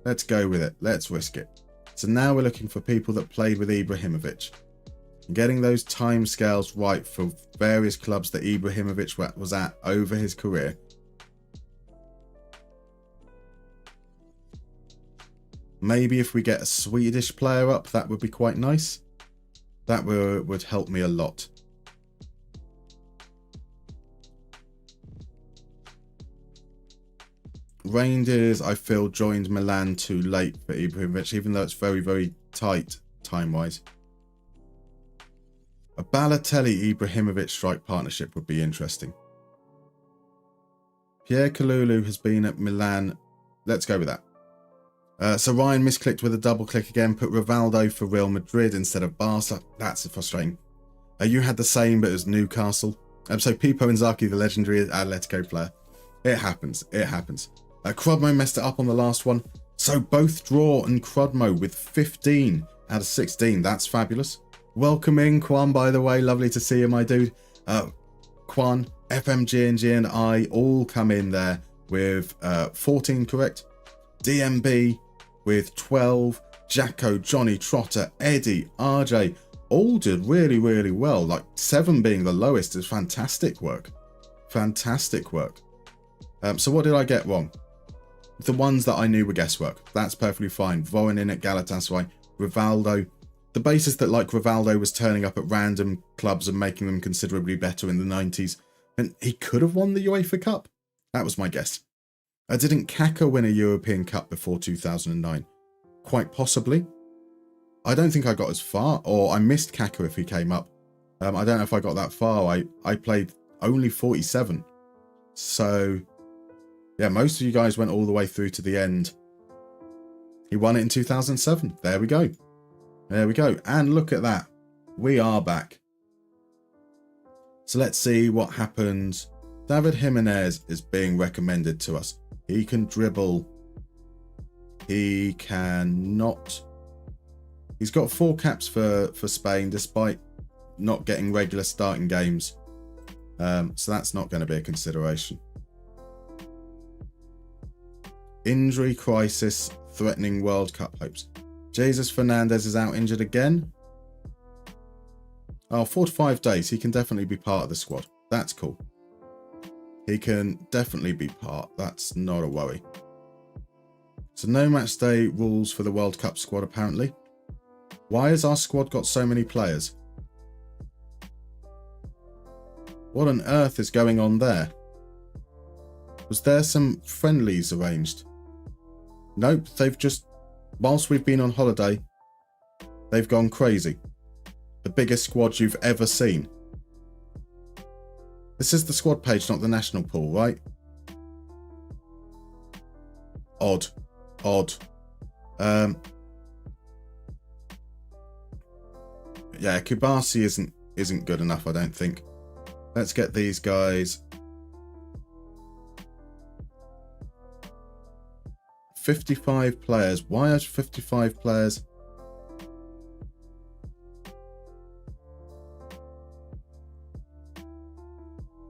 H: Let's go with it. Let's risk it. So now we're looking for people that played with Ibrahimovic. Getting those time scales right for various clubs that Ibrahimovic was at over his career. Maybe if we get a Swedish player up, that would be quite nice. That would help me a lot. Rangers, I feel, joined Milan too late for Ibrahimovic, even though it's very, very tight time-wise. A Balotelli-Ibrahimovic strike partnership would be interesting. Pierre Kalulu has been at Milan. Let's go with that. So Ryan misclicked with a double click again. Put Rivaldo for Real Madrid instead of Barca. That's frustrating. You had the same, but as Newcastle. So Pipo Inzaghi, the legendary Atletico player. It happens. It happens. Crudmo messed it up on the last one. So both Draw and Crudmo with 15 out of 16. That's fabulous. Welcome in, Kwan, by the way. Lovely to see you, my dude. Kwan, FMG and I all come in there with 14 correct. DMB with 12. Jacko, Johnny, Trotter, Eddie, RJ all did really, really well. Like 7 being the lowest is fantastic work. Fantastic work. So what did I get wrong? The ones that I knew were guesswork. That's perfectly fine. Voronin at Galatasaray. Rivaldo. The basis that like Rivaldo was turning up at random clubs and making them considerably better in the 90s. And he could have won the UEFA Cup. That was my guess. Didn't Kaka win a European Cup before 2009? Quite possibly. I don't think I got as far, or I missed Kaka if he came up. I don't know if I got that far. I played only 47. So, yeah, most of you guys went all the way through to the end. He won it in 2007. There we go. There we go. And look at that. We are back. So let's see what happens. David Jimenez is being recommended to us. He can dribble. He cannot. He's got 4 caps for Spain despite not getting regular starting games. So that's not going to be a consideration. Injury crisis threatening World Cup hopes. Jesus Fernandez is out injured again. Oh, 4 to 5 days. He can definitely be part of the squad. That's cool. He can definitely be part. That's not a worry. So no match day rules for the World Cup squad apparently. Why has our squad got so many players? What on earth is going on there? Was there some friendlies arranged? Nope, they've just, whilst we've been on holiday, they've gone crazy. The biggest squad you've ever seen. This is the squad page, not the national pool, right? Odd. Yeah, Kubasi isn't good enough, I don't think. Let's get these guys. 55 players. Why are 55 players?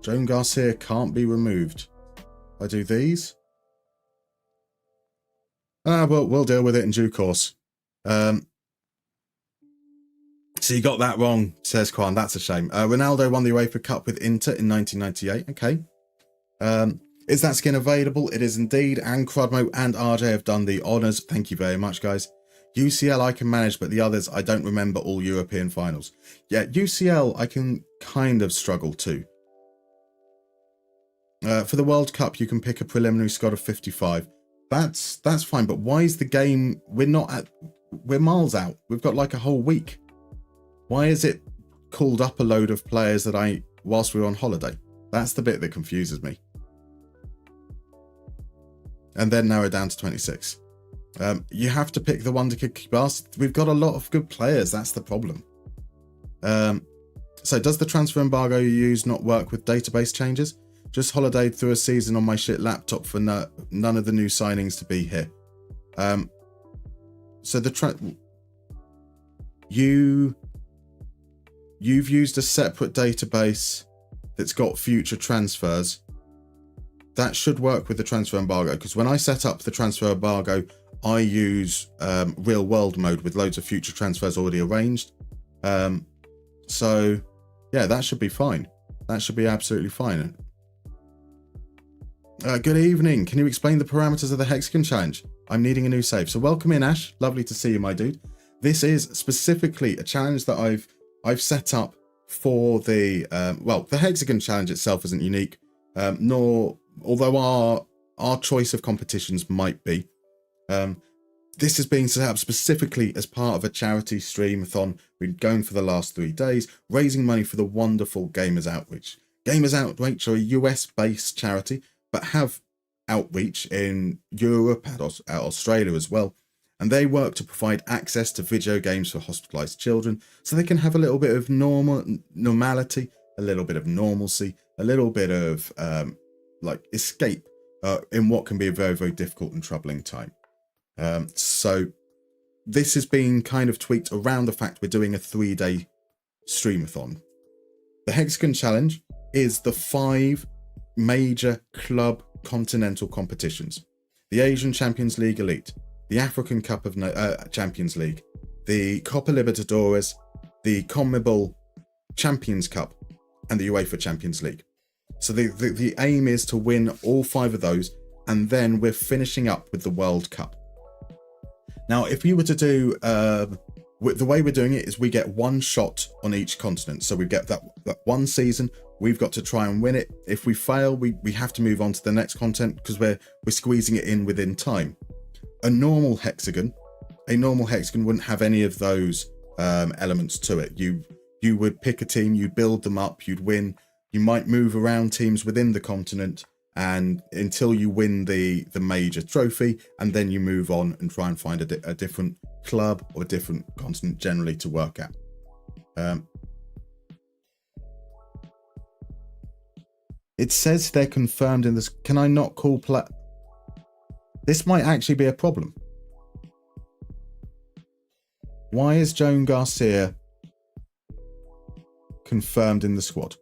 H: Joan Garcia can't be removed. I do these. Well, we'll deal with it in due course. So you got that wrong, says Kwan. That's a shame. Ronaldo won the UEFA Cup with Inter in 1998. Okay. Is that skin available? It is indeed. And Crudmo and RJ have done the honours. Thank you very much, guys. UCL I can manage, but the others I don't remember all European finals. Yeah, UCL I can kind of struggle too. For the World Cup, you can pick a preliminary squad of 55. That's fine, but why is the game... We're miles out. We've got like a whole week. Why is it called up a load of players that whilst we're on holiday? That's the bit that confuses me. And then narrow down to 26. You have to pick the one to kick ass. We've got a lot of good players. That's the problem. So does the transfer embargo you use not work with database changes? Just holidayed through a season on my shit laptop for none of the new signings to be here. So you've used a separate database that's got future transfers. That should work with the transfer embargo, because when I set up the transfer embargo, I use real world mode with loads of future transfers already arranged. So yeah, that should be fine. That should be absolutely fine. Good evening. Can you explain the parameters of the Hexagon challenge? I'm needing a new save. So welcome in, Ash. Lovely to see you, my dude. This is specifically a challenge that I've set up for the the Hexagon challenge itself isn't unique, although our choice of competitions might be. This is being set up specifically as part of a charity streamathon. We've been going for the last 3 days, raising money for the wonderful Gamers Outreach. Gamers Outreach are a US-based charity, but have outreach in Europe and Australia as well. And they work to provide access to video games for hospitalized children so they can have a little bit of normality, a little bit of normalcy, a little bit of escape in what can be a very, very difficult and troubling time. So this is being kind of tweaked around the fact we're doing a 3-day streamathon. The Hexagon Challenge is the 5 major club continental competitions: the Asian Champions League Elite, the African Cup of Champions League, the Copa Libertadores, the CONMEBOL Champions Cup, and the UEFA Champions League. So the aim is to win all 5 of those, and then we're finishing up with the World Cup. Now, if you were to do, the way we're doing it is we get 1 shot on each continent. So we get that 1 season. We've got to try and win it. If we fail, we have to move on to the next content because we're squeezing it in within time. A normal hexagon wouldn't have any of those elements to it. You would pick a team, you'd build them up, you'd win. You might move around teams within the continent and until you win the major trophy, and then you move on and try and find a different club or a different continent generally to work at. It says they're confirmed in this. Can I not call play? This might actually be a problem. Why is Joan Garcia confirmed in the squad?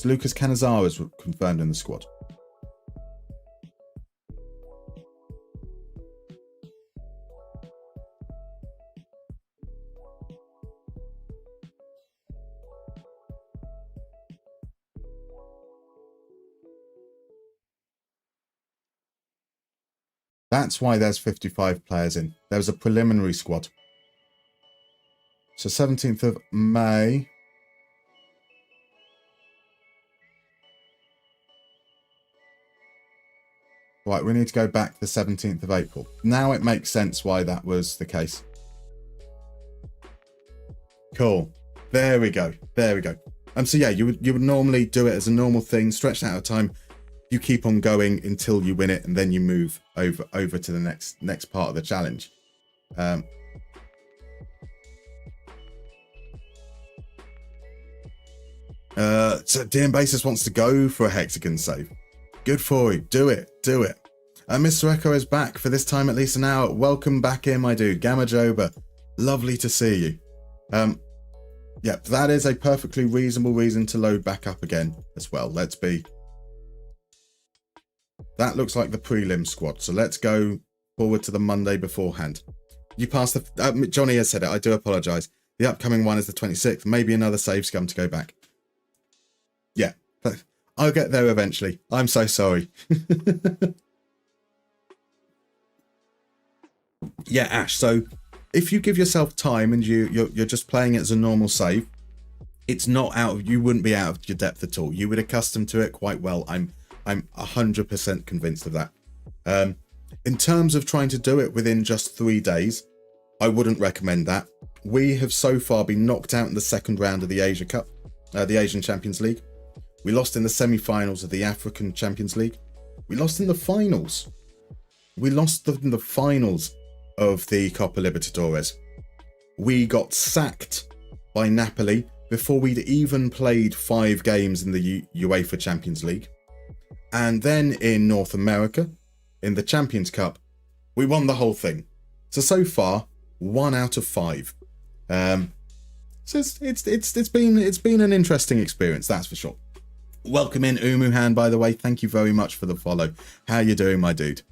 H: Lucas Canizares confirmed in the squad. That's why there's 55 players in. There was a preliminary squad. So 17th of May. Right, we need to go back to the 17th of April. Now it makes sense why that was the case. Cool. There we go. There we go. So yeah, you would normally do it as a normal thing, stretched out of time. You keep on going until you win it, and then you move over to the next part of the challenge. So DM Basis wants to go for a Hexagon save. Good for you. Do it. Do it. Mr. Echo is back for this time at least an hour. Welcome back in, my dude. Gamma Joba. Lovely to see you. Yeah, that is a perfectly reasonable reason to load back up again as well. Let's be. That looks like the prelim squad. So let's go forward to the Monday beforehand. You passed the... Johnny has said it. I do apologise. The upcoming one is the 26th. Maybe another save scum to go back. Yeah. I'll get there eventually. I'm so sorry. Yeah, Ash. So if you give yourself time and you're just playing it as a normal save, it's not out of... You wouldn't be out of your depth at all. You would accustom to it quite well. I'm 100% convinced of that. In terms of trying to do it within just 3 days, I wouldn't recommend that. We have so far been knocked out in the second round of the Asia Cup, the Asian Champions League. We lost in the semi-finals of the African Champions League. We lost in the finals. We lost in the finals of the Copa Libertadores. We got sacked by Napoli before we'd even played 5 games in the UEFA Champions League. And then in North America, in the Champions Cup, we won the whole thing. So far, 1 out of 5. So it's been an interesting experience, that's for sure. Welcome in, Umuhan, by the way. Thank you very much for the follow. How you doing, my dude?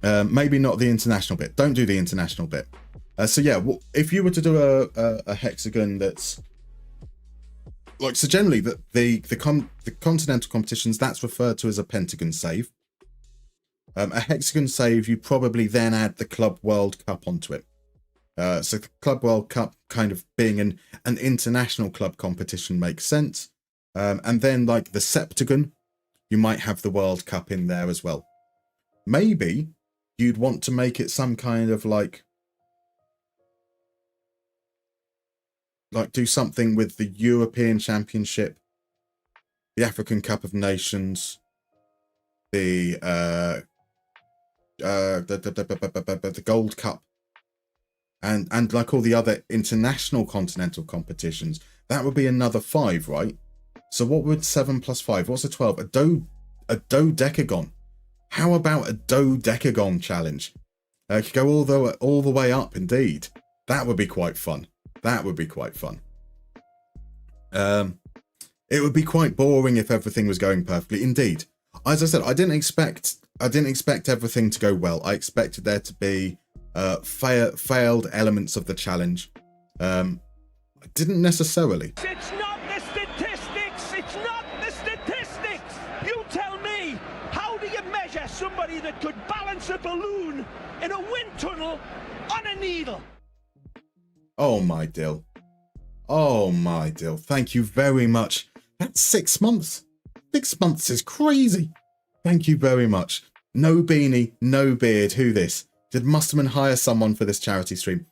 H: Maybe not the international bit. Don't do the international bit. So yeah, if you were to do a hexagon that's like, so generally the continental competitions, that's referred to as a pentagon save. A hexagon save, you probably then add the Club World Cup onto it. So the Club World Cup kind of being an international club competition makes sense. And then like the septagon, you might have the World Cup in there as well. Maybe you'd want to make it some kind of like do something with the European Championship, the African Cup of Nations, the Gold Cup, and like all the other international continental competitions. That would be another 5, right? So what would 7 plus 5? What's a 12? A dodecagon. How about a dodecagon challenge? Could go all the way up, indeed. That would be quite fun. That would be quite fun. It would be quite boring if everything was going perfectly. Indeed. As I said, I didn't expect everything to go well. I expected there to be failed elements of the challenge. I didn't necessarily.
I: It's not the statistics. It's not the statistics. You tell me, how do you measure somebody that could balance a balloon in a wind tunnel on a needle?
H: Oh my Dill. Oh my Dill. Thank you very much. That's 6 months. 6 months is crazy. Thank you very much. No beanie, no beard. Who this? Did Musterman hire someone for this charity stream?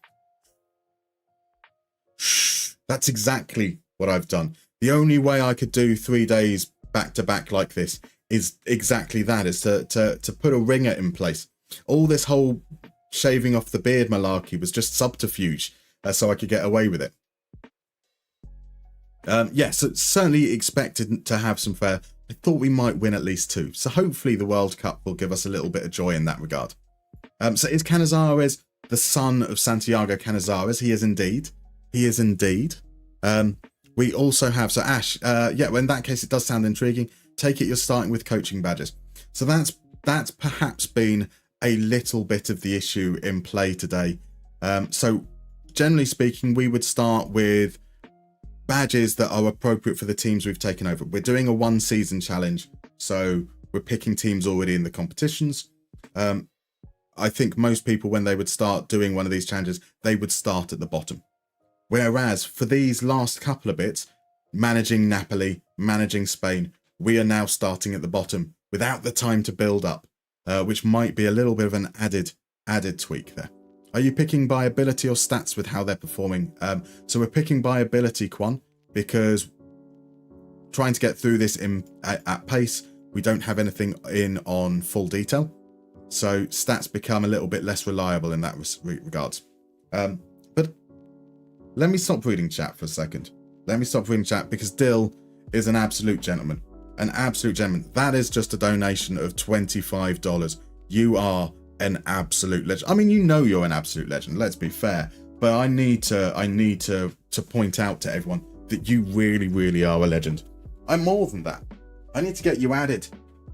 H: Shh. That's exactly what I've done. The only way I could do 3 days back to back like this is exactly that, is to put a ringer in place. All this whole shaving off the beard malarkey was just subterfuge, so I could get away with it. Yes, certainly expected to have some fare. I thought we might win at least 2. So hopefully the World Cup will give us a little bit of joy in that regard. So is Canizares the son of Santiago Canizares? He is indeed. He is indeed. We also have, so Ash, yeah, well, in that case, it does sound intriguing. Take it you're starting with coaching badges. So that's perhaps been a little bit of the issue in play today. So generally speaking, we would start with badges that are appropriate for the teams we've taken over. We're doing a 1 season challenge, so we're picking teams already in the competitions. I think most people, when they would start doing one of these challenges, they would start at the bottom. Whereas for these last couple of bits, managing Napoli, managing Spain, we are now starting at the bottom without the time to build up, which might be a little bit of an added tweak there. Are you picking by ability or stats with how they're performing? So we're picking by ability, Quan, because trying to get through this at pace, we don't have anything in on full detail. So stats become a little bit less reliable in that regards. But let me stop reading chat for a second. Let me stop reading chat because Dill is an absolute gentleman. An absolute gentleman. That is just a donation of $25. You are an absolute legend. I mean, you know you're an absolute legend, let's be fair. But I need to point out to everyone that you really, really are a legend. I'm more than that. I need to get you added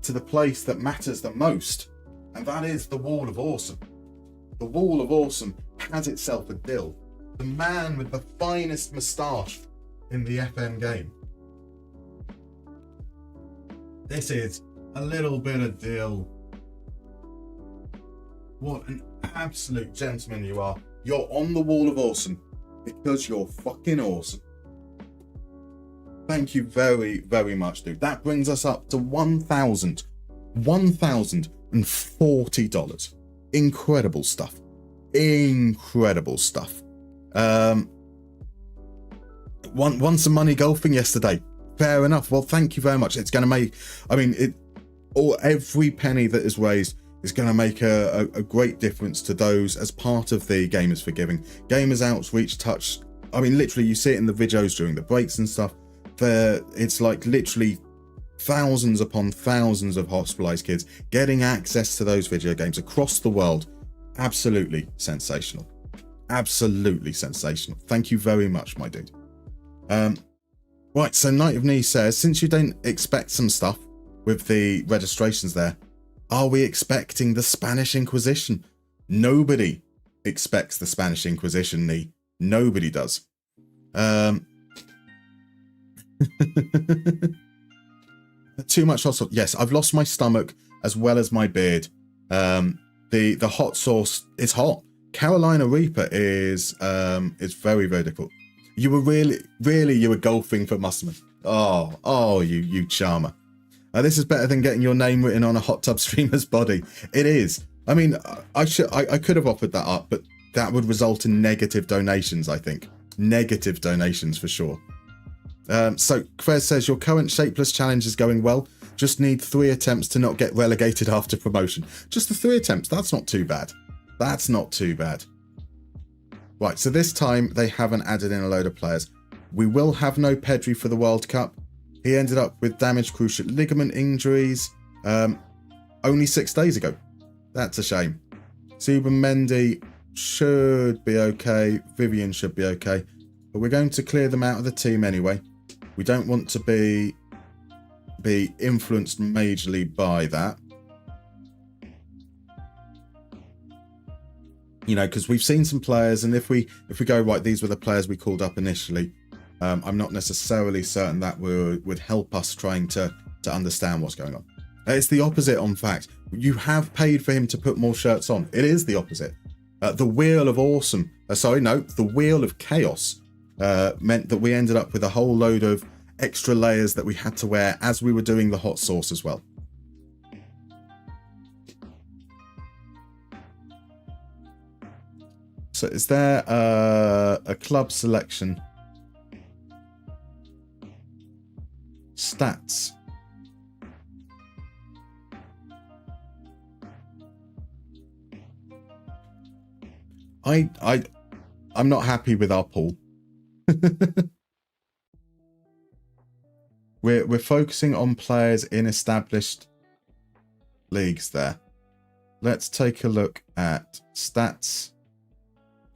H: to the place that matters the most. And that is the Wall of Awesome. The Wall of Awesome has itself a Dill. The man with the finest moustache in the FM game. This is a little bit of Dill. What an absolute gentleman you are. You're on the Wall of Awesome because you're fucking awesome. Thank you very, very much, dude. That brings us up to $1,040. Incredible stuff. Incredible stuff. Won some money golfing yesterday. Fair enough. Well, thank you very much. It's going to make, I mean, every penny that is raised is going to make a great difference to those as part of the Gamers for Giving. Gamers Outreach Touch. I mean, literally, you see it in the videos during the breaks and stuff. It's like literally thousands upon thousands of hospitalized kids getting access to those video games across the world. Absolutely sensational. Absolutely sensational. Thank you very much, my dude. Right, so Knight of Knee says, since you don't expect some stuff with the registrations there, are we expecting the Spanish Inquisition? Nobody expects the Spanish Inquisition, Knee. Nobody does. Too much hot sauce. Yes, I've lost my stomach as well as my beard. The hot sauce is hot. Carolina Reaper is very, very difficult. You were really you were golfing for Musterman. Oh, you charmer. This is better than getting your name written on a hot tub streamer's body. It is. I mean, I could have offered that up, but that would result in negative donations, I think. Negative donations for sure. So Quez says, your current shapeless challenge is going well. Just need 3 attempts to not get relegated after promotion. Just the 3 attempts. That's not too bad. That's not too bad. Right, so this time they haven't added in a load of players. We will have no Pedri for the World Cup. He ended up with damaged cruciate ligament injuries only 6 days ago. That's a shame. Subban Mendy should be okay. Vivian should be okay. But we're going to clear them out of the team anyway. We don't want to be influenced majorly by that. You know, because we've seen some players, and if we go, right, these were the players we called up initially, I'm not necessarily certain that would help us trying to understand what's going on. It's the opposite, in fact. You have paid for him to put more shirts on. It is the opposite. The Wheel of Awesome, the Wheel of Chaos meant that we ended up with a whole load of extra layers that we had to wear as we were doing the hot sauce as well. So is there a club selection? Stats. I'm not happy with our pool. We're focusing on players in established leagues there. Let's take a look at stats.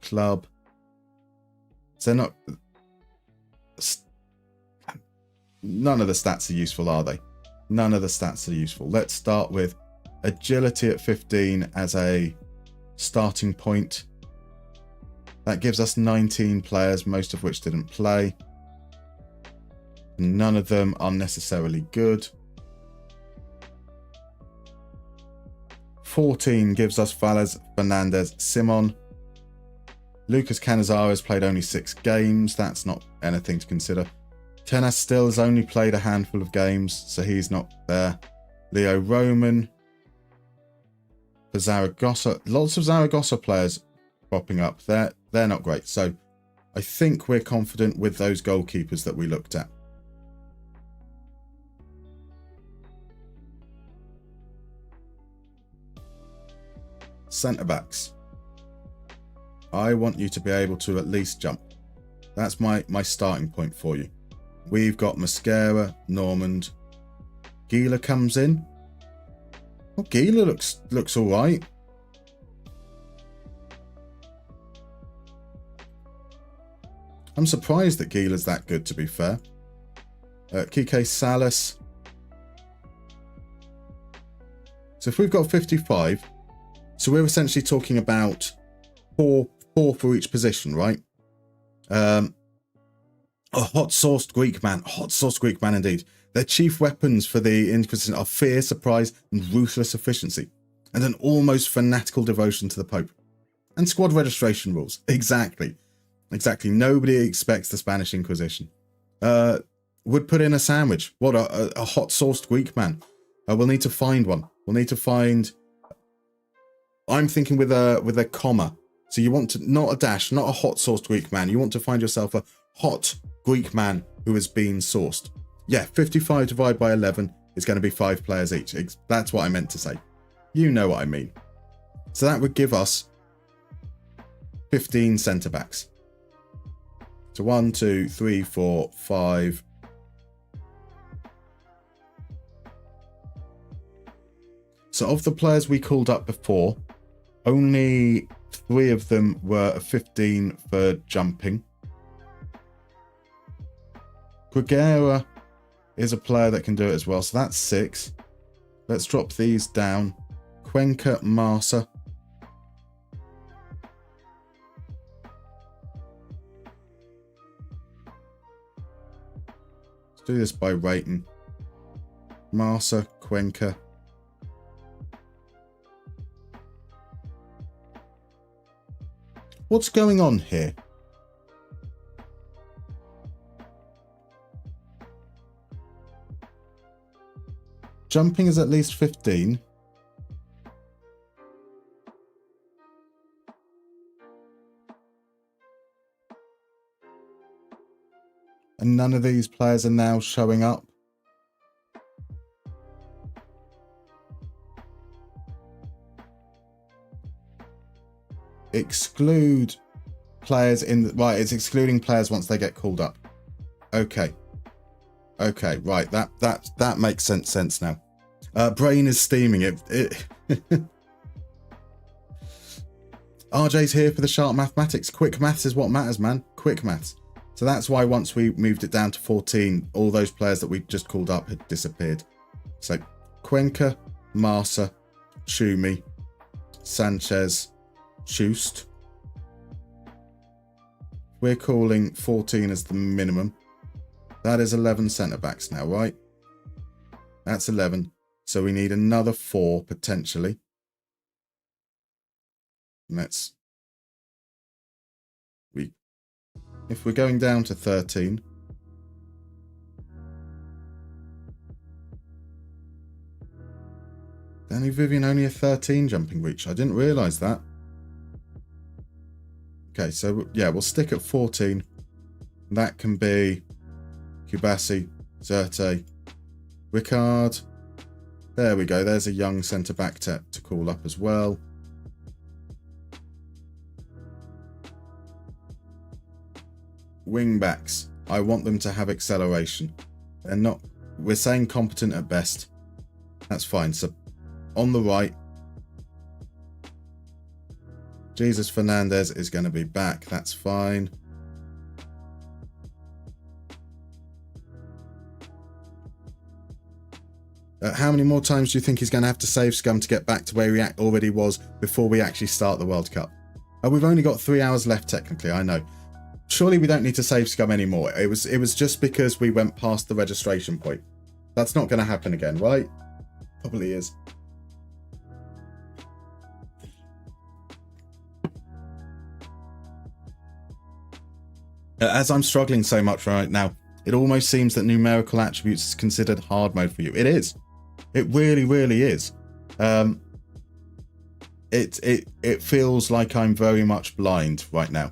H: Club. So not. None of the stats are useful, are they? None of the stats are useful. Let's start with agility at 15 as a starting point. That gives us 19 players, most of which didn't play. None of them are necessarily good. 14 gives us Valles, Fernandez, Simon. Lucas Canizares played only 6 games. That's not anything to consider. Tenas still has only played a handful of games, so he's not there. Leo Roman. For Zaragoza, lots of Zaragoza players popping up. They're not great. So I think we're confident with those goalkeepers that we looked at. Centre-backs. I want you to be able to at least jump. That's my starting point for you. We've got Mosquera, Normand. Gila comes in. Well, Gila looks all right. I'm surprised that Gila's that good, to be fair. Kike Salas. So if we've got 55, so we're essentially talking about four for each position, right? A hot-sauced Greek man. Hot-sauced Greek man indeed. Their chief weapons for the Inquisition are fear, surprise, and ruthless efficiency, and an almost fanatical devotion to the Pope. And squad registration rules. Exactly. Nobody expects the Spanish Inquisition. Would put in a sandwich. What, a hot-sauced Greek man? We'll need to find one. We'll need to find... I'm thinking with a comma. So you want to, not a dash, not a hot-sauced Greek man. You want to find yourself a hot Greek man who has been sourced. Yeah, 55 divided by 11 is going to be 5 players each. That's what I meant to say. You know what I mean. So that would give us 15 centre-backs. So 1, 2, 3, 4, 5. So of the players we called up before, only 3 of them were a 15 for jumping. Grigera is a player that can do it as well, so that's 6. Let's drop these down. Cuenca, Marsa. Let's do this by rating. Marsa, Cuenca. What's going on here? Jumping is at least 15. And none of these players are now showing up. Exclude players in the, right, it's excluding players once they get called up. Okay, right, that makes sense now. Brain is steaming. It RJ's here for the sharp mathematics. Quick maths is what matters, man. Quick maths. So that's why once we moved it down to 14, all those players that we just called up had disappeared. So Cuenca, Marsa, Schumi, Sanchez, Schust. We're calling 14 as the minimum. That is 11 centre-backs now, right? That's 11. So we need another 4 potentially. If we're going down to 13, Danny Vivian only a 13 jumping reach. I didn't realise that. Okay, so yeah, we'll stick at 14. That can be Kubasi, Zerte, Ricard. There we go. There's a young centre-back to call up as well. Wing-backs. I want them to have acceleration. They're not... We're saying competent at best. That's fine. So, on the right, Jesus Fernandez is going to be back. That's fine. How many more times do you think he's going to have to save scum to get back to where he already was before we actually start the World Cup? We've only got 3 hours left technically, I know. Surely we don't need to save scum anymore. It was just because we went past the registration point. That's not going to happen again, right? Probably is. As I'm struggling so much right now, it almost seems that numerical attributes is considered hard mode for you. It is. It really, really is. It feels like I'm very much blind right now.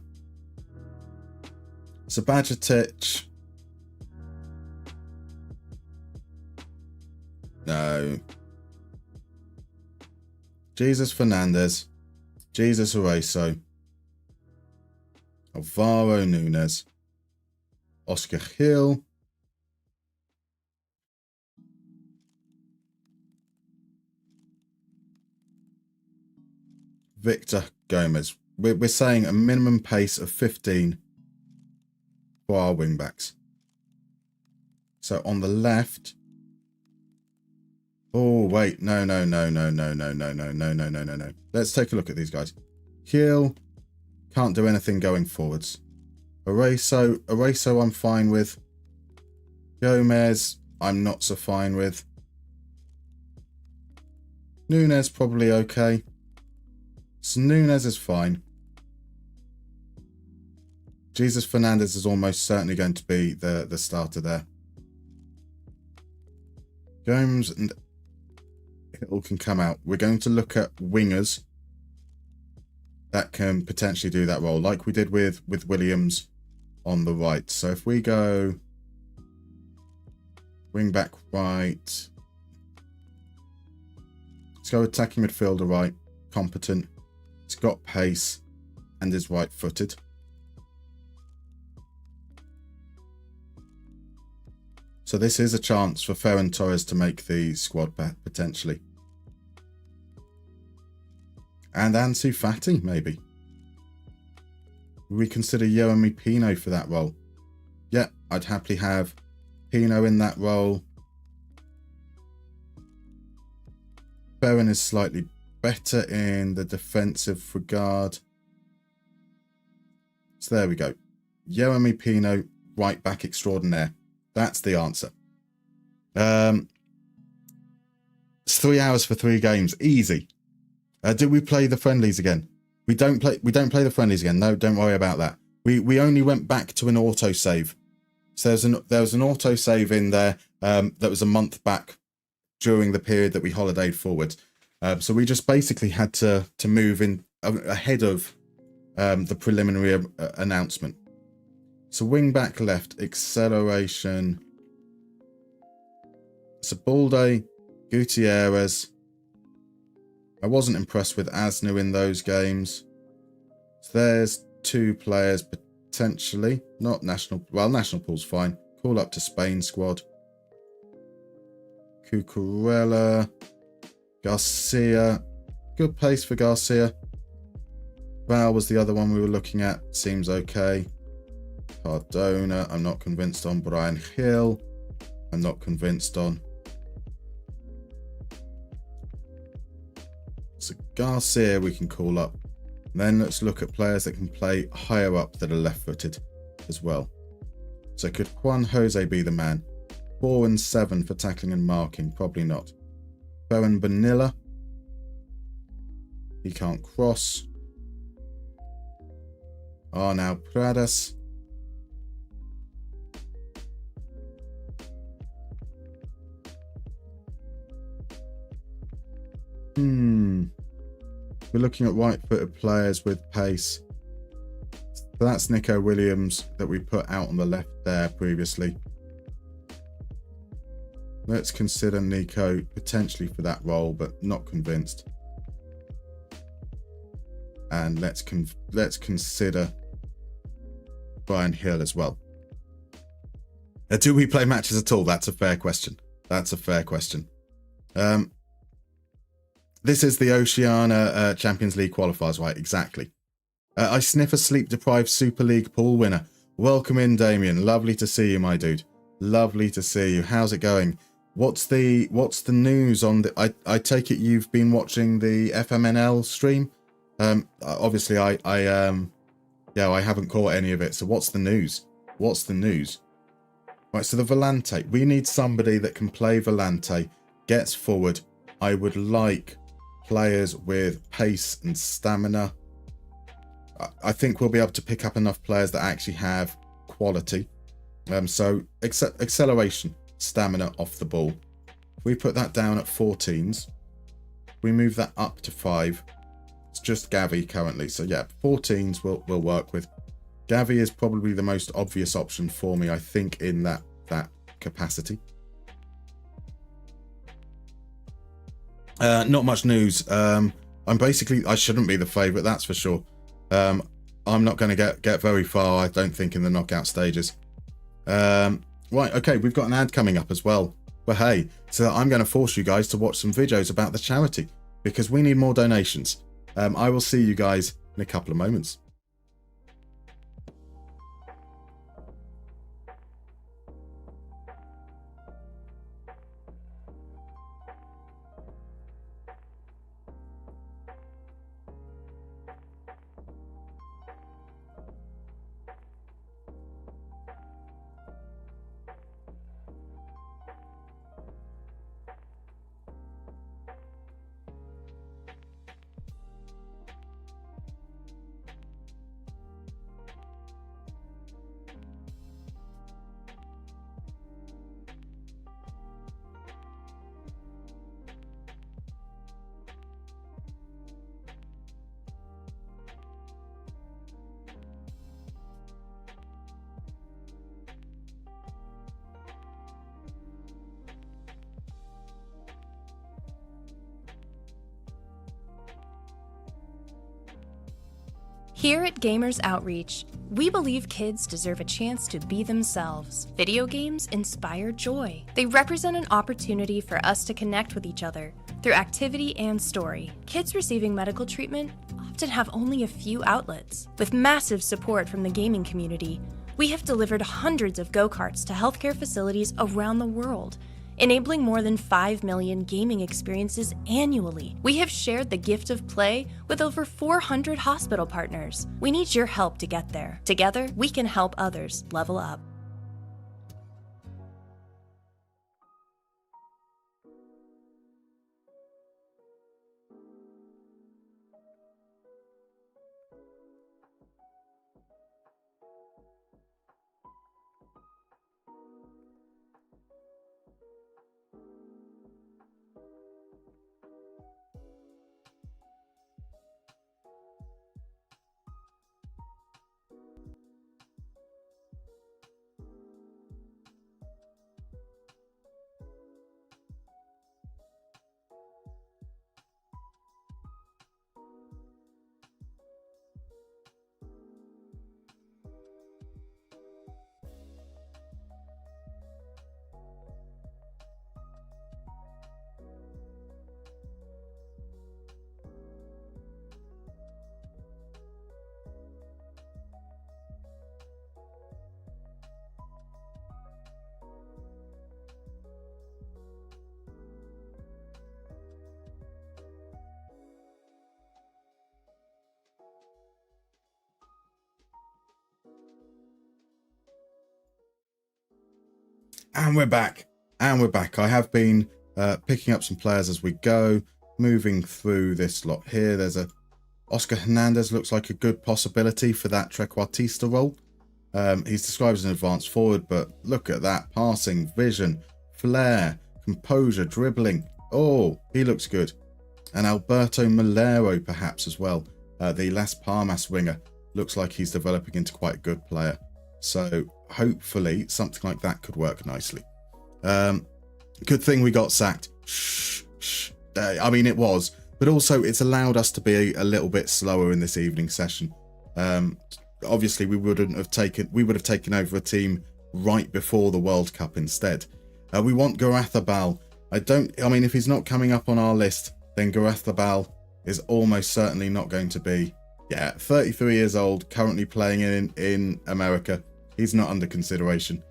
H: So Badgertich. No. Jesus Fernandez. Jesus Oreso. Alvaro Nunes. Oscar Hill. Victor Gomez. We're saying a minimum pace of 15 for our wingbacks. So on the left. Oh, wait. No. Let's take a look at these guys. Hill. Can't do anything going forwards. Oreso I'm fine with. Gomez, I'm not so fine with. Nunes probably okay. So Nunes is fine. Jesus Fernandez is almost certainly going to be the starter there. Gomes and Hill can come out. We're going to look at wingers that can potentially do that role, like we did with Williams on the right. So if we go wing back right, let's go attacking midfielder right, competent, he's got pace and is right-footed. So this is a chance for Ferran Torres to make the squad bet potentially. And Ansu Fati, maybe. Would we consider Yeremy Pino for that role? Yeah, I'd happily have Pino in that role. Ferran is slightly better in the defensive regard. So there we go. Yeremy Pino, right back extraordinaire. That's the answer. It's 3 hours for 3 games. Easy. Did we play the friendlies again? We don't play the friendlies again. No, don't worry about that. We only went back to an autosave. So there was an autosave in there that was a month back during the period that we holidayed forward. So we just basically had to move in ahead of the preliminary announcement. So wing back left, acceleration. Sabalde, Gutierrez. I wasn't impressed with Asnu in those games. So there's 2 players potentially. Not national. Well, national pool's fine. Call up to Spain squad. Cucurella. Garcia. Good pace for Garcia. Val was the other one we were looking at. Seems okay. Cardona. I'm not convinced on. Brian Hill. I'm not convinced on. So Garcia we can call up. And then let's look at players that can play higher up that are left-footed as well. So could Juan Jose be the man? 4 and 7 for tackling and marking. Probably not. Bowen Bonilla. He can't cross. Arnau Pradas. We're looking at right-footed players with pace. So that's Nico Williams that we put out on the left there previously. Let's consider Nico potentially for that role, but not convinced. And let's consider Brian Hill as well. Do we play matches at all? That's a fair question. That's a fair question. This is the Oceania Champions League qualifiers, right? Exactly. I sniff a sleep-deprived Super League pool winner. Welcome in, Damien. Lovely to see you, my dude. Lovely to see you. How's it going? What's the news on the? I take it you've been watching the FMNL stream. Obviously, I haven't caught any of it. So what's the news? What's the news? Right. So the Volante. We need somebody that can play Volante. Gets forward. I would like players with pace and stamina. I think we'll be able to pick up enough players that actually have quality. So acceleration, stamina off the ball. If we put that down at 14s, we move that up to 5. It's just Gavi currently. So yeah, 14s we'll work with. Gavi is probably the most obvious option for me, I think, in that capacity. Not much news. I shouldn't be the favourite, that's for sure. I'm not going to get very far, I don't think, in the knockout stages. Right, okay, we've got an ad coming up as well. But hey, so I'm going to force you guys to watch some videos about the charity, because we need more donations. I will see you guys in a couple of moments.
C: Here at Gamers Outreach, we believe kids deserve a chance to be themselves. Video games inspire joy. They represent an opportunity for us to connect with each other through activity and story. Kids receiving medical treatment often have only a few outlets. With massive support from the gaming community, we have delivered hundreds of go-karts to healthcare facilities around the world, enabling more than 5 million gaming experiences annually. We have shared the gift of play with over 400 hospital partners. We need your help to get there. Together, we can help others level up. And we're back. I have been picking up some players as we go, moving through this lot here. There's a Oscar Hernandez, looks like a good possibility for that trequartista role. He's described as an advanced forward, but look at that. Passing, vision, flair, composure, dribbling. Oh, he looks good. And Alberto Malero perhaps as well. The Las Palmas winger. Looks like he's developing into quite a good player. So hopefully something like that could work nicely. Good thing we got sacked. I mean, it was, but also it's allowed us to be a little bit slower in this evening session. Obviously we would have taken over a team right before the World Cup instead. We want Garathabal. I mean, if he's not coming up on our list, then Garathabal is almost certainly not going to be. Yeah, 33 years old, currently playing in America. He's not under consideration.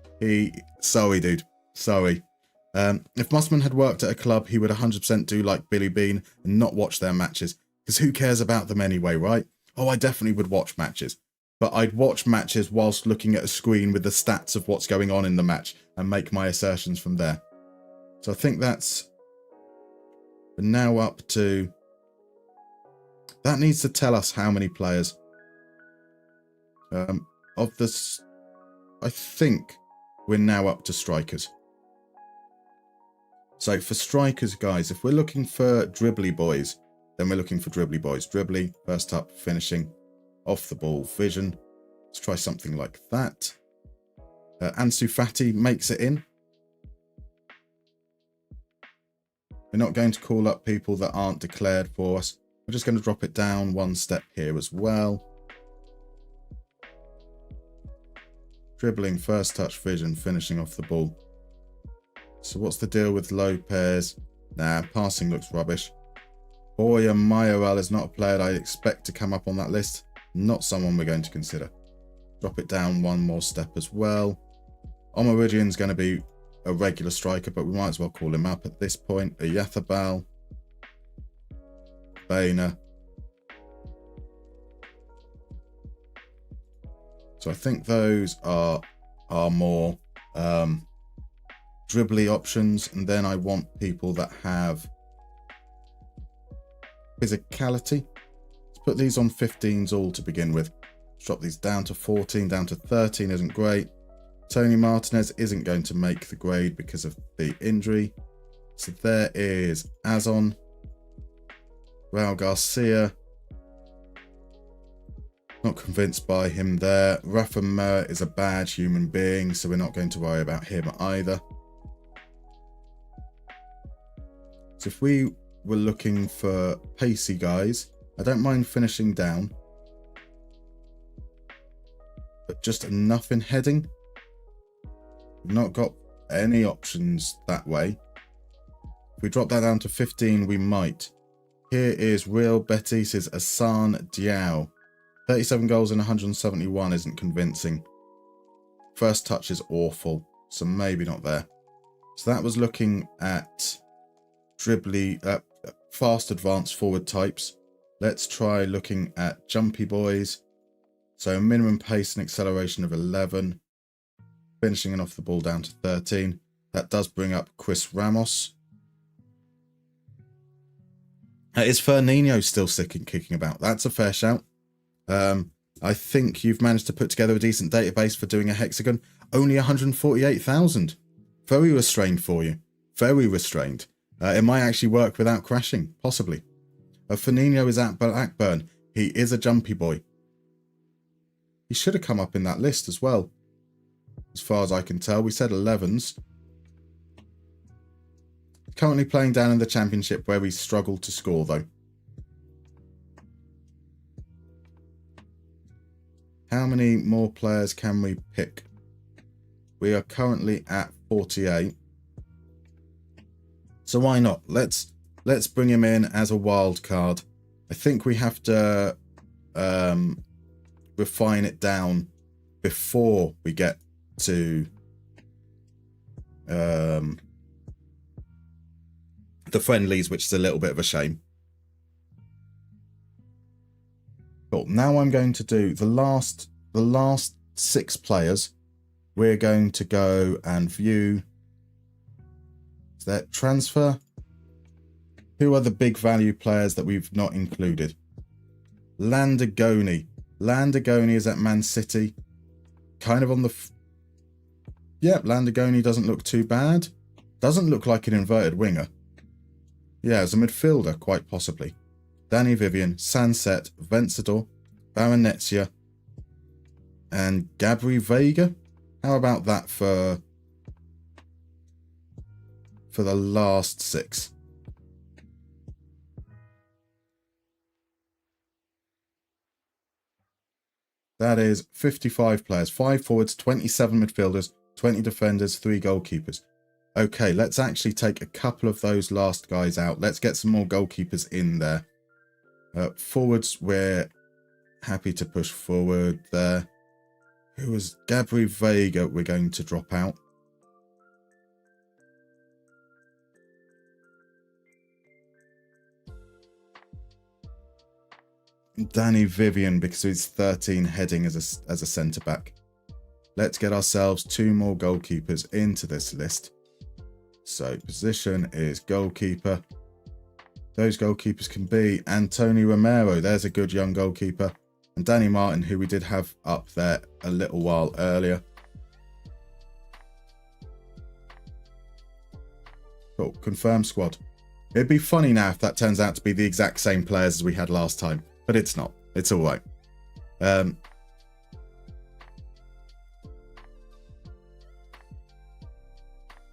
C: Sorry, dude. Sorry. If Mustermann had worked at a club, he would 100% do like Billy Bean and not watch their matches. Because who cares about them anyway, right? Oh, I definitely would watch matches. But I'd watch matches whilst looking at a screen with the stats of what's going on in the match and make my assertions from there. So I think that's now up to... That needs to tell us how many players. Of this...
H: I think we're now up to strikers. So for strikers, guys, if we're looking for dribbly boys, then we're looking for dribbly boys. Dribbly, first up, finishing, off the ball, vision. Let's try something like that. Ansu Fati makes it in. We're not going to call up people that aren't declared for us. We're just going to drop it down one step here as well. Dribbling, first touch, vision, finishing off the ball. So what's the deal with Lopez? Nah, passing looks rubbish. Boya Mayoral is not a player I expect to come up on that list. Not someone we're going to consider. Drop it down one more step as well. Omaridian's going to be a regular striker, but we might as well call him up at this point. Oyathabal. Bainer. So I think those are more dribbly options, and then I want people that have physicality. Let's put these on 15s all to begin with. Let's drop these down to 14, down to 13 isn't great. Tony Martinez isn't going to make the grade because of the injury. So there is Azon, Raul Garcia. Not convinced by him there. Rafa Mer is a bad human being, so we're not going to worry about him either. So if we were looking for pacey guys, I don't mind finishing down, but just enough in heading. We've not got any options that way. If we drop that down to 15, we might. Here is Real Betis's Asan Diao. 37 goals in 171 isn't convincing. First touch is awful, so maybe not there. So that was looking at dribbly, fast advanced forward types. Let's try looking at jumpy boys. So minimum pace and acceleration of 11. Finishing and off the ball down to 13. That does bring up Chris Ramos. Is Fernino still kicking about? That's a fair shout. I think you've managed to put together a decent database for doing a hexagon. Only 148,000. Very restrained for you. Very restrained. It might actually work without crashing, possibly. Fernino is at Blackburn. He is a jumpy boy. He should have come up in that list as well. As far as I can tell, we said 11s. Currently playing down in the championship where we struggled to score though. How many more players can we pick? We are currently at 48. So why not? Let's bring him in as a wild card. I think we have to refine it down before we get to the friendlies, which is a little bit of a shame. Cool. Now I'm going to do the last 6 players. We're going to go and view that transfer. Who are the big value players that we've not included? Landagoni. Landagoni is at Man City. Kind of on the... Yep, Landagoni doesn't look too bad. Doesn't look like an inverted winger. Yeah, as a midfielder, quite possibly. Danny Vivian, Sanset, Vencedor, Baronetsia, and Gabri Vega. How about that for the last 6? That is 55 players, 5 forwards, 27 midfielders, 20 defenders, 3 goalkeepers. Okay, let's actually take a couple of those last guys out. Let's get some more goalkeepers in there. Forwards, we're happy to push forward there. Who was Gabri Vega? We're going to drop out. Danny Vivian, because he's 13 heading as a centre back. Let's get ourselves 2 more goalkeepers into this list. So position is goalkeeper. Those goalkeepers can be Antonio Romero. There's a good young goalkeeper. And Danny Martin, who we did have up there a little while earlier. Cool. Confirm squad. It'd be funny now if that turns out to be the exact same players as we had last time, but it's not. It's all right.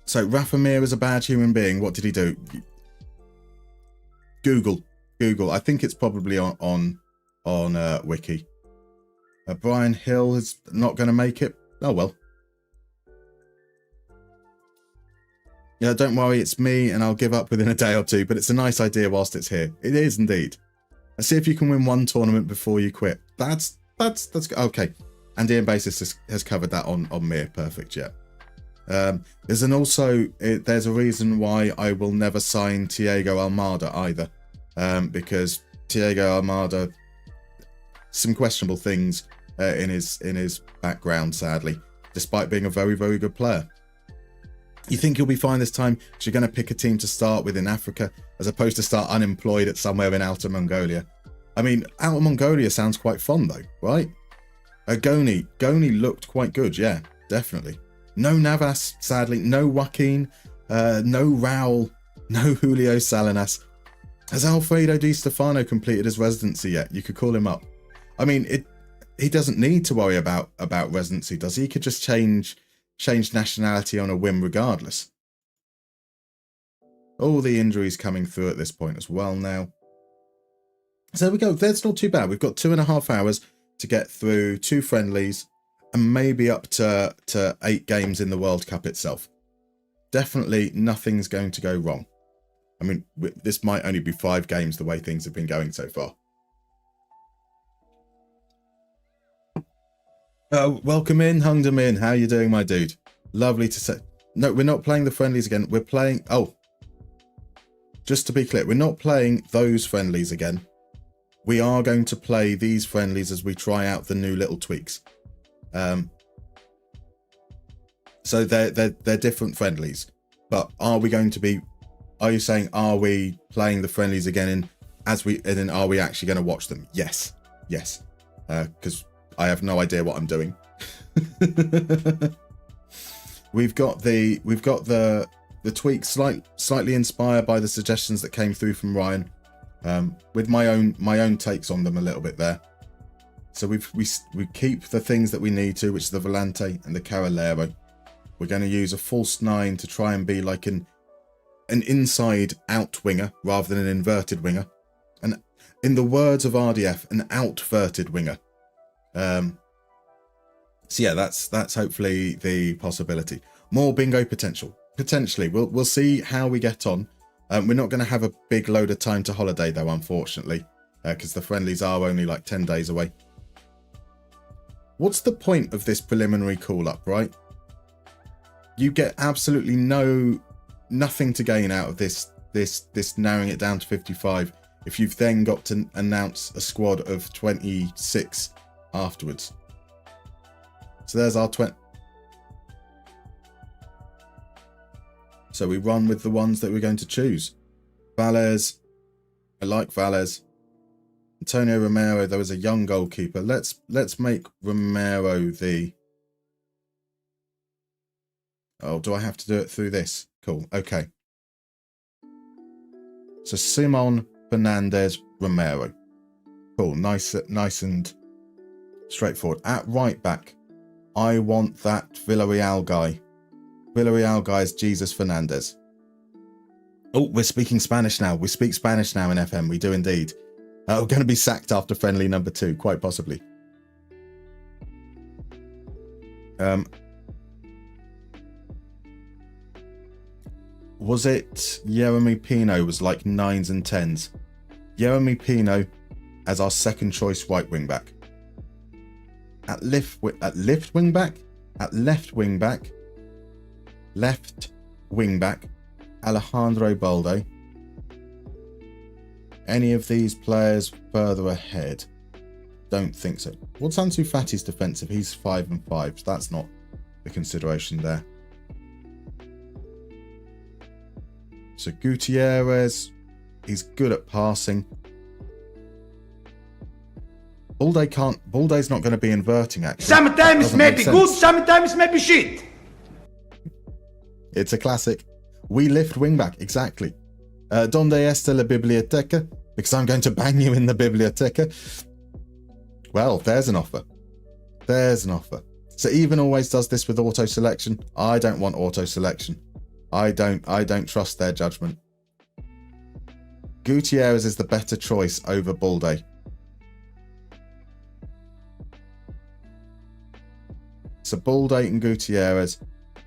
H: So Rafa Mir is a bad human being. What did he do? Google. I think it's probably on Wiki. Brian Hill is not going to make it. Oh well. Yeah, don't worry, it's me, and I'll give up within a day or two. But it's a nice idea whilst it's here. It is indeed. Let's see if you can win one tournament before you quit. That's okay. And Ian Basis has covered that on Mir. Perfect. Yeah. There's a reason why I will never sign Thiago Almada either, because Thiago Almada, some questionable things in his background, sadly, despite being a very, very good player. You think you'll be fine this time because you're going to pick a team to start with in Africa as opposed to start unemployed at somewhere in Outer Mongolia. I mean, Outer Mongolia sounds quite fun though, right? Goni looked quite good, yeah, definitely. No Navas, sadly. No Joaquin. No Raul. No Julio Salinas. Has Alfredo Di Stefano completed his residency yet? You could call him up. I mean, he doesn't need to worry about residency, does he? He could just change nationality on a whim regardless. All the injuries coming through at this point as well now. So there we go. That's not too bad. We've got 2.5 hours to get through 2 friendlies and maybe up to 8 games in the World Cup itself. Definitely nothing's going to go wrong. I mean, this might only be 5 games the way things have been going so far. Welcome in, Hung Min. How you doing, my dude? Lovely to say. No, we're not playing the friendlies again. We're playing... Oh. Just to be clear, we're not playing those friendlies again. We are going to play these friendlies as we try out the new little tweaks. So they're different friendlies. But are we going to be... Are you saying, are we playing the friendlies again and then are we actually going to watch them? Yes. Yes. Because I have no idea what I'm doing. We've got the tweaks slightly inspired by the suggestions that came through from Ryan, with my own takes on them a little bit there. So we keep the things that we need to, which is the Volante and the Carolero. We're going to use a false 9 to try and be like an inside out winger rather than an inverted winger, and in the words of RDF, an outverted winger. So yeah, that's hopefully the possibility. More bingo potentially. We'll see how we get on. We're not going to have a big load of time to holiday though, unfortunately, because the friendlies are only like 10 days away. What's the point of this preliminary call up, right? You get absolutely nothing to gain out of this narrowing it down to 55 if you've then got to announce a squad of 26 afterwards. So there's our 20. So we run with the ones that we're going to choose. Valles. I like Valles. Antonio Romero, there was a young goalkeeper. Let's make Romero the... Oh, do I have to do it through this? Cool. Okay. So Simon Fernandez Romero. Cool. Nice and straightforward. At right back, I want that Villarreal guy. Villarreal guy is Jesus Fernandez. Oh, we're speaking Spanish now. We speak Spanish now in FM. We do indeed. We're going to be sacked after friendly number 2, quite possibly. Was it Jeremy Pino was like 9s and 10s? Jeremy Pino as our second choice right wing back. At left wing back, Alejandro Balde. Any of these players further ahead? Don't think so. What's Ansu Fati's defensive? He's 5 and 5. So that's not the consideration there. So Gutierrez, he's good at passing. Balde's not going to be inverting actually.
K: Sometimes maybe good, sometimes maybe shit.
H: It's a classic. We lift wingback, exactly. Donde está la biblioteca? Because I'm going to bang you in the biblioteca. Well, there's an offer. There's an offer. So Even always does this with auto selection. I don't want auto selection. I don't trust their judgment. Gutierrez is the better choice over Balde. So Balde and Gutierrez,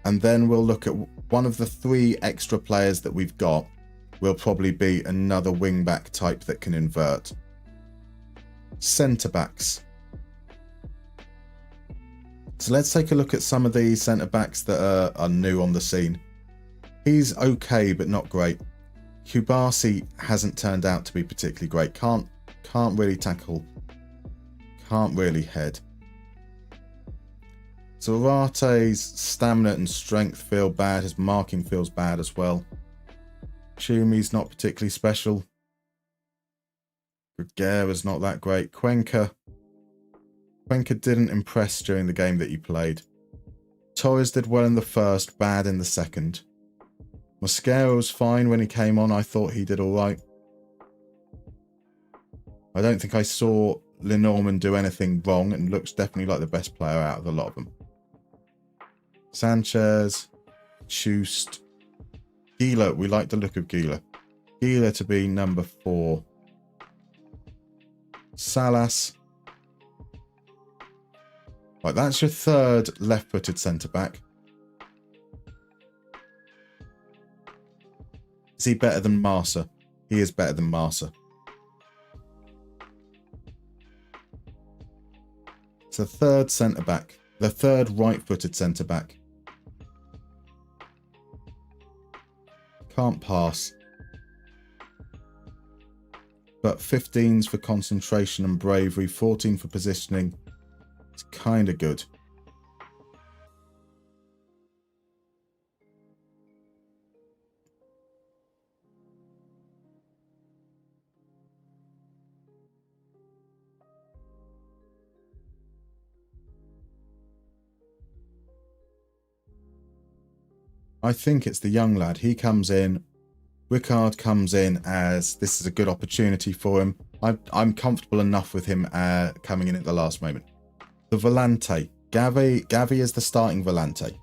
H: and then we'll look at one of the 3 extra players that we've got. Will probably be another wing-back type that can invert. Centre-backs. So let's take a look at some of these centre-backs that are new on the scene. He's okay, but not great. Kubasi hasn't turned out to be particularly great. Can't really tackle. Can't really head. So Arate's stamina and strength feel bad. His marking feels bad as well. Chumi's not particularly special. Gregera's not that great. Cuenca didn't impress during the game that he played. Torres did well in the first, bad in the second. Mosquera was fine when he came on. I thought he did alright. I don't think I saw Lenormand do anything wrong and looks definitely like the best player out of a lot of them. Sanchez, Chust, Gila, we like the look of Gila. Gila to be number 4. Salas. Right, that's your 3rd left-footed centre-back. Is he better than Marsa? He is better than Marsa. It's the 3rd centre-back. The 3rd right-footed centre-back. Can't pass. But 15s for concentration and bravery, 14 for positioning. It's kind of good. I think it's the young lad. He comes in. Ricard comes in as this is a good opportunity for him. I'm comfortable enough with him coming in at the last moment. The Volante. Gavi is the starting Volante.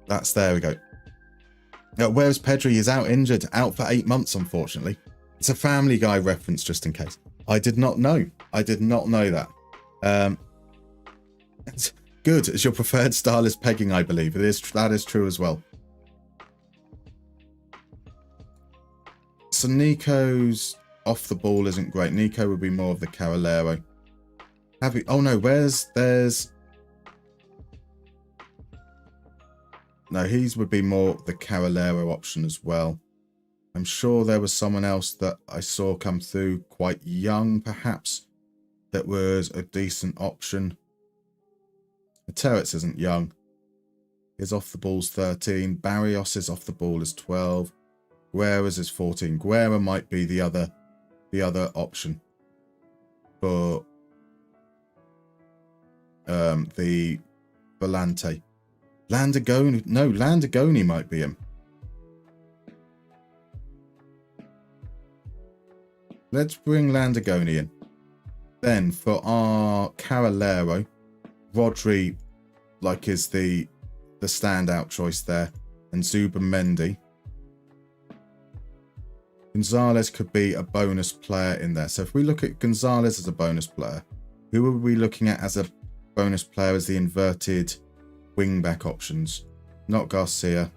H: There we go. Where's Pedri? He's out injured. Out for 8 months, unfortunately. It's a Family Guy reference, just in case. I did not know. I did not know that. It's good. As your preferred style is pegging, I believe. That is true as well. So Nico's off the ball isn't great. Nico would be more of the Carolero. Oh no, no, his would be more the Carolero option as well. I'm sure there was someone else that I saw come through, quite young perhaps, that was a decent option. Terrets isn't young. His off the ball's 13. Barrios is off the ball is 12. Guerra's is 14. Guerra might be the other option for the Volante. Landagoni. No, Landagoni might be him. Let's bring Landagoni in. Then for our Carolero, Rodri is the standout choice there, and Zubamendi. Gonzalez could be a bonus player in there. So if we look at Gonzalez as a bonus player, who are we looking at as a bonus player as the inverted wing-back options? Not Garcia.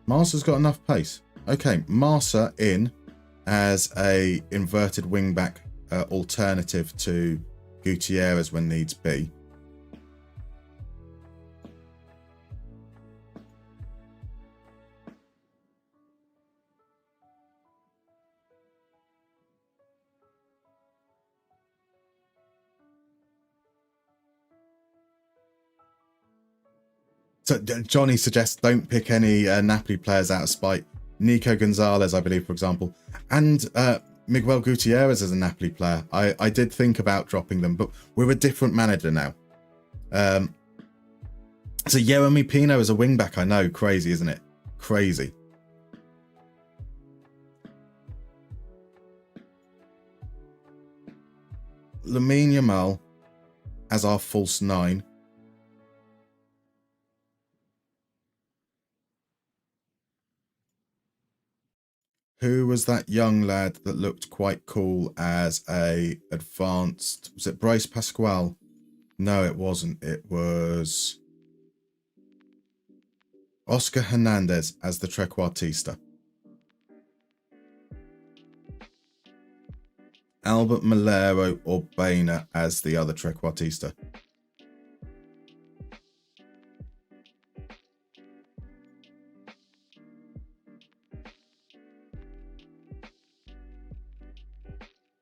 H: Marsa's got enough pace. Okay, Marsa in as a inverted wing-back alternative to Gutierrez when needs be. So Johnny suggests don't pick any Napoli players out of spite. Nico Gonzalez, I believe, for example. And Miguel Gutierrez as a Napoli player. I did think about dropping them, but we're a different manager now. So Jeremy Pino as a wingback, I know, crazy, isn't it? Crazy. Lamine Yamal as our false 9. Who was that young lad that looked quite cool as a advanced... Was it Bryce Pascual? No, it wasn't. It was Oscar Hernandez as the trequartista. Albert Malero or Bainer as the other trequartista.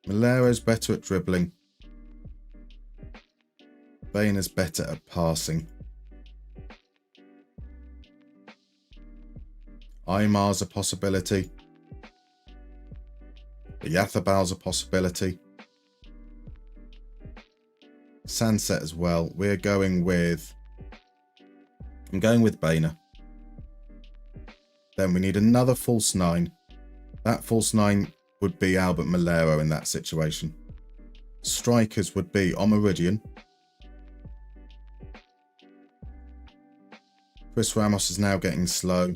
H: Malero's better at dribbling. Bainer's better at passing. Aymar's a possibility. Yathabal's a possibility. Sunset as well. We're going with... I'm going with Bainer. Then we need another false 9. That false 9 would be Albert Malero in that situation. Strikers would be Omaridian. Chris Ramos is now getting slow.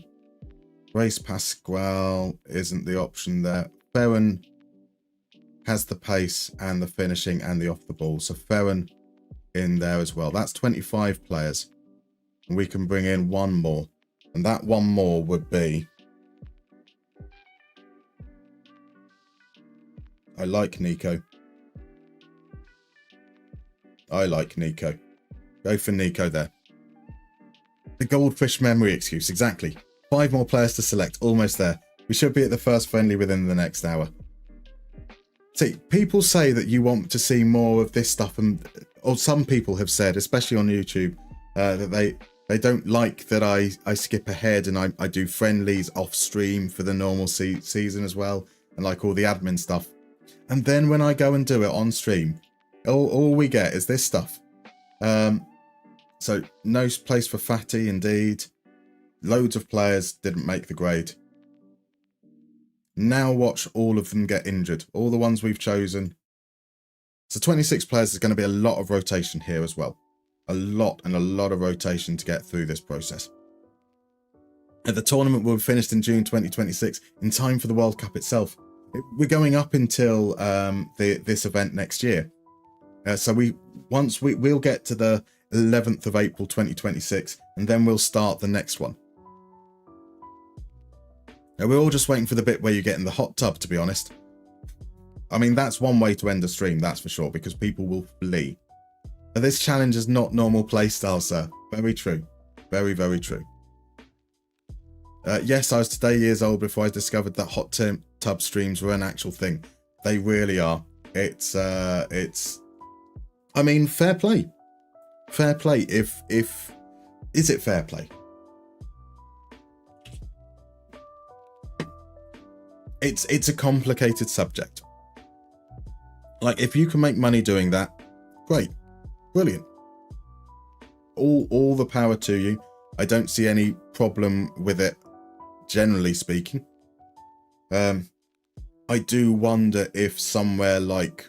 H: Grace Pascual isn't the option there. Ferran has the pace and the finishing and the off the ball. So Ferran in there as well. That's 25 players. And we can bring in one more. And that one more would be... I like Nico. I like Nico. Go for Nico there. The goldfish memory excuse, exactly. 5 more players to select, almost there. We should be at the first friendly within the next hour. See, people say that you want to see more of this stuff, or some people have said, especially on YouTube, that they don't like that I skip ahead and I do friendlies off stream for the normal season as well, and like all the admin stuff. And then when I go and do it on stream, all we get is this stuff. So no place for Fatty, indeed. Loads of players didn't make the grade. Now watch all of them get injured. All the ones we've chosen. So 26 players, there's going to be a lot of rotation here as well. A lot of rotation to get through this process. And the tournament will be finished in June 2026 in time for the World Cup itself. We're going up until this event next year. So we'll get to the 11th of April 2026 and then we'll start the next one. Now, we're all just waiting for the bit where you get in the hot tub, to be honest. I mean, that's one way to end a stream, that's for sure, because people will flee. But this challenge is not normal playstyle, sir. Very true. Very, very true. Yes, I was today years old before I discovered that hot tub streams were an actual thing. They really are. It's I mean, fair play. Fair play. Is it fair play? It's a complicated subject. Like, if you can make money doing that, great. Brilliant. All the power to you. I don't see any problem with it, generally speaking. I do wonder if somewhere like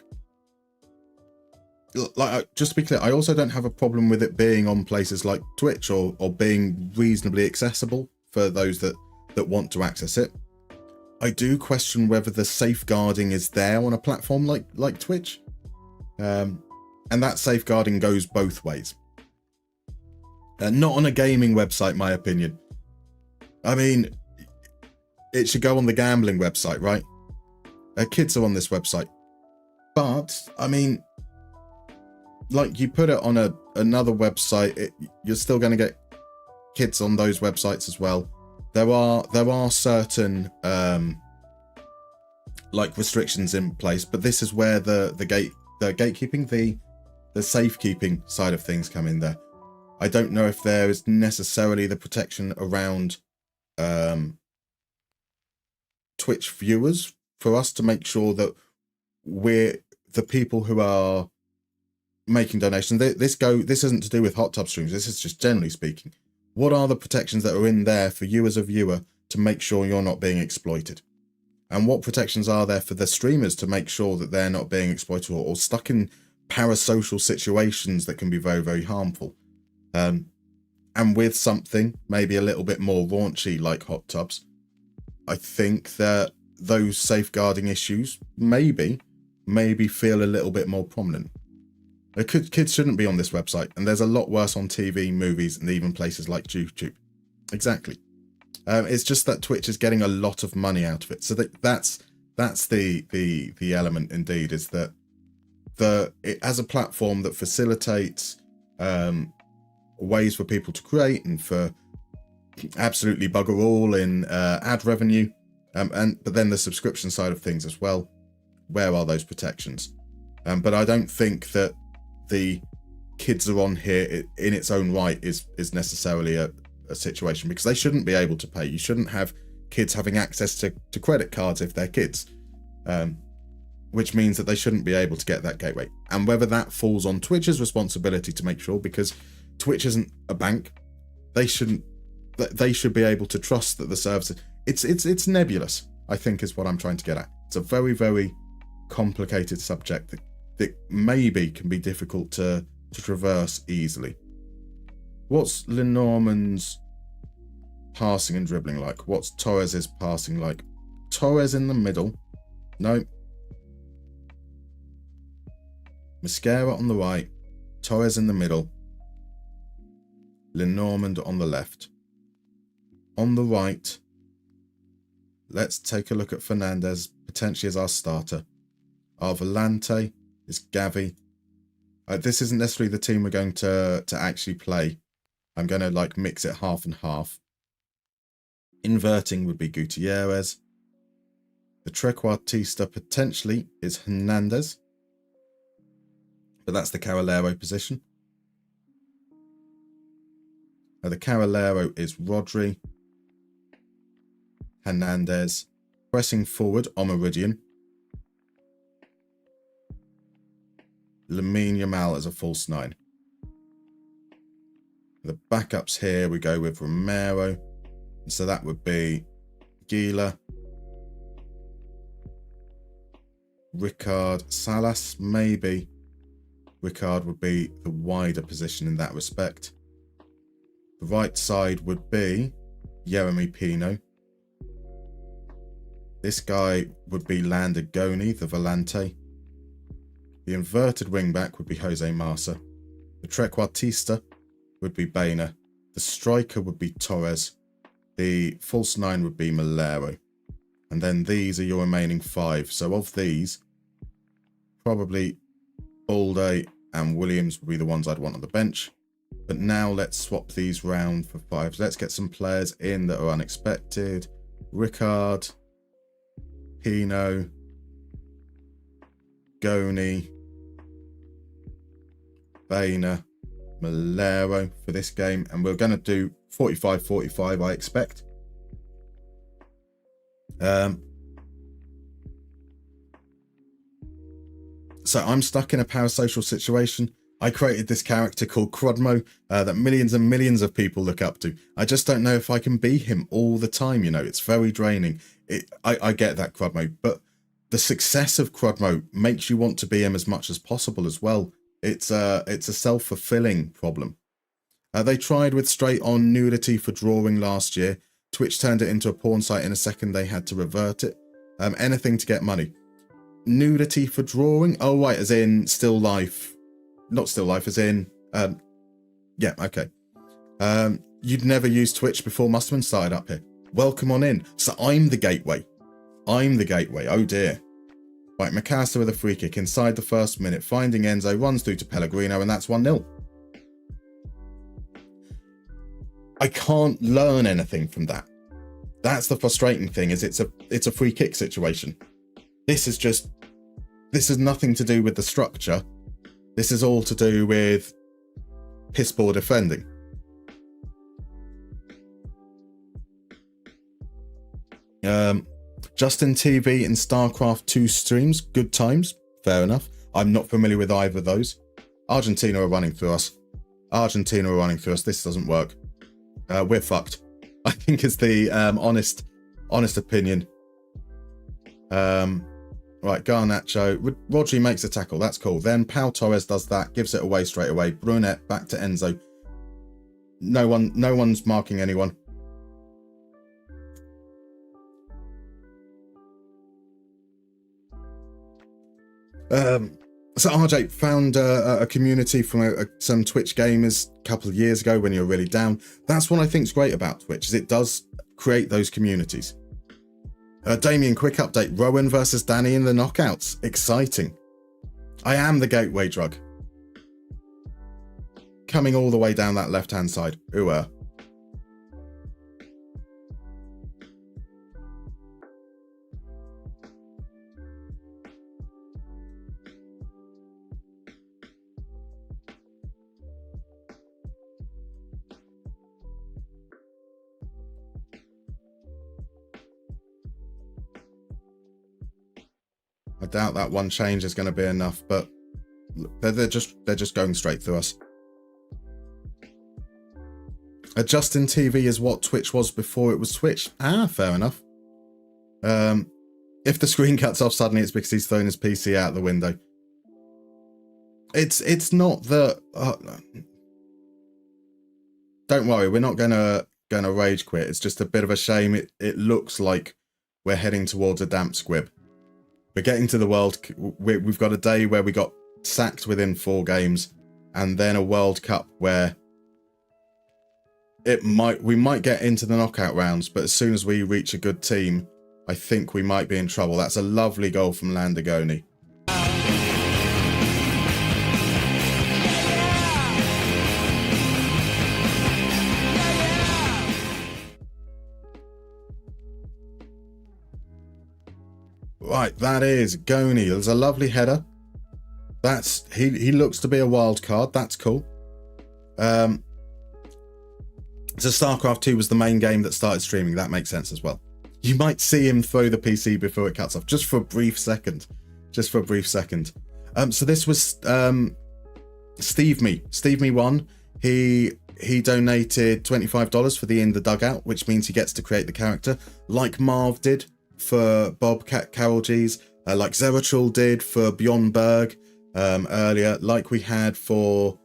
H: just to be clear, I also don't have a problem with it being on places like Twitch or being reasonably accessible for those that want to access it. I do question whether the safeguarding is there on a platform like Twitch. And that safeguarding goes both ways. Not on a gaming website, my opinion. I mean, it should go on the gambling website, right? Kids are on this website. But, I mean, like, you put it on another website, you're still going to get kids on those websites as well. There are certain like restrictions in place, but this is where the gatekeeping, the safekeeping side of things come in there. I don't know if there is necessarily the protection around Twitch viewers for us to make sure that we're the people who are making donations. This isn't to do with hot tub streams. This is just generally speaking. What are the protections that are in there for you as a viewer to make sure you're not being exploited? And what protections are there for the streamers to make sure that they're not being exploited or stuck in parasocial situations that can be very, very harmful? And with something maybe a little bit more raunchy like hot tubs, I think that those safeguarding issues maybe feel a little bit more prominent. Kids shouldn't be on this website, and there's a lot worse on TV, movies, and even places like YouTube. Exactly. It's just that Twitch is getting a lot of money out of it. So that's the element indeed, is that it as a platform that facilitates ways for people to create and for absolutely bugger all in ad revenue, but then the subscription side of things as well. Where are those protections? But I don't think that the kids are on here in its own right is necessarily a situation, because they shouldn't be able to pay. You shouldn't have kids having access to credit cards if they're kids, which means that they shouldn't be able to get that gateway. And whether that falls on Twitch's responsibility to make sure, because Twitch isn't a bank, they should be able to trust that the service, it's nebulous, I think, is what I'm trying to get at. It's a very, very complicated subject that maybe can be difficult to traverse easily. What's Lenormand's passing and dribbling like? What's Torres's passing like? Torres in the middle. No. Mascara on the right. Torres in the middle. Lenormand on the left. On the right, let's take a look at Fernandez, potentially as our starter. Our Volante is Gavi. This isn't necessarily the team we're going to actually play. I'm going to mix it half and half. Inverting would be Gutierrez. The trequartista potentially is Hernandez, but that's the Carrilero position. The Carrilero is Rodri. Hernandez. Pressing forward, Omeridian. Lamine Yamal as a false 9. The backups here, we go with Romero. So that would be Gila. Ricard. Salas, maybe. Ricard would be the wider position in that respect. The right side would be Jeremy Pino. This guy would be Landagoni, the Volante. The inverted wingback would be Jose Marsa. The trequartista would be Baena. The striker would be Torres. The false 9 would be Malero. And then these are your remaining 5. So of these, probably Balde and Williams would be the ones I'd want on the bench. But now let's swap these round for 5. Let's get some players in that are unexpected. Ricard, Pino, Goni, Baena, Malero for this game. And we're going to do 45-45, I expect. So I'm stuck in a parasocial situation. I created this character called Crodmo that millions and millions of people look up to. I just don't know if I can be him all the time, you know. It's very draining. I get that, Crodmo, but the success of Crodmo makes you want to be him as much as possible as well. It's a self-fulfilling problem. They tried with straight-on nudity for drawing last year. Twitch turned it into a porn site in a second. They had to revert it. Anything to get money. Nudity for drawing? Oh, right, as in still life. Not still life, as in... yeah, okay. You'd never used Twitch before Musterman started up here. Welcome on in. So I'm the gateway. I'm the gateway. Oh, dear. Right, Macasta with a free kick inside the first minute. Finding Enzo, runs through to Pellegrino, and that's 1-0. I can't learn anything from that. That's the frustrating thing, is it's a free kick situation. This is nothing to do with the structure. This is all to do with piss poor defending. Justin TV and StarCraft 2 streams, good times, fair enough. I'm not familiar with either of those. Argentina are running through us. This doesn't work. We're fucked. I think is the honest opinion. Right, Garnacho. Rodri makes a tackle. That's cool. Then Pau Torres does that, gives it away straight away. Brunette back to Enzo. No one's marking anyone. So RJ found a community from some Twitch gamers a couple of years ago when you were really down. That's what I think is great about Twitch, is it does create those communities. Damien, quick update. Rowan versus Danny in the knockouts. Exciting. I am the gateway drug. Coming all the way down that left-hand side. Ooh. I doubt that one change is going to be enough, but they're just going straight through us. Justin TV is what Twitch was before it was Twitch. Ah, fair enough. If the screen cuts off suddenly, it's because he's thrown his PC out the window. It's not that. Don't worry, we're not gonna rage quit. It's just a bit of a shame. It looks like we're heading towards a damp squib. We're getting to the World. We've got a day where we got sacked within 4 games, and then a World Cup where we might get into the knockout rounds, but as soon as we reach a good team, I think we might be in trouble. That's a lovely goal from Landagoni. Right, that is Goni. There's a lovely header. He looks to be a wild card. That's cool. So StarCraft 2 was the main game that started streaming. That makes sense as well. You might see him throw the PC before it cuts off, just for a brief second. So this was Steve Me won. He donated $25 for the In the Dugout, which means he gets to create the character, like Marv did for Bobcat Carol G's, like Zeratul did for Bjorn Berg earlier, like we had for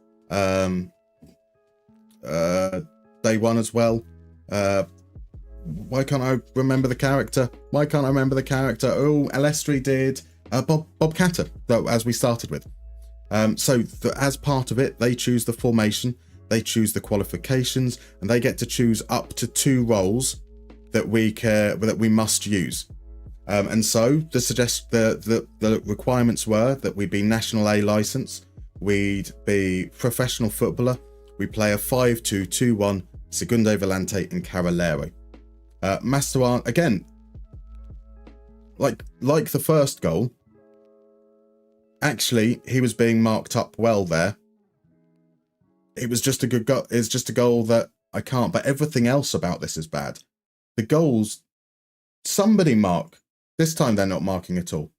H: Day One as well. Why can't I remember the character? Oh, Alestri did Bob Catter, as we started with. As part of it, they choose the formation, they choose the qualifications, and they get to choose up to 2 roles that we must use. And so the requirements were that we be National A license, we'd be professional footballer, we play a 5-2-2-1, Segundo Volante and Carrilero. Masteran, again, like the first goal, actually he was being marked up well there. It was just a good goal. It's just a goal that I can't, but everything else about this is bad. The goals, somebody mark. This time they're not marking at all.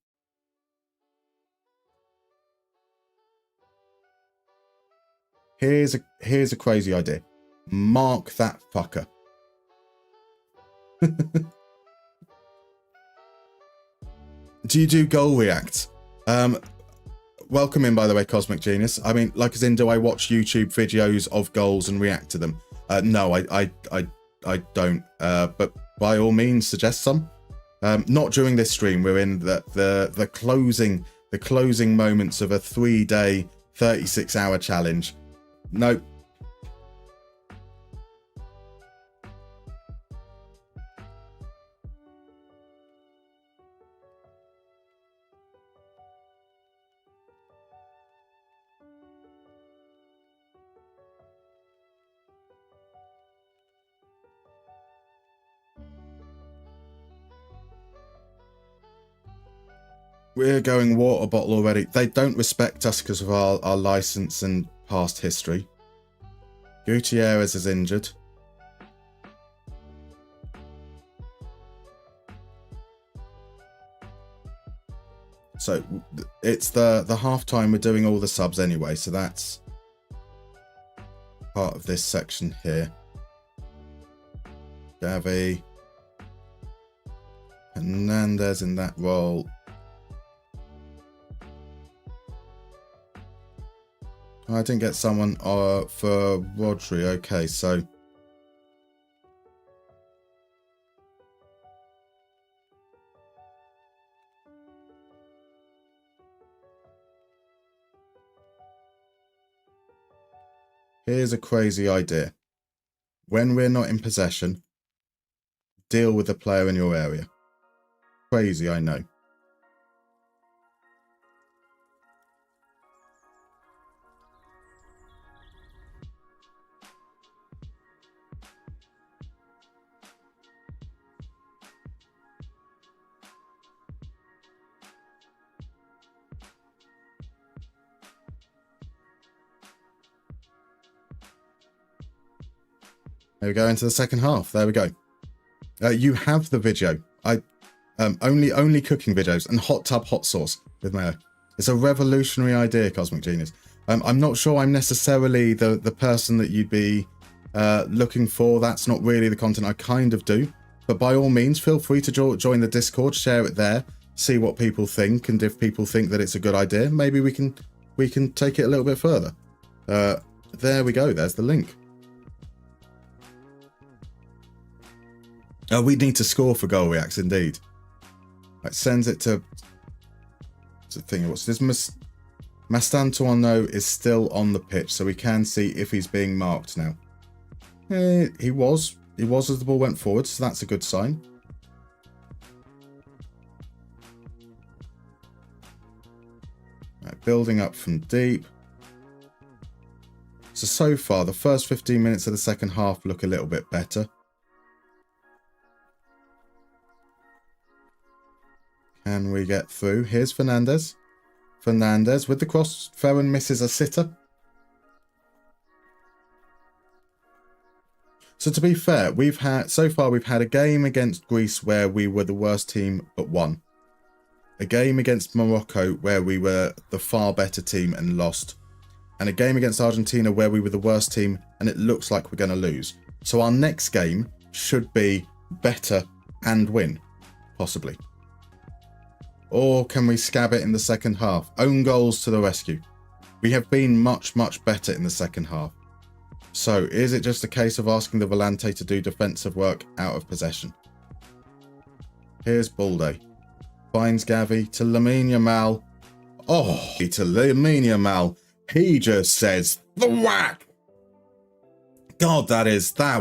H: Here's a crazy idea. Mark that fucker. Do you do goal reacts? Welcome in, by the way, Cosmic Genius. I mean, like as in, do I watch YouTube videos of goals and react to them? No, I don't. But by all means, suggest some. Not during this stream. We're in the closing moments of a 3-day, 36-hour challenge. Nope. We're going water bottle already. They don't respect us because of our license and past history. Gutierrez is injured. So it's the half time. We're doing all the subs anyway, so that's part of this section here. Gavi, Hernandez in that role. I didn't get someone for Rodri. Okay, so here's a crazy idea. When we're not in possession, deal with the player in your area. Crazy, I know. There we go, into the second half. There we go. You have the video. Only cooking videos and hot tub hot sauce with mayo. It's a revolutionary idea, Cosmic Genius. I'm not sure I'm necessarily the person that you'd be looking for. That's not really the content I kind of do. But by all means, feel free to join the Discord, share it there, see what people think, and if people think that it's a good idea, maybe we can take it a little bit further. There we go. There's the link. Oh, we need to score for goal reacts, indeed. Right, sends it to thing. What's this? Mastantuono is still on the pitch, so we can see if he's being marked now. He was as the ball went forward, so that's a good sign. Right, building up from deep. So far, the first 15 minutes of the second half look a little bit better. Can we get through? Here's Fernandez. Fernandez with the cross. Ferran misses a sitter. So to be fair, so far we've had a game against Greece where we were the worst team but won. A game against Morocco where we were the far better team and lost. And a game against Argentina where we were the worst team and it looks like we're going to lose. So our next game should be better and win, possibly. Or can we scab it in the second half? Own goals to the rescue. We have been much, much better in the second half. So is it just a case of asking the Volante to do defensive work out of possession? Here's Balde. Finds Gavi to Lamine Yamal. Oh, to Lamine Yamal. He just says, the whack. God, that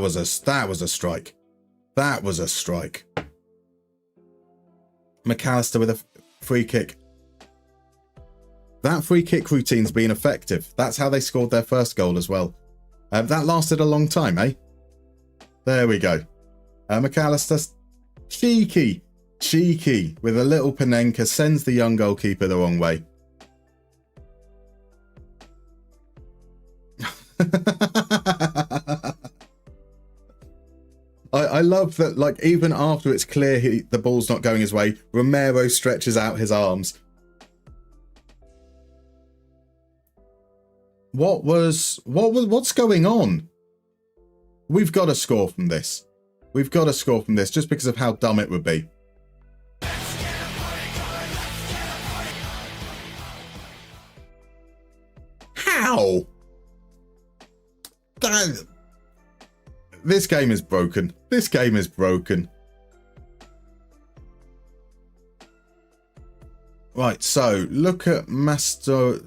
H: was a strike. That was a strike. McAllister with a free kick. That free kick routine's been effective. That's how they scored their first goal as well. That lasted a long time, eh? There we go. McAllister, cheeky with a little Panenka, sends the young goalkeeper the wrong way. I love that, like, even after it's clear the ball's not going his way, Romero stretches out his arms. What's going on? We've got to score from this. We've got to score from this just because of how dumb it would be. How? This game is broken. This game is broken. Right, so look at Mastantuono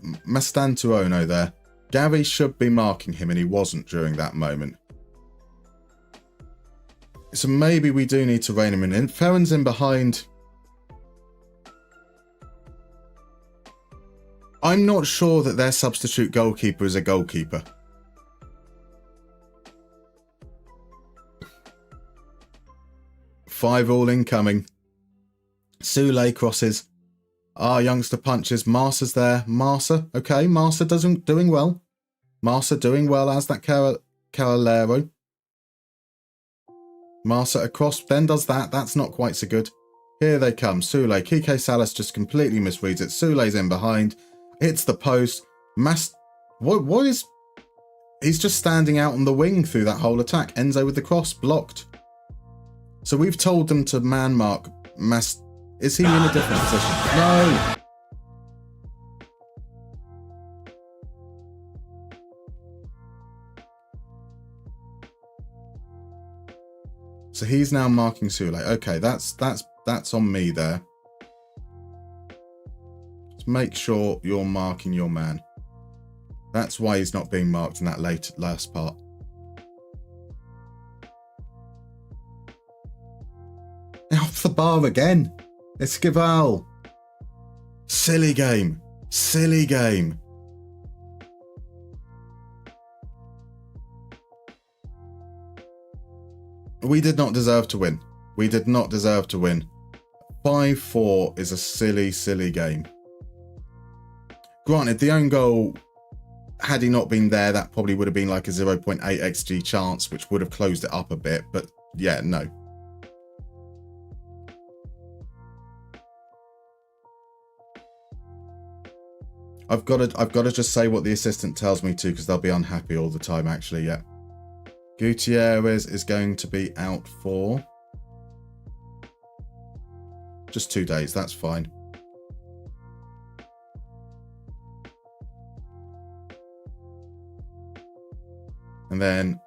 H: there. Gavi should be marking him and he wasn't during that moment. So maybe we do need to rein him in. Ferran's in behind. I'm not sure that their substitute goalkeeper is a goalkeeper. Five all incoming. Soulé crosses. Our youngster punches. Marsa's there. Marsa. Okay, Marsa doing well. Marsa doing well as that Carolero. Marsa across. Then does that. That's not quite so good. Here they come. Sule. Kike Salas just completely misreads it. Sule's in behind. Hits the post. What is... He's just standing out on the wing through that whole attack. Enzo with the cross. Blocked. So we've told them to man mark Is he in a different position? No! So he's now marking Sule. Okay, that's on me there. Just make sure you're marking your man. That's why he's not being marked in that last part. Off the bar again. Esquivel. Silly game. Silly game. We did not deserve to win. We did not deserve to win. 5-4 is a silly, silly game. Granted, the own goal, had he not been there, that probably would have been like a 0.8 XG chance, which would have closed it up a bit. But yeah, no. I've got to just say what the assistant tells me to, because they'll be unhappy all the time, actually, yeah. Gutierrez is going to be out for just 2 days. That's fine. And then,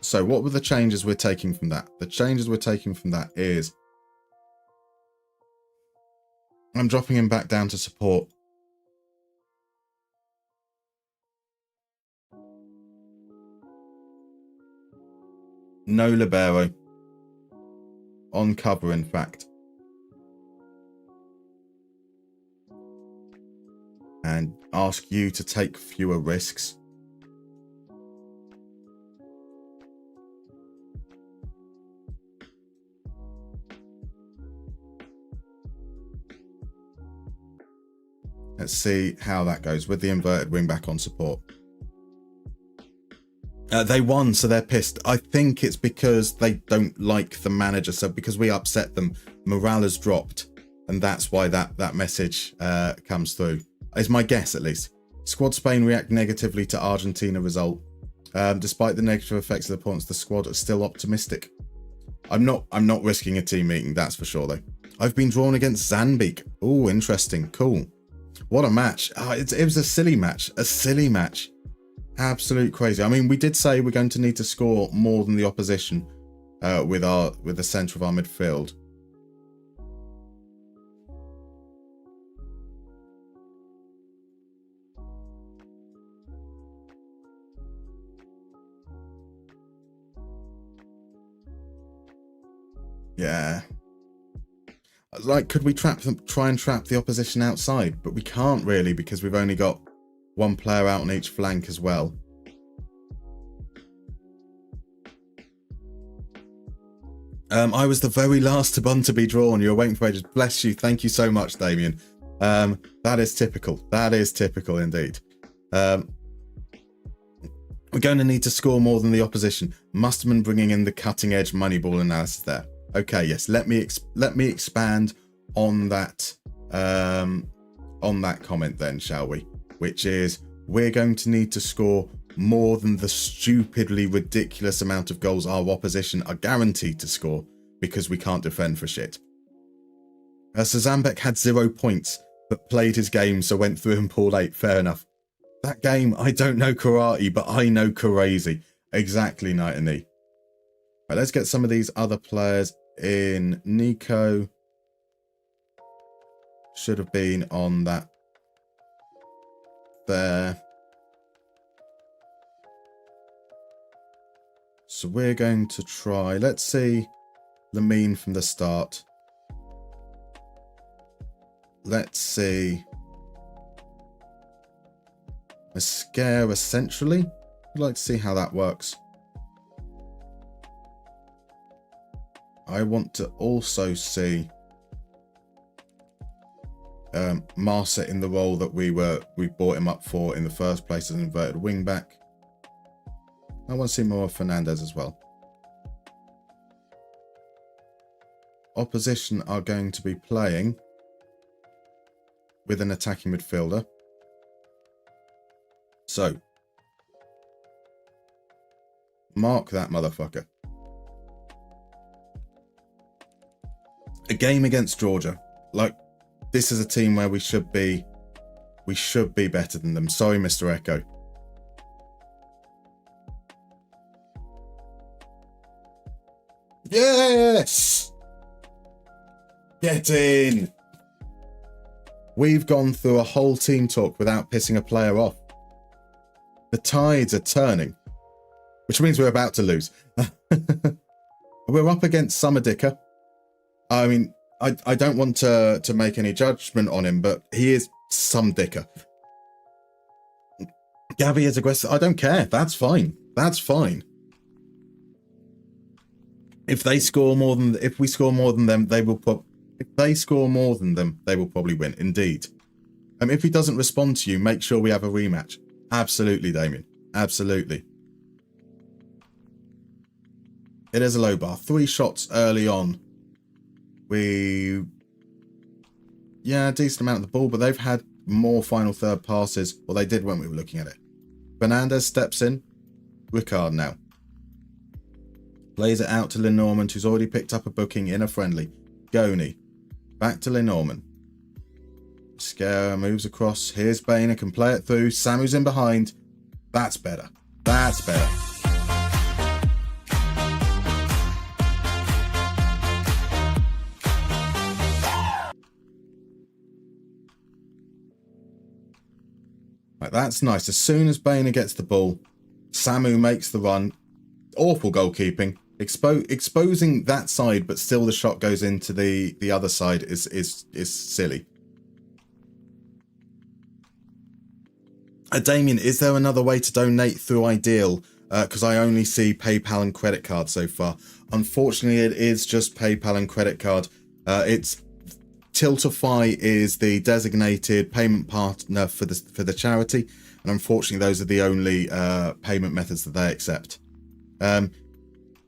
H: so what were the changes we're taking from that? The changes we're taking from that is I'm dropping him back down to support. No libero. On cover, in fact. And ask you to take fewer risks. Let's see how that goes with the inverted wing back on support. They won, so they're pissed. I think it's because they don't like the manager. So because we upset them, morale has dropped. And that's why that message comes through. Is my guess, at least. Squad Spain react negatively to Argentina result. Despite the negative effects of the points, the squad are still optimistic. I'm not risking a team meeting, that's for sure, though. I've been drawn against Zanbeek. Oh, interesting. Cool. What a match. Oh, it was a silly match. A silly match. Absolute crazy. I mean, we did say we're going to need to score more than the opposition with the centre of our midfield. Yeah. Like, could we try and trap the opposition outside? But we can't really, because we've only got one player out on each flank as well. I was the very last one to be drawn. You were waiting for ages. Bless you. Thank you so much, Damien. That is typical. That is typical indeed. We're going to need to score more than the opposition. Musterman bringing in the cutting edge Moneyball analysis there. Okay, yes. Let me expand on that comment then, shall we? Which is, we're going to need to score more than the stupidly ridiculous amount of goals our opposition are guaranteed to score because we can't defend for shit. So Zambek had 0 points, but played his game, so went through in pool 8. Fair enough. That game, I don't know karate, but I know crazy. Exactly, Night and Knee. Right, let's get some of these other players in. Nico should have been on that there. So we're going to try, let's see Lamine from the start. Let's see Mascara centrally. I'd like to see how that works. I want to also see Marsa in the role that we brought him up for in the first place as an inverted wing back. I want to see more of Fernandez as well. opposition are going to be playing with an attacking midfielder. So, mark that motherfucker. A game against Georgia. Like, this is a team where we should be better than them. Sorry, Mr. Echo. Yes! Get in! We've gone through a whole team talk without pissing a player off. The tides are turning, which means we're about to lose. We're up against Summer Dicker. I mean, I don't want to make any judgment on him, but he is some dicker. Gavi is aggressive. I don't care. That's fine. That's fine. If we score more than them, they will probably win. Indeed. If he doesn't respond to you, make sure we have a rematch. Absolutely, Damien. Absolutely. It is a low bar. 3 shots early on. A decent amount of the ball, but they've had more final third passes. Well, they did when we were looking at it. Fernandez steps in. Ricard now. Plays it out to Lenormand, who's already picked up a booking in a friendly. Goni. Back to Lenormand. Scare moves across. Here's Boehner, can play it through. Samu's in behind. That's better. That's better. Right, that's nice. As soon as Boehner gets the ball, Samu makes the run. Awful goalkeeping. Exposing that side, but still the shot goes into the other side is silly. Damien, is there another way to donate through Ideal? Because I only see PayPal and credit card so far. Unfortunately, it is just PayPal and credit card. It's Tiltify is the designated payment partner for the charity, and unfortunately, those are the only payment methods that they accept.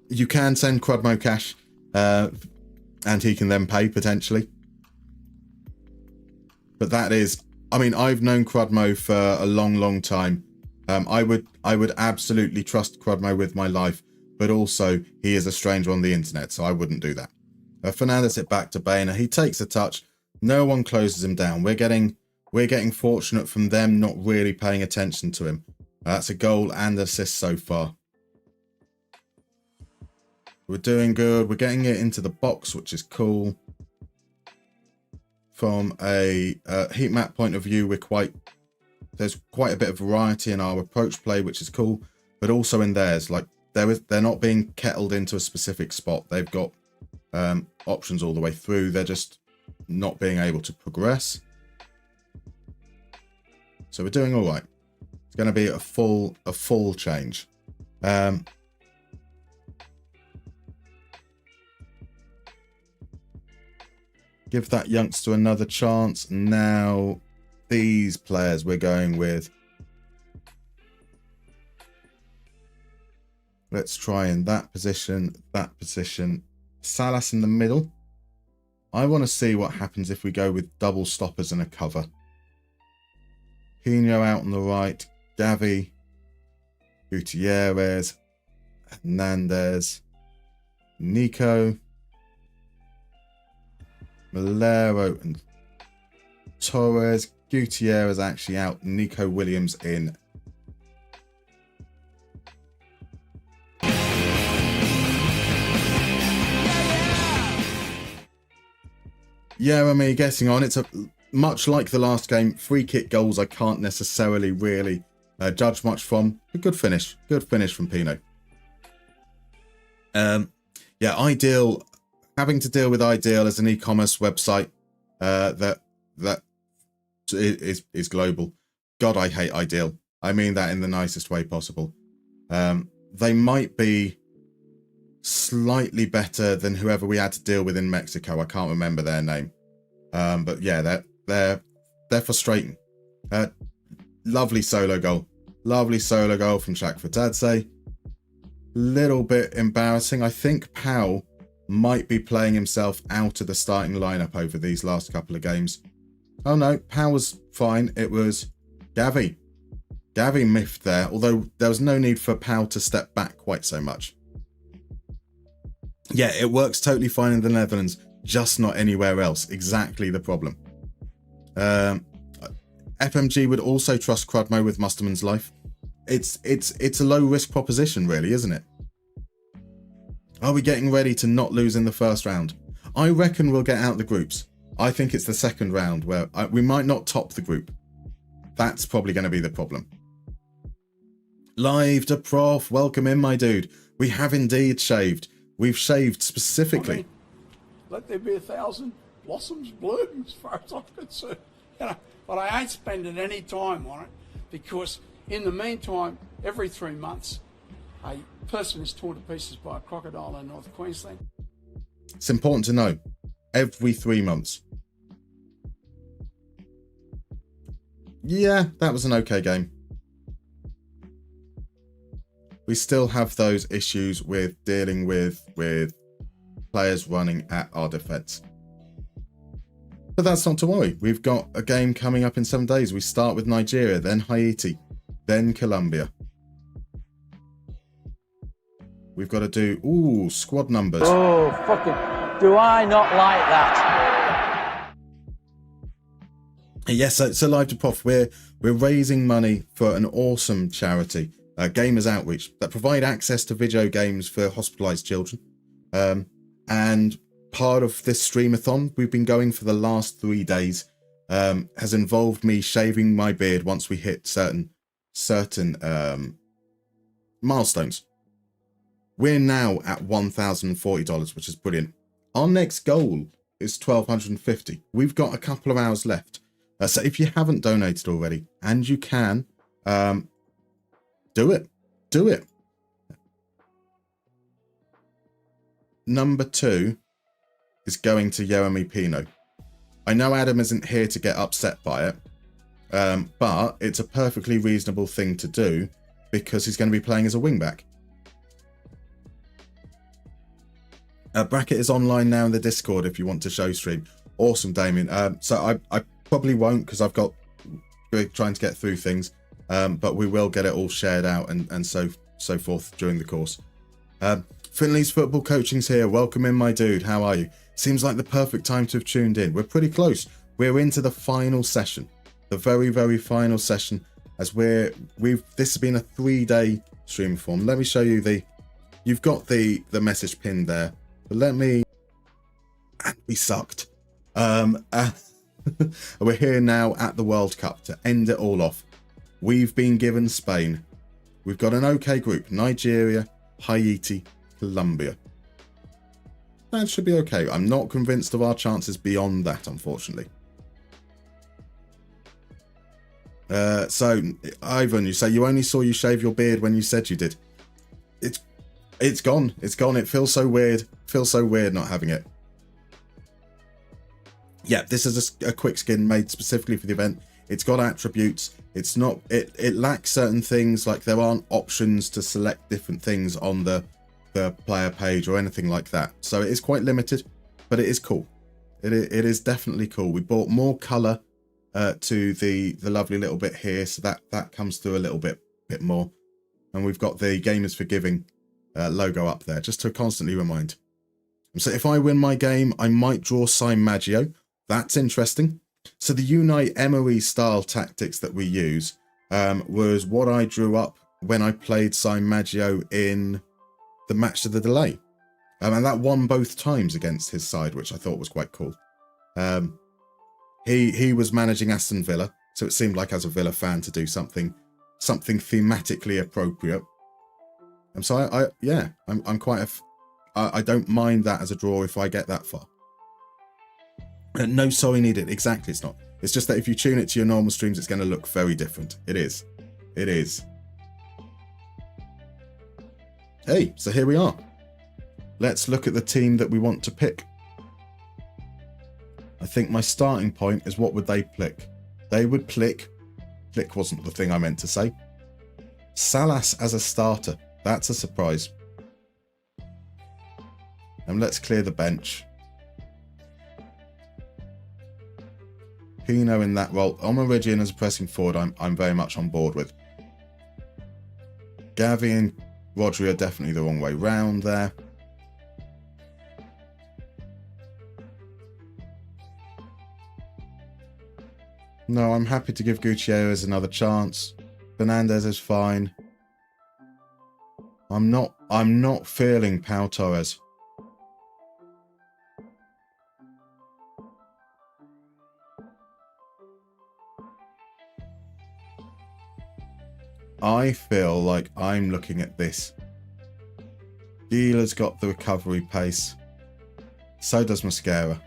H: You can send Crudmo cash, and he can then pay potentially. But that is, I mean, I've known Crudmo for a long, long time. I would absolutely trust Crudmo with my life, but also he is a stranger on the internet, so I wouldn't do that. Fernandez it back to Boehner. He takes a touch. No one closes him down. We're getting fortunate from them not really paying attention to him. That's a goal and assist so far. We're doing good. We're getting it into the box, which is cool. From a heat map point of view, there's quite a bit of variety in our approach play, which is cool. But also in theirs, like they're not being kettled into a specific spot. They've got options all the way through. They're just not being able to progress. So we're doing all right. It's going to be a full change. Give that youngster another chance. Now these players we're going with. Let's try in that position. Salas in the middle. I want to see what happens if we go with double stoppers and a cover. Pino out on the right. Gavi. Gutierrez. Hernandez. Nico. Malero and Torres. Gutierrez actually out. Nico Williams in. Jeremy getting on. It's much like the last game. Free kick goals I can't necessarily really judge much from. A good finish. Good finish from Pino. Yeah, Ideal. Having to deal with Ideal as an e-commerce website that is global. God, I hate Ideal. I mean that in the nicest way possible. They might be slightly better than whoever we had to deal with in Mexico. I can't remember their name. But yeah, they're frustrating. Lovely solo goal. Lovely solo goal from Shaq Fatadze. Little bit embarrassing. I think Powell might be playing himself out of the starting lineup over these last couple of games. Oh no, Powell was fine. It was Gavi. Gavi miffed there, although there was no need for Powell to step back quite so much. Yeah, it works totally fine in the Netherlands, just not anywhere else. Exactly the problem. FMG would also trust Crudmo with Mustermann's life. It's a low risk proposition, really, isn't it? Are we getting ready to not lose in the first round? I reckon we'll get out the groups. I think it's the second round where we might not top the group. That's probably going to be the problem. Live to Prof. Welcome in, my dude. We have indeed shaved. We've shaved specifically.
O: I mean, let there be 1,000 blossoms bloom as far as I'm concerned. You know, but I ain't spending any time on it because in the meantime, every 3 months, a person is torn to pieces by a crocodile in North Queensland.
H: It's important to know. Every 3 months. Yeah, that was an okay game. We still have those issues with dealing with players running at our defence. But that's not to worry. We've got a game coming up in 7 days. We start with Nigeria, then Haiti, then Colombia. We've got to do, squad numbers.
P: Oh, fucking, do I not like that?
H: Yes, so Live to Prof, we're raising money for an awesome charity, Gamers Outreach, that provide access to video games for hospitalized children. And part of this streamathon we've been going for the last 3 days has involved me shaving my beard once we hit certain milestones. We're now at $1,040, which is brilliant. Our next goal is $1,250. We've got a couple of hours left. So if you haven't donated already, and you can, do it. Do it. Number 2 is going to Jeremy Pino. I know Adam isn't here to get upset by it, but it's a perfectly reasonable thing to do because he's going to be playing as a wingback. Bracket is online now in the Discord if you want to show stream. Awesome, Damien. So I probably won't because we're trying to get through things, but we will get it all shared out and so forth during the course. Finley's football coaching's here. Welcome in, my dude. How are you? Seems like the perfect time to have tuned in. We're pretty close. We're into the final session, the very, very final session. As this has been a 3-day stream form. Let me show you you've got the message pinned there. But let me. And we sucked. We're here now at the World Cup to end it all off. We've been given Spain. We've got an okay group: Nigeria, Haiti, Colombia. That should be okay. I'm not convinced of our chances beyond that, unfortunately. So, Ivan, you say you only saw you shave your beard when you said you did. It's gone. It's gone. It feels so weird. Feels so weird not having it. Yeah, this is a quick skin made specifically for the event. It's got attributes. It's not. It lacks certain things, like there aren't options to select different things on the player page or anything like that. So it is quite limited, but it is cool. It is definitely cool. We brought more color to the lovely little bit here, so that comes through a little bit more. And we've got the Gamers for Giving logo up there, just to constantly remind. So if I win my game, I might draw Sign Maggio. That's interesting. So the Unite Emery style tactics that we use was what I drew up when I played Sign Maggio in the match to the delay. And that won both times against his side, which I thought was quite cool. He was managing Aston Villa, so it seemed like as a Villa fan to do something thematically appropriate. And so I'm quite I don't mind that as a draw if I get that far. No sorry needed. Exactly, it's not. It's just that if you tune it to your normal streams, it's going to look very different. It is. It is. Hey, so here we are. Let's look at the team that we want to pick. I think my starting point is what would they pick? They would pick wasn't the thing I meant to say. Salas as a starter. That's a surprise. And let's clear the bench. Pino in that role. Omerigian as a pressing forward, I'm very much on board with. Gavi and Rodri are definitely the wrong way round there. No, I'm happy to give Gutierrez another chance. Fernandez is fine. I'm not feeling Pau Torres. I feel like I'm looking at this. Gieler's got the recovery pace. So does Mosquera.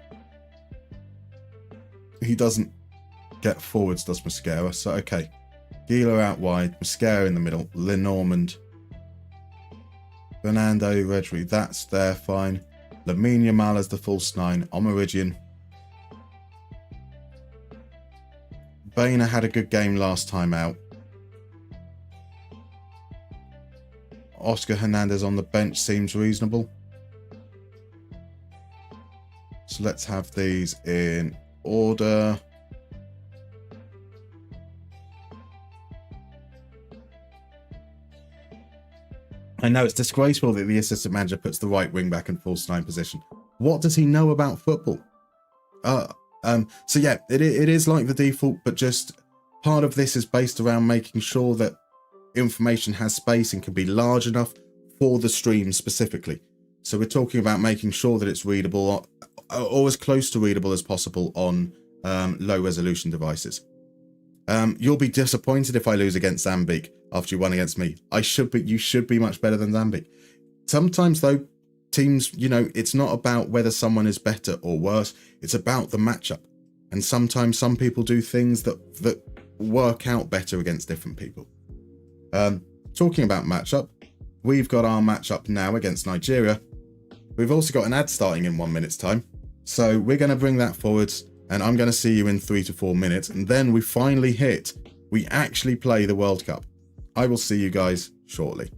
H: He doesn't get forwards, does Mosquera. So, okay. Gieler out wide. Mosquera in the middle. Lenormand. Fernando, Redri. That's there, fine. Lamine Yamal as the false 9. Omerigian. Bainer had a good game last time out. Oscar Hernandez on the bench seems reasonable. So let's have these in order. I know it's disgraceful that the assistant manager puts the right wing back in false 9 position. What does he know about football? So yeah, it is like the default, but just part of this is based around making sure that information has space and can be large enough for the stream specifically. So we're talking about making sure that it's readable or as close to readable as possible on low resolution devices. You'll be disappointed if I lose against Zambique after you won against me. You should be much better than Zambique. Sometimes though, teams, it's not about whether someone is better or worse. It's about the matchup. And sometimes some people do things that work out better against different people. Talking about matchup, we've got our matchup now against Nigeria. We've also got an ad starting in 1 minute's time. So we're going to bring that forwards, and I'm going to see you in 3 to 4 minutes. And then we finally we actually play the World Cup. I will see you guys shortly.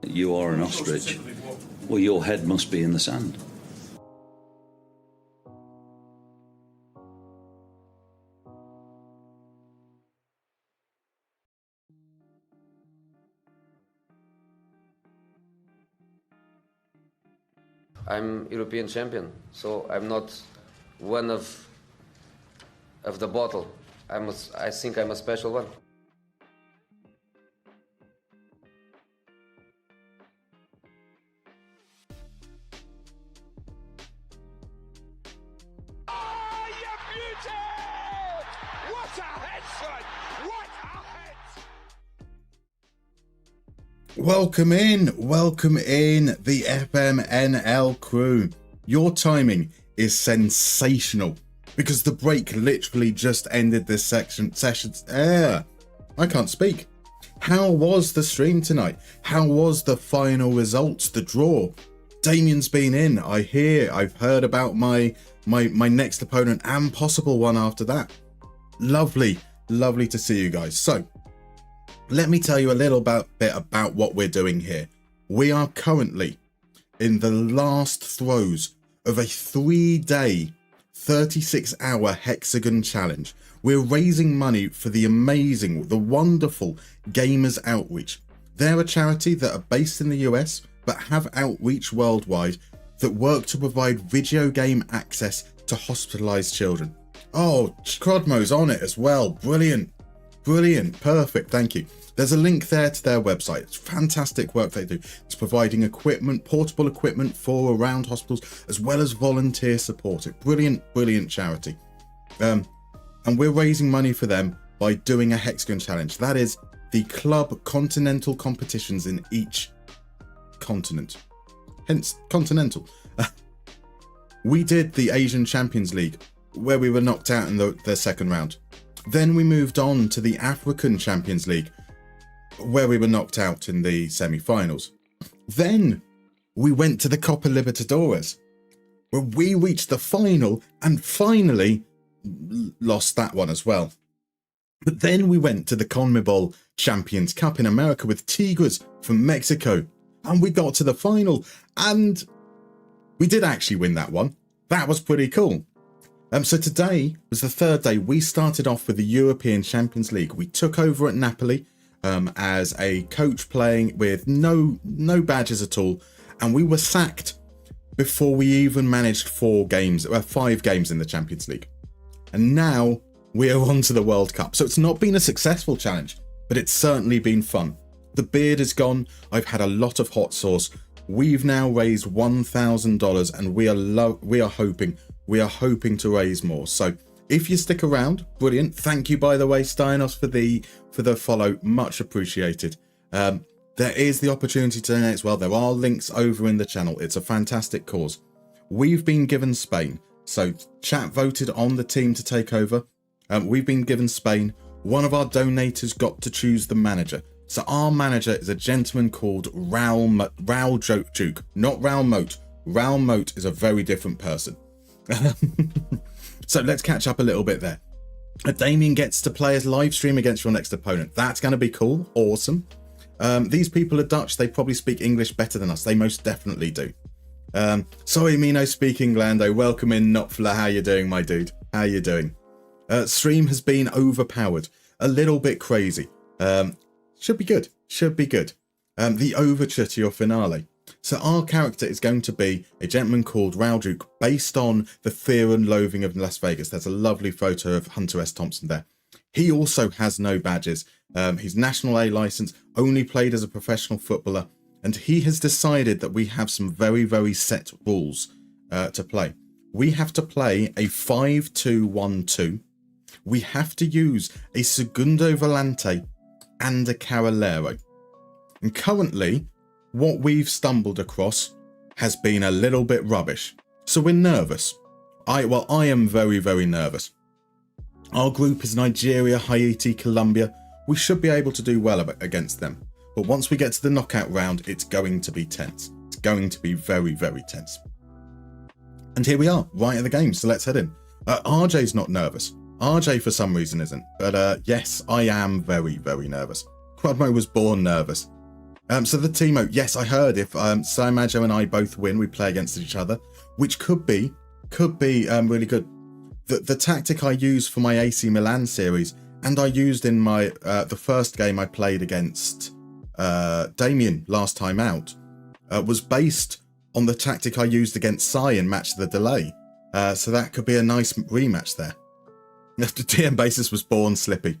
Q: you are an ostrich, well, your head must be in the sand.
J: I'm European champion, so I'm not one of the bottle. I think I'm a special one.
I: Oh, you beauty! What a head, son! What a head!
H: Welcome in the FMNL crew. Your timing is sensational because the break literally just ended this session. I can't speak. How was the stream tonight? How was the final results, the draw? Damien's been in. I've heard about my next opponent and possible one after that. Lovely to see you guys. So let me tell you a little bit about what we're doing here. We are currently in the last throes of a 3-day, 36-hour Hexagon challenge. We're raising money for the amazing, the wonderful Gamers Outreach. They're a charity that are based in the US but have outreach worldwide that work to provide video game access to hospitalized children. Oh, Crodmo's on it as well. Brilliant, perfect, thank you. There's a link there to their website. It's fantastic work they do. It's providing equipment, portable equipment for around hospitals, as well as volunteer support. It's brilliant charity. And we're raising money for them by doing a Hexagon challenge. That is the club continental competitions in each continent. Hence, continental. We did the Asian Champions League, where we were knocked out in the second round. Then we moved on to the African Champions League, where we were knocked out in the semi-finals. Then we went to the Copa Libertadores, where we reached the final and finally lost that one as well. But then we went to the CONMEBOL Champions Cup in America with Tigres from Mexico, and we got to the final, and we did actually win that one. That was pretty cool. So today was the third day. We started off with the European Champions League. We took over at Napoli as a coach playing with no badges at all, and we were sacked before we even managed 5 games in the Champions League. And now we are on to the World Cup. So it's not been a successful challenge, but it's certainly been fun. The beard is gone. I've had a lot of hot sauce. We've now raised $1,000, and we are hoping to raise more. So if you stick around, brilliant. Thank you, by the way, Steinos, for the follow. Much appreciated. There is the opportunity to donate as well. There are links over in the channel. It's a fantastic cause. We've been given Spain. So chat voted on the team to take over. We've been given Spain. One of our donators got to choose the manager. So our manager is a gentleman called Raul Duke, not Raul Moat. Raul Moat is a very different person. So let's catch up a little bit there. Damien gets to play his live stream against your next opponent. That's going to be cool. Awesome. These people are Dutch. They probably speak English better than us. They most definitely do. Sorry, Mino speaking Glando. Welcome in, Notfla. How you doing, my dude? How you doing? Stream has been overpowered. A little bit crazy. Should be good. The overture to your finale. So our character is going to be a gentleman called Raul Duke, based on the Fear and Loathing of Las Vegas. There's a lovely photo of Hunter S. Thompson there. He also has no badges. He's National A license, only played as a professional footballer, and he has decided that we have some very, very set rules to play. We have to play a 5-2-1-2. We have to use a Segundo Volante and a Carrilero. And currently, what we've stumbled across has been a little bit rubbish. So we're nervous. I am very, very nervous. Our group is Nigeria, Haiti, Colombia. We should be able to do well against them. But once we get to the knockout round, it's going to be tense. It's going to be very, very tense. And here we are, right at the game, so let's head in. RJ's not nervous. RJ for some reason isn't. But yes, I am very, very nervous. Quadmo was born nervous. So the Timo, yes, I heard if Simajo and I both win, we play against each other, which could be really good. The tactic I use for my AC Milan series, and I used in my the first game I played against Damien last time out, was based on the tactic I used against Sai in Match of the Delay. So that could be a nice rematch there. After TM Basis was born, Slippy.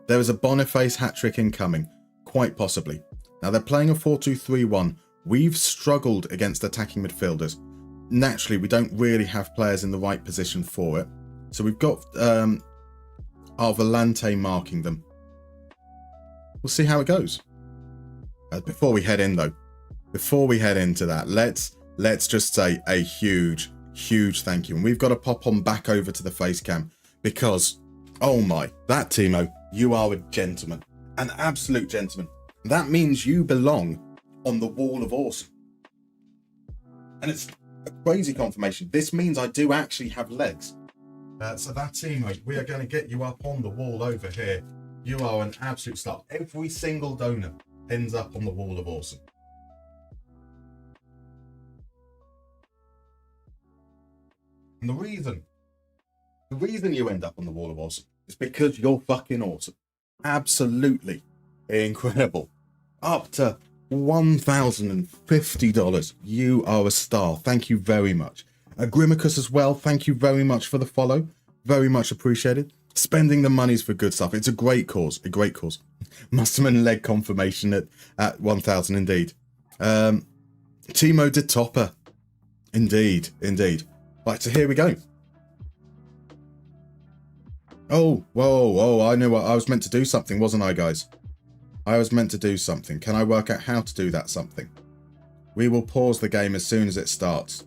H: There is a Boniface hat-trick incoming, quite possibly. Now they're playing a 4-2-3-1. We've struggled against attacking midfielders. Naturally, we don't really have players in the right position for it. So we've got our Volante marking them. We'll see how it goes. Before we head in though, before we head into that, let's just say a huge thank you. And we've got to pop on back over to the face cam because, oh my, that Timo, you are a gentleman, an absolute gentleman. That means you belong on the wall of awesome. And it's a crazy confirmation. This means I do actually have legs. So that Timo, we are going to get you up on the wall over here. You are an absolute star. Every single donor ends up on the wall of awesome. And the reason you end up on the wall of awesome is because you're fucking awesome. Absolutely incredible. Up to $1,050. You are a star. Thank you very much. Grimacus as well. Thank you very much for the follow. Very much appreciated. Spending the monies for good stuff. It's a great cause. A great cause. Musterman leg confirmation at 1,000 indeed. Timo de Topper. Indeed. Right, so here we go. Oh, whoa. I knew what I was meant to do something, wasn't I, guys? I was meant to do something. Can I work out how to do that something? We will pause the game as soon as it starts.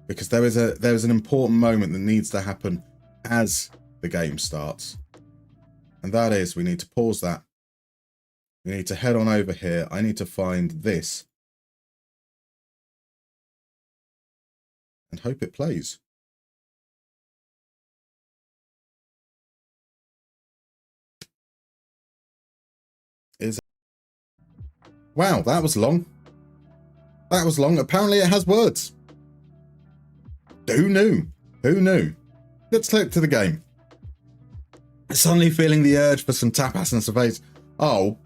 H: Because there is an important moment that needs to happen as the game starts. And that is, we need to pause that. We need to head on over here. I need to find this. And hope it plays. Wow, that was long. That was long. Apparently it has words. Who knew? Let's click to the game. Suddenly feeling the urge for some tapas and cerveza. Oh.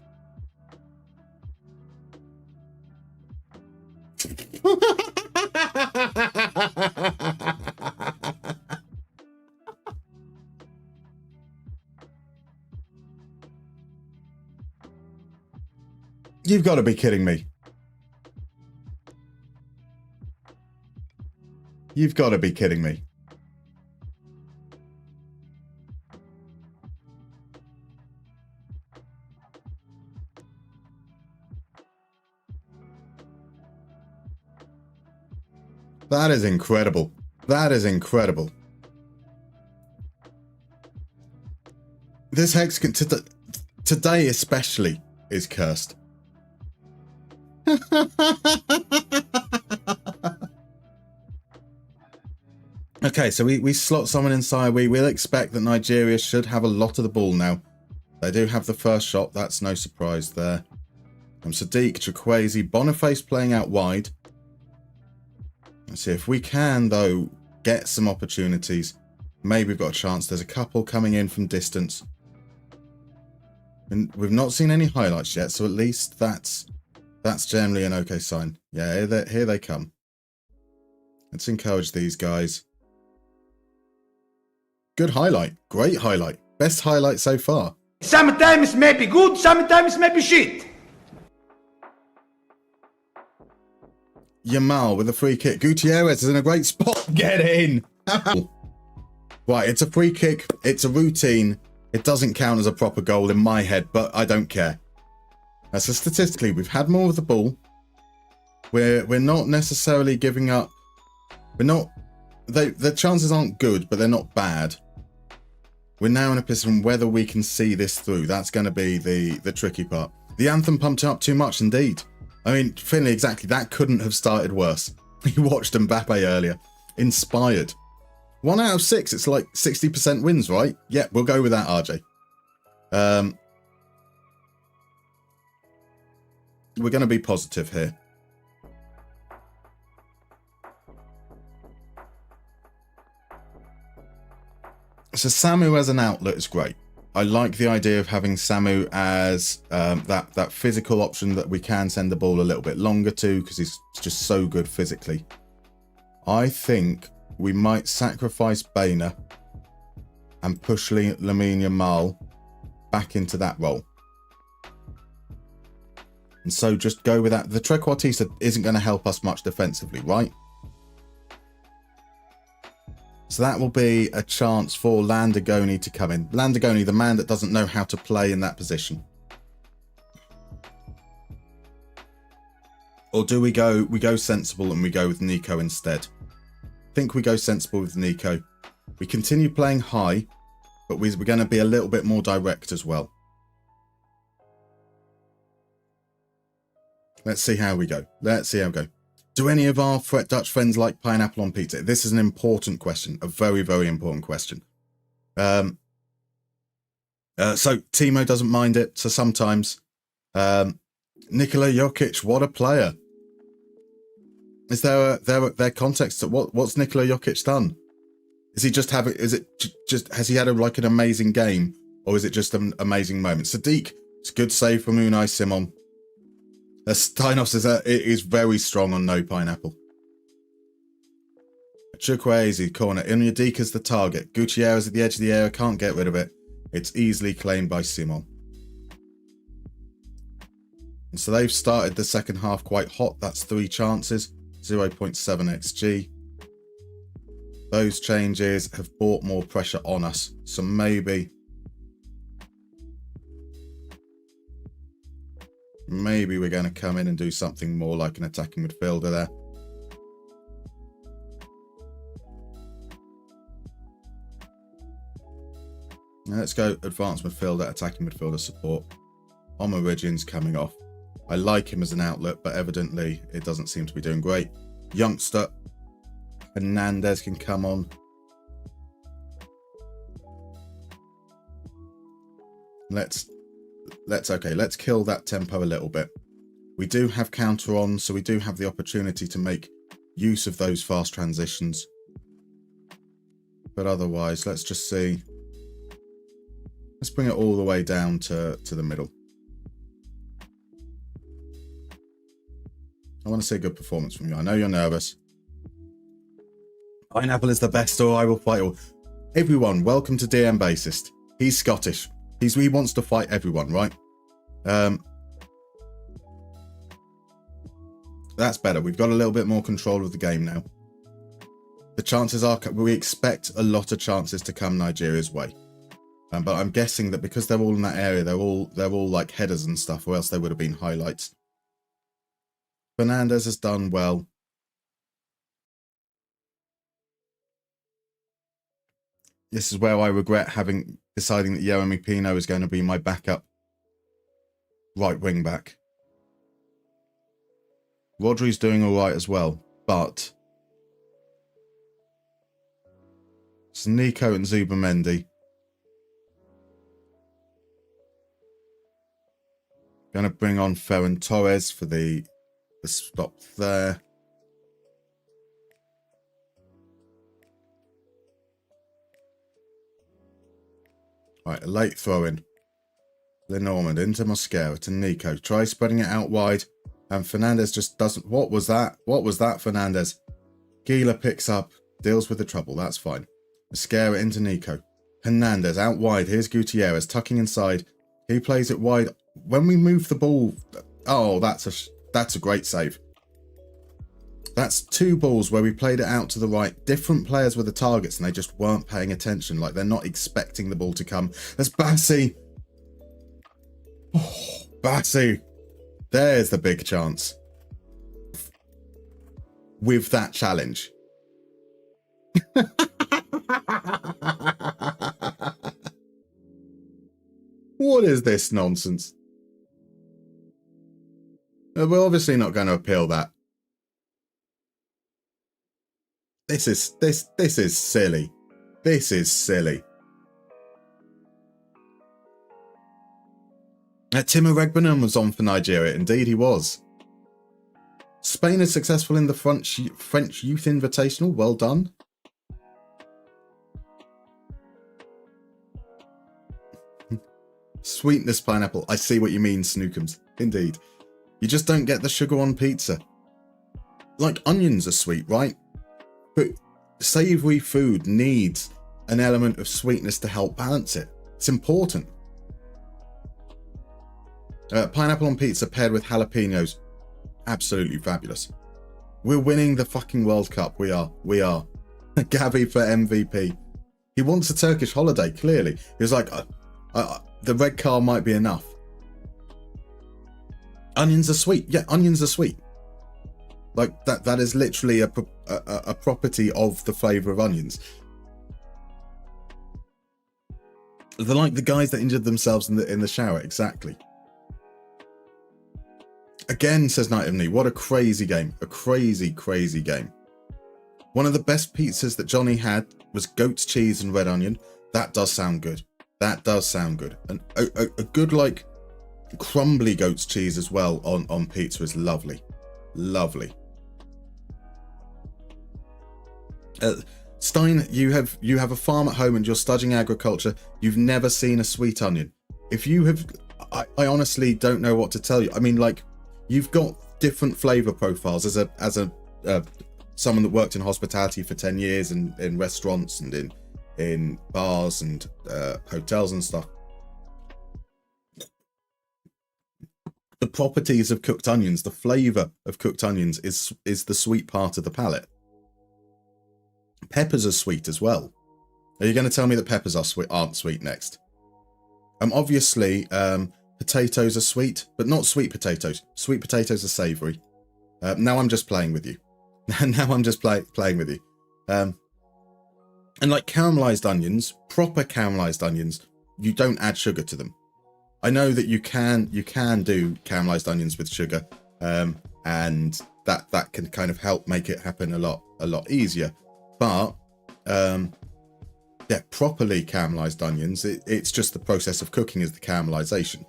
H: You've got to be kidding me. You've got to be kidding me. That is incredible. That is incredible. This Hexagon today especially is cursed. Okay, so we slot someone inside. We will expect that Nigeria should have a lot of the ball now. They do have the first shot. That's no surprise there. Sadiq, Chukwueze, Boniface playing out wide. Let's see if we can, though, get some opportunities. Maybe we've got a chance. There's a couple coming in from distance. And we've not seen any highlights yet, so at least that's generally an okay sign. Yeah, here they come. Let's encourage these guys. Good highlight. Great highlight. Best highlight so far.
I: Sometimes maybe good, sometimes maybe shit.
H: Yamal with a free kick. Gutierrez is in a great spot. Get in. Right, it's a free kick. It's a routine. It doesn't count as a proper goal in my head, but I don't care. So statistically, we've had more of the ball. We're not necessarily giving up. We're not. The chances aren't good, but they're not bad. We're now in a position whether we can see this through. That's going to be the tricky part. The anthem pumped up too much indeed. I mean, Finley, exactly. That couldn't have started worse. You watched Mbappe earlier. Inspired. 1 out of 6. It's like 60% wins, right? Yeah, we'll go with that, RJ. we're going to be positive here. So Samu as an outlet is great. I like the idea of having Samu as that physical option that we can send the ball a little bit longer to, because he's just so good physically. I think we might sacrifice Boehner and push Lamine Yamal back into that role. And so just go with that. The trequartista isn't going to help us much defensively, right? So that will be a chance for Landagoni to come in. Landagoni, the man that doesn't know how to play in that position. Or do we go sensible and we go with Nico instead? I think we go sensible with Nico. We continue playing high, but we're going to be a little bit more direct as well. Let's see how we go. Let's see how we go. Do any of our Dutch friends like pineapple on pizza? This is an important question. A very, very important question. So Timo doesn't mind it. So sometimes. Nikola Jokic, what a player. Is there context to what's Nikola Jokic done? Is he just having? Is it just has he had like an amazing game, or is it just an amazing moment? Sadiq, it's a good save from Unai Simon. Steinos is very strong on no pineapple. Chukwueze corner. Onyedika's the target. Gutierrez at the edge of the area. Can't get rid of it. It's easily claimed by Simon. And so they've started the second half quite hot. That's 3 chances. 0.7 XG. Those changes have brought more pressure on us. So maybe we're going to come in and do something more like an attacking midfielder there. Now let's go advanced midfielder, attacking midfielder support. Omarigian's coming off. I like him as an outlet, but evidently it doesn't seem to be doing great. Youngster Hernandez can come on. Let's kill that tempo a little bit. We do have counter on, so we do have the opportunity to make use of those fast transitions. But otherwise, let's just see. Let's bring it all the way down to the middle. I want to see a good performance from you. I know you're nervous. Pineapple is the best, or I will fight all. Everyone, welcome to DM Bassist. He's Scottish. He wants to fight everyone, right? That's better. We've got a little bit more control of the game now. The chances are, we expect a lot of chances to come Nigeria's way. But I'm guessing that because they're all in that area, they're all like headers and stuff, or else they would have been highlights. Fernandez has done well. This is where I regret deciding that Jeremy Pino is going to be my backup right wing back. Rodri's doing all right as well, but it's Nico and Zubamendi. Going to bring on Ferran Torres for the stop there. Right, a late throw in. Lenormand into Mosquera to Nico. Tries spreading it out wide. And Fernandez just doesn't. What was that? What was that, Fernandez? Gila picks up. Deals with the trouble. That's fine. Mosquera into Nico. Hernandez out wide. Here's Gutierrez tucking inside. He plays it wide. When we move the ball. Oh, that's a great save. That's 2 balls where we played it out to the right. Different players were the targets and they just weren't paying attention. Like they're not expecting the ball to come. That's Bassi. Oh, Bassi. There's the big chance. With that challenge. What is this nonsense? We're obviously not going to appeal that. This is silly. This is silly. Timo Regbanen was on for Nigeria. Indeed, he was. Spain is successful in the French Youth Invitational. Well done. Sweetness pineapple. I see what you mean, Snookums. Indeed. You just don't get the sugar on pizza. Like, onions are sweet, right? But savoury food needs an element of sweetness to help balance it. It's important. Pineapple on pizza paired with jalapenos. Absolutely fabulous. We're winning the fucking World Cup. We are. Gavi for MVP. He wants a Turkish holiday, clearly. He was like, the red car might be enough. Onions are sweet. Yeah, onions are sweet. Like, that is literally a property of the flavour of onions. They're like the guys that injured themselves in the shower. Exactly. Again, says Night of Knee, what a crazy game. A crazy, crazy game. One of the best pizzas that Johnny had was goat's cheese and red onion. That does sound good. That does sound good. And a good, like, crumbly goat's cheese as well on pizza is lovely. Lovely. Stein, you have a farm at home and you're studying agriculture. You've never seen a sweet onion. If you have, I honestly don't know what to tell you. I mean, like, you've got different flavour profiles as a someone that worked in hospitality for 10 years and in restaurants and in bars and hotels and stuff. The properties of cooked onions, the flavour of cooked onions is the sweet part of the palate. Peppers are sweet as well. Are you going to tell me that peppers aren't sweet next? Obviously, potatoes are sweet, but not sweet potatoes. Sweet potatoes are savoury. Now I'm just playing with you. Now I'm just playing with you. And like caramelised onions, proper caramelised onions, you don't add sugar to them. I know that you can do caramelised onions with sugar, and that can kind of help make it happen a lot easier. But yeah, properly caramelised onions, it's just the process of cooking is the caramelisation.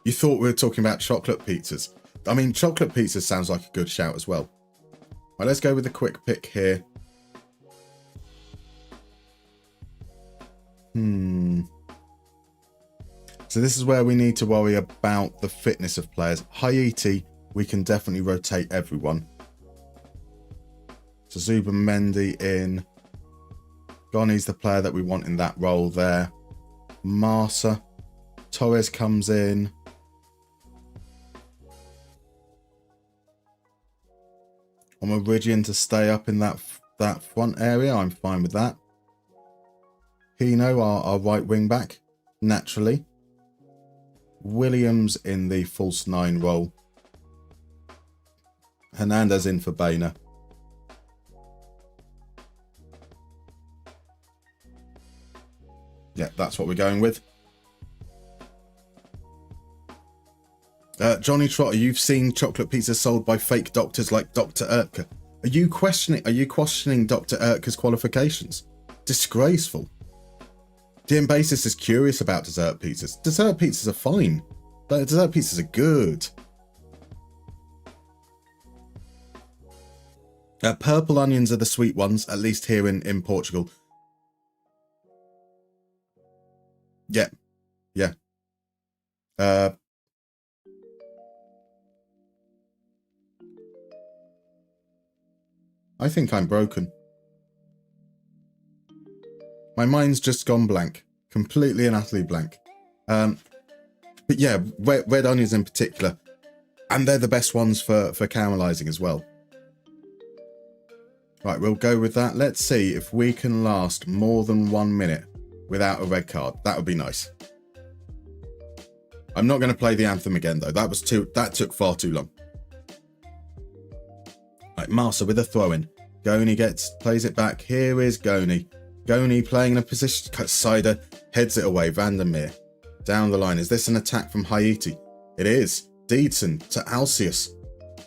H: You thought we were talking about chocolate pizzas. I mean, chocolate pizzas sounds like a good shout as well. Right, let's go with a quick pick here. So this is where we need to worry about the fitness of players. Haiti, we can definitely rotate everyone. So Zubimendi in. Ghani's the player that we want in that role there. Marsa. Torres comes in. Meridian to stay up in that front area. I'm fine with that. Hino, our right wing back, naturally. Williams in the false 9 role. Hernandez in for Bainer. Yeah, that's what we're going with. Johnny Trotter, you've seen chocolate pizza sold by fake doctors like Dr. Ertke. Are you questioning Dr. Ertke's qualifications? Disgraceful. DM Basis is curious about dessert pizzas. Dessert pizzas are fine. Dessert pizzas are good. Purple onions are the sweet ones, at least here in Portugal. Yeah. Yeah. I think I'm broken. My mind's just gone blank. Completely and utterly blank. But yeah, red onions in particular. And they're the best ones for caramelizing as well. Right, we'll go with that. Let's see if we can last more than 1 minute without a red card. That would be nice. I'm not going to play the anthem again, though. That took far too long. Right, Marsa with a throw-in. Goni plays it back. Here is Goni. Goni playing in a position. Sider heads it away. Vandermeer. Down the line. Is this an attack from Haiti? It is. Deedson to Alcius.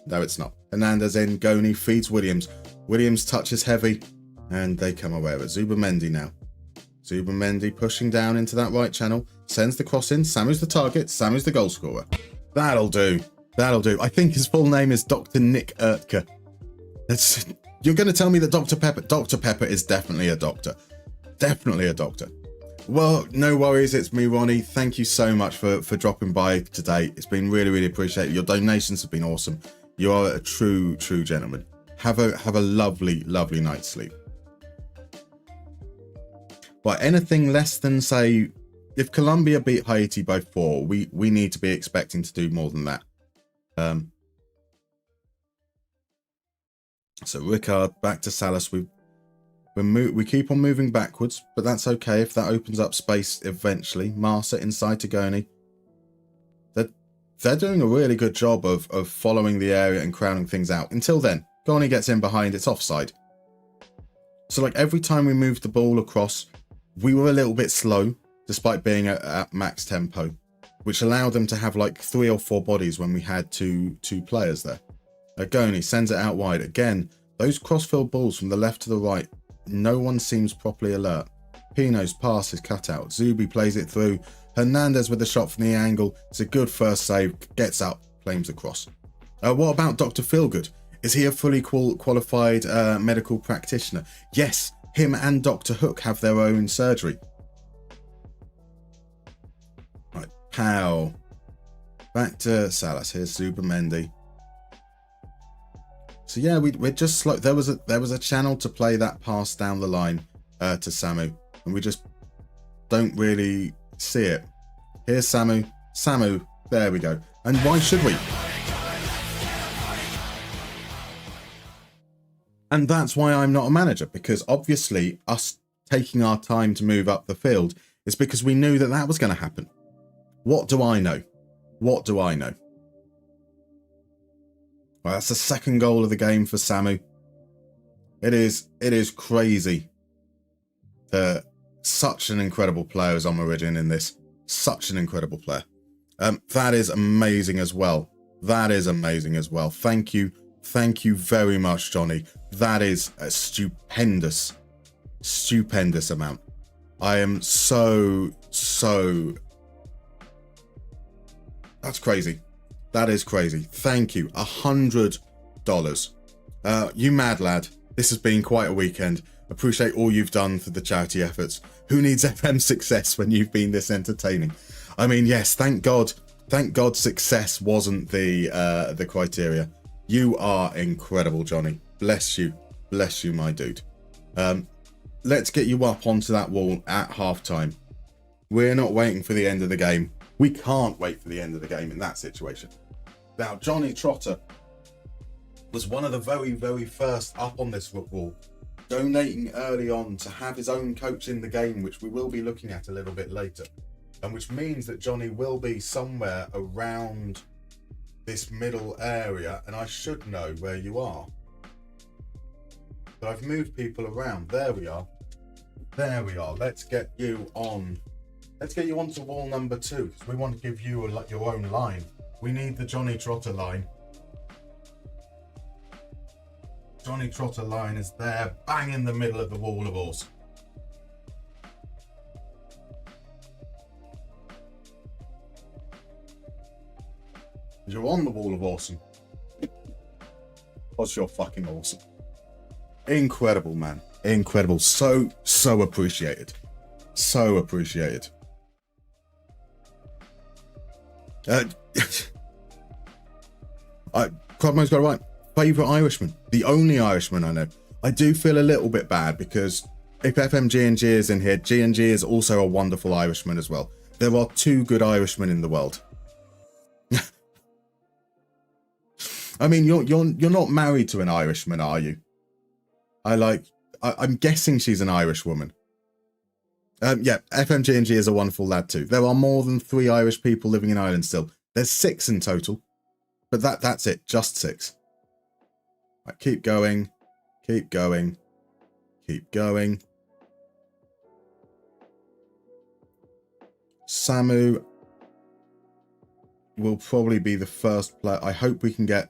H: No, it's not. Hernandez in. Goni feeds Williams. Williams touches heavy. And they come away with Zubimendi now. Zubimendi pushing down into that right channel. Sends the cross in. Samu's the target. Samu's the goal scorer. That'll do. That'll do. I think his full name is Dr. Nick Ertka. You're going to tell me that Dr. Pepper is definitely a doctor. Definitely a doctor. Well, no worries. It's me, Ronnie. Thank you so much for dropping by today. It's been really, really appreciated. Your donations have been awesome. You are a true gentleman. Have a lovely, lovely night's sleep. But anything less than, say, if Colombia beat Haiti by 4, we need to be expecting to do more than that. So Ricard, back to Salas. We keep on moving backwards, but that's okay if that opens up space eventually. Marsa inside to Goni. They're doing a really good job of following the area and crowding things out. Until then, Goni gets in behind, it's offside. So like every time we moved the ball across, we were a little bit slow, despite being at max tempo, which allowed them to have like 3 or 4 bodies when we had two players there. Goni sends it out wide. Again, those cross-field balls from the left to the right, no one seems properly alert. Pino's pass is cut out. Zubi plays it through. Hernandez with the shot from the angle. It's a good first save. Gets up, claims the cross. What about Dr. Feelgood? Is he a fully qualified medical practitioner? Yes, him and Dr. Hook have their own surgery. Right, pow. Back to Salas. Here's Zubamendi. So yeah, we're just slow. There was a channel to play that pass down the line to Samu, and we just don't really see it. Here's Samu. Samu, there we go. And why should we? And that's why I'm not a manager, because obviously us taking our time to move up the field is because we knew that that was going to happen. What do I know? What do I know? Well, that's the second goal of the game for Samu. It is crazy that such an incredible player is on Meridian in this. Such an incredible player. That is amazing as well. That is amazing as well. Thank you. Thank you very much, Johnny. That is a stupendous amount. I am so... That's crazy. That is crazy. Thank you. $100. You mad lad. This has been quite a weekend. Appreciate all you've done for the charity efforts. Who needs FM success when you've been this entertaining? I mean, yes, thank God success wasn't the criteria. You are incredible, Johnny. Bless you, my dude. Let's get you up onto that wall at halftime. We're not waiting for the end of the game. We can't wait for the end of the game in that situation. Now, Johnny Trotter was one of the very, very first up on this wall, donating early on to have his own coach in the game, which we will be looking at a little bit later. And which means that Johnny will be somewhere around this middle area, and I should know where you are. But I've moved people around. There we are. There we are. Let's get you on. Let's get you onto wall number 2, because we want to give you your own line. We need the Johnny Trotter line. Johnny Trotter line is there, bang in the middle of the wall of awesome. You're on the wall of awesome. Because you're fucking awesome. Incredible, man. Incredible. So appreciated. So appreciated. Crobmo's got it right. Favourite Irishman. The only Irishman I know. I do feel a little bit bad because if FMG&G is in here, G&G is also a wonderful Irishman as well. There are 2 good Irishmen in the world. I mean, you're not married to an Irishman, are you? I'm guessing she's an Irish woman. Yeah, FMG&G is a wonderful lad too. There are more than 3 Irish people living in Ireland still. There's 6 in total. But that's it, just 6. Right, keep going. Keep going. Keep going. Samu will probably be the first player. I hope we can get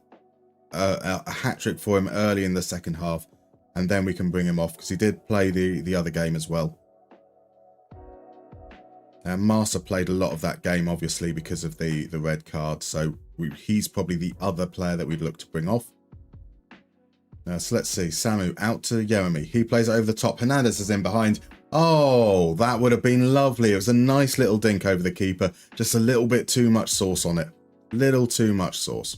H: a hat-trick for him early in the second half, and then we can bring him off, because he did play the other game as well. Marsa played a lot of that game, obviously, because of the red card. So he's probably the other player that we'd look to bring off. So let's see. Samu out to Jeremy. He plays it over the top. Hernandez is in behind. Oh, that would have been lovely. It was a nice little dink over the keeper. Just a little bit too much sauce on it. Little too much sauce.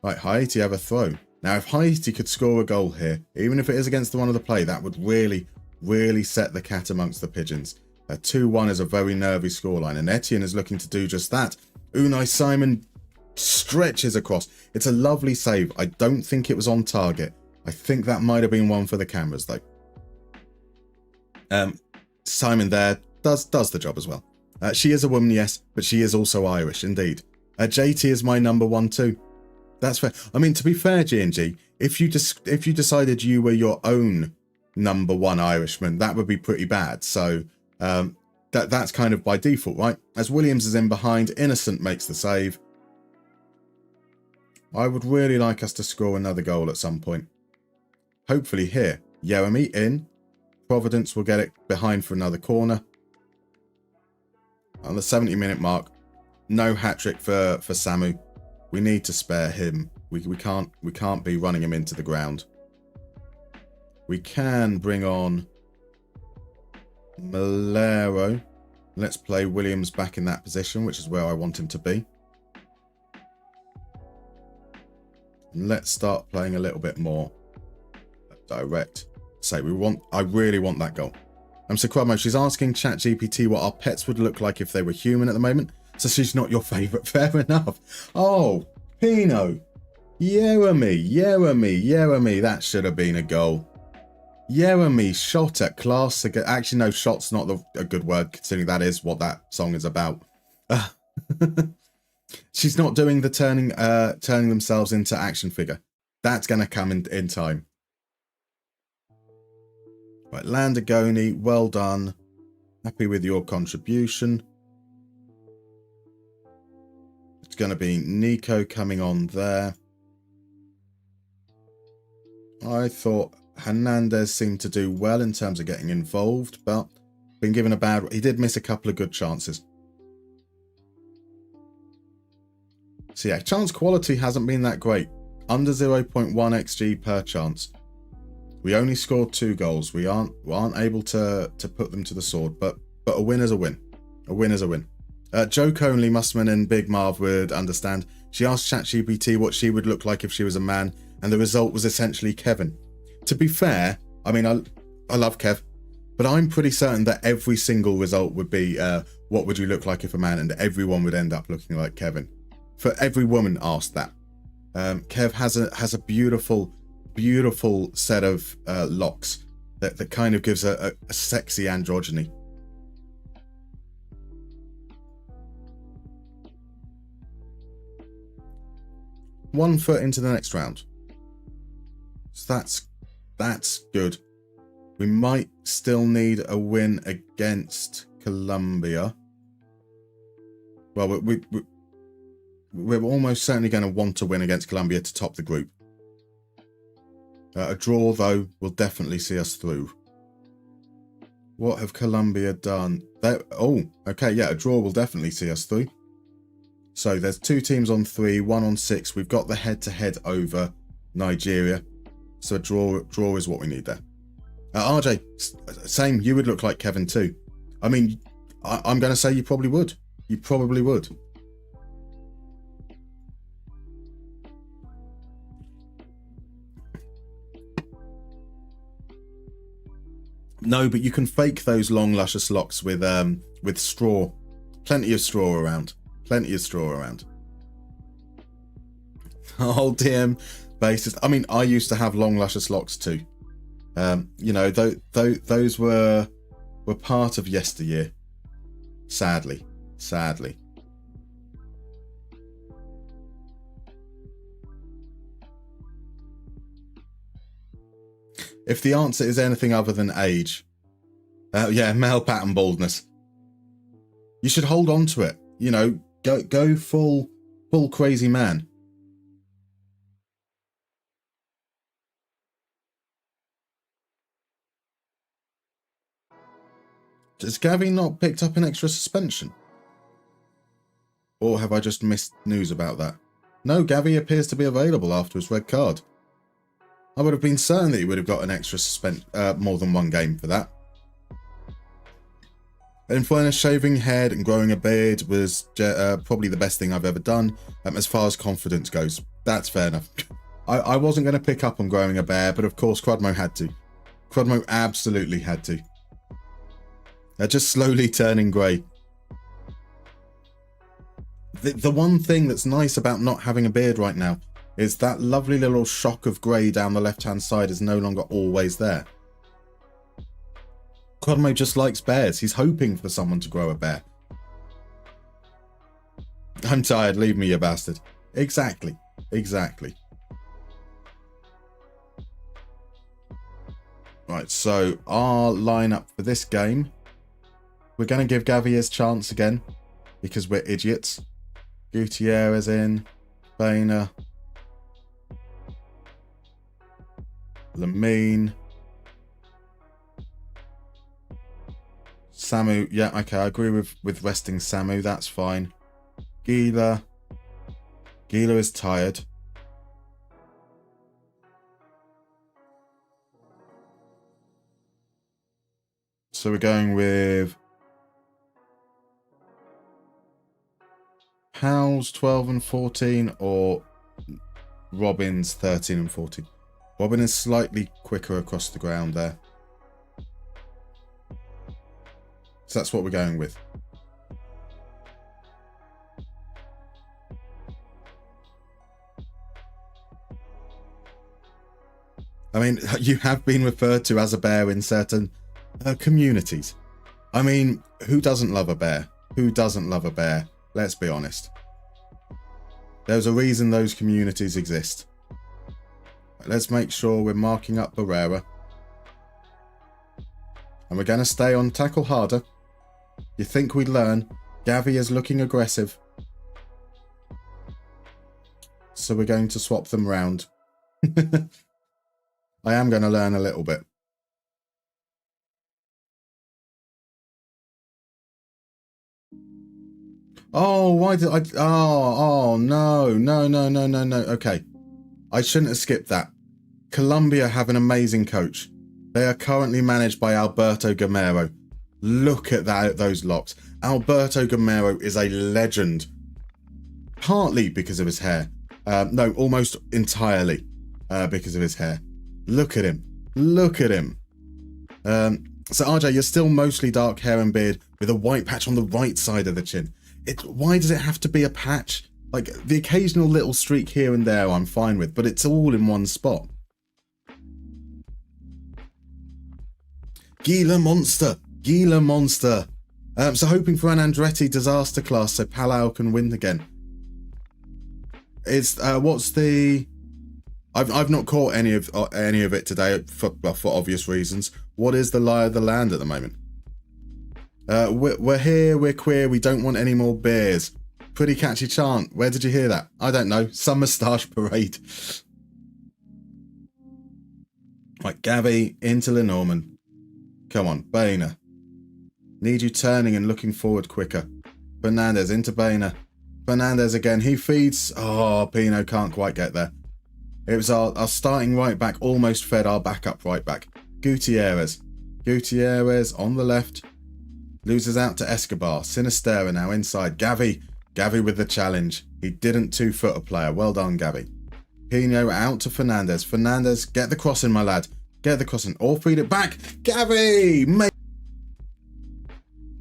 H: Right, Haiti have a throw. Now, if Haiti could score a goal here, even if it is against the one of the play, that would really, really set the cat amongst the pigeons. 2-1 is a very nervy scoreline, and Etienne is looking to do just that. Unai Simon stretches across. It's a lovely save. I don't think it was on target. I think that might have been one for the cameras, though. Simon there does the job as well. She is a woman, yes, but she is also Irish, indeed. JT is my number 1 too. That's fair. I mean, to be fair, G&G, if you decided you were your own number 1 Irishman, that would be pretty bad. So that's kind of by default, right? As Williams is in behind, Innocent makes the save. I would really like us to score another goal at some point. Hopefully here. Jeremy in. Providence will get it behind for another corner. On the 70-minute mark, no hat-trick for Samu. We need to spare him. We can't be running him into the ground. We can bring on Malero. Let's play Williams back in that position, which is where I want him to be. Let's start playing a little bit more direct. Say I really want that goal. So Crummo, she's asking ChatGPT what our pets would look like if they were human at the moment. So she's not your favourite. Fair enough. Oh, Pino. Jeremy. That should have been a goal. Jeremy shot at class. Actually, no, shot's not a good word, considering that is what that song is about. She's not doing the turning themselves into action figure. That's going to come in time. Right, Landagoni, well done. Happy with your contribution. It's going to be Nico coming on there. I thought Hernandez seemed to do well in terms of getting involved, but been given a bad... He did miss a couple of good chances. So yeah, chance quality hasn't been that great. Under 0.1 XG per chance. We only scored 2 goals. We aren't able to put them to the sword, but a win is a win. A win is a win. Joke only Musterman and Big Marv would understand. She asked ChatGPT what she would look like if she was a man, and the result was essentially Kevin. To be fair, I mean, I love Kev, but I'm pretty certain that every single result would be what would you look like if a man, and everyone would end up looking like Kevin. For every woman asked that. Kev has a beautiful set of locks that kind of gives a sexy androgyny. One foot into the next round. So that's good. We might still need a win against Colombia. Well, we're almost certainly going to want to win against Colombia to top the group. A draw, though, will definitely see us through. What have Colombia done? Okay, yeah, a draw will definitely see us through. So there's 2 teams on 3, 1 on 6. We've got the head-to-head over Nigeria. So a draw is what we need there. RJ, same, you would look like Kevin too. I mean, I'm going to say you probably would. You probably would. No, but you can fake those long, luscious locks with straw. Plenty of straw around. Plenty of straw around. Oh, DM basis. I mean, I used to have long, luscious locks too. You know, those were part of yesteryear. Sadly. If the answer is anything other than age, yeah, male pattern baldness, you should hold on to it. You know, go full crazy man. Has Gavi not picked up an extra suspension? Or have I just missed news about that? No, Gavi appears to be available after his red card. I would have been certain that he would have got an extra more than one game for that. In fairness, shaving head and growing a beard was probably the best thing I've ever done as far as confidence goes. That's fair enough. I wasn't going to pick up on growing a bear, but of course Crudmo had to. Crudmo absolutely had to. They're just slowly turning grey. The one thing that's nice about not having a beard right now is that lovely little shock of grey down the left-hand side is no longer always there. Crudmo just likes bears. He's hoping for someone to grow a bear. I'm tired, leave me, you bastard. Exactly. Exactly. Right, so our lineup for this game. We're going to give Gavi his chance again, because we're idiots. Gutierrez in. Bainer. Lamine. Samu, yeah, okay, I agree with resting Samu, that's fine. Gila is tired. So we're going with Powell's 12 and 14 or Robin's 13 and 14. Robin is slightly quicker across the ground there. So that's what we're going with. I mean, you have been referred to as a bear in certain communities. I mean, who doesn't love a bear? Who doesn't love a bear? Let's be honest. There's a reason those communities exist. Let's make sure we're marking up Barrera. And we're going to stay on tackle harder. You think we'd learn? Gavi is looking aggressive. So we're going to swap them round. I am going to learn a little bit. Oh, why did I... Oh, no. Okay. I shouldn't have skipped that. Colombia have an amazing coach. They are currently managed by Alberto Gamero. Look at that, those locks. Alberto Gamero is a legend. Partly because of his hair. No, almost entirely because of his hair. Look at him. Look at him. So RJ, you're still mostly dark hair and beard with a white patch on the right side of the chin. Why does it have to be a patch? Like, the occasional little streak here and there I'm fine with, but it's all in one spot. Gila Monster. Gila Monster. So hoping for an Andretti disaster class so Palau can win again. It's what's the... I've not caught any of it today for obvious reasons. What is the lie of the land at the moment? We're here, we're queer, we don't want any more beers. Pretty catchy chant. Where did you hear that? I don't know. Some moustache parade. Right, Gavi into Lenormand. Come on, Bainer. Need you turning and looking forward quicker. Fernandez into Bainer. Fernandez again. He feeds. Oh, Pino can't quite get there. It was our starting right back almost fed our backup right back. Gutierrez. Gutierrez on the left. Loses out to Escobar. Sinistera now inside. Gavi. Gavi with the challenge. He didn't two-foot a player. Well done, Gavi. Pino out to Fernandez. Fernandez, get the cross in, my lad. Get the cross in. Or feed it back. Gavi! Mate.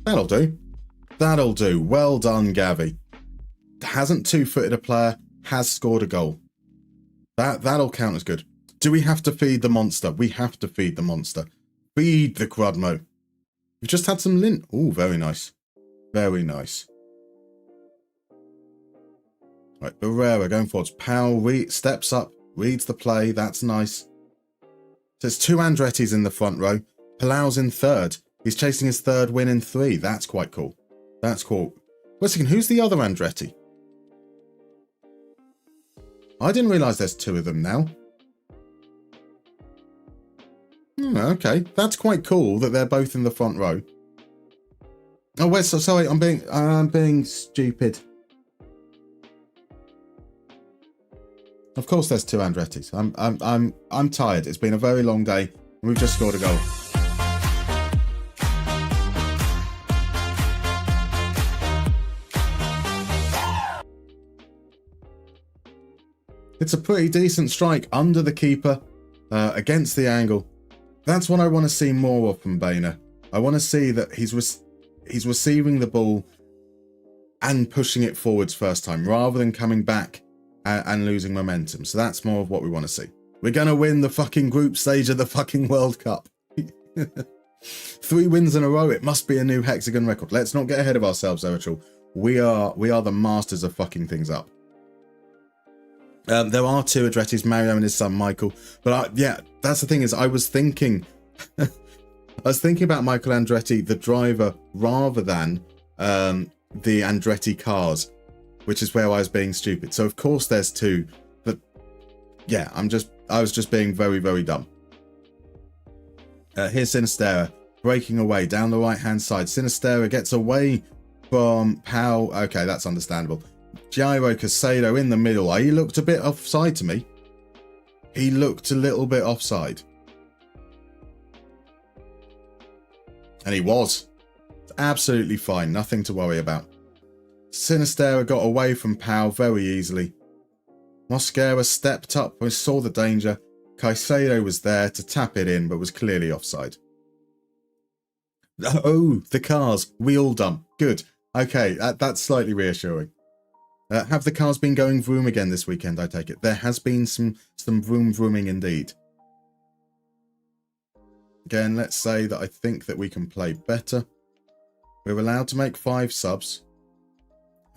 H: That'll do. That'll do. Well done, Gavi. Hasn't two-footed a player. Has scored a goal. That'll count as good. Do we have to feed the monster? We have to feed the monster. Feed the Crudmo. We've just had some lint. Oh, very nice. Very nice. Right, Barrera going forwards. Powell steps up, reads the play. That's nice. So it's two Andretti's in the front row. Palau's in third. He's chasing his third win in 3. That's quite cool. That's cool. Wait a second, who's the other Andretti? I didn't realise there's 2 of them now. Okay, that's quite cool that they're both in the front row. Oh, wait, so sorry, I'm being stupid. Of course, there's 2 Andretti's. I'm tired. It's been a very long day, and we've just scored a goal. It's a pretty decent strike under the keeper, against the angle. That's what I want to see more of from Boehner. I want to see that he's receiving the ball and pushing it forwards first time, rather than coming back and losing momentum. So that's more of what we want to see. We're going to win the fucking group stage of the fucking World Cup. 3 wins in a row. It must be a new Hexagon record. Let's not get ahead of ourselves, though, at all. We are the masters of fucking things up. There are 2 Andretti's, Mario and his son Michael. But yeah, that's the thing is I was thinking about Michael Andretti, the driver, rather than the Andretti cars, which is where I was being stupid. So of course there's 2, but yeah, I was just being very, very dumb. Here's Sinistera breaking away down the right hand side. Sinistera gets away from Powell. Okay, that's understandable. Jairo Casado in the middle. He looked a bit offside to me. He looked a little bit offside. And he was. Absolutely fine. Nothing to worry about. Sinistera got away from Powell very easily. Mosquera stepped up and saw the danger. Caicedo was there to tap it in, but was clearly offside. Oh, the cars. Wheel dump. Good. Okay, that's slightly reassuring. Have the cars been going vroom again this weekend, I take it? There has been some vroom vrooming indeed. Again, let's say that I think that we can play better. We're allowed to make 5 subs.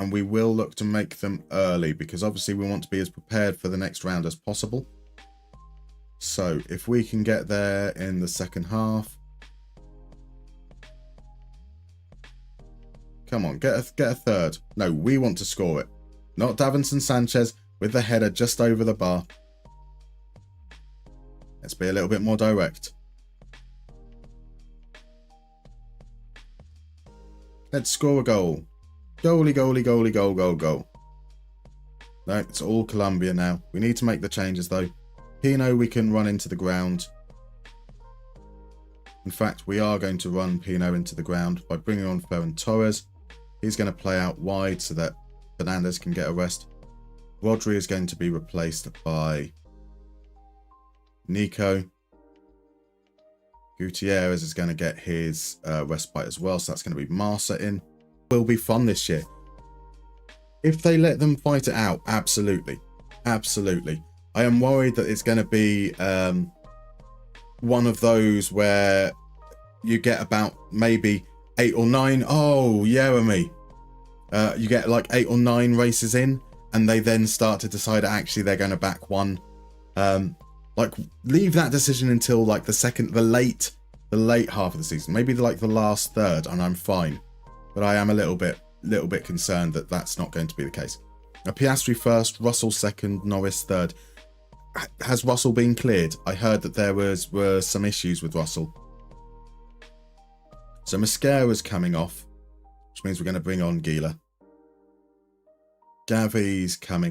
H: And we will look to make them early, because obviously we want to be as prepared for the next round as possible. So if we can get there in the second half. Come on, get a third. No, we want to score it. Not Davinson Sanchez with the header just over the bar. Let's be a little bit more direct. Let's score a goal. Goalie, goalie, goalie, goal, goal, goal. No, it's all Colombia now. We need to make the changes though. Pino we can run into the ground. In fact, we are going to run Pino into the ground by bringing on Ferran Torres. He's going to play out wide so that Fernandez can get a rest. Rodri is going to be replaced by Nico. Gutierrez is going to get his respite as well, so that's going to be Marsa in. Will be fun this year. If they let them fight it out, absolutely. Absolutely. I am worried that it's going to be one of those where you get about maybe 8 or 9. Oh, Jeremy. You get like 8 or 9 races in, and they then start to decide actually they're going to back one. Like leave that decision until like the late half of the season, maybe like the last third, and I'm fine. But I am a little bit concerned that that's not going to be the case. Now, Piastri first, Russell second, Norris third. Has Russell been cleared? I heard that there were some issues with Russell. So Mosquera's coming off, which means we're going to bring on Gila. Gavi's coming